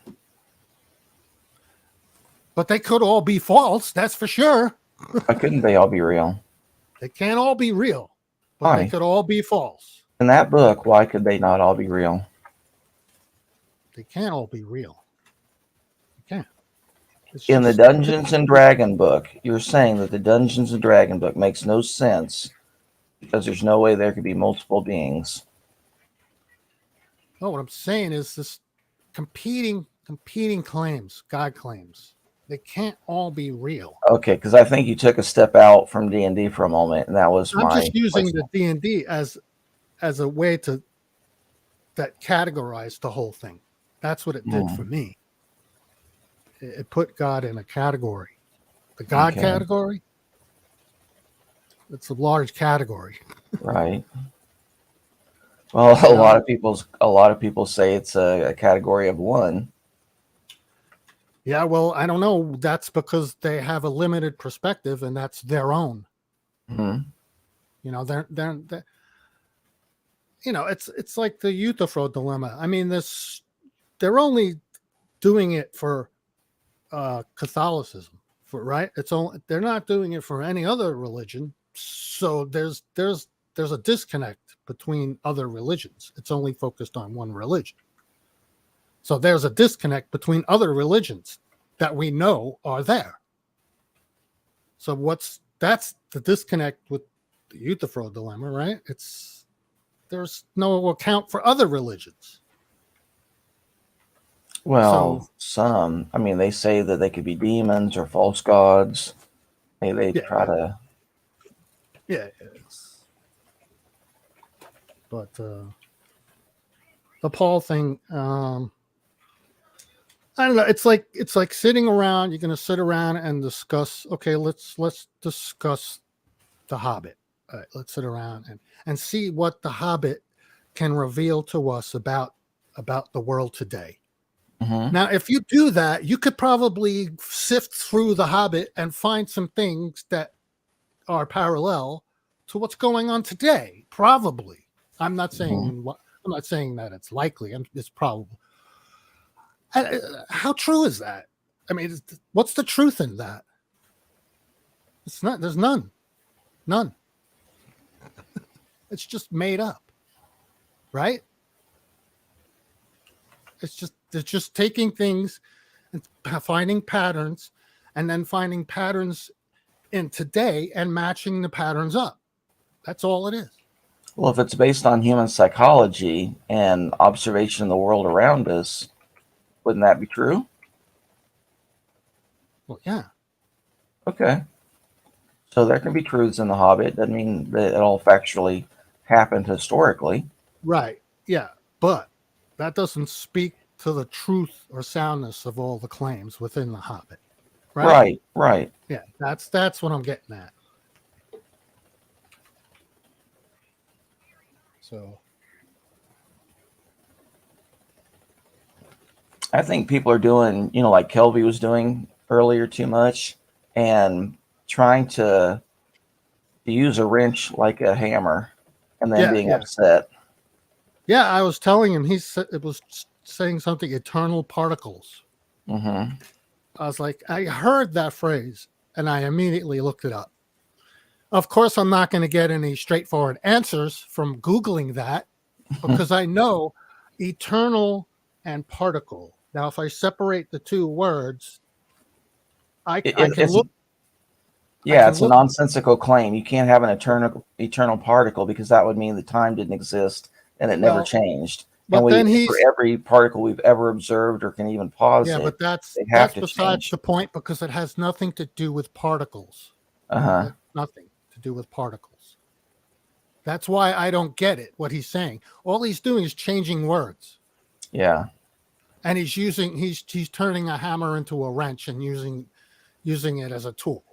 But they could all be false, that's for sure. Why couldn't they all be real? They can't all be real, but Why? they could all be false. In that book, why could they not all be real? They can't all be real. They can't. In the Dungeons and Dragon book, you're saying that the Dungeons and Dragon book makes no sense because there's no way there could be multiple beings. No, what I'm saying is this competing claims, God claims. They can't all be real. Okay, because I think you took a step out from D&D for a moment, and that was I'm just using the D&D as a way that categorized the whole thing. That's what it did for me. It put God in a category. The God category, it's a large category. Right. Well, a lot of people say it's a category of one. Yeah, well, I don't know. That's because they have a limited perspective, and that's their own. They're it's like the Euthyphro dilemma. I mean, they're only doing it for Catholicism, right? They're not doing it for any other religion. So there's a disconnect between other religions. It's only focused on one religion. So there's a disconnect between other religions that we know are there. So that's the disconnect with the Euthyphro dilemma, right? There's no account for other religions. Well, they say that they could be demons or false gods. They try to. Yeah. But the Paul thing, I don't know. It's like sitting around. You're going to sit around and discuss. Okay, let's discuss The Hobbit. All right, let's sit around and see what The Hobbit can reveal to us about the world today. Now, if you do that, you could probably sift through The Hobbit and find some things that are parallel to what's going on today. Probably. I'm not saying that it's likely. It's probable. How true is that? I mean, what's the truth in that? It's not. There's none. It's just made up, right? They're just taking things and finding patterns, and then finding patterns in today and matching the patterns up. That's all it is. Well, if it's based on human psychology and observation of the world around us, wouldn't that be true? Well, yeah. Okay. So there can be truths in The Hobbit. Doesn't mean that it all factually happened historically. Right. Yeah. But that doesn't speak to the truth or soundness of all the claims within The Hobbit. Right. Right. Yeah. That's what I'm getting at. So I think people are doing, like Kelby was doing earlier, too much, and trying to use a wrench like a hammer and then being upset. Yeah, I was telling him it was saying something eternal particles. Mm-hmm. I was like, I heard that phrase and I immediately looked it up. Of course, I'm not going to get any straightforward answers from Googling that because I know eternal and particle. Now, if I separate the two words, I can look. Yeah, it's a nonsensical claim. You can't have an eternal particle because that would mean the time didn't exist and it never changed. But And then for every particle we've ever observed or can even posit, but that's besides change. the point because it has nothing to do with particles. Uh-huh. Nothing to do with particles. That's why I don't get it, what he's saying. All he's doing is changing words. Yeah. And he's turning a hammer into a wrench and using it as a tool.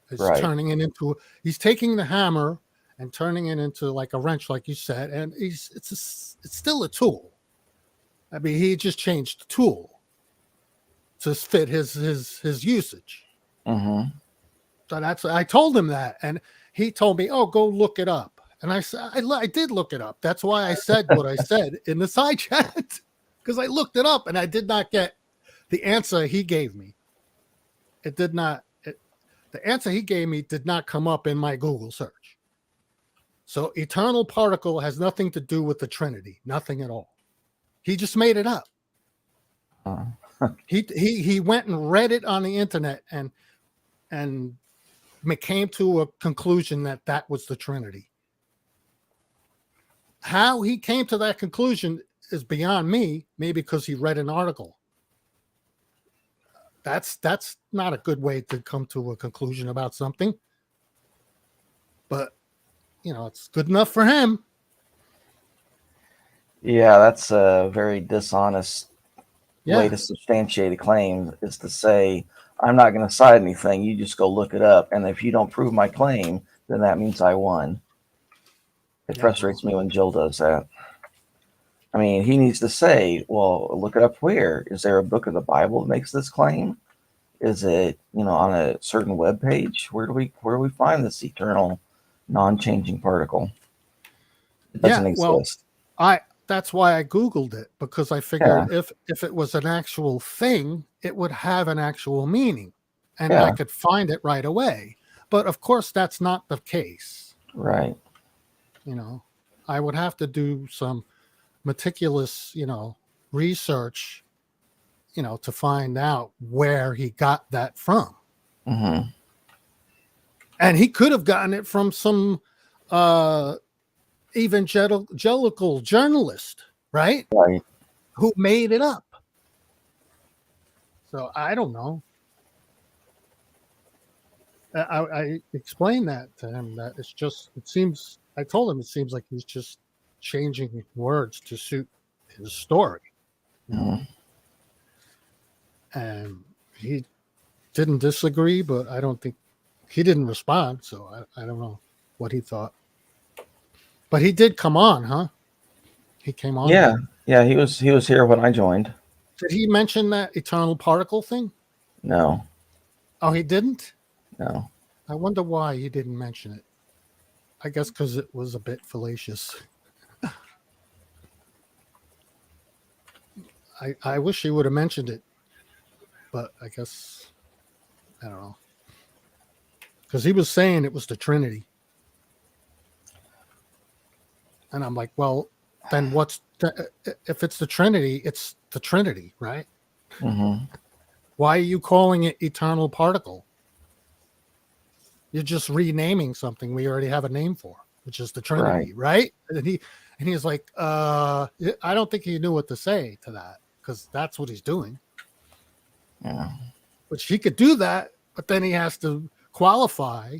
He's taking the hammer and turning it into like a wrench, like you said, and it's still a tool. I mean, he just changed the tool to fit his usage. Mm-hmm. So I told him that, and he told me, "Oh, go look it up." And I said, "I did look it up. That's why I said what I said in the side chat because I looked it up and I did not get the answer he gave me. It did not. The answer he gave me did not come up in my Google search. So eternal particle has nothing to do with the Trinity, nothing at all. He just made it up. He went and read it on the internet and came to a conclusion that was the Trinity. How he came to that conclusion is beyond me, maybe because he read an article. That's not a good way to come to a conclusion about something. But, it's good enough for him. Yeah, that's a very dishonest way to substantiate a claim is to say, I'm not going to cite anything. You just go look it up. And if you don't prove my claim, then that means I won. It frustrates me when Jill does that. I mean, he needs to say, well, look it up where? Is there a book of the Bible that makes this claim? Is it, on a certain web page? Where do we find this eternal, non-changing particle? It doesn't exist. That's why I Googled it, because I figured if it was an actual thing, it would have an actual meaning and I could find it right away. But of course, that's not the case. Right. I would have to do some meticulous, research, to find out where he got that from. Mm-hmm. And he could have gotten it from some evangelical journalist, right? Right. Who made it up. So I don't know. I explained that to him, that I told him it seems like he's just changing words to suit his story. Mm-hmm. And he didn't disagree, but I don't think he didn't respond. So I don't know what he thought. But he did come on, huh? He came on. Yeah. Yeah. He was here when I joined. Did he mention that eternal particle thing? No. Oh, he didn't? No. I wonder why he didn't mention it. I guess because it was a bit fallacious. I wish he would have mentioned it, but I guess, I don't know. Because he was saying it was the Trinity. And I'm like, well, then if it's the Trinity, it's the Trinity, right? Mm-hmm. Why are you calling it eternal particle? You're just renaming something we already have a name for. which is the Trinity, right? And he's like, I don't think he knew what to say to that, because that's what he's doing. Yeah. Which he could do that, but then he has to qualify.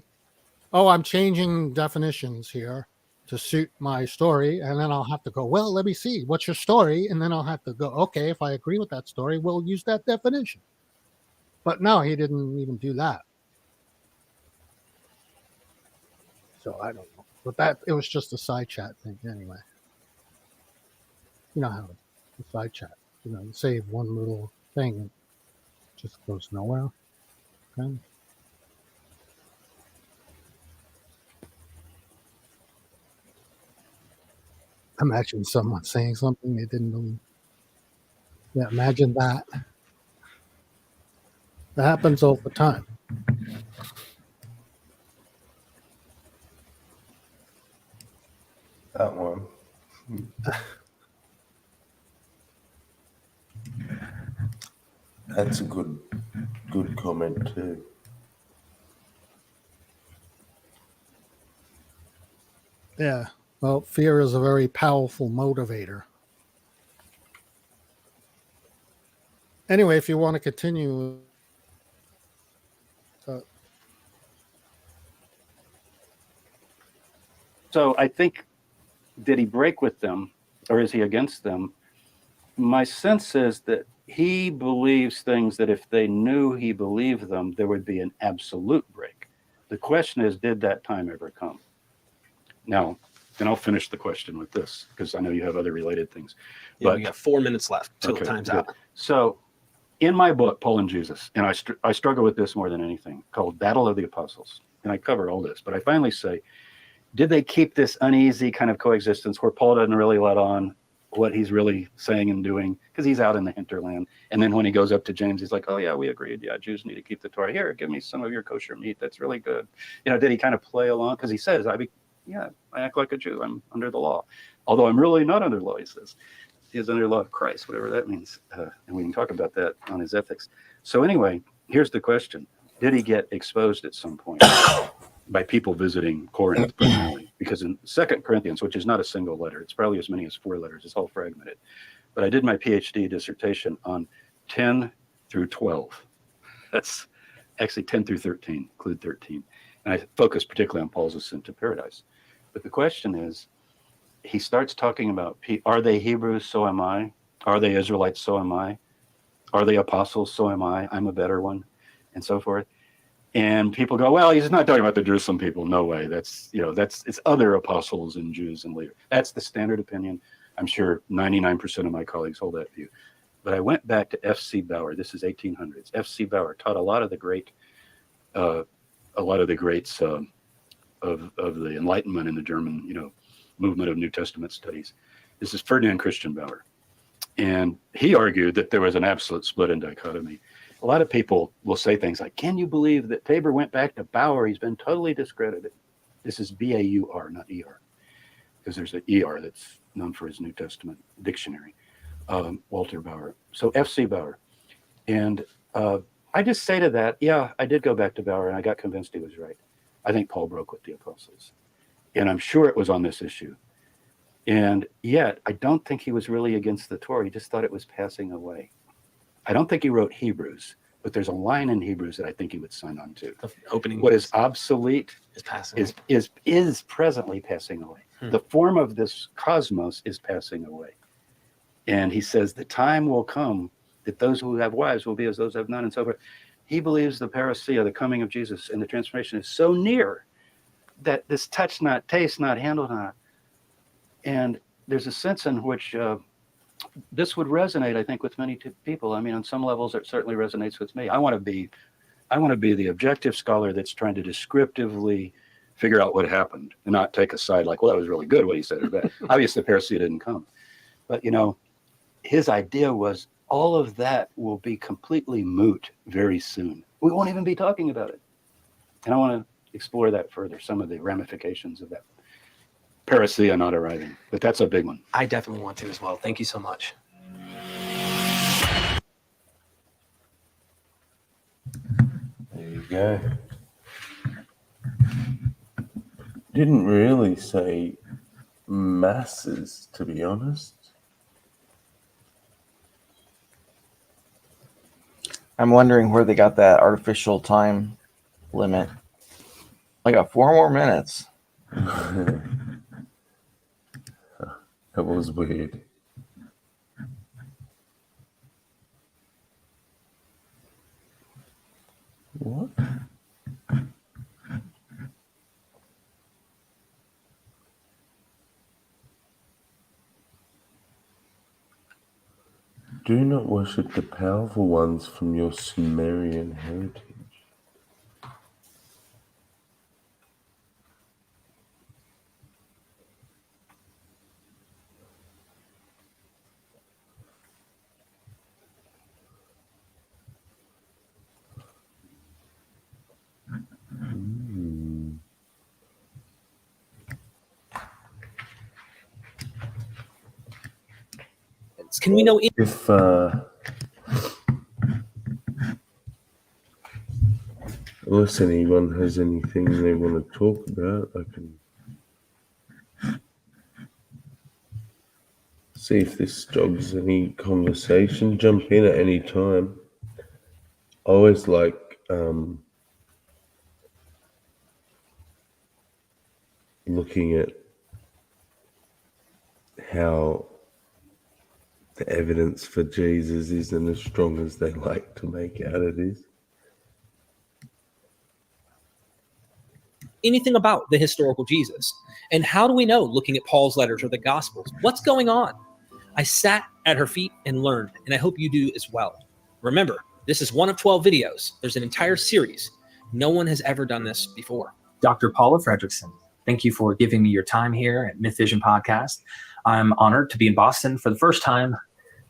Oh, I'm changing definitions here to suit my story, and then I'll have to go, well, let me see, what's your story? And then I'll have to go, okay, if I agree with that story, we'll use that definition. But no, he didn't even do that. So I don't know. But it was just a side chat thing anyway. You know how the side chat, you save one little thing and it just goes nowhere. Okay. Imagine someone saying something they didn't believe. Yeah, imagine that. That happens all the time. That one. That's a good comment too. Yeah. Well, fear is a very powerful motivator. Anyway, if you want to continue. So I think, did he break with them or is he against them? My sense is that he believes things that if they knew he believed them, there would be an absolute break. The question is, did that time ever come? Now, and I'll finish the question with this because I know you have other related things. Yeah, we got 4 minutes left till time's good. out. So in my book, Paul and Jesus, and I struggle with this more than anything, called Battle of the Apostles, and I cover all this, but I finally say, did they keep this uneasy kind of coexistence where Paul doesn't really let on what he's really saying and doing because he's out in the hinterland? And then when he goes up to James, he's like, oh yeah, we agreed. Yeah, Jews need to keep the Torah. Here, give me some of your kosher meat. That's really good. Did he kind of play along? Because he says, I act like a Jew. I'm under the law. Although I'm really not under the law, he says. He is under the law of Christ, whatever that means. And we can talk about that on his ethics. So anyway, here's the question. Did he get exposed at some point by people visiting Corinth primarily? Because in 2 Corinthians, which is not a single letter, it's probably as many as 4 letters, it's all fragmented. But I did my PhD dissertation on 10 through 12. That's actually 10 through 13, include 13. And I focus particularly on Paul's ascent to paradise. But the question is, he starts talking about, are they Hebrews? So am I. Are they Israelites? So am I. Are they apostles? So am I. I'm a better one, and so forth. And people go, well, he's not talking about the Jerusalem people. No way. It's other apostles and Jews and leaders. That's the standard opinion. I'm sure 99% of my colleagues hold that view. But I went back to F.C. Bauer. This is 1800s. F.C. Bauer taught a lot of the greats of the Enlightenment in the German, movement of New Testament studies. This is Ferdinand Christian Bauer. And he argued that there was an absolute split and dichotomy. A lot of people will say things like, can you believe that Tabor went back to Bauer? He's been totally discredited. This is B-A-U-R, not E-R, because there's an E-R that's known for his New Testament dictionary, Walter Bauer. So F.C. Bauer. And I just say to that, yeah, I did go back to Bauer and I got convinced he was right. I think Paul broke with the apostles. And I'm sure it was on this issue. And yet, I don't think he was really against the Torah. He just thought it was passing away. I don't think he wrote Hebrews, but there's a line in Hebrews that I think he would sign on to. The opening. What is obsolete is passing is presently passing away. The form of this cosmos is passing away. And he says the time will come that those who have wives will be as those who have none, and so forth. He believes the parousia, the coming of Jesus, and the transformation is so near that this touch not, taste not, handle not. And there's a sense in which this would resonate, I think, with many people. I mean, on some levels, it certainly resonates with me. I want to be the objective scholar that's trying to descriptively figure out what happened and not take a side like, well, that was really good what he said or bad. Obviously, the parousia didn't come. But, his idea was all of that will be completely moot very soon. We won't even be talking about it. And I want to explore that further, some of the ramifications of that parousia not arriving. But that's a big one. I definitely want to as well. Thank you so much. There you go. Didn't really say masses, to be honest. I'm wondering where they got that artificial time limit. I got 4 more minutes. That was weird. What? Do not worship the powerful ones from your Sumerian heritage. Can we know If unless anyone has anything they want to talk about, I can see if this jogs any conversation. Jump in at any time. I always like looking at how the evidence for Jesus isn't as strong as they like to make out it is. anything about the historical Jesus? And how do we know, looking at Paul's letters or the Gospels, what's going on? I sat at her feet and learned, and I hope you do as well. Remember, this is one of 12 videos. There's an entire series. No one has ever done this before. Dr. Paula Fredrickson, thank you for giving me your time here at Myth Vision Podcast. I'm honored to be in Boston for the first time,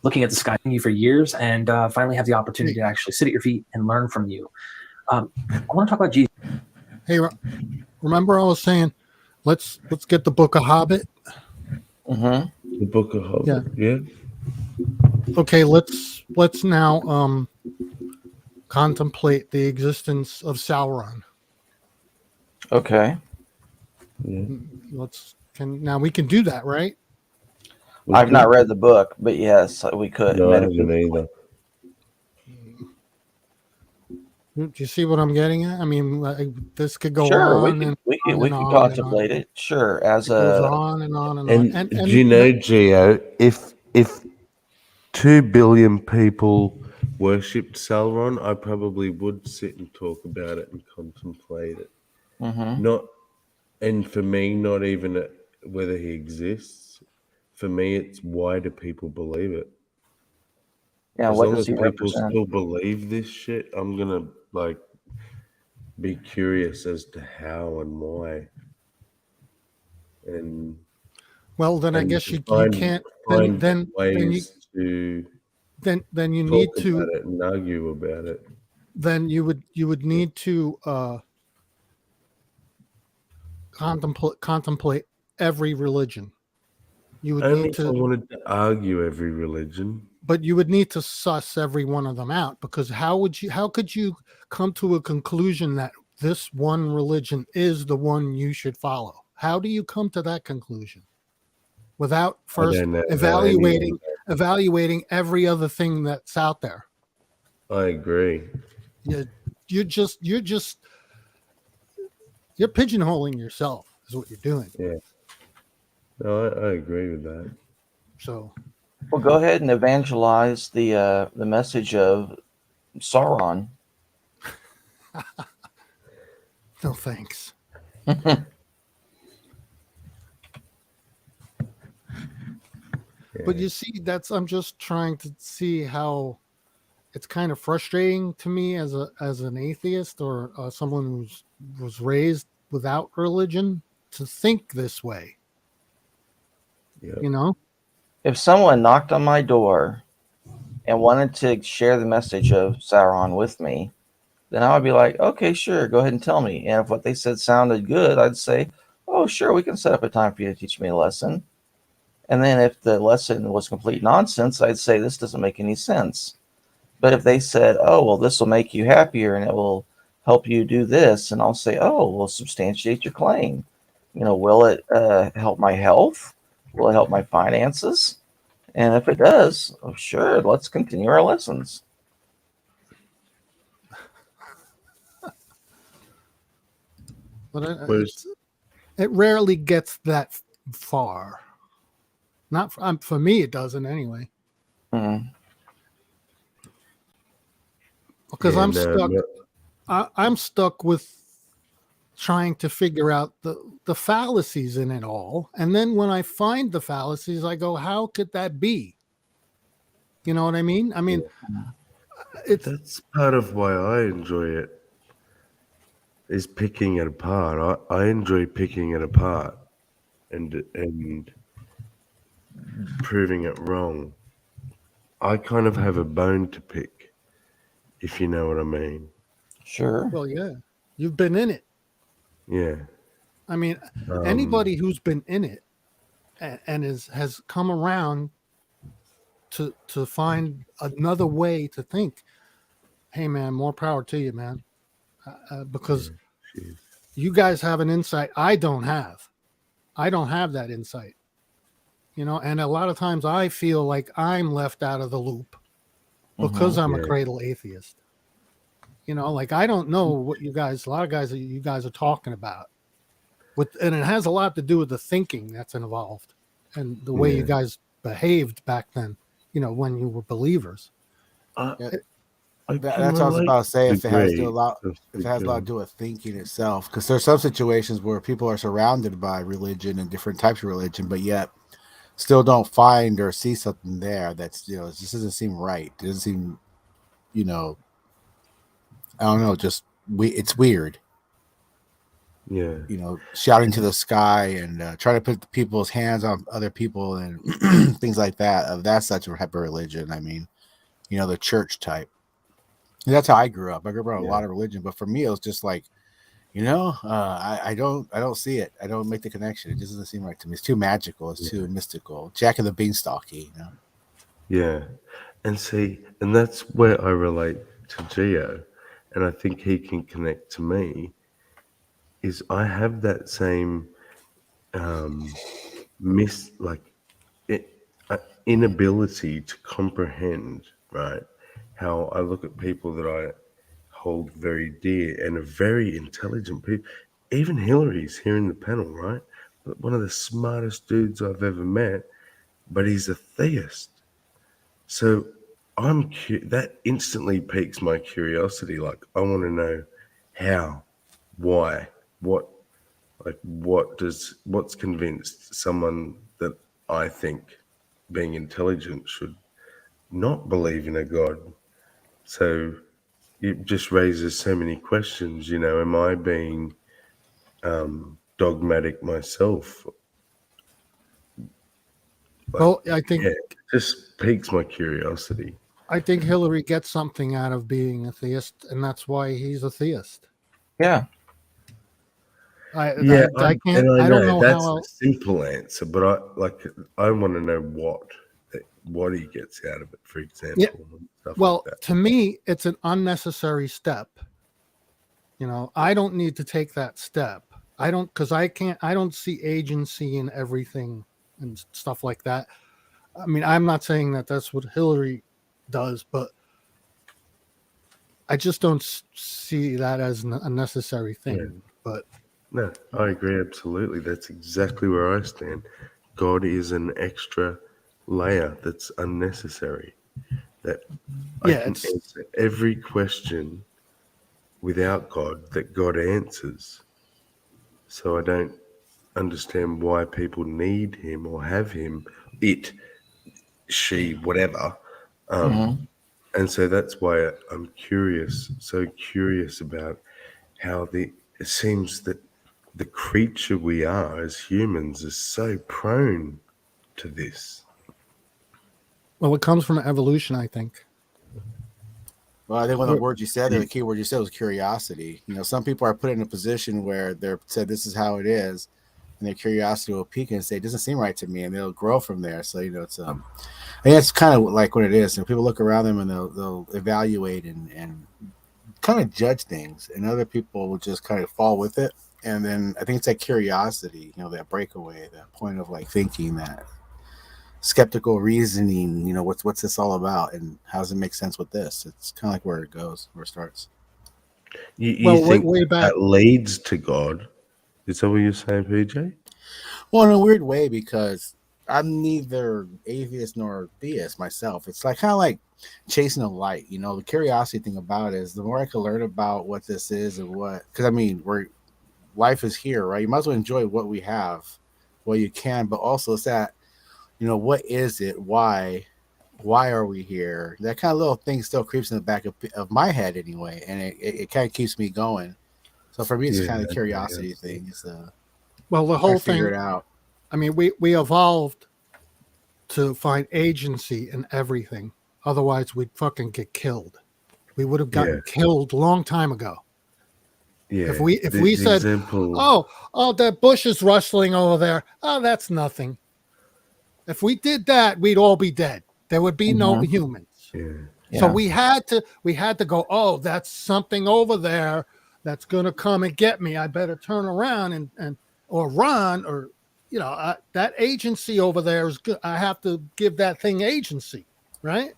looking at the sky you for years, and finally have the opportunity to actually sit at your feet and learn from you. I want to talk about Jesus. Hey, remember I was saying, let's get the Book of Hobbit. Mm-hmm. The Book of Hobbit. Yeah. Okay, let's now contemplate the existence of Sauron. Okay. Yeah. Now we can do that, right? I've not read the book, but yes, we could. No, I haven't either. Do you see what I'm getting at? I mean, this could go Sure, on. we can contemplate it. Sure, as it goes a on and on and And, on. do you know, Gio, if 2 billion people worshipped Sauron, I probably would sit and talk about it and contemplate it. Mhm. And for me, not even whether he exists. For me, it's why do people believe it? Yeah, As what long does as he people represent? still believe this shit, I'm gonna be curious as to how and why. And well, then I and guess to you find can't. find Then ways to then you talk need about to. it and argue about it. Then you would need to contemplate every religion. You would Only need if I to, wanted to argue every religion. but you would need to suss every one of them out, because how could you come to a conclusion that this one religion is the one you should follow? How do you come to that conclusion without first don't know how anyone evaluating every other thing that's out there? I agree. You're pigeonholing yourself is what you're doing. Yeah. No, I agree with that. So, Well, go ahead and evangelize the message of Sauron. no thanks. But you see, I'm just trying to see how it's kind of frustrating to me as an atheist or someone who was raised without religion to think this way. Yep. You know, If someone knocked on my door and wanted to share the message of Sauron with me, then I would be like, okay, sure, go ahead and tell me. And if what they said sounded good, I'd say, oh, sure, we can set up a time for you to teach me a lesson. And then if the lesson was complete nonsense, I'd say, this doesn't make any sense. But if they said, oh, well, this will make you happier and it will help you do this, and I'll say, oh, we'll substantiate your claim. will it help my health? Will it help my finances? And if it does, sure, let's continue our lessons. But it rarely gets that far. Not for me, it doesn't anyway. Mm. Because Yeah, I'm no, stuck. no. I'm stuck with trying to figure out the fallacies in it all, and then when I find the fallacies, I go, "How could that be?" You know what I mean? I mean, That's part of why I enjoy it. Is picking it apart. I enjoy picking it apart and proving it wrong. I kind of have a bone to pick, if you know what I mean. Sure. Well, yeah, you've been in it. Yeah. I mean, anybody who's been in it and has come around to find another way to think. Hey, man, more power to you, man. Because you guys have an insight I don't have. I don't have that insight. And a lot of times I feel like I'm left out of the loop because I'm a cradle atheist. Like I don't know what a lot of guys you guys are talking about. And it has a lot to do with the thinking that's involved and the way you guys behaved back then, when you were believers. That's what I was about to say. If it has to do a lot, if it has a lot to do with thinking itself, because there's some situations where people are surrounded by religion and different types of religion, but yet still don't find or see something there that's it just doesn't seem right. It doesn't seem, I don't know, it's weird. Yeah. Shouting to the sky and trying to put people's hands on other people and things like that. That's such a type of religion. I mean, the church type. And that's how I grew up. I grew up around a lot of religion, but for me, it was just like, I don't see it. I don't make the connection. It just doesn't seem right to me. It's too magical. It's too mystical. Jack and the Beanstalky, Yeah. And that's where I relate to Geo, and I think he can connect to me, is I have that same inability to comprehend, right? How I look at people that I hold very dear and are very intelligent people. Even Hillary's here in the panel, right? One of the smartest dudes I've ever met, but he's a theist. So that instantly piques my curiosity. Like I want to know how, why, what's convinced someone that I think being intelligent should not believe in a God. So it just raises so many questions. Am I being dogmatic myself? Well, I think it just piques my curiosity. I think Hillary gets something out of being a theist, and that's why he's a theist. Yeah. I don't know that's how a simple answer, but I want to know what he gets out of it, for example. Yeah. Stuff Well, like that. to me, it's an unnecessary step. I don't need to take that step. I don't see agency in everything and stuff like that. I mean, I'm not saying that that's what Hillary does, but I just don't see that as a necessary thing. Yeah. But no, I agree absolutely. That's exactly where I stand. God is an extra layer that's unnecessary. That I can answer every question without God that God answers. So I don't understand why people need him or have him, she, whatever. And so that's why I'm so curious about how it seems that the creature we are as humans is so prone to this. Well, it comes from evolution, I think. Well, I think one of the words you said there, the key word you said was curiosity. Some people are put in a position where they're said this is how it is, and their curiosity will peak and say it doesn't seem right to me, and they'll grow from there. So it's I think it's kind of like what it is. People look around them and they'll evaluate and kind of judge things, and other people will just kind of fall with it And then I think it's that curiosity, that breakaway, that point of like thinking, that skeptical reasoning, what's this all about and how does it make sense with this? It's kind of like where it goes, where it starts. You think that leads to God? Is that what you're saying, PJ? Well, in a weird way, because I'm neither atheist nor theist myself. It's like kind of like chasing a light. The curiosity thing about it is the more I can learn about what this is and because I mean, life is here, right? You might as well enjoy what we have, what you can, but also it's that, what is it? Why are we here? That kind of little thing still creeps in the back of my head anyway, and it kind of keeps me going. So for me, it's kind of a curiosity thing. It's well, the whole thing. Figure it out. I mean, we evolved to find agency in everything. Otherwise, we'd fucking get killed. We would have gotten killed a long time ago. Yeah. If we said, example... oh, that bush is rustling over there. Oh, that's nothing. If we did that, we'd all be dead. There would be no humans. Yeah. So we had to go, oh, that's something over there that's going to come and get me. I better turn around and or run, or that agency over there is good. I have to give that thing agency, right?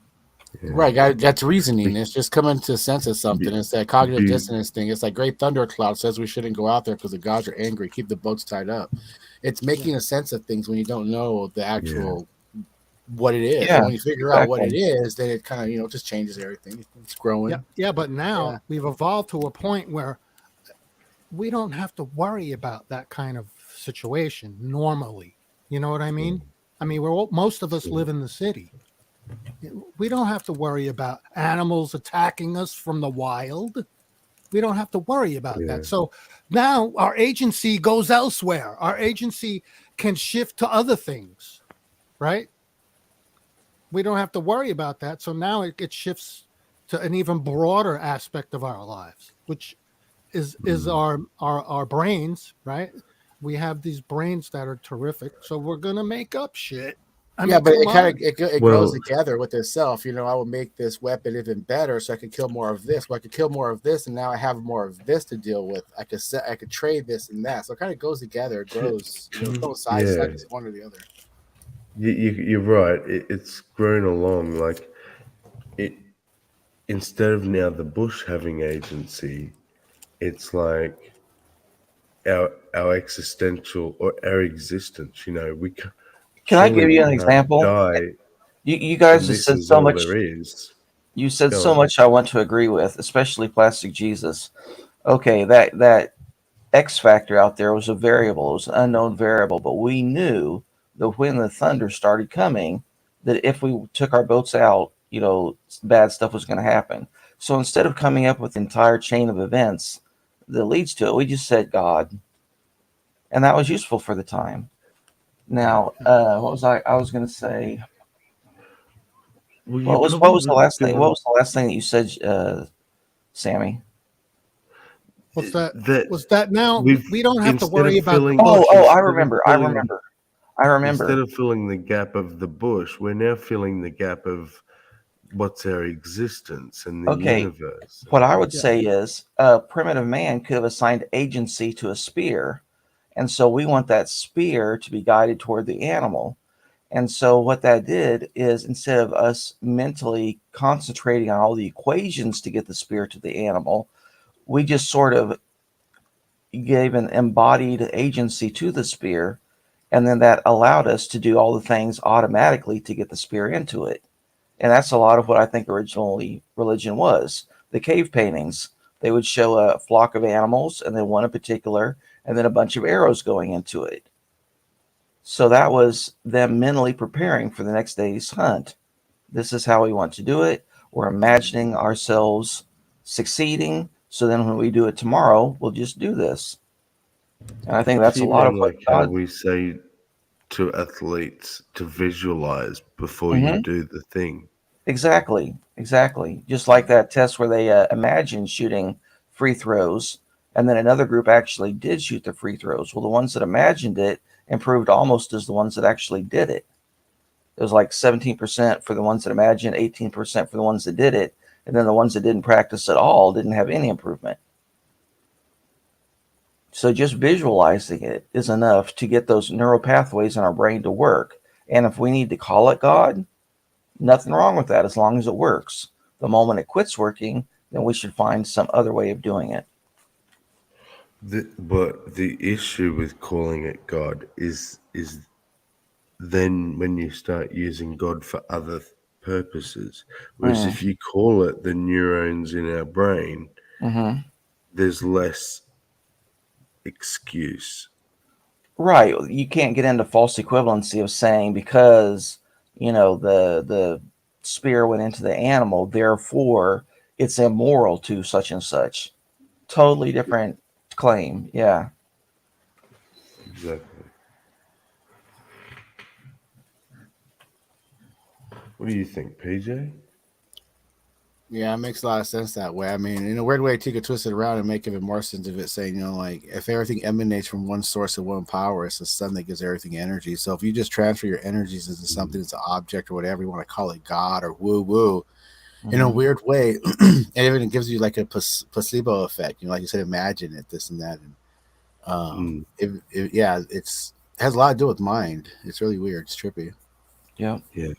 Right, that's reasoning. It's just coming to a sense of something. It's that cognitive dissonance thing. It's like Great Thundercloud says we shouldn't go out there because the gods are angry. Keep the boats tied up. It's making a sense of things when you don't know the actual what it is. And when you figure out what it is, then it kind of just changes everything. It's growing. Yeah, but now we've evolved to a point where we don't have to worry about that kind of situation normally. You know what I mean? I mean, most of us live in the city. We don't have to worry about animals attacking us from the wild. We don't have to worry about that. So now our agency goes elsewhere. Our agency can shift to other things, right? We don't have to worry about that. So now it shifts to an even broader aspect of our lives, which is our brains, right? We have these brains that are terrific. So we're going to make up shit. But it grows together with itself. I will make this weapon even better, so I can kill more of this. Well, I could kill more of this, and now I have more of this to deal with. I could trade this and that. So it kind of goes together. It grows. Both sides. It's not just one or the other. You're right. It's grown along. Like instead of now the bush having agency, it's like our existential or our existence. We can. Can I give you an example? Die, you guys have said so much. You said so much I want to agree with, especially Plastic Jesus. Okay, that X factor out there was a variable. It was an unknown variable, but we knew that when the thunder started coming, that if we took our boats out, bad stuff was going to happen. So instead of coming up with the entire chain of events that leads to it, we just said God. And that was useful for the time. Now, what was I was going to say? What was the last thing? What was the last thing that you said, Sammy? What's that? Was that now we don't have to worry about? I remember. Instead of filling the gap of the bush, we're now filling the gap of what's our existence in the universe. What I would say is, primitive man could have assigned agency to a spear. And so we want that spear to be guided toward the animal. And so what that did is, instead of us mentally concentrating on all the equations to get the spear to the animal, we just sort of gave an embodied agency to the spear. And then that allowed us to do all the things automatically to get the spear into it. And that's a lot of what I think originally religion was. The cave paintings, they would show a flock of animals and then one in particular, and then a bunch of arrows going into it. So that was them mentally preparing for the next day's hunt. This is how we want to do it. We're imagining ourselves succeeding. So then when we do it tomorrow, we'll just do this. And I think that's a lot of what how we say to athletes to visualize before you do the thing. Exactly. Just like that test where they imagined shooting free throws, and then another group actually did shoot the free throws. Well, the ones that imagined it improved almost as the ones that actually did it. It was like 17% for the ones that imagined, 18% for the ones that did it, and then the ones that didn't practice at all didn't have any improvement. So just visualizing it is enough to get those neural pathways in our brain to work. And if we need to call it God, nothing wrong with that as long as it works. The moment it quits working, then we should find some other way of doing it. But the issue with calling it God is then when you start using God for other purposes. Whereas if you call it the neurons in our brain, there's less excuse. Right. You can't get into false equivalency of saying because, the spear went into the animal, therefore it's immoral to such and such. Totally different claim. Yeah. Exactly. What do you think, PJ? Yeah, it makes a lot of sense that way. I mean, in a weird way, you could twist it around and make even more sense of it, saying, like if everything emanates from one source of one power, it's the sun that gives everything energy. So if you just transfer your energies into something that's an object or whatever you want to call it, God or woo, in a weird way, and even gives you like a placebo effect. Like you said, imagine it, this and that, and it has a lot to do with mind. It's really weird. It's trippy. Yeah. Yeah.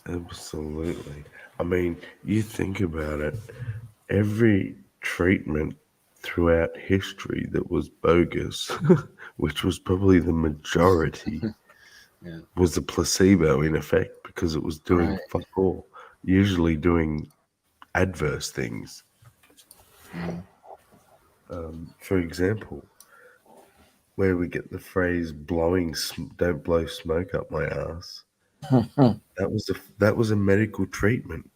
Absolutely. I mean, you think about it, every treatment throughout history that was bogus, which was probably the majority, was a placebo in effect because it was doing fuck all, usually doing adverse things. For example, where we get the phrase "don't blow smoke up my ass," that was a medical treatment.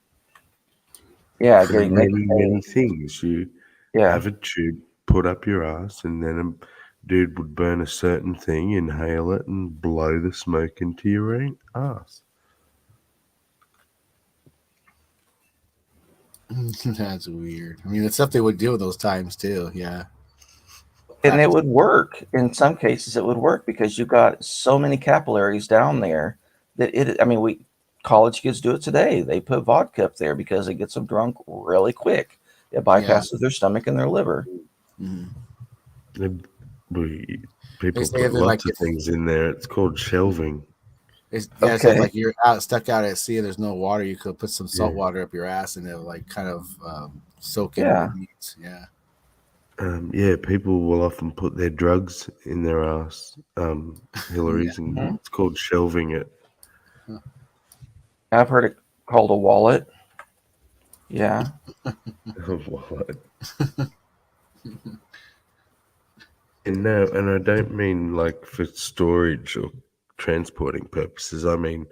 Yeah, For getting many things. You Yeah. have a tube put up your ass, and then a dude would burn a certain thing, inhale it, and blow the smoke into your ass. That's weird. I mean, it's stuff they would do in those times too. Yeah. And it would work. In some cases, it would work because you got so many capillaries down there that college kids do it today. They put vodka up there because it gets them drunk really quick. It bypasses their stomach and their liver. People say put that, like, lots of things in there. It's called shelving. It's if like you're stuck out at sea and there's no water, you could put some salt water up your ass and it'll like kind of soak in what it needs. Yeah. People will often put their drugs in their ass, Hillary's, and it's called shelving it. I've heard it called a wallet. Yeah. A wallet. And I don't mean like for storage or transporting purposes. I mean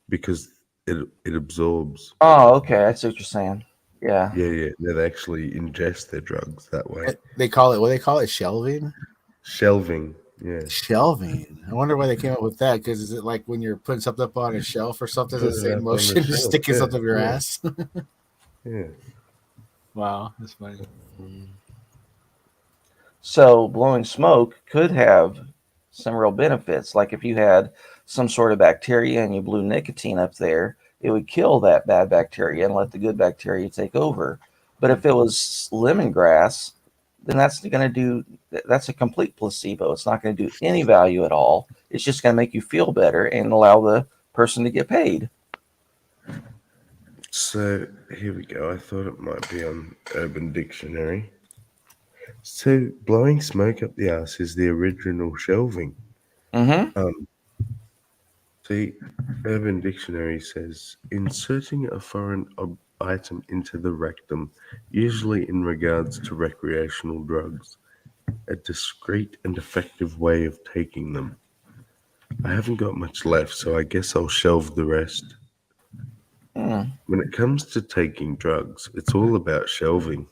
because it absorbs. Oh, okay. I see what you're saying. Yeah. Yeah. They actually ingest their drugs that way. They call it, what they call it, shelving? Shelving, yeah. Shelving. I wonder why they came up with that, because is it like when you're putting something up on a shelf or something, the same motion, just sticking something up your ass? Yeah. Wow, that's funny. So blowing smoke could have some real benefits. Like if you had some sort of bacteria and you blew nicotine up there, it would kill that bad bacteria and let the good bacteria take over. But if it was lemongrass, then that's a complete placebo. It's not going to do any value at all. It's just going to make you feel better and allow the person to get paid. So here we go. I thought it might be on Urban Dictionary. So blowing smoke up the ass is the original shelving. See, Urban Dictionary says inserting a foreign item into the rectum, usually in regards to recreational drugs, a discreet and effective way of taking them. I haven't got much left, so I guess I'll shelve the rest. When it comes to taking drugs, it's all about shelving.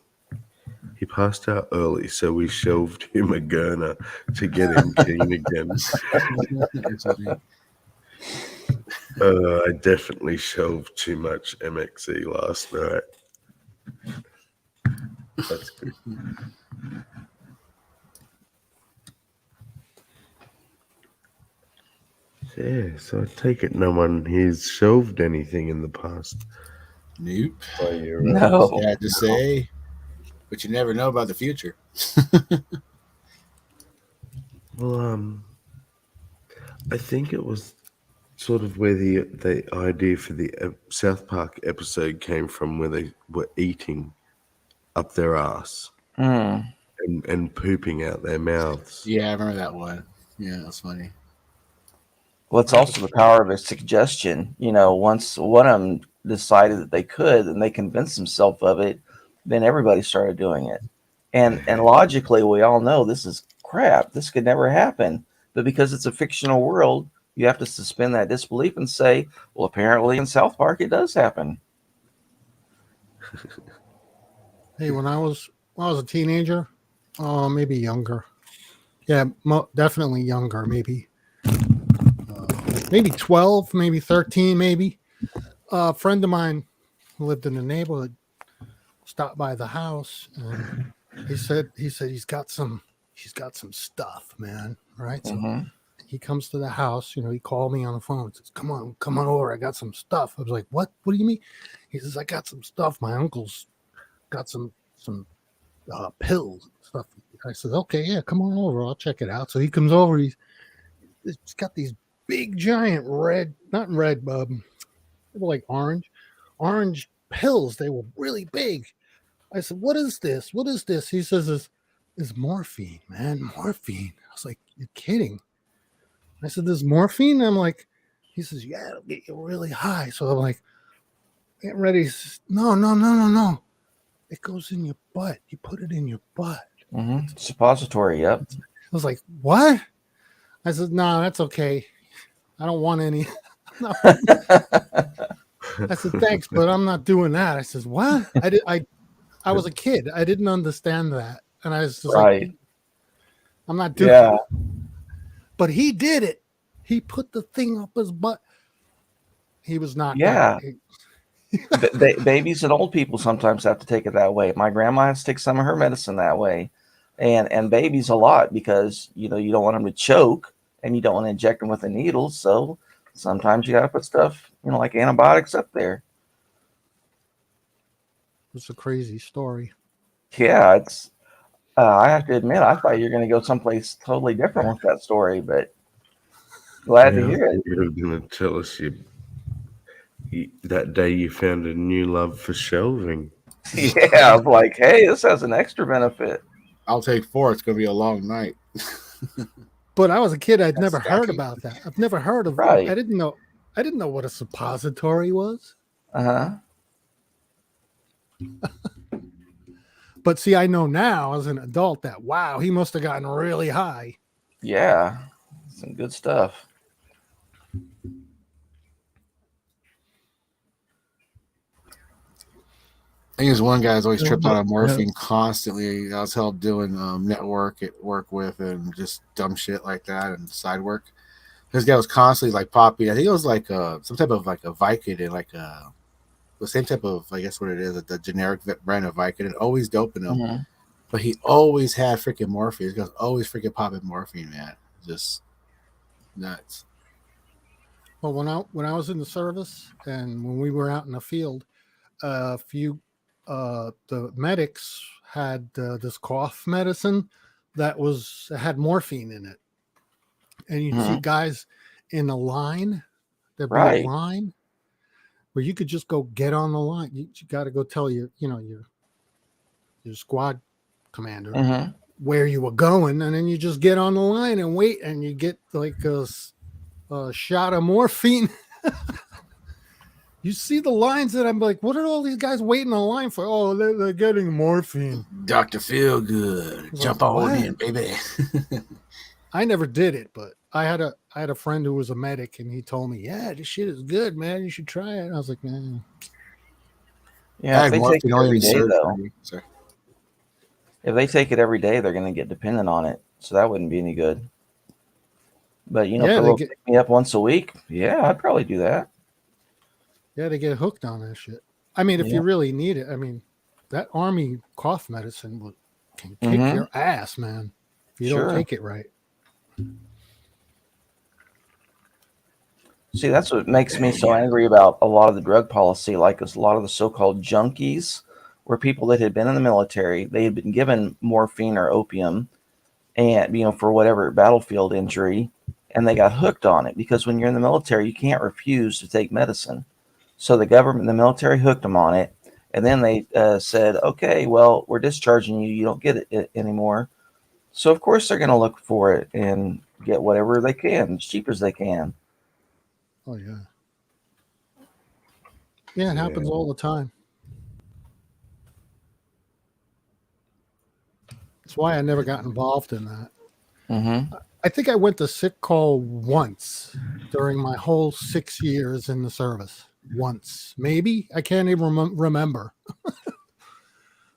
He passed out early, so we shelved him a Gurner to get him keen again. I definitely shelved too much MXE last night. That's good. Yeah, so I take it no one here's shelved anything in the past. Nope. No. Sad to say, but you never know about the future. Well, I think it was sort of where the idea for the South Park episode came from, where they were eating up their ass and pooping out their mouths. Yeah, I remember that one. Yeah, that's funny. Well, it's also the power of a suggestion. Once one of them decided that they could and they convinced themselves of it, then everybody started doing it. And logically, we all know this is crap. This could never happen. But because it's a fictional world, you have to suspend that disbelief and say, well, apparently in South Park, it does happen. Hey, when I was a teenager, maybe younger. Yeah, definitely younger. Maybe 12, maybe 13, maybe. A friend of mine who lived in the neighborhood stopped by the house, and he said he's got some stuff, man. Right? So he comes to the house. He called me on the phone and says, come on over. I got some stuff. I was like, what do you mean? He says, I got some stuff. My uncle's got some pills and stuff. I said, okay, yeah, come on over. I'll check it out. So he comes over. He's got these big, giant not red, they were like orange pills. They were really big. I said, what is this? What is this? He says, it's morphine, man, morphine. I was like, you're kidding. I said, there's morphine? I'm like, he says, yeah, it'll get you really high. So I'm like, getting ready. He says, no. It goes in your butt. You put it in your butt. Suppository, yep. I was like, what? I said, no, that's okay. I don't want any. I said, thanks, but I'm not doing that. I says, what? I was a kid. I didn't understand that. And I was just like, I'm not doing it. But he did it. He put the thing up his butt. He was not. Yeah. Babies and old people sometimes have to take it that way. My grandma has to take some of her medicine that way, and babies a lot, because you don't want them to choke and you don't want to inject them with a needle. So sometimes you got to put stuff like antibiotics up there. It's a crazy story. Yeah, it's. I have to admit, I thought you were going to go someplace totally different with that story, but glad to hear it. You were going to tell us that day you found a new love for shelving. Yeah, I was like, hey, this has an extra benefit. I'll take 4. It's going to be a long night. But I was a kid. I'd never heard about that. I've never heard of. Right. I didn't know what a suppository was. But see, I know now as an adult that, wow, he must have gotten really high. Yeah, some good stuff. I think there's one guy who's always tripped out on morphine constantly. I was helped doing network at work with and just dumb shit like that and side work. This guy was constantly like popping. I think it was like some type of like a Vicodin, like the same type of, I guess what it is, the generic brand of Vicodin, always doping him. But he always had freaking morphine. He was always freaking popping morphine, man. Just nuts. Well, when I was in the service and when we were out in the field, the medics had this cough medicine that had morphine in it, and you'd see guys in a line. There'd be a line where you could just go get on the line. You got to go tell your squad commander where you were going, and then you just get on the line and wait, and you get like a shot of morphine. You see the lines that I'm like, what are all these guys waiting in line for? Oh, they're getting morphine. Dr. Feelgood, jump on in, baby. I never did it, but I had a friend who was a medic, and he told me, yeah, this shit is good, man. You should try it. And I was like, man. Yeah, if they take it every day, though. If they take it every day, they're going to get dependent on it. So that wouldn't be any good. But, pick me up once a week. Yeah, I'd probably do that. Yeah, they get hooked on that shit. I mean, if you really need it, I mean, that Army cough medicine can kick your ass, man. If you don't take it right. See, that's what makes me so angry about a lot of the drug policy. Like a lot of the so-called junkies were people that had been in the military. They had been given morphine or opium, and for whatever battlefield injury, and they got hooked on it because when you're in the military, you can't refuse to take medicine. So the military hooked them on it, and then they said, "Okay, well, we're discharging you. You don't get it anymore." So of course they're going to look for it and get whatever they can, as cheap as they can. Oh yeah. Yeah, it happens all the time. That's why I never got involved in that. Mm-hmm. I think I went to sick call once during my whole 6 years in the service. Once, maybe. I can't even remember.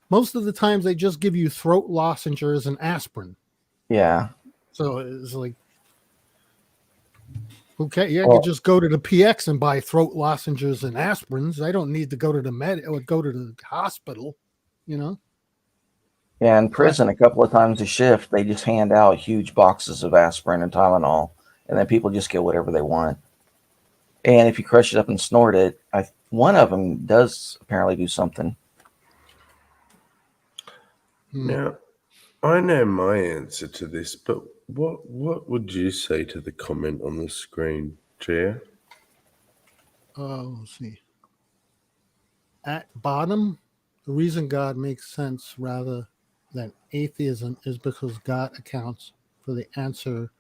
Most of the times they just give you throat lozenges and aspirin. Yeah. So it's like, okay, yeah, I Well, could just go to the PX and buy throat lozenges and aspirins. I don't need to go to the go to the hospital, you know? yeah, in prison, a couple of times a shift, they just hand out huge boxes of aspirin and Tylenol, and then people just get whatever they want. And if you crush it up and snort it, one of them does apparently do something. Now, I know my answer to this, but what would you say to the comment on the screen, Chair? Let's see. At bottom, the reason God makes sense rather than atheism is because God accounts for the answer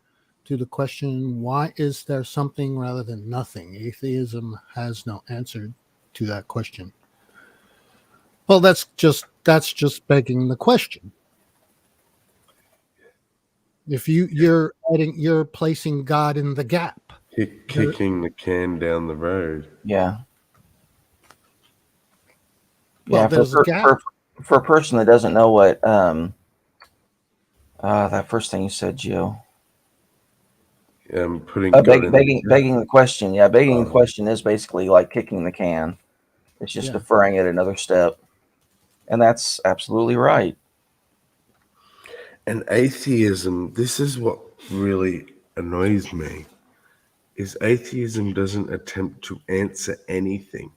to the question, why is there something rather than nothing? Atheism has no answer to that question. Well, that's just begging the question. If you're placing God in the gap. Kicking the can down the road. Yeah. Well, Yeah, there's a gap. for a person that doesn't know what that first thing you said, Gio. Putting God in begging the question. Yeah, begging the question is basically like kicking the can. It's just deferring it another step. And that's absolutely right. And atheism, this is what really annoys me, is atheism doesn't attempt to answer anything.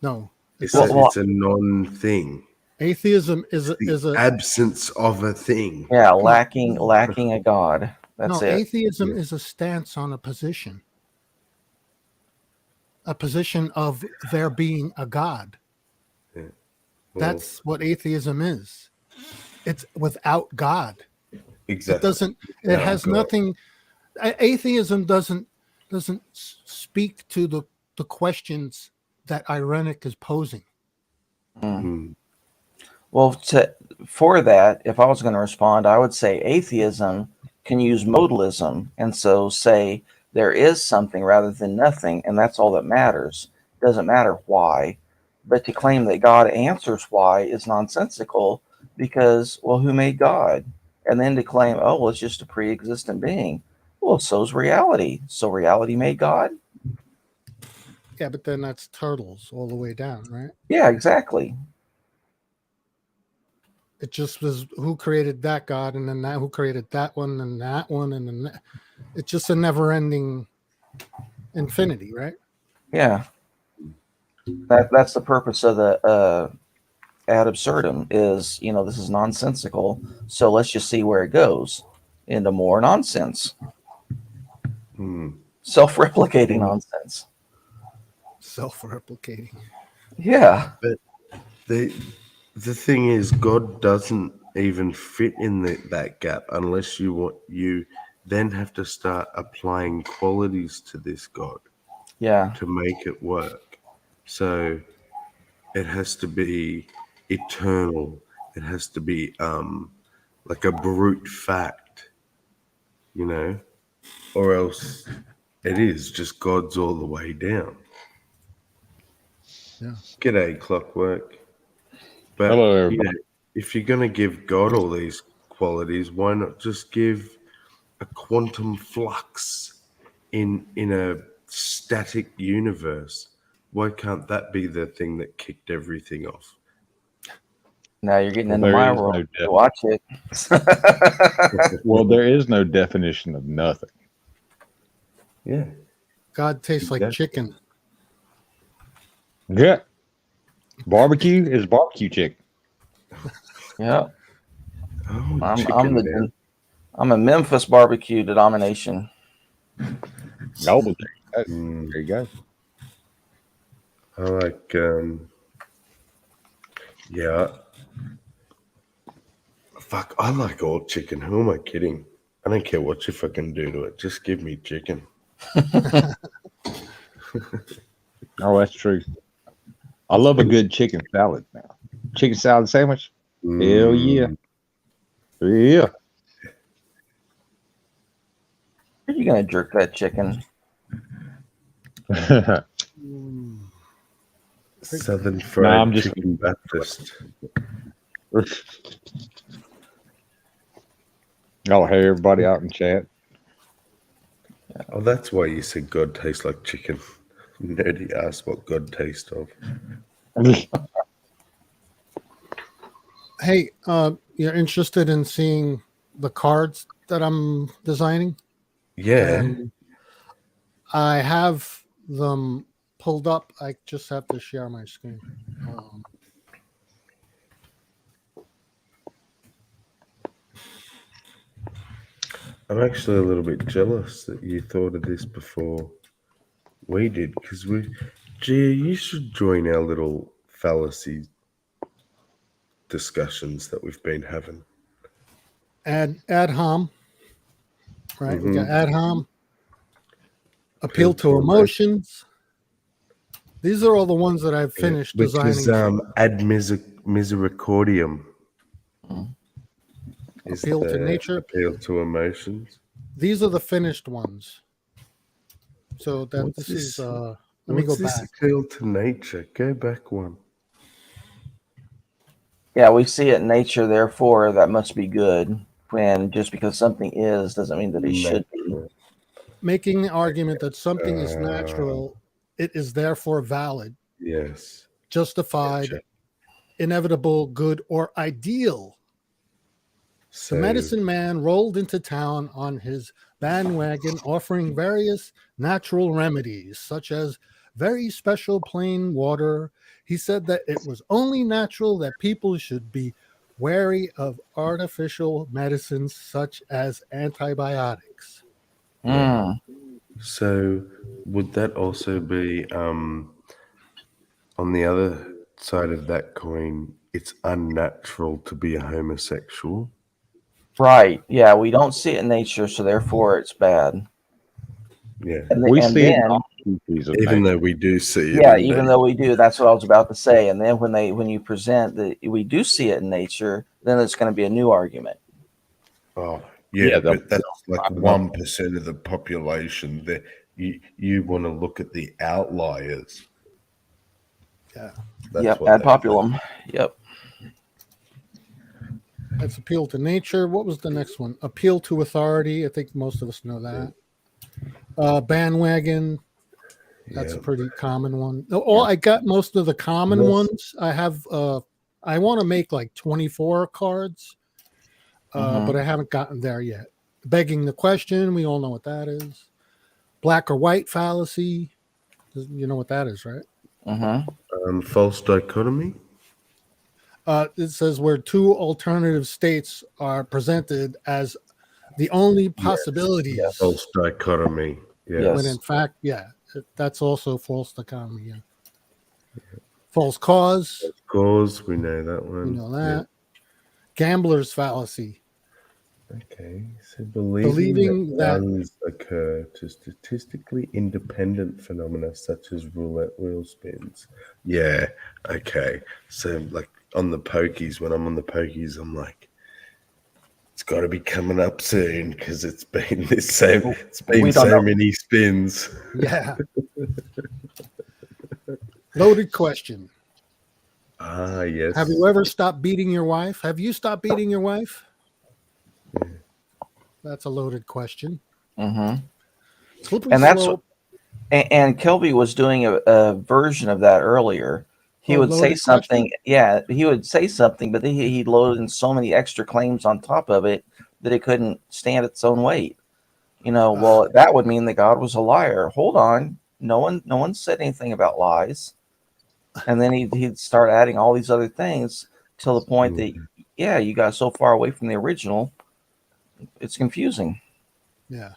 No. It's a non-thing. Atheism is the absence of a thing. Yeah, lacking a God. That's it. Atheism is a stance on a position. A position of there being a God. Yeah. Well, that's what atheism is. It's without God. Exactly. It has nothing. Atheism doesn't speak to the questions that Irenic is posing. Well, for that, if I was going to respond, I would say atheism can use modalism, and so say there is something rather than nothing, and that's all that matters. It doesn't matter why. But to claim that God answers why is nonsensical because, well, who made God? And then to claim, oh, well, it's just a pre-existent being. Well, so's reality. So reality made God? Yeah, but then that's turtles all the way down, right? Yeah, exactly. It just was who created that God, and then that who created that one, and then that. It's just a never-ending infinity, right? Yeah. That's the purpose of the ad absurdum is, this is nonsensical. So let's just see where it goes into more nonsense. Self-replicating nonsense. Self-replicating. Yeah. But the thing is, God doesn't even fit in that gap unless you then have to start applying qualities to this God. Yeah. To make it work. So it has to be eternal. It has to be like a brute fact, or else it is just God's all the way down. Yeah. G'day, Clockwork. But hello, everybody. If you're going to give God all these qualities, why not just give a quantum flux in a static universe? Why can't that be the thing that kicked everything off? Now you're getting into my world. Watch it. Well, there is no definition of nothing. Yeah. God tastes like chicken. Yeah. Barbecue is barbecue chicken. Yeah. Oh, I'm I'm a Memphis barbecue denomination. Oh, well, there you go. I like, yeah. Fuck, I like all chicken. Who am I kidding? I don't care what you fucking do to it. Just give me chicken. Oh, that's true. I love a good chicken salad now. Chicken salad sandwich? Hell yeah. Yeah. Are you gonna jerk that chicken? Southern No, Fried I'm just Chicken Baptist. Oh, hey, everybody out in chat. Oh, that's why you said God tastes like chicken. Nerdy asked what God tastes of. Hey, you're interested in seeing the cards that I'm designing? Yeah. I have them pulled up. I just have to share my screen. I'm actually a little bit jealous that you thought of this before we did, because you should join our little fallacy discussions that we've been having. Ad hom, right? We got Mhm. ad hom, appeal to emotions. These are all the ones that I've finished Which is designing. ad misericordium. Is Appeal to the nature. appeal to emotions. These are the finished ones. So that What's this this? is let What's me go this back. appeal to nature? Go back one. Yeah, we see it in nature, therefore that must be good. When just because something is doesn't mean that it should be. Making the argument that something is natural, it is therefore valid, Yes. justified, Gotcha. inevitable, good, or ideal. So The medicine man rolled into town on his bandwagon, offering various natural remedies, such as very special plain water. He said that it was only natural that people should be wary of artificial medicines such as antibiotics. So would that also be on the other side of that coin, it's unnatural to be a homosexual? Right. Yeah, we don't see it in nature, so therefore it's bad. Yeah. We And see it then, in all species of Even nature. though we do see it yeah, in even nature. though we do, that's what I was about to say. And then when you present that we do see it in nature, then it's going to be a new argument. Oh, yeah, they'll- but that's like they'll- well, 1% of the population. That you want to look at the outliers. Yeah. That's Ad they populum. Yep. That's appeal to nature. What was the next one? Appeal to authority. I think most of us know that. Bandwagon. That's a pretty common one. Oh, I got most of the common ones. I have. I want to make like 24 cards, but I haven't gotten there yet. Begging the question. We all know what that is. Black or white fallacy. You know what that is, right? False dichotomy. It says where two alternative states are presented as the only possibilities. Yes. False dichotomy. When in fact, that's also false dichotomy. Yeah. False cause. Cause, we know that one. We know that. Gambler's fallacy. Okay, so believing that runs occur to statistically independent phenomena such as roulette wheel spins. Yeah, okay. So like on the pokies, when I'm on the pokies, I'm like, it's got to be coming up soon because it's been so many spins. Yeah. Loaded question. Yes. Have you ever stopped beating your wife? Have you stopped beating your wife? That's a loaded question. Slippery And that's slope. and Kilby was doing a version of that earlier. He would say something. Question? Yeah, he would say something, but then he loaded in so many extra claims on top of it that it couldn't stand its own weight. Well, that would mean that God was a liar. Hold on. No one said anything about lies. And then he'd start adding all these other things till the point that, you got so far away from the original It's confusing. Yeah.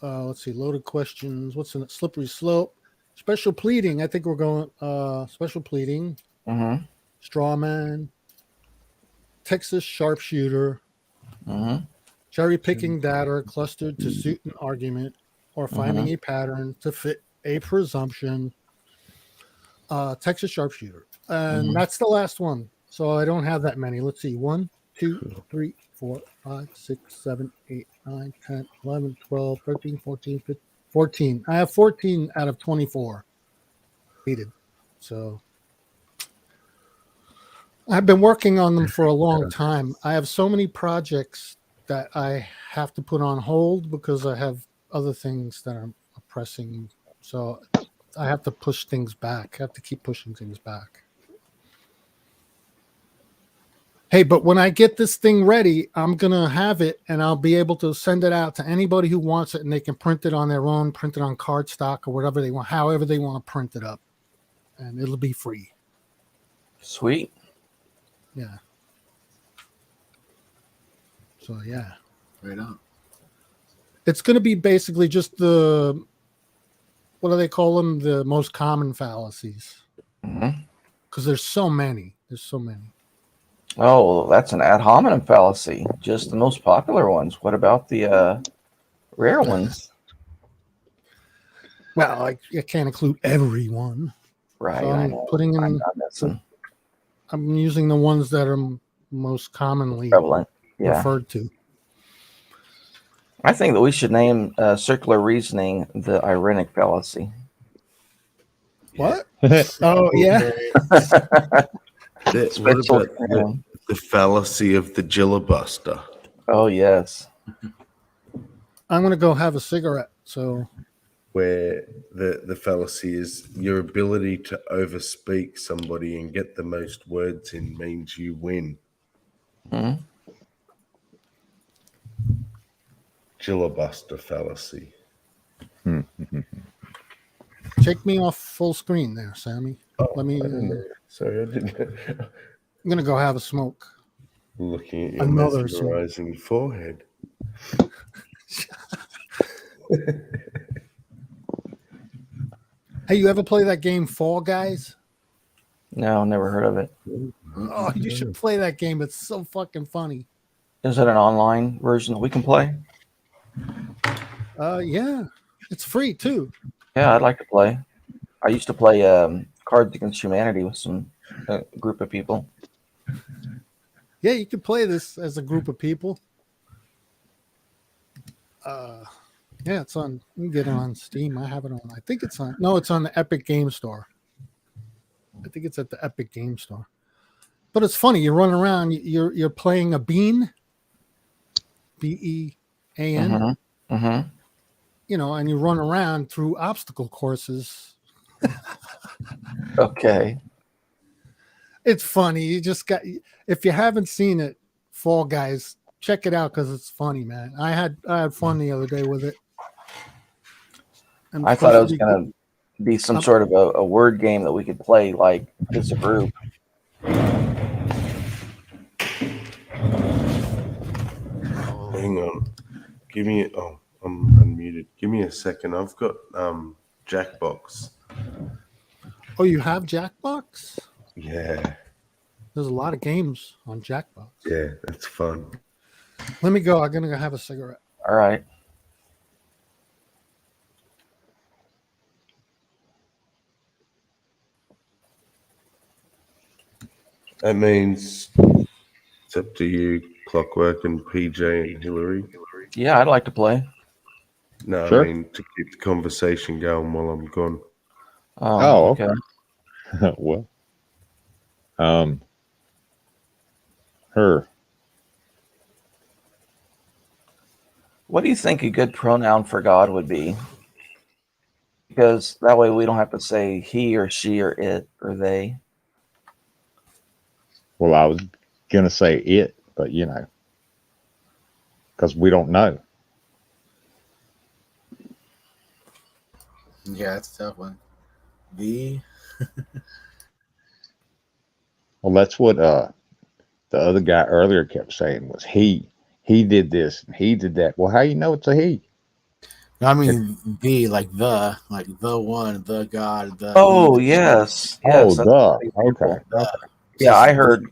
Let's see. Loaded questions. What's in it? Slippery slope. Special pleading. I think we're going special pleading. Mm-hmm. Straw man. Texas sharpshooter. Mm-hmm. Cherry picking data clustered to suit an argument, or finding a pattern to fit a presumption. Texas sharpshooter. And that's the last one. So I don't have that many. Let's see. 1, 2, 3, 4, 5, 6, 7, 8, 9, 10, 11, 12, 13, 14, 15, 14. I have 14 out of 24 completed. So I've been working on them for a long time. I have so many projects that I have to put on hold because I have other things that are pressing. So I have to push things back. I have to keep pushing things back. Hey, but when I get this thing ready, I'm going to have it and I'll be able to send it out to anybody who wants it, and they can print it on their own, print it on cardstock or whatever they want, however they want to print it up. And it'll be free. Sweet. Yeah. So, yeah. Right on. It's going to be basically just the, what do they call them? The most common fallacies. Because there's so many. There's so many. Oh, that's an ad hominem fallacy. Just the most popular ones. What about the rare ones? Well, I can't include everyone. Right. So I I'm know. putting in. I'm not missing. I'm using the ones that are most commonly Prevalent. Yeah. referred to. I think that we should name circular reasoning the ironic fallacy. What? Oh, yeah. What about the fallacy of the Jillabuster? Oh, yes. I'm going to go have a cigarette. So, where the fallacy is your ability to overspeak somebody and get the most words in means you win. Jillabuster fallacy. Take me off full screen there, Sammy. Let me. Sorry, I didn't. I'm going to go have a smoke. Looking at your Another mesmerizing forehead. Hey, you ever play that game Fall Guys? No, never heard of it. Oh, you should play that game. It's so fucking funny. Is it an online version that we can play? Yeah, it's free too. Yeah, I'd like to play. I used to play Cards Against Humanity with some group of people. Yeah, you can play this as a group of people. Yeah, it's on. You can get it on Steam. I have it on. I think it's on. No, it's on the Epic Game Store. I think it's at the Epic Game Store. But it's funny. You run around. You're playing a bean. BEAN. You know, and you run around through obstacle courses. Okay. It's funny. You just got. If you haven't seen it, Fall Guys, check it out because it's funny, man. I had fun the other day with it. I thought it was going to be some sort of a word game that we could play like as a group. Hang on. Give me. Oh, I'm unmuted. Give me a second. I've got Jackbox. Oh, you have Jackbox? Yeah. There's a lot of games on Jackbox. Yeah, that's fun. Let me go. I'm gonna go have a cigarette. All right. That means it's up to you, Clockwork and PJ and Hillary. Yeah, I'd like to play. No, Sure. I mean to keep the conversation going while I'm gone. Oh, okay. Well, her. What do you think a good pronoun for God would be? Because that way we don't have to say he or she or it or they. Well, I was gonna say it, but you know, because we don't know. Yeah, that's a tough one. The Well, that's what the other guy earlier kept saying was he he did this, and he did that. Well, how you know it's a he? I mean, like the one, the God, the. Oh he, yes, Oh, yes, that's a the good okay, example. okay. Yeah, just-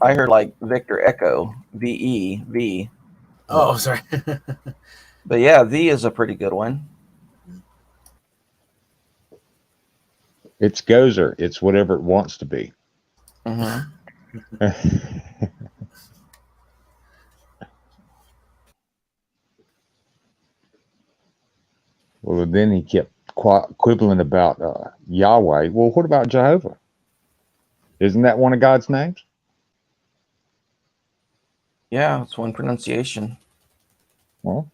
I heard like Victor Echo, VE. Oh, sorry. But yeah, the is a pretty good one. It's Gozer. It's whatever it wants to be. Mm-hmm. Well, then he kept quibbling about Yahweh. Well, what about Jehovah? Isn't that one of God's names? Yeah, it's one pronunciation. Well,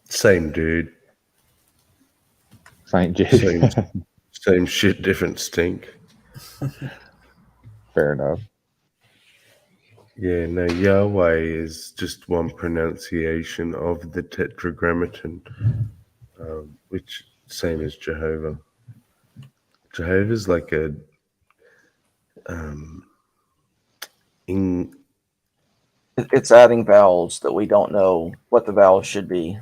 Same dude. Saint Jude. Same shit, different stink. Fair enough. Yeah, no, Yahweh is just one pronunciation of the Tetragrammaton, which same as Jehovah. Jehovah's like a It's adding vowels that we don't know what the vowels should be.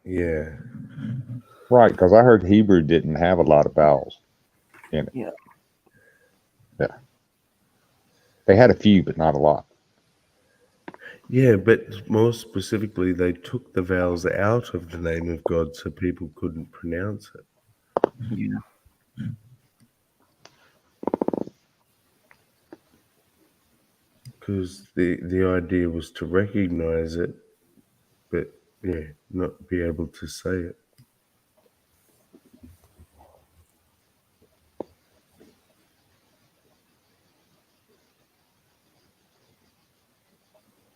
Yeah. Right, because I heard Hebrew didn't have a lot of vowels in it. Yeah. Yeah. They had a few, but not a lot. Yeah, but more specifically, they took the vowels out of the name of God so people couldn't pronounce it. Yeah. Because the idea was to recognize it, but yeah, not be able to say it.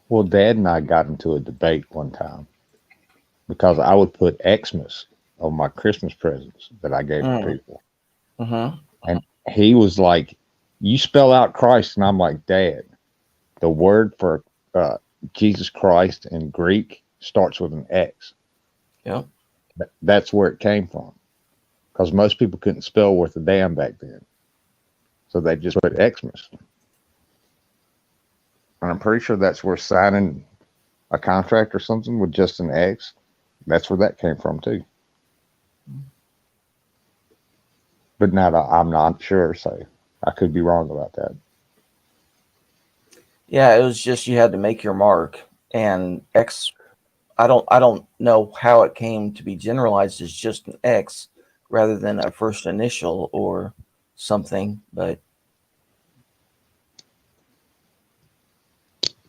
Well, Dad and I got into a debate one time because I would put Xmas on my Christmas presents that I gave to people. Mm-hmm. And he was like, you spell out Christ. And I'm like, Dad, the word for Jesus Christ in Greek starts with an X. Yep. That's where it came from. Because most people couldn't spell worth a damn back then. So they just put Xmas. And I'm pretty sure that's where signing a contract or something with just an X, that's where that came from too. But now I'm not sure, so I could be wrong about that. Yeah, it was just you had to make your mark, and X. I don't know how it came to be generalized as just an X rather than a first initial or something, but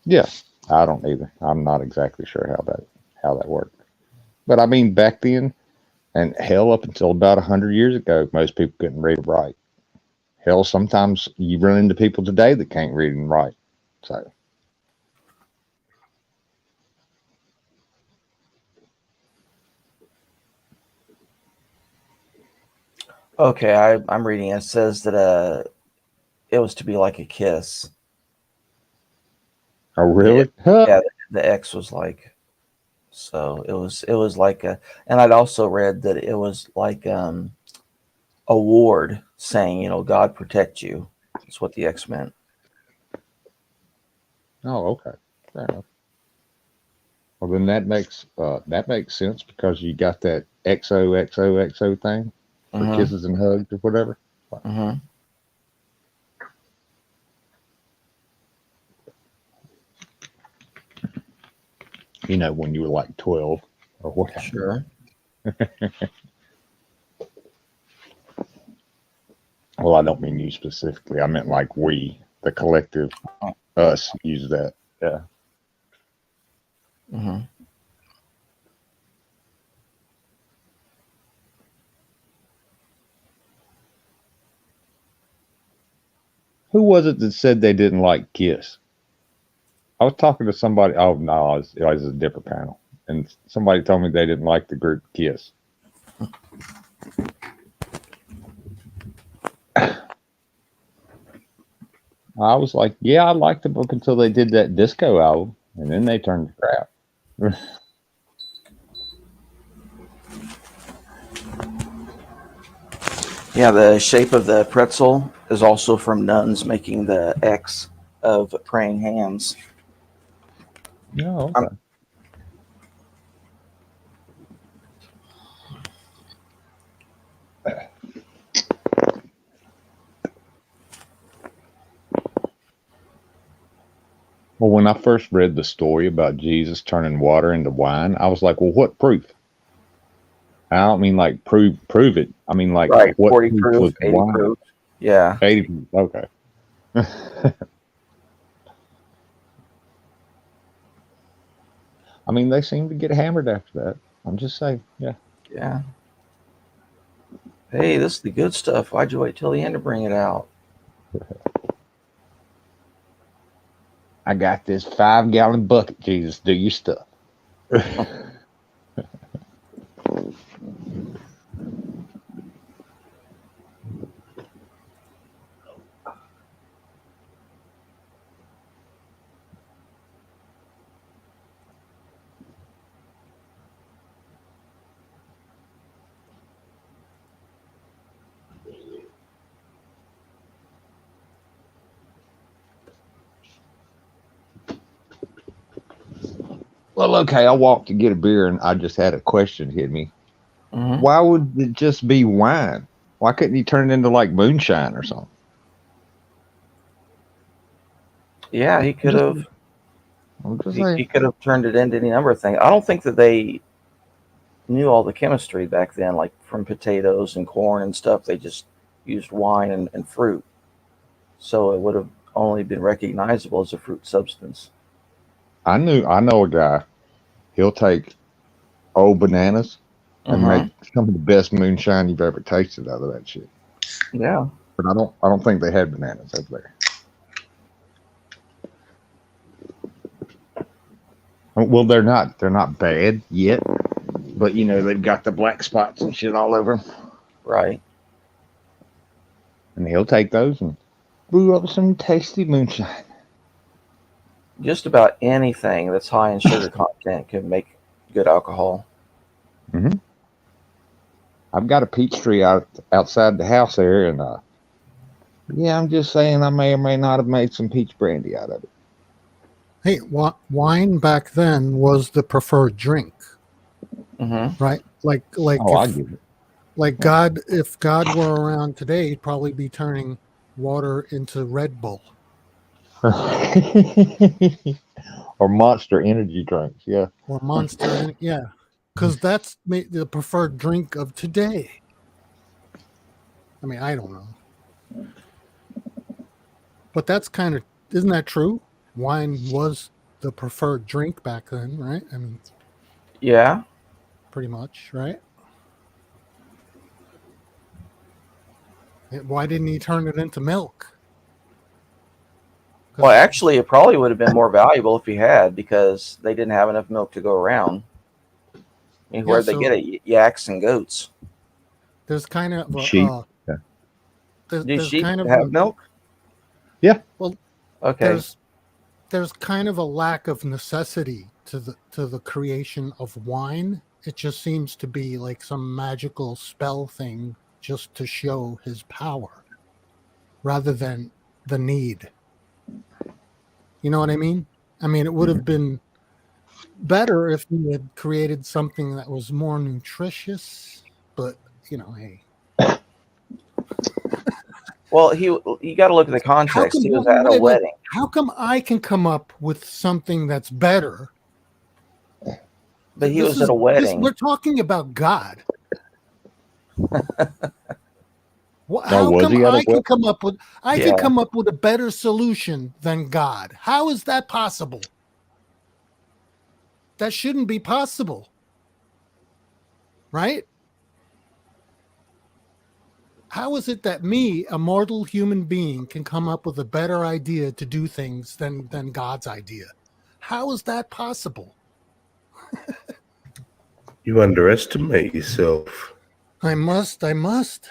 Yeah, I don't either. I'm not exactly sure how that worked. But I mean, back then, and hell, up until about 100 years ago, most people couldn't read or write. Hell, sometimes you run into people today that can't read and write. So. okay, I'm reading. It says that it was to be like a kiss. Oh, really? Yeah, the X was like. So it was like and I'd also read that it was like a ward saying, God protect you. That's what the X meant. Oh, okay. Fair enough. Well, then that makes sense because you got that XOXOXO thing for kisses and hugs or whatever. Mm-hmm. When you were like 12 or whatever. Sure. Well, I don't mean you specifically. I meant like we, the collective, us, use that. Yeah. Mm-hmm. Who was it that said they didn't like Kiss? I was talking to somebody. Oh, no, it was a different panel. And somebody told me they didn't like the group Kiss. I was like, yeah, I liked the book until they did that disco album. And then they turned to crap. Yeah, the shape of the pretzel is also from nuns making the X of praying hands. No, okay. Well, when I first read the story about Jesus turning water into wine, I was like, well, what proof? I don't mean like prove it. I mean like Right, what 40 proof proof, was the 80 wine? proof. Yeah. 80 proof. Okay. I mean, they seem to get hammered after that. I'm just saying, yeah. Yeah. Hey, this is the good stuff. Why'd you wait till the end to bring it out? I got this 5-gallon bucket, Jesus. Do your stuff. Well, okay, I walked to get a beer and I just had a question hit me. Mm-hmm. Why would it just be wine? Why couldn't he turn it into like moonshine or something? Yeah, he could have. I'm just He saying. could have turned it into any number of things. I don't think that they knew all the chemistry back then, like from potatoes and corn and stuff. They just used wine and fruit. So it would have only been recognizable as a fruit substance. I know a guy. He'll take old bananas and make some of the best moonshine you've ever tasted out of that shit. Yeah. But I don't think they had bananas over there. Well, they're not bad yet, but you know they've got the black spots and shit all over them. Right. And he'll take those and brew up some tasty moonshine. Just about anything that's high in sugar content can make good alcohol. Mm-hmm. I've got a peach tree outside the house there, and yeah, I'm just saying I may or may not have made some peach brandy out of it. Hey, wine back then was the preferred drink, right? Like I get it. Like God, if God were around today, he'd probably be turning water into Red Bull. Or Monster energy drinks, yeah. Or Monster, yeah. Because that's the preferred drink of today. I mean, I don't know. But that's kind of, isn't that true? Wine was the preferred drink back then, right? I mean, yeah. Pretty much, right? Why didn't he turn it into milk? Well, actually, it probably would have been more valuable if he had, because they didn't have enough milk to go around. I mean, where'd they get it? Yaks and goats. There's kind of sheep. Do sheep have milk? Yeah. Well, okay. There's kind of a lack of necessity to the creation of wine. It just seems to be like some magical spell thing just to show his power, rather than the need. You know what I mean? I mean, it would have been better if he had created something that was more nutritious, but you know, hey. Well, you got to look at the context. He was at a wedding. How come I can come up with something that's better? But he was at a wedding. We're talking about God. Was How he come at a I can wedding? come up with can come up with a better solution than God? How is that possible? That shouldn't be possible. Right? How is it that me, a mortal human being, can come up with a better idea to do things than God's idea? How is that possible? You underestimate yourself. I must.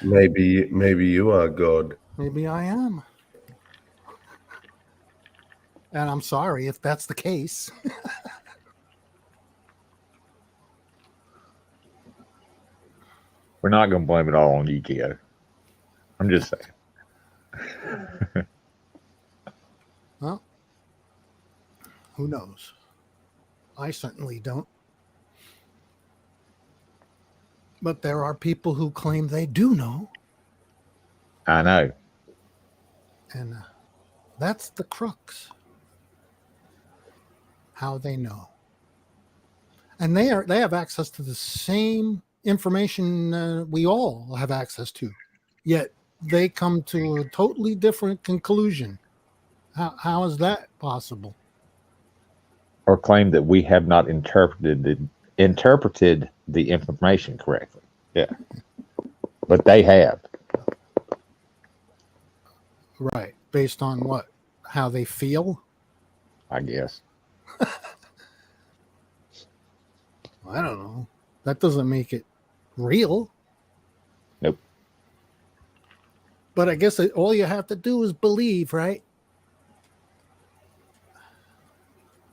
Maybe you are God. Maybe I am. And I'm sorry if that's the case. We're not going to blame it all on you, Keo. I'm just saying. Well, who knows? I certainly don't. But there are people who claim they do know. I know. And that's the crux. How they know. And they have access to the same information we all have access to. Yet they come to a totally different conclusion. How is that possible? Or claim that we have not interpreted the information correctly. Yeah. But they have. Right. Based on what? How they feel? I guess. I don't know. That doesn't make it real. Nope. But I guess all you have to do is believe, right?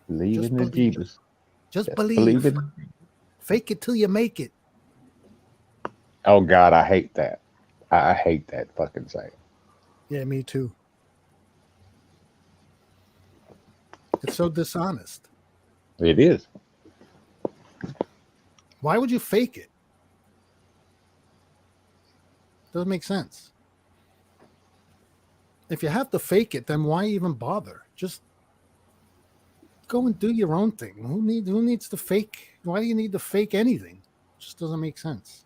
Believe Just in the believe. Jeebus. Just Just believe. it. Fake it till you make it. Oh God, I hate that. I hate that fucking saying. Yeah, me too. It's so dishonest. It is. Why would you fake it? Doesn't make sense. If you have to fake it, then why even bother? Just go and do your own thing. Who needs to fake? Why do you need to fake anything? It just doesn't make sense.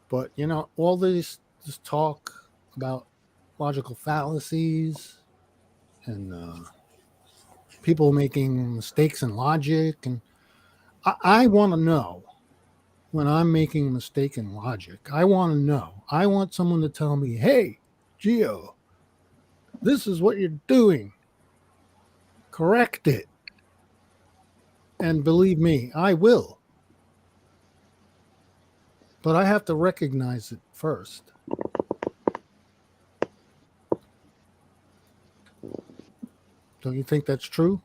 But all this talk about logical fallacies and people making mistakes in logic, and I want to know when I'm making a mistake in logic. I want to know. I want someone to tell me, "Hey, Gio, this is what you're doing. Correct it." And believe me, I will. But I have to recognize it first. Don't you think that's true?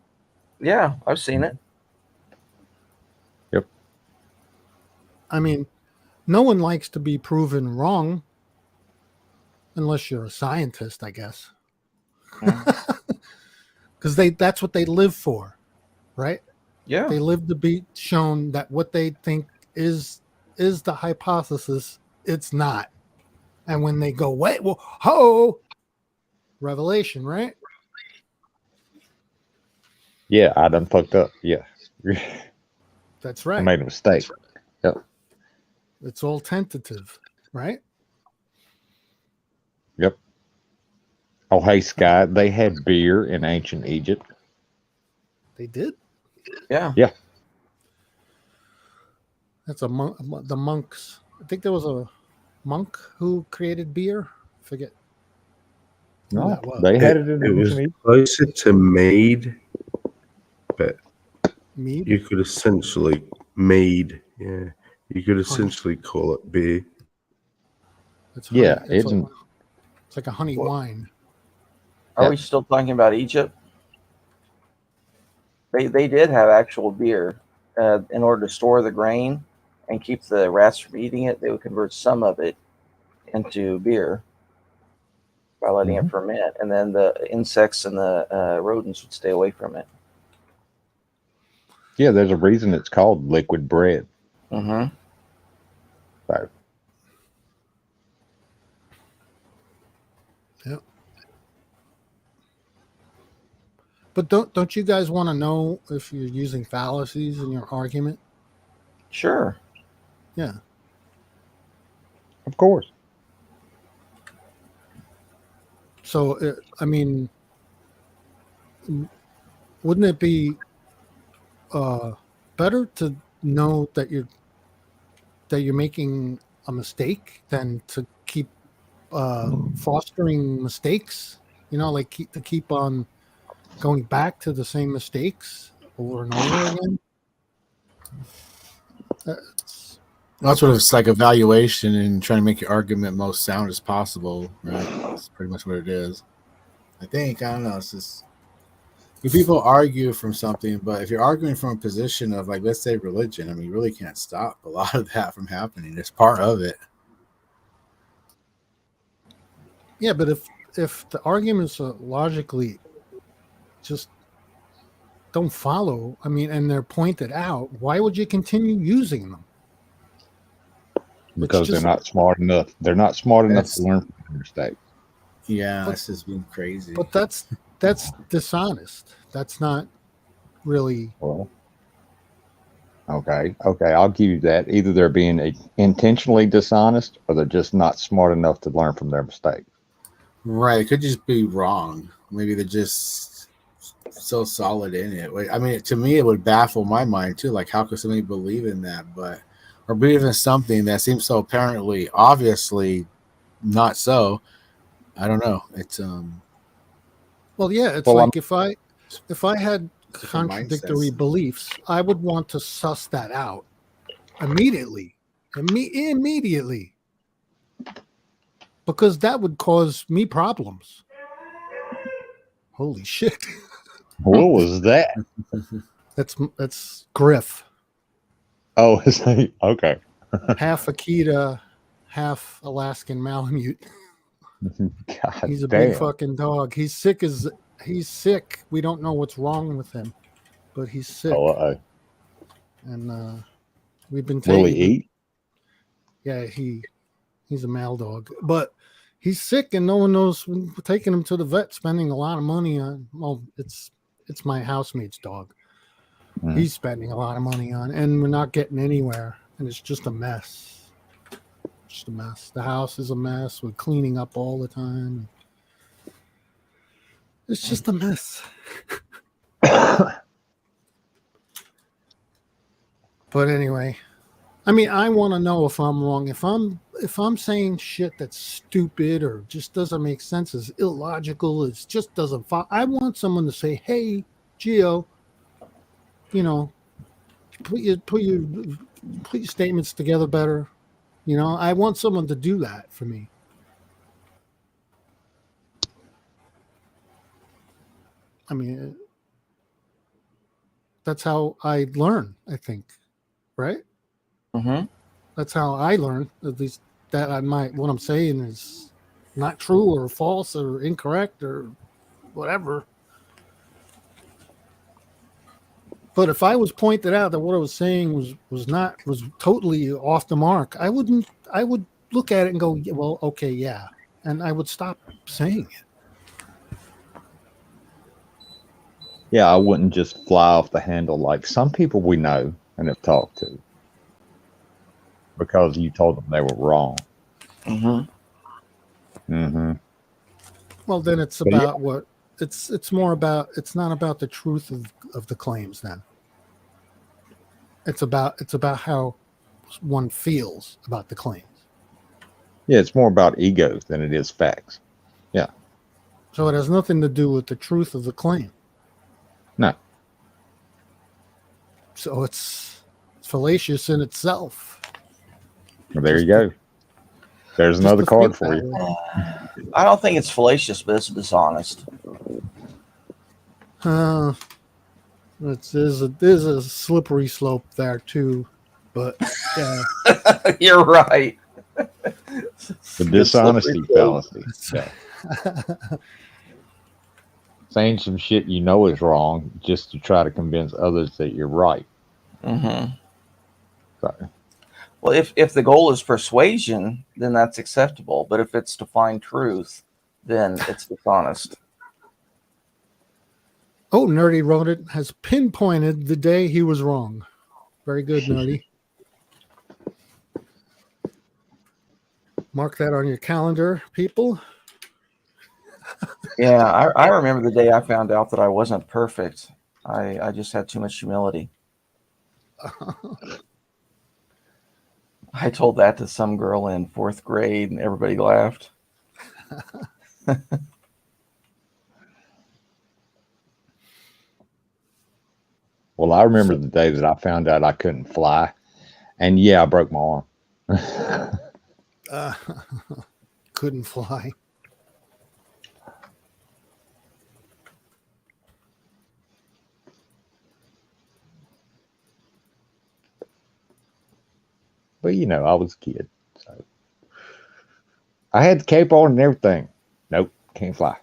Yeah, I've seen it. Yep. I mean, no one likes to be proven wrong unless you're a scientist, I guess. Because that's what they live for, right? Yeah. They live to be shown that what they think is the hypothesis, it's not. And when they go, wait, well, revelation, right? Yeah, I done fucked up. Yeah. That's right. I made a mistake. Yep. It's all tentative, right? Yep. Oh, hey, Sky, they had beer in ancient Egypt. They did? Yeah. Yeah. That's the monks. I think there was a monk who created beer. I forget who No, that was. they had it in It was ancient Egypt. closer to mead, but Mead? you could essentially you could essentially call it beer. It's honey. Yeah, It's it's like a honey wine. Are we still talking about Egypt? They did have actual beer. In order to store the grain and keep the rats from eating it, they would convert some of it into beer by letting it ferment, and then the insects and the rodents would stay away from it. Yeah, there's a reason it's called liquid bread. Mm-hmm. So, Yep. But don't you guys want to know if you're using fallacies in your argument? Sure. Yeah. of course. So, I mean, wouldn't it be better to know that you're making a mistake than to keep fostering mistakes? Like keep on going back to the same mistakes over and over again. That's what it's like, evaluation and trying to make your argument most sound as possible, right? That's pretty much what it is. I think. I don't know. It's just People argue from something, but if you're arguing from a position of, like, let's say religion, I mean, you really can't stop a lot of that from happening. It's part of it. Yeah, but if the arguments are logically just don't follow, I mean, and they're pointed out, why would you continue using them? Because just- they're not smart enough. They're not smart enough That's- to learn from their mistakes. Yeah, this has been crazy. But that's dishonest. That's not really. Well, okay, I'll give you that. Either they're being intentionally dishonest, or they're just not smart enough to learn from their mistakes. Right. It could just be wrong. Maybe they're just so solid in it. I mean, to me, it would baffle my mind too. Like, how could somebody believe in that? Or believe in something that seems so apparently, obviously not so. I don't know. It's Well, yeah, it's Well, like if I had Different contradictory mindsets. beliefs, I would want to suss that out immediately. Immediately. Because that would cause me problems. Holy shit. What was that? That's Griff. Oh, okay. Half Akita, half Alaskan Malamute. God He's a damn. big fucking dog. He's sick. We don't know what's wrong with him, but he's sick. Oh, And we've been will taking. he eat? Yeah, he's a male dog, but he's sick, and no one knows. We're taking him to the vet, spending a lot of money on. Well, it's my housemate's dog. Mm. He's spending a lot of money on, and we're not getting anywhere, and it's just a mess. Just a mess. The house is a mess. We're cleaning up all the time. It's just a mess. But anyway, I mean, I want to know if I'm wrong. If I'm saying shit that's stupid or just doesn't make sense, is illogical, it just doesn't follow. I want someone to say, "Hey, Gio, you know, put your statements together better." You know, I want someone to do that for me. I mean, that's how I learn, I think, right? Mm-hmm. That's how I learn, at least that what I'm saying is not true or false or incorrect or whatever. But if I was pointed out that what I was saying was totally off the mark, I would look at it and go, yeah, well, okay, yeah. And I would stop saying it. Yeah, I wouldn't just fly off the handle like some people we know and have talked to, because you told them they were wrong. Mm-hmm. Mm-hmm. Well, then it's about what it's more about. It's not about the truth of the claims. Then it's about how one feels about the claims. Yeah, it's more about ego than it is facts. Yeah. So it has nothing to do with the truth of the claim. No. So it's fallacious in itself. Well, there you go. There's another card for you. I don't think it's fallacious, but it's dishonest. There's a slippery slope there too, but yeah. You're right. The dishonesty fallacy. Yeah. Saying some shit you know is wrong just to try to convince others that you're right. Mm-hmm. So. Well, if the goal is persuasion, then that's acceptable. But if it's to find truth, then it's dishonest. Oh, Nerdy wrote it, has pinpointed the day he was wrong. Very good, Nerdy. Mark that on your calendar, people. Yeah, I remember the day I found out that I wasn't perfect. I just had too much humility. I told that to some girl in 4th grade, and everybody laughed. Well, I remember the day that I found out I couldn't fly, and yeah, I broke my arm. Couldn't fly. But you know, I was a kid, so I had the cape on and everything. Nope, can't fly.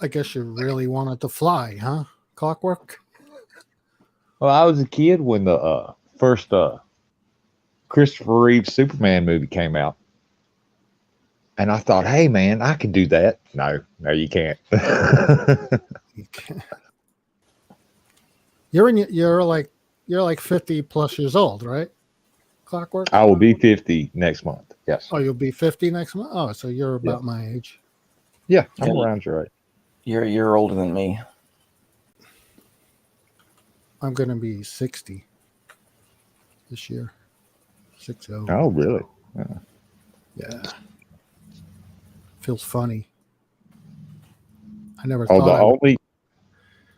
I guess you really wanted to fly, huh? Clockwork? Well, I was a kid when the first Christopher Reeve Superman movie came out, and I thought, hey man, I could do that. No, you can't. You can't. You're like 50 plus years old, right? Clockwork? I will be 50 next month. Yes. Oh, you'll be 50 next month? Oh, so you're about my age. Yeah, I'm around your age. You're a year older than me. I'm going to be 60 this year. 60. Oh, really? Yeah. Feels funny. I never Oh, thought the I would. only.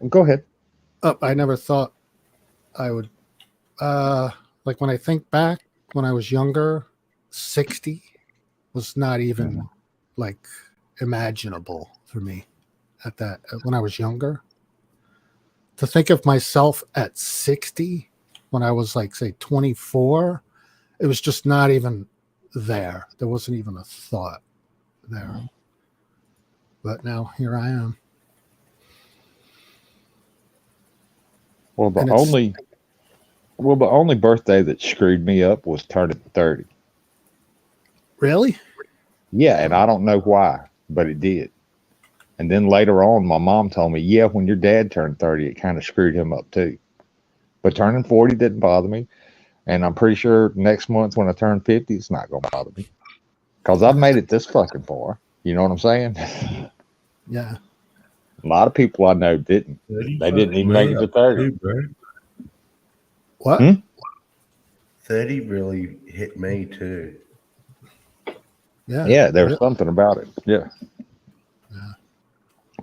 Go ahead. I never thought I would. Like when I think back when I was younger, 60 was not even like imaginable for me at that when I was younger. To think of myself at 60 when I was like say 24, it was just not even there. There wasn't even a thought there. But now here I am. Well, And the only birthday that screwed me up was turning 30. Really? Yeah, and I don't know why, but it did. And then later on, my mom told me, yeah, when your dad turned 30, it kind of screwed him up too. But turning 40 didn't bother me. And I'm pretty sure next month when I turn 50, it's not going to bother me. Because I've made it this fucking far. You know what I'm saying? Yeah. A lot of people I know didn't. They didn't even make it to 30. What? 30 really hit me too. Yeah. Yeah, there was something about it. Yeah.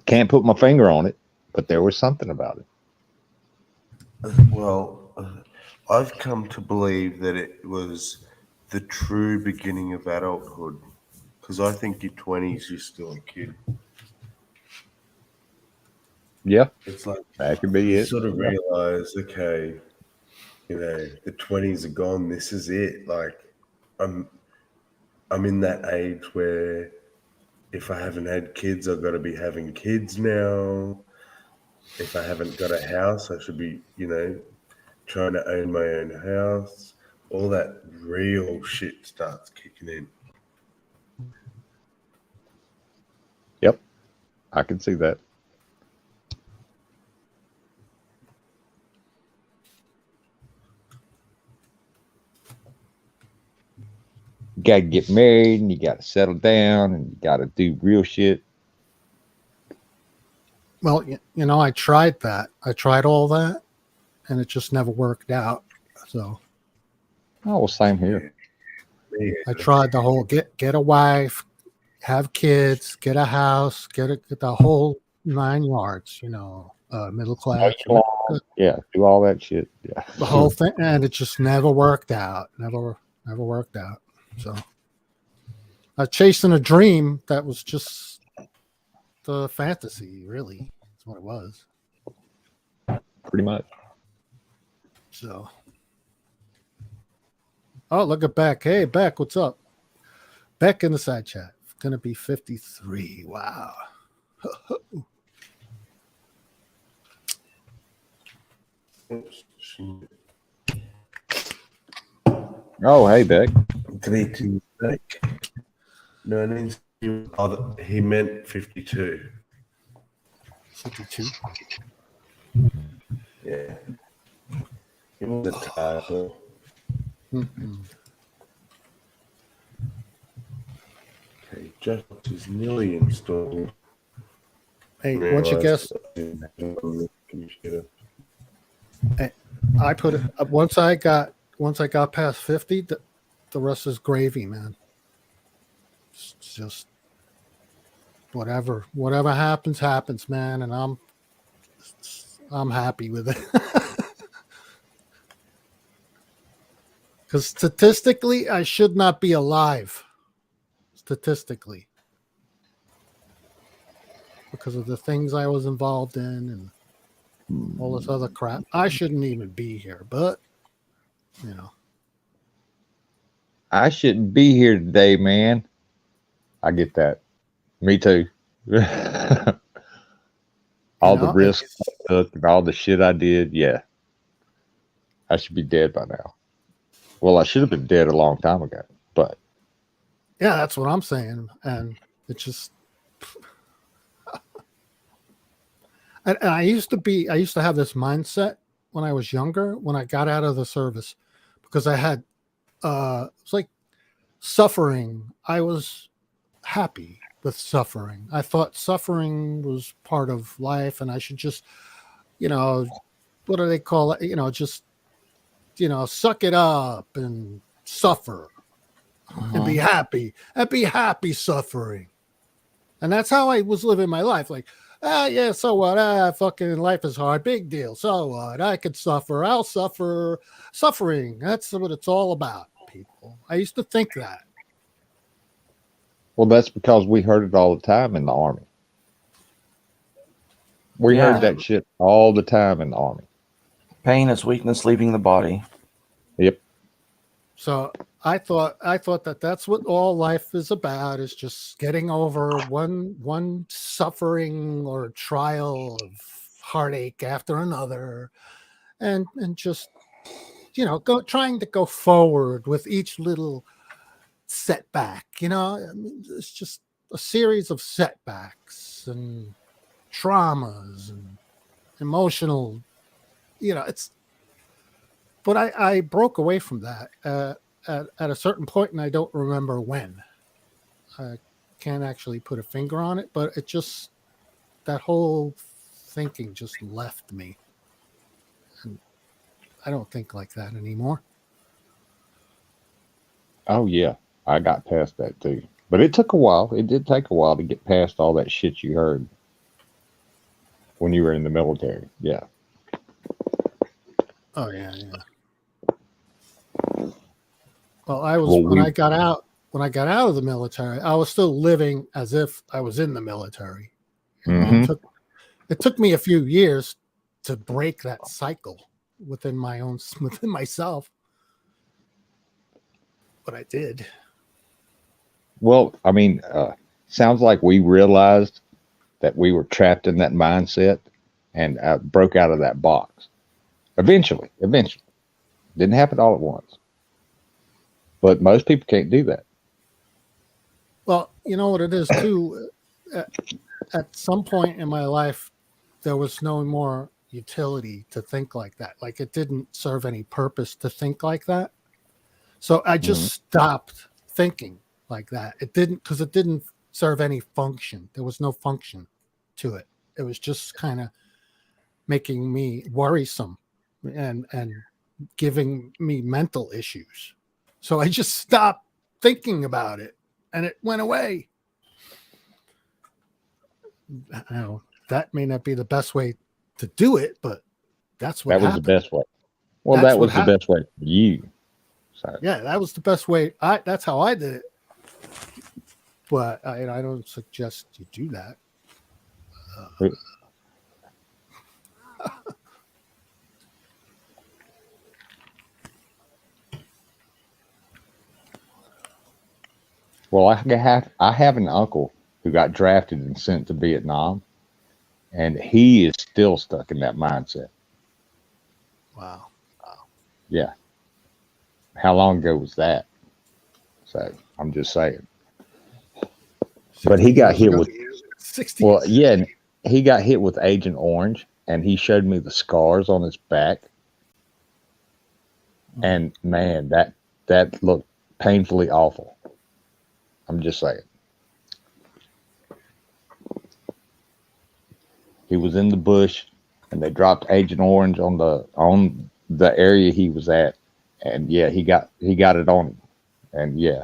Can't put my finger on it, but there was something about it. Well, I've come to believe that it was the true beginning of adulthood. Because I think your 20s, you're still a kid. Yeah. It's like that could be you it. sort of Yeah. realize, okay, you know, the 20s are gone. This is it. Like, I'm in that age where if I haven't had kids, I've got to be having kids now. If I haven't got a house, I should be, you know, trying to own my own house. All that real shit starts kicking in. Yep. I can see that. You got to get married and you got to settle down and you got to do real shit. Well, you know, I tried that. I tried all that, and it just never worked out. So. Oh, well, same here. I tried the whole get a wife, have kids, get a house, get the whole 9 yards. You know, middle class. Yeah, do all that shit. Yeah. The whole thing, and it just never worked out. Never worked out. So. I chasing a dream that was just the fantasy, really. That's what it was. Pretty much. So. Oh, look at Beck. Hey, Beck, what's up? Beck in the side chat. Gonna be 53. Wow. Oh, hey, Beck. Greetings, Beck. No, he meant 52. 52? Yeah. He was a title. Okay, just is nearly installed. Hey, once you guess, hey, I put it once I got past 50, the rest is gravy, man. It's just whatever happens, man, and I'm happy with it. Because statistically, I should not be alive. Statistically. Because of the things I was involved in and all this other crap. I shouldn't even be here, but you know. I shouldn't be here today, man. I get that. Me too. All the risks I took and all the shit I did, yeah. I should be dead by now. Well, I should have been dead a long time ago, but yeah, that's what I'm saying. And it's just and I used to have this mindset when I was younger, when I got out of the service, because I had it's like suffering. I was happy with suffering. I thought suffering was part of life and I should just, you know, what do they call it? You know, just, you know, suck it up and suffer and be happy suffering. And that's how I was living my life. Like, yeah, so what? Fucking life is hard. Big deal. So what? I could suffer. I'll suffer. Suffering. That's what it's all about, people. I used to think that. well, that's because we heard it all the time in the Army. We heard that shit all the time in the Army. Pain is weakness leaving the body. Yep. So I thought that that's what all life is about, is just getting over one suffering or trial of heartache after another, and just, you know, trying to go forward with each little setback. You know, I mean, it's just a series of setbacks and traumas and emotional, you know, it's, but I broke away from that at a certain point, and I don't remember when. I can't actually put a finger on it, but it just, that whole thinking just left me. And I don't think like that anymore. Oh, yeah. I got past that too. But it took a while. It did take a while to get past all that shit you heard when you were in the military. Yeah. Oh, yeah. Well, when I got out of the military, I was still living as if I was in the military. Mm-hmm. It took me a few years to break that cycle within myself. But I did. Well, I mean, sounds like we realized that we were trapped in that mindset and broke out of that box. Eventually. Didn't happen all at once. But most people can't do that. Well, you know what it is too. At some point in my life, there was no more utility to think like that. Like, it didn't serve any purpose to think like that. So I just stopped thinking like that. It didn't serve any function. There was no function to it. It was just kind of making me worrisome and giving me mental issues. So I just stopped thinking about it, and it went away. I know that may not be the best way to do it, but that's what happened. That was the best way. Well, that was the best way for you. So. Yeah, that was the best way. That's how I did it. But I don't suggest you do that. Well, I have an uncle who got drafted and sent to Vietnam, and he is still stuck in that mindset. Wow. Yeah. How long ago was that? So I'm just saying. But he got hit with 60 well, yeah, he got hit with Agent Orange, and he showed me the scars on his back. And man, that looked painfully awful. I'm just saying. He was in the bush, and they dropped Agent Orange on the area he was at, and yeah, he got it on him, and yeah.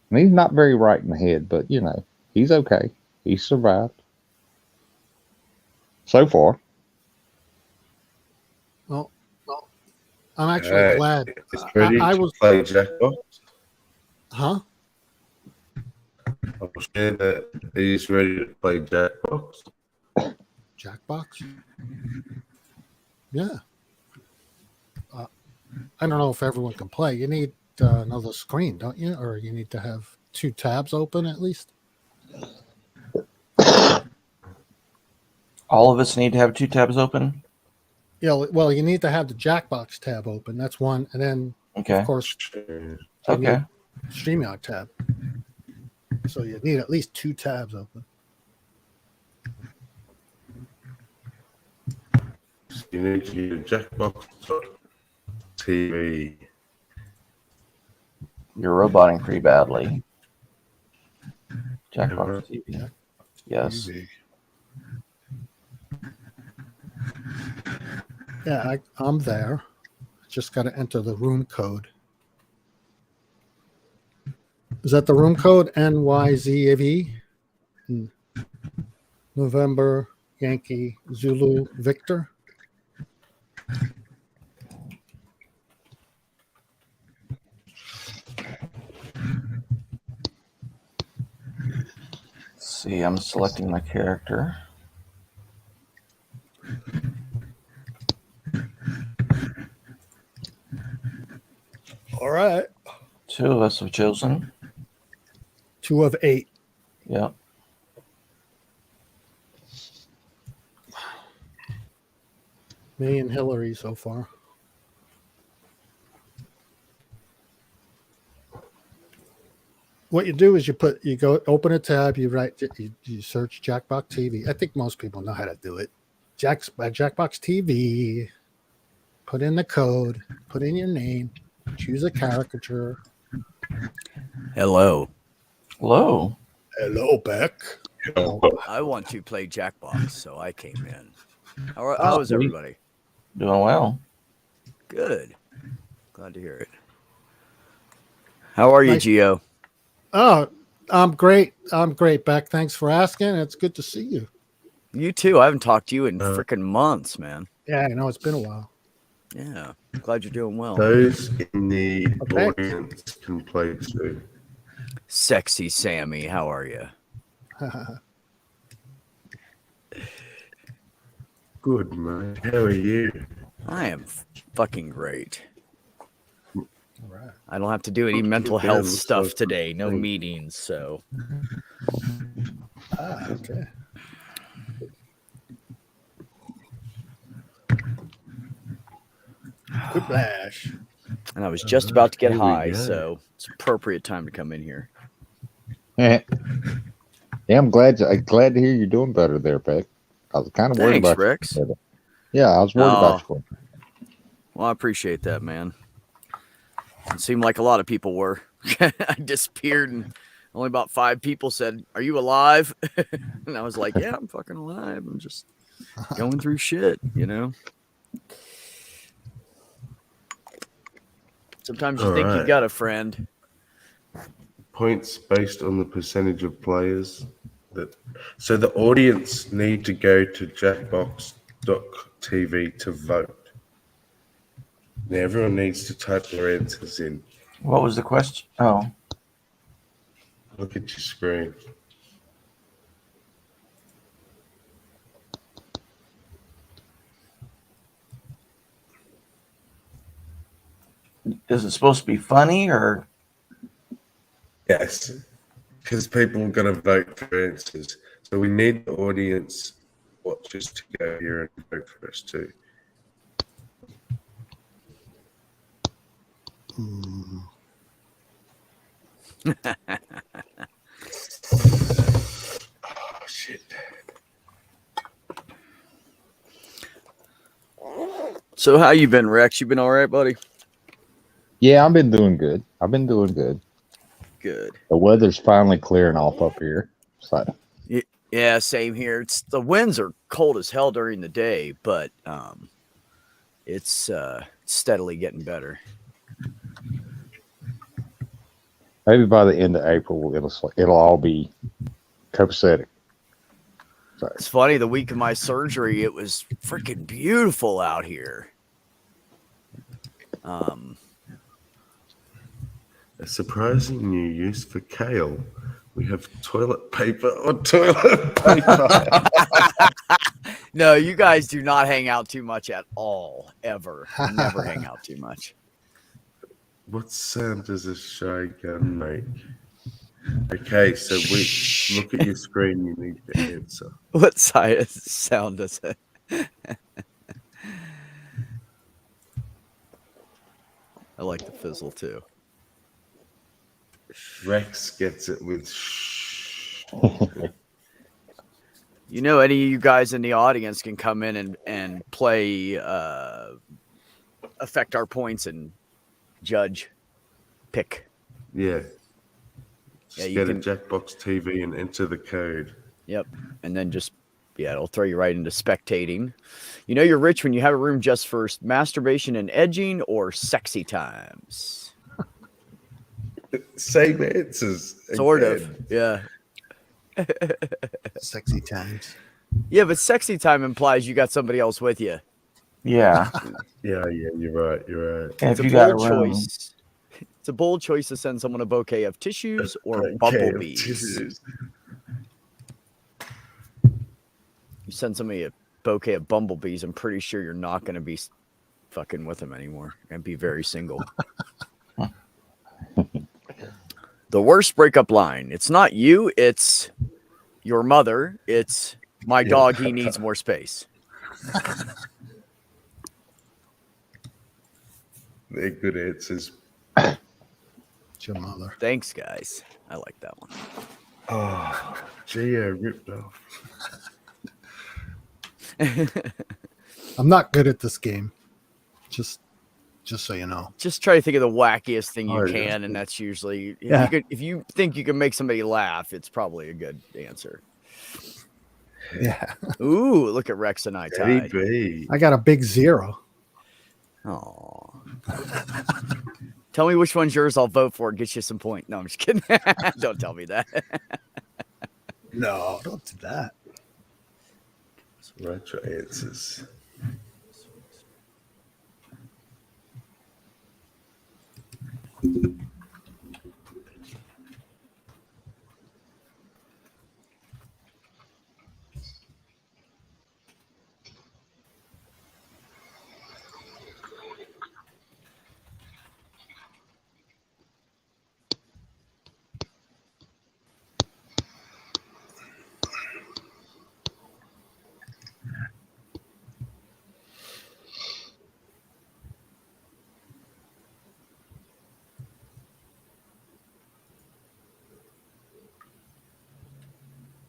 And he's not very right in the head, but you know, he's okay. He survived so far. Well, I'm actually glad. It's ready I to was play Jackbox. Huh? I'll share that he's ready to play Jackbox. Jackbox? Yeah. I don't know if everyone can play. You need another screen, don't you? Or you need to have 2 tabs open at least? All of us need to have 2 tabs open? Yeah, well, you need to have the Jackbox tab open. That's one. And then, Okay. of course, you Okay. need StreamYard tab. So you need at least 2 tabs open. You need to use Jackbox.tv. You're roboting pretty badly. Jackbox TV. Yes. Yeah, I'm there. Just got to enter the room code. Is that the room code? NYZV? November, Yankee, Zulu, Victor? Let's see, I'm selecting my character. All right. 2 of us have chosen. 2 of 8. Yep. Me and Hillary so far. What you do is you go open a tab, you search Jackbox TV. I think most people know how to do it. Jackbox TV. Put in the code. Put in your name. Choose a caricature. Hello. Hello. Hello, Beck. I want to play Jackbox, so I came in. How is everybody? Doing well. Good. Glad to hear it. How are you, Nice. Gio? Oh, I'm great. I'm great, Beck. Thanks for asking. It's good to see you. You too. I haven't talked to you in freaking months, man. Yeah, I know it's been a while. Yeah. Glad you're doing well. Those in the audience can play too. Sexy Sammy, how are you? Good, mate. How are you? I am fucking great. All right. I don't have to do any mental health stuff today. No meetings, so. Okay. Good flash. And I was just about to get Here we high, go. so it's appropriate time to come in here. Yeah, I'm glad to hear you're doing better there, Peck. I was kind of worried Thanks, about Rex. you. Yeah, I was worried about you. Well, I appreciate that, man. It seemed like a lot of people were. I disappeared, and only about 5 people said, "Are you alive?" And I was like, "Yeah, I'm fucking alive. I'm just going through shit, you know." Sometimes you All think you right. got a friend. Points based on the percentage of players. So the audience need to go to jackbox.tv to vote. Now everyone needs to type their answers in. What was the question? Oh. Look at your screen. Is it supposed to be funny or? Yes, because people are going to vote for answers. So we need the audience watchers to go here and vote for us too. Oh, shit. So how you been, Rex? You been all right, buddy? Yeah, I've been doing good. Good. The weather's finally clearing off up here. So Yeah, same here. The winds are cold as hell during the day, but it's steadily getting better. maybe by the end of April, it'll all be copacetic. So, It's funny. The week of my surgery, it was freaking beautiful out here. A surprising new use for kale. We have toilet paper on toilet paper. No, you guys do not hang out too much at all, ever. Never hang out too much. What sound does a shy gun make? Okay, so we look at your screen. You need to answer. What sound does it? I like the fizzle too. Rex gets it with You know, any of you guys in the audience can come in and play, affect our points and judge, pick. Yeah. Just You get can a Jackbox TV and enter the code. Yep. And then just, it'll throw you right into spectating. You know, you're rich when you have a room just for masturbation and edging or sexy times. Same answers. Sort again. of. Yeah. Sexy times. Yeah, but sexy time implies you got somebody else with you. Yeah. Yeah, you're right. You're right. Yeah, It's if a you got a bold room. choice. It's a bold choice to send someone a bouquet of tissues or Bouquet of bumblebees. tissues. You send somebody a bouquet of bumblebees, I'm pretty sure you're not going to be fucking with them anymore. You're going to be very single. The worst breakup line. It's not you, it's your mother. It's my dog, he needs more space. They're good answers. It's your mother. Thanks, guys. I like that one. Oh, Geo ripped off. I'm not good at this game. Just so you know. Just try to think of the wackiest thing you Oh, yeah. can, and that's usually Yeah. if you think you can make somebody laugh, it's probably a good answer. Yeah. Ooh, look at Rex and I tied. Maybe. I got a big 0. Oh. Tell me which one's yours. I'll vote for it. Get you some point. No, I'm just kidding. Don't tell me that. No, don't do that. Write your answers.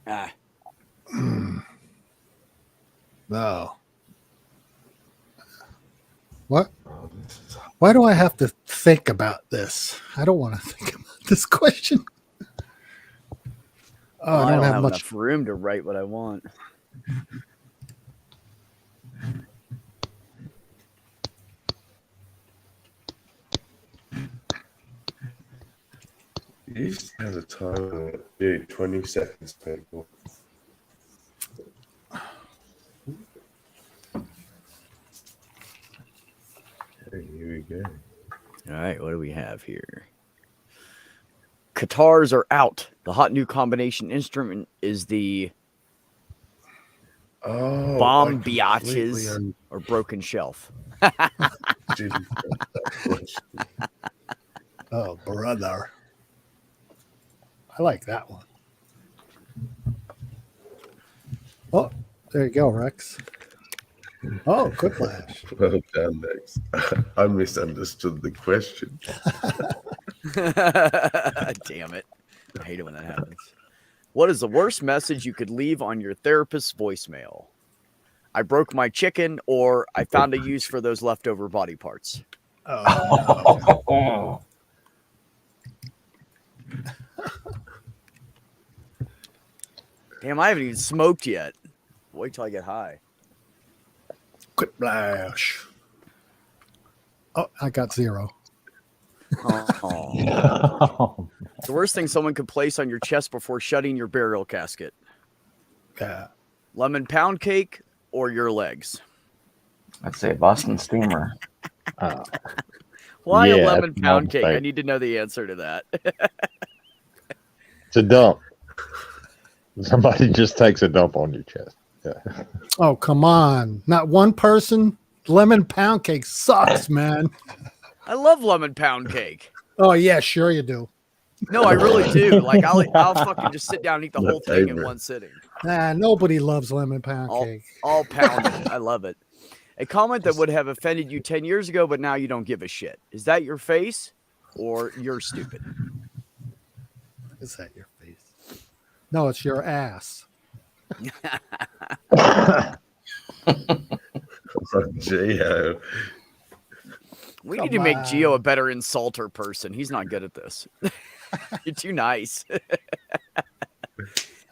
Ah. No. What? Why do I have to think about this? I don't want to think about this question. Oh, I don't have much enough room to write what I want. You used to have a time limit. Dude, 20 seconds, people. Okay, here we go. All right, what do we have here? Guitars are out. The hot new combination instrument is the bomb biatches or broken shelf. Oh, brother. I like that one. Oh, there you go, Rex. Oh, quick flash. Well done, Max. I misunderstood the question. Damn it. I hate it when that happens. What is the worst message you could leave on your therapist's voicemail? I broke my chicken, or I found a use for those leftover body parts. Oh, Damn, I haven't even smoked yet. Wait till I get high. quick flash. Oh, I got 0. Oh. The worst thing someone could place on your chest before shutting your burial casket. Yeah. Lemon pound cake or your legs? I'd say Boston Steamer. Why a Yeah, lemon it's pound not cake? fake. I need to know the answer to that. It's a dump. Somebody just takes a dump on your chest. Oh, come on. Not one person? Lemon pound cake sucks, man. I love lemon pound cake. Oh, yeah, sure you do. No, I really do. Like I'll fucking just sit down and eat the My whole thing in favorite. one sitting. Nah, nobody loves lemon pound cake. I'll pound it. I love it. A comment that would have offended you 10 years ago, but now you don't give a shit. Is that your face or you're stupid? Is that your face? No, it's your ass. Geo. We need to make Gio a better insulter person. He's not good at this. You're too nice.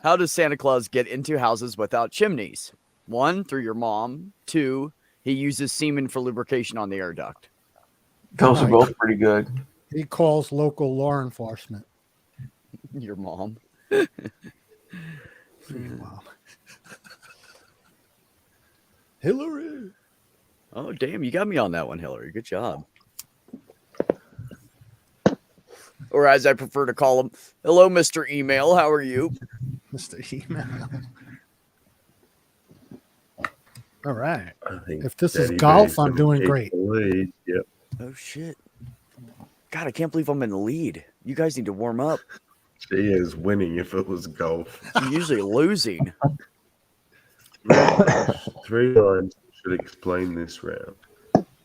How does Santa Claus get into houses without chimneys? 1, through your mom. 2, he uses semen for lubrication on the air duct. Those are both pretty good. He calls local law enforcement. Your mom. Your mom. Hillary. Oh, damn. You got me on that one, Hillary. Good job. Or as I prefer to call him, hello, Mr. Email. How are you? Mr. Email. All right. I think If this is Daddy golf, B's I'm gonna doing take great. the lead. Yep. Oh, shit. God, I can't believe I'm in the lead. You guys need to warm up. She is winning if it was golf. I'm usually losing. 3 lines should explain this round.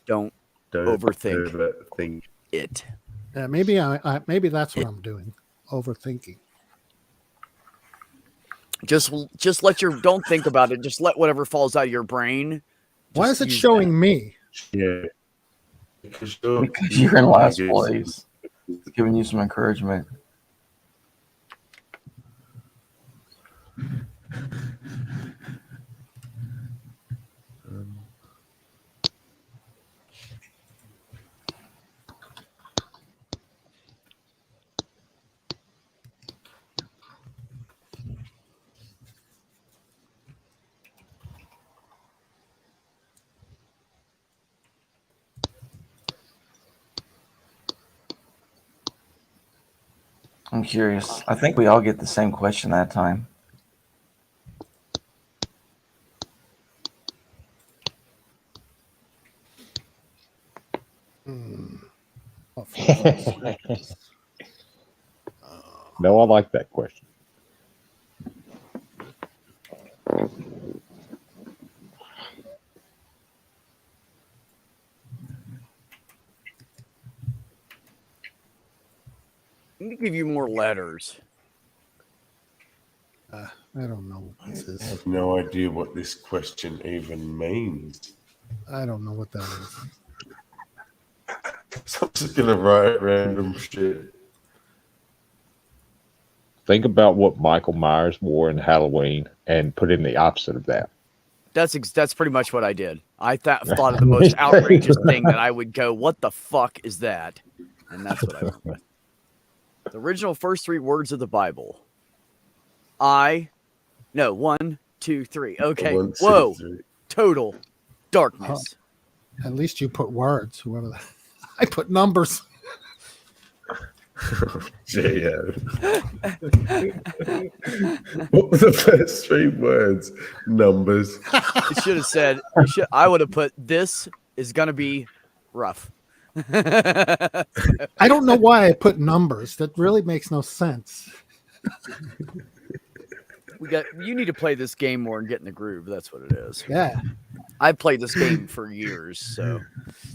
Don't overthink it. Yeah, maybe maybe that's what I'm doing. Overthinking. Just let your don't think about it. Just let whatever falls out of your brain. Why is it showing me? Yeah. Because you're in last place. It's giving you some encouragement. I'm curious. I think we all get the same question that time. No, I like that question. I need to give you more letters. I don't know what this I is. have no idea what this question even means. I don't know what that is. So I'm just gonna write random shit. Think about what Michael Myers wore in Halloween and put in the opposite of that. That's pretty much what I did. I thought of the most outrageous thing that I would go, what the fuck is that? And that's what I went with. The original first 3 words of the Bible. 1, 2, 3. Okay. 1, 2, Whoa. 3. Total darkness. At least you put words. Whoever that. I put numbers. J.O. What were the first 3 words? Numbers. You should have said, I would have put, this is going to be rough. I don't know why I put numbers. That really makes no sense. You need to play this game more and get in the groove. That's what it is. Yeah. I've played this game for years, so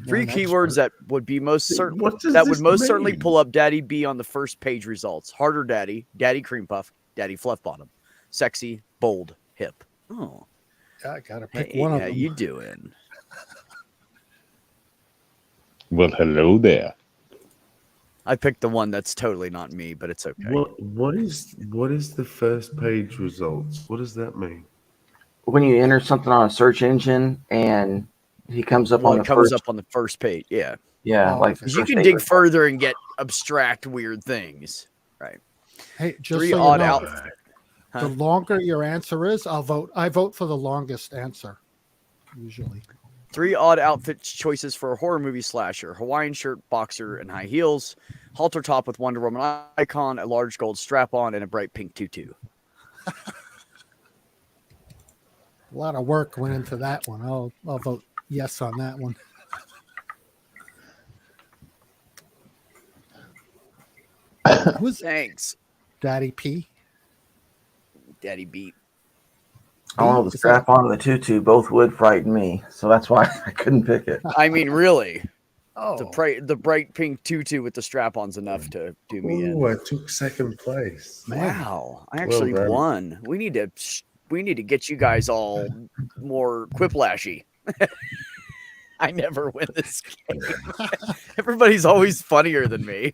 3 that's keywords that would be most certain What does that would this most certainly mean? pull up Daddy B on the first page results. Harder Daddy, Daddy Cream Puff, Daddy Fluff Bottom, sexy, bold, hip. Oh, I gotta pick hey, one of how them. you doing? Well, hello there. I picked the one that's totally not me, but it's okay. What is the first page results? What does that mean? When you enter something on a search engine and he comes up on the comes first, up on the first page, yeah. Yeah, like the 'Cause you first can page dig further and get abstract, weird things, right? Hey, just 3 so you odd know, out. the longer your answer is, I'll vote. I vote for the longest answer, usually. 3 odd outfit choices for a horror movie slasher: Hawaiian shirt, boxer, and high heels, halter top with Wonder Woman icon, a large gold strap on, and a bright pink tutu. A lot of work went into that one. I'll vote yes on that one. Who's Thanks, Daddy P? Daddy Beat. Oh, the strap on and the tutu both would frighten me, so that's why I couldn't pick it. I mean, really. Oh, the bright pink tutu with the strap-on's enough to do me in. Oh, I took second place. Wow, I actually Well done. won. We need to get you guys all more quiplashy. I never win this game. Everybody's always funnier than me.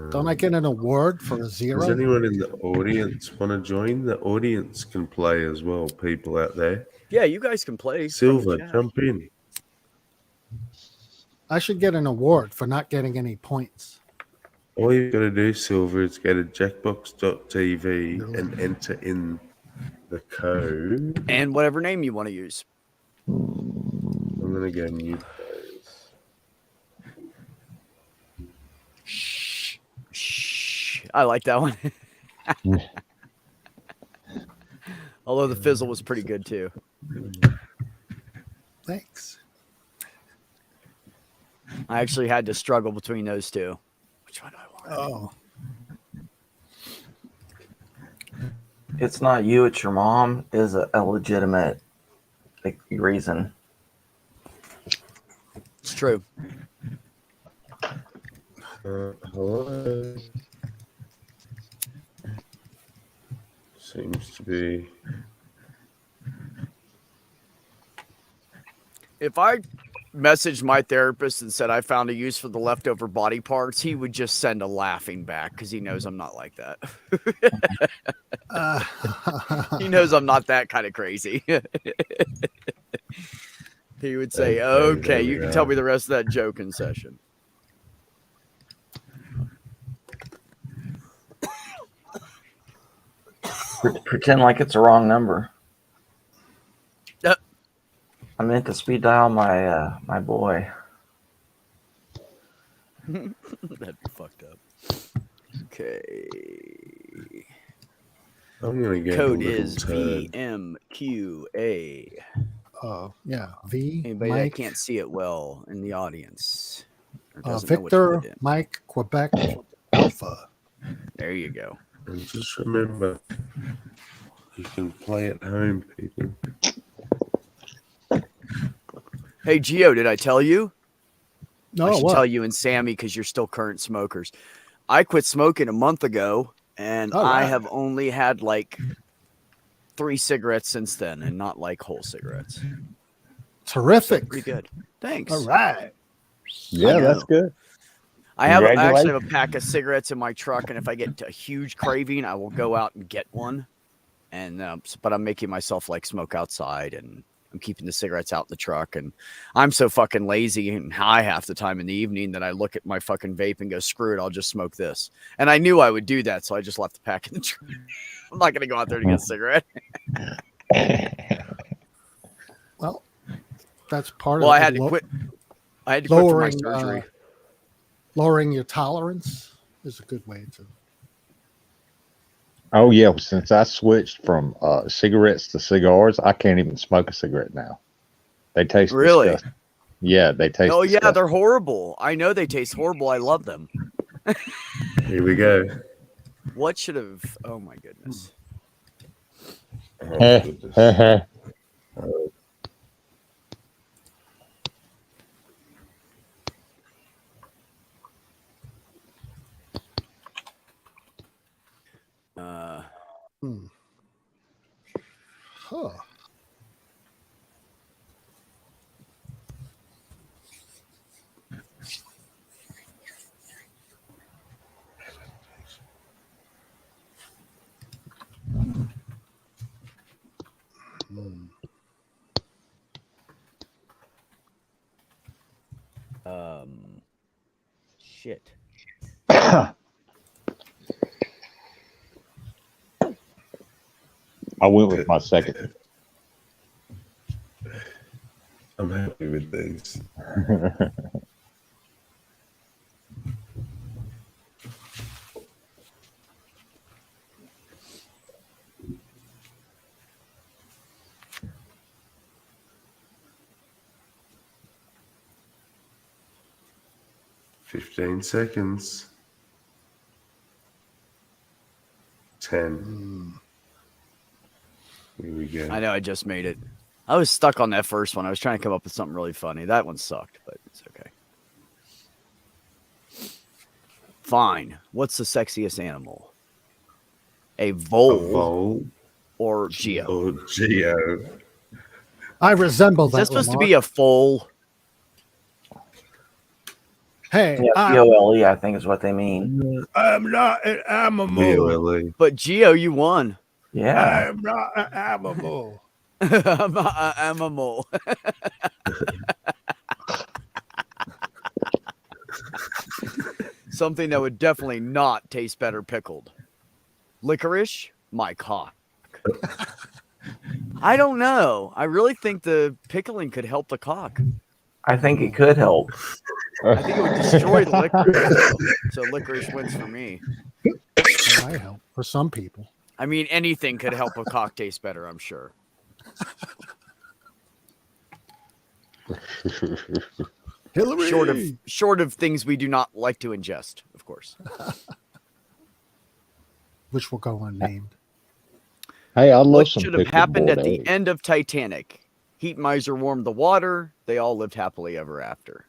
Don't I get an award for a zero? Does anyone in the audience want to join? The audience can play as well, people out there. Yeah, you guys can play. from the Silver, chat. jump in. I should get an award for not getting any points. All you've got to do, Silver, is go to jackbox.tv and enter in the code. And whatever name you want to use. I'm going to go new players. Shh. I like that one. Although the fizzle was pretty good too. Thanks. I actually had to struggle between those two. Which one do I want? Oh. It's not you, it's your mom is a legitimate reason. It's true. Hello. Seems to be. If I messaged my therapist and said I found a use for the leftover body parts, he would just send a laughing back because he knows I'm not like that. He knows I'm not that kind of crazy. He would say, okay, you can tell me the rest of that joke in session. Pretend like it's a wrong number. I meant to speed dial my boy. That'd be fucked up. Okay. I'm gonna get Code a little is turd. VMQA. Oh, yeah. V. Anybody Mike, that can't see it well in the audience. Or doesn't know what to Victor, put in. Mike, Quebec, Alpha. There you go. And just remember, you can play at home, people. Hey, Gio, did I tell you? No, I should what? tell you and Sammy because you're still current smokers. I quit smoking a month ago, and All I right. have only had like 3 cigarettes since then, and not like whole cigarettes. Terrific. Pretty good. Thanks. All right. Yeah, that's good. I actually have a Congratulations. pack of cigarettes in my truck, and if I get a huge craving, I will go out and get one. And but I'm making myself like smoke outside, and I'm keeping the cigarettes out in the truck. And I'm so fucking lazy and high half the time in the evening that I look at my fucking vape and go, screw it, I'll just smoke this. And I knew I would do that, so I just left the pack in the truck. I'm not gonna go out there to get a cigarette. Well, that's part Well, of I had to quit. I had to quit for my surgery. Lowering your tolerance is a good way to. Oh yeah, since I switched from cigarettes to cigars, I can't even smoke a cigarette now. They taste Really? disgusting. Yeah, they taste. Oh yeah, disgusting. they're horrible. I know they taste horrible. I love them. Here we go. What should have? Oh my goodness. Huh. Shit. I went with my second. I'm happy with these. 15 seconds. 10. Here we go. I know I just made it. I was stuck on that first one. I was trying to come up with something really funny. That one sucked, but it's okay. Fine. What's the sexiest animal? A vole, or Geo? Or Geo. I resemble Is that. that supposed to remark. be a foal? Hey, Yeah, P-O-L-E, I think is what they mean. I'm not an animal. P-O-L-E. But Geo, you won. Yeah. I'm not an animal. I'm not an animal. Something that would definitely not taste better pickled. Licorice? My cock. I don't know. I really think the pickling could help the cock. I think it could help. I think it would destroy the licorice. So licorice wins for me. It might help for some people. I mean, anything could help a cock taste better, I'm sure. Hillary! Short of things we do not like to ingest, of course. Which will go unnamed. Hey, I love What some should have happened at pickled the eggs. end of Titanic? Heat miser warmed the water. They all lived happily ever after.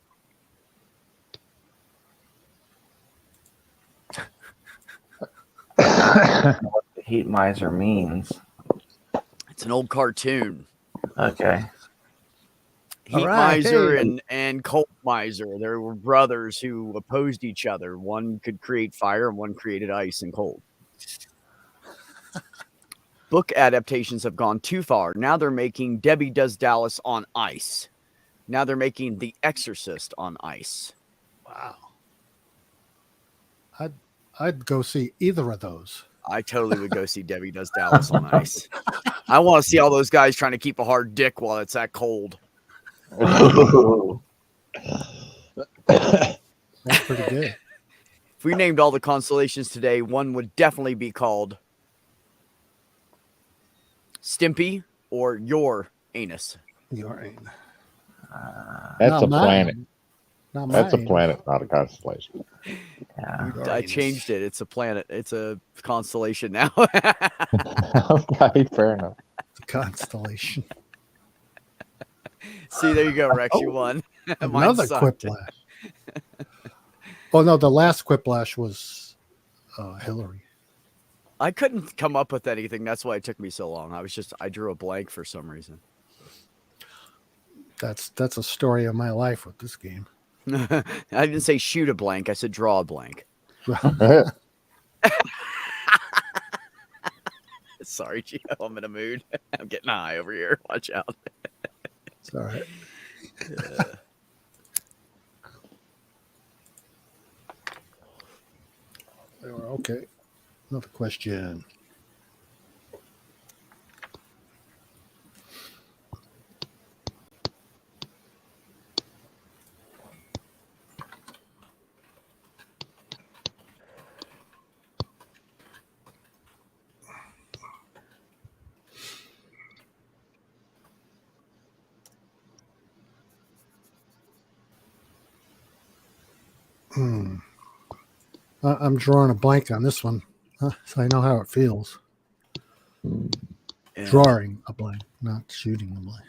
What the heat miser means. It's an old cartoon. Okay. Heat All right, miser hey. and cold miser. There were brothers who opposed each other. One could create fire and one created ice and cold. Book adaptations have gone too far. Now they're making Debbie Does Dallas on ice. Now they're making The Exorcist on ice. Wow. I'd go see either of those. I totally would go see Debbie Does Dallas on ice. I want to see all those guys trying to keep a hard dick while it's that cold. That's pretty good. If we named all the constellations today, one would definitely be called Stimpy or Your Anus. Your anus. That's Not a mine. planet. Not That's a mine. planet, not a constellation. Yeah. I changed it. It's a planet. It's a constellation now. Okay, fair enough. Constellation. See, there you go, Rex. You won. Mine Another sucked. quiplash. Oh no, the last quiplash was Hillary. I couldn't come up with anything. That's why it took me so long. I drew a blank for some reason. That's a story of my life with this game. I didn't say shoot a blank. I said draw a blank. Sorry, Gio. I'm in a mood. I'm getting high over here. Watch out. It's all right. Okay. Another question. I'm drawing a blank on this one, so I know how it feels. Yeah. Drawing a blank, not shooting a blank.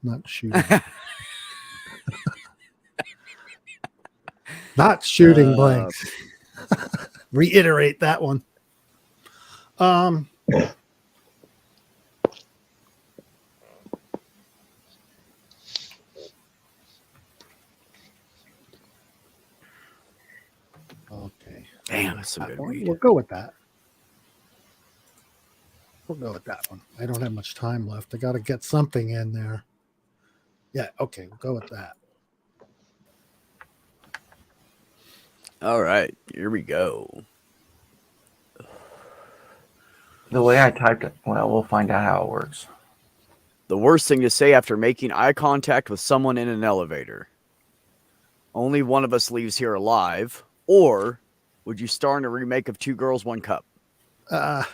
Not shooting. Not shooting blanks. Reiterate that one. Okay. Damn, that's some good weed. We'll go with that. We'll go with that one. I don't have much time left. I got to get something in there. Yeah, okay, we'll go with that. All right, here we go. The way I typed it, well, we'll find out how it works. The worst thing to say after making eye contact with someone in an elevator. Only one of us leaves here alive. Or would you star in a remake of Two Girls, One Cup? Or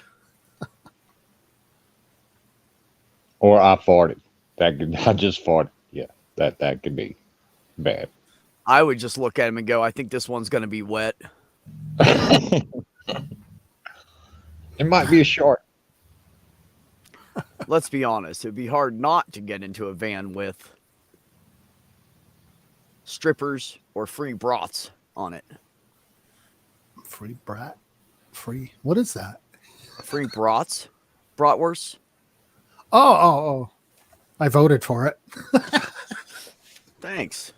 I farted. I just farted. Yeah, that could be bad. I would just look at him and go, I think this one's going to be wet. It might be a shark. Let's be honest. It'd be hard not to get into a van with strippers or free broths on it. Free brat? Free? What is that? Free broths? Bratwurst? Oh. I voted for it. Thanks.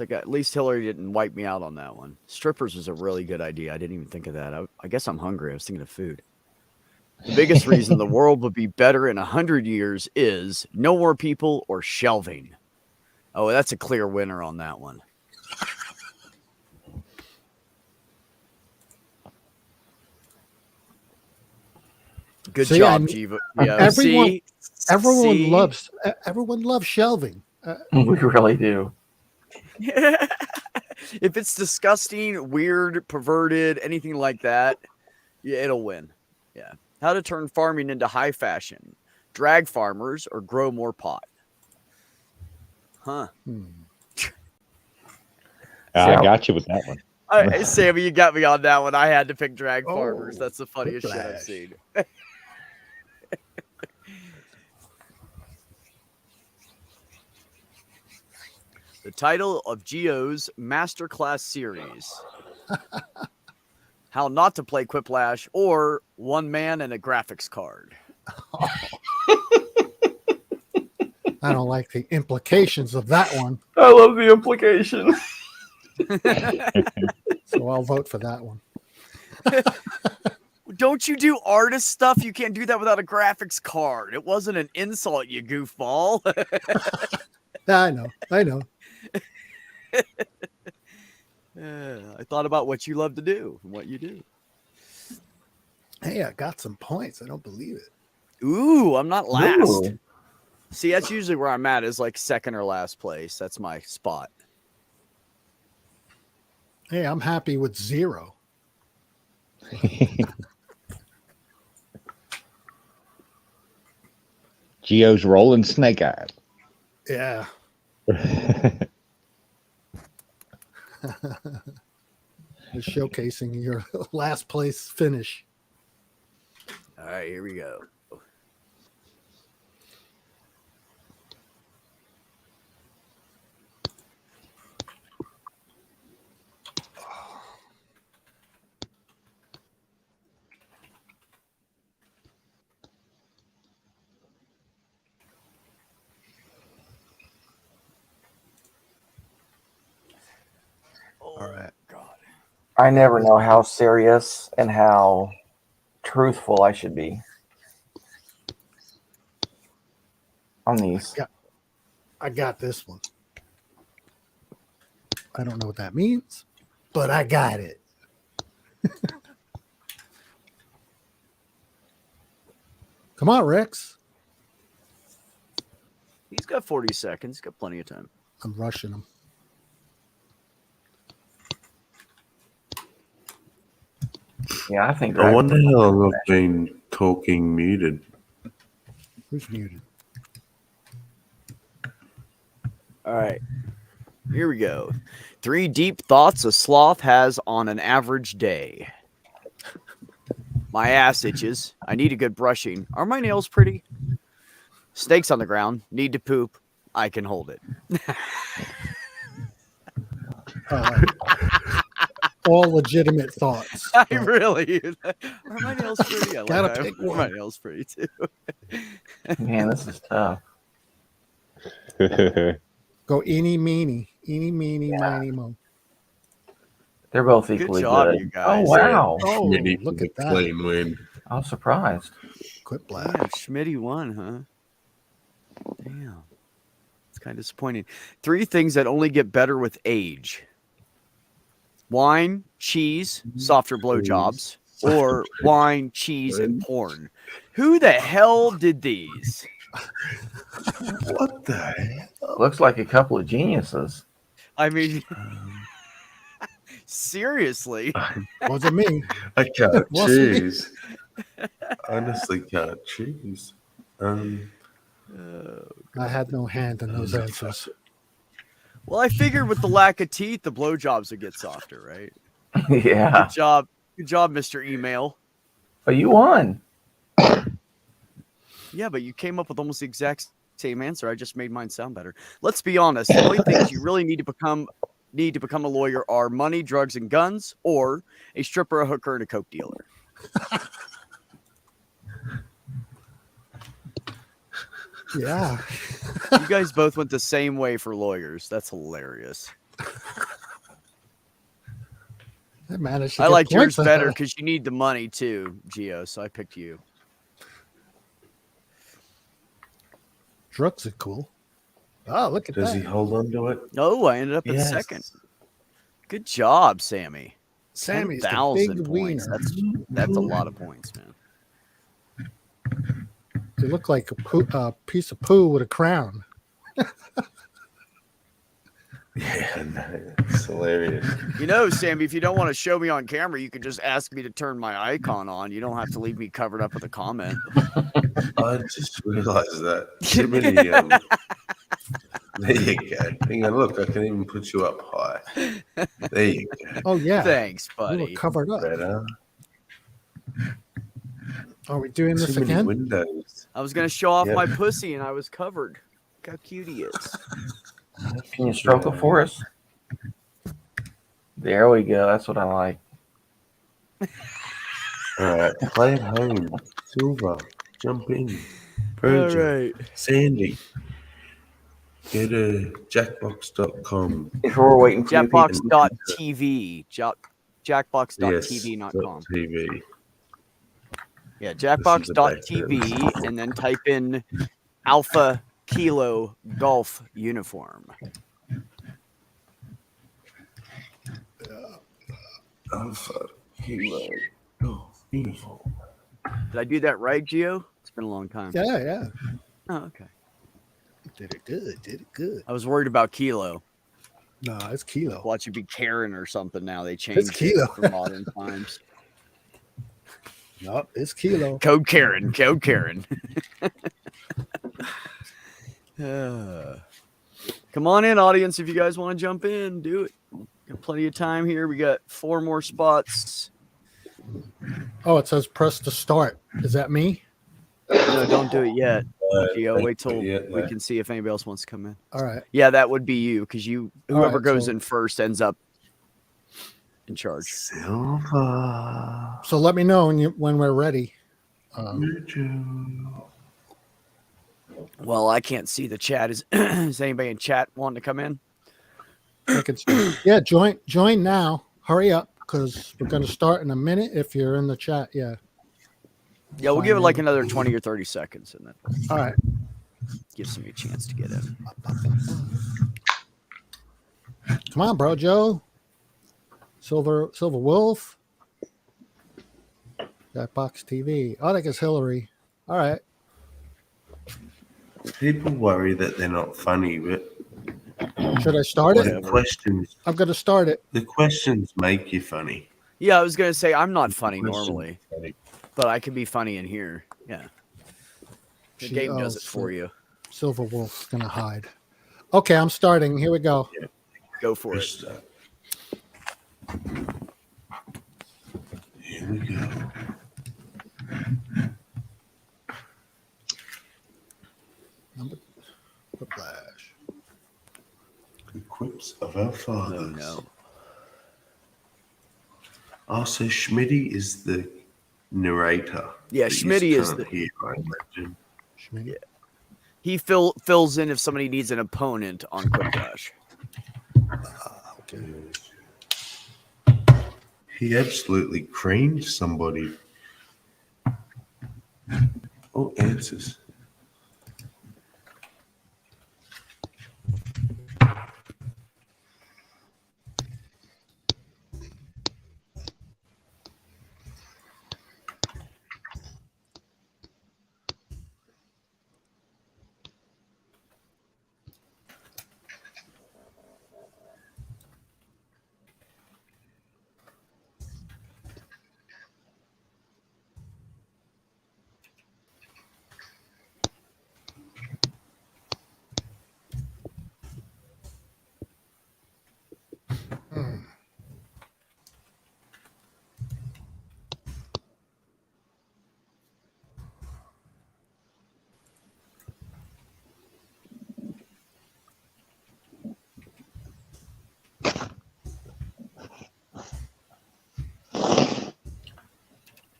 At least Hillary didn't wipe me out on that one. Strippers was a really good idea. I didn't even think of that. I guess I'm hungry. I was thinking of food. The biggest reason the world would be better in 100 years is no more people or shelving. Oh, that's a clear winner on that one. Good job, Jiva. Yeah, everyone loves shelving. We really do. If it's disgusting, weird, perverted, anything like that, yeah, it'll win. Yeah. How to turn farming into high fashion. Drag farmers or grow more pot. Huh. I got you with that one. Sammy, you got me on that one. I had to pick drag farmers. That's the funniest shit I've seen. The title of Geo's Masterclass series. How not to play Quiplash or One Man and a Graphics Card. I don't like the implications of that one. I love the implications. So I'll vote for that one. Don't you do artist stuff? You can't do that without a graphics card. It wasn't an insult, you goofball. I know. I thought about what you love to do and what you do. Hey, I got some points. I don't believe it. Ooh, I'm not last. Ooh. See, that's usually where I'm at, is like second or last place. That's my spot. Hey, I'm happy with 0. Geo's rolling snake eyes. Yeah. Just showcasing your last place finish. All right, here we go. All right. I never know how serious and how truthful I should be on these. I got this one. I don't know what that means, but I got it. Come on, Rex. He's got 40 seconds. He's got plenty of time. I'm rushing him. Yeah, I think. I wonder how long I've been talking muted. Who's muted? All right. Here we go. 3 deep thoughts a sloth has on an average day. My ass itches. I need a good brushing. Are my nails pretty? Snakes on the ground. Need to poop. I can hold it. All legitimate thoughts. I really. Are my nails pretty? I Gotta like pick my one. nails pretty too. Man, this is tough. Go eeny, meeny, miny, mo. They're both Good equally job, good. you guys. Oh wow! Oh, Smitty look with at the that. clean win. I'm surprised. Quit black. Yeah, Schmitty won, huh? Damn. It's kind of disappointing. 3 things that only get better with age. Wine, cheese, softer blowjobs, or wine, cheese, and porn. Who the hell did these? What the hell? Looks like a couple of geniuses. I mean, seriously. Wasn't me. I can't Wasn't me. choose. Honestly, can't choose. I had no hand in those answers. Well, I figured with the lack of teeth, the blowjobs would get softer, right? Yeah. Good job, Mr. Email. But you won. Yeah, but you came up with almost the exact same answer. I just made mine sound better. Let's be honest. The only things you really need to become a lawyer are money, drugs, and guns, or a stripper, a hooker, and a coke dealer. Yeah. You guys both went the same way for lawyers. That's hilarious. I managed to I get like yours points on better that. because you need the money too, Gio. So I picked you. Drugs are cool. Oh, look at Does that. he hold on to it? No, I ended up in Yes. second. Good job, Sammy. Sammy's the 10,000 big points. wiener. That's a lot of points, man. They look like a piece of poo with a crown. Yeah, no, it's hilarious. You know, Sammy, if you don't want to show me on camera, you could just ask me to turn my icon on. You don't have to leave me covered up with a comment. I just realized that. Too many. There you go. Hang on, look, I can even put you up high. There you go. Oh yeah. Thanks, We were buddy. covered up. Better. Are we doing this Too many again? windows. I was going to show off Yep. my pussy, and I was covered. Look how cute he is. Can you stroke it for us? There we go. That's what I like. All right, play at home. Silver, jump in. Virgin, right. Sandy. Go to jackbox.com. If we're waiting for you people, Jackbox.tv. Jackbox.tv, not com. TV. Yeah, This is the jackbox.tv, and then type in Alpha Kilo Golf Uniform. Alpha Kilo. Oh, beautiful. Did I do that right, Gio? It's been a long time. Yeah, yeah. Oh, okay. Did it good. Did it good. I was worried about Kilo. No, it's Kilo. Watch you be Karen or something now. They changed Kilo. it for modern times. Nope, it's Kilo. Code Karen. Code Karen. Come on in, audience. If you guys want to jump in, do it. Got plenty of time here. We got 4 more spots. Oh, it says press to start. Is that me? No, don't do it yet. Gio, don't wait do till it yet, we no. can see if anybody else wants to come in. All right. Yeah, that would be you, because whoever right, goes so- in first ends up in charge. Silver. So let me know when we're ready. Well, I can't see the chat. Is anybody in chat wanting to come in? Yeah, join now. Hurry up, because we're going to start in a minute. If you're in the chat, yeah. Yeah, we'll give it like another 20 or 30 seconds, and then All right. gives me a chance to get in. Come on, bro, Joe. Silver Wolf. Jackbox TV. Oh, I think it's Hillary. All right. People worry that they're not funny, but Should I start the it? questions, I'm going to start it. the questions make you funny. Yeah, I was gonna say I'm not funny Questions normally, funny. but I can be funny in here. Yeah, the game does it for you. Silver Wolf's going to hide. Okay, I'm starting. Here we go. Go for it. Here we go. Whiplash. The quips of our fathers. Oh, no. Oh, so Schmitty is the narrator. Yeah, that you Schmitty is can't the- hear, I imagine. Schmitty. He fills in if somebody needs an opponent on Quiplash. Okay. He absolutely creamed somebody. Oh, answers.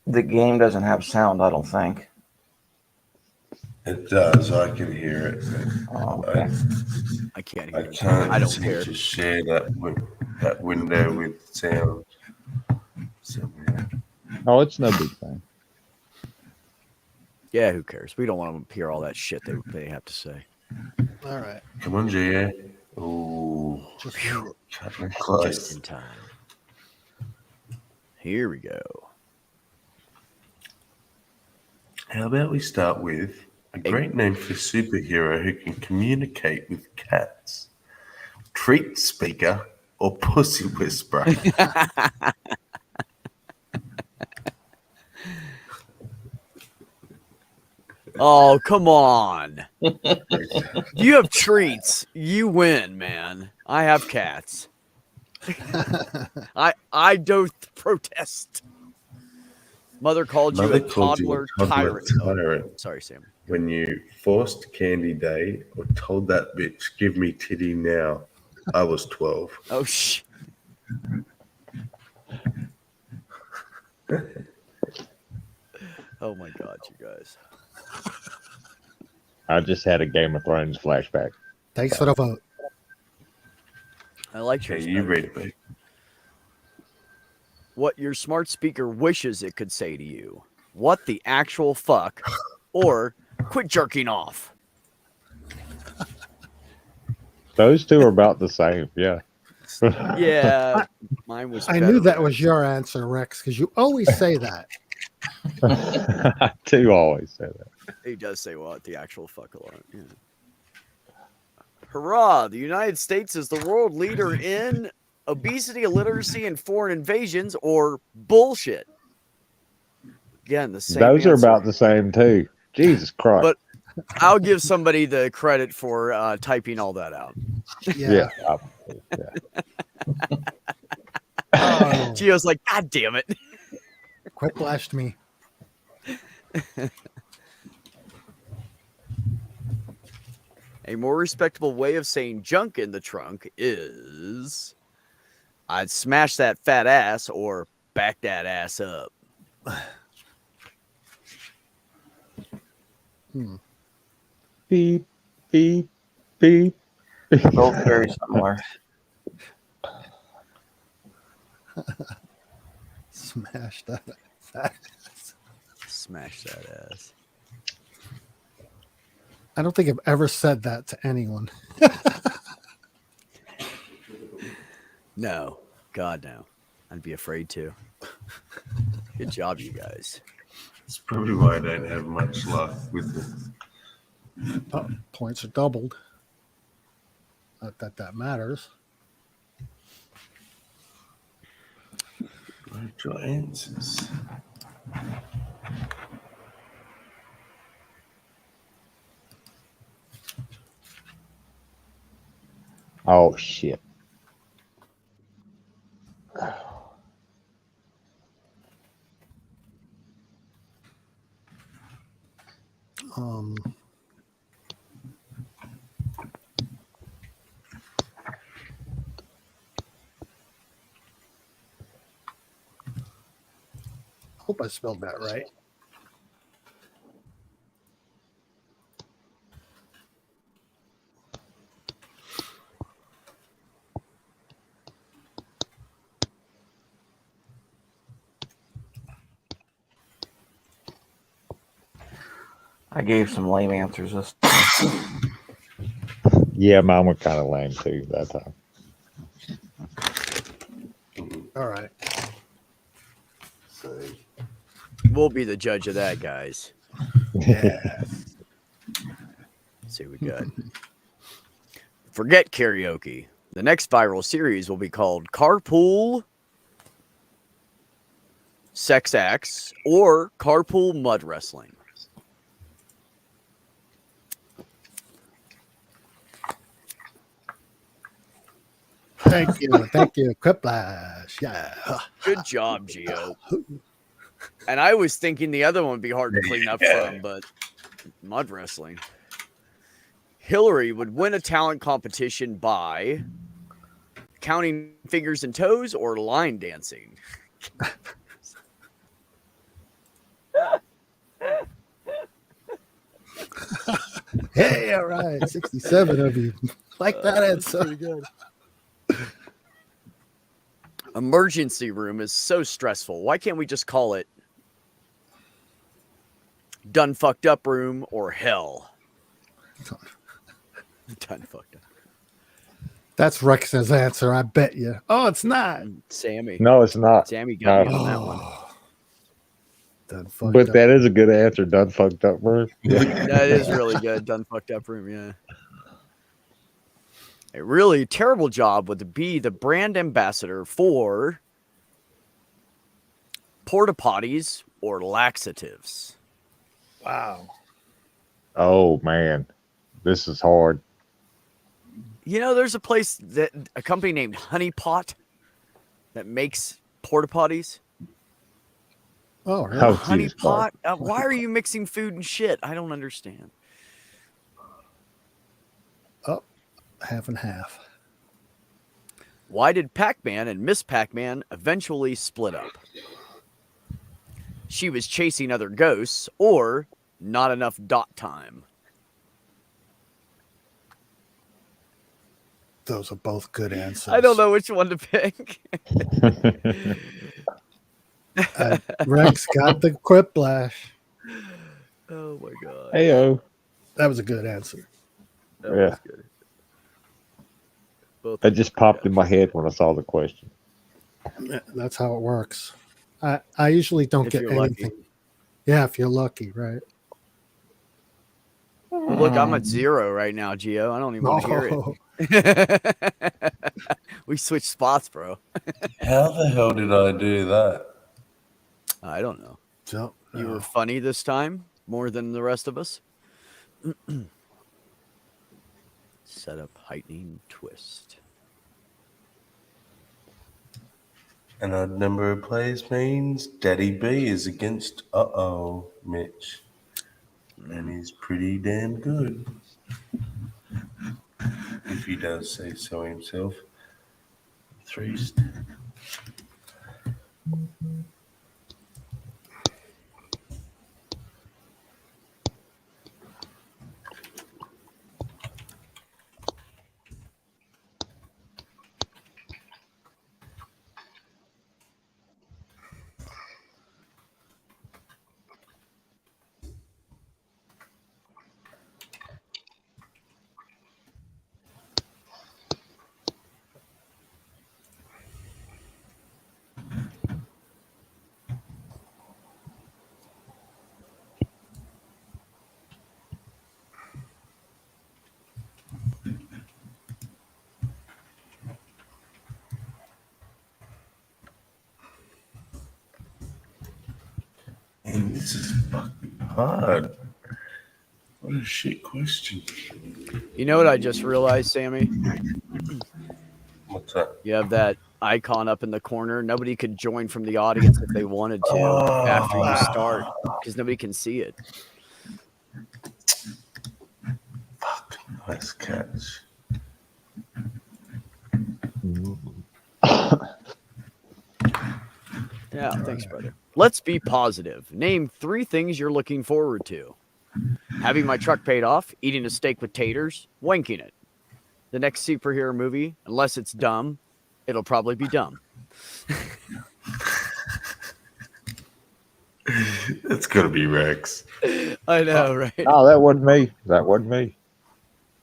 The game doesn't have sound, I don't think. It does. I can hear it. Okay. I can't I hear it. can't I don't seem care. to share that window with sound. Somehow. Oh, it's no big thing. Yeah, who cares? We don't want to hear all that shit they have to say. All right. Come on, Gia. Oh, Just cutting Just close. in time. Here we go. How about we start with a great name for a superhero who can communicate with cats? Treat speaker or pussy whisperer? Oh, come on. You have treats. You win, man. I have cats. I don't protest. Mother called you a toddler tyrant. Oh, sorry, Sam. When you forced Candy Day or told that bitch, give me titty now. I was 12. Oh, shit. Oh, my God, you guys. I just had a Game of Thrones flashback. Thanks for the vote. I like yours. You better. read it. What your smart speaker wishes it could say to you. What the actual fuck? Or quit jerking off. Those two are about the same. Yeah. Yeah. Mine was I better. knew that was your answer, Rex, because you always say that. I do always say that. He does say what the actual fuck a lot. Yeah. Hurrah! The United States is the world leader in obesity, illiteracy, and foreign invasions, or bullshit. Again, the same. Those answer. are about the same too. Jesus Christ. But I'll give somebody the credit for typing all that out. Yeah. Oh, Gio's like, God damn it. quick flashed me. A more respectable way of saying junk in the trunk is I'd smash that fat ass or back that ass up. Beep, beep, beep. They're both very similar. Smash that. Smash that ass. I don't think I've ever said that to anyone. No. God, no. I'd be afraid to. Good job, you guys. That's probably why I don't have much luck with it. Oh, points are doubled. Not that that matters. Write your answers. Oh shit. Hope I spelled that right. I gave some lame answers this time. Yeah, mine were kind of lame too that time. All right. We'll be the judge of that, guys. Yeah. Let's see what we got. Forget karaoke. The next viral series will be called Carpool Sex Acts or Carpool Mud Wrestling. Thank you. Thank you. Quiplash. Yeah. Good job, Gio. And I was thinking the other one would be hard to clean up from, but mud wrestling. Hillary would win a talent competition by counting fingers and toes or line dancing. Hey, all right, 67 of you like that That's answer. pretty good. Emergency room is so stressful. Why can't we just call it done fucked up room or hell? Done fucked up. That's Rex's answer, I bet you. Oh, it's not. Sammy. No, it's not. Sammy got me No. on that one. Done fucked But up. that is a good answer. Done fucked up, bro. Yeah. That is really good. Done fucked up room, yeah. A really terrible job would be the brand ambassador for porta potties or laxatives. Wow. Oh man, this is hard. You know, there's a company named Honey Pot that makes porta potties. Oh, really? Oh, Honey Jesus Pot? Why are you mixing food and shit? I don't understand. Oh, half and half. Why did Pac-Man and Miss Pac-Man eventually split up? She was chasing other ghosts or not enough dot time. Those are both good answers. I don't know which one to pick. Rex got the quiplash. Oh my god. Heyo. That was a good answer. That Yeah. was good. Both That just popped in my head when I saw the question. That's how it works. I usually don't If get you're lucky. anything. Yeah, if you're lucky, right? Look, I'm at 0 right now, Gio. I don't even want to hear Oh. it. We switched spots, bro. How the hell did I do that? I don't know. So, You were funny this time more than the rest of us. Set up heightening twist. An odd number of plays means Daddy B is against Mitch. And he's pretty damn good. If he does say so himself. 3 steps. And this is fucking hard. What a shit question. You know what I just realized, Sammy? What's that? You have that icon up in the corner. Nobody could join from the audience if they wanted to after you start because nobody can see it. Fuck, nice catch. Yeah, thanks, brother. Let's be positive. Name 3 things you're looking forward to. Having my truck paid off, eating a steak with taters, wanking it. The next superhero movie, unless it's dumb, it'll probably be dumb. It's gonna be Rex. I know, right? Oh, that wasn't me. That wasn't me.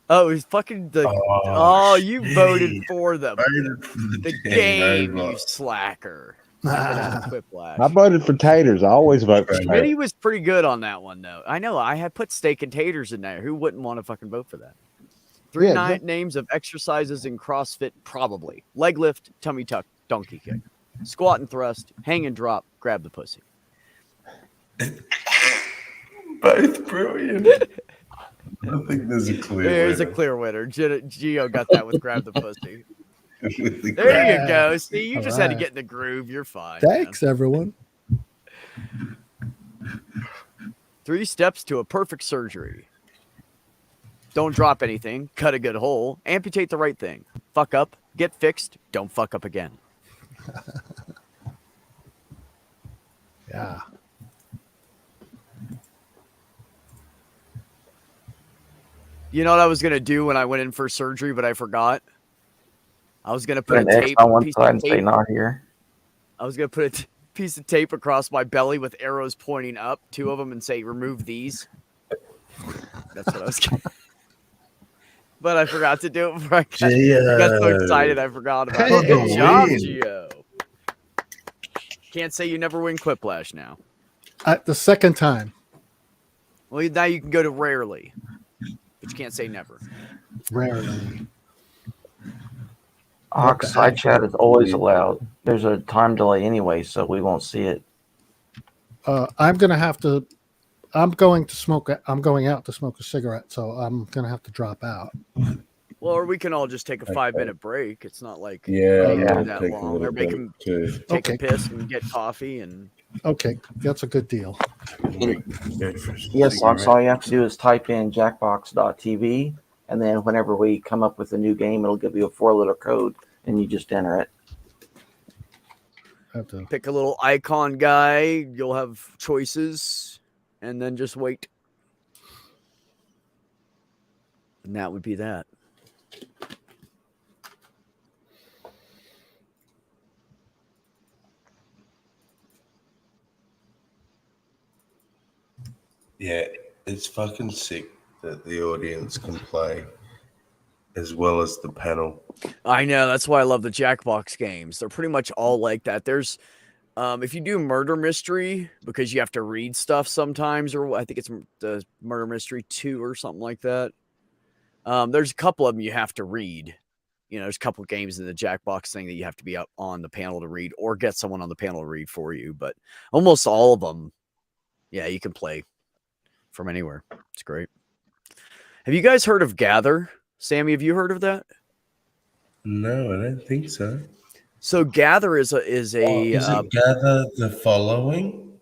Oh, he's fucking the. Oh, you voted for them. The game, you slacker. Quiplash. I voted for taters. I always vote for taters. Smitty was pretty good on that one, though. I know. I had put steak and taters in there. Who wouldn't want to fucking vote for that? 3 names of exercises in CrossFit, probably. Leg lift, tummy tuck, donkey kick. Squat and thrust, hang and drop, grab the pussy. Both brilliant. I think there's a clear There's winner. a clear winner. Gio got that with grab the pussy. There you go. See, you just had to get in the groove. You're fine. Thanks, everyone. 3 steps to a perfect surgery. Don't drop anything. Cut a good hole. Amputate the right thing. Fuck up. Get fixed. Don't fuck up again. Yeah. You know what I was gonna do when I went in for surgery, but I forgot. I was gonna put Put a an X tape on one piece side of and say tape. not here. I was gonna put a piece of tape across my belly with arrows pointing up, 2 of them, and say, "Remove these." That's what I was. But I forgot to do it before I got so excited I forgot about it. Good job, Gio. Can't say you never win Quiplash now. The second time. Well, now you can go to rarely, but you can't say never. Rarely. Ox side chat is always allowed. There's a time delay anyway, so we won't see it. I'm gonna have to. I'm going out to smoke a cigarette, so I'm gonna have to drop out. Well, or we can all just take a 5-minute break. It's not like Yeah, it I'm be gonna that take a long. little Or make bit them too. take a Okay. piss and get coffee and. Okay, that's a good deal. Yes, Ox, all you have to do is type in jackbox.tv, and then whenever we come up with a new game, it'll give you a 4-letter code, and you just enter it. Pick a little icon guy. You'll have choices, and then just wait. And that would be that. Yeah, it's fucking sick that the audience can play as well as the panel. I know. That's why I love the Jackbox games. They're pretty much all like that. There's, if you do murder mystery, because you have to read stuff sometimes, or I think it's the Murder Mystery 2 or something like that. There's a couple of them you have to read. You know, there's a couple of games in the Jackbox thing that you have to be up on the panel to read or get someone on the panel to read for you. But almost all of them, yeah, you can play from anywhere. It's great. Have you guys heard of Gather? Sammy, have you heard of that? No, I don't think so. So Gather is a Is it Gather the Following?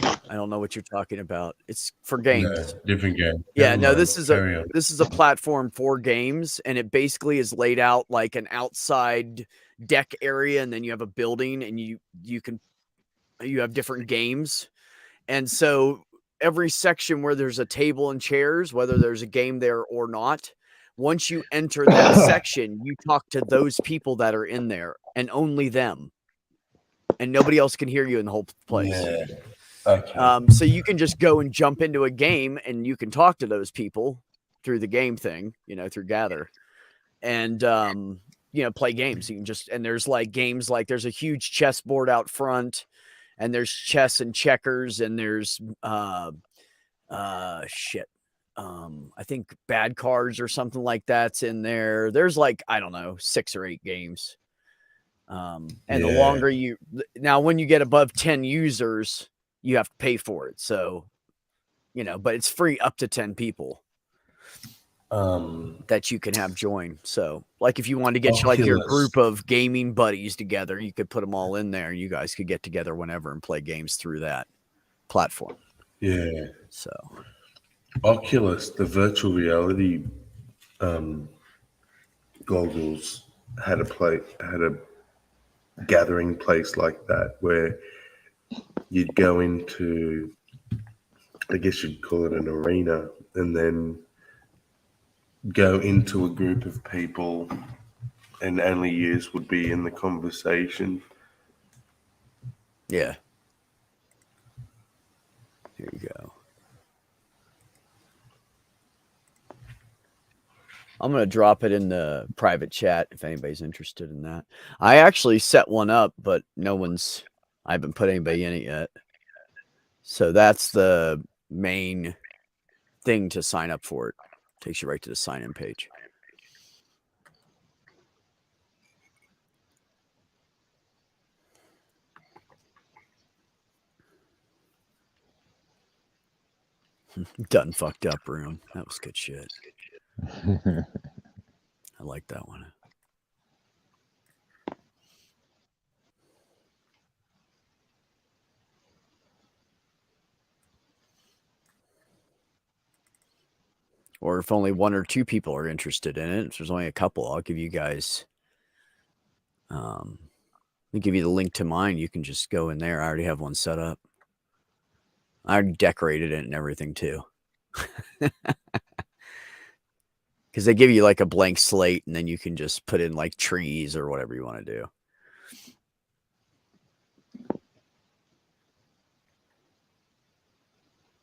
I don't know what you're talking about. It's for games. No, different game. Yeah, Never no, mind. this is Carry on. a platform for games, and it basically is laid out like an outside deck area, and then you have a building, and you have different games. And so every section where there's a table and chairs, whether there's a game there or not, once you enter that section, you talk to those people that are in there and only them. And nobody else can hear you in the whole place. Yeah. Okay. So you can just go and jump into a game and you can talk to those people through the game thing, through Gather, and, play games. You can just, and there's like games, like there's a huge chessboard out front, and there's chess and checkers, and there's, I think bad cards or something like that's in there. There's like, I don't know, 6 or 8 games. And the longer now when you get above 10 users, you have to pay for it. So, but it's free up to 10 people that you can have join. So like if you wanted to get like your group of gaming buddies together, you could put them all in there and you guys could get together whenever and play games through that platform. Yeah. So Oculus, the virtual reality goggles, had a gathering place like that where you'd go into, I guess you'd call it an arena, and then go into a group of people, and only yous would be in the conversation. Yeah. Here you go. I'm going to drop it in the private chat if anybody's interested in that. I actually set one up, but I haven't put anybody in it yet. So that's the main thing to sign up for it. Takes you right to the sign-in page. Done fucked up room. That was good shit. I like that one. Or if only 1 or 2 people are interested in it, if there's only a couple, I'll give you guys, let me give you the link to mine. You can just go in there. I already have one set up. I already decorated it and everything too. because they give you like a blank slate, and then you can just put in like trees or whatever you want to do.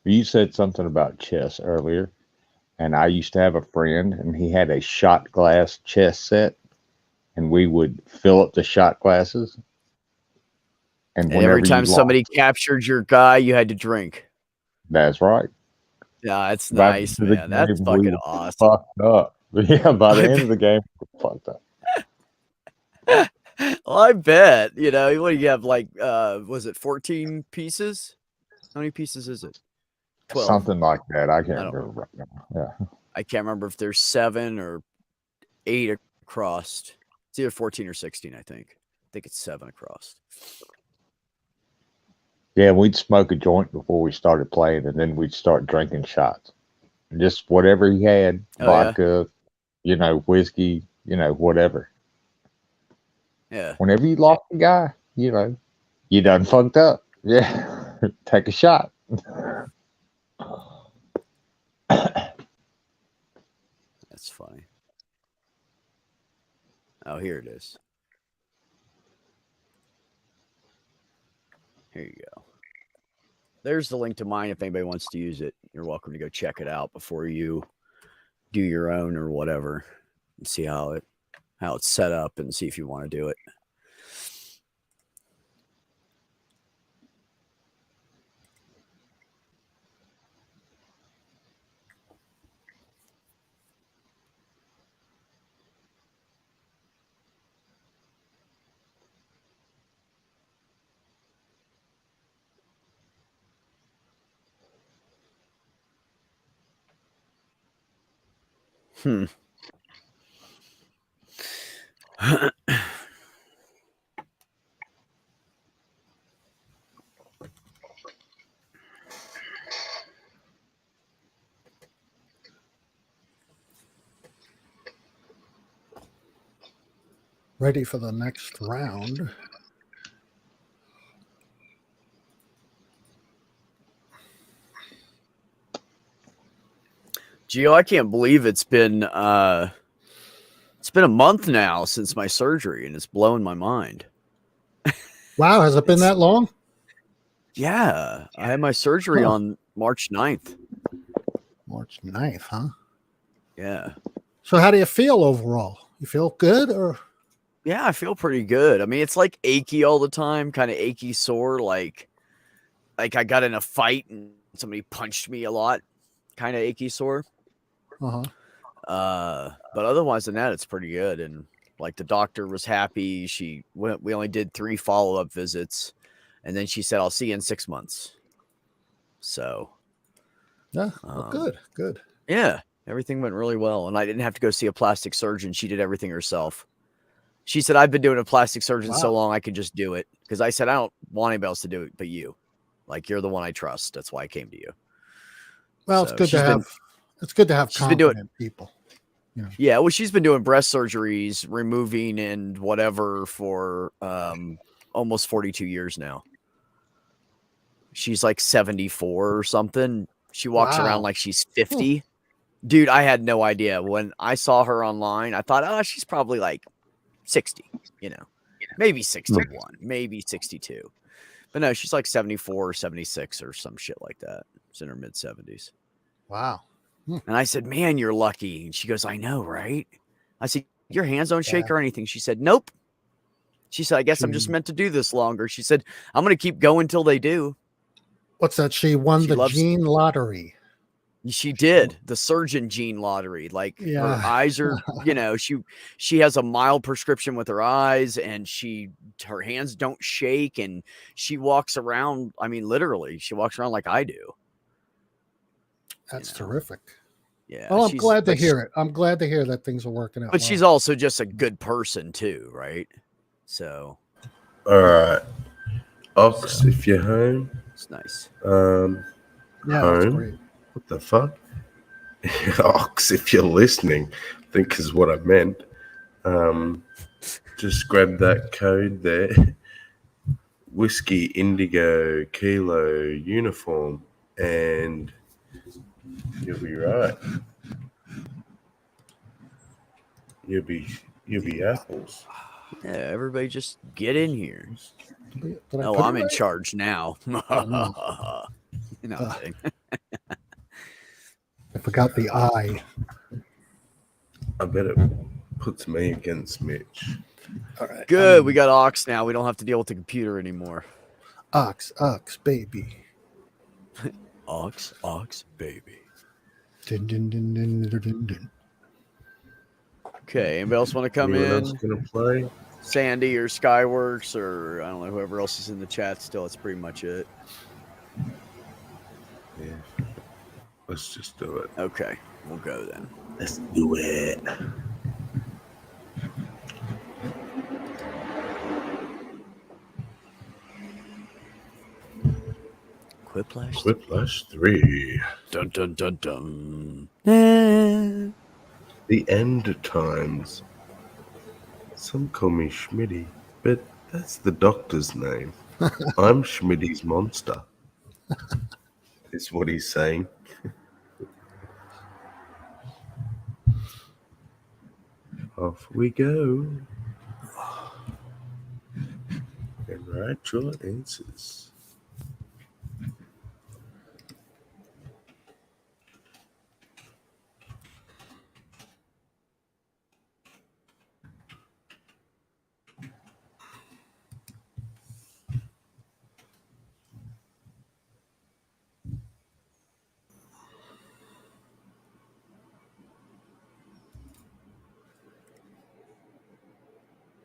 You said something about chess earlier, and I used to have a friend, and he had a shot glass chess set, and we would fill up the shot glasses. And And every whenever time you somebody lost, captured your guy, you had to drink. that's right. Yeah, it's By the nice, end of man. the That's game, we fucking were awesome. fucked up. Yeah, by the I end of the game, we were fucked up. Well, I bet. You know, what do you have? Like, was it 14 pieces? How many pieces is it? 12. Something like that. I can't I don't- remember right now. Yeah. I can't remember if there's 7 or 8 across. It's either 14 or 16, I think. I think it's 7 across. Yeah, we'd smoke a joint before we started playing, and then we'd start drinking shots. Just whatever he had, Oh, yeah? vodka, you know, whiskey, you know, whatever. Yeah. Whenever you lost a guy, you know, you done fucked up. Yeah. Take a shot. That's funny. Oh, here it is. Here you go. There's the link to mine if anybody wants to use it. You're welcome to go check it out before you do your own or whatever and see how it's set up and see if you want to do it. Ready for the next round. Gio, I can't believe it's been a month now since my surgery, and it's blowing my mind. Wow, has it been that long? Yeah, I had my surgery on March 9th. March 9th, huh? Yeah. So how do you feel overall? You feel good or? Yeah, I feel pretty good. I mean, it's like achy all the time, kind of achy sore, like I got in a fight and somebody punched me a lot, kind of achy sore. Uh-huh. But otherwise than that, it's pretty good. And like the doctor was happy. We only did 3 follow-up visits, and then she said, "I'll see you in 6 months." So, Yeah, good. Yeah, everything went really well, and I didn't have to go see a plastic surgeon. She did everything herself. She said, "I've been doing a plastic surgeon so long, I could just do it." Because I said, "I don't want anybody else to do it but you. Like, you're the one I trust. That's why I came to you." Well, it's good to have. It's good to have confident people. You know. Yeah, well, she's been doing breast surgeries, removing and whatever for almost 42 years now. She's like 74 or something. She walks around like she's 50. Dude, I had no idea. When I saw her online, I thought, oh, she's probably like 60, you know, maybe 61, maybe 62. But no, she's like 74 or 76 or some shit like that. It's in her mid 70s. Wow. And I said, "Man, you're lucky." And she goes, "I know, right?" I said, "Your hands don't shake or anything." She said, "Nope." She said, "I guess I'm just meant to do this longer." She said, "I'm going to keep going till they do." What's that? She won the gene lottery. She did the surgeon gene lottery. Like her eyes are, you know, she has a mild prescription with her eyes, and her hands don't shake, and she walks around. I mean, literally, she walks around like I do. That's terrific. Yeah. Well, I'm glad to hear it. I'm glad to hear that things are working out. But she's also just a good person too, right? So. All right. Ox, if you're home. It's nice. Yeah, that's home. great. What the fuck? Ox, if you're listening, I think is what I meant. Just grab that code there. Whiskey Indigo Kilo Uniform, and you'll be right. You'll be apples. Yeah, everybody just get in here. Did I Oh, put it I'm in right? charge now. Oh, no. No, I'm kidding. I forgot the I. I bet it puts me against Mitch. All right. Good. We got Ox now. We don't have to deal with the computer anymore. Ox, baby. Ox, baby. Dun, dun, dun, dun, dun, dun, dun. Okay. Anybody else want to come Anyone in? else gonna play? Sandy or Skyworks or I don't know, whoever else is in the chat still. That's pretty much it. Yeah. Let's just do it. Okay. We'll go then. Let's do it. Quiplash 3. Dun dun dun dun. The end times. Some call me Schmitty, but that's the doctor's name. I'm Schmitty's monster. Is what he's saying. Off we go. And write your answers.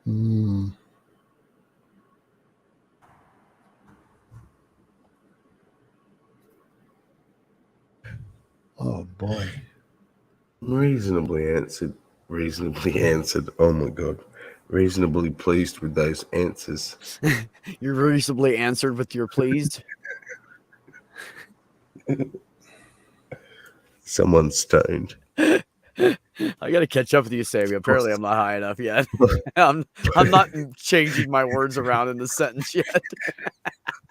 Mm. Oh boy. Reasonably answered. Oh my god. Reasonably pleased with those answers. You're reasonably answered with your pleased. Someone's stoned. I gotta catch up with you, Sammy. Apparently, I'm not high enough yet. I'm not changing my words around in the sentence yet.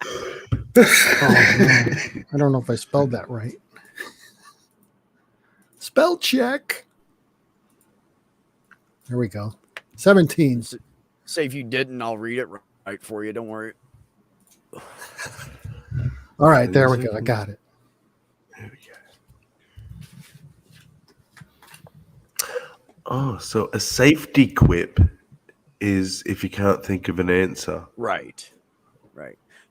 Oh, no. I don't know if I spelled that right. Spell check. There we go. 17. Say if you didn't, I'll read it right for you. Don't worry. All right, there we go. I got it. Oh, so a safety quip is if you can't think of an answer. Right.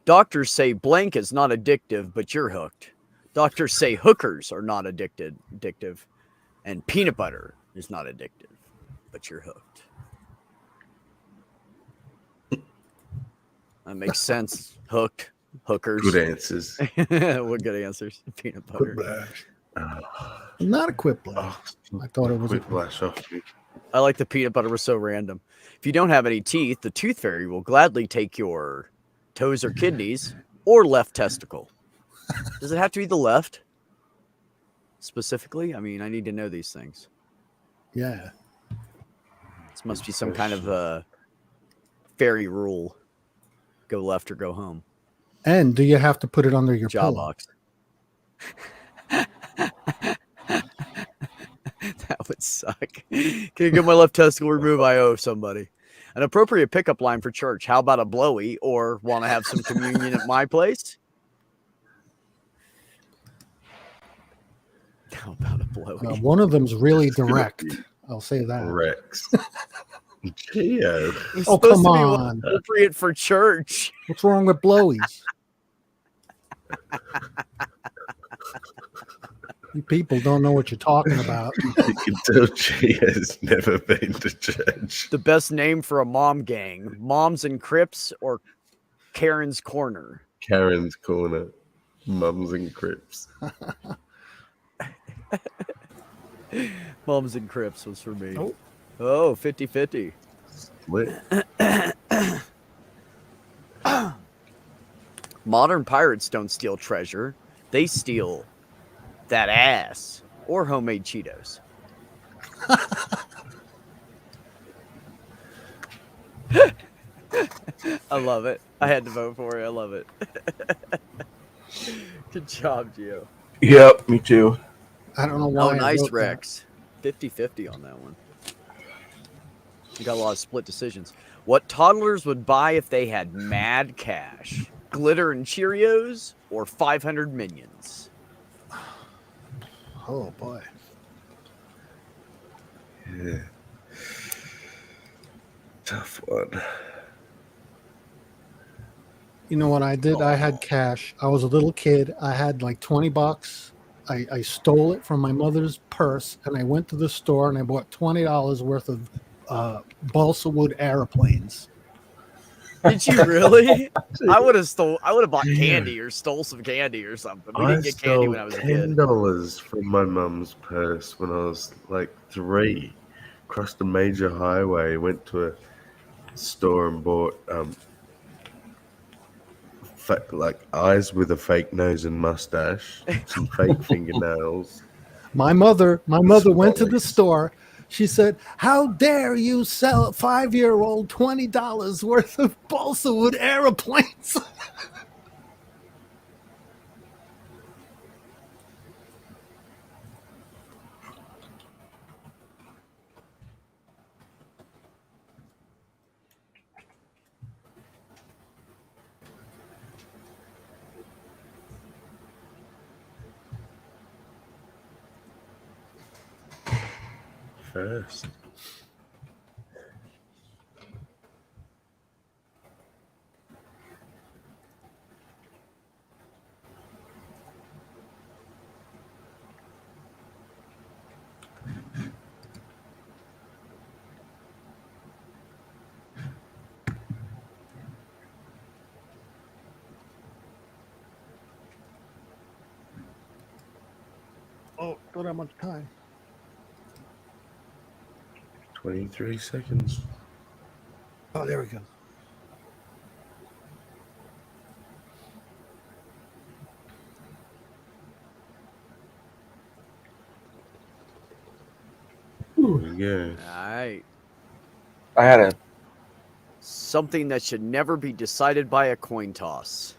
Doctors say blank is not addictive, but you're hooked. Doctors say hookers are not addictive, and peanut butter is not addictive, but you're hooked. That makes sense. Hooked, hookers. Good answers. What good answers? Peanut butter. Not a quiplash. I thought it was a Quiplash off. I like the peanut butter was so random. If you don't have any teeth, the tooth fairy will gladly take your toes or kidneys or left testicle. Does it have to be the left? Specifically? I mean, I need to know these things. Yeah. This must be some kind of a fairy rule. Go left or go home. And do you have to put it under your Job pillow? box. That would suck. Can you get my left testicle removed? I owe somebody. An appropriate pickup line for church. How about a blowy, or want to have some communion at my place? How about a blowy? One of them's really direct. I'll say that. Rex. Geo. It's Oh, supposed come to be on. appropriate for church. What's wrong with blowies? You people don't know what you're talking about. You can tell she has never been to church. The best name for a mom gang: Moms and Crips or Karen's Corner. Karen's Corner. Mums and Crips. Moms and Crips was for me. Oh, 50-50. Split. Modern pirates don't steal treasure. They steal that ass or homemade Cheetos. I love it. I had to vote for it. I love it. Good job, Gio. Yep, me too. I don't know why. Oh, I nice, wrote that. Rex. 50-50 on that one. We got a lot of split decisions. What toddlers would buy if they had mad cash? Glitter and Cheerios or 500 minions? Oh boy. Yeah. Tough one. You know what I did? I had cash. I was a little kid. I had like $20. I stole it from my mother's purse, and I went to the store and I bought $20 worth of balsa wood airplanes. Did you really? I would have bought candy or stole some candy or something. We I didn't get candy stole when I was a kid. $10 from my mum's purse when I was like 3. Crossed a major highway, went to a store and bought like eyes with a fake nose and mustache, some fake fingernails. My mother went to the store. She said, "How dare you sell a 5-year-old $20 worth of balsa wood airplanes?" First. Oh, don't have much time. 23 seconds. Oh, there we go. Yeah. All right. I had something that should never be decided by a coin toss.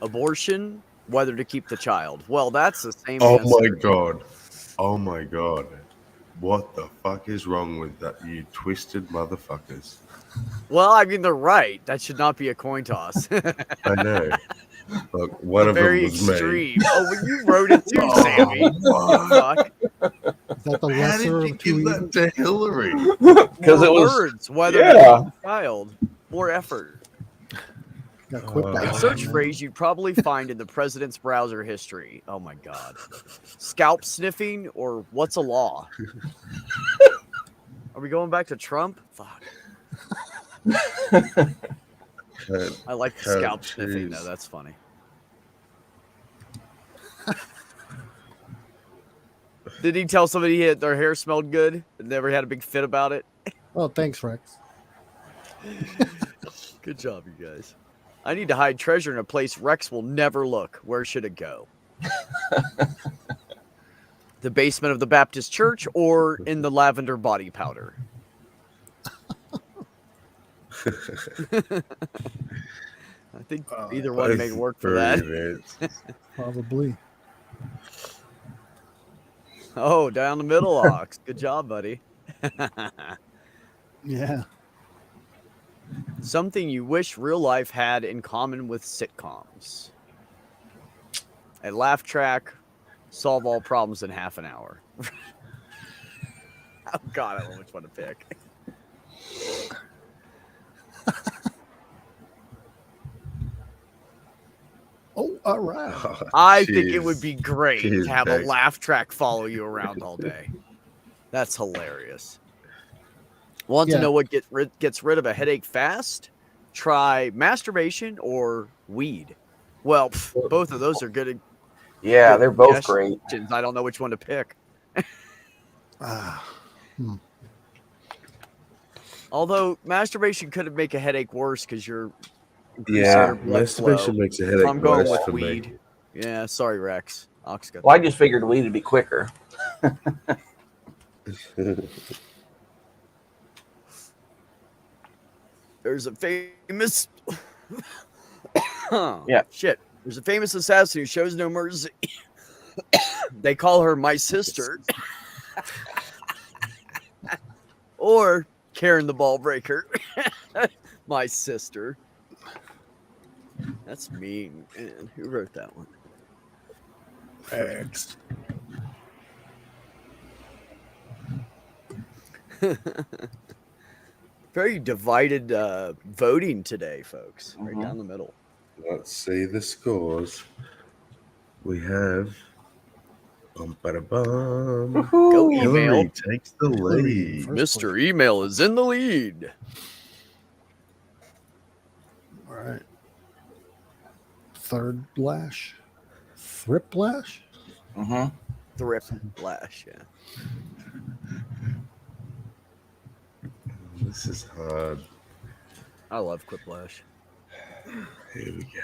Abortion, whether to keep the child. Well, that's the same Oh answer. my god. Oh my god. What the fuck is wrong with that, you twisted motherfuckers? Well, I mean, they're right. That should not be a coin toss. I know. Look, one of them Very was extreme. me. Oh, but you wrote it too, Sammy. What? Is that the How did lesser you of two give evils? that to Hillary? Because More it was words, whether yeah. to keep the child, more effort. Got quit A that search one, phrase you'd probably find in the president's browser history. Oh my god. Scalp sniffing or what's a law? Are we going back to Trump? Fuck. I like the scalp sniffing though. That's funny. Did he tell somebody their hair smelled good and never had a big fit about it? Oh, thanks, Rex. Good job, you guys. I need to hide treasure in a place Rex will never look. Where should it go? The basement of the Baptist church or in the lavender body powder? I think either one may work for that. Probably. Oh, down the middle, Ox. Good job, buddy. Yeah. Something you wish real life had in common with sitcoms. A laugh track, solve all problems in half an hour. Oh, God, I don't know which one to pick. Oh, all right. I think it would be great Jeez, to have a Bex. laugh track follow you around all day. That's hilarious. Want to Yeah. know what gets rid of a headache fast? Try masturbation or weed. Well, both of those are good. Yeah, good they're both great. suggestions. I don't know which one to pick. Although masturbation could make a headache worse because you're increasing Yeah, your blood masturbation flow. makes a So headache I'm going worse with for me. weed. Yeah, sorry, Rex. Ox got Well, I just figured weed would be quicker. There's a famous Yeah. shit. There's a famous assassin who shows no mercy. They call her my sister. Or Karen the ball breaker. My sister. That's mean, man. Who wrote that one? Eggs. Very divided voting today, folks. Right down the middle. Let's see the scores. We have. Bum, Go Hillary email. takes the lead. Mr. Email is in the lead. All right. Third lash. Thrip lash? Thrip lash, yeah. This is hard. I love Quiplash. Here we go.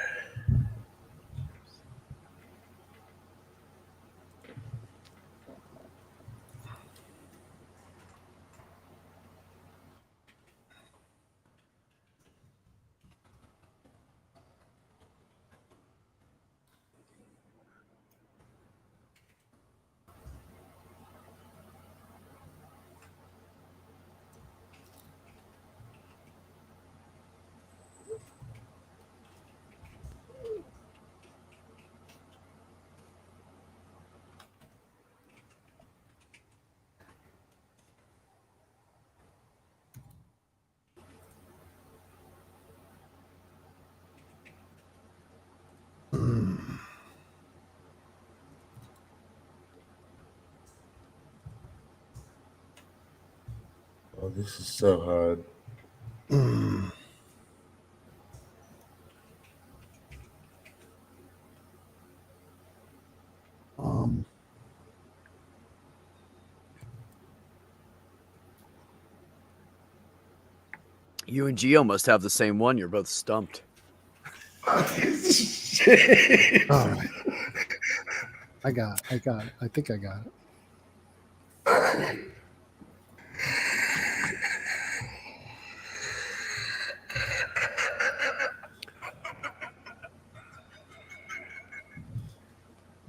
Oh, this is so hard. You and Gio must have the same one. You're both stumped. All right. I got it. I think I got it.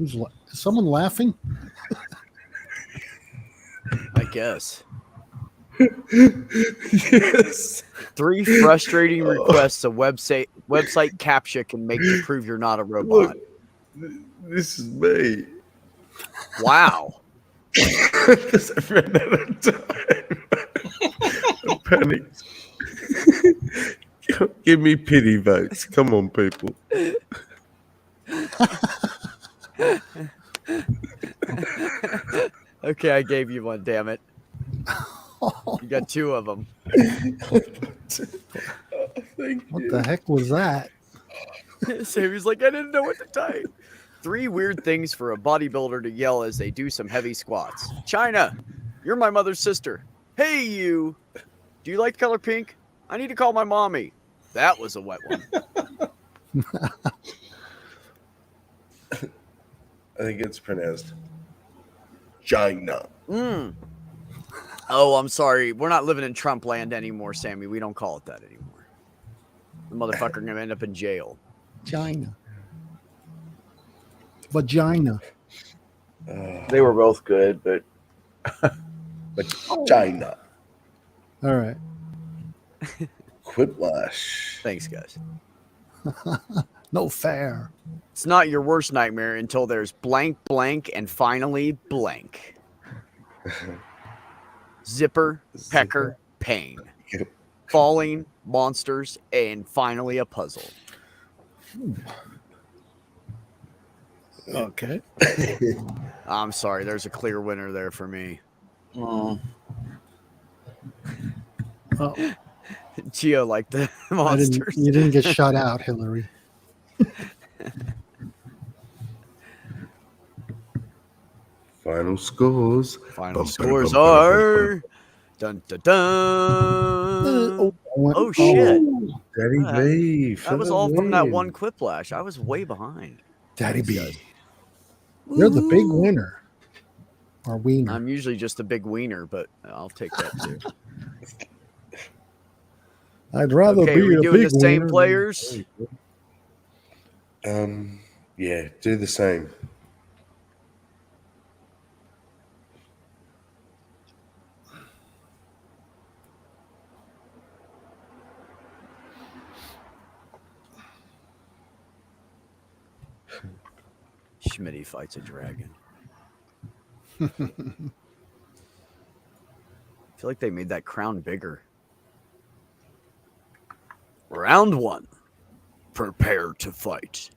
Is someone laughing? I guess. Yes. 3 frustrating requests a website CAPTCHA can make to prove you're not a robot. Look, this is me. Wow. Because I ran out of time. I panicked. Give me pity votes. Come on, people. Okay, I gave you one, damn it. You got 2 of them. What the heck was that? Sammy's like, I didn't know what to type. 3 weird things for a bodybuilder to yell as they do some heavy squats. China, you're my mother's sister. Hey, you. Do you like the color pink? I need to call my mommy. That was a wet one. I think it's pronounced China. Oh, I'm sorry. We're not living in Trump land anymore, Sammy. We don't call it that anymore. The motherfucker gonna end up in jail. China. Vagina. They were both good, but China. All right. Quiplash. Thanks, guys. No fair. It's not your worst nightmare until there's blank, blank, and finally blank. Zipper, pecker, pain. Falling, monsters, and finally a puzzle. Okay. I'm sorry. There's a clear winner there for me. Oh. Gio liked the monsters. You didn't get shut out, Hillary. Final scores. Final scores are dun dun dun. Oh shit! Daddy B. That was all from that one Quiplash. I was way behind. Daddy B. You're the big winner. Or wiener. I'm usually just a big wiener, but I'll take that too. I'd rather Okay, be are we a doing big the same winner players? Yeah, do the same. Schmitty fights a dragon. I feel like they made that crown bigger. Round 1. Prepare to fight.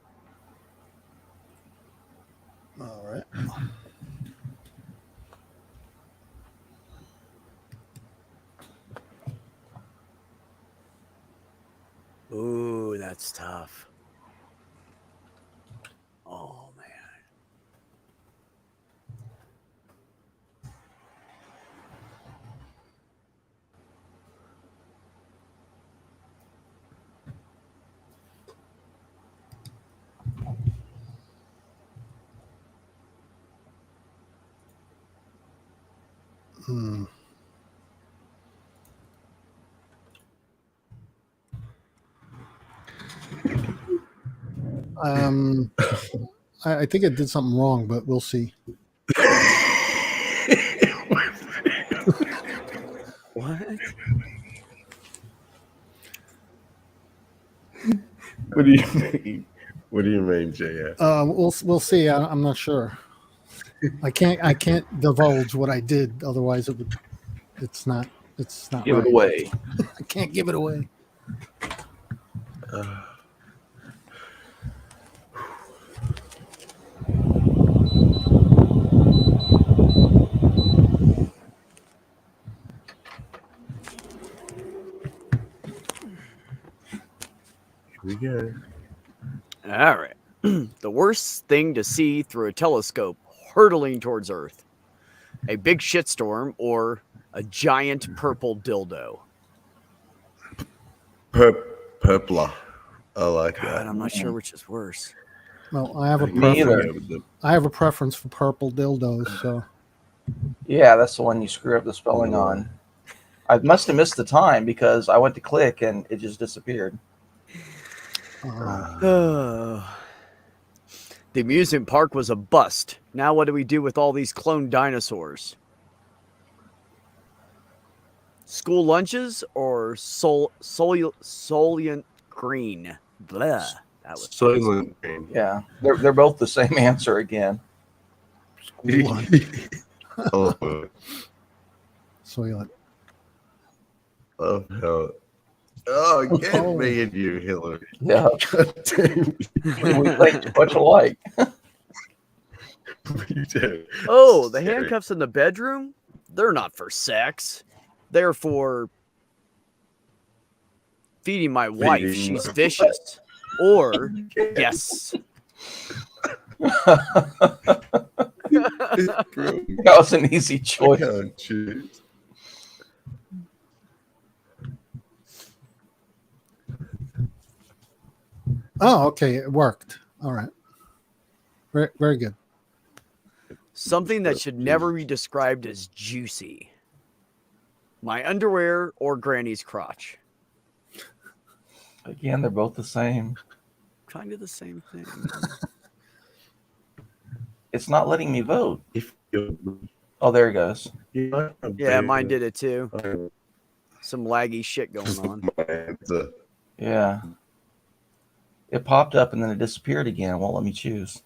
All right. Ooh, that's tough. Oh, man. Hmm. I think it did something wrong, but we'll see. What? What do you mean? What do you mean, JF? We'll see. I'm not sure. I can't divulge what I did. Otherwise, it's not Give it right. away. I can't give it away. Here we go. All right. The worst thing to see through a telescope hurtling towards Earth. A big shitstorm or a giant purple dildo. Purpler. I like God, that. I'm not sure which is worse. Well, I have a Me either. preference. I have a preference for purple dildos. So Yeah, that's the one you screw up the spelling on. I must have missed the time because I went to click and it just disappeared. The amusement park was a bust. Now what do we do with all these cloned dinosaurs? School lunches or Soylent Green? Blah. That was Soylent Green. Yeah, they're both the same answer again. Oh, Soylent. love how. Oh, get me and you, Hillary. Yeah. God damn. We think much alike. We do. Oh, the handcuffs in the bedroom? They're not for sex. They're for feeding my wife. Feeding She's my vicious. Or, yes. That was an easy choice. I can't choose. Oh, okay, it worked. All right. Very, very good. Something that should never be described as juicy. My underwear or Granny's crotch. Again, they're both the same. Kind of the same thing. It's not letting me vote. If you're, Oh, there it goes. Yeah, mine did it too. Some laggy shit going on. Yeah. It popped up and then it disappeared again. It won't let me choose.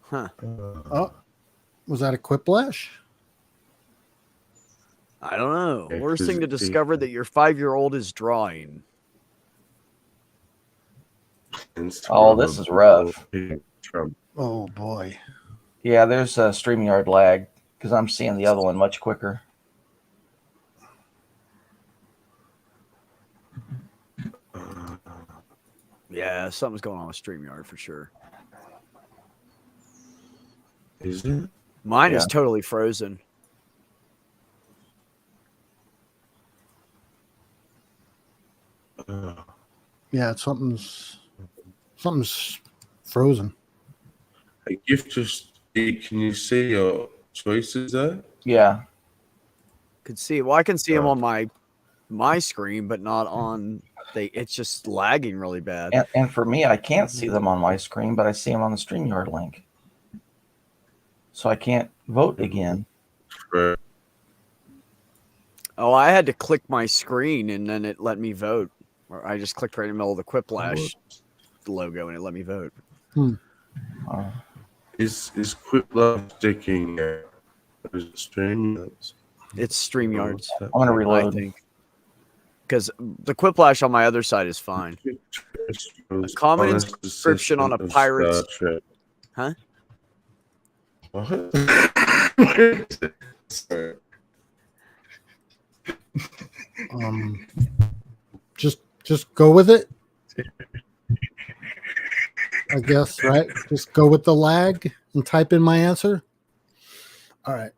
Huh. Oh, was that a quiplash? I don't know. Worst thing to discover that your 5-year-old is drawing. Oh, this is rough. Oh boy. Yeah, there's a StreamYard lag because I'm seeing the other one much quicker. Yeah, something's going on with StreamYard for sure. Is it? Mine is totally frozen. Yeah, something's frozen. A gift just. Can you see your choices there? Yeah. Could see. Well, I can see them on my screen, but not on it's just lagging really bad. And for me, I can't see them on my screen, but I see them on the StreamYard link. So I can't vote again. Oh, I had to click my screen and then it let me vote. Or I just clicked right in the middle of the Quiplash logo and it let me vote. Is Quiplash sticking out? Or is it StreamYards? It's StreamYards. I'm gonna I reload. think. Because the Quiplash on my other side is fine. A common Honest inscription on a assessment of pirate's. Star Trek. Huh? What? Sorry. Just go with it. I guess, right? Just go with the lag and type in my answer. All right.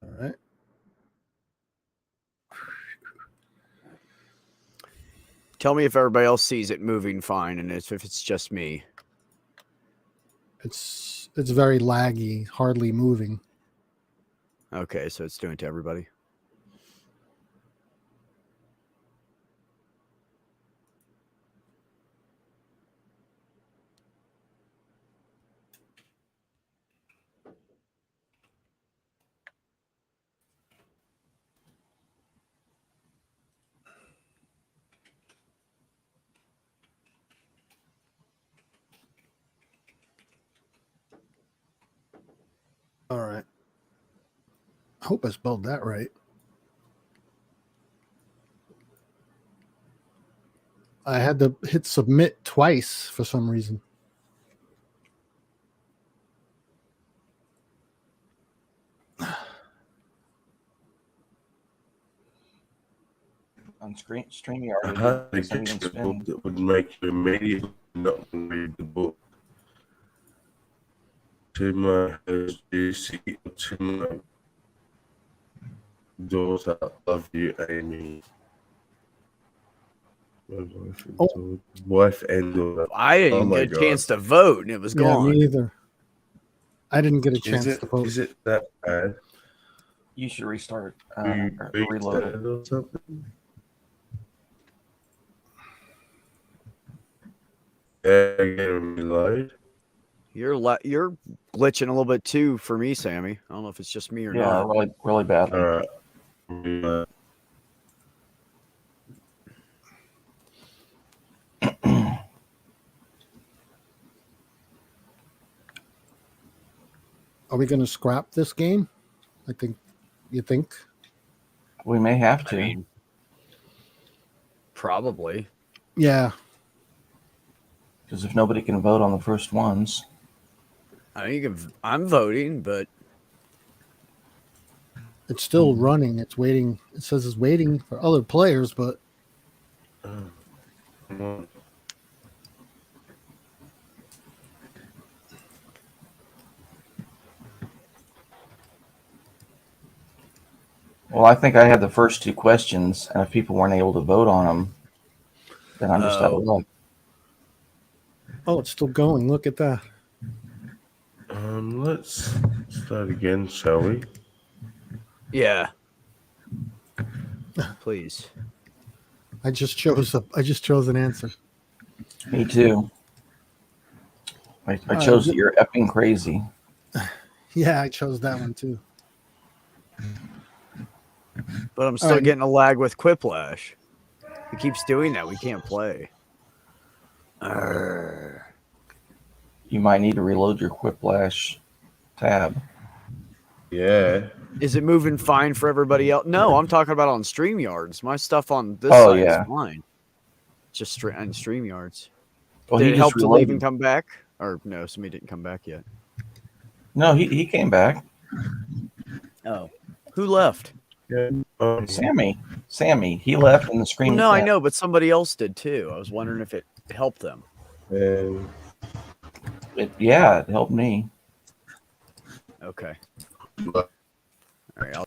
All right. Tell me if everybody else sees it moving fine, and if it's just me. It's very laggy, hardly moving. Okay, so it's doing it to everybody. All right. I hope I spelled that right. I had to hit submit twice for some reason. On StreamYard, I it had a isn't even dictionary spinning. book that would make you immediately not read the book. To my juicy, to my daughter, love you, Amy. My wife and daughter. I didn't Oh even my get a God. chance to vote, and it was Yeah, gone. me either. I didn't get a chance to vote. Is it that bad? You should restart, You or beat reload it. it or something? Yeah, again, reload. You're glitching a little bit too for me, Sammy. I don't know if it's just me or Yeah, not. really, really badly. All right. Reload. Are we going to scrap this game? I think. You think? We may have to. I mean, probably. Yeah. Because if nobody can vote on the first ones. I think I'm voting, but It's still running. It's waiting. It says it's waiting for other players, but Well, I think I had the first two questions, and if people weren't able to vote on them, then I'm just out of luck. oh, it's still going. Look at that. Let's start again, shall we? yeah. Please. I just chose an answer. Me too. I chose that you're effing crazy. Yeah, I chose that one too. But I'm still getting a lag with Quiplash. It keeps doing that. We can't play. You might need to reload your Quiplash tab. Yeah. Is it moving fine for everybody else? No, I'm talking about on StreamYards. My stuff on this side is fine. Just on StreamYards. Well, Did he it help just to leave reloaded. and come back? Or no, somebody didn't come back yet. No, he came back. Oh. Who left? Sammy. He left in the screen. No, I know, but somebody else did too. I was wondering if it helped them. It helped me. Okay. All right.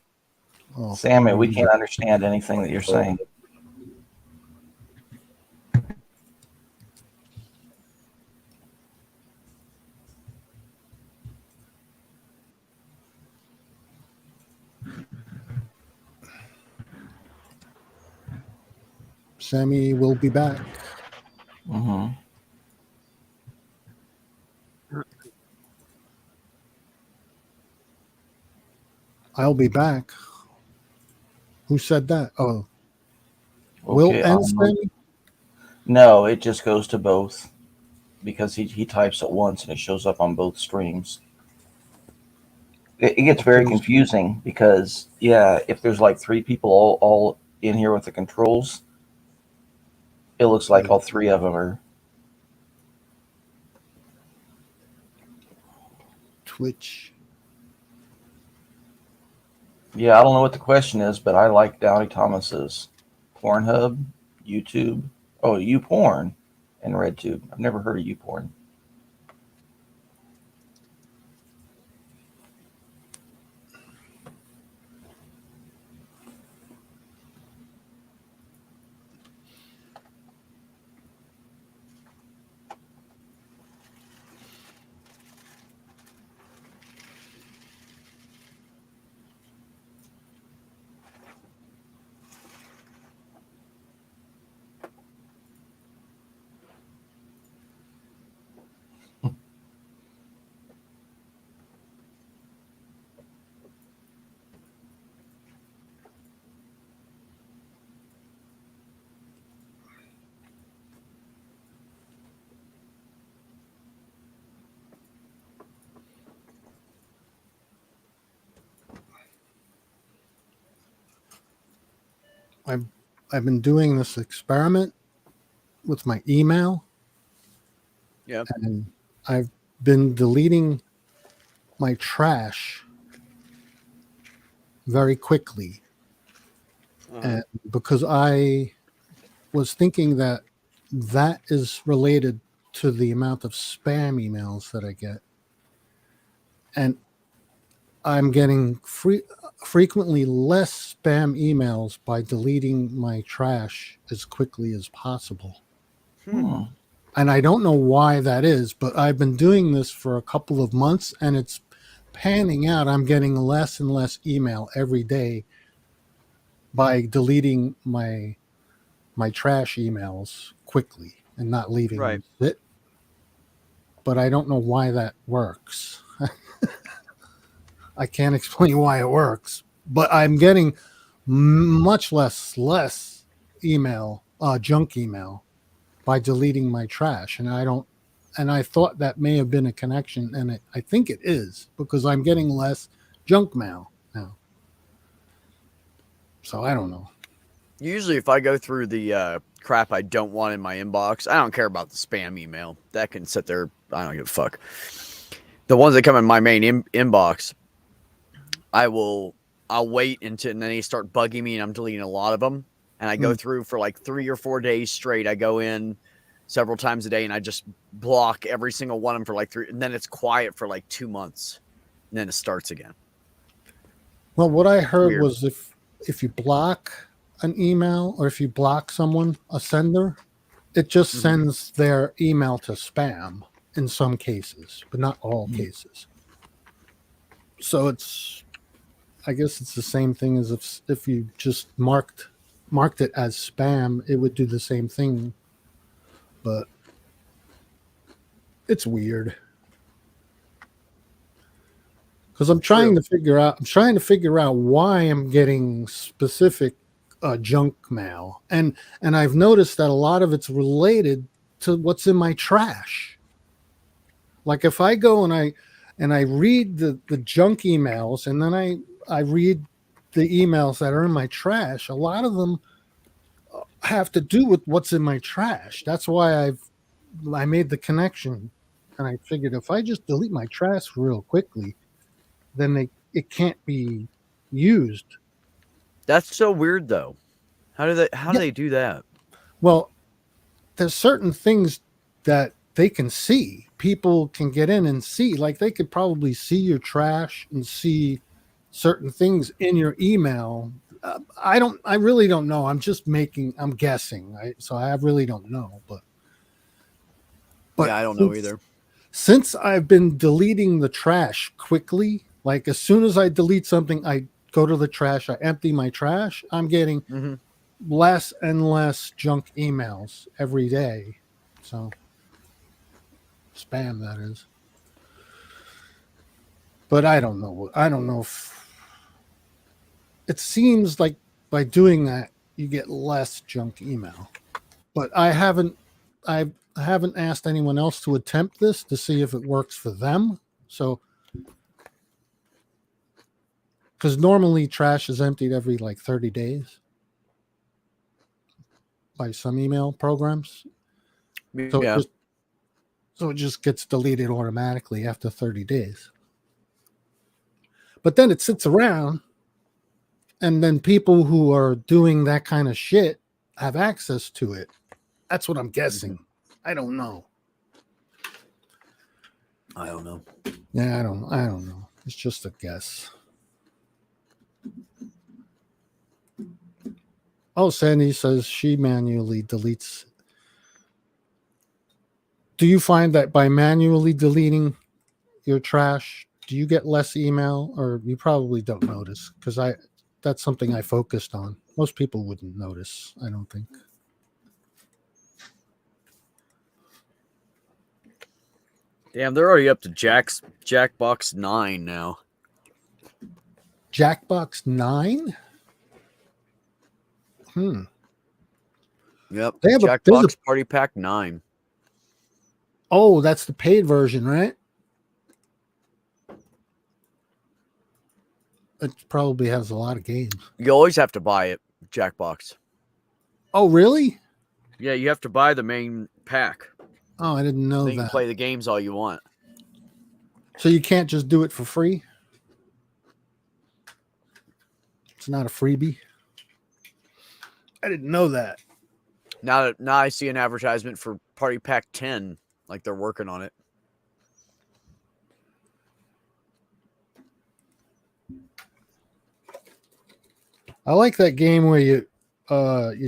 Sammy, we can't understand anything that you're saying. Sammy will be back. Mm-hmm. I'll be back. Who said that? Oh, Will Okay. and Sammy? No, it just goes to both because he types it once and it shows up on both streams. It gets very Okay. confusing because if there's like three people all in here with the controls, it looks like all three of them are. Twitch. Yeah, I don't know what the question is, but I like Downey Thomas's Pornhub, YouTube, YouPorn, and RedTube. I've never heard of YouPorn. I've been doing this experiment with my email. Yeah. And I've been deleting my trash very quickly. And because I was thinking that is related to the amount of spam emails that I get. And I'm getting frequently less spam emails by deleting my trash as quickly as possible. And I don't know why that is, but I've been doing this for a couple of months and it's panning out. I'm getting less and less email every day by deleting my trash emails quickly and not leaving them sit. But I don't know why that works. I can't explain why it works, but I'm getting much less email, junk email, by deleting my trash. And I thought that may have been a connection, and I think it is, because I'm getting less junk mail now. So I don't know. Usually if I go through the crap I don't want in my inbox, I don't care about the spam email. That can sit there. I don't give a fuck. The ones that come in my main inbox, I'll wait until, and then they start bugging me and I'm deleting a lot of them. And I go through for like 3 or 4 days straight. I go in several times a day and I just block every single one of them for like 3, and then it's quiet for like 2 months. And then it starts again. Well, what I heard was if you block an email or if you block someone, a sender, it just sends their email to spam in some cases, but not all cases. So I guess it's the same thing as if you just marked it as spam, it would do the same thing. But it's weird. Because I'm trying to figure out why I'm getting specific junk mail, and I've noticed that a lot of it's related to what's in my trash. Like if I go and I read the junk emails, and then I read the emails that are in my trash, a lot of them have to do with what's in my trash. That's why I made the connection, and I figured if I just delete my trash real quickly, then it can't be used. That's so weird, though. How do they do that? Well, there's certain things that they can see. People can get in and see. Like they could probably see your trash and see certain things in your email. I really don't know. I'm guessing. So I really don't know. But yeah, I don't know either. Since I've been deleting the trash quickly, like as soon as I delete something, I go to the trash, I empty my trash. I'm getting less and less junk emails every day. So spam, that is. But I don't know. I don't know if it seems like by doing that you get less junk email. But I haven't asked anyone else to attempt this to see if it works for them. So because normally trash is emptied every like 30 days by some email programs. So Yeah. it just gets deleted automatically after 30 days. But then it sits around, and then people who are doing that kind of shit have access to it. That's what I'm guessing. I don't know. Yeah, I don't know. It's just a guess. Oh, Sandy says she manually deletes. Do you find that by manually deleting your trash, do you get less email, or you probably don't notice? Because that's something I focused on. Most people wouldn't notice, I don't think. Damn, they're already up to Jackbox 9 now. Jackbox 9? Yep. They have Jackbox Party Pack 9. Oh, that's the paid version, right? It probably has a lot of games. You always have to buy it, Jackbox. Oh, really? Yeah, you have to buy the main pack. Oh, I didn't know Then you that. can play the games all you want. So you can't just do it for free? It's not a freebie? I didn't know that. Now I see an advertisement for Party Pack 10, like they're working on it. I like that game where you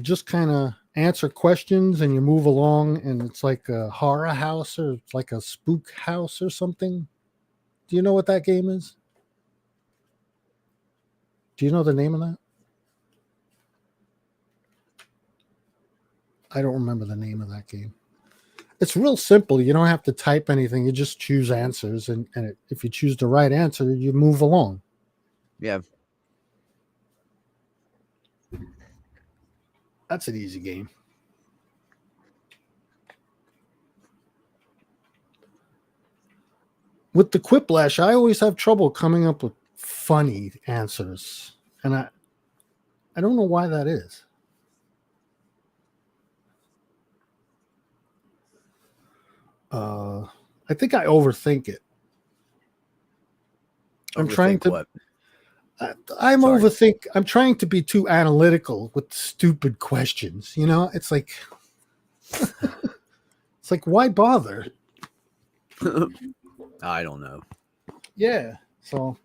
just kind of answer questions and you move along, and it's like a horror house or it's like a spook house or something. Do you know what that game is? Do you know the name of that? I don't remember the name of that game. It's real simple. You don't have to type anything. You just choose answers, and if you choose the right answer, you move along. Yeah. That's an easy game. With the Quiplash, I always have trouble coming up with funny answers, and I don't know why that is. I think I overthink it. I'm trying to. What? I'm trying to be too analytical with stupid questions. You know, it's like, why bother? I don't know. Yeah. So,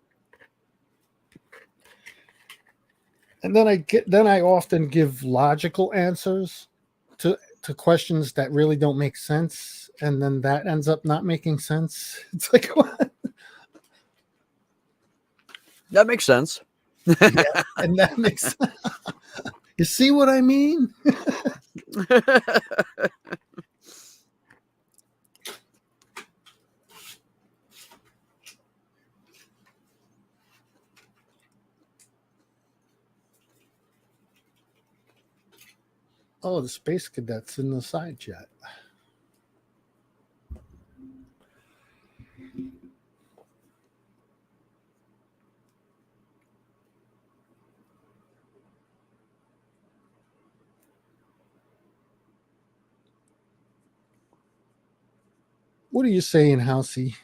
and then I often give logical answers to questions that really don't make sense, and then that ends up not making sense. It's like, what? That makes sense. Yeah, and that makes you see what I mean? Oh, the Space Cadet's in the side chat. What are you saying, Housey?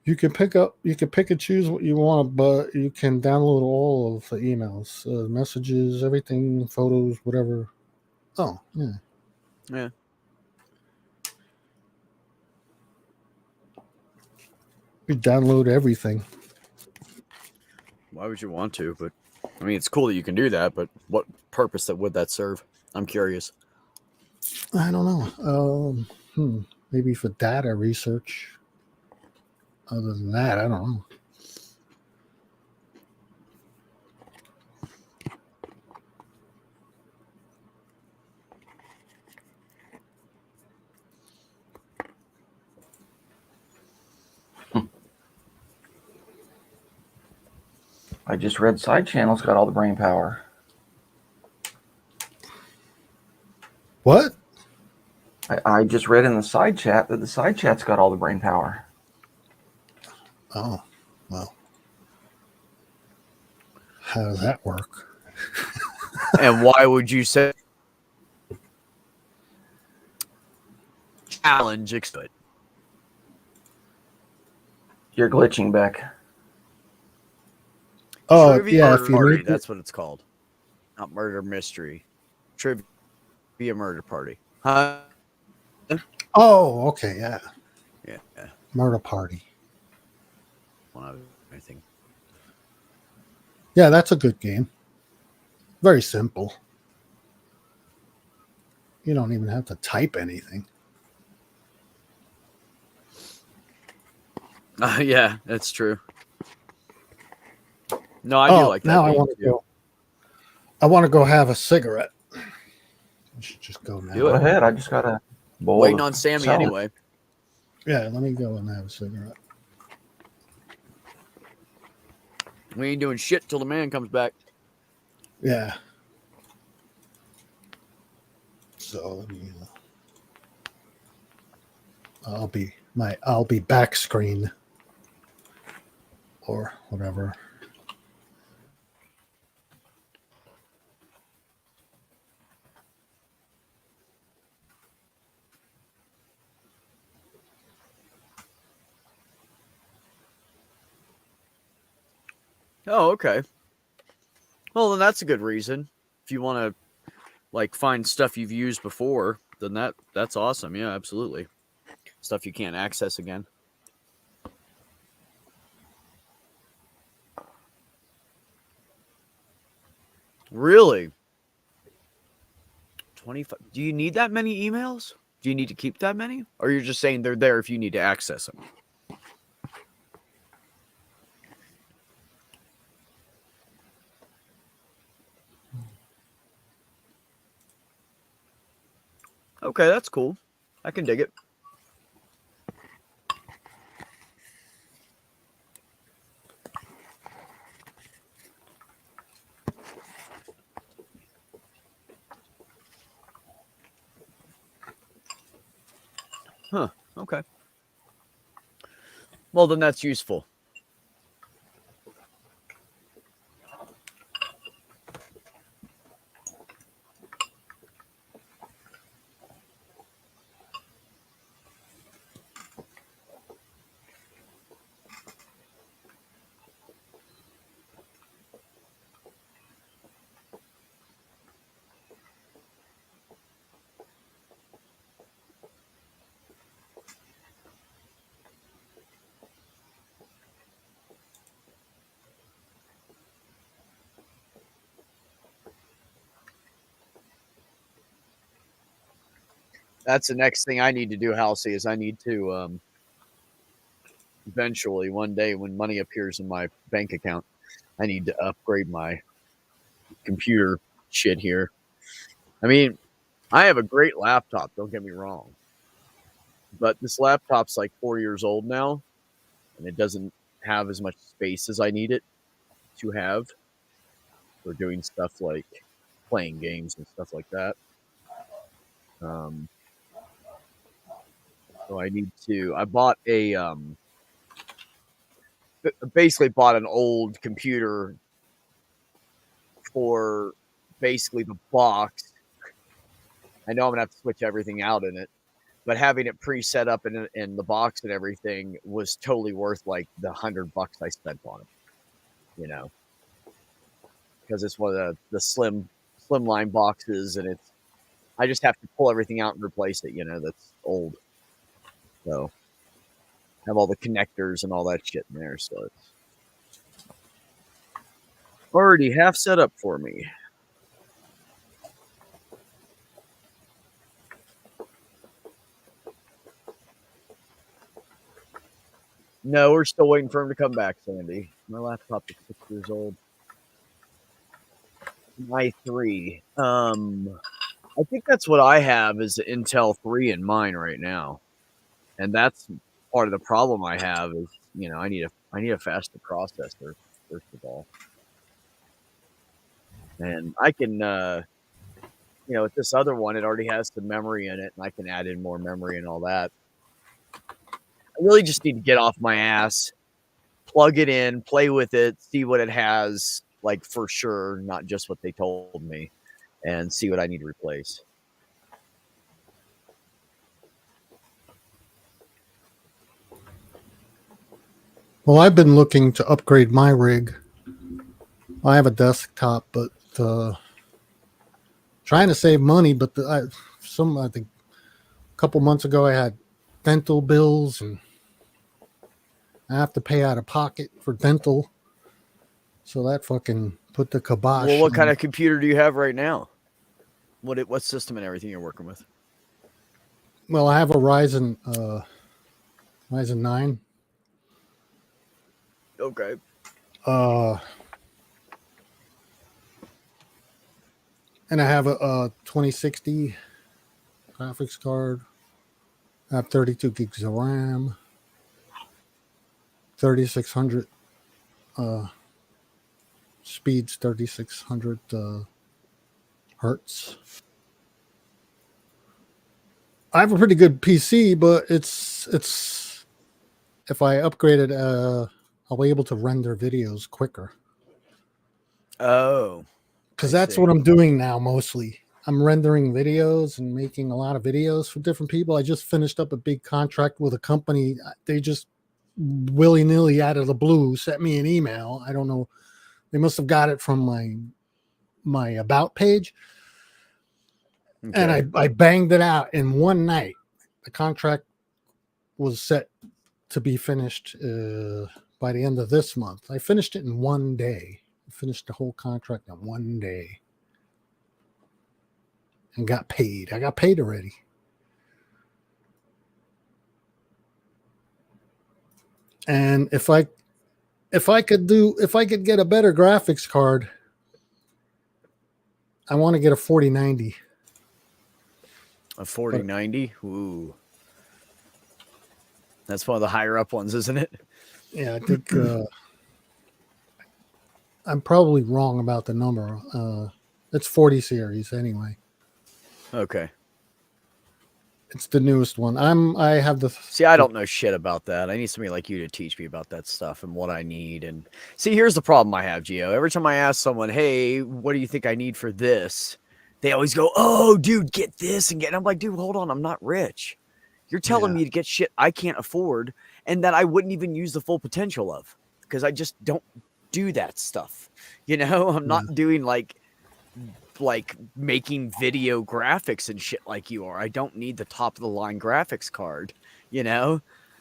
You can pick and choose what you want, but you can download all of the emails, messages, everything, photos, whatever. Oh, yeah. Yeah. You download everything. Why would you want to? But I mean, it's cool that you can do that, but what purpose would that serve? I'm curious. I don't know. Maybe for data research. Other than that, I don't know. I just read side channel's got all the brain power. What? I just read in the side chat that the side chat's got all the brain power. Oh, well. How does that work? And why would you say challenge it? You're glitching, Beck. Oh, Trivia yeah, Murder if you Party, need to- that's what it's called. Not murder mystery. Trivia Murder Party. Huh? Oh, okay, yeah. Yeah. Murder Party. I think. Yeah, that's a good game. Very simple. You don't even have to type anything. Yeah, that's true. No, I do like that. Now I game want to too. go. I want to go have a cigarette. I should just go now. Go ahead. I just got a bowl. Waiting of on Sammy salad. anyway. Yeah, let me go and have a cigarette. We ain't doing shit till the man comes back. Yeah. So let me. I'll be back screen or whatever. Oh, okay. Well, then that's a good reason. If you want to like find stuff you've used before, then that's awesome. Yeah, absolutely. Stuff you can't access again. Really? 25. Do you need that many emails? Do you need to keep that many? Or you're just saying they're there if you need to access them? Okay, that's cool. I can dig it. Huh. Okay. Well, then that's useful. That's the next thing I need to do, Halsey, is I need to eventually one day when money appears in my bank account, I need to upgrade my computer shit here. I mean, I have a great laptop, don't get me wrong. But this laptop's like 4 years old now, and it doesn't have as much space as I need it to have for doing stuff like playing games and stuff like that. So I need to. I bought a basically bought an old computer for basically the box. I know I'm gonna have to switch everything out in it, but having it pre-set up in the box and everything was totally worth like the $100 I spent on it. You know, because it's one of the slimline boxes, and I just have to pull everything out and replace it. You know, that's old. So have all the connectors and all that shit in there. So it's already half set up for me. No, we're still waiting for him to come back, Sandy. My laptop is 6 years old. i3. I think that's what I have is Intel 3 in mine right now. And that's part of the problem I have is, you know, I need a faster processor, first of all. And I can, with this other one, it already has some memory in it, and I can add in more memory and all that. I really just need to get off my ass, plug it in, play with it, see what it has, like for sure, not just what they told me, and see what I need to replace. Well, I've been looking to upgrade my rig. I have a desktop, but trying to save money. But I think a couple months ago I had dental bills, and I have to pay out of pocket for dental. So that fucking put the kibosh. Well, what kind of computer do you have right now? What system and everything you're working with? Well, I have a Ryzen 9. Okay. And I have a 2060 graphics card. I have 32 gigs of RAM. 3600 speeds, 3600 hertz. I have a pretty good PC, but it's if I upgrade it, I'll be able to render videos quicker. Oh, because that's what I'm doing now mostly. I'm rendering videos and making a lot of videos for different people. I just finished up a big contract with a company. They just willy-nilly out of the blue sent me an email. I don't know. They must have got it from my about page. Okay. And I banged it out in one night. The contract was set to be finished by the end of this month. I finished it in one day. I finished the whole contract in one day. And got paid. I got paid already. And if I could get a better graphics card, I want to get a 4090. A 4090? Ooh. That's one of the higher up ones, isn't it? Yeah, I think I'm probably wrong about the number. It's 40 series anyway. Okay. It's the newest one. I have the See, I don't know shit about that. I need somebody like you to teach me about that stuff and what I need. And see, here's the problem I have, Gio. Every time I ask someone, hey, what do you think I need for this? They always go, oh, dude, get this and get. And I'm like, dude, hold on. I'm not rich. You're telling me to get shit I can't afford and that I wouldn't even use the full potential of because I just don't do that stuff. You know, I'm not doing like making video graphics and shit like you are. I don't need the top of the line graphics card, you know?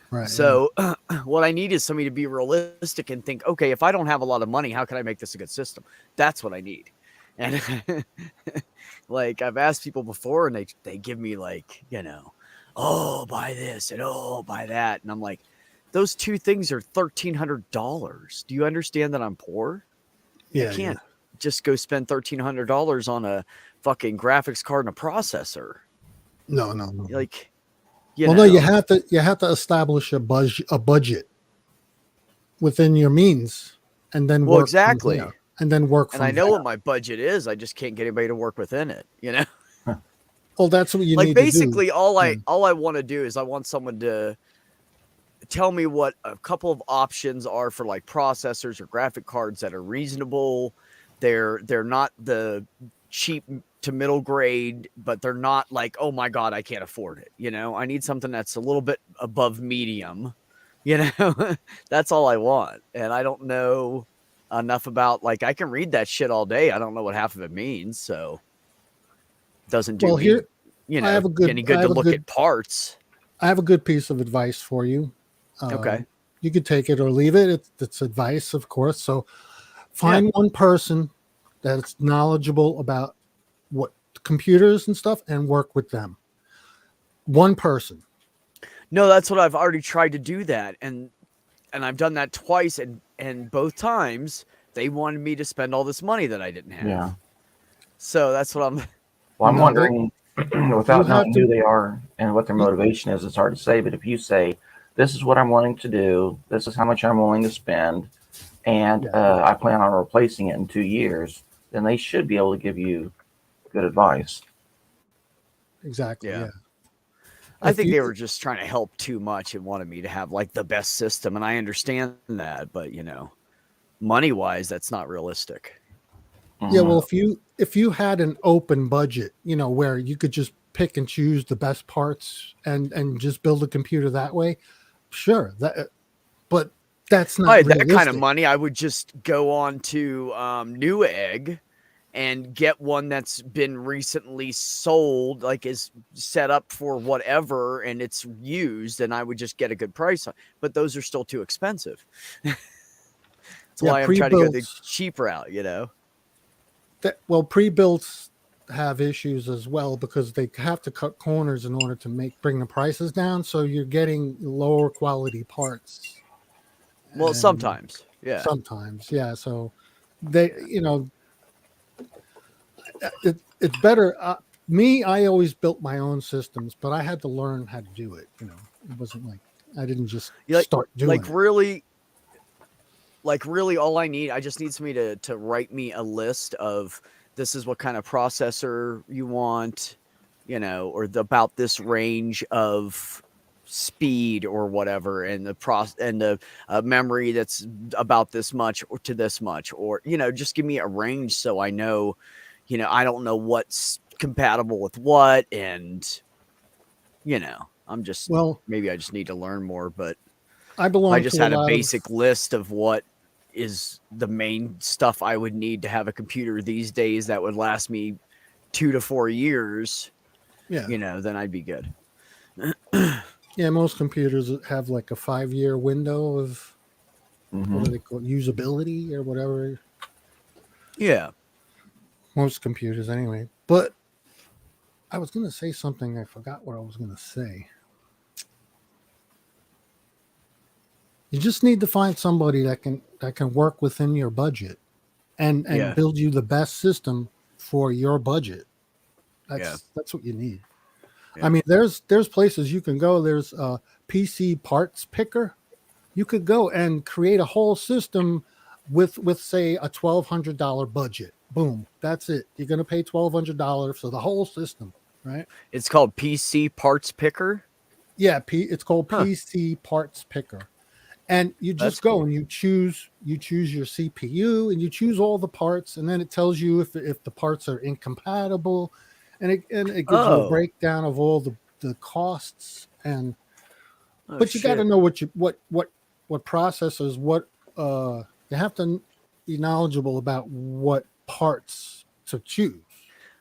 Right. So what I need is somebody to be realistic and think, okay, if I don't have a lot of money, how can I make this a good system? That's what I need. And like I've asked people before and they give me like, you know, oh, buy this and oh, buy that. And I'm like, those two things are $1,300. Do you understand that I'm poor? Yeah. I can't just go spend $1,300 on a fucking graphics card and a processor. No. Like, no, you have to establish a budget within your means, and then work exactly, and then work. And I know what my budget is. I just can't get anybody to work within it. You know. Well, that's what you like. Need basically, to do. all I want to do is I want someone to tell me what a couple of options are for like processors or graphic cards that are reasonable. They're not the cheap to middle grade, but they're not like, oh my God, I can't afford it. You know, I need something that's a little bit above medium, you know, that's all I want. And I don't know enough about, like, I can read that shit all day. I don't know what half of it means. So it doesn't do me, you know, any good to look at parts. I have a good piece of advice for you. Okay. You could take it or leave it. It's advice, of course. So find one person that's knowledgeable about what computers and stuff and work with them. One person. No, that's what I've already tried to do that. And I've done that twice. And both times they wanted me to spend all this money that I didn't have. Yeah. So that's what I'm. Well, I'm wondering, without knowing who they are and what their motivation is, it's hard to say. But if you say, this is what I'm willing to do, this is how much I'm willing to spend, and I plan on replacing it in 2 years, then they should be able to give you good advice. Exactly. Yeah. I If think you- they were just trying to help too much and wanted me to have like the best system, and I understand that, but money wise, that's not realistic. Yeah, well, if you had an open budget, where you could just pick and choose the best parts and just build a computer that way, sure. But that's If not I had realistic. that kind of money, I would just go on to Newegg and get one that's been recently sold, like is set up for whatever, and it's used, and I would just get a good price on. But those are still too expensive. That's why I'm trying to go the cheap route. Pre-builts have issues as well because they have to cut corners in order to bring the prices down. So you're getting lower quality parts. Well, sometimes, yeah. Sometimes, yeah. So they, it's better. I always built my own systems, but I had to learn how to do it. It wasn't like I didn't just start doing it. Really, all I need, I just need somebody to write me a list of this is what kind of processor you want, or about this range of speed or whatever, and the memory that's about this much or to this much, or just give me a range so I know, I don't know what's compatible with what, and I'm just maybe I just need to learn more, but I just had a basic list of what is the main stuff I would need to have a computer these days that would last me 2 to 4 years. Yeah. Then I'd be good. Yeah, most computers have like a 5-year window of what do they call it? Usability or whatever. Yeah. Most computers anyway. But I was going to say something. I forgot what I was going to say. You just need to find somebody that can work within your budget and build you the best system for your budget. That's what you need. I mean, there's places you can go. There's a PC parts picker. You could go and create a whole system with say a $1,200 budget. Boom, that's it. You're gonna pay $1,200 for the whole system, right? It's called PC parts picker. Yeah, it's called PC parts picker. And you just go and you choose your CPU and you choose all the parts, and then it tells you if the parts are incompatible, and it gives you a breakdown of all the costs. And but you got to know what processors, you have to be knowledgeable about what parts to choose.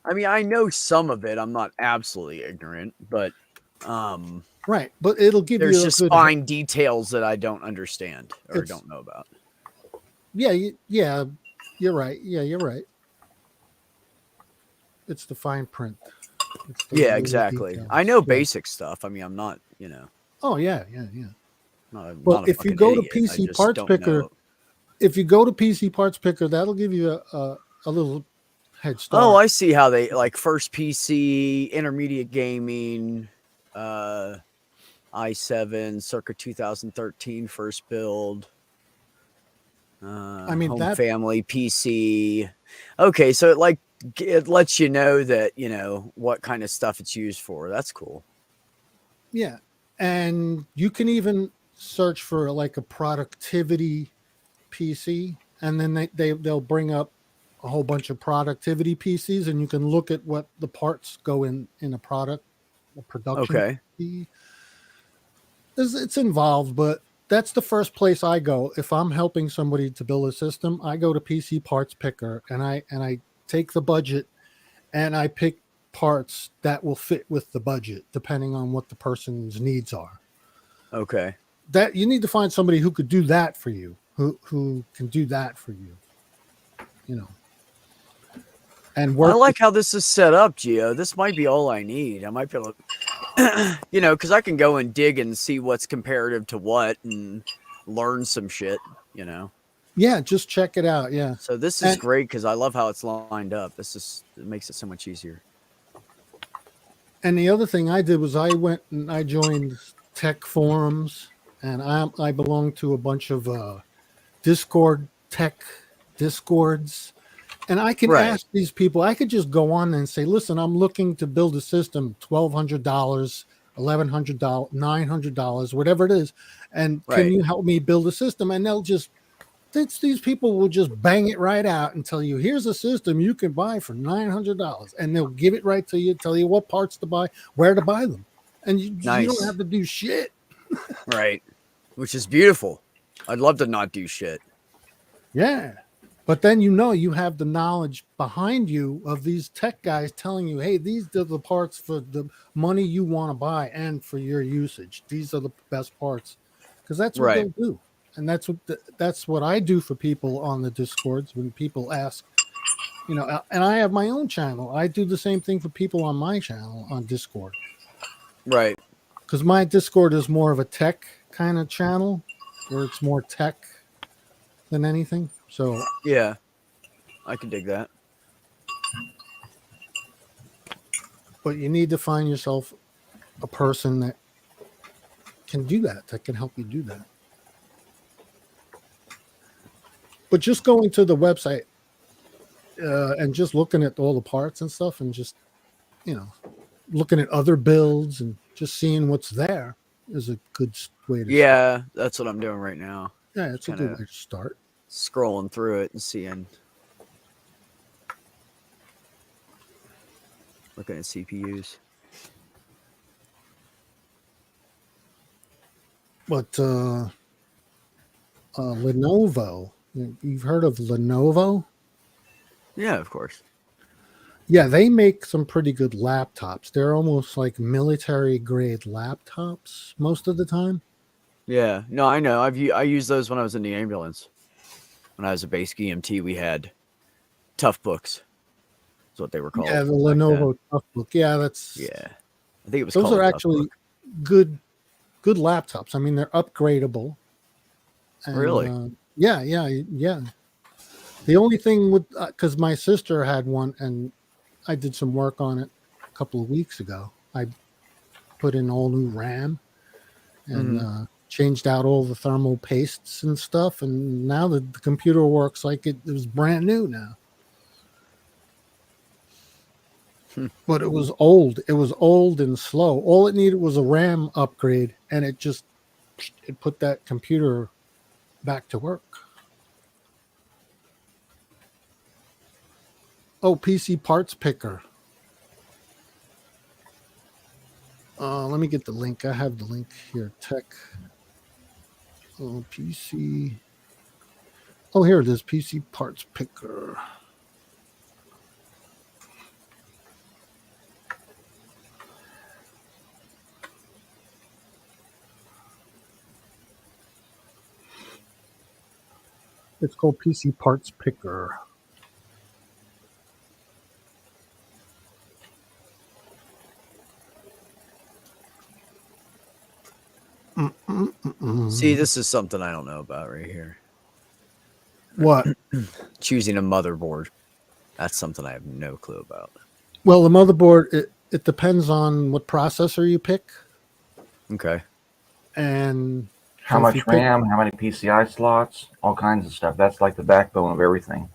I mean, I know some of it. I'm not absolutely ignorant, but right. But it'll give there's you just fine details that I don't understand or don't know about. Yeah, you're right. Yeah, you're right. It's the fine print. Yeah, exactly. Details. I know basic stuff. I mean, I'm not, Oh yeah. Well, if you go to PC Parts Picker, that'll give you a little head start. Oh, I see how they like first PC, intermediate gaming, i7, circa 2013 first build. Home family PC. Okay, so it lets you know that what kind of stuff it's used for. That's cool. Yeah, and you can even search for like a productivity PC, and then they'll bring up a whole bunch of productivity PCs, and you can look at what the parts go in a production. Okay. PC. It's involved, but that's the first place I go if I'm helping somebody to build a system. I go to PC Parts Picker, and I take the budget, and I pick parts that will fit with the budget depending on what the person's needs are. Okay. That you need to find somebody who could do that for you, who can do that for you. And work. I like how this is set up, Gio. This might be all I need. I might be able to, because I can go and dig and see what's comparative to what and learn some shit, Yeah, just check it out. Yeah. So this is great because I love how it's lined up. It makes it so much easier. And the other thing I did was I went and I joined tech forums, and I belong to a bunch of Discord tech discords, And I can Right. ask these people, I could just go on and say, listen, I'm looking to build a system, $1,200, $1,100, $900, whatever it is. And can Right. you help me build a system? And these people will just bang it right out and tell you, here's a system you can buy for $900. And they'll give it right to you, tell you what parts to buy, where to buy them. And you don't Nice. have to do shit. Right. Which is beautiful. I'd love to not do shit. Yeah. But then you have the knowledge behind you of these tech guys telling you, hey, these are the parts for the money you want to buy and for your usage. These are the best parts. Because that's what Right. they'll do. And that's what I do for people on the Discords when people ask, and I have my own channel. I do the same thing for people on my channel on Discord. Right. Because my Discord is more of a tech kind of channel where it's more tech than anything. So yeah, I can dig that. But you need to find yourself a person that can do that can help you do that. But just going to the website and just looking at all the parts and stuff and just, looking at other builds and just seeing what's there is a good way to start. That's what I'm doing right now. Yeah, it's a good way to start. Scrolling through it and seeing. Looking at CPUs. But Lenovo, you've heard of Lenovo? Yeah, of course. Yeah, they make some pretty good laptops. They're almost like military grade laptops most of the time. Yeah, no, I know. I used those when I was in the ambulance. When I was a basic EMT, we had tough books. That's what they were called. Yeah, the Lenovo Tough Book. Yeah, that's. Yeah, I think it was. Those called are a Tough actually Book. good laptops. I mean, they're upgradable. And, really? Yeah. The only thing with because my sister had one, and I did some work on it a couple of weeks ago. I put in all new RAM and changed out all the thermal pastes and stuff, and now the computer works like it was brand new now. But it was old. It was old and slow. All it needed was a RAM upgrade, and it put that computer back to work. Oh, PC Parts Picker. Let me get the link. I have the link here. Tech. Oh, PC. Oh, here it is. PC Parts Picker. It's called PC Parts Picker. See, this is something I don't know about right here. What? Choosing a motherboard. That's something I have no clue about. Well, the motherboard, it depends on what processor you pick. Okay. And how much RAM, how many PCI slots, all kinds of stuff. That's like the backbone of everything.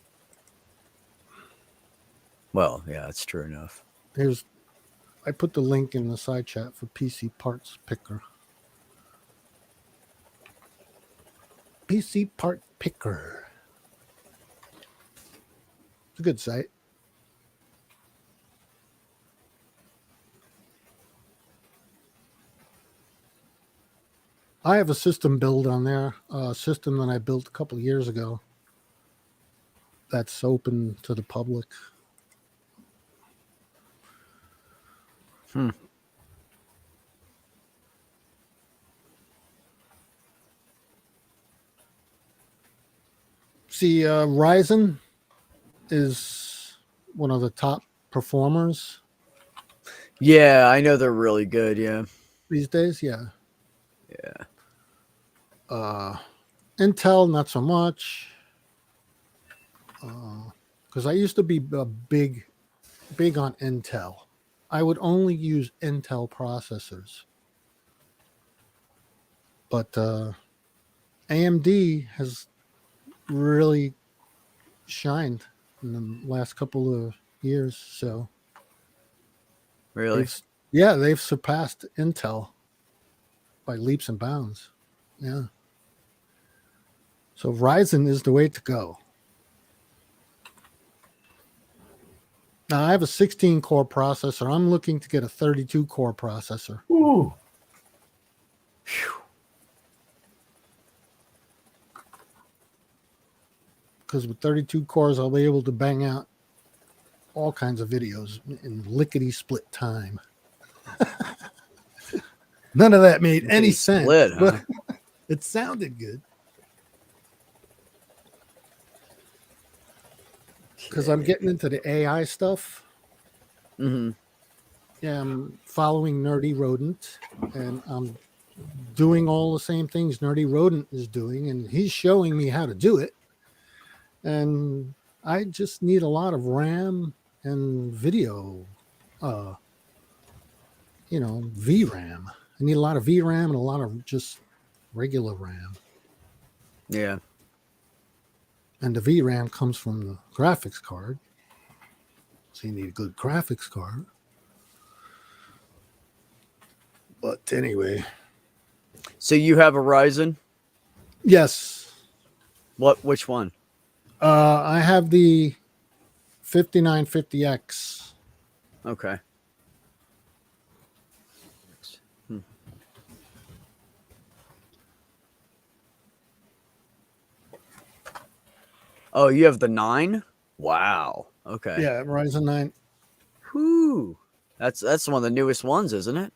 Well, yeah, that's true enough. I put the link in the side chat for PC Parts Picker. PC Part Picker. It's a good site. I have a system build on there, a system that I built a couple of years ago that's open to the public. See, Ryzen is one of the top performers. Yeah, I know they're really good. Yeah. These days, yeah. Yeah. Intel, not so much. Because I used to be big on Intel. I would only use Intel processors. But AMD has really shined in the last couple of years. So Really? they've surpassed Intel by leaps and bounds. Yeah. So Ryzen is the way to go. Now I have a 16 core processor. I'm looking to get a 32 core processor. Ooh. Because with 32 cores, I'll be able to bang out all kinds of videos in lickety split time. None of that made any sense, split, huh? but it sounded good. Because I'm getting into the AI stuff. Mm-hmm. Yeah, I'm following Nerdy Rodent, and I'm doing all the same things Nerdy Rodent is doing, and he's showing me how to do it. And I just need a lot of RAM and video, VRAM. I need a lot of VRAM and a lot of just regular RAM. Yeah. And the VRAM comes from the graphics card. So you need a good graphics card. But anyway. So you have a Ryzen? Yes. Which one? I have the 5950X. Okay. Oh, you have the 9? Wow. Okay. Yeah, Ryzen 9. Whew. That's one of the newest ones, isn't it?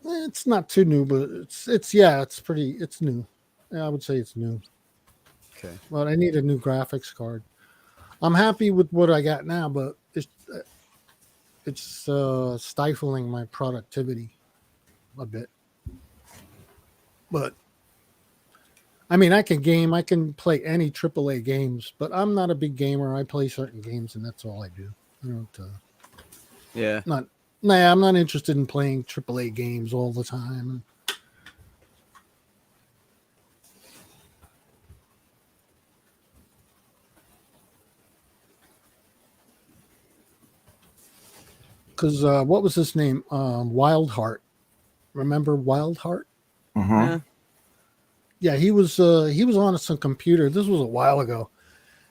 It's not too new, but it's new. Yeah, I would say it's new. Okay. But I need a new graphics card. I'm happy with what I got now, but it's stifling my productivity a bit. But I mean, I can play any AAA games, but I'm not a big gamer. I play certain games, and that's all I do. I don't. Yeah. I'm not interested in playing AAA games all the time. Because what was his name? Wildheart. Remember Wildheart? Mm-hmm. Yeah, he was on some computer. This was a while ago,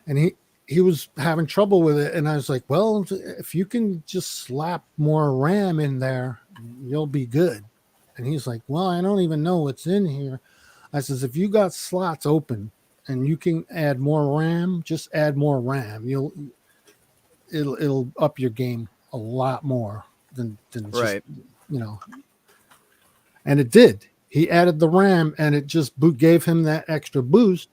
and he was having trouble with it. And I was like, well, if you can just slap more RAM in there, you'll be good. And he's like, well, I don't even know what's in here. I says, if you got slots open and you can add more RAM, just add more RAM. It'll up your game a lot more than just, right. And it did. He added the RAM, and it just gave him that extra boost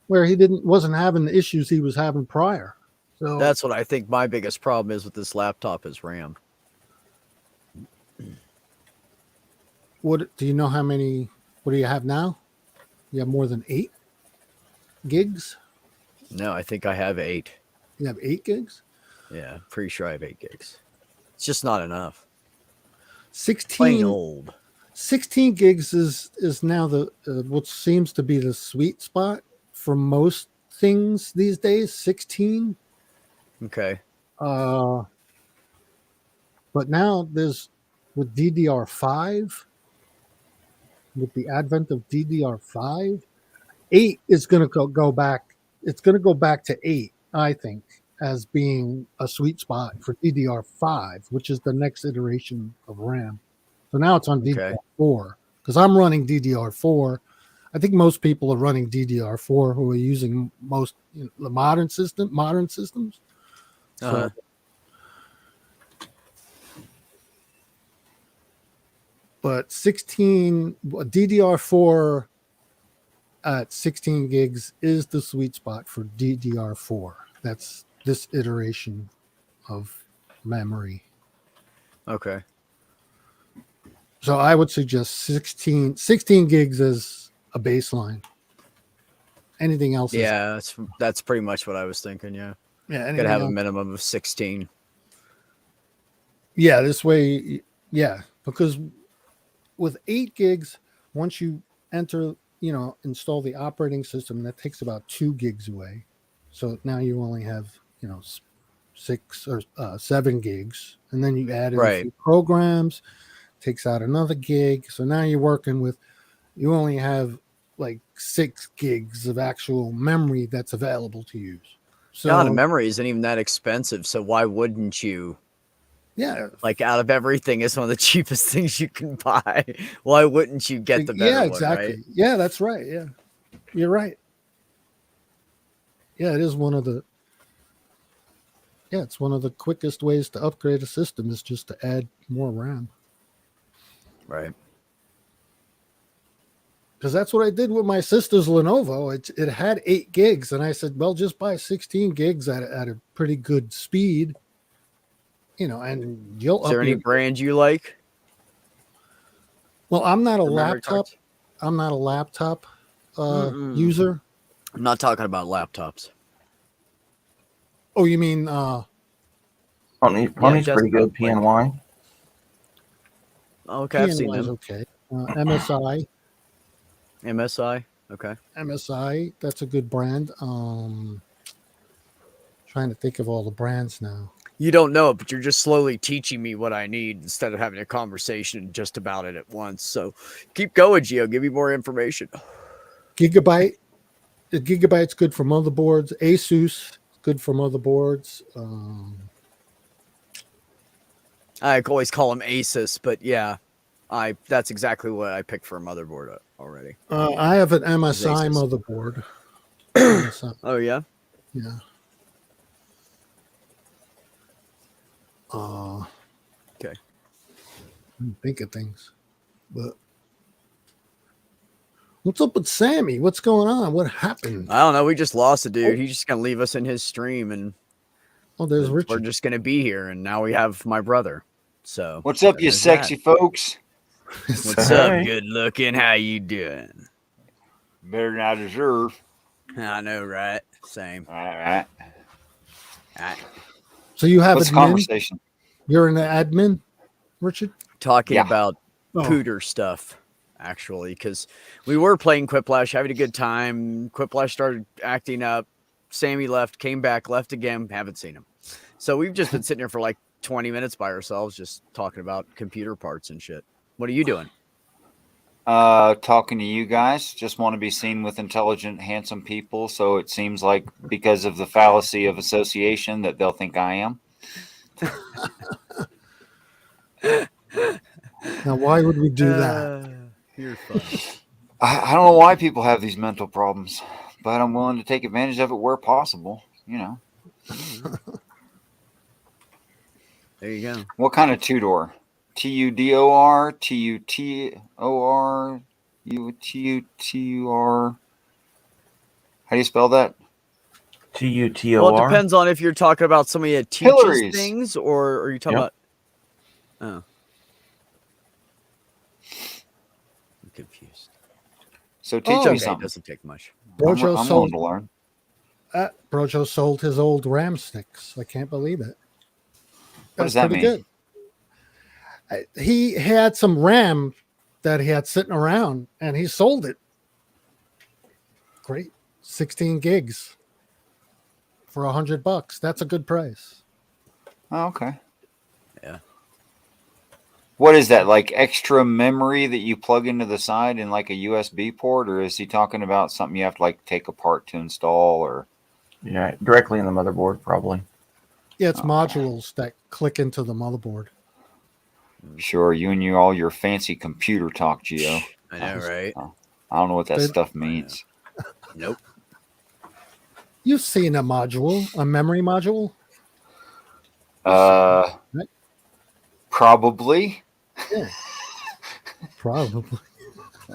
where he wasn't having the issues he was having prior. So that's what I think my biggest problem is with this laptop is RAM. What do you know? What do you have now? You have more than 8 gigs? No, I think I have 8. You have 8 gigs? Yeah, pretty sure I have 8 gigs. It's just not enough. 16 Plain old. 16 gigs is now the what seems to be the sweet spot for most things these days. 16. Okay. But now with DDR5, with the advent of DDR5, 8 is going to go back. It's going to go back to 8, I think, as being a sweet spot for DDR5, which is the next iteration of RAM. So now it's on DDR4 because I'm running DDR4. I think most people are running DDR4 who are using the modern systems. So, but DDR4 at 16 gigs is the sweet spot for DDR4. That's this iteration of memory. Okay. So I would suggest 16 gigs as a baseline. Anything else? Yeah, that's pretty much what I was thinking. Yeah. Yeah. Gotta have a minimum of 16. Yeah, this way. Yeah, because with 8 gigs, once you install the operating system, that takes about 2 gigs away. So now you only have, 6 or 7 gigs, and then you add in a Right. few programs, takes out another gig. So now you're working with, you only have like 6 gigs of actual memory that's available to use. So God, memory isn't even that expensive, so why wouldn't you? Yeah. Like, out of everything, it's one of the cheapest things you can buy. Why wouldn't you get the better yeah, one, exactly. right? Yeah, that's right. Yeah, you're right. Yeah, it is one of the. Yeah, it's one of the quickest ways to upgrade a system is just to add more RAM. Right. Because that's what I did with my sister's Lenovo. It had 8 gigs, and I said, well, just buy 16 gigs at a pretty good speed, and you'll Is there up any your. brand you like? Well, I'm not a for memory laptop. cards? I'm not a laptop Mm-mm. user. I'm not talking about laptops. Oh, you mean Pony's pretty good. PNY. Okay, I've seen PNY is them. okay. MSI. MSI. Okay. MSI, that's a good brand. Trying to think of all the brands now. You don't know it, but you're just slowly teaching me what I need instead of having a conversation just about it at once. So keep going, Gio. Give me more information. Gigabyte. The Gigabyte's good for motherboards. Asus, good for motherboards. I always call them Asus, but yeah, that's exactly what I picked for a motherboard already. I have an MSI Asus. motherboard. MSI. Oh, yeah? Yeah. Okay. Think of things. But what's up with Sammy? What's going on? What happened? I don't know. We just lost a dude. He's just going to leave us in his stream, and there's we're Richard. just going to be here, and now we have my brother. So what's up, you there's sexy that. folks? What's up, good looking? How you doing? Better than I deserve. I know, right? Same. All right. So you have What's the admin? conversation? You're an admin, Richard? Talking Yeah. about Oh. pooter stuff, actually, because we were playing Quiplash, having a good time. Quiplash started acting up. Sammy left, came back, left again. Haven't seen him. So we've just been sitting here for like 20 minutes by ourselves, just talking about computer parts and shit. What are you doing? Talking to you guys. Just want to be seen with intelligent, handsome people. So it seems like because of the fallacy of association that they'll think I am. Now, why would we do that? You're funny. I don't know why people have these mental problems, but I'm willing to take advantage of it where possible. There you go. What kind of two-door? TUDOR, TUTOR, UTUTUR. How do you spell that? TUTOR. Well, it depends on if you're talking about somebody that teaches Hillary's. things, or are you talking Yep. about? Oh, I'm confused. So teach Oh. me Okay, it something. doesn't take much. I'm Brojo willing sold. to learn. Brojo sold his old RAM sticks. I can't believe it. What does that pretty mean? good. He had some RAM that he had sitting around, and he sold it. Great, 16 gigs for $100. That's a good price. Oh, okay. Yeah. What is that, like extra memory that you plug into the side in like a USB port, or is he talking about something you have to like take apart to install, or? Yeah, directly in the motherboard, probably. Yeah, it's modules that click into the motherboard. Sure, you and all your fancy computer talk, Gio. I know, right? I don't know what that They- stuff means. Nope. You've seen a module, a memory module? Uh, Right? probably. Yeah. Probably.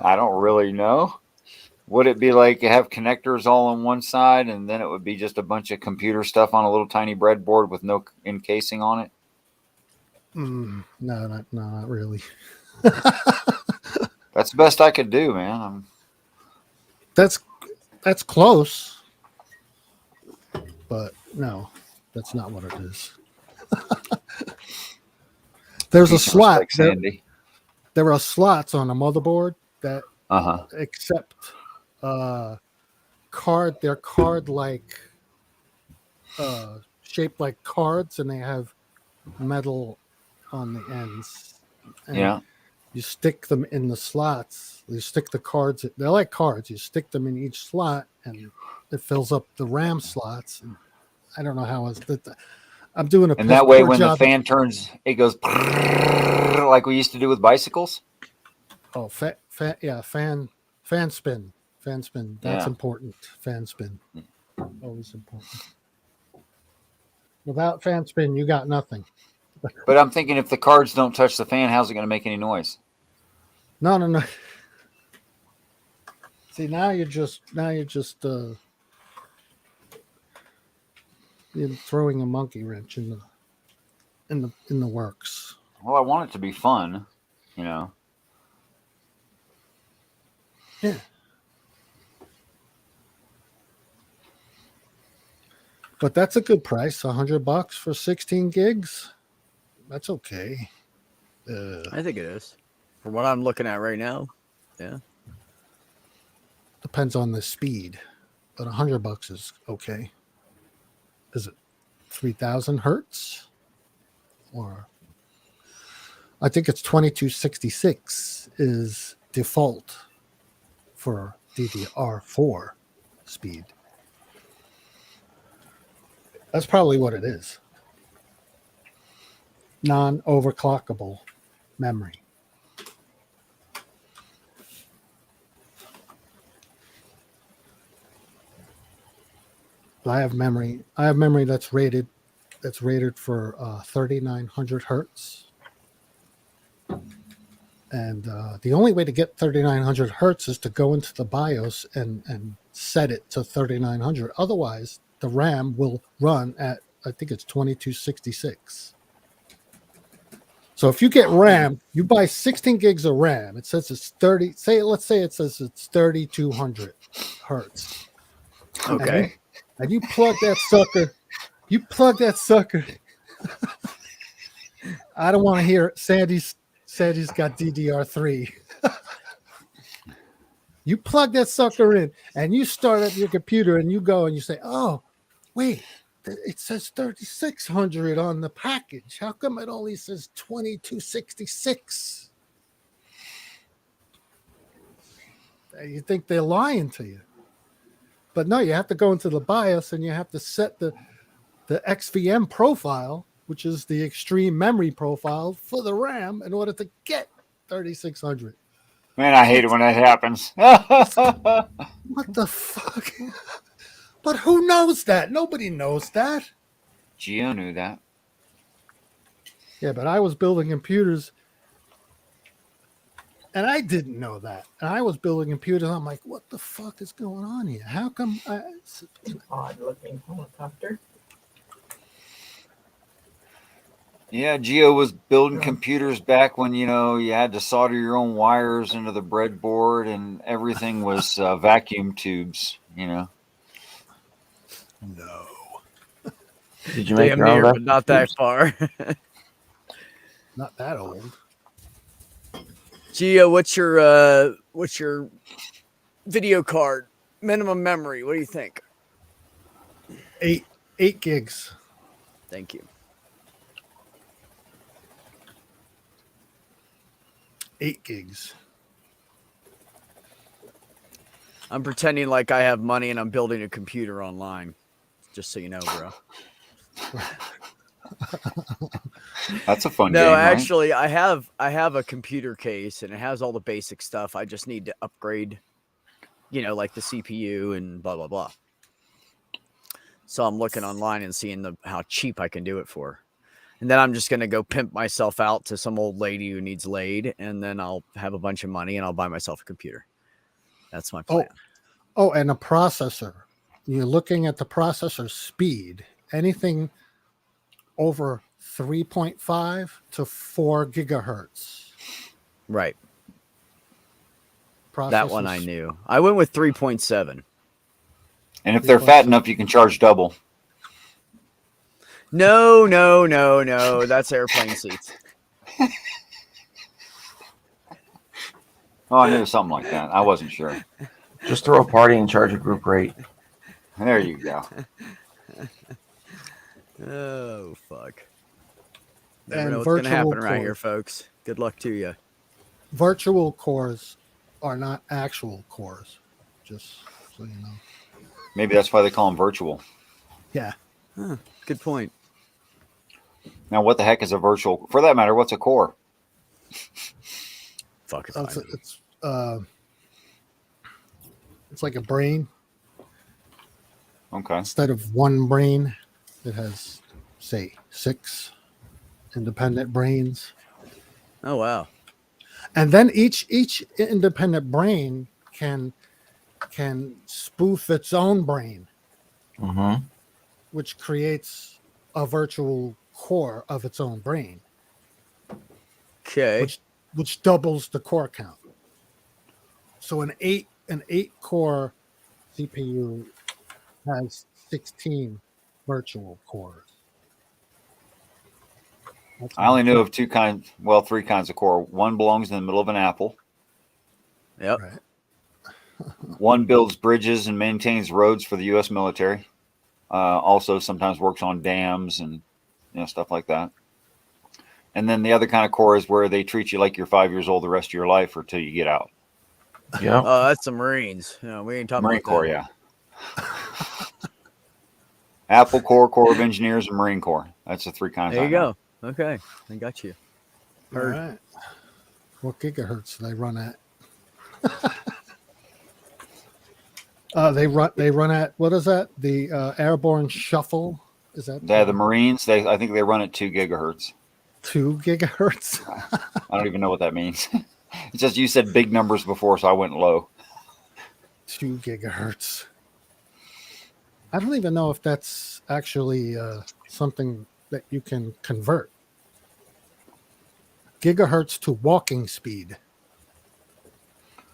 I don't really know. Would it be like you have connectors all on one side, and then it would be just a bunch of computer stuff on a little tiny breadboard with no encasing on it? No, not really. That's the best I could do, man. That's close, but no, that's not what it is. There's a Decent slot. respect, Sandy. There are slots on a motherboard that Uh-huh. accept card. They're card like shaped like cards, and they have metal on the ends. And Yeah. you stick them in the slots. You stick the cards. They're like cards. You stick them in each slot, and it fills up the RAM slots. And I don't know how else. I'm doing a And that way, poor when the job. fan turns, it goes like we used to do with bicycles. Oh, fan spin. That's Yeah. important. Fan spin, always important. Without fan spin, you got nothing. But I'm thinking, if the cards don't touch the fan, how's it going to make any noise? No. See, now you're just you're throwing a monkey wrench in the works. Well, I want it to be fun, you know. Yeah. But that's a good price, $100 for 16 gigs. That's okay. I think it is. For what I'm looking at right now, yeah. Depends on the speed, but $100 is okay. Is it 3,000 hertz? Or I think it's 2266 is default for DDR4 speed. That's probably what it is. Non-overclockable memory. I have memory that's rated for 3900 hertz. And the only way to get 3900 hertz is to go into the BIOS and set it to 3900. Otherwise, the RAM will run at, I think it's 2266. So if you get RAM, you buy 16 gigs of RAM. It says it's 30. Let's say it says it's 3200 hertz. Okay. And you plug that sucker. I don't want to hear it. Sandy's got DDR3. You plug that sucker in and you start up your computer and you go and you say, oh, wait, it says 3600 on the package. How come it only says 2266? You think they're lying to you. But no, you have to go into the BIOS and you have to set the XVM profile, which is the extreme memory profile for the RAM, in order to get 3600. Man, I hate it when that happens. What the fuck? But who knows that? Nobody knows that. Gio knew that. Yeah, but I was building computers and I didn't know that. And I was building computers. I'm like, what the fuck is going on here? How come? Odd looking helicopter. Yeah, Gio was building computers back when, you know, you had to solder your own wires into the breadboard and everything was vacuum tubes, you know. No. Did you make Damn your own near, but not that far. Not that old. Gio, what's your video card minimum memory? What do you think? 8 gigs. Thank you. 8 gigs. I'm pretending like I have money and I'm building a computer online. Just so you know, bro. That's a fun no, game, right? actually, I have a computer case and it has all the basic stuff. I just need to upgrade, you know, like the CPU and blah blah blah. So I'm looking online and seeing how cheap I can do it for. And then I'm just going to go pimp myself out to some old lady who needs laid. And then I'll have a bunch of money and I'll buy myself a computer. That's my plan. Oh, and a processor. You're looking at the processor speed. Anything over 3.5 to 4 gigahertz. Right. Processors. That one I knew. I went with 3.7. And if they're fat enough, you can charge double. No. That's airplane seats. Oh, I knew something like that. I wasn't sure. Just throw a party and charge a group rate. There you go. Oh fuck! Never And know what's gonna virtual happen around here, cores. folks. Good luck to you. Virtual cores are not actual cores. Just so you know. Maybe that's why they call them virtual. Yeah. Huh, good point. Now, what the heck is a virtual? For that matter, what's a core? Fuck if I know. It's like a brain. Okay. Instead of one brain, it has, say, 6 independent brains. Oh wow! And then each independent brain can spoof its own brain, which creates a virtual core of its own brain. Okay. Which doubles the core count. So an 8 core CPU has 16 virtual cores. I only know of 3 kinds of core. One belongs in the middle of an apple. Yep. Right. One builds bridges and maintains roads for the U.S. military. Also, sometimes works on dams and stuff like that. And then the other kind of core is where they treat you like you're 5 years old the rest of your life or till you get out. Yeah. Oh, that's the Marines. No, we ain't talking Marine about Corps, that. yeah. Apple Corps, Corps of Engineers, and Marine Corps. That's the 3 kinds. There you go. Okay, I got you. Heard. All right. What gigahertz do they run at? They run at, what is that? The airborne shuffle? Is that? Yeah, the Marines. I think they run at 2 gigahertz. 2 gigahertz. I don't even know what that means. It's just you said big numbers before, so I went low. 2 gigahertz. I don't even know if that's actually something that you can convert. Gigahertz to walking speed.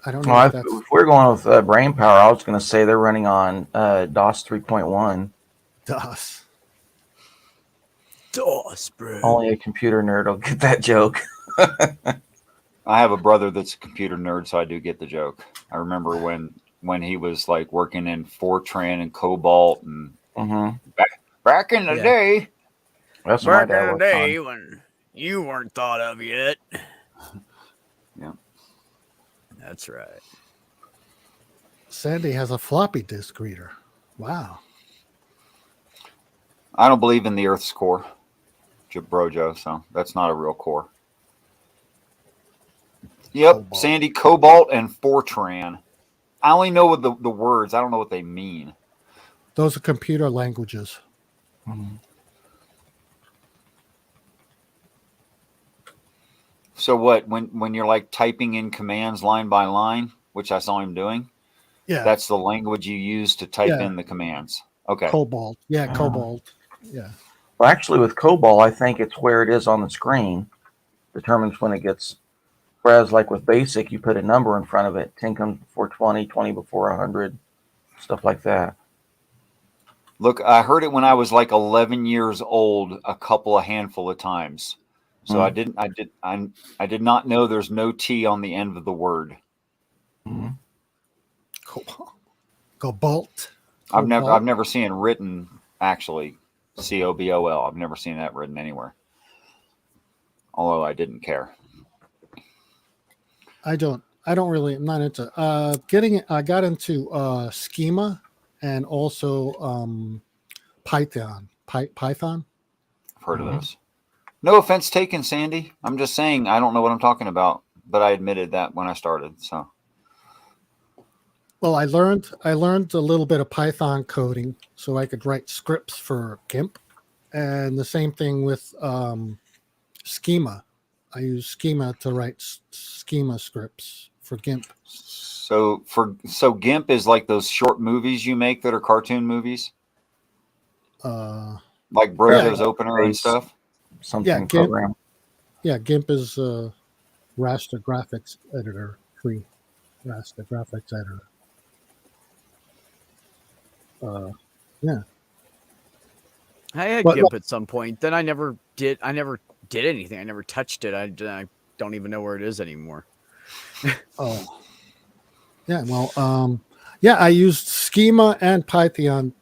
I don't know Well, if that's. if we're going with brain power, I was going to say they're running on DOS 3.1. DOS. DOS, bro. Only a computer nerd will get that joke. I have a brother that's a computer nerd, so I do get the joke. I remember when he was like working in Fortran and Cobalt and back in the day. That's back in the day when you weren't thought of yet. Yeah, that's right. Sandy has a floppy disk reader. Wow. I don't believe in the Earth's core, Brojo, so that's not a real core. Yep, Cobalt. Sandy, Cobalt, and Fortran. I only know the words. I don't know what they mean. Those are computer languages. So what? When you're like typing in commands line by line, which I saw him doing, that's the language you use to type in the commands. Okay. Cobalt. Yeah, Cobalt. Yeah. Well, actually, with Cobalt, I think it's where it is on the screen determines when it gets. Whereas, like with BASIC, you put a number in front of it. 10 comes before 20, 20 before 100, stuff like that. Look, I heard it when I was like 11 years old, a handful of times. So I did not know there's no T on the end of the word. Cobalt. I've never seen it written actually. COBOL. I've never seen that written anywhere. Although I didn't care. I don't really. I'm not into I got into schema and also Python. Python. I've heard of those. No offense taken, Sandy. I'm just saying I don't know what I'm talking about, but I admitted that when I started. So. Well, I learned a little bit of Python coding so I could write scripts for GIMP, and the same thing with schema. I use schema to write schema scripts for GIMP. So GIMP is like those short movies you make that are cartoon movies, like Brojo's opener and stuff. Something program. Yeah, GIMP is a raster graphics editor, free raster graphics editor. Yeah. I had GIMP at some point. Then I never did anything. I never touched it. I don't even know where it is anymore. Oh. Yeah, well, I used schema and Python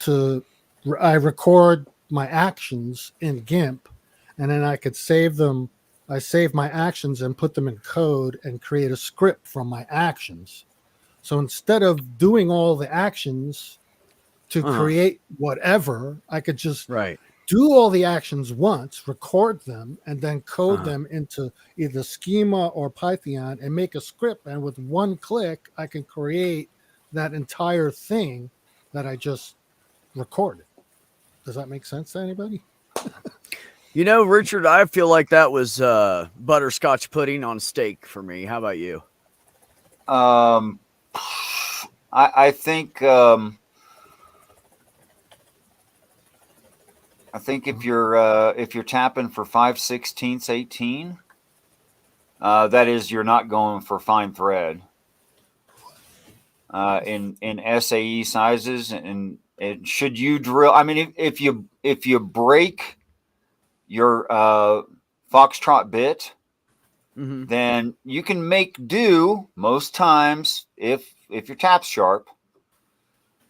I record my actions in GIMP, and then I could save them. I save my actions and put them in code and create a script from my actions. So instead of doing all the actions to create whatever, I could just do all the actions once, record them, and then code them into either Schema or Python and make a script. And with one click, I can create that entire thing that I just recorded. Does that make sense to anybody? You know, Richard, I feel like that was butterscotch pudding on steak for me. How about you? I think if you're tapping for 5/16 18, that is, you're not going for fine thread. In SAE sizes, and should you drill? I mean, if you break your foxtrot bit, then you can make do most times. If your tap's sharp,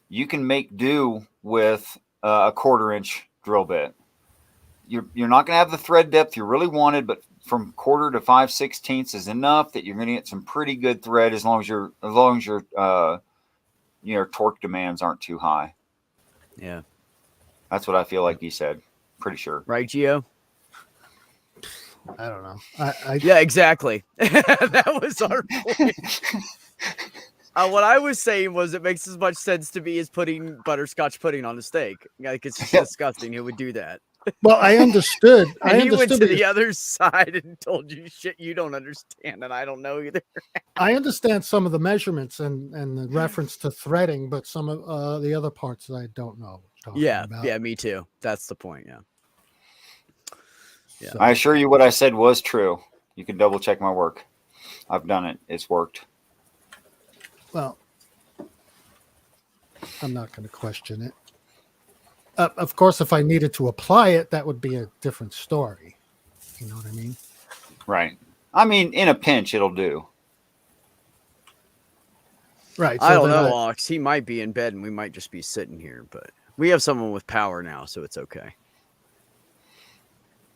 you can make do with a 1/4-inch drill bit. You're not going to have the thread depth you really wanted, but from 1/4 to 5/16 is enough that you're going to get some pretty good thread as long as your torque demands aren't too high. Yeah, that's what I feel like he said. Pretty sure, right, Gio? I don't know. Yeah, exactly. That was our point. What I was saying was it makes as much sense to me as putting butterscotch pudding on a steak. Like, it's just disgusting. Who would do that? Well, I understood. And he went to the other side and told you shit you don't understand, and I don't know either. I understand some of the measurements and the reference to threading, but some of the other parts I don't know. Yeah, me too. That's the point. Yeah. I assure you, what I said was true. You can double check my work. I've done it. It's worked. Well, I'm not going to question it. Of course, if I needed to apply it, that would be a different story. You know what I mean? Right. I mean, in a pinch, it'll do. Right. I don't know, Alex. He might be in bed and we might just be sitting here, but we have someone with power now, so it's okay.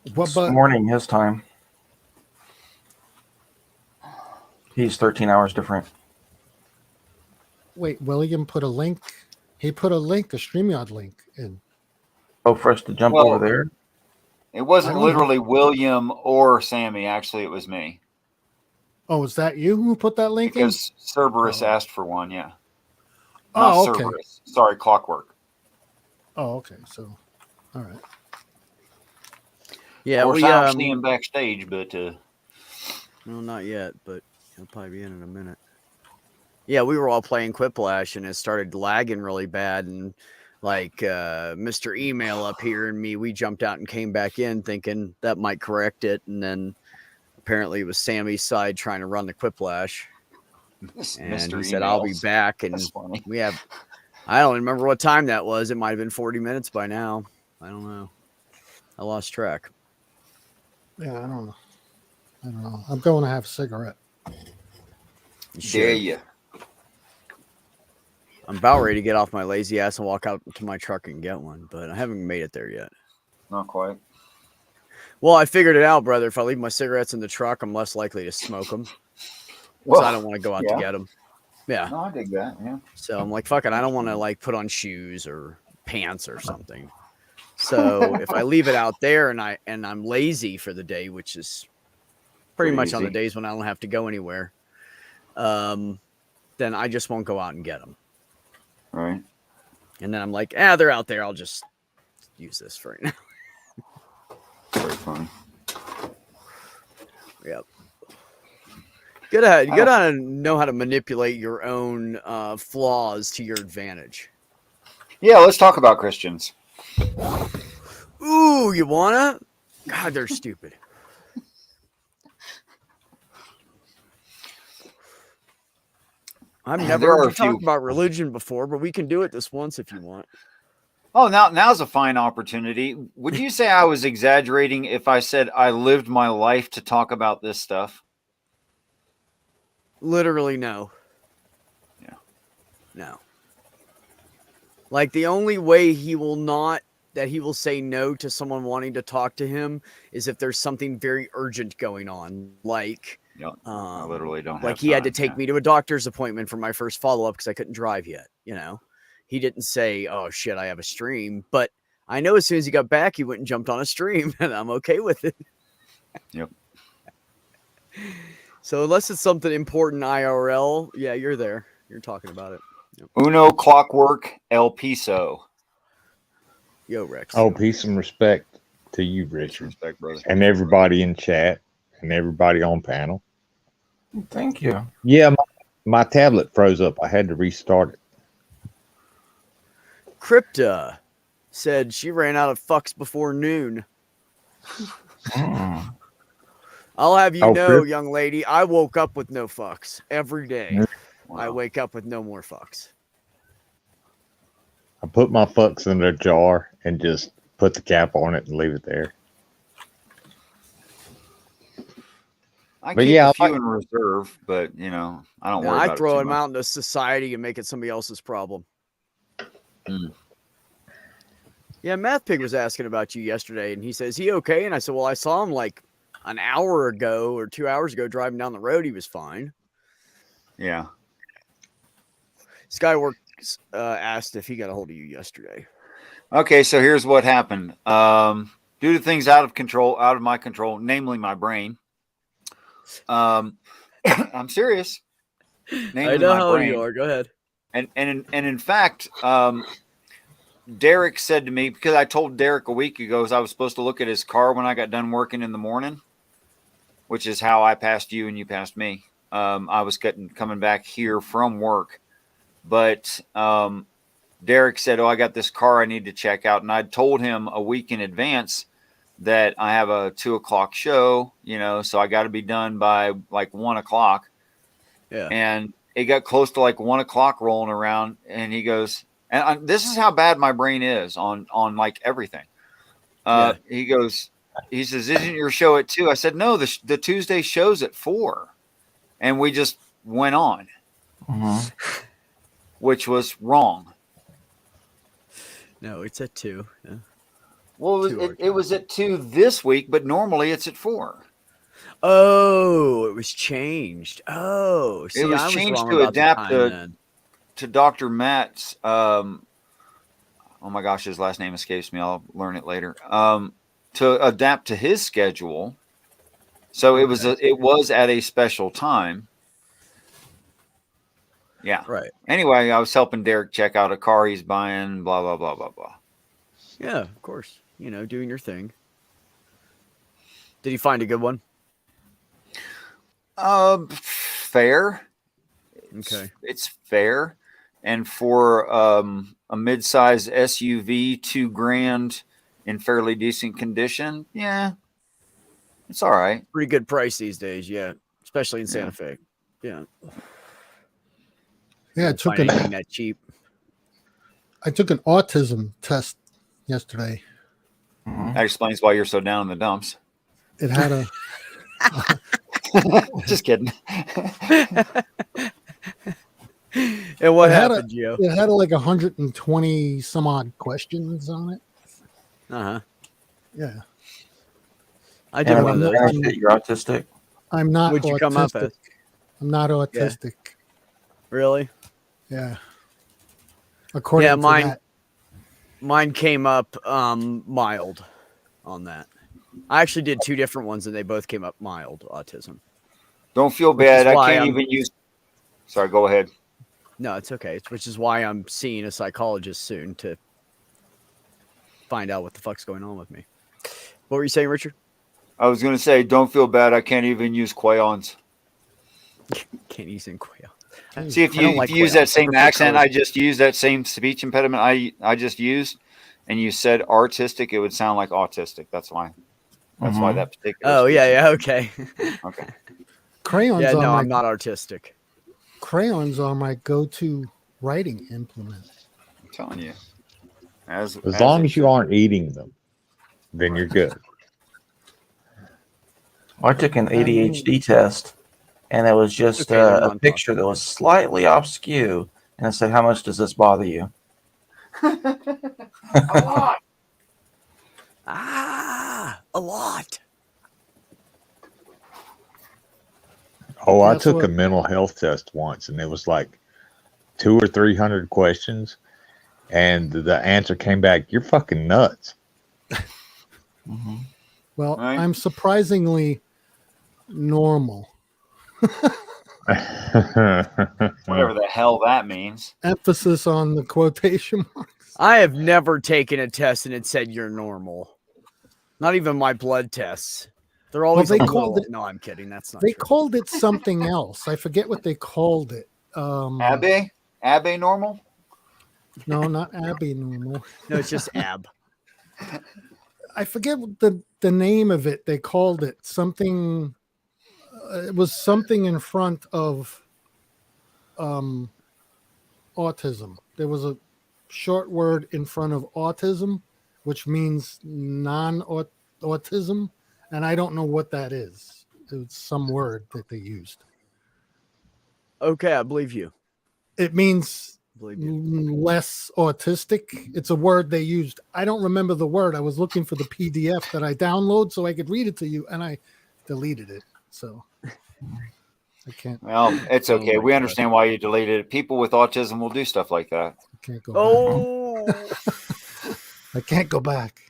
It's morning his time. He's 13 hours different. Wait, William put a link. He put a StreamYard link in. Oh, for us to jump over there? It wasn't literally William or Sammy. Actually, it was me. Oh, is that you who put that link in? Because Cerberus asked for one, yeah. Oh, Not okay. Cerberus. Sorry, Clockwork. Oh, okay. So, all right. Yeah, of course, I don't see him backstage, but no, not yet, but he'll probably be in a minute. Yeah, we were all playing Quiplash, and it started lagging really bad, and like Mr. Email up here and me, we jumped out and came back in thinking that might correct it, and then apparently it was Sammy's side trying to run the Quiplash, and Mr. he said, "I'll be back," and we have. I don't remember what time that was. It might have been 40 minutes by now. I don't know. I lost track. Yeah, I don't know. I'm going to have a cigarette. Dare you? I'm about ready to get off my lazy ass and walk out to my truck and get one, but I haven't made it there yet. Not quite. Well, I figured it out, brother. If I leave my cigarettes in the truck, I'm less likely to smoke them. Well, I don't want to go out to get them. Yeah. No, I dig that. Yeah. So I'm like, fuck it. I don't want to like put on shoes or pants or something. So if I leave it out there and I'm lazy for the day, which is pretty much on the days when I don't have to go anywhere, then I just won't go out and get them. Right. And then I'm like, they're out there. I'll just use this for right now. Very funny. Yep. You gotta know how to manipulate your own flaws to your advantage. Yeah, let's talk about Christians. Ooh, you wanna? God, they're stupid. I've never heard you talk about religion before, but we can do it this once if you want. Oh, now's a fine opportunity. Would you say I was exaggerating if I said I lived my life to talk about this stuff? Literally, no. Yeah. No. Like, the only way he will not that he will say no to someone wanting to talk to him is if there's something very urgent going on, like I literally don't like have he had to time, take me to a doctor's appointment for my first follow-up because I couldn't drive yet. He didn't say, oh shit, I have a stream, but I know as soon as he got back, he went and jumped on a stream, and I'm okay with it. Yep. So unless it's something important IRL, yeah, you're there. You're talking about it. Yep. Uno Clockwork El Piso. Yo, Rex. Oh, peace and respect to you, Richard, respect, brother, and everybody in chat and everybody on panel. Thank you. Yeah, my tablet froze up. I had to restart it. Crypta said she ran out of fucks before noon. I'll have you know, young lady, I woke up with no fucks every day. Wow. I wake up with no more fucks. I put my fucks in a jar and just put the cap on it and leave it there. I But keep yeah, a few in reserve, but I don't worry about I throw it too them much. out into society and make it somebody else's problem. Yeah, Math Pig was asking about you yesterday, and he says, he okay? And I said, well, I saw him like an hour ago or 2 hours ago driving down the road. He was fine. Yeah. Skyworks asked if he got a hold of you yesterday. Okay, so here's what happened. Due to things out of my control, namely my brain. I'm serious. Namely I know my how old brain. you are. Go ahead. And in fact, Derek said to me, because I told Derek a week ago I was supposed to look at his car when I got done working in the morning, which is how I passed you and you passed me. I was coming back here from work, but Derek said, I got this car I need to check out. And I told him a week in advance that I have a 2:00 show, so I got to be done by like 1:00. Yeah. And it got close to like 1:00 rolling around, and he goes, and this is how bad my brain is on like everything. He says, isn't your show at 2:00? I said, no, the Tuesday show's at 4:00. And we just went on, which was wrong. No, it's at 2:00. Yeah. Well, it was at 2:00 this week, but normally it's at 4:00. Oh, it was changed. Oh, see, It was I was changed wrong to about the adapt time then. to Dr. Matt's. Oh my gosh, his last name escapes me. I'll learn it later. To adapt to his schedule. So it was at a special time. Yeah. Right. Anyway, I was helping Derek check out a car he's buying. Blah blah blah blah blah. Yeah, of course. Doing your thing. Did he find a good one? Fair. Okay. It's fair. And for a mid-size SUV, $2,000 in fairly decent condition, yeah, it's all right. Pretty good price these days, yeah. Especially in Santa Fe. Yeah. Yeah, Find anything that cheap. I took an autism test yesterday. That explains why you're so down in the dumps. It had a Just kidding. And what it had happened, Gio? It had like 120 some odd questions on it. Uh-huh. Yeah. I did one of those. You're autistic? I'm not What'd you autistic. come up as? I'm not autistic. Really? Yeah. According to that. Mine came up mild on that. I actually did 2 different ones and they both came up mild autism. Don't feel bad. I can't even use. Sorry, go ahead. No, it's okay. Which is why I'm seeing a psychologist soon to find out what the fuck's going on with me. What were you saying, Richard? I was going to say, don't feel bad. I can't even use crayons. Can't use in quail. See, if you use that same accent, I just use that same speech impediment I just used, and you said artistic, it would sound like autistic. That's why. That's why that particular. Oh, yeah, okay. Okay. Crayons Yeah, are no, my, I'm not artistic. Crayons are my go-to writing implement. I'm telling you. As long as you aren't eating them, then you're good. I took an ADHD test, and it was just a picture that was slightly obscure, and it said, "How much does this bother you?" A lot. A lot. Oh, I That's took a what- mental health test once, and it was like 200 or 300 questions, and the answer came back, "You're fucking nuts." Well, Right. I'm surprisingly normal. Whatever the hell that means. Emphasis on the quotation marks. I have never taken a test and it said you're normal. Not even my blood tests. They're always they a called little. it- No, I'm kidding. That's not They true. called it something else. I forget what they called it. Abbe? Abbe normal? No, not Abby normal. No, it's just ab. I forget what the name of it. They called it something. It was something in front of autism. There was a short word in front of autism, which means non-autism, and I don't know what that is. It's some word that they used. Okay, I believe you. It means Believe you. less autistic. It's a word they used. I don't remember the word. I was looking for the PDF that I download so I could read it to you, and I deleted it. So I can't. Well, it's okay. my We God. understand why you deleted it. People with autism will do stuff like that. I can't go. Oh. I can't go back.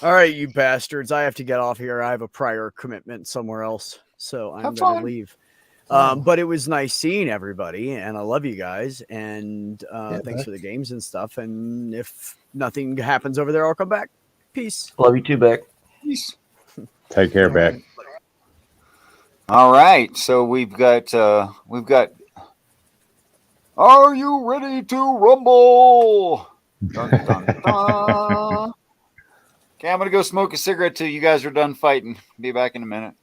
All right, you bastards. I have to get off here. I have a prior commitment somewhere else. So I'm Have going to fun. leave. Oh. But it was nice seeing everybody, and I love you guys. And thanks Beck. for the games and stuff. And if nothing happens over there, I'll come back. Peace. Love you too, Beck. Peace. Take care, Beck. All right. So we've got Are you ready to rumble? Dun, dun, dun. Okay, I'm gonna go smoke a cigarette till you guys are done fighting. Be back in a minute.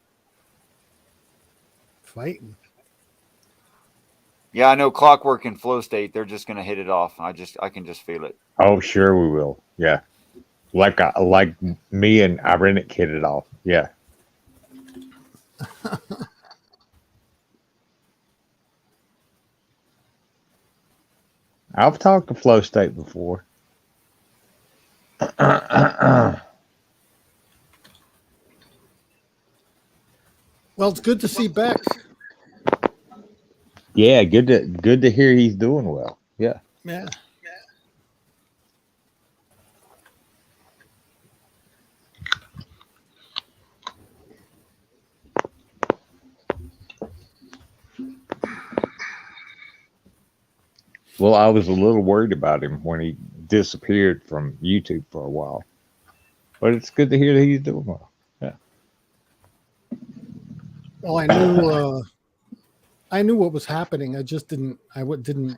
Fighting. Yeah, I know Clockwork and Flow State, they're just gonna hit it off. I can just feel it. Oh, sure we will. Yeah, like me and Irenic hit it off. Yeah. I've talked to Flow State before. Well, it's good to see Beck. Yeah, good to hear he's doing well. Yeah. Yeah. Well, I was a little worried about him when he disappeared from YouTube for a while. But it's good to hear that he's doing well. Yeah. Well, I knew what was happening. I just didn't have any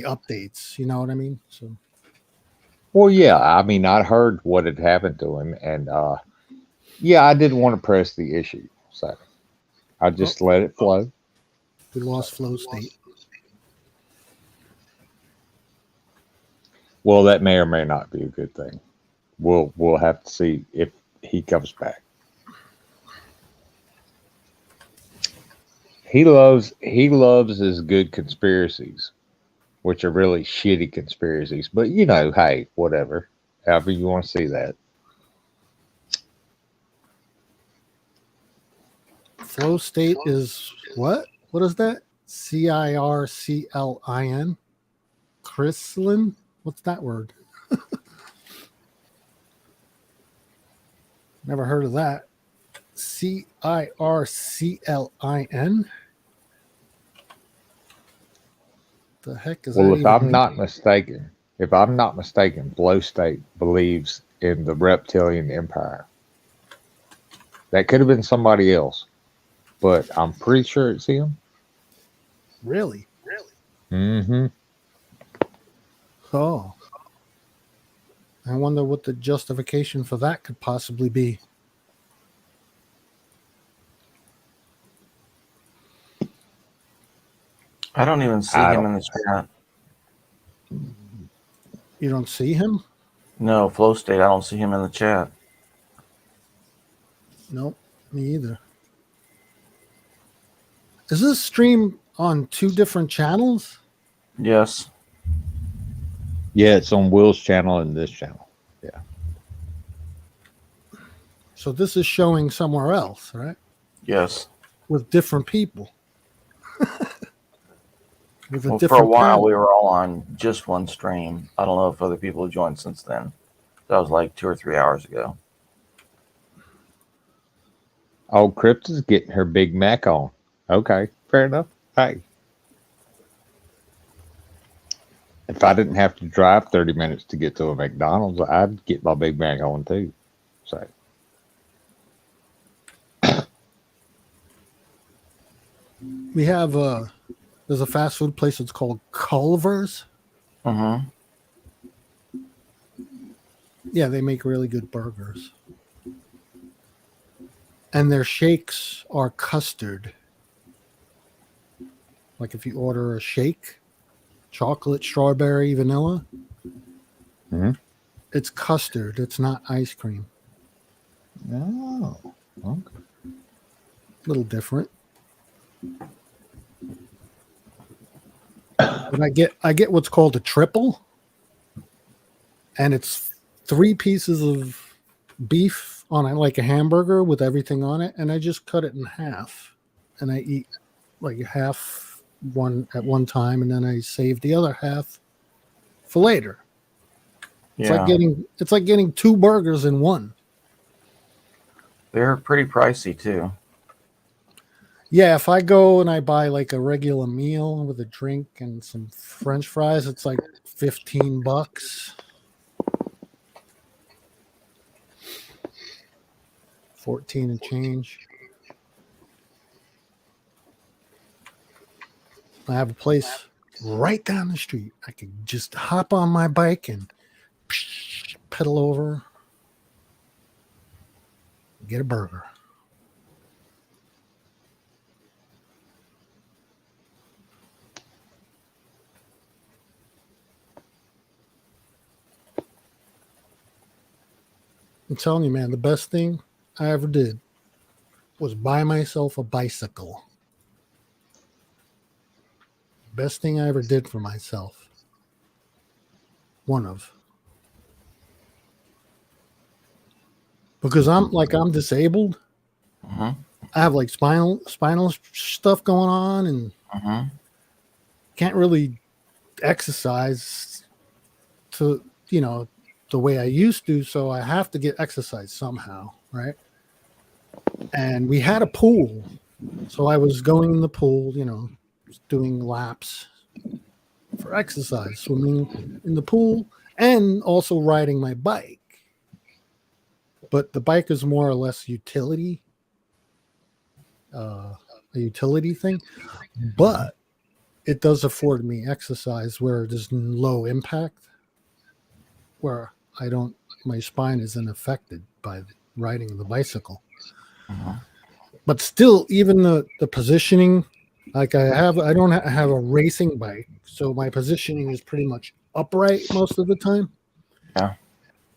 updates. You know what I mean? So. Well, yeah. I mean, I heard what had happened to him, and yeah, I didn't want to press the issue, so I just let it flow. We lost Flow State. Well, that may or may not be a good thing. We'll have to see if he comes back. He loves his good conspiracies, which are really shitty conspiracies. But you know, hey, whatever. However you want to see that. Flow State is what? What is that? CIRCLIN? Chryslin? What's that word? Never heard of that. CIRCLIN? The heck is Well, that? if even I'm mean? not mistaken, Flow State believes in the reptilian empire. That could have been somebody else, but I'm pretty sure it's him. Really? Mm-hmm. Oh. I wonder what the justification for that could possibly be. I don't even see him in the chat. You don't see him? No, Flow State. I don't see him in the chat. Nope, me either. Is this stream on two different channels? Yes. Yeah, it's on Will's channel and this channel. Yeah. So this is showing somewhere else, right? Yes. With different people. With a Well, for a different while, panel. we were all on just one stream. I don't know if other people have joined since then. That was like 2 or 3 hours ago. Old Crypta's getting her Big Mac on. Okay, fair enough. Hey. If I didn't have to drive 30 minutes to get to a McDonald's, I'd get my Big Mac on too. So We have there's a fast food place. It's called Culver's. Mm-hmm. Yeah, they make really good burgers. And their shakes are custard. Like if you order a shake, chocolate, strawberry, vanilla, it's custard. It's not ice cream. Oh, okay. A little different. But I get what's called a triple. And it's 3 pieces of beef on it, like a hamburger with everything on it, and I just cut it in half, and I eat like half at one time, and then I save the other half for later. It's like getting 2 burgers in one. They're pretty pricey too. Yeah, if I go and I buy like a regular meal with a drink and some French fries, it's like $15. 14 and change. I have a place right down the street. I could just hop on my bike and pedal over, get a burger. I'm telling you, man, the best thing I ever did was buy myself a bicycle. Best thing I ever did for myself. One of. Because I'm disabled. Mm-hmm. I have like spinal stuff going on, and can't really exercise to, the way I used to. So I have to get exercise somehow, right? And we had a pool. So I was going in the pool, doing laps for exercise, swimming in the pool, and also riding my bike. But the bike is more or less a utility thing. But it does afford me exercise where there's low impact, where my spine isn't affected by riding the bicycle. But still, even the positioning, like I don't have a racing bike, so my positioning is pretty much upright most of the time. Yeah.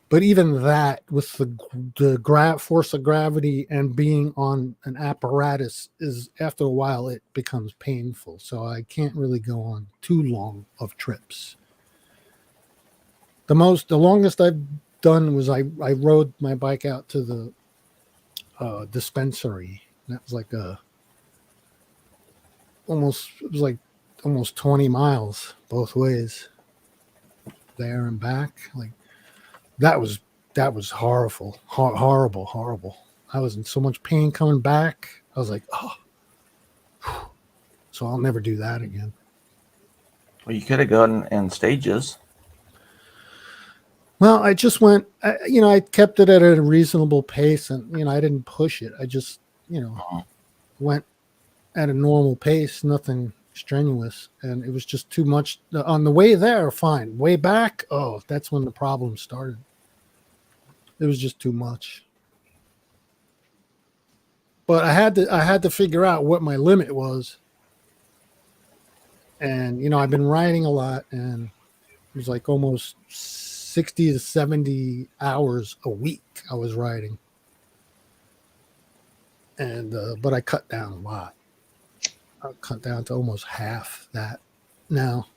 But even that, with the force of gravity and being on an apparatus, is after a while it becomes painful. So I can't really go on too long of trips. The longest I've done was I rode my bike out to the dispensary. That was like almost 20 miles both ways, there and back. Like that was horrible. I was in so much pain coming back. I was like, oh, so I'll never do that again. Well, you could have gone in stages. Well, I just went, I kept it at a reasonable pace, and, I didn't push it. I just, went at a normal pace, nothing strenuous. And it was just too much. On the way there, fine. Way back, that's when the problem started. It was just too much. But I had to figure out what my limit was. And, I've been riding a lot, and it was like almost 60 to 70 hours a week I was riding. And but I cut down a lot. I cut down to almost half that now.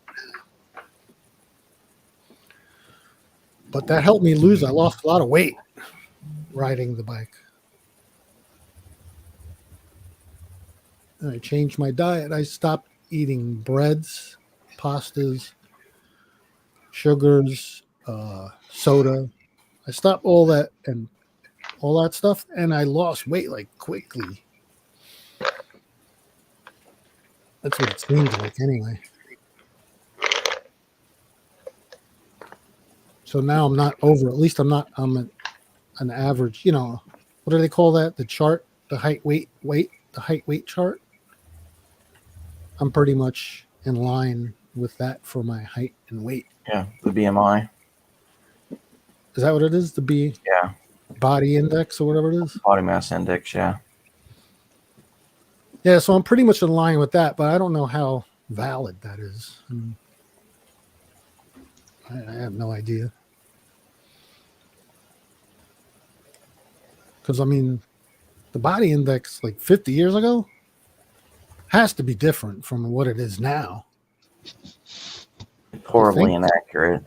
But that helped me lose. I lost a lot of weight riding the bike. and I changed my diet. I stopped eating breads, pastas, sugars, soda. I stopped all that and all that stuff, and I lost weight like quickly. That's what it seems like, anyway. So now I'm not over. At least I'm not. I'm an average. You know, what do they call that? The chart, the height, weight, the height, weight chart. I'm pretty much in line with that for my height and weight. Yeah, the BMI. Is that what it is? The body index or whatever it is? Body mass index, yeah. Yeah, so I'm pretty much in line with that, but I don't know how valid that is. I have no idea. Because, I mean, the body index like 50 years ago has to be different from what it is now. Horribly inaccurate.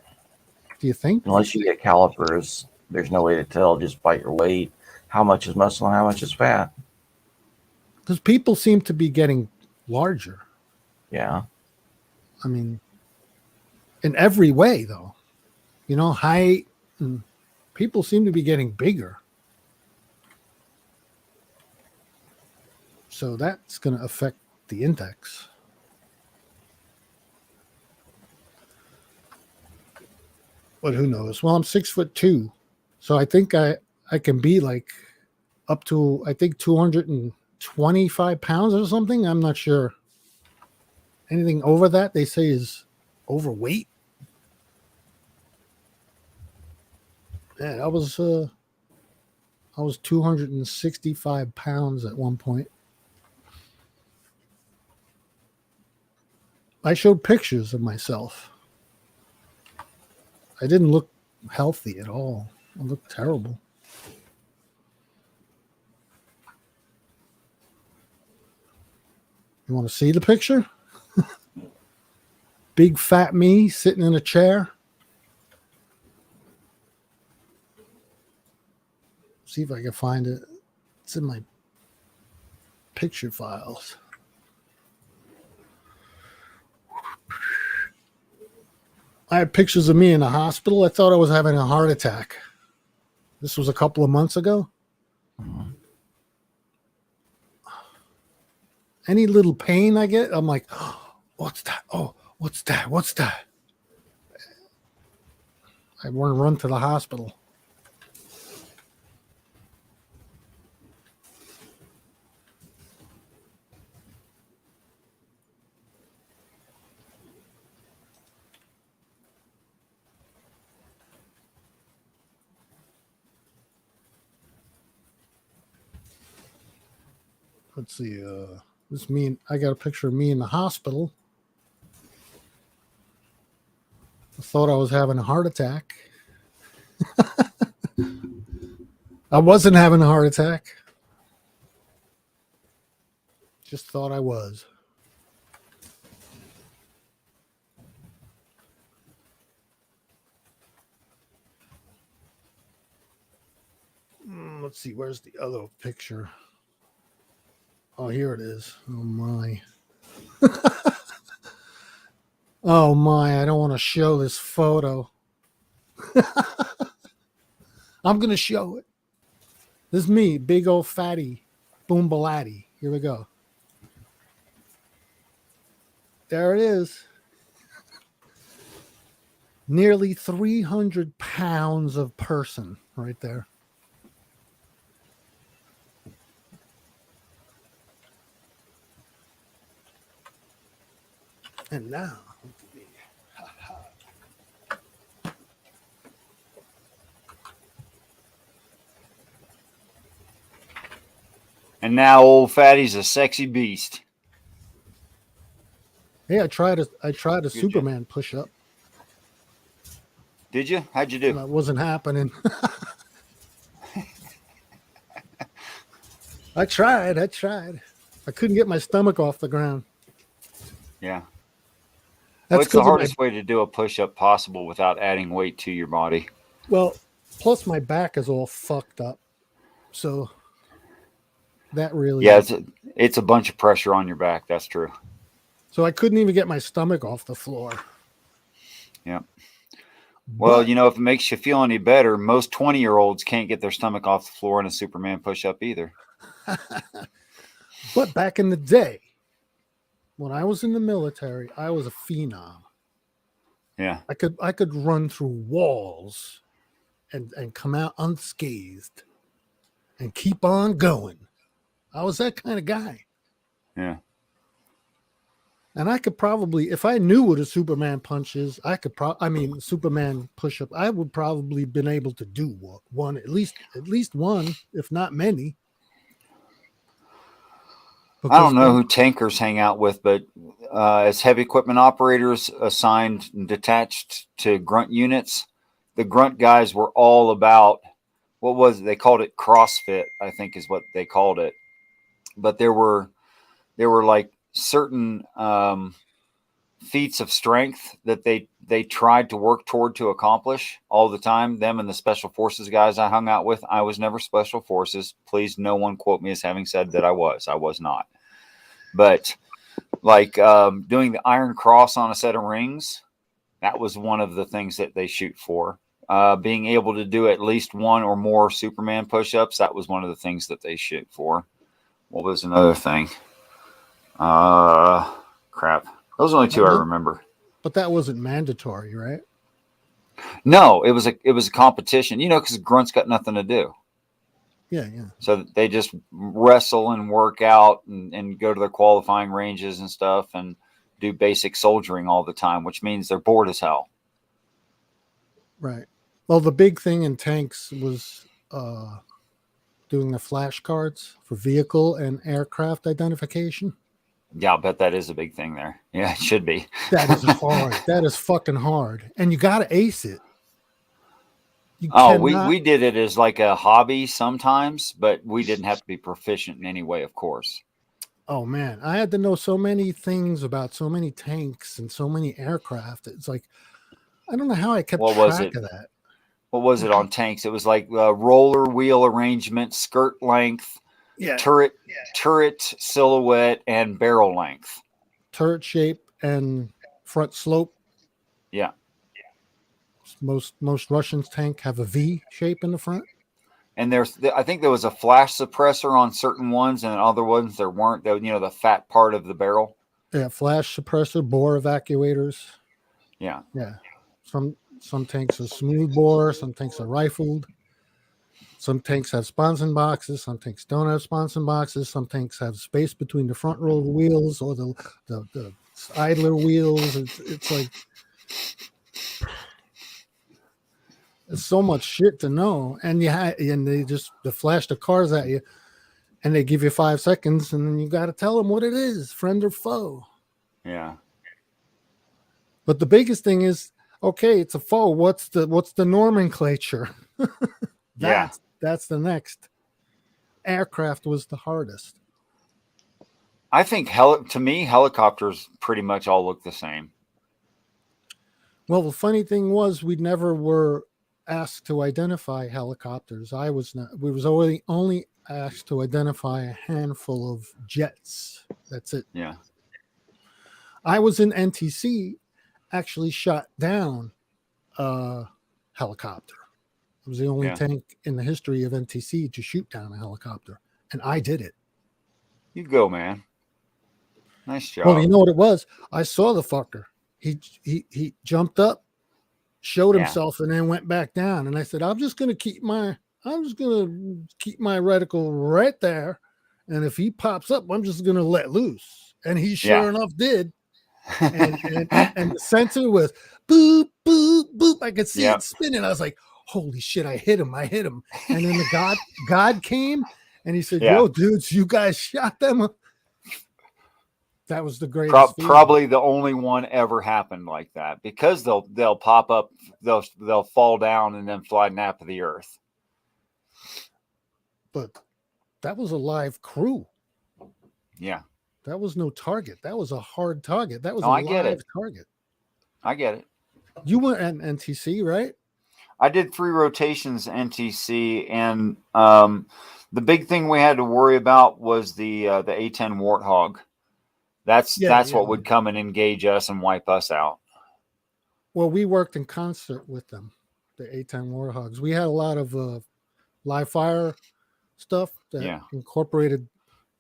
Do you think? Unless you get calipers, there's no way to tell just by your weight how much is muscle and how much is fat. Because people seem to be getting larger. Yeah. I mean, in every way, though. You know, height, and people seem to be getting bigger. So that's going to affect the index. But who knows? Well, I'm 6'2", so I think I can be like up to, I think, 225 pounds or something. I'm not sure. Anything over that they say is overweight. Yeah, I was 265 pounds at one point. I showed pictures of myself. I didn't look healthy at all. I looked terrible. You want to see the picture? Big fat me sitting in a chair. See if I can find it. It's in my picture files. I had pictures of me in the hospital. I thought I was having a heart attack. This was a couple of months ago. Any little pain I get, I'm like, oh, what's that? Oh, what's that? What's that? I want to run to the hospital. Let's see. This me. I got a picture of me in the hospital. I thought I was having a heart attack. I wasn't having a heart attack. Just thought I was. Let's see. Where's the other picture? Oh, here it is. Oh, my. Oh, my. I don't want to show this photo. I'm going to show it. This is me, big old fatty, boom balatti. Here we go. There it is. Nearly 300 pounds of person right there. And now, And now old Fatty's a sexy beast. hey, I tried a Superman push-up. Did you? How'd you do? That wasn't happening. I tried. I couldn't get my stomach off the ground. Yeah. That's What's the 'cause of my- hardest way to do a push-up possible without adding weight to your body? Well, plus my back is all fucked up. So That really. Yeah, it's a bunch of pressure on your back. That's true. So I couldn't even get my stomach off the floor. Yeah. Well, you know, if it makes you feel any better, most 20-year-olds can't get their stomach off the floor in a Superman push-up either. But back in the day, when I was in the military, I was a phenom. Yeah. I could run through walls and come out unscathed and keep on going. I was that kind of guy. Yeah. And I could probably, if I knew what a Superman punch is, Superman push-up, I would probably been able to do one, at least one, if not many. I don't know who tankers hang out with, but as heavy equipment operators assigned and detached to grunt units, the grunt guys were all about, what was it? They called it CrossFit, I think is what they called it. But there were like certain feats of strength that they tried to work toward to accomplish all the time. Them and the special forces guys I hung out with. I was never special forces. Please, no one quote me as having said that I was. I was not. But like doing the Iron Cross on a set of rings, that was one of the things that they shoot for. Being able to do at least one or more Superman push-ups, that was one of the things that they shoot for. What was another thing? Crap. Those are only two I remember. But that wasn't mandatory, right? No, it was a competition, you know, because grunts got nothing to do. Yeah. So they just wrestle and work out and go to their qualifying ranges and stuff and do basic soldiering all the time, which means they're bored as hell. Right. Well, the big thing in tanks was doing the flashcards for vehicle and aircraft identification. Yeah, I'll bet that is a big thing there. Yeah, it should be. That is hard. That is fucking hard. And you got to ace it. We did it as like a hobby sometimes, but we didn't have to be proficient in any way, of course. Oh, man. I had to know so many things about so many tanks and so many aircraft. It's like, I don't know how I kept track of that. What was it on tanks? It was like roller wheel arrangement, skirt length, turret silhouette, and barrel length. Turret shape and front slope. Yeah. Most Russians tank have a V shape in the front. And I think there was a flash suppressor on certain ones, and other ones there weren't. The fat part of the barrel. Yeah, flash suppressor, bore evacuators. Yeah. Yeah. Some tanks are smooth bore, some tanks are rifled. Some tanks have sponson boxes, some tanks don't have sponson boxes, some tanks have space between the front roll wheels or the idler wheels. It's like there's so much shit to know. And they flash the cars at you and they give you 5 seconds and then you got to tell them what it is, friend or foe. Yeah. But the biggest thing is, okay, it's a foe. What's the nomenclature? That's the next. Aircraft was the hardest. I think helicopters pretty much all look the same. Well, the funny thing was we never were asked to identify helicopters. I was not. We was only asked to identify a handful of jets. That's it. Yeah. I was in NTC, actually shot down a helicopter. It was the only tank in the history of NTC to shoot down a helicopter, and I did it. You go, man. Nice job. Well, you know what it was? I saw the fucker. He jumped up, showed himself, and then went back down. And I said, I'm just gonna keep my reticle right there, and if he pops up, I'm just gonna let loose. And he sure enough did. And the sensor was boop boop boop. I could see it spinning. I was like, holy shit, I hit him. And then the God came and he said, yo, dudes, you guys shot them. That was the greatest. Probably the only one ever happened like that, because they'll pop up, they'll fall down and then fly nap of the earth. But that was a live crew. Yeah. That was no target. That was a hard target. That was a live target. I get it. You were at NTC, right? I did 3 rotations NTC, and the big thing we had to worry about was the A10 Warthog. That's what would come and engage us and wipe us out. Well, we worked in concert with them, the A10 Warthogs. We had a lot of live fire stuff that incorporated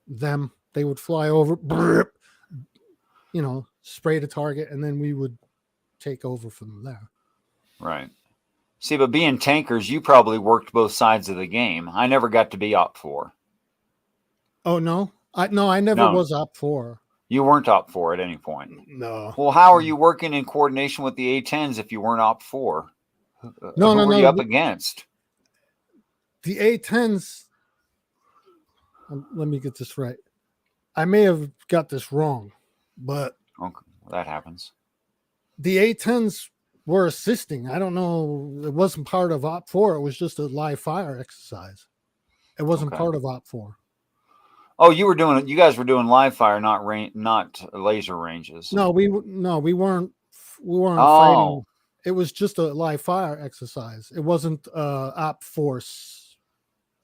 them. They would fly over, spray the target, and then we would take over from there. Right. See, but being tankers, you probably worked both sides of the game. I never got to be Op 4. Oh, no? I never was Op 4. You weren't Op 4 at any point. No. Well, how are you working in coordination with the A10s if you weren't Op 4? No. Who were you up against? The A10s, let me get this right. I may have got this wrong, but okay, that happens. The A10s were assisting. I don't know. It wasn't part of Op 4. It was just a live fire exercise. It wasn't part of Op 4. Oh, you guys were doing live fire, not laser ranges. No, we weren't fighting. It was just a live fire exercise. It wasn't Op Force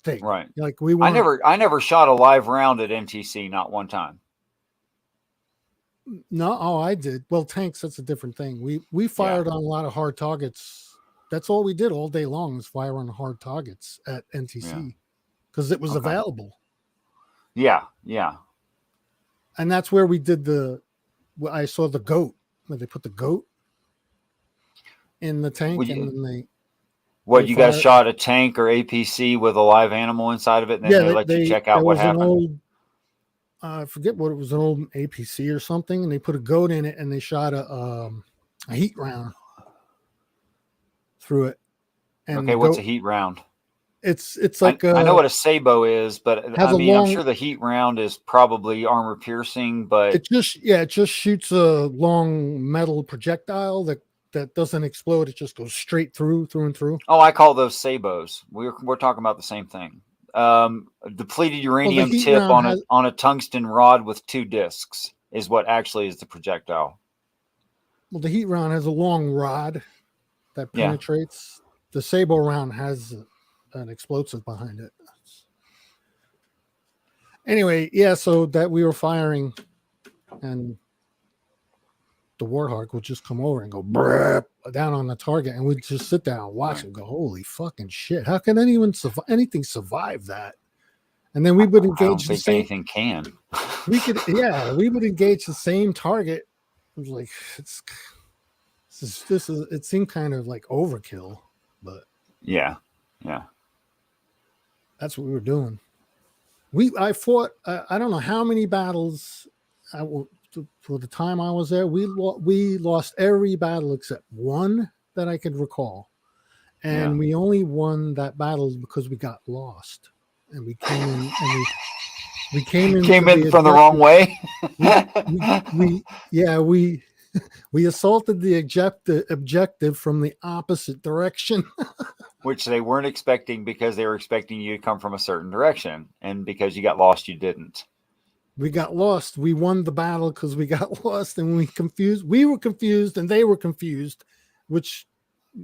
thing. Right. Like we weren't. I never shot a live round at NTC, not one time. No, I did. Well, tanks, that's a different thing. We fired on a lot of hard targets. That's all we did all day long was fire on hard targets at NTC because it was available. Yeah. And that's where we did I saw the goat, where they put the goat in the tank you guys shot a tank or APC with a live animal inside of it, and then they let you check out what happened? I forget what it was, an old APC or something, and they put a goat in it, and they shot a heat round through it. And what's a heat round? It's like I know what a Sabo is, but I'm sure the heat round is probably armor piercing, but it just shoots a long metal projectile that doesn't explode. It just goes straight through and through. Oh, I call those Sabos. We're talking about the same thing. Depleted uranium tip on a tungsten rod with 2 discs is what actually is the projectile. Well, the heat round has a long rod that penetrates. The Sabo round has an explosive behind it. Anyway, so that we were firing, and the Warthog would just come over and go down on the target, and we'd just sit there and watch and go, "Holy fucking shit! How can anything survive that?" And then we would engage the same. Anything can. We would engage the same target. It was like it seemed kind of like overkill, but yeah. That's what we were doing. I fought. I don't know how many battles. For the time I was there, we lost every battle except one that I could recall, and we only won that battle because we got lost, and we came in and we came in from the wrong way. we assaulted the objective from the opposite direction. Which they weren't expecting because they were expecting you to come from a certain direction. And because you got lost, you didn't. We got lost. We won the battle because we got lost and we were confused and they were confused, which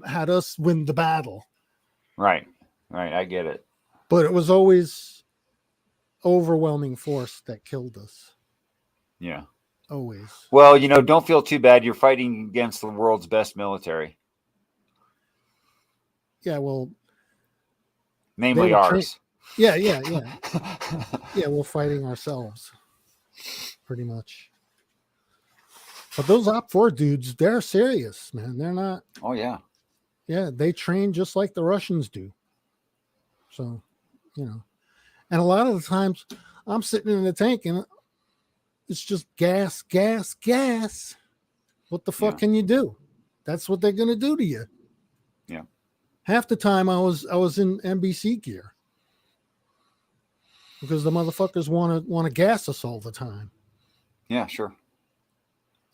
had us win the battle. Right. I get it. But it was always overwhelming force that killed us. Yeah. Always. Well, don't feel too bad. You're fighting against the world's best military. Yeah, well, namely ours. Yeah, we're fighting ourselves, pretty much. But those Op 4 dudes, they're serious, man. They're not. Oh yeah. Yeah, they train just like the Russians do. So, and a lot of the times, I'm sitting in the tank and it's just gas. What the fuck can you do? That's what they're gonna do to you. Yeah. Half the time I was in NBC gear because the motherfuckers want to gas us all the time. Yeah, sure.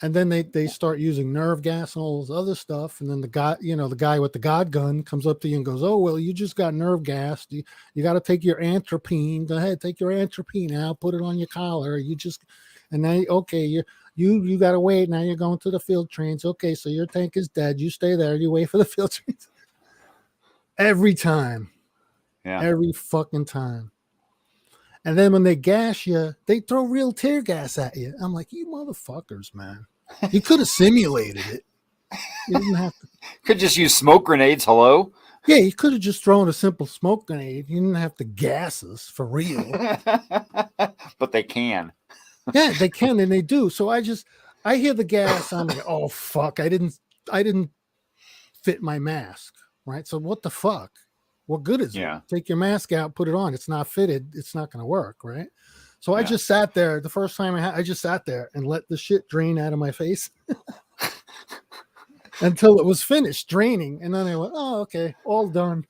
And then they start using nerve gas and all this other stuff. And then the guy with the God gun comes up to you and goes, "Oh, well, you just got nerve gas. You got to take your atropine. Go ahead, take your atropine out, put it on your collar. And now, okay, you got to wait. Now you're going to the field trains. Okay, so your tank is dead. You stay there. You wait for the field trains." every time. Yeah. Every fucking time. And then when they gas you, they throw real tear gas at you. I'm like, you motherfuckers, man. You could have simulated it. You didn't have to. Could just use smoke grenades. Hello. Yeah, you could have just thrown a simple smoke grenade. You didn't have to gas us for real. But they can. Yeah, they can and they do. So I hear the gas. I'm like, oh fuck, I didn't fit my mask. Right. So what the fuck? What good is it? Take your mask out, put it on. It's not fitted. It's not going to work. Right. So I just sat there. The first time I just sat there and let the shit drain out of my face until it was finished draining. And then I went, oh, okay, all done.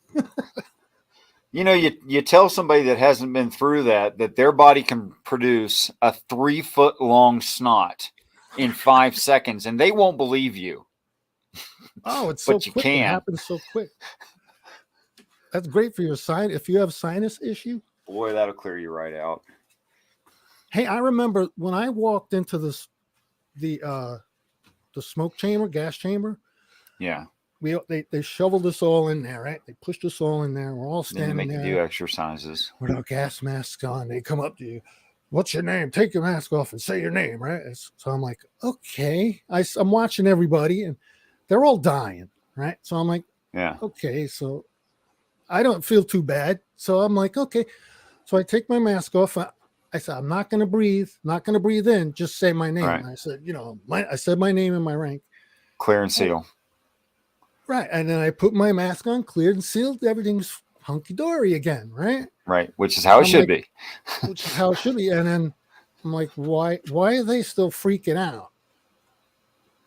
You know, you tell somebody that hasn't been through that their body can produce a 3-foot long snot in 5 seconds, and they won't believe you. Oh, it's so you quick. can. It happens so quick. That's great for your sinus. If you have sinus issue, Boy, that'll clear you right out. hey, I remember when I walked into the smoke chamber, gas chamber. Yeah. They shoveled us all in there, right? They pushed us all in there. We're all Then they standing make you there do exercises. with our gas masks on. They come up to you. What's your name? Take your mask off and say your name, right? So I'm like, okay. I'm watching everybody, and they're all dying, right? So I'm like, yeah, okay. So I don't feel too bad. So I'm like, okay. So I take my mask off. I said, I'm not going to breathe. Not going to breathe in. Just say my name. Right. And I said, I said my name and my rank. Clear and seal. Right. And then I put my mask on, cleared and sealed. Everything's hunky-dory again, right? Right. Which is how it should be. Which is how it should be. And then I'm like, why are they still freaking out?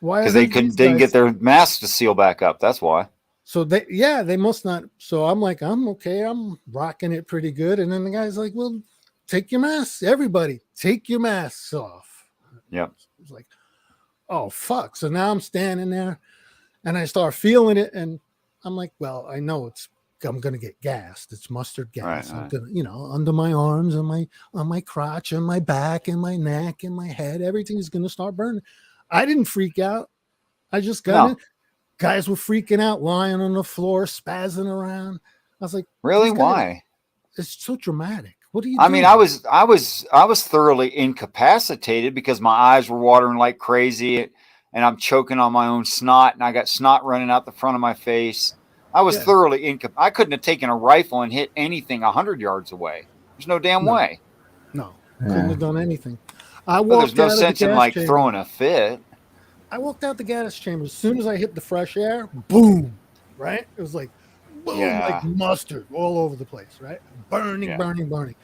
Why? Because they didn't get their masks to seal back up. That's why. So they must not. So I'm like, I'm okay. I'm rocking it pretty good. And then the guy's like, well, take your masks. Everybody, take your masks off. Yep. It's like, oh, fuck. So now I'm standing there and I start feeling it. And I'm like, well, I know I'm going to get gassed. It's mustard gas. Right, I'm gonna, under my arms and on my crotch and my back and my neck and my head, everything's going to start burning. I didn't freak out. I just got it. Guys were freaking out, lying on the floor, spazzing around. I was like, really? Why? It's so dramatic. What are you I doing? mean, I was thoroughly incapacitated because my eyes were watering like crazy and I'm choking on my own snot and I got snot running out the front of my face. I was thoroughly I couldn't have taken a rifle and hit anything 100 yards away. There's no damn way. No, couldn't have done anything. There's no sense in like throwing a fit. I walked out the gas chamber. As soon as I hit the fresh air, boom, right? It was like, boom, like mustard all over the place, right? Burning, burning, burning.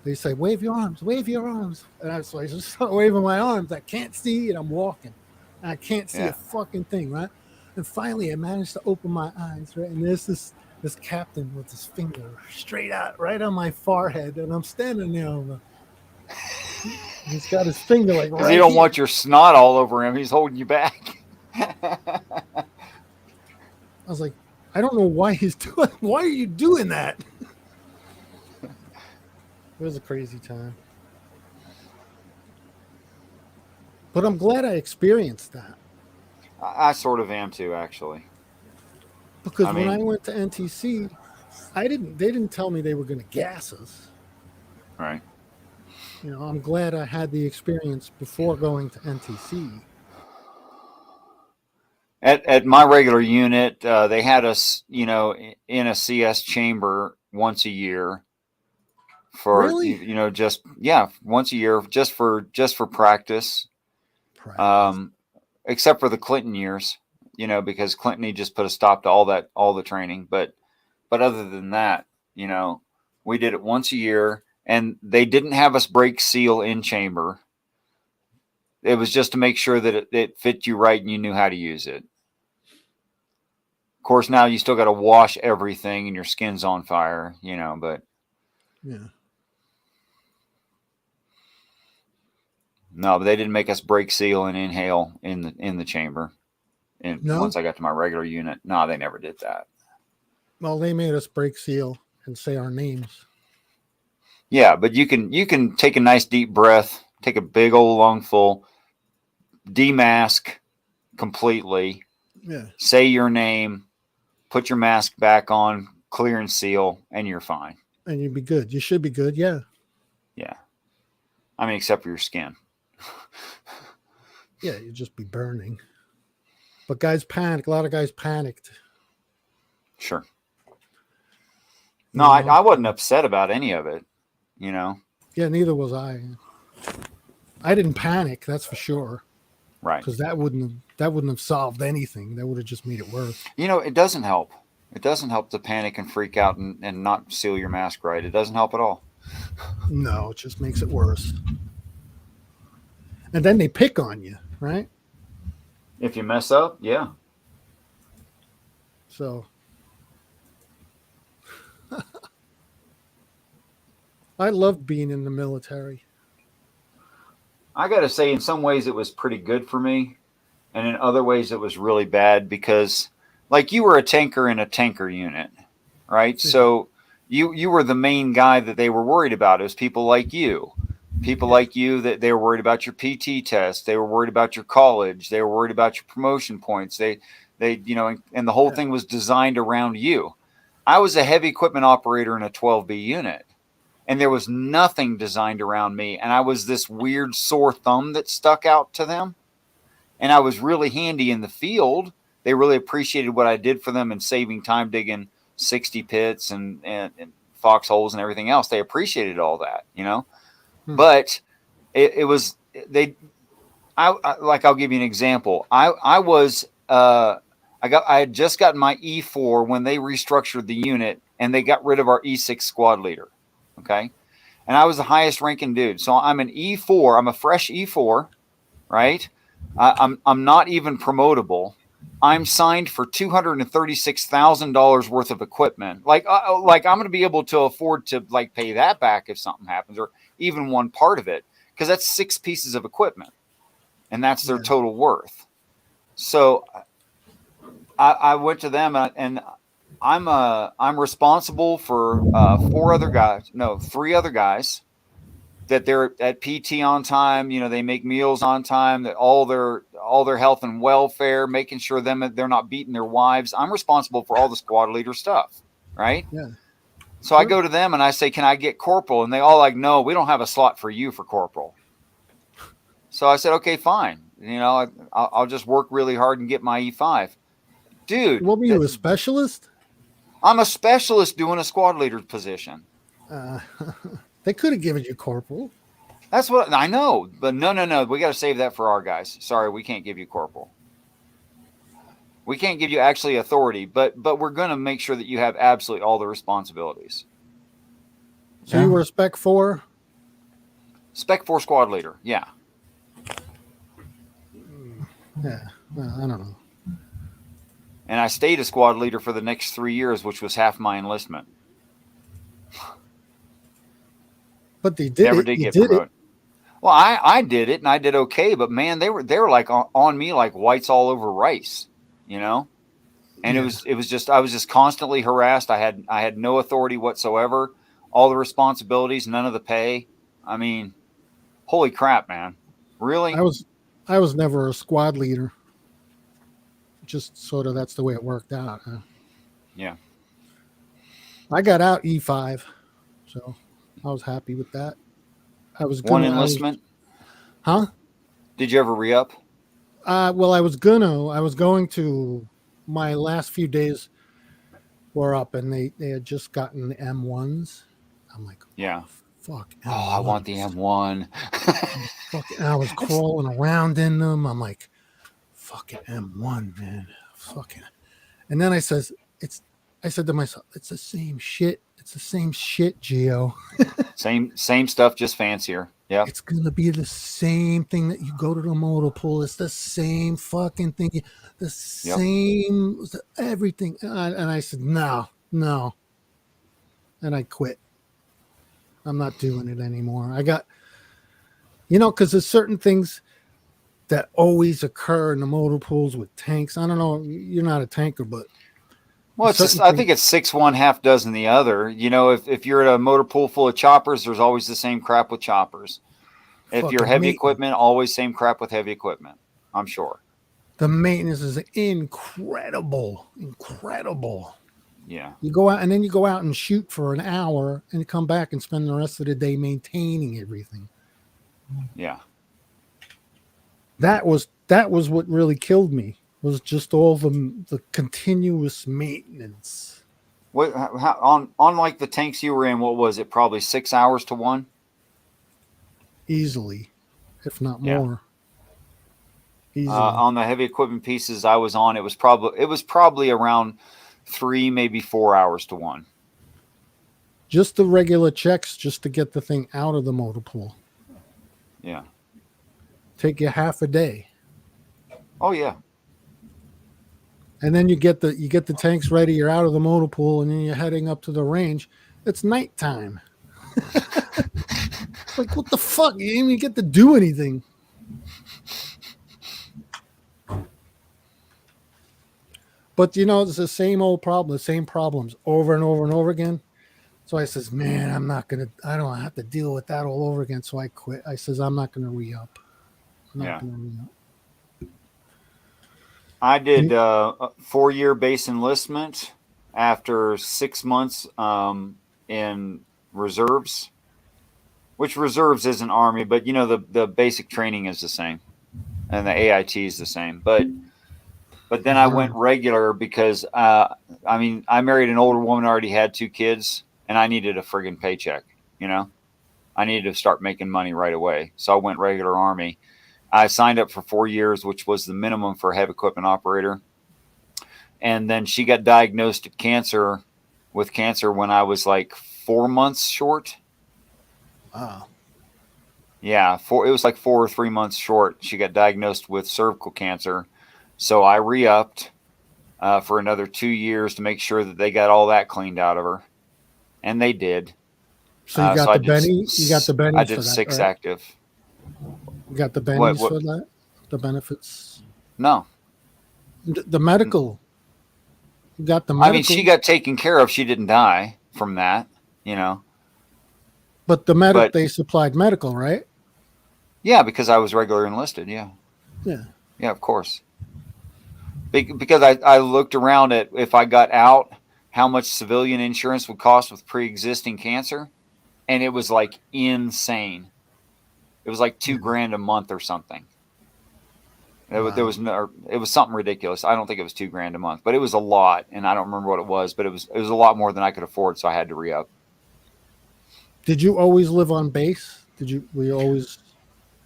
They say, wave your arms, wave your arms. And so I just start waving my arms. I can't see, and I'm walking. And I can't see a fucking thing, right? And finally, I managed to open my eyes, right? And there's this captain with his finger straight out, right on my forehead. And I'm standing there. He's got his finger like right. Because he don't want your snot all over him. He's holding you back. I was like, I don't know why he's doing. Why are you doing that? It was a crazy time, but I'm glad I experienced that. I sort of am too, actually. Because when I went to NTC, they didn't tell me they were going to gas us. Right. I'm glad I had the experience before going to NTC. At my regular unit, they had us, in a CS chamber once a year for, really? once a year, just for practice. Except for the Clinton years, because Clinton, he just put a stop to all the training. But other than that, we did it once a year. And they didn't have us break seal in chamber. It was just to make sure that it fit you right and you knew how to use it. Of course, now you still got to wash everything and your skin's on fire, but. Yeah. No, but they didn't make us break seal and inhale in the chamber. And once I got to my regular unit, no, they never did that. Well, they made us break seal and say our names. Yeah, but you can take a nice deep breath, take a big old lungful, demask completely. Yeah. Say your name, put your mask back on, clear and seal, and you're fine. And you'd be good. You should be good. Yeah. Yeah. I mean, except for your skin. Yeah, you'd just be burning. But guys panic. A lot of guys panicked. Sure. No, I wasn't upset about any of it, you know. Yeah, neither was I. I didn't panic, that's for sure. Right. Because that wouldn't have solved anything. That would have just made it worse. You know, it doesn't help. It doesn't help to panic and freak out and not seal your mask right. It doesn't help at all. No, it just makes it worse. And then they pick on you, right? If you mess up, yeah. So I loved being in the military. I got to say, in some ways, it was pretty good for me. And in other ways, it was really bad because, like, you were a tanker in a tanker unit, right? So you were the main guy that they were worried about. It was people like you. People like you that they were worried about your PT test. They were worried about your college. They were worried about your promotion points. They you know, and the whole thing was designed around you. I was a heavy equipment operator in a 12B unit. And there was nothing designed around me. And I was this weird sore thumb that stuck out to them. And I was really handy in the field. They really appreciated what I did for them in saving time digging 60 pits and foxholes and everything else. They appreciated all that, you know. But it was I'll give you an example. I had just gotten my E4 when they restructured the unit and they got rid of our E6 squad leader. Okay. And I was the highest ranking dude. So I'm an E4. I'm a fresh E4, right? I'm not even promotable. I'm signed for $236,000 worth of equipment. Like I'm going to be able to afford to like pay that back if something happens, or even one part of it, because that's 6 pieces of equipment and that's their total worth. So I went to them and I'm responsible for 3 other guys that they're at PT on time. You know, they make meals on time, that all their health and welfare, making sure they're not beating their wives. I'm responsible for all the squad leader stuff. Right. Yeah. So I go to them and I say, can I get corporal? And they all like, no, we don't have a slot for you for corporal. So I said, okay, fine. You know, I'll just work really hard and get my E5. Dude. What were you, a specialist? I'm a specialist doing a squad leader position. They could have given you corporal. That's what I know. But no. We got to save that for our guys. Sorry, we can't give you corporal. We can't give you actually authority, but we're going to make sure that you have absolutely all the responsibilities. So you were a Spec 4? Spec 4 squad leader, yeah. Yeah, well, I don't know. And I stayed a squad leader for the next 3 years, which was half my enlistment. But they did Never it. did You get did promoted. Well, I did it and I did okay, but man, they were like on me like whites all over rice, you know? And it was just I was just constantly harassed. I had no authority whatsoever, all the responsibilities, none of the pay. I mean, holy crap, man. Really? I was never a squad leader. Just sort of that's the way it worked out. Huh? Yeah. I got out E5, so I was happy with that. I was one enlistment. Huh? Did you ever re-up? Well, I was going to. My last few days were up, and they had just gotten the M1s. I'm like, yeah, fuck. M1s. Oh, I want the M1. I was crawling around in them. I'm like, fucking M1, man. Fucking. And then I said to myself, it's the same shit. It's the same shit, Gio. same stuff, just fancier. Yeah. It's gonna be the same thing that you go to the motor pool. It's the same fucking thing. The same everything. And I said, no. And I quit. I'm not doing it anymore. I got, because there's certain things that always occur in the motor pools with tanks. I don't know. You're not a tanker, but. Well, I think it's 6 1, half dozen the other. You know, if you're at a motor pool full of choppers, there's always the same crap with choppers. If you're heavy equipment, always same crap with heavy equipment. I'm sure. The maintenance is incredible. Yeah. You go out and then you go out and shoot for an hour and you come back and spend the rest of the day maintaining everything. Yeah. That was what really killed me, was just all the continuous maintenance. What how, on like the tanks you were in? What was it? Probably 6 hours to one. Easily, if not Yeah. more. Easily. On the heavy equipment pieces I was on, it was probably around 3, maybe 4 hours to one. Just the regular checks, just to get the thing out of the motor pool. Yeah. Take you half a day. Oh yeah. And then you get the tanks ready, you're out of the motor pool, and then you're heading up to the range. It's nighttime. Like, what the fuck? You didn't even get to do anything. But it's the same old problem, the same problems over and over and over again. So I says, man, I don't have to deal with that all over again. So I quit. I says, I'm not gonna re-up. Yeah. Gonna re-up. I did a 4-year base enlistment after 6 months in reserves, which reserves isn't Army, but the basic training is the same, and the AIT is the same. But then I went regular because I married an older woman, already had 2 kids, and I needed a friggin' paycheck. I needed to start making money right away, so I went regular Army. I signed up for 4 years, which was the minimum for a heavy equipment operator. And then she got diagnosed with cancer when I was like 4 months short. Wow. Yeah, it was like 4 or 3 months short. She got diagnosed with cervical cancer. So I re-upped for another 2 years to make sure that they got all that cleaned out of her. And they did. So you got the bennies? You got the bennies I did for that, 6 right? active. You got the bennies for that? The benefits? No. The medical. You got the medical. I mean, she got taken care of. She didn't die from that, But they supplied medical, right? Yeah, because I was regular enlisted. Yeah. Yeah. Yeah, of course. Because I looked around at if I got out, how much civilian insurance would cost with pre-existing cancer, and it was like insane. It was like $2,000 a month or something. It was something ridiculous. I don't think it was $2,000 a month, but it was a lot, and I don't remember what it was, but it was a lot more than I could afford, so I had to re-up. Did you always live on base? Were you always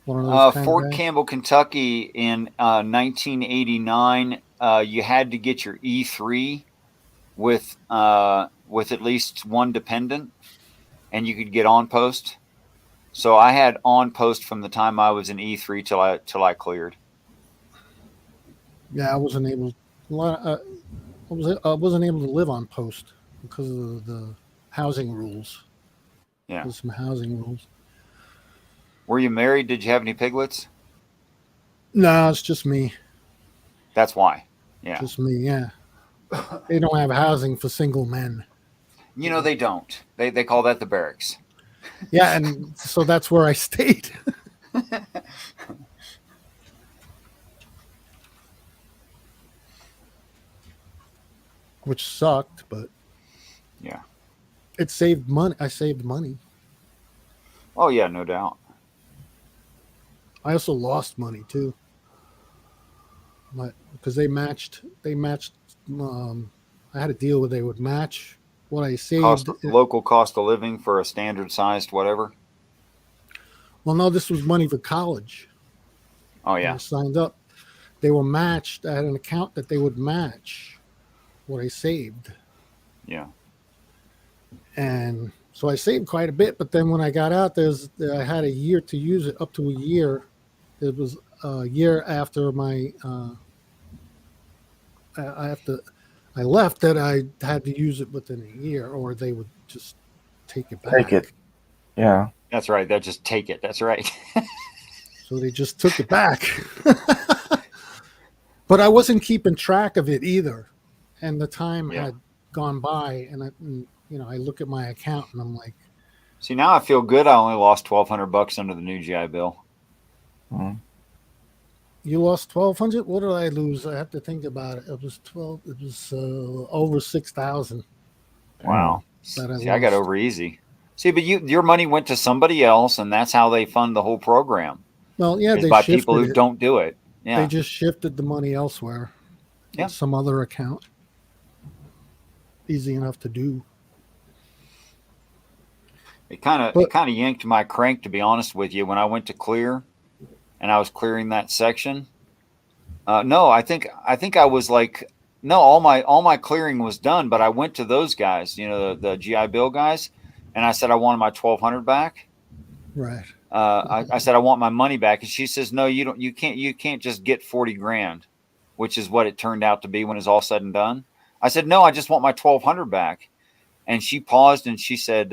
one of those kind Fort of guys? Campbell, Kentucky, in 1989, you had to get your E3 with at least one dependent, and you could get on post. So I had on post from the time I was in E3 till I cleared. Yeah, I wasn't able. I wasn't able to live on post because of the housing rules. Yeah, there's some housing rules. Were you married? Did you have any piglets? No, it's just me. That's why. Yeah, Just me. Yeah, they don't have housing for single men. They don't. They call that the barracks. Yeah, and so that's where I stayed. Which sucked, but yeah, it saved money. I saved money. Oh yeah, no doubt. I also lost money too, because they matched. I had a deal where they would match what I saved. Local cost of living for a standard sized whatever. Well, no, this was money for college. Oh When yeah. I signed up. They were matched. I had an account that they would match what I saved. Yeah. And so I saved quite a bit, but then when I got out, I had a year to use it, up to a year. It was a year after my I left that I had to use it within a year, or they would just take it back. Take it. Yeah. That's right. They'll just take it. That's right. So they just took it back. But I wasn't keeping track of it either, and the time had gone by, and I look at my account and I'm like, See, now I feel good. I only lost $1,200 under the new GI Bill. Mm-hmm. You lost 1,200. What did I lose? I have to think about it. It was 12. It was over 6,000. Wow. That See, I got lost. over easy. See, but your money went to somebody else, and that's how they fund the whole program. Well, yeah, Is they by people shifted who it. don't do it. They Yeah. just shifted the money elsewhere. Yeah. Some other account. Easy enough to do. It kind of yanked my crank, to be honest with you, when I went to clear, and I was clearing that section. No, I think I was like, no, all my clearing was done, but I went to those guys, the GI Bill guys, and I said I wanted my 1,200 back. Right. I said I want my money back, and she says, no, you can't just get 40 grand, which is what it turned out to be when it's all said and done. I said, no, I just want my 1,200 back. And she paused and she said,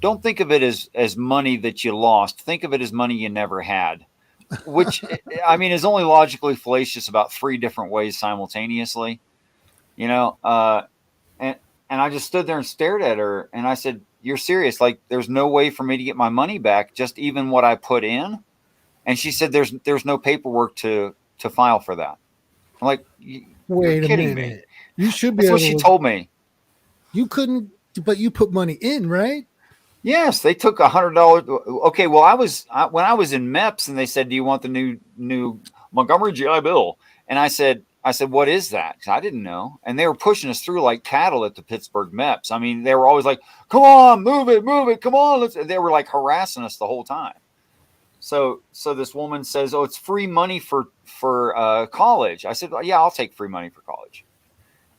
don't think of it as money that you lost. Think of it as money you never had, which I mean is only logically fallacious about 3 different ways simultaneously, and I just stood there and stared at her, and I said, you're serious? Like, there's no way for me to get my money back, just even what I put in? And she said, there's no paperwork to file for that. I'm like, Wait you're a kidding minute. me. You should be That's able what she to. told me. You couldn't, but you put money in, right? Yes, they took $100. Okay, well, when I was in MEPS, and they said, "Do you want the new Montgomery GI Bill?" And I said, "What is that?" Because I didn't know, and they were pushing us through like cattle at the Pittsburgh MEPS. I mean, they were always like, "Come on, move it, come on!" They were like harassing us the whole time. So this woman says, "Oh, it's free money for college." I said, "Yeah, I'll take free money for college."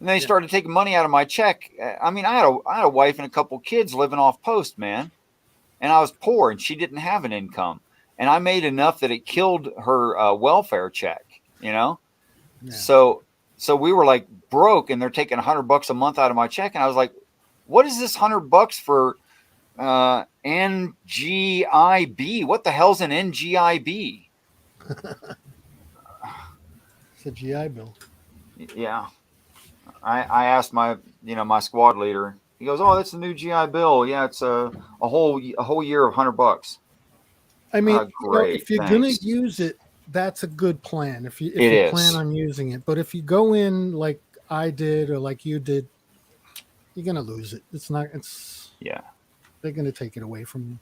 And they started taking money out of my check. I mean, I had a wife and a couple kids living off post, man. And I was poor, and she didn't have an income. And I made enough that it killed her welfare check, Yeah. So we were like broke, and they're taking $100 a month out of my check. And I was like, what is this $100 for NGIB? What the hell's an NGIB? It's a GI Bill. Yeah. I asked my squad leader. He goes, "Oh, that's the new GI Bill. Yeah, it's a whole year of $100." I mean, great. if you're Thanks. gonna use it, that's a good plan. If you It plan is. on using it, but if you go in like I did or like you did, you're gonna lose it. It's not. It's They're gonna take it away from you.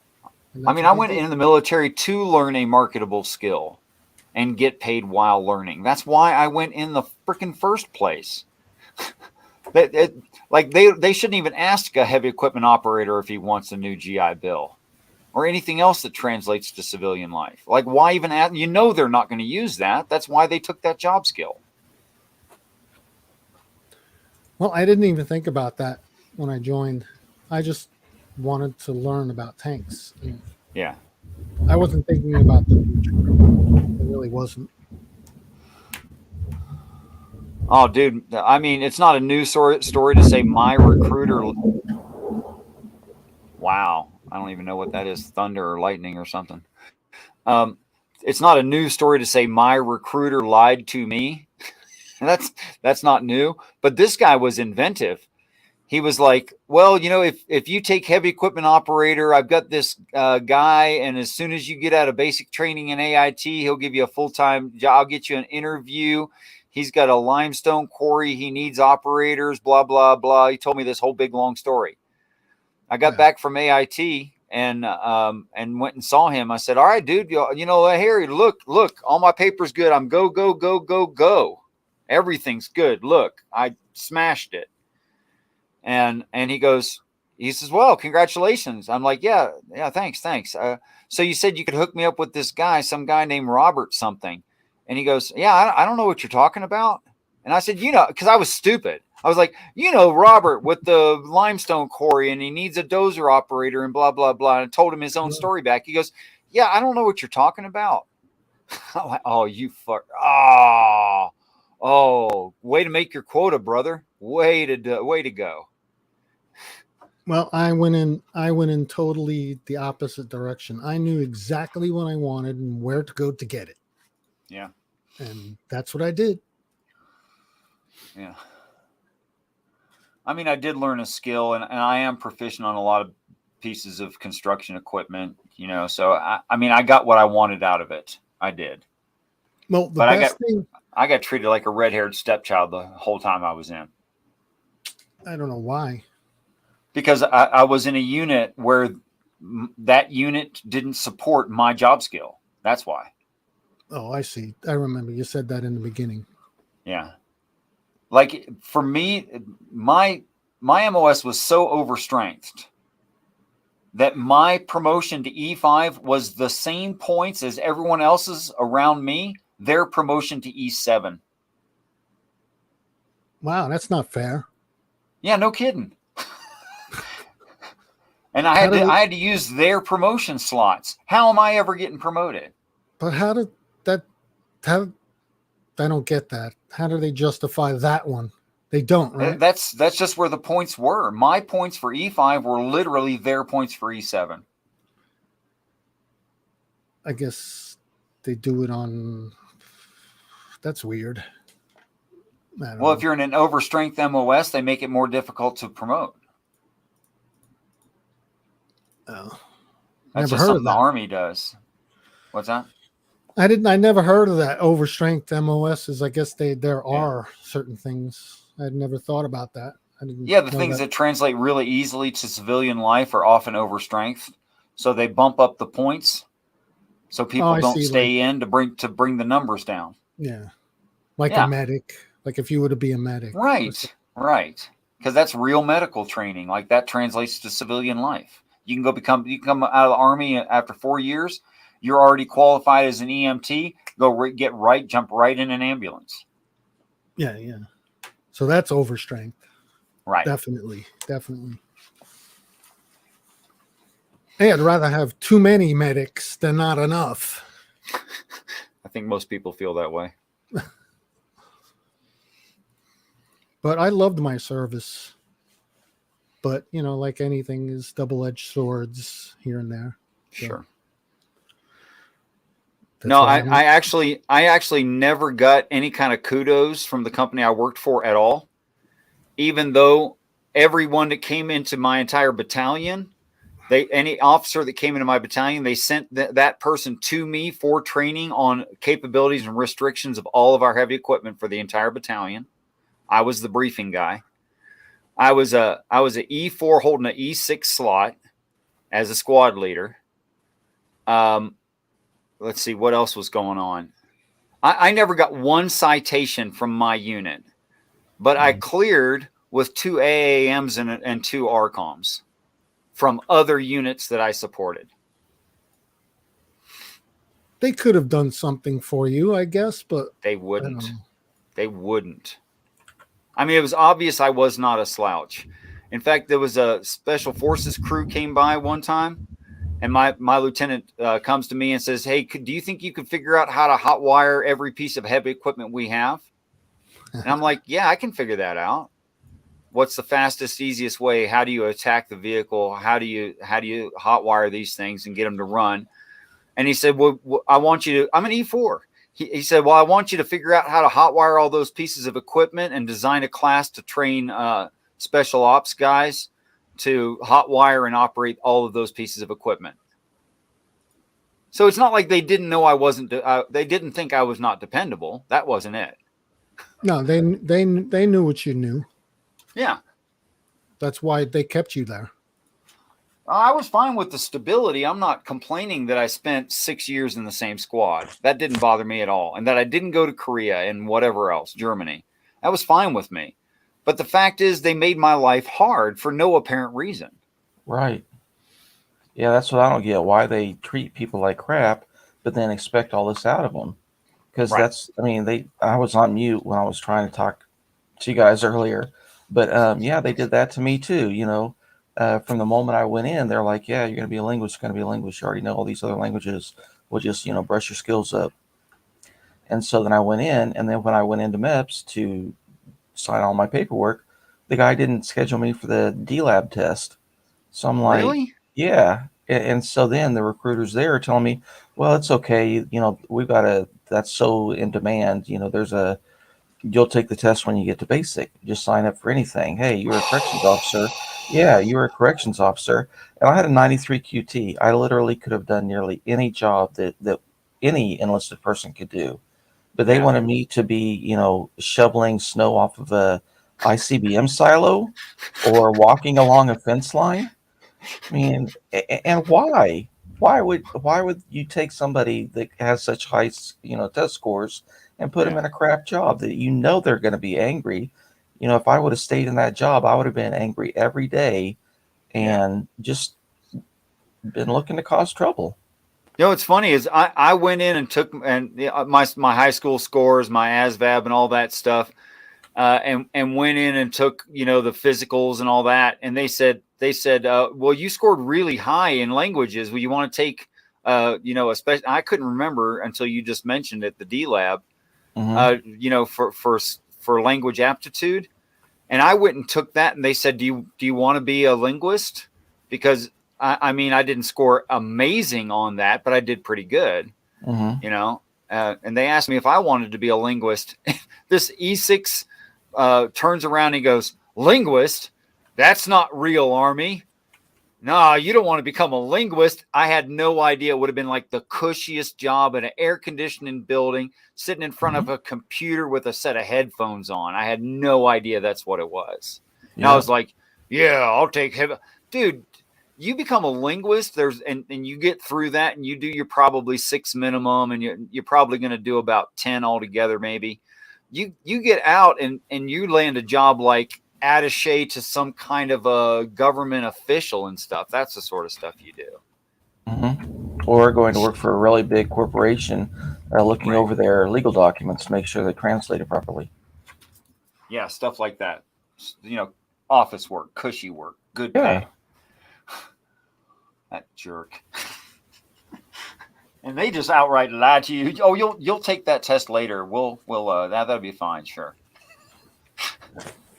I mean, I went in the military to learn a marketable skill and get paid while learning. That's why I went in the freaking first place. They shouldn't even ask a heavy equipment operator if he wants a new GI Bill or anything else that translates to civilian life. Like, why even ask? They're not going to use that. That's why they took that job skill. Well, I didn't even think about that when I joined. I just wanted to learn about tanks. Yeah. I wasn't thinking about the future. I really wasn't. Oh, dude. I mean, it's not a news story to say my recruiter. Wow. I don't even know what that is. Thunder or lightning or something. It's not a news story to say my recruiter lied to me. That's not new. But this guy was inventive. He was like, well, if you take heavy equipment operator, I've got this guy, and as soon as you get out of basic training in AIT, he'll give you a full-time job. I'll get you an interview. He's got a limestone quarry. He needs operators, blah, blah, blah. He told me this whole big, long story. I got back from AIT and went and saw him. I said, all right, dude, Harry, look, all my paper's good. I'm go. Everything's good. Look, I smashed it. And he says, well, congratulations. I'm like, yeah, thanks. So you said you could hook me up with this guy, some guy named Robert something. And he goes, yeah, I don't know what you're talking about. And I said, because I was stupid. I was like, Robert with the limestone quarry, and he needs a dozer operator and blah, blah, blah. And I told him his own story back. He goes, yeah, I don't know what you're talking about. I'm like, oh, you fuck. Oh, way to make your quota, brother. Way to go. Well, I went in totally the opposite direction. I knew exactly what I wanted and where to go to get it. Yeah. And that's what I did. Yeah. I mean, I did learn a skill, and I am proficient on a lot of pieces of construction equipment, so I got what I wanted out of it. I did. Well, I got treated like a red-haired stepchild the whole time I was in. I don't know why. because I was in a unit where that unit didn't support my job skill. That's why. Oh, I see. I remember you said that in the beginning. Yeah. Like for me, my MOS was so overstrengthed that my promotion to E5 was the same points as everyone else's around me, their promotion to E7. Wow, that's not fair. Yeah, no kidding. And I had to use their promotion slots. How am I ever getting promoted? But how did that? How? I don't get that. How do they justify that one? They don't, right? That's just where the points were. My points for E5 were literally their points for E7. I guess they do it on. That's weird. Well, if you're in an overstrength MOS, they make it more difficult to promote. Oh, That's never just heard of something the that. Army does. What's that? I never heard of that overstrength MOSs. I guess there are certain things. I'd never thought about that. I didn't. Yeah, the know things that translate really easily to civilian life are often overstrength. So they bump up the points so people I don't see, stay in to bring the numbers down. Yeah, like Yeah. a medic. Like if you were to be a medic. Right. Because that's real medical training. Like that translates to civilian life. You can come out of the Army after 4 years. You're already qualified as an EMT. Jump right in an ambulance. Yeah. So that's overstrength. Right. Definitely. Hey, I'd rather have too many medics than not enough. I think most people feel that way. But I loved my service. But, like anything is double-edged swords here and there. So Sure. that's No, why I actually never got any kind of kudos from the company I worked for at all. Even though everyone that came into my entire battalion, any officer that came into my battalion, they sent that person to me for training on capabilities and restrictions of all of our heavy equipment for the entire battalion. I was the briefing guy. I was a E4 holding an E6 slot as a squad leader. Let's see what else was going on. I never got one citation from my unit, but I cleared with 2 AAMs and 2 RCOMs from other units that I supported. they could have done something for you, I guess, but They I don't wouldn't. know. They wouldn't. I mean, it was obvious I was not a slouch. In fact, there was a special forces crew came by one time, and my lieutenant comes to me and says, "Hey, do you think you could figure out how to hotwire every piece of heavy equipment we have?" And I'm like, "Yeah, I can figure that out. What's the fastest, easiest way? How do you attack the vehicle? How do you hotwire these things and get them to run?" And he said, "Well, I want you to. I'm an E4." He said, "Well, I want you to figure out how to hotwire all those pieces of equipment and design a class to train special ops guys to hotwire and operate all of those pieces of equipment." So it's not like they didn't know I wasn't. They didn't think I was not dependable. That wasn't it. No, they knew what you knew. Yeah, That's why they kept you there. I was fine with the stability. I'm not complaining that I spent 6 years in the same squad. That didn't bother me at all. And that I didn't go to Korea and whatever else, Germany. That was fine with me. But the fact is they made my life hard for no apparent reason. Right. Yeah, that's what I don't get. Why they treat people like crap, but then expect all this out of them. Because I was on mute when I was trying to talk to you guys earlier. But yeah, they did that to me too. From the moment I went in, they're like, "Yeah, you're going to be a linguist. You're going to be a linguist. You already know all these other languages. We'll just, brush your skills up." And so then I went in, and then when I went into MEPS to sign all my paperwork, the guy didn't schedule me for the D-Lab test. So I'm like, Really? yeah. And so then the recruiters there are telling me, "Well, it's okay. We've got that's so in demand. You'll take the test when you get to basic. Just sign up for anything. Hey, you're a corrections officer. Yeah, you're a corrections officer." And I had a 93 QT. I literally could have done nearly any job that any enlisted person could do. But they wanted me to be, shoveling snow off of a ICBM silo or walking along a fence line. I mean, and why? Why would you take somebody that has such high, test scores and put them in a crap job that they're going to be angry? If I would have stayed in that job, I would have been angry every day and just been looking to cause trouble. What's funny is I went in and took my high school scores, my ASVAB, and all that stuff, and went in and took the physicals and all that, and they said, well, you scored really high in languages. Well, you want to take especially, I couldn't remember until you just mentioned it, the D Lab, for language aptitude, and I went and took that, and they said, do you want to be a linguist? Because I didn't score amazing on that, but I did pretty good, and they asked me if I wanted to be a linguist. This E6 turns around and he goes, linguist? That's not real, Army. No, you don't want to become a linguist. I had no idea. It would have been like the cushiest job in an air conditioning building, sitting in front of a computer with a set of headphones on. I had no idea that's what it was. And I was like, yeah, I'll take heaven. Dude, you become a linguist, and you get through that, and you do your probably 6 minimum, and you're probably going to do about 10 altogether, maybe. You get out and you land a job like attaché to some kind of a government official and stuff. That's the sort of stuff you do. Or going to work for a really big corporation, looking over their legal documents to make sure they're translated properly. Yeah, stuff like that. Office work, cushy work, good pay. That jerk. And they just outright lie to you. Oh, you'll take that test later. We'll that'll be fine. Sure.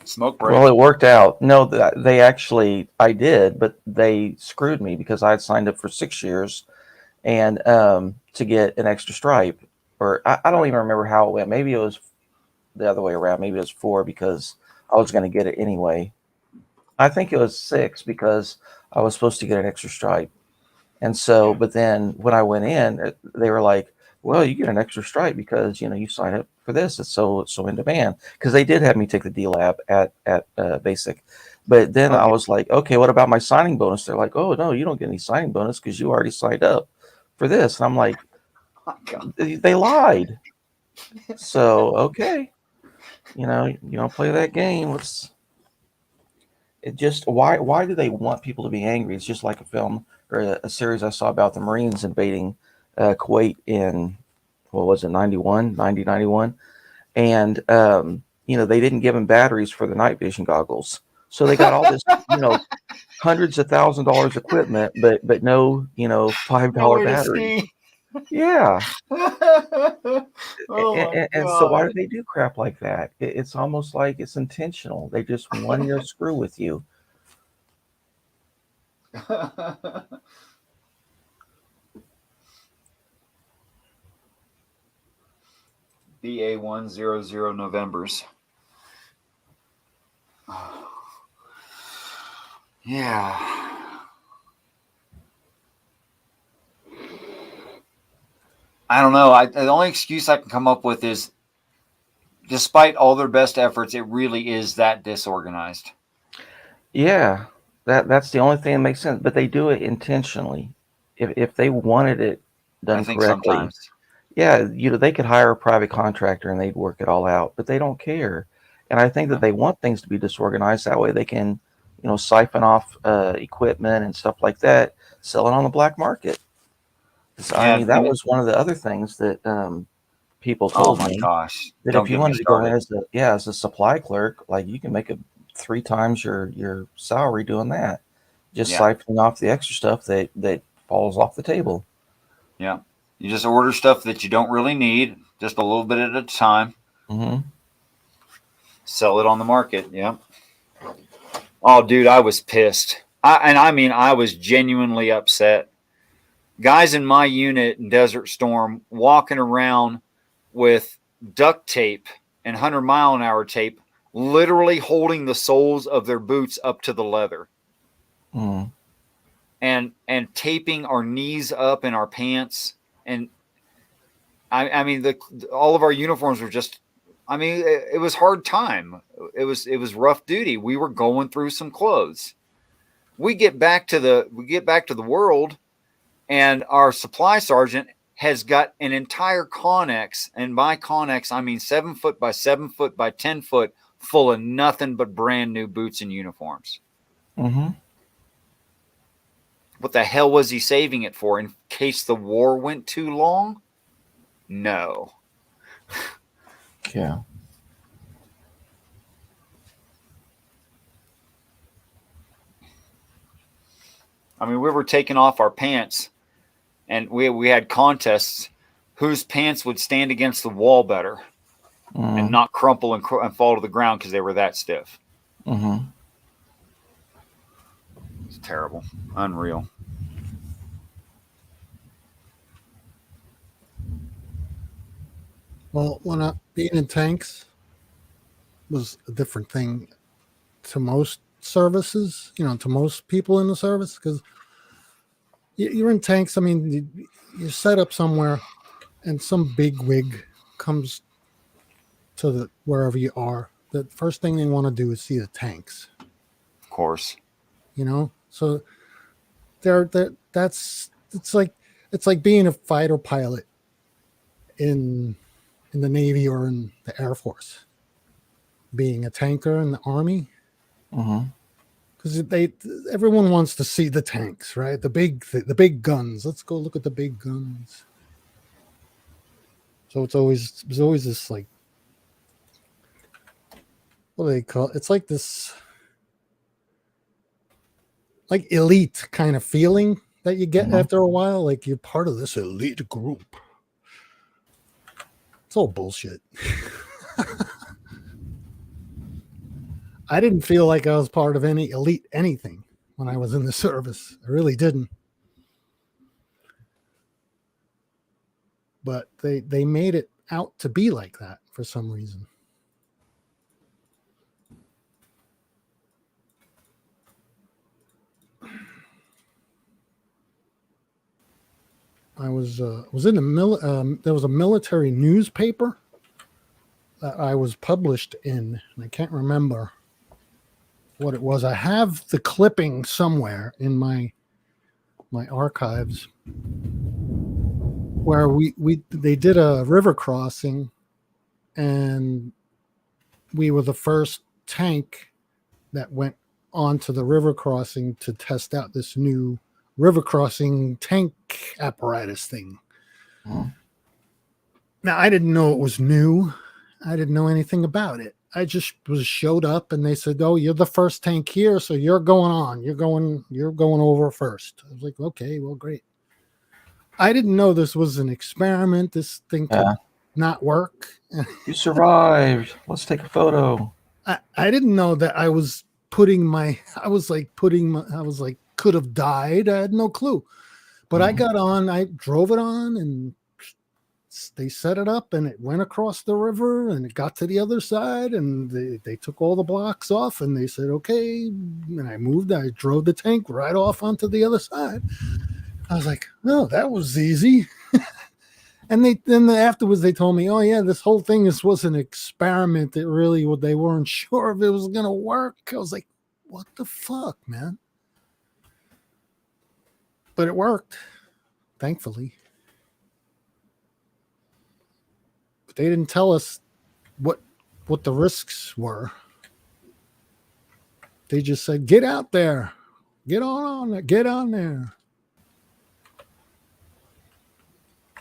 Smoke break. Well, it worked out. No, they actually, I did, but they screwed me because I had signed up for 6 years and to get an extra stripe. Or I don't even remember how it went. Maybe it was the other way around. Maybe it was 4 because I was going to get it anyway. I think it was 6 because I was supposed to get an extra stripe. And so, but then when I went in, they were like, well, you get an extra stripe because, you signed up for this. It's so in demand. Because they did have me take the D Lab at basic. But then I was like, okay, what about my signing bonus? They're like, oh, no, you don't get any signing bonus because you already signed up for this. And I'm like, they lied. So, okay. You don't play that game. Why do they want people to be angry? It's just like a film or a series I saw about the Marines invading Kuwait in, what was it, 91. And, they didn't give them batteries for the night vision goggles. So they got all this, hundreds of $1,000s equipment, but no, $5 battery. Yeah. And so why do they do crap like that? It's almost like it's intentional. They just want to screw with you. BA100 Novembers. Yeah. I don't know. The only excuse I can come up with is, despite all their best efforts, it really is that disorganized. Yeah, that's the only thing that makes sense. But they do it intentionally. If they wanted it done correctly, sometimes. Yeah, they could hire a private contractor and they'd work it all out. But they don't care. And I think that they want things to be disorganized. That way they can, siphon off equipment and stuff like that, sell it on the black market. So, that was one of the other things that people told me. Gosh. That if you wanted to go in as a supply clerk, like you can make 3 times your salary doing that. Just siphoning off the extra stuff that falls off the table. Yeah. You just order stuff that you don't really need, just a little bit at a time. Sell it on the market. Yeah. Oh, dude, I was pissed. I was genuinely upset. Guys in my unit in Desert Storm walking around with duct tape and 100-mile-an-hour tape, literally holding the soles of their boots up to the leather. And taping our knees up in our pants. And all of our uniforms were just I mean, it was hard time. It was rough duty. We were going through some clothes. We get back to the world, and our supply sergeant has got an entire Connex, and by Connex I mean 7 foot by 7 foot by 10 foot, full of nothing but brand new boots and uniforms. Mm-hmm. What the hell was he saving it for? In case the war went too long? No. Yeah. I mean, we were taking off our pants, and we had contests whose pants would stand against the wall better and not crumple and fall to the ground because they were that stiff. Mm-hmm. It's terrible. Unreal. Well, being in tanks was a different thing to most services, to most people in the service, because you're in tanks. I mean, you set up somewhere, and some big wig comes to wherever you are. The first thing they want to do is see the tanks. Of course. So it's like being a fighter pilot in the Navy or in the Air Force, being a tanker in the Army. Because everyone wants to see the tanks, right? The big guns. Let's go look at the big guns. So it's always this, like, what do they call it? It's like this, like, elite kind of feeling that you get after a while, like you're part of this elite group. It's all bullshit. I didn't feel like I was part of any elite anything when I was in the service. I really didn't. But they made it out to be like that for some reason. I was in the there was a military newspaper that I was published in, and I can't remember what it was. I have the clipping somewhere in my archives where they did a river crossing, and we were the first tank that went onto the river crossing to test out this new river crossing tank apparatus thing. Now, I didn't know it was new. I didn't know anything about it. I just showed up, and they said, "Oh, you're the first tank here, so you're going on. You're going over first." I was like, "Okay, well, great." I didn't know this was an experiment. This thing could not work. You survived. Let's take a photo. I didn't know that I was could have died. I had no clue. But I got on, I drove it on, and they set it up, and it went across the river, and it got to the other side, and they took all the blocks off, and they said, okay. And I drove the tank right off onto the other side. I was like, oh, that was easy. And then afterwards they told me, oh yeah, this whole thing was an experiment. They weren't sure if it was going to work. I was like, what the fuck, man? But it worked, thankfully. But they didn't tell us what the risks were. They just said, get out there, get on there.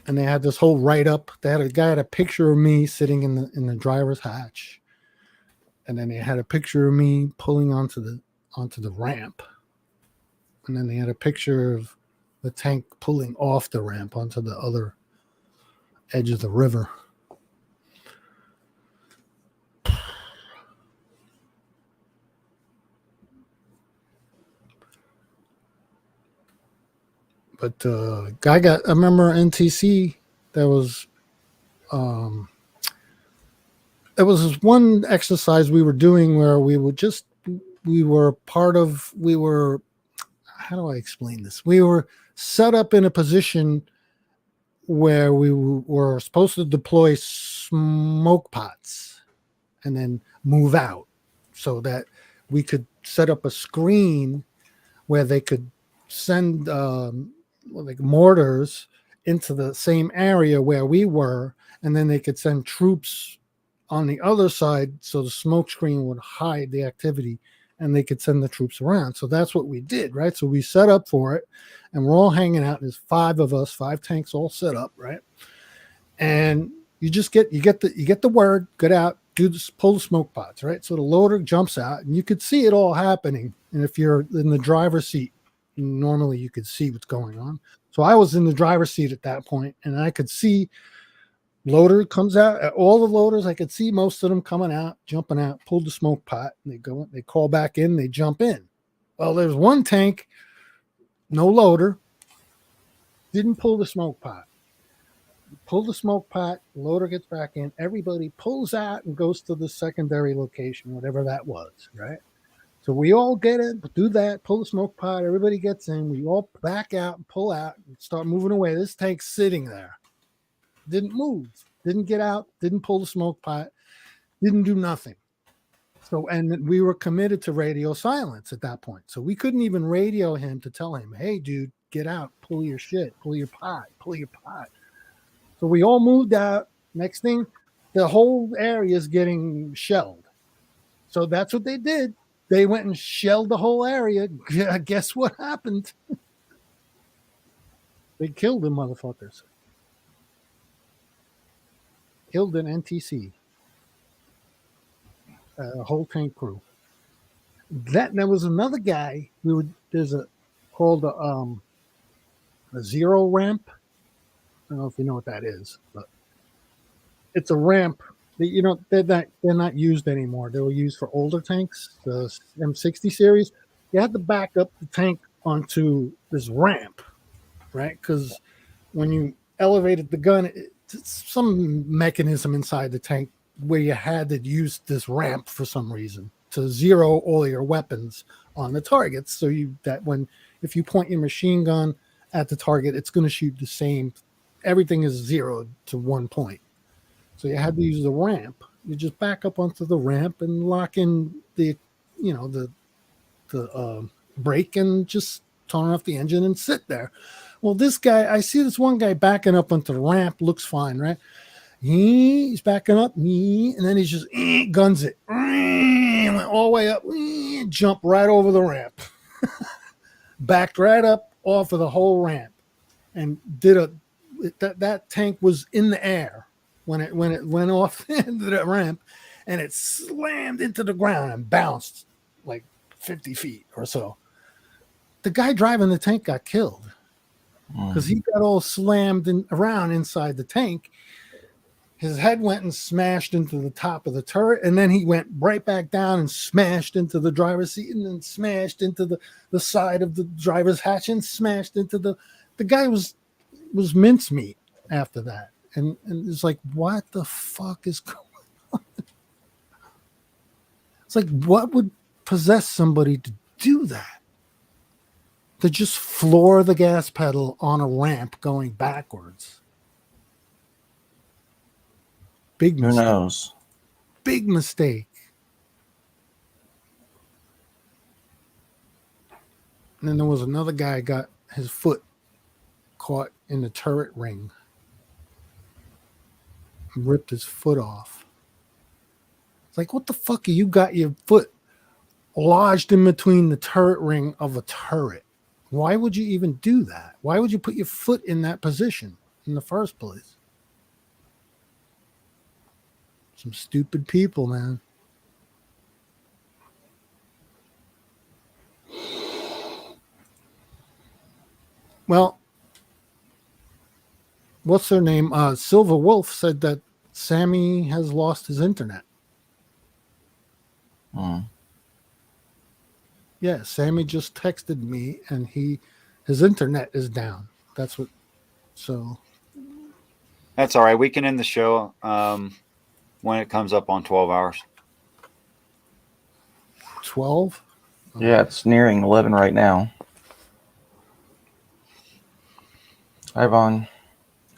And they had this whole write-up. They had a guy had a picture of me sitting in the driver's hatch, and then they had a picture of me pulling onto the ramp, and then they had a picture of the tank pulling off the ramp onto the other edge of the river. But I remember NTC, there was this one exercise we were doing where how do I explain this? We were set up in a position where we were supposed to deploy smoke pots. and then move out, so that we could set up a screen where they could send like mortars into the same area where we were, and then they could send troops on the other side, so the smoke screen would hide the activity, and they could send the troops around. So that's what we did, right? So we set up for it, and we're all hanging out. There's 5 of us, 5 tanks all set up, right? And you get the word, get out, pull the smoke pods, right? So the loader jumps out, and you could see it all happening. And if you're in the driver's seat, normally you could see what's going on. So I was in the driver's seat at that point, and I could see loader comes out. All the loaders, I could see most of them coming out, jumping out, pulled the smoke pot, and they call back in, they jump in. Well, there's one tank, no loader, didn't pull the smoke pot. Pull the smoke pot, loader gets back in, everybody pulls out and goes to the secondary location, whatever that was, right? So we all get in, do that, pull the smoke pot, everybody gets in, we all back out and pull out and start moving away. This tank's sitting there. Didn't move, didn't get out, didn't pull the smoke pot, didn't do nothing. So, and we were committed to radio silence at that point. So we couldn't even radio him to tell him, hey, dude, get out, pull your shit, pull your pot, pull your pot. So we all moved out. Next thing, the whole area is getting shelled. So that's what they did. They went and shelled the whole area. Guess what happened? They killed the motherfuckers. Killed an NTC. A whole tank crew. There was another guy. There's called a zero ramp. I don't know if you know what that is, but it's a ramp that they're not used anymore. They were used for older tanks, the M60 series. You had to back up the tank onto this ramp, right? Because when you elevated the gun, it's some mechanism inside the tank where you had to use this ramp for some reason to zero all your weapons on the targets. So if you point your machine gun at the target, it's going to shoot the same. Everything is zeroed to 1 point. So you had to use the ramp. You just back up onto the ramp and lock in the brake and just turn off the engine and sit there. Well, this guy, I see this one guy backing up onto the ramp, looks fine, right? He's backing up, and then he just guns it. Went all the way up, jumped right over the ramp. Backed right up off of the whole ramp and that tank was in the air when it went off into that ramp, and it slammed into the ground and bounced like 50 feet or so. The guy driving the tank got killed because he got all slammed around inside the tank. His head went and smashed into the top of the turret, and then he went right back down and smashed into the driver's seat, and then smashed into the side of the driver's hatch, and smashed into the guy was mincemeat after that. And it's like, what the fuck is going on? It's like, what would possess somebody to do that? To just floor the gas pedal on a ramp going backwards. Big mistake. Who knows? Big mistake. And then there was another guy got his foot caught in the turret ring. Ripped his foot off. It's like, what the fuck? You got your foot lodged in between the turret ring of a turret. Why would you even do that? Why would you put your foot in that position in the first place? Some stupid people, man. Well, what's her name? Silver Wolf said that Sammy has lost his internet. Yeah, Sammy just texted me, and his internet is down. That's what. So that's all right. We can end the show when it comes up on 12 hours. 12? Yeah, it's nearing 11 right now. Hi, Vaughn.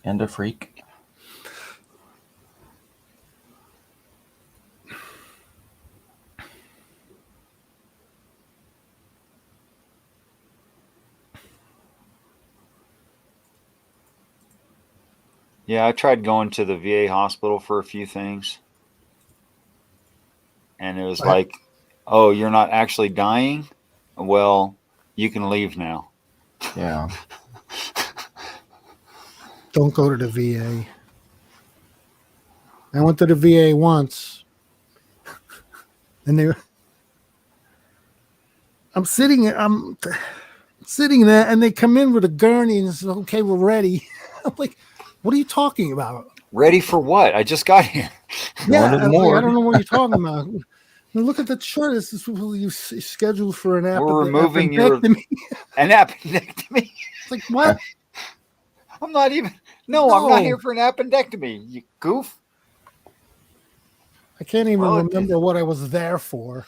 And a freak. Yeah, I tried going to the VA hospital for a few things, and it was like, "Oh, you're not actually dying? Well, you can leave now." Yeah. Don't go to the VA. I went to the VA once, and I'm sitting there, and they come in with a gurney and said, "Okay, we're ready." I'm like, "What are you talking about?" Ready for what? I just got here. Yeah, I don't know what you're talking about. Now look at that chart. This is you scheduled for an We're removing your appendectomy. an appendectomy. It's like, what? I'm not even. No, I'm not here for an appendectomy. You goof. I can't even Well, remember what I was there for.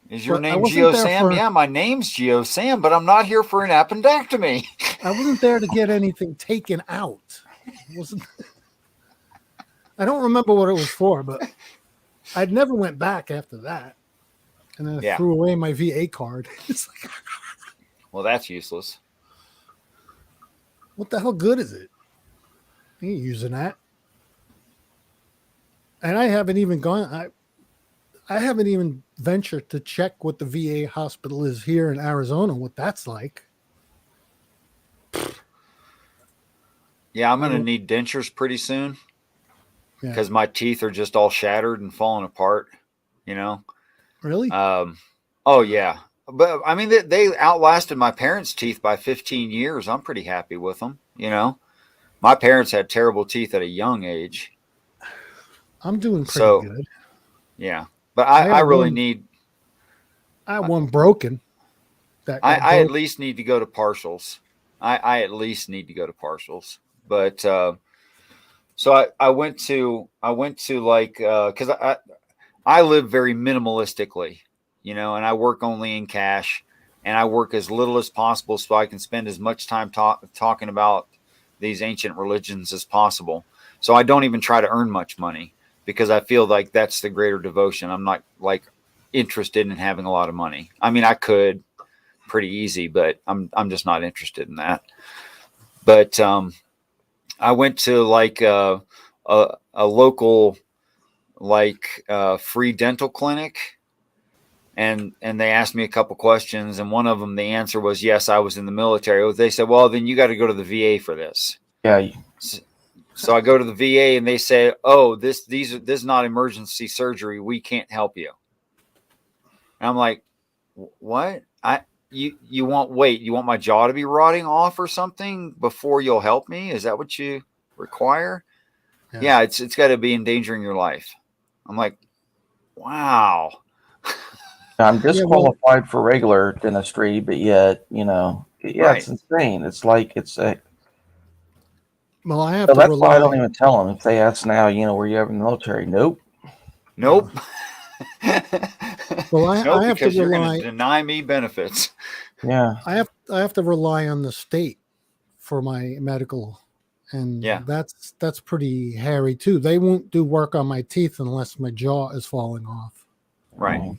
Is your But I name wasn't Geo there Sam? for- Yeah, my name's Geo Sam, but I'm not here for an appendectomy. I wasn't there to get anything taken out. I don't remember what it was for, but I'd never went back after that. And then I Yeah. threw away my VA card. It's like, Well, that's useless. what the hell good is it? I ain't using that. And I haven't even gone. I haven't even ventured to check what the VA hospital is here in Arizona, what that's like. Yeah, I'm gonna need dentures pretty soon Yeah. because my teeth are just all shattered and falling apart. You know. Really? Oh yeah, but I mean they outlasted my parents' teeth by 15 years. I'm pretty happy with them. You know, my parents had terrible teeth at a young age. I'm doing pretty good. Yeah, but I really one- need. I have one broken. That got I at broke. least need to go to partials. I at least need to go to partials. But so I went to like because I live very minimalistically, you know, and I work only in cash, and I work as little as possible so I can spend as much time talking about these ancient religions as possible. So I don't even try to earn much money because I feel like that's the greater devotion. I'm not like interested in having a lot of money. I mean, I could pretty easy, but I'm just not interested in that. But I went to like a local like free dental clinic, and they asked me a couple questions, and one of them, the answer was yes, I was in the military. They said, well, then you got to go to the VA for this. Yeah. So I go to the VA, and they say, oh, this is not emergency surgery. We can't help you. And I'm like, what? You want my jaw to be rotting off or something before you'll help me? Is that what you require? Yeah, it's got to be endangering your life. I'm like, wow. I'm disqualified for regular dentistry, but yet, Right. it's insane. It's like it's a. Well, I have So to that's why I don't rely. even tell them if they ask now. Were you ever in the military? Nope. Nope. Well, I have to because you're going rely. to deny me benefits. Yeah. I have to rely on the state for my medical, and Yeah. that's pretty hairy too. They won't do work on my teeth unless my jaw is falling off. Right.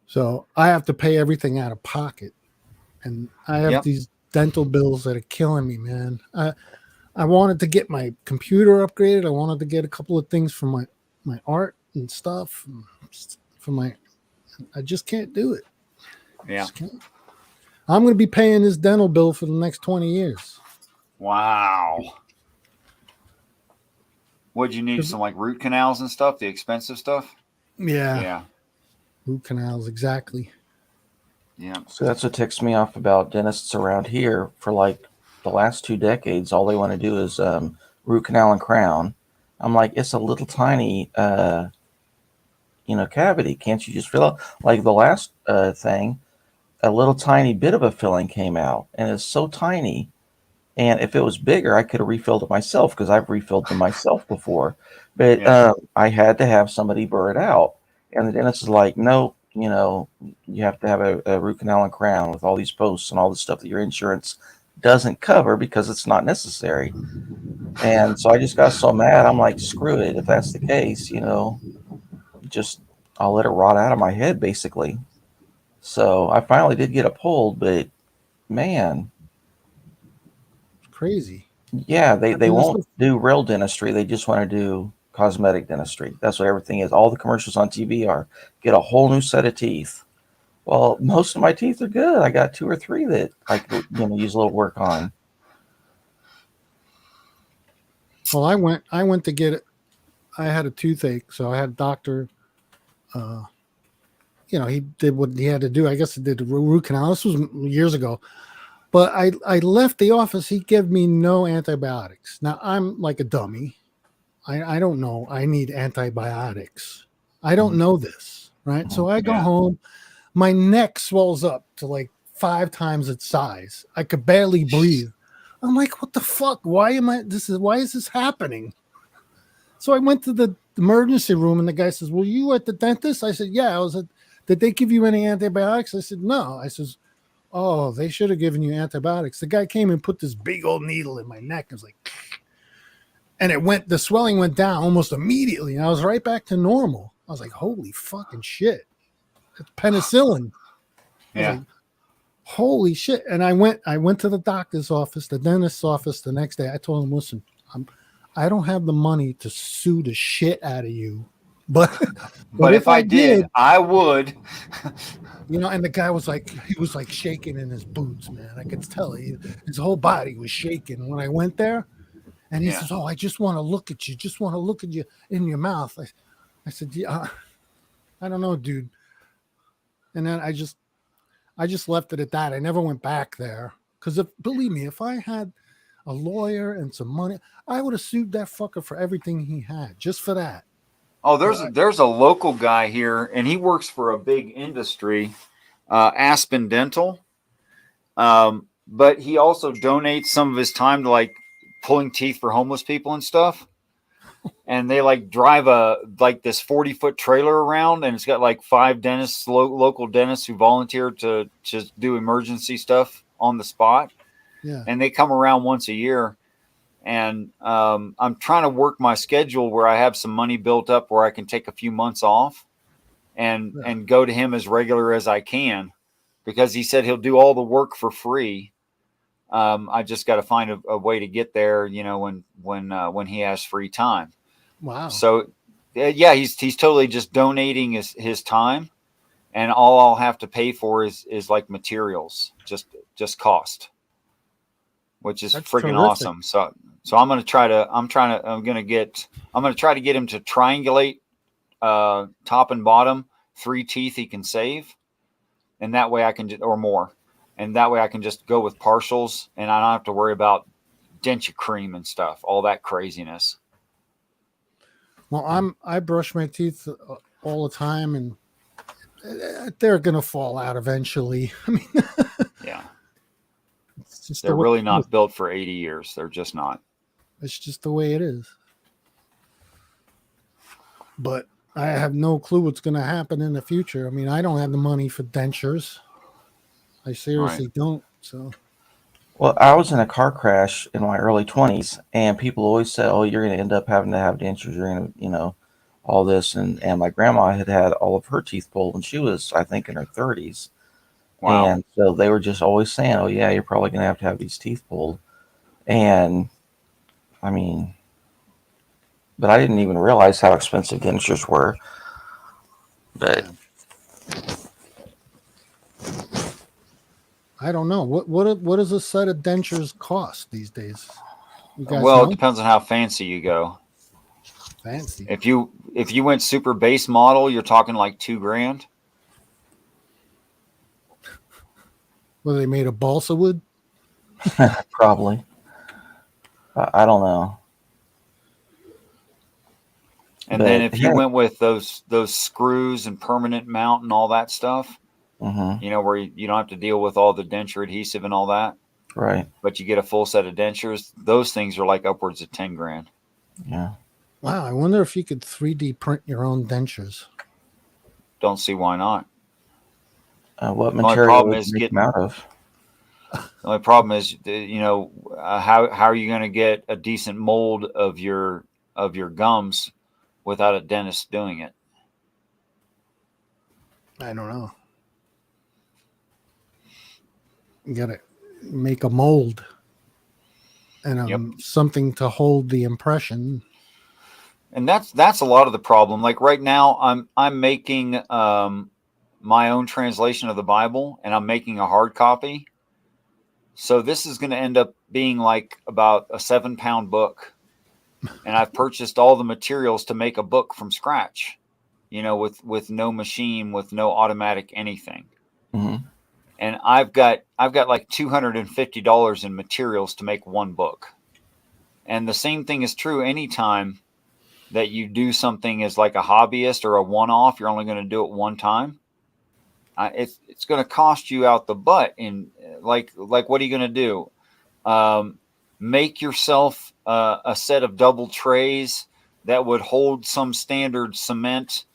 So I have to pay everything out of pocket, and I have Yep. these dental bills that are killing me, man. I wanted to get my computer upgraded. I wanted to get a couple of things for my art and stuff I just can't do it. Yeah. I'm going to be paying this dental bill for the next 20 years. Wow. What'd you need? Some like root canals and stuff, the expensive stuff? Yeah. Yeah. Root canals, exactly. Yeah. So that's what ticks me off about dentists around here. For like the last 2 decades, all they want to do is root canal and crown. I'm like, it's a little tiny, cavity. Can't you just fill out? Like the last thing, a little tiny bit of a filling came out, and it's so tiny. And if it was bigger, I could have refilled it myself because I've refilled them myself before. But Yeah. I had to have somebody burr it out. And the dentist is like, no, you have to have a root canal and crown with all these posts and all the stuff that your insurance doesn't cover because it's not necessary. And so I just got so mad. I'm like, screw it. If that's the case, just I'll let it rot out of my head, basically. So I finally did get it pulled, but man, Crazy. Yeah, I they mean, this won't was, do real dentistry. They just want to do cosmetic dentistry. That's what everything is. All the commercials on TV are get a whole new set of teeth. Well, most of my teeth are good. I got 2 or 3 that I could, use a little work on. well, I went to get it. I had a toothache, so I had a doctor. Uh, he did what he had to do. I guess he did the root canal. This was years ago. But I left the office. He gave me no antibiotics. Now I'm like a dummy. I don't know. I need antibiotics. I don't know this, right? So I go Yeah. home. My neck swells up to like 5 times its size. I could barely breathe. I'm like, what the fuck? Why is this happening? So I went to the emergency room and the guy says, "Were you at the dentist?" I said, "Yeah." I was at, "Did they give you any antibiotics?" I said, "No." I says, "Oh, they should have given you antibiotics." The guy came and put this big old needle in my neck. I was like, and the swelling went down almost immediately. And I was right back to normal. I was like, holy fucking shit. It's penicillin. I was Yeah. like, holy shit. And I went to the doctor's office, the dentist's office the next day. I told him, listen, I don't have the money to sue the shit out of you. But But if I did, I would. and the guy was like, he was like shaking in his boots, man. I could tell his whole body was shaking when I went there. And he Yeah. says, "Oh, I just want to look at you. Just want to look at you in your mouth." I said, "Yeah, I don't know, dude." And then I just left it at that. I never went back there because believe me, if I had a lawyer and some money, I would have sued that fucker for everything he had just for that. Oh, there's a local guy here, and he works for a big industry, Aspen Dental. But he also donates some of his time to like pulling teeth for homeless people and stuff. And they like drive this 40-foot trailer around, and it's got like 5 dentists, local dentists who volunteer to just do emergency stuff on the spot. Yeah. And they come around once a year. And I'm trying to work my schedule where I have some money built up where I can take a few months off and go to him as regular as I can, because he said he'll do all the work for free. I just got to find a way to get there, when he has free time. Wow. So yeah, he's totally just donating his time, and all I'll have to pay for is like materials, just cost, which is freaking awesome. So I'm going to try to get him to triangulate top and bottom 3 teeth he can save, and that way I can or more. And that way I can just go with partials, and I don't have to worry about denture cream and stuff, all that craziness. Well, I brush my teeth all the time, and they're gonna fall out eventually. I mean, yeah, it's just they're really not built for 80 years. They're just not. It's just the way it is. But I have no clue what's going to happen in the future. I mean, I don't have the money for dentures. I seriously don't. So, Well, I was in a car crash in my early 20s, and people always said, "Oh, you're going to end up having to have dentures. You're going to, all this." And my grandma had all of her teeth pulled when she was, I think, in her 30s. Wow. And so they were just always saying, "Oh, yeah, you're probably going to have these teeth pulled." And I mean, but I didn't even realize how expensive dentures were. But I don't know what does a set of dentures cost these days? You guys Well, know? it depends on how fancy you go. Fancy. If you went super base model, you're talking like $2,000. Were they made of balsa wood? probably. I don't know. And then if you went with those screws and permanent mount and all that stuff, where you don't have to deal with all the denture adhesive and all that, right? But you get a full set of dentures. Those things are like upwards of $10,000. Yeah. Wow, I wonder if you could 3D print your own dentures. Don't see why not. What material would you make them out of? The only problem is, how are you going to get a decent mold of your gums without a dentist doing it? I don't know. You gotta make a mold. and something to hold the impression. And that's a lot of the problem. Like right now, I'm making my own translation of the Bible, and I'm making a hard copy. So this is going to end up being like about a 7-pound book, and I've purchased all the materials to make a book from scratch. With no machine, with no automatic anything. Mm-hmm. And I've got like $250 in materials to make one book. And the same thing is true anytime that you do something as like a hobbyist or a one-off. You're only going to do it one time. It's going to cost you out the butt. In like what are you going to do? Make yourself a set of double trays that would hold some standard cement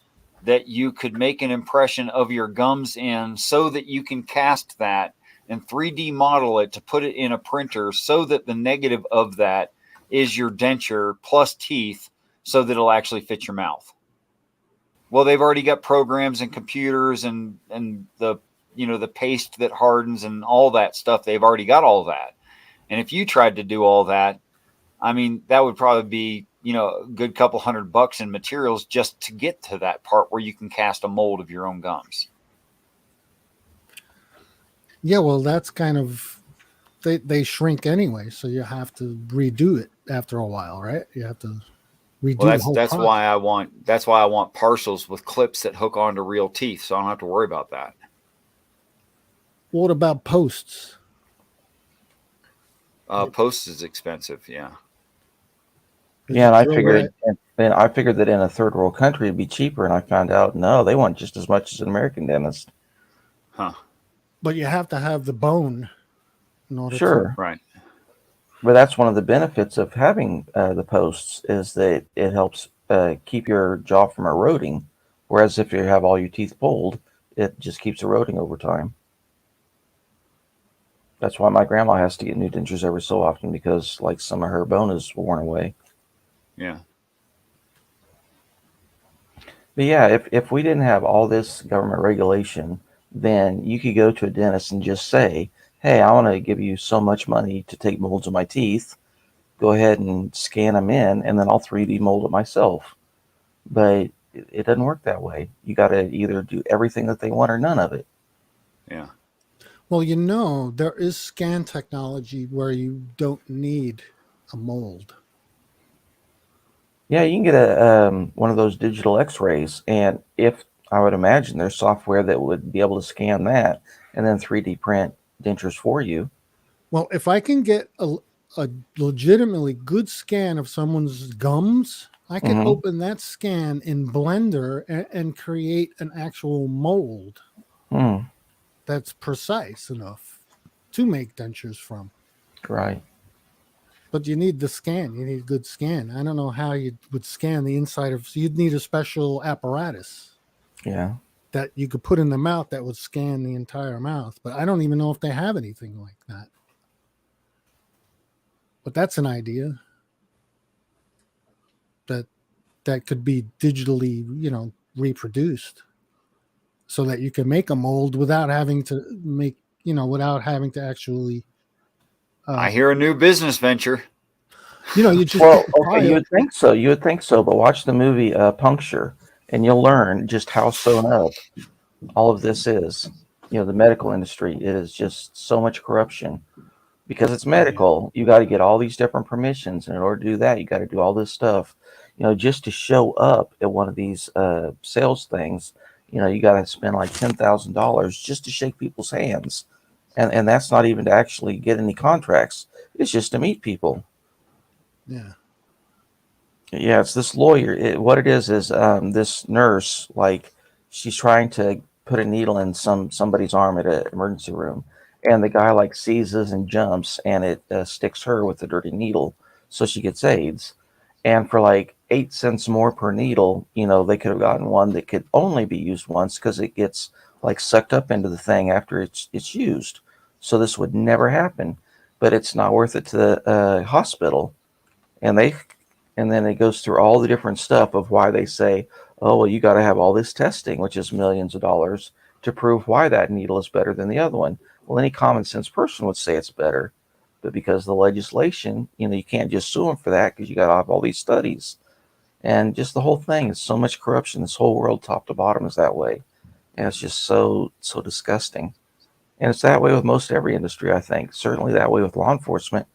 that you could make an impression of your gums in, so that you can cast that and 3D model it to put it in a printer, so that the negative of that is your denture plus teeth, so that it'll actually fit your mouth. Well, they've already got programs and computers and the the paste that hardens and all that stuff. They've already got all that. And if you tried to do all that, I mean, that would probably be a good couple $100 in materials just to get to that part where you can cast a mold of your own gums. Yeah, well, that's kind of they shrink anyway, so you have to redo it after a while, right? You have to redo the whole That's process. why I want partials with clips that hook onto real teeth, so I don't have to worry about that. What about posts? Post is expensive, yeah. Yeah, and I figured that in a third world country it'd be cheaper, and I found out no, they want just as much as an American dentist. Huh. But you have to have the bone in order Sure. to. Right. But that's one of the benefits of having the posts, is that it helps keep your jaw from eroding. Whereas if you have all your teeth pulled, it just keeps eroding over time. That's why my grandma has to get new dentures every so often, because like some of her bone is worn away. Yeah. But yeah, if we didn't have all this government regulation, then you could go to a dentist and just say, hey, I want to give you so much money to take molds of my teeth. Go ahead and scan them in, and then I'll 3D mold it myself. But it doesn't work that way. You got to either do everything that they want or none of it. Yeah. Well, there is scan technology where you don't need a mold. Yeah, you can get one of those digital X-rays, and if I would imagine there's software that would be able to scan that and then 3D print dentures for you. Well, if I can get a legitimately good scan of someone's gums, I can Mhm. open that scan in Blender and create an actual mold that's precise enough to make dentures from. Right. But you need the scan. You need a good scan. I don't know how you would scan the inside of. So you'd need a special apparatus. Yeah. That you could put in the mouth that would scan the entire mouth. But I don't even know if they have anything like that. But that's an idea that could be digitally, reproduced, so that you can make a mold without having to actually. I hear a new business venture. You just okay, you would think so. You would think so, but watch the movie Puncture, and you'll learn just how sewn up all of this is. The medical industry, it is just so much corruption. Because it's medical, you got to get all these different permissions, and in order to do that, you got to do all this stuff. Just to show up at one of these sales things, you got to spend like $10,000 just to shake people's hands, and that's not even to actually get any contracts. It's just to meet people. Yeah. Yeah, it's this lawyer. What it is this nurse, like, she's trying to put a needle in somebody's arm at an emergency room, and the guy like seizes and jumps, and it sticks her with the dirty needle, so she gets AIDS. And for like 8 cents more per needle, they could have gotten one that could only be used once, because it gets like sucked up into the thing after it's used. So this would never happen, but it's not worth it to the hospital, and then it goes through all the different stuff of why they say, oh, well, you got to have all this testing, which is millions of dollars, to prove why that needle is better than the other one. Well, any common sense person would say it's better, but because of the legislation, you can't just sue them for that because you got to have all these studies. And just the whole thing is so much corruption. This whole world, top to bottom, is that way. And it's just so disgusting. And it's that way with most every industry, I think. Certainly that way with law enforcement,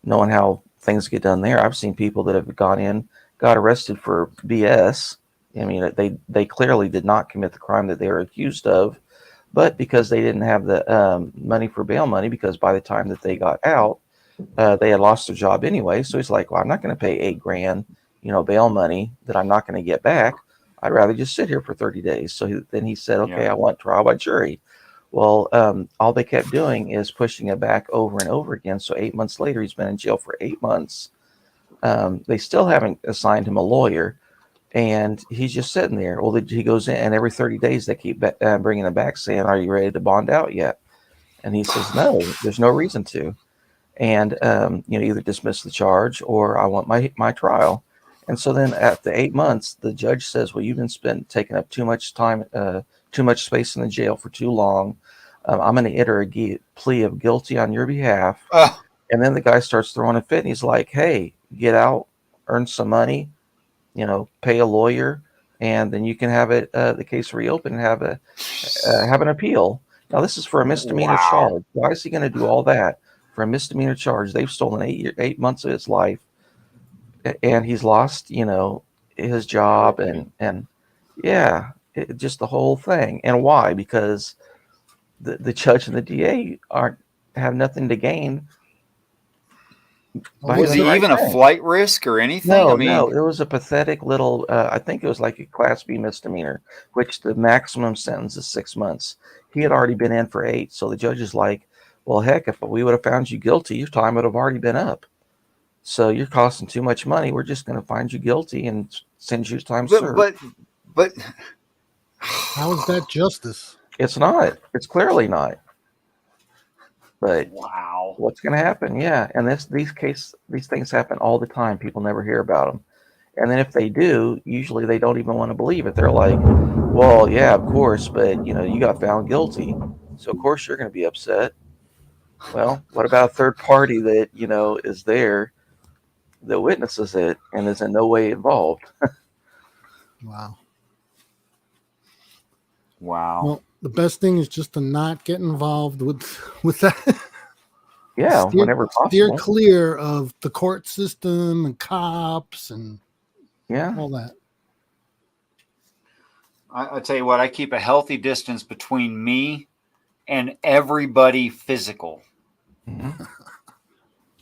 knowing how things get done there. I've seen people that have gone in, got arrested for BS. I mean, they clearly did not commit the crime that they were accused of, but because they didn't have the money for bail money, because by the time that they then out, they had lost their job anyway. So he's like, well, I'm not going to pay $8,000, bail money that I'm not going to get back. I'd rather just sit here for 30 days. So then he said, okay, Yeah. I want trial by jury. Well, all they kept doing is pushing it back over and over again. So 8 months later, he's been in jail for 8 months. They still haven't assigned him a lawyer, and he's just sitting there. Well, he goes in, and every 30 days they keep bringing him back saying, are you ready to bond out yet? And he says, no, there's no reason to. And, either dismiss the charge or I want my trial. And so then at the 8 months, the judge says, well, you've been taking up too much time, too much space in the jail for too long. I'm going to enter a plea of guilty on your behalf. And then the guy starts throwing a fit, and he's like, hey, get out, earn some money, pay a lawyer, and then you can have the case reopened and have an appeal. Now, this is for a misdemeanor charge. Why is he going to do all that for a misdemeanor charge? They've stolen 8 months of his life, and he's lost, his job, and just the whole thing. And why? Because the judge and the DA have nothing to gain. Was he even a flight risk or anything? No, it was a pathetic little, I think it was like a Class B misdemeanor, which the maximum sentence is 6 months. He had already been in for 8. So the judge is like, well, heck, if we would have found you guilty, your time would have already been up. So you're costing too much money. We're just going to find you guilty and send you time served. But how is that justice? It's not. It's clearly not. But wow, what's going to happen? Yeah, and these things happen all the time. People never hear about them, and then if they do, usually they don't even want to believe it. They're like, "Well, yeah, of course, but you got found guilty, so of course you're going to be upset." Well, what about a third party that is there, that witnesses it, and is in no way involved? Wow. Wow. Well, the best thing is just to not get involved with that. Yeah, whenever steer possible. clear of the court system and cops and all that. I tell you what, I keep a healthy distance between me and everybody physical. Mm-hmm.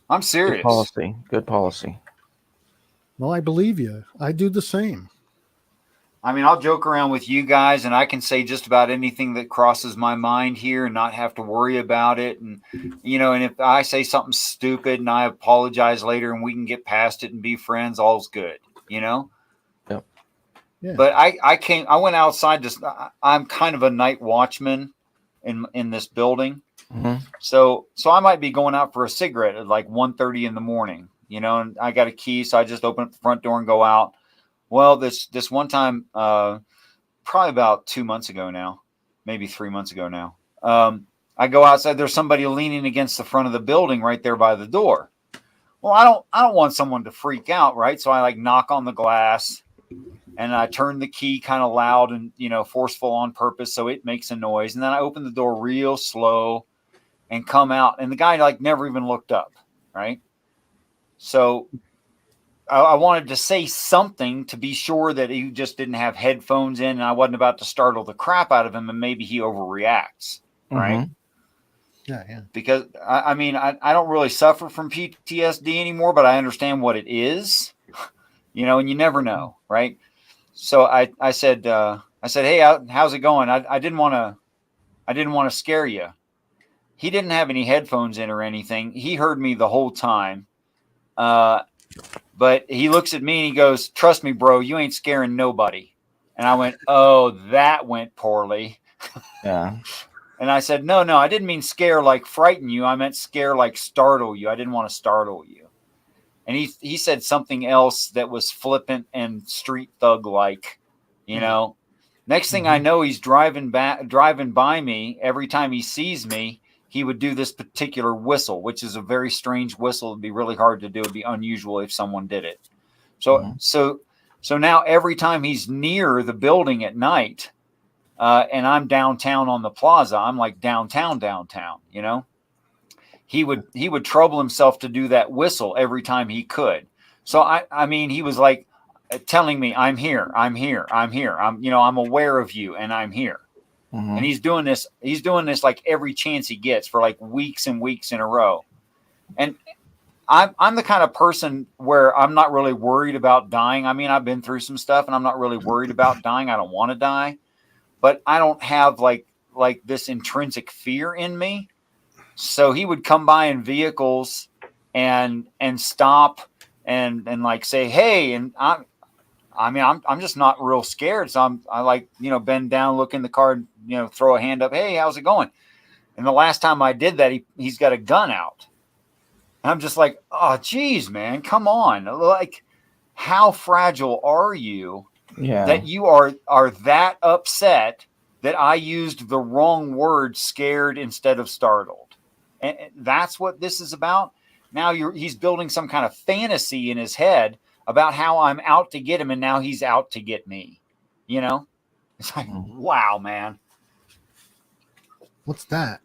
I'm serious. Good policy. Well, I believe you. I do the same. I mean, I'll joke around with you guys, and I can say just about anything that crosses my mind here and not have to worry about it. And, and if I say something stupid and I apologize later and we can get past it and be friends, all's good, Yep. Yeah. But I went outside I'm kind of a night watchman in this building. Mm-hmm. So I might be going out for a cigarette at like 1:30 in the morning, and I got a key. So I just open up the front door and go out. Well, this one time, probably about 2 months ago now, maybe 3 months ago now, I go outside. There's somebody leaning against the front of the building right there by the door. Well, I don't want someone to freak out, right? So I knock on the glass, and I turn the key kind of loud and forceful on purpose so it makes a noise. And then I open the door real slow and come out, and the guy never even looked up, right? So I wanted to say something to be sure that he just didn't have headphones in and I wasn't about to startle the crap out of him and maybe he overreacts, right? Mm-hmm. Yeah. Because, I don't really suffer from PTSD anymore, but I understand what it is, and you never know, right? So I said, hey, how's it going? I didn't want to scare you. He didn't have any headphones in or anything. He heard me the whole time. But he looks at me and he goes, trust me, bro, you ain't scaring nobody. And I went, oh, that went poorly. Yeah. And I said, no, I didn't mean scare like frighten you. I meant scare like startle you. I didn't want to startle you. And he said something else that was flippant and street thug like, Next thing I know, he's driving by me. Every time he sees me, he would do this particular whistle, which is a very strange whistle. It'd be really hard to do. It'd be unusual if someone did it. So now every time he's near the building at night, and I'm downtown on the plaza, I'm like downtown, you know, he would trouble himself to do that whistle every time he could. So I mean, he was like telling me, I'm here. I'm aware of you and I'm here. Mhm. And he's doing this like every chance he gets for like weeks and weeks in a row. And I'm the kind of person where I'm not really worried about dying. I mean, I've been through some stuff and I'm not really worried about dying. I don't want to die, but I don't have like this intrinsic fear in me. So he would come by in vehicles and stop and like say, hey, and I'm just not real scared. So I like, you know, bend down, look in the car, and, you know, throw a hand up. Hey, how's it going? And the last time I did that, he's got a gun out. And I'm just like, oh, geez, man, come on. Like, how fragile are you that you are that upset that I used the wrong word, scared instead of startled? And that's what this is about. Now he's building some kind of fantasy in his head about how I'm out to get him, and now he's out to get me. You know? It's like, wow, man. What's that?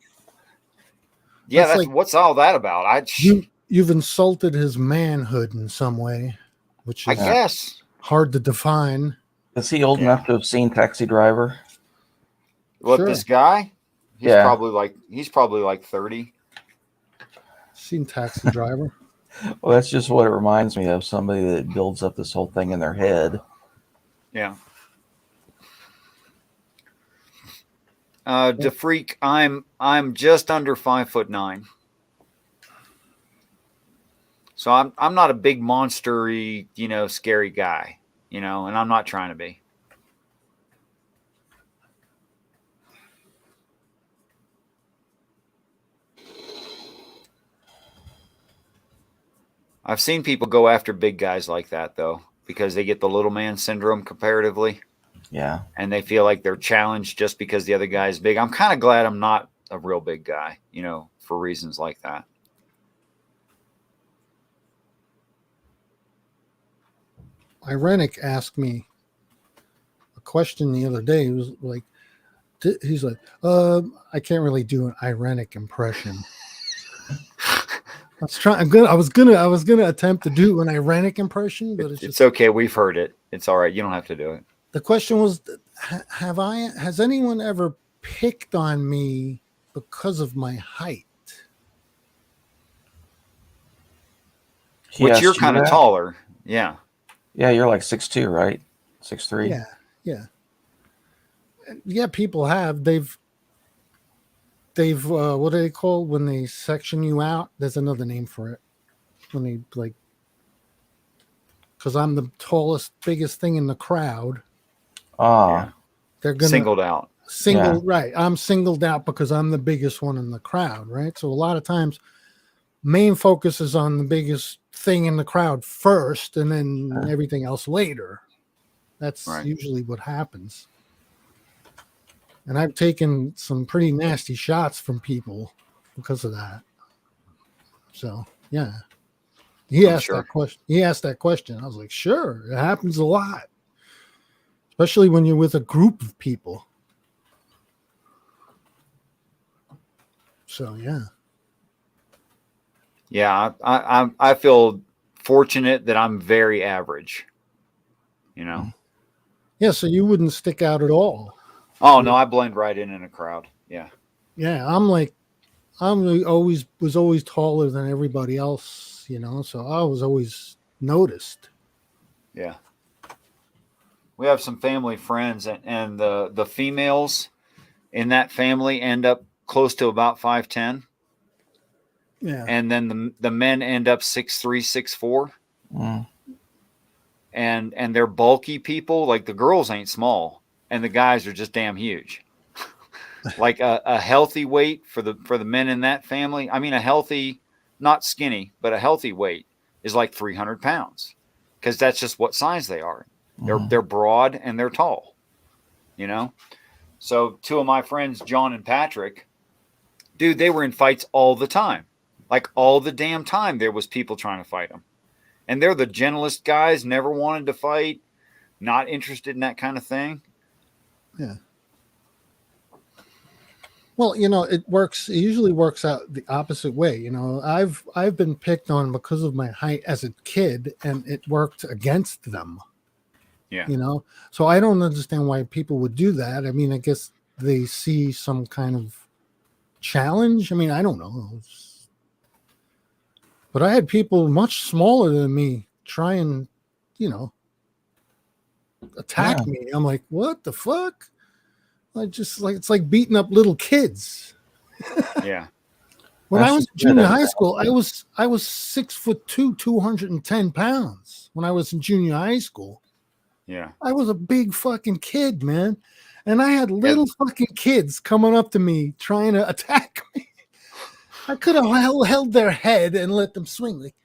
Yeah, That's that's like- what's all that about? You've insulted his manhood in some way, which I is guess hard to define. Is he old enough to have seen Taxi Driver? What, Sure. this guy? He's Yeah. probably like 30. Seen Taxi Driver. Well, that's just what it reminds me of. Somebody that builds up this whole thing in their head. Yeah. DeFreak, I'm just under 5'9". So I'm not a big monstery, you know, scary guy, you know, and I'm not trying to be. I've seen people go after big guys like that, though, because they get the little man syndrome comparatively. Yeah. And they feel like they're challenged just because the other guy is big. I'm kind of glad I'm not a real big guy, you know, for reasons like that. Irenic asked me a question the other day. He was like, he's like, I can't really do an Irenic impression. I was gonna attempt to do an Irenic impression, but It's okay. We've heard it. It's all right. You don't have to do it. The question was, has anyone ever picked on me because of my height? Which you're kind of taller. Yeah. Yeah, you're like 6'2", right? 6'3". Yeah. Yeah, people have. They've what do they call when they section you out? There's another name for it. When they like, because I'm the tallest, biggest thing in the crowd. Ah. They're gonna singled out. Right. I'm singled out because I'm the biggest one in the crowd, right? So a lot of times main focus is on the biggest thing in the crowd first and then everything else later. That's usually what happens. And I've taken some pretty nasty shots from people because of that. So yeah. He asked that question. I was like, sure, it happens a lot. Especially when you're with a group of people. So yeah. Yeah, I feel fortunate that I'm very average. You know. Yeah, so you wouldn't stick out at all. Oh no, I blend right in a crowd. Yeah. Yeah, I'm always taller than everybody else, you know, so I was always noticed. Yeah. We have some family friends, and the females in that family end up close to about 5'10". Yeah. And then the men end up 6'3", 6'4". Mm. And they're bulky people. Like the girls ain't small, and the guys are just damn huge. Like a healthy weight for the men in that family. I mean, a healthy, not skinny, but a healthy weight is like 300 pounds, because that's just what size they are. They're broad and they're tall, you know. So two of my friends, John and Patrick. Dude, they were in fights all the time. Like all the damn time there was people trying to fight them. And they're the gentlest guys, never wanted to fight, not interested in that kind of thing. Yeah. Well, it works. It usually works out the opposite way. I've been picked on because of my height as a kid, and it worked against them. Yeah. So I don't understand why people would do that. I mean, I guess they see some kind of challenge. I mean, I don't know. But I had people much smaller than me try and, attack Yeah. me. I'm like, what the fuck? It's like beating up little kids. Yeah. When I was in That's junior good. high school, I was 6'2", 210 pounds. When I was in junior high school, Yeah. I was a big fucking kid, man. And I had little fucking kids coming up to me trying to attack me. I could have held their head and let them swing. Like,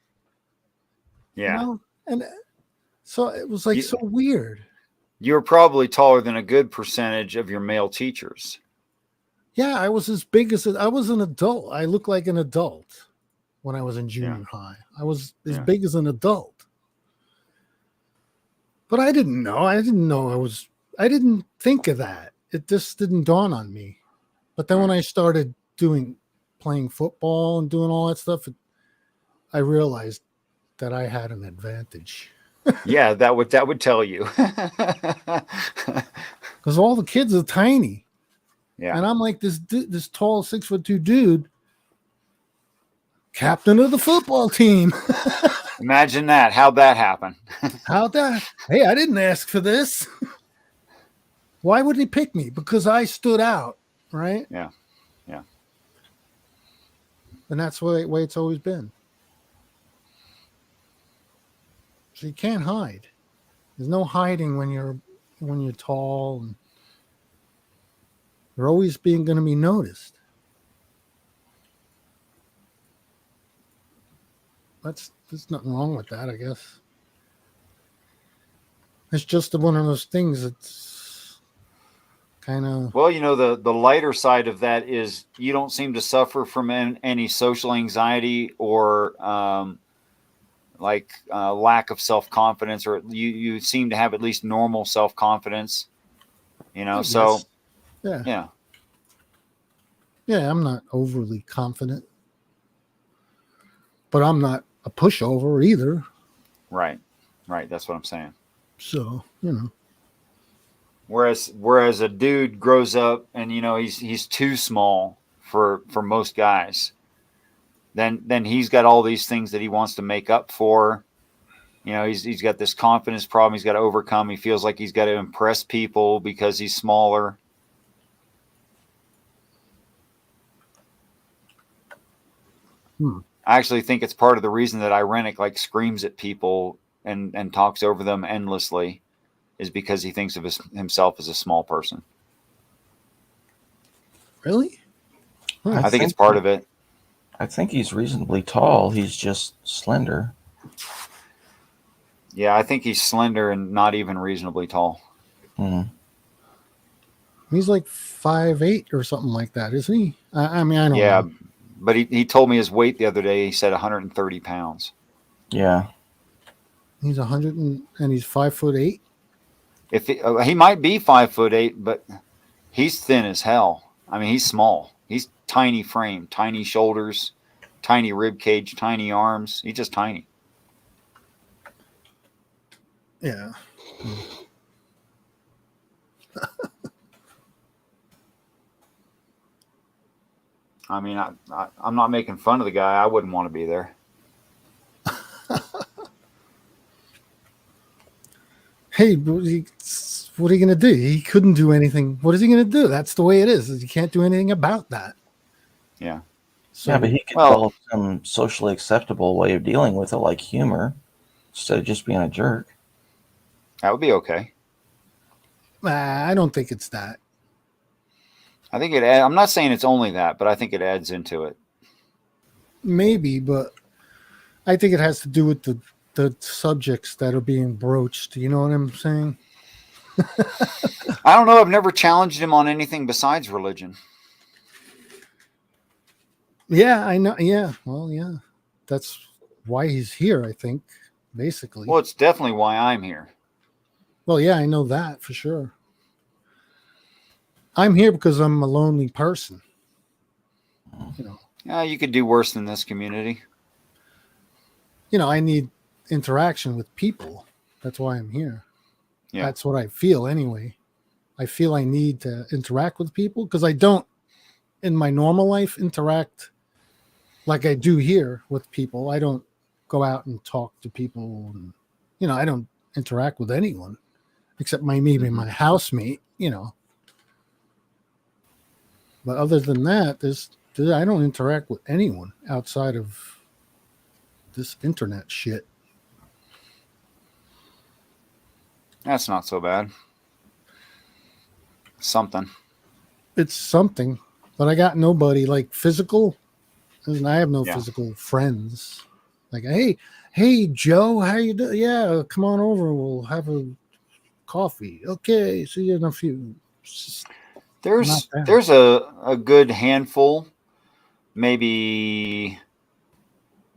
Yeah. And so it was like so weird. You were probably taller than a good percentage of your male teachers. Yeah, I was as big as I was an adult. I looked like an adult when I was in junior high. I was as big as an adult. But I didn't know. I didn't think of that. It just didn't dawn on me. But then when I started playing football and doing all that stuff, I realized that I had an advantage. Yeah, that would tell you. Because all the kids are tiny. Yeah. And I'm like this tall 6'2" dude, captain of the football team. Imagine that. How'd that happen? How'd that? Hey, I didn't ask for this. Why would he pick me? Because I stood out, right? Yeah. Yeah. And that's the way it's always been. So you can't hide. There's no hiding when you're tall, and you're always going to be noticed. There's nothing wrong with that, I guess. It's just one of those things that's kind of... Well, the lighter side of that is you don't seem to suffer from any social anxiety or lack of self-confidence, or you seem to have at least normal self-confidence, so yeah. Yeah, I'm not overly confident, but I'm not a pushover either. Right. That's what I'm saying. So, Whereas a dude grows up and he's too small for most guys. Then he's got all these things that he wants to make up for. He's got this confidence problem he's got to overcome. He feels like he's got to impress people because he's smaller. I actually think it's part of the reason that Irenic screams at people and talks over them endlessly, is because he thinks of himself as a small person. Really? I think it's part of it. I think he's reasonably tall. He's just slender. Yeah, I think he's slender and not even reasonably tall. He's like 5'8" or something like that, isn't he? I mean, I don't know. Yeah, but he told me his weight the other day. He said 130 pounds. Yeah. He's 100 and he's 5'8". If he might be 5'8", but he's thin as hell. I mean, he's small. He's tiny frame, tiny shoulders, tiny rib cage, tiny arms. He's just tiny. Yeah. I mean, I'm not making fun of the guy. I wouldn't want to be there. Hey, what are you going to do? He couldn't do anything. What is he going to do? That's the way it is. You can't do anything about that. Yeah. So, yeah, but he could develop some socially acceptable way of dealing with it, like humor, instead of just being a jerk. That would be okay. I don't think it's that. I think I'm not saying it's only that, but I think it adds into it. Maybe, but I think it has to do with the subjects that are being broached. You know what I'm saying? I don't know. I've never challenged him on anything besides religion. Yeah, I know. Yeah, well, yeah, that's why he's here. I think, basically. Well, it's definitely why I'm here. Well, yeah, I know that for sure. I'm here because I'm a lonely person. You could do worse than this community. I need interaction with people. That's why I'm here. Yeah. That's what I feel anyway. I feel I need to interact with people because I don't, in my normal life, interact like I do here with people. I don't go out and talk to people. And, I don't interact with anyone except maybe my housemate, But other than that, I don't interact with anyone outside of this internet shit. That's not so bad. Something. It's something, but I got nobody like physical, and I have no Yeah. physical friends. Like, hey, Joe, how you doing? Yeah, come on over. We'll have a coffee. Okay, see you in a few. There's a good handful, maybe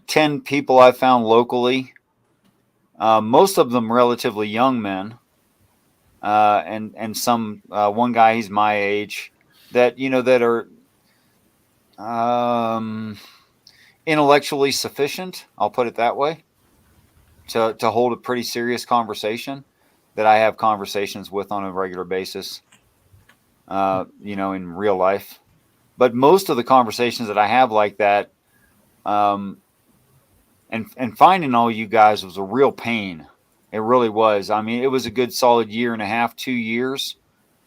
10 people I found locally. Most of them relatively young men, and some one guy, he's my age, that that are intellectually sufficient. I'll put it that way, to hold a pretty serious conversation. That I have conversations with on a regular basis. In real life. But most of the conversations that I have like that, and finding all you guys was a real pain. It really was. I mean, it was a good solid year and a half, 2 years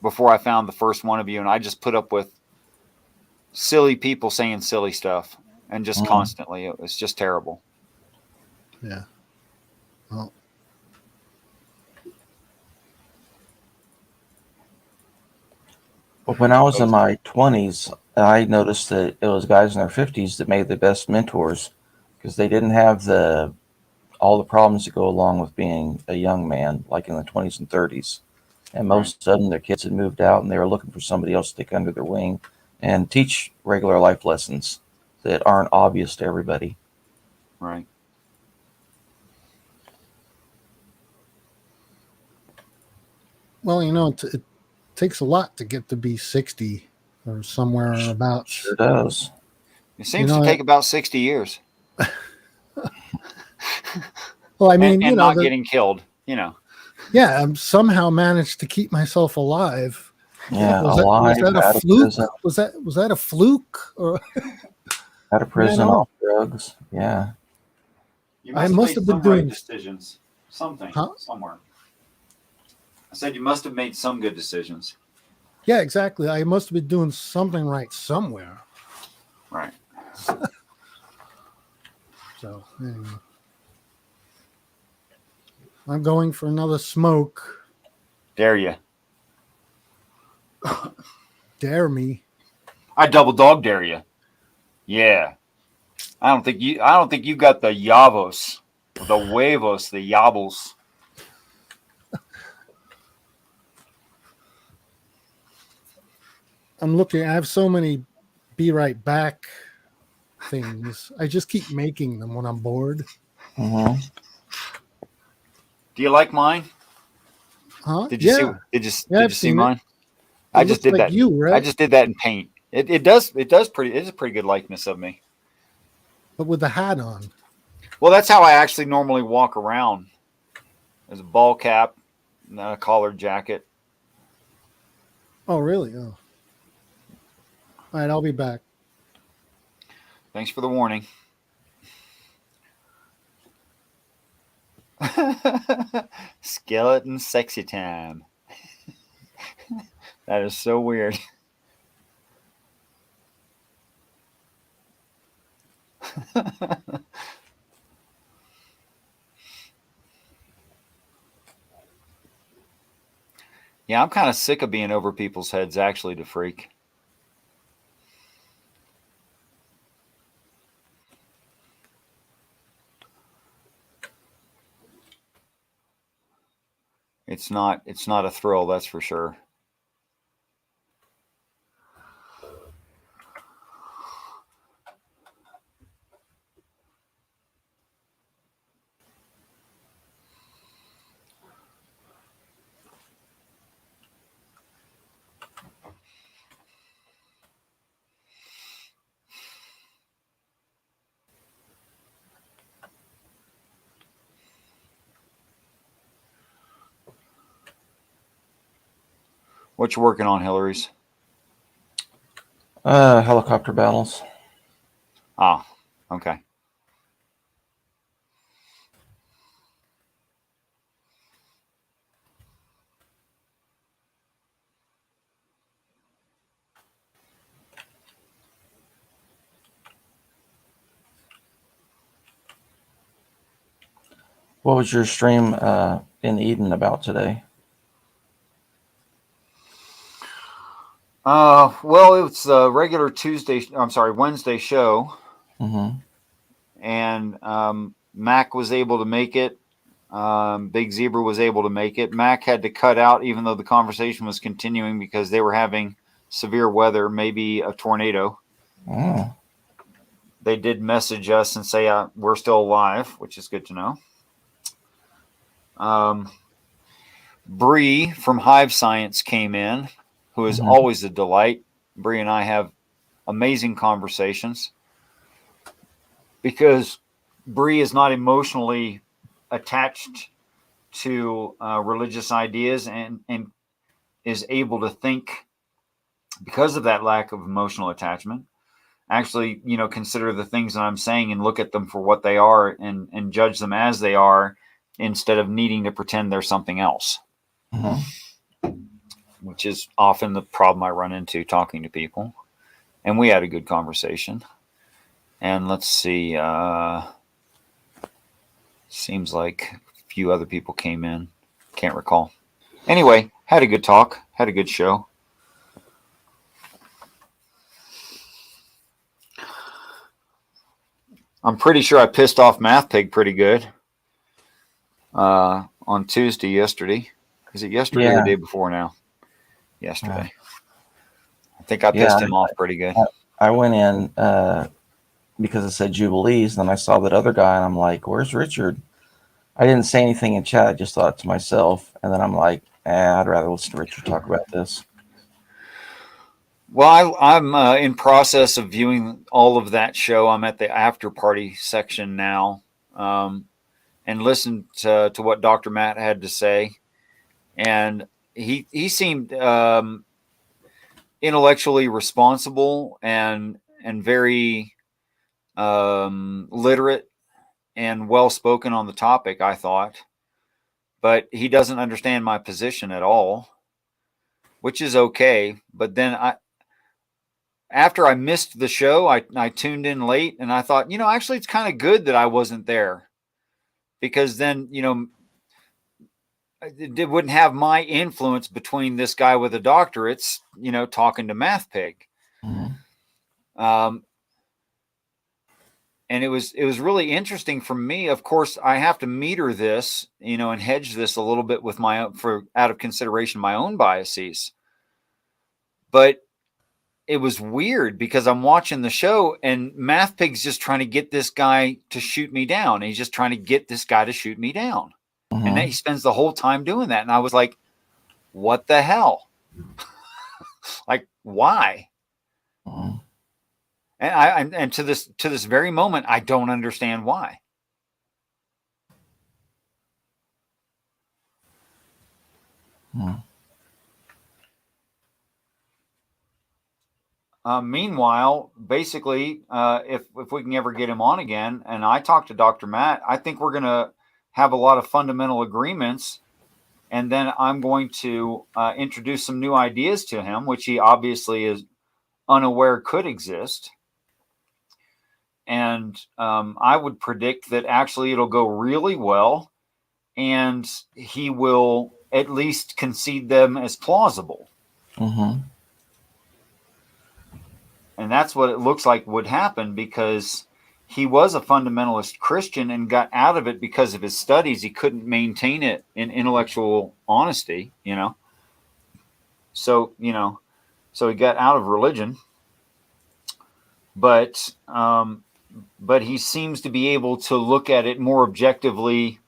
before I found the first one of you. And I just put up with silly people saying silly stuff and just constantly. It was just terrible. Yeah. Well. But when I was in my 20s, I noticed that it was guys in their 50s that made the best mentors because they didn't have all the problems that go along with being a young man, like in the 20s and 30s. And most of them, their kids had moved out and they were looking for somebody else to take under their wing and teach regular life lessons that aren't obvious to everybody. Right. Well, it takes a lot to get to be 60 or somewhere about. Sure does. It seems to take about 60 years. Well, I mean, and not getting killed, Yeah, I somehow managed to keep myself alive. Yeah, was that a fluke? Was that a fluke or out of prison off drugs? Yeah. I must have been doing decisions. Something Huh? somewhere. I said you must have made some good decisions. Yeah, exactly. I must have been doing something right somewhere. Right. So anyway. I'm going for another smoke. Dare you? Dare me? I double dog dare you. Yeah. I don't think you got the yavos, the huevos, the yabbles. I'm looking. I have so many be right back things. I just keep making them when I'm bored. Mm-hmm. Do you like mine? Huh? Did you see? Did you see mine? I just did that. Right? I just did that in paint. It does pretty. It's a pretty good likeness of me. But with the hat on. Well, that's how I actually normally walk around. There's a ball cap, and a collared jacket. Oh, really? Oh. All right, I'll be back. Thanks for the warning. Skeleton sexy time. That is so weird. Yeah, I'm kind of sick of being over people's heads, actually, to freak. It's not a thrill, that's for sure. What you working on, Hillary's? Helicopter battles. Ah, okay. What was your stream in Eden about today? Well, it's a regular Wednesday show. Mm-hmm. And Mac was able to make it. Big Zebra was able to make it. Mac had to cut out, even though the conversation was continuing, because they were having severe weather, maybe a tornado. Oh. They did message us and say we're still alive, which is good to know. Bree from Hive Science came in, who is always a delight. Bree and I have amazing conversations because Bree is not emotionally attached to religious ideas and is able to think, because of that lack of emotional attachment, actually, consider the things that I'm saying and look at them for what they are and judge them as they are, instead of needing to pretend they're something else. Which is often the problem I run into talking to people. And we had a good conversation. And let's see, seems like a few other people came in. Can't recall. Anyway, had a good talk, had a good show. I'm pretty sure I pissed off Math Pig pretty good on Tuesday yesterday. Is it yesterday or the day before now? Yesterday. I think I pissed him off pretty good. I went in because it said Jubilees, and then I saw that other guy, and I'm like, where's Richard? I didn't say anything in chat. I just thought to myself, and then I'm like, I'd rather listen to Richard talk about this. Well, I'm in process of viewing all of that show. I'm at the after party section now, and listened to what Dr. Matt had to say, and he seemed intellectually responsible and very literate and well spoken on the topic, I thought, but he doesn't understand my position at all, which is okay. But then after I missed the show, I tuned in late, and I thought, actually it's kind of good that I wasn't there, because then, it wouldn't have my influence between this guy with the doctorates, talking to Math Pig. And it was really interesting for me. Of course, I have to meter this, and hedge this a little bit with out of consideration my own biases. But it was weird because I'm watching the show and Math Pig's just trying to get this guy to shoot me down. And he's just trying to get this guy to shoot me down. And then he spends the whole time doing that. And I was like, what the hell? Like, why? And to this very moment, I don't understand why. Meanwhile, basically, if we can ever get him on again, and I talked to Dr. Matt, I think we're going to have a lot of fundamental agreements, and then I'm going to introduce some new ideas to him, which he obviously is unaware could exist. And I would predict that actually it'll go really well, and he will at least concede them as plausible. And that's what it looks like would happen, because he was a fundamentalist Christian and got out of it because of his studies. He couldn't maintain it in intellectual honesty, So, so he got out of religion. But he seems to be able to look at it more objectively.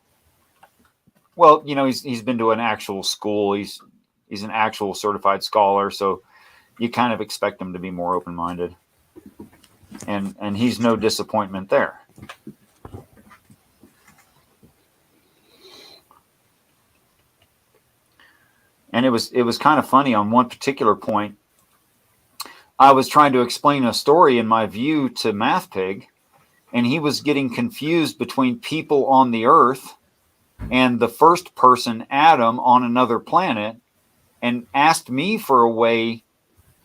Well, he's been to an actual school. He's an actual certified scholar, so you kind of expect him to be more open-minded. And he's no disappointment there. And it was kind of funny on one particular point. I was trying to explain a story in my view to MathPig, and he was getting confused between people on the earth and the first person, Adam, on another planet, and asked me for a way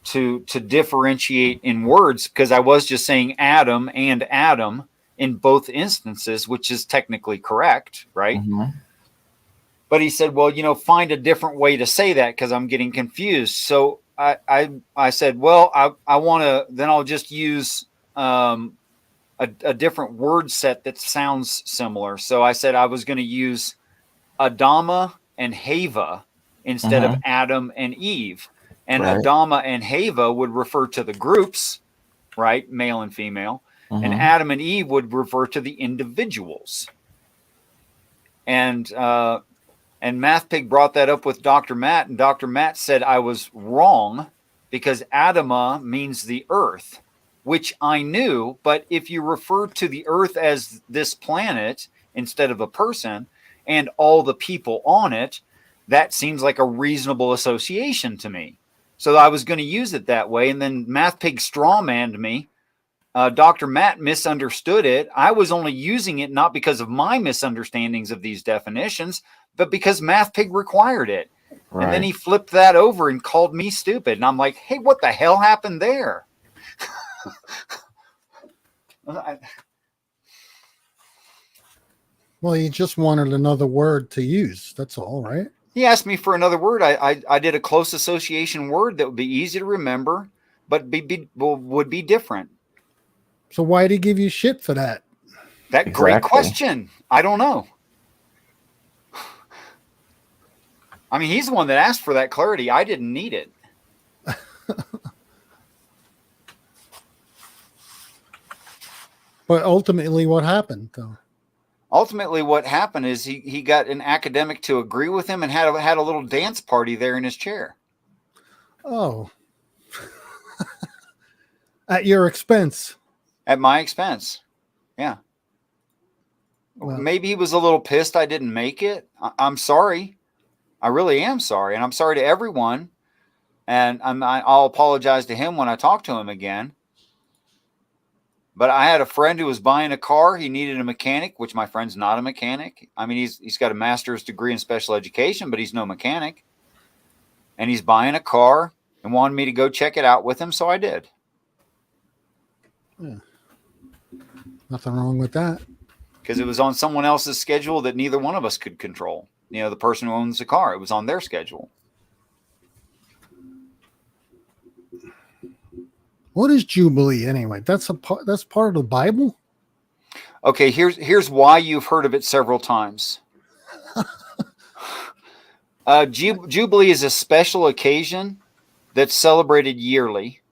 to differentiate in words, because I was just saying Adam and Adam in both instances, which is technically correct, right? But he said, well, find a different way to say that because I'm getting confused. So I said, well, I want to, then I'll just use a different word set that sounds similar. So I said I was going to use Adama and Hava instead of Adam and Eve. And Right. Adama and Hava would refer to the groups, right? Male and female. And Adam and Eve would refer to the individuals. And MathPig brought that up with Dr. Matt, and Dr. Matt said I was wrong because Adama means the earth, which I knew. But if you refer to the earth as this planet instead of a person and all the people on it, that seems like a reasonable association to me. So I was going to use it that way. And then MathPig strawmanned me. Dr. Matt misunderstood it. I was only using it not because of my misunderstandings of these definitions, but because MathPig required it. Right. And then he flipped that over and called me stupid. And I'm like, hey, what the hell happened there? Well, you just wanted another word to use. That's all, right? He asked me for another word. I did a close association word that would be easy to remember, but would be different. So why did he give you shit for that? That great question. I don't know. I mean, he's the one that asked for that clarity. I didn't need it. But ultimately, what happened, though? Ultimately, what happened is he got an academic to agree with him and had a little dance party there in his chair. Oh. At your expense. At my expense. Yeah. Well, maybe he was a little pissed I didn't make it. I'm sorry. I really am sorry. And I'm sorry to everyone. And I'll apologize to him when I talk to him again. But I had a friend who was buying a car. He needed a mechanic, which my friend's not a mechanic. I mean, he's got a master's degree in special education, but he's no mechanic. And he's buying a car and wanted me to go check it out with him. So I did. Yeah. Nothing wrong with that. Because it was on someone else's schedule that neither one of us could control. The person who owns the car, it was on their schedule. What is Jubilee anyway? That's part of the Bible? Okay, here's why you've heard of it several times. Jubilee is a special occasion that's celebrated yearly,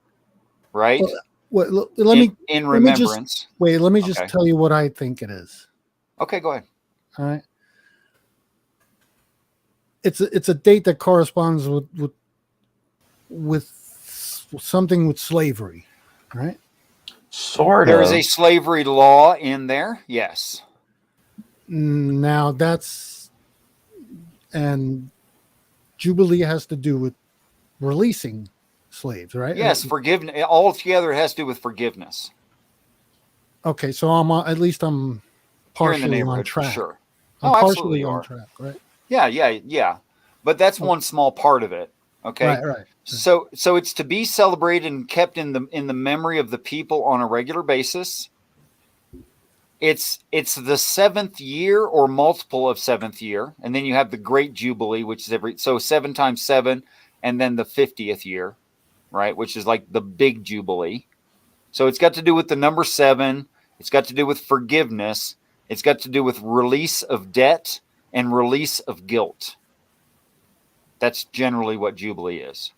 right? Let me remembrance. Let me just tell you what I think it is. Okay, go ahead. All right. It's a date that corresponds with something with slavery, right? Sort There of. is a slavery law in there, yes. Now and Jubilee has to do with releasing slaves, right? Yes, forgiveness. Altogether, it has to do with forgiveness. Okay, so at least I'm You're in the partially on neighborhood, for track. sure. I'm Oh, partially absolutely you on are. track, right? Yeah. But that's one small part of it. Okay. Right. So it's to be celebrated and kept in the memory of the people on a regular basis. It's the seventh year or multiple of seventh year, and then you have the Great Jubilee, which is so 7 times 7, and then the 50th year, right? Which is like the big Jubilee. So it's got to do with the number 7. It's got to do with forgiveness. It's got to do with release of debt and release of guilt. That's generally what Jubilee is.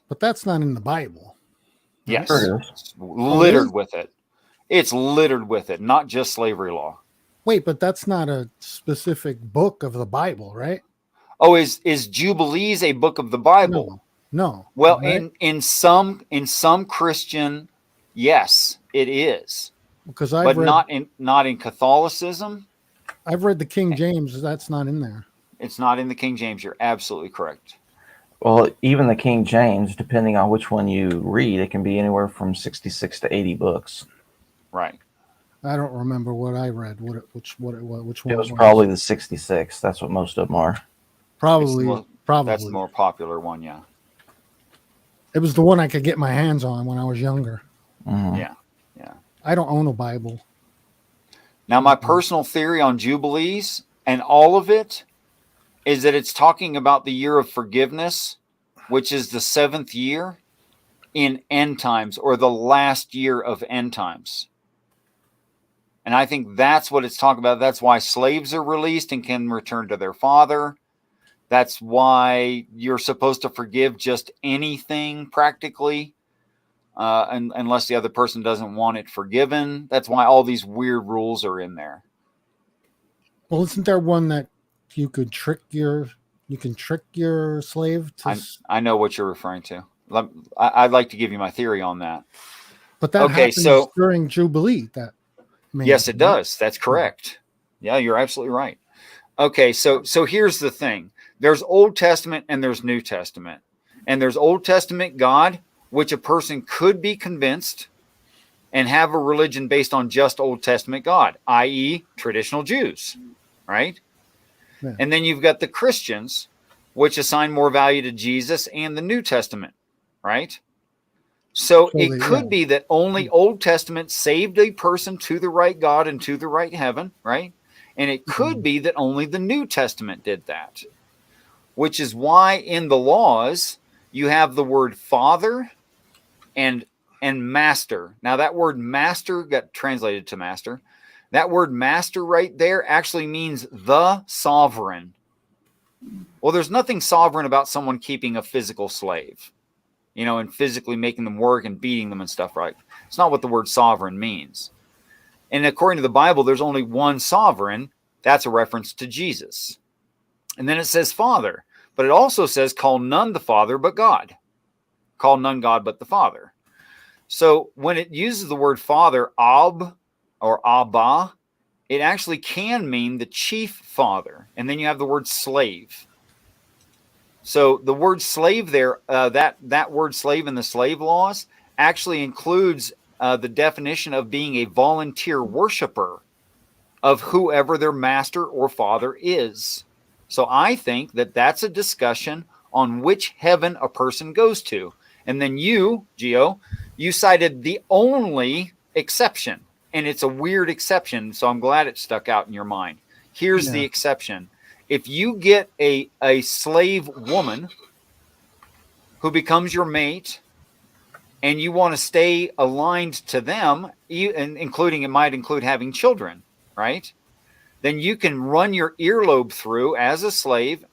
But that's not in the Bible. Yes. Sure It's littered with it. It's littered with it, not just slavery law. Wait, but that's not a specific book of the Bible, right? Oh, is Jubilees a book of the Bible? No. Well, right? in some Christian, yes, it is. Because but not in Catholicism. I've read the King James. That's not in there. It's not in the King James. You're absolutely correct. Well, even the King James, depending on which one you read, it can be anywhere from 66 to 80 books. Right. I don't remember what I read. Which one? It was probably the 66. That's what most of them are. Probably. That's the more popular one, yeah. It was the one I could get my hands on when I was younger. Mm-hmm. Yeah. I don't own a Bible. Now, my personal theory on Jubilees and all of it is that it's talking about the year of forgiveness, which is the 7th year in end times, or the last year of end times. And I think that's what it's talking about. That's why slaves are released and can return to their father. That's why you're supposed to forgive just anything practically, unless the other person doesn't want it forgiven. That's why all these weird rules are in there. Well, isn't there one that you can trick your slave to? I know what you're referring to. I'd like to give you my theory on that. But that happens during Jubilee. Yes, it does. That's correct. Yeah, you're absolutely right. Okay, so here's the thing. There's Old Testament and there's New Testament. And there's Old Testament God, which a person could be convinced and have a religion based on just Old Testament God, i.e. traditional Jews, right? Yeah. And then you've got the Christians, which assign more value to Jesus and the New Testament, right? So it could be that only Old Testament saved a person to the right God and to the right heaven, right? And it could be that only the New Testament did that, which is why in the laws you have the word father and master. Now that word master got translated to master. That word master right there actually means the sovereign. Well, there's nothing sovereign about someone keeping a physical slave, and physically making them work and beating them and stuff, right? It's not what the word sovereign means. And according to the Bible, there's only one sovereign. That's a reference to Jesus. And then it says Father, but it also says call none the Father but God. Call none God but the Father. So when it uses the word Father, Ab or Abba, it actually can mean the chief father. And then you have the word slave. So the word slave there, that word slave in the slave laws actually includes the definition of being a volunteer worshiper of whoever their master or father is. So I think that that's a discussion on which heaven a person goes to. And then you, Gio, you cited the only exception. And it's a weird exception, so I'm glad it stuck out in your mind. Here's the exception. If you get a slave woman who becomes your mate and you want to stay aligned to them, it might include having children, right? Then you can run your earlobe through as a slave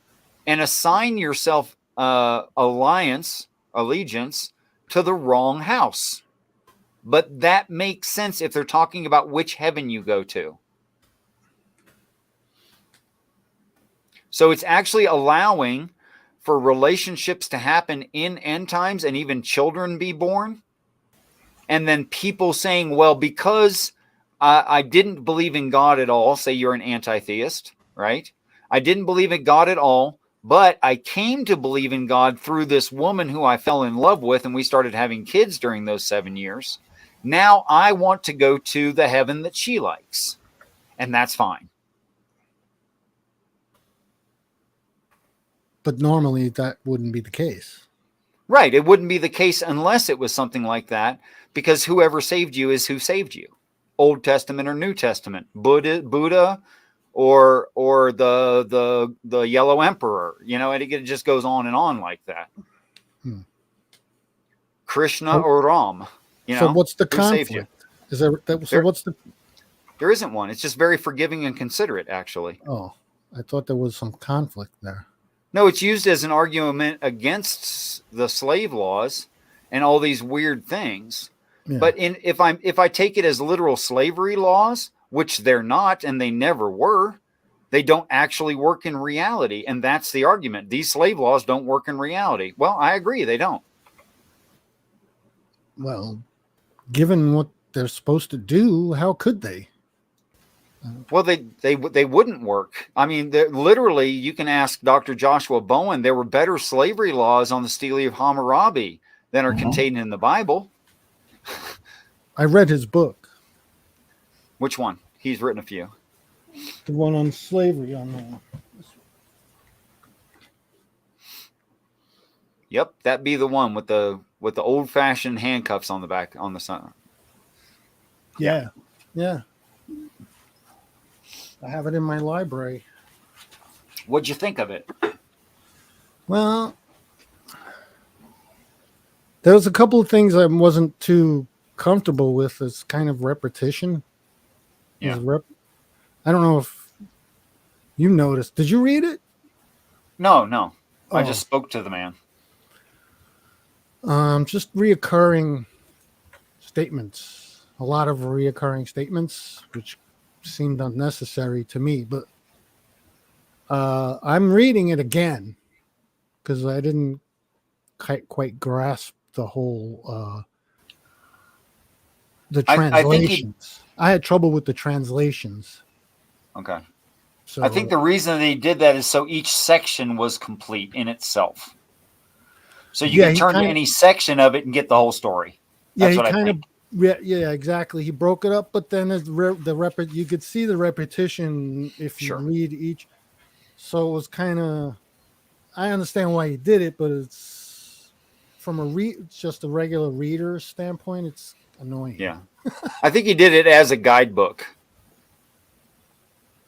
and assign yourself allegiance to the wrong house. But that makes sense if they're talking about which heaven you go to. So it's actually allowing for relationships to happen in end times and even children be born. And then people saying, well, because I didn't believe in God at all, say you're an anti-theist, right? I didn't believe in God at all, but I came to believe in God through this woman who I fell in love with, and we started having kids during those 7 years. Now I want to go to the heaven that she likes, and that's fine. But normally that wouldn't be the case. Right. It wouldn't be the case unless it was something like that, because whoever saved you is who saved you. Old Testament or New Testament, Buddha or the Yellow Emperor, and it just goes on and on like that. Krishna or Ram, So what's the conflict? Is there? What's the? There isn't one. It's just very forgiving and considerate, actually. Oh, I thought there was some conflict there. No, it's used as an argument against the slave laws and all these weird things. Yeah. But if I take it as literal slavery laws, which they're not and they never were, they don't actually work in reality. And that's the argument. These slave laws don't work in reality. Well, I agree, they don't. Well, given what they're supposed to do, how could they? Well, they wouldn't work. I mean, literally, you can ask Dr. Joshua Bowen. There were better slavery laws on the Stele of Hammurabi than are contained in the Bible. I read his book. Which one? He's written a few. The one on slavery on Yep, that'd be the one with the old fashioned handcuffs on the back on the side. Yeah. I have it in my library. What'd you think of it? Well, there was a couple of things I wasn't too comfortable with. It's kind of repetition. Yeah. I don't know if you noticed. Did you read it? No. I Oh. just spoke to the man. Just reoccurring statements. A lot of reoccurring statements, which seemed unnecessary to me. But I'm reading it again because I didn't quite grasp the whole the translations. I had trouble with the translations. Okay. So I think the reason they did that is so each section was complete in itself. So you can turn to any section of it and get the whole story. That's what I think. Yeah, exactly. He broke it up, but then you could see the repetition if you read each. So it was kind of. I understand why he did it, but it's from just a regular reader standpoint, it's annoying. Yeah, I think he did it as a guidebook.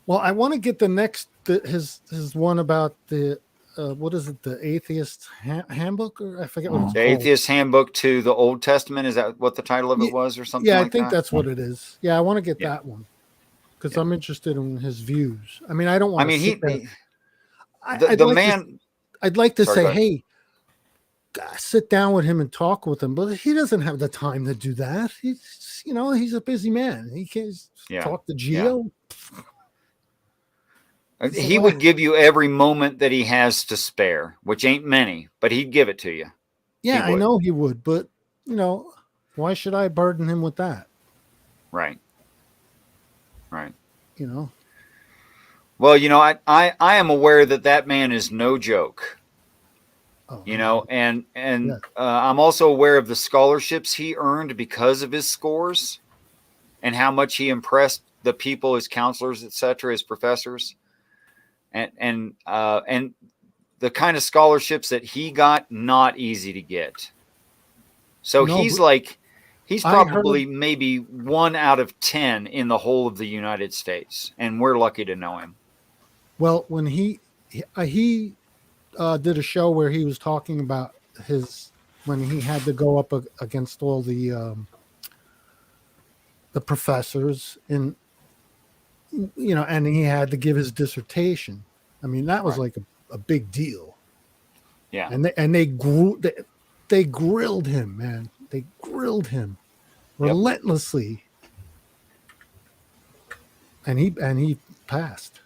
Well, I want to get the next his one about the what is it? The Atheist Handbook, or I forget what it's The called. Atheist Handbook to the Old Testament. Is that what the title of it was, or something? Yeah, like I think that? that's what it is. Yeah, I want to get that one because I'm interested in his views. I mean, I don't want. I mean, I'd like to Sorry, say, go ahead. hey, sit down with him and talk with him, but he doesn't have the time to do that. He's a busy man. He can't talk to Geo. He would give you every moment that he has to spare, which ain't many, but he'd give it to you. Yeah, I know he would, but why should I burden him with that? Right. Well, I am aware that man is no joke. And I'm also aware of the scholarships he earned because of his scores, and how much he impressed the people, his counselors, etc., his professors, and the kind of scholarships that he got, not easy to get. So he's probably maybe 1 out of 10 in the whole of the United States, and we're lucky to know him. Well, when he did a show where he was talking about when he had to go up against all the professors and he had to give his dissertation. I mean, that was like a big deal. Yeah. And they grilled him, man. They grilled him relentlessly. And he passed.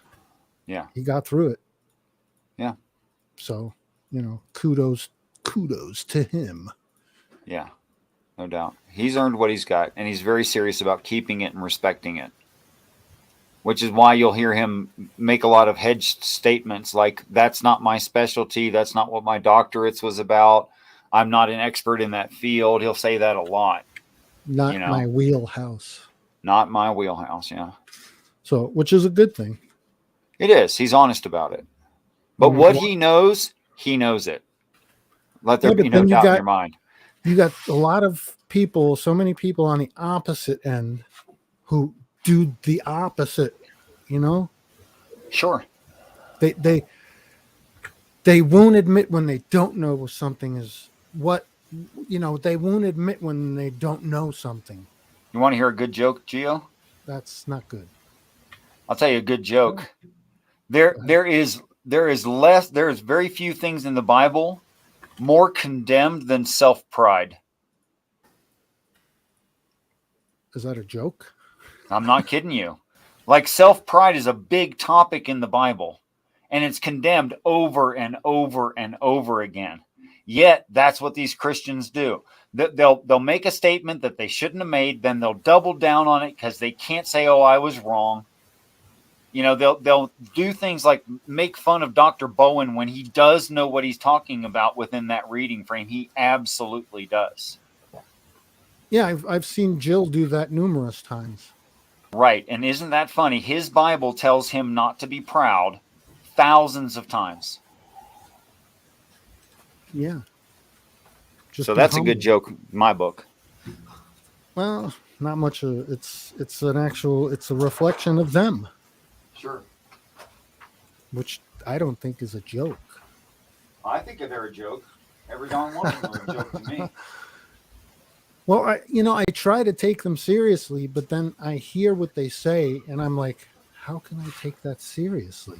Yeah. He got through it. Yeah. So, kudos to him. Yeah, no doubt. He's earned what he's got, and he's very serious about keeping it and respecting it, which is why you'll hear him make a lot of hedged statements like, that's not my specialty. That's not what my doctorates was about. I'm not an expert in that field. He'll say that a lot. Not my wheelhouse. Not my wheelhouse, yeah. So, which is a good thing. It is. He's honest about it. But what he knows it. Let there be no doubt in your mind. You got a lot of people, so many people on the opposite end who do the opposite, Sure. They won't admit when they don't know something is what, they won't admit when they don't know something. You want to hear a good joke, Gio? That's not good. I'll tell you a good joke. There is very few things in the Bible more condemned than self-pride. Is that a joke? I'm not kidding you. Like, self-pride is a big topic in the Bible, and it's condemned over and over and over again. Yet that's what these Christians do. They'll make a statement that they shouldn't have made, then they'll double down on it because they can't say, "Oh, I was wrong." You know, they'll do things like make fun of Dr. Bowen when he does know what he's talking about within that reading frame. He absolutely does. Yeah, I've seen Jill do that numerous times. Right. And isn't that funny? His Bible tells him not to be proud thousands of times. Yeah. So that's a good joke in my book. Well, not much. It's a reflection of them. Sure. Which I don't think is a joke. I think they're a joke. Every darn one of them are a joke to me. Well, I try to take them seriously, but then I hear what they say, and I'm like, how can I take that seriously?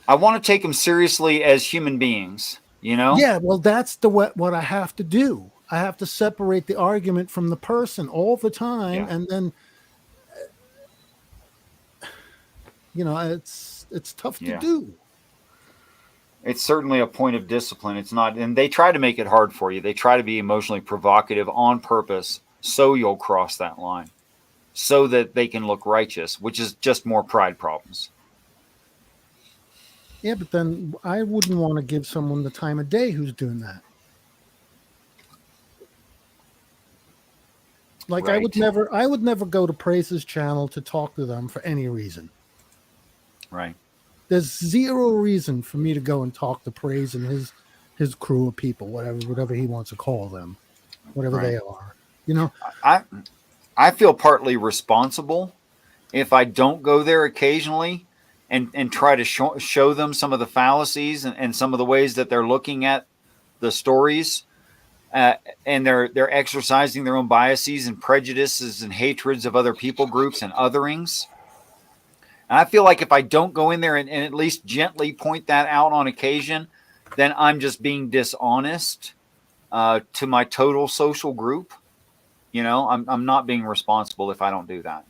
I want to take them seriously as human beings, you know? Yeah, well, that's what I have to do. I have to separate the argument from the person all the time, and then, it's tough to do. It's certainly a point of discipline. It's not, and they try to make it hard for you. They try to be emotionally provocative on purpose so you'll cross that line, so that they can look righteous, which is just more pride problems. Yeah, but then I wouldn't want to give someone the time of day who's doing that. Like I would never go to Praise's channel to talk to them for any reason. Right. There's zero reason for me to go and talk to Praise and his crew of people, whatever he wants to call them, whatever they are. You know, I feel partly responsible if I don't go there occasionally and try to show them some of the fallacies and some of the ways that they're looking at the stories, and they're exercising their own biases and prejudices and hatreds of other people groups and otherings. And I feel like if I don't go in there and at least gently point that out on occasion, then I'm just being dishonest to my total social group. You know, I'm not being responsible if I don't do that.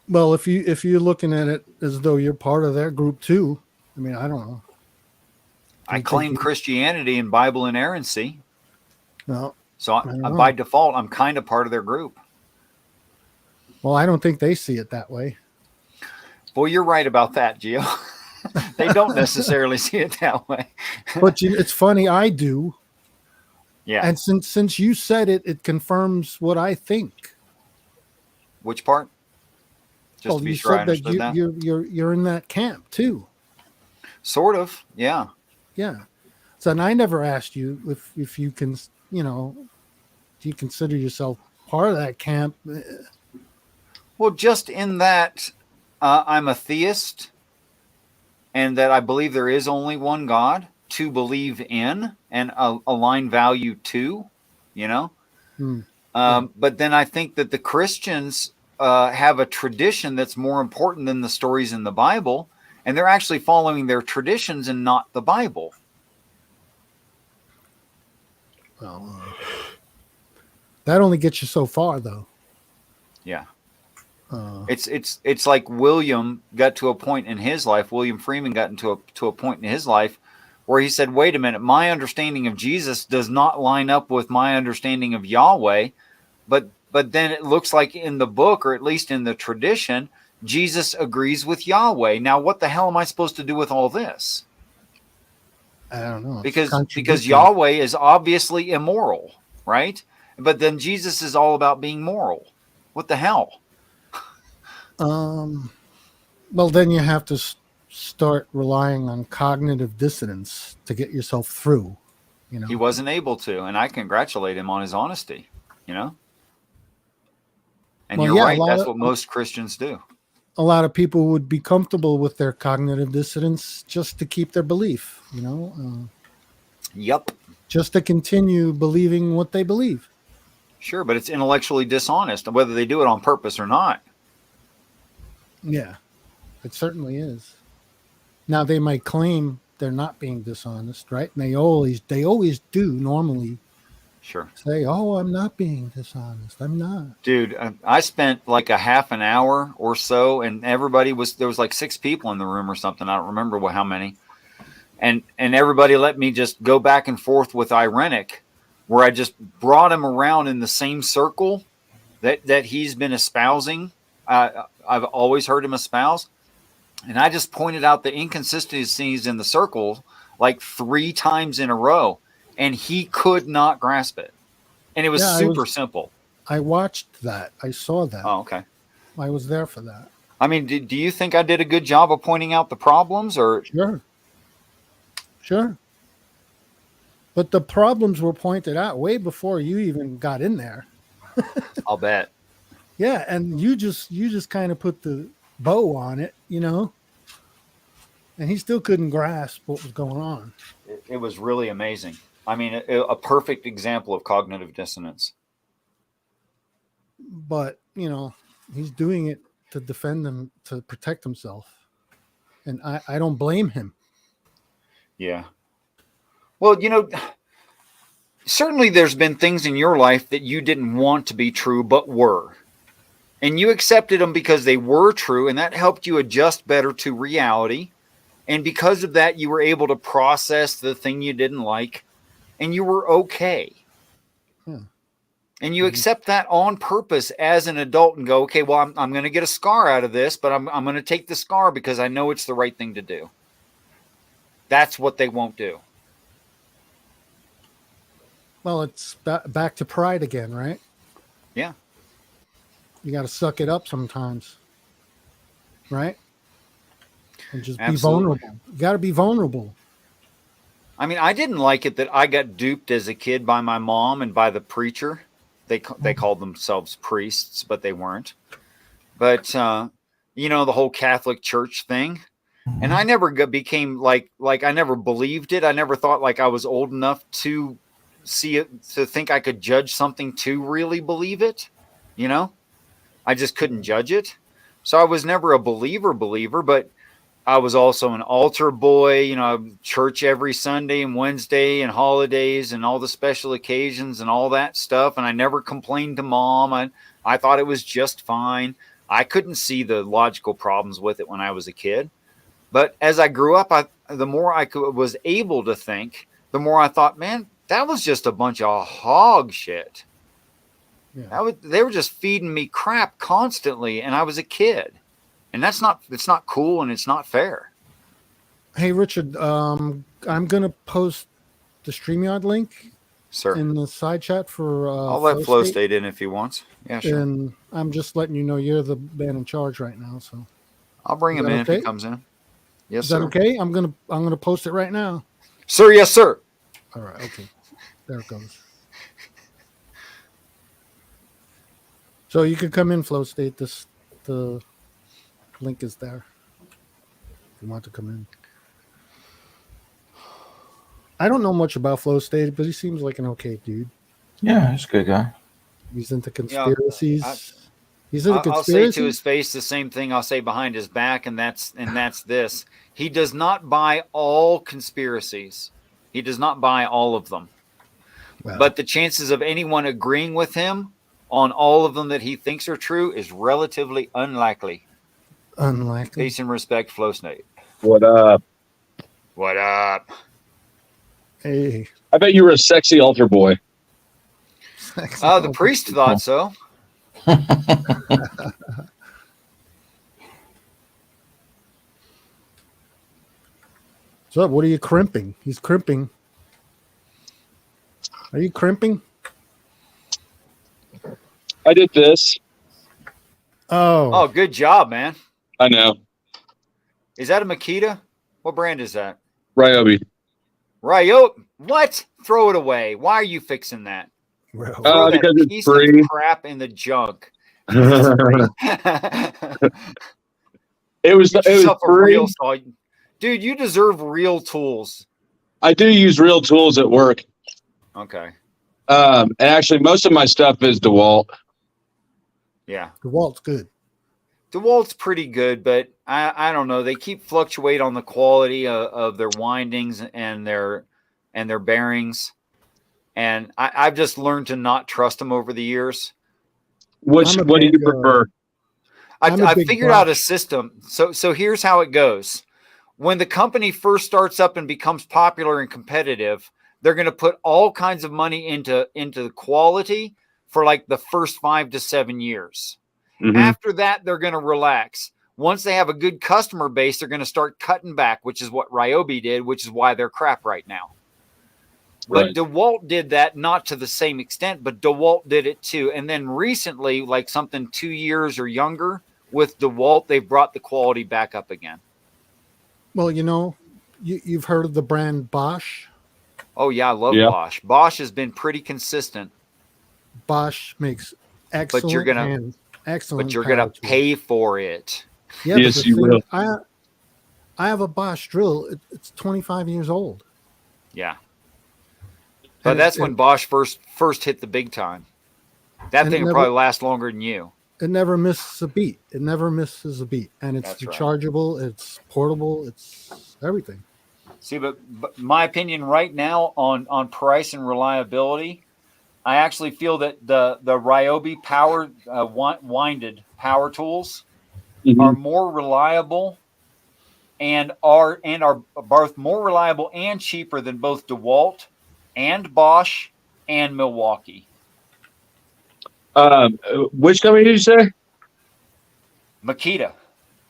well, if you're looking at it as though you're part of that group too, I mean, I don't know. I claim Christianity and Bible inerrancy. No. So by default, I'm kind of part of their group. Well, I don't think they see it that way. Well, you're right about that, Gio. They don't necessarily see it that way. But it's funny, I do. Yeah. And since you said it, it confirms what I think. Which part? Just to be sure I understood that. You're in that camp too. Sort of, yeah. Yeah. So, and I never asked you if you can, do you consider yourself part of that camp? Well, just in that I'm a theist and that I believe there is only one God to believe in and align value to, But then I think that the Christians have a tradition that's more important than the stories in the Bible, and they're actually following their traditions and not the Bible. Well, that only gets you so far, though. Yeah. It's like William got to a point in his life. William Freeman got to a point in his life where he said, "Wait a minute, my understanding of Jesus does not line up with my understanding of Yahweh." But then it looks like in the book, or at least in the tradition, Jesus agrees with Yahweh. Now, what the hell am I supposed to do with all this? I don't know. Because Yahweh is obviously immoral, right? But then Jesus is all about being moral. What the hell? Well, then you have to start relying on cognitive dissonance to get yourself through. He wasn't able to, and I congratulate him on his honesty. And Well, you're yeah, right. That's what most Christians do. A lot of people would be comfortable with their cognitive dissonance just to keep their belief. Yep. Just to continue believing what they believe. Sure, but it's intellectually dishonest, whether they do it on purpose or not. Yeah, it certainly is. Now they might claim they're not being dishonest, right? And they always do normally. Sure. Say, "Oh, I'm not being dishonest. I'm not." Dude, I spent like a half an hour or so, and there was like 6 people in the room or something. I don't remember how many. And everybody let me just go back and forth with Irenic, where I just brought him around in the same circle that he's been espousing I've always heard him espouse. And I just pointed out the inconsistencies in the circle like 3 times in a row, and he could not grasp it. And it was super simple. I watched that. I saw that. Oh, okay. I was there for that. I mean, do you think I did a good job of pointing out the problems, or? Sure. But the problems were pointed out way before you even got in there. I'll bet. Yeah, and you just kind of put the bow on it, you know, and he still couldn't grasp what was going on. It was really amazing. I mean, a perfect example of cognitive dissonance. But, you know, he's doing it to defend them, to protect himself. And I don't blame him. Yeah. Well, you know, certainly there's been things in your life that you didn't want to be true, but were. And you accepted them because they were true, and that helped you adjust better to reality. And because of that, you were able to process the thing you didn't like, and you were okay. And you accept that on purpose as an adult and go, okay, well, I'm going to get a scar out of this, but I'm going to take the scar because I know it's the right thing to do. That's what they won't do. Well, it's back to pride again, right? Yeah. You got to suck it up sometimes, right? And just Absolutely. be vulnerable. You got to be vulnerable. I mean, I didn't like it that I got duped as a kid by my mom and by the preacher. They called themselves priests, but they weren't. But, you know, the whole Catholic Church thing. And I never became like I never believed it. I never thought like I was old enough to see it, to think I could judge something to really believe it. You know, I just couldn't judge it. So I was never a believer, but I was also an altar boy, you know, church every Sunday and Wednesday and holidays and all the special occasions and all that stuff. And I never complained to mom. I thought it was just fine. I couldn't see the logical problems with it when I was a kid. But as I grew up, the more I was able to think, the more I thought, man, that was just a bunch of hog shit. Yeah. They were just feeding me crap constantly, and I was a kid. And it's not cool, and it's not fair. Hey, Richard, I'm going to post the StreamYard link in the side chat for I'll let Flow State in if he wants. Yeah, sure. And I'm just letting you know you're the man in charge right now. So I'll bring him in if he comes in. Yes, Is sir. that okay? I'm gonna post it right now. Sir, yes, sir. All right, okay. There it goes. So you can come in, Flow State. The link is there. If you want to come in. I don't know much about Flow State, but he seems like an okay dude. Yeah, he's a good guy. He's into conspiracies. I'll say to his face the same thing I'll say behind his back, and that's this. He does not buy all conspiracies. He does not buy all of them. Wow. But the chances of anyone agreeing with him on all of them that he thinks are true is relatively unlikely. Unlikely. Peace and respect, Flow State. What up? What up? Hey. I bet you were a sexy altar boy. The priest thought so. So what are you crimping? He's crimping. Are you crimping? I did this. Oh, good job, man. I know. Is that a Makita? What brand is that? Ryobi. What? Throw it away. Why are you fixing that? Because it's piece free. Of crap in the junk. It was free. Dude, you deserve real tools. I do use real tools at work. Okay. And actually, most of my stuff is DeWalt. Yeah. DeWalt's good. DeWalt's pretty good, but I don't know. They keep fluctuate on the quality of their windings and their bearings. And I've just learned to not trust them over the years. What do you prefer? I figured out a system. So here's how it goes. When the company first starts up and becomes popular and competitive, they're going to put all kinds of money into the quality for like the first 5 to 7 years. Mhm. After that, they're going to relax. Once they have a good customer base, they're going to start cutting back, which is what Ryobi did, which is why they're crap right now. But Right. DeWalt did that, not to the same extent, but DeWalt did it too. And then recently, like something 2 years or younger, with DeWalt, they've brought the quality back up again. Well, you've heard of the brand Bosch. Oh yeah, I love Yeah. Bosch. Bosch has been pretty consistent, Bosch makes but you're excellent gonna and excellent. but you're power gonna tools. pay for it. Yeah, but Yes, the you thing, will. I have a Bosch drill. It's 25 years old. Yeah. But And that's when Bosch first hit the big time. That and thing it will never- probably last longer than you. It never misses a beat. It never misses a beat. And it's That's right. rechargeable. It's portable. It's everything. See, but my opinion right now on price and reliability, I actually feel that the Ryobi power winded power tools are more reliable and are both more reliable and cheaper than both DeWalt and Bosch and Milwaukee. Which company did you say? Makita.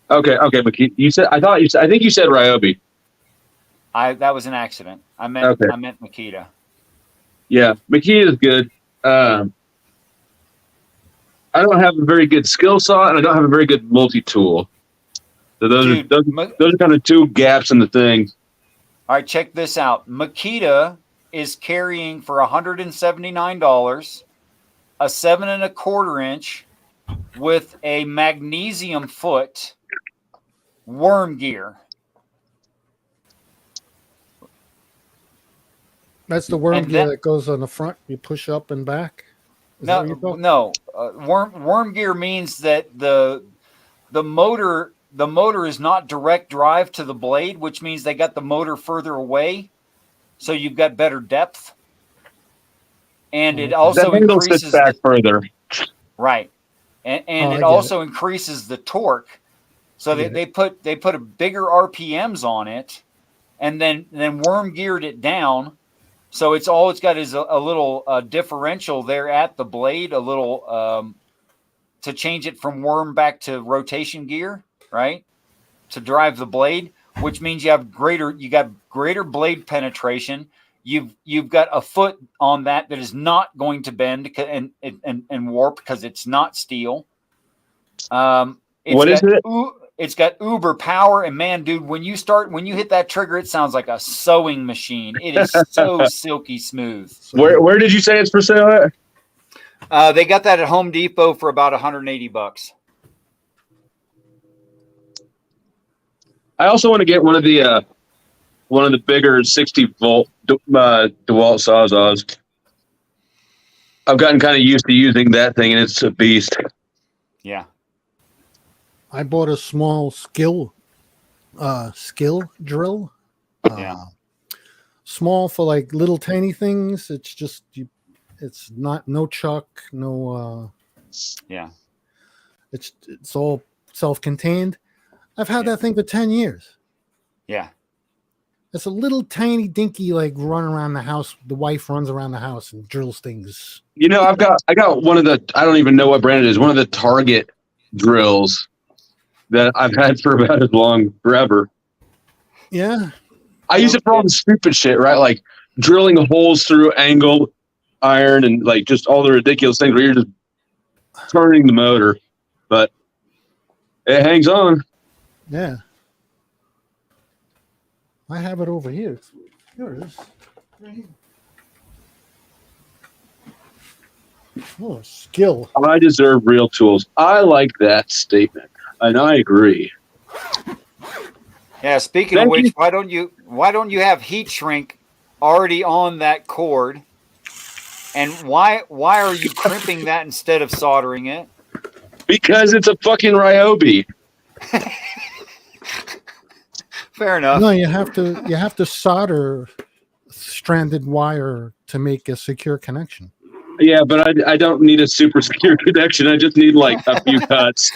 Okay, Makita. I think you said Ryobi. That was an accident. I meant Okay. Makita. Yeah, Makita is good. I don't have a very good skill saw, and I don't have a very good multi-tool. So those are kind of two gaps in the thing. All right, check this out. Makita is carrying for $179 a 7 1/4 inch with a magnesium foot worm gear. That's the worm And gear then- that goes on the front. You push up and back. Is that what you're talking- No. Worm gear means that the motor is not direct drive to the blade, which means they got the motor further away, so you've got better depth. And it also that handle sits increases back further. right, and Oh, I it get also increases the torque. So get they put a bigger RPMs on it, and then worm geared it down. So it's got is a little differential there at the blade, a little to change it from worm back to rotation gear, right? To drive the blade, which means you got greater blade penetration. You've got a foot on that is not going to bend and warp because it's not steel. What is it? It's got uber power, and man, dude, when you hit that trigger, it sounds like a sewing machine. It is so silky smooth. Where did you say it's for sale at? They got that at Home Depot for about $180. I also want to get one of the bigger 60-volt DeWalt Sawzalls. I've gotten kind of used to using that thing, and it's a beast. Yeah. I bought a small skill drill. Yeah. Small for like little tiny things. It's just it's not no chuck, no yeah. It's all self-contained. I've had that thing for 10 years. Yeah. It's a little tiny dinky like run around the house. The wife runs around the house and drills things. I got one of the, I don't even know what brand it is, one of the Target drills that I've had for about as long forever. Yeah. I use it for all the stupid shit, right? Like drilling holes through angled iron and like just all the ridiculous things where you're just turning the motor. But it hangs on. Yeah. I have it over here. Here it is. Right here. Oh, skill. I deserve real tools. I like that statement, and I agree. Yeah. Speaking of which, why don't you have heat shrink already on that cord? And why are you crimping that instead of soldering it? Because it's a fucking Ryobi. Fair enough. No, you have to solder stranded wire to make a secure connection. Yeah, but I don't need a super secure connection. I just need like a few cuts.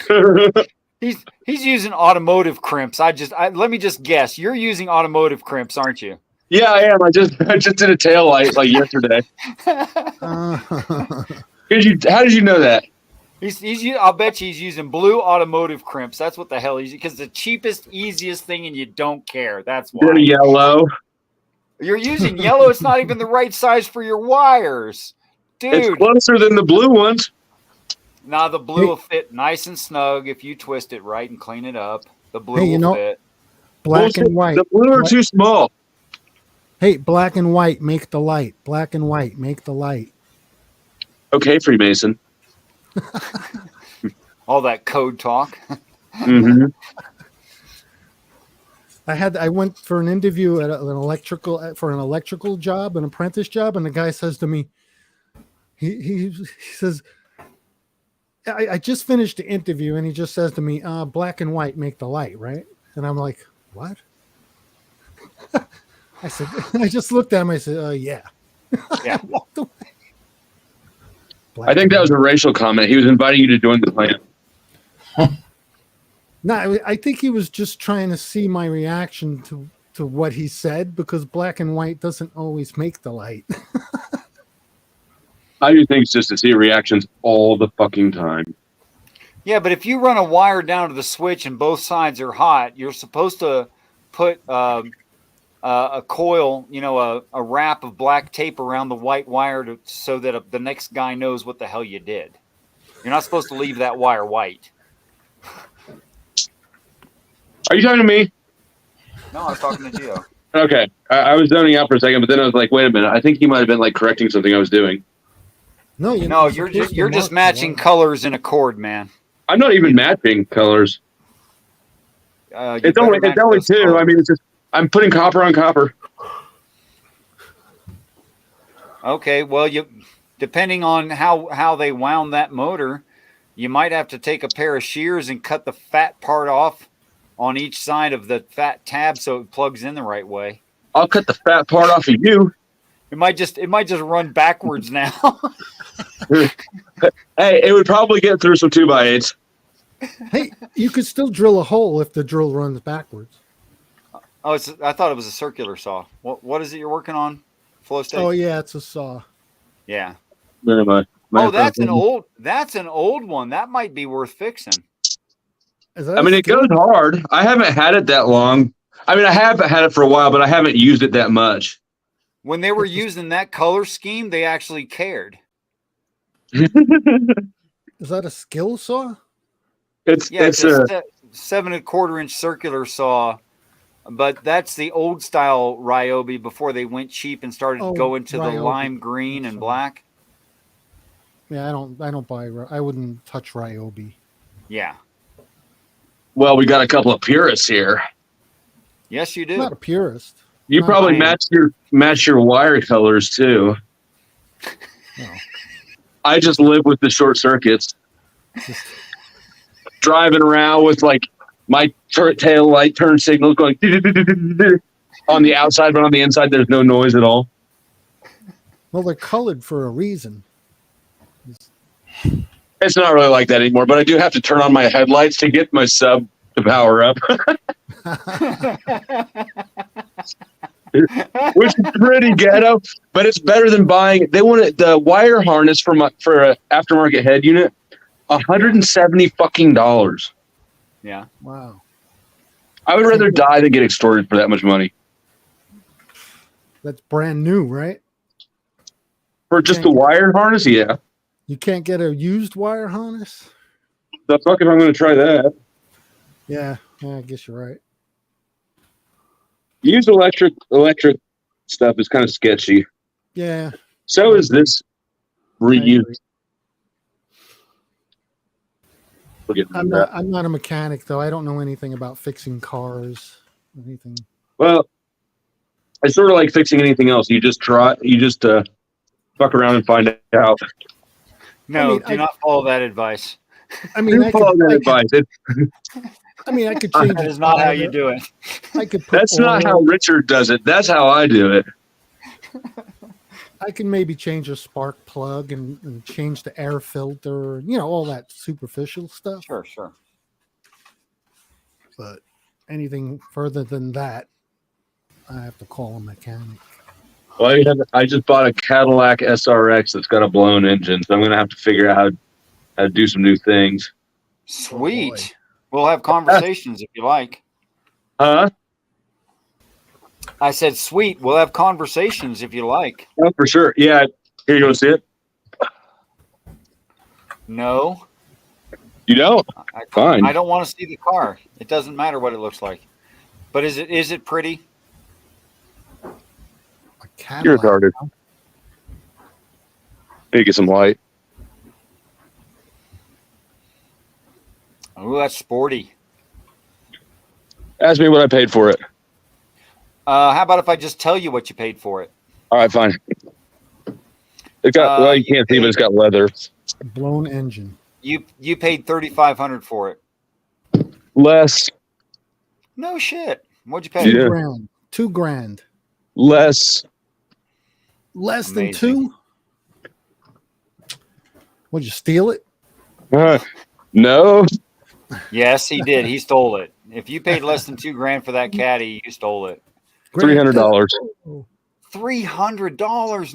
He's using automotive crimps. Let me just guess. You're using automotive crimps, aren't you? Yeah, I am. I just did a tail light like yesterday. How did you know that? I'll bet you he's using blue automotive crimps. That's what the hell he's, because the cheapest, easiest thing, and you don't care. That's why. They're yellow. You're using yellow. It's not even the right size for your wires, dude. It's closer than the blue ones. Nah, the blue will fit nice and snug if you twist it right and clean it up. The blue Hey, will fit. Black and white. The blue are too small. Hey, black and white make the light. Black and white make the light. Okay, Freemason. All that code talk. Mm-hmm. I went for an interview at an electrical job, an apprentice job, and the guy says to me, he says, I just finished the interview, and he just says to me, black and white make the light, right? And I'm like, what? I said, I just looked at him. I said, yeah. Yeah. I walked away. I think that was a racial comment. He was inviting you to join the clan. No, I think he was just trying to see my reaction to what he said, because black and white doesn't always make the light. I do things just to see reactions all the fucking time. Yeah, but if you run a wire down to the switch and both sides are hot, you're supposed to put a coil, a wrap of black tape around the white wire so that the next guy knows what the hell you did. You're not supposed to leave that wire white. Are you talking to me? No, I was talking to Gio. Okay. I was zoning out for a second, but then I was like, wait a minute. I think he might have been like correcting something I was doing. No, you're just matching colors in a chord, man. I'm not even matching colors. It's only two. Colors. I mean, it's just I'm putting copper on copper. Okay, well, depending on how they wound that motor, you might have to take a pair of shears and cut the fat part off on each side of the fat tab so it plugs in the right way. I'll cut the fat part off of you. It might just run backwards now. Hey, it would probably get through some 2x8s. Hey, you could still drill a hole if the drill runs backwards. Oh, I thought it was a circular saw. What is it you're working on, Flow State? Oh yeah, it's a saw. Yeah. Very much. Oh, that's an old one. That might be worth fixing. I mean, it goes hard. I haven't had it that long. I mean, I have had it for a while, but I haven't used it that much. When they were using that color scheme, they actually cared. Is that a skill saw? It's a 7 1/4-inch circular saw, but that's the old style Ryobi before they went cheap and started going to the lime green and black. Yeah, I don't buy. I wouldn't touch Ryobi. Yeah. Well, we got a couple of purists here. Yes, you do. I'm not a purist. You probably match your wire colors too. No. I just live with the short circuits. Driving around with like my tail light turn signals going on the outside, but on the inside there's no noise at all. Well, they're colored for a reason. It's not really like that anymore, but I do have to turn on my headlights to get my sub to power up. Which is pretty ghetto, but it's better than buying. They wanted the wire harness for an aftermarket head unit, $170 fucking. Yeah. Wow. I would rather die than get extorted for that much money. That's brand new, right? For just the wire harness, yeah. You can't get a used wire harness? The fuck if I'm going to try that. Yeah, I guess you're right. Used electric stuff is kind of sketchy. Yeah. So is this reused. I'm not a mechanic though. I don't know anything about fixing cars. Anything. Well, it's sort of like fixing anything else. You just fuck around and find out. No, do not follow that advice. I mean, I follow that advice. I mean, I could change. That is not how you do it. I could. That's not how Richard does it. That's how I do it. I can maybe change a spark plug and change the air filter, all that superficial stuff. Sure. But anything further than that, I have to call a mechanic. Well, I just bought a Cadillac SRX that's got a blown engine, so I'm going to have to figure out how to how to do some new things. Sweet. We'll have conversations if you like. Huh? I said, sweet. We'll have conversations if you like. Oh, for sure. Yeah. Here, you want to see it? No. You don't? Fine. I don't want to see the car. It doesn't matter what it looks like. But is it pretty? You're retarded. Maybe get some light. Oh, that's sporty. Ask me what I paid for it. How about if I just tell you what you paid for it? All right, fine. It's got well, you can't see, but it's got leather. Blown engine. You paid $3,500 for it. Less. No shit. What'd you pay? $2,000. $2,000. Less. Less than Amazing. 2? Would you steal it? No. Yes, he did. He stole it. If you paid less than $2,000 for that caddy, you stole it. $300. $300.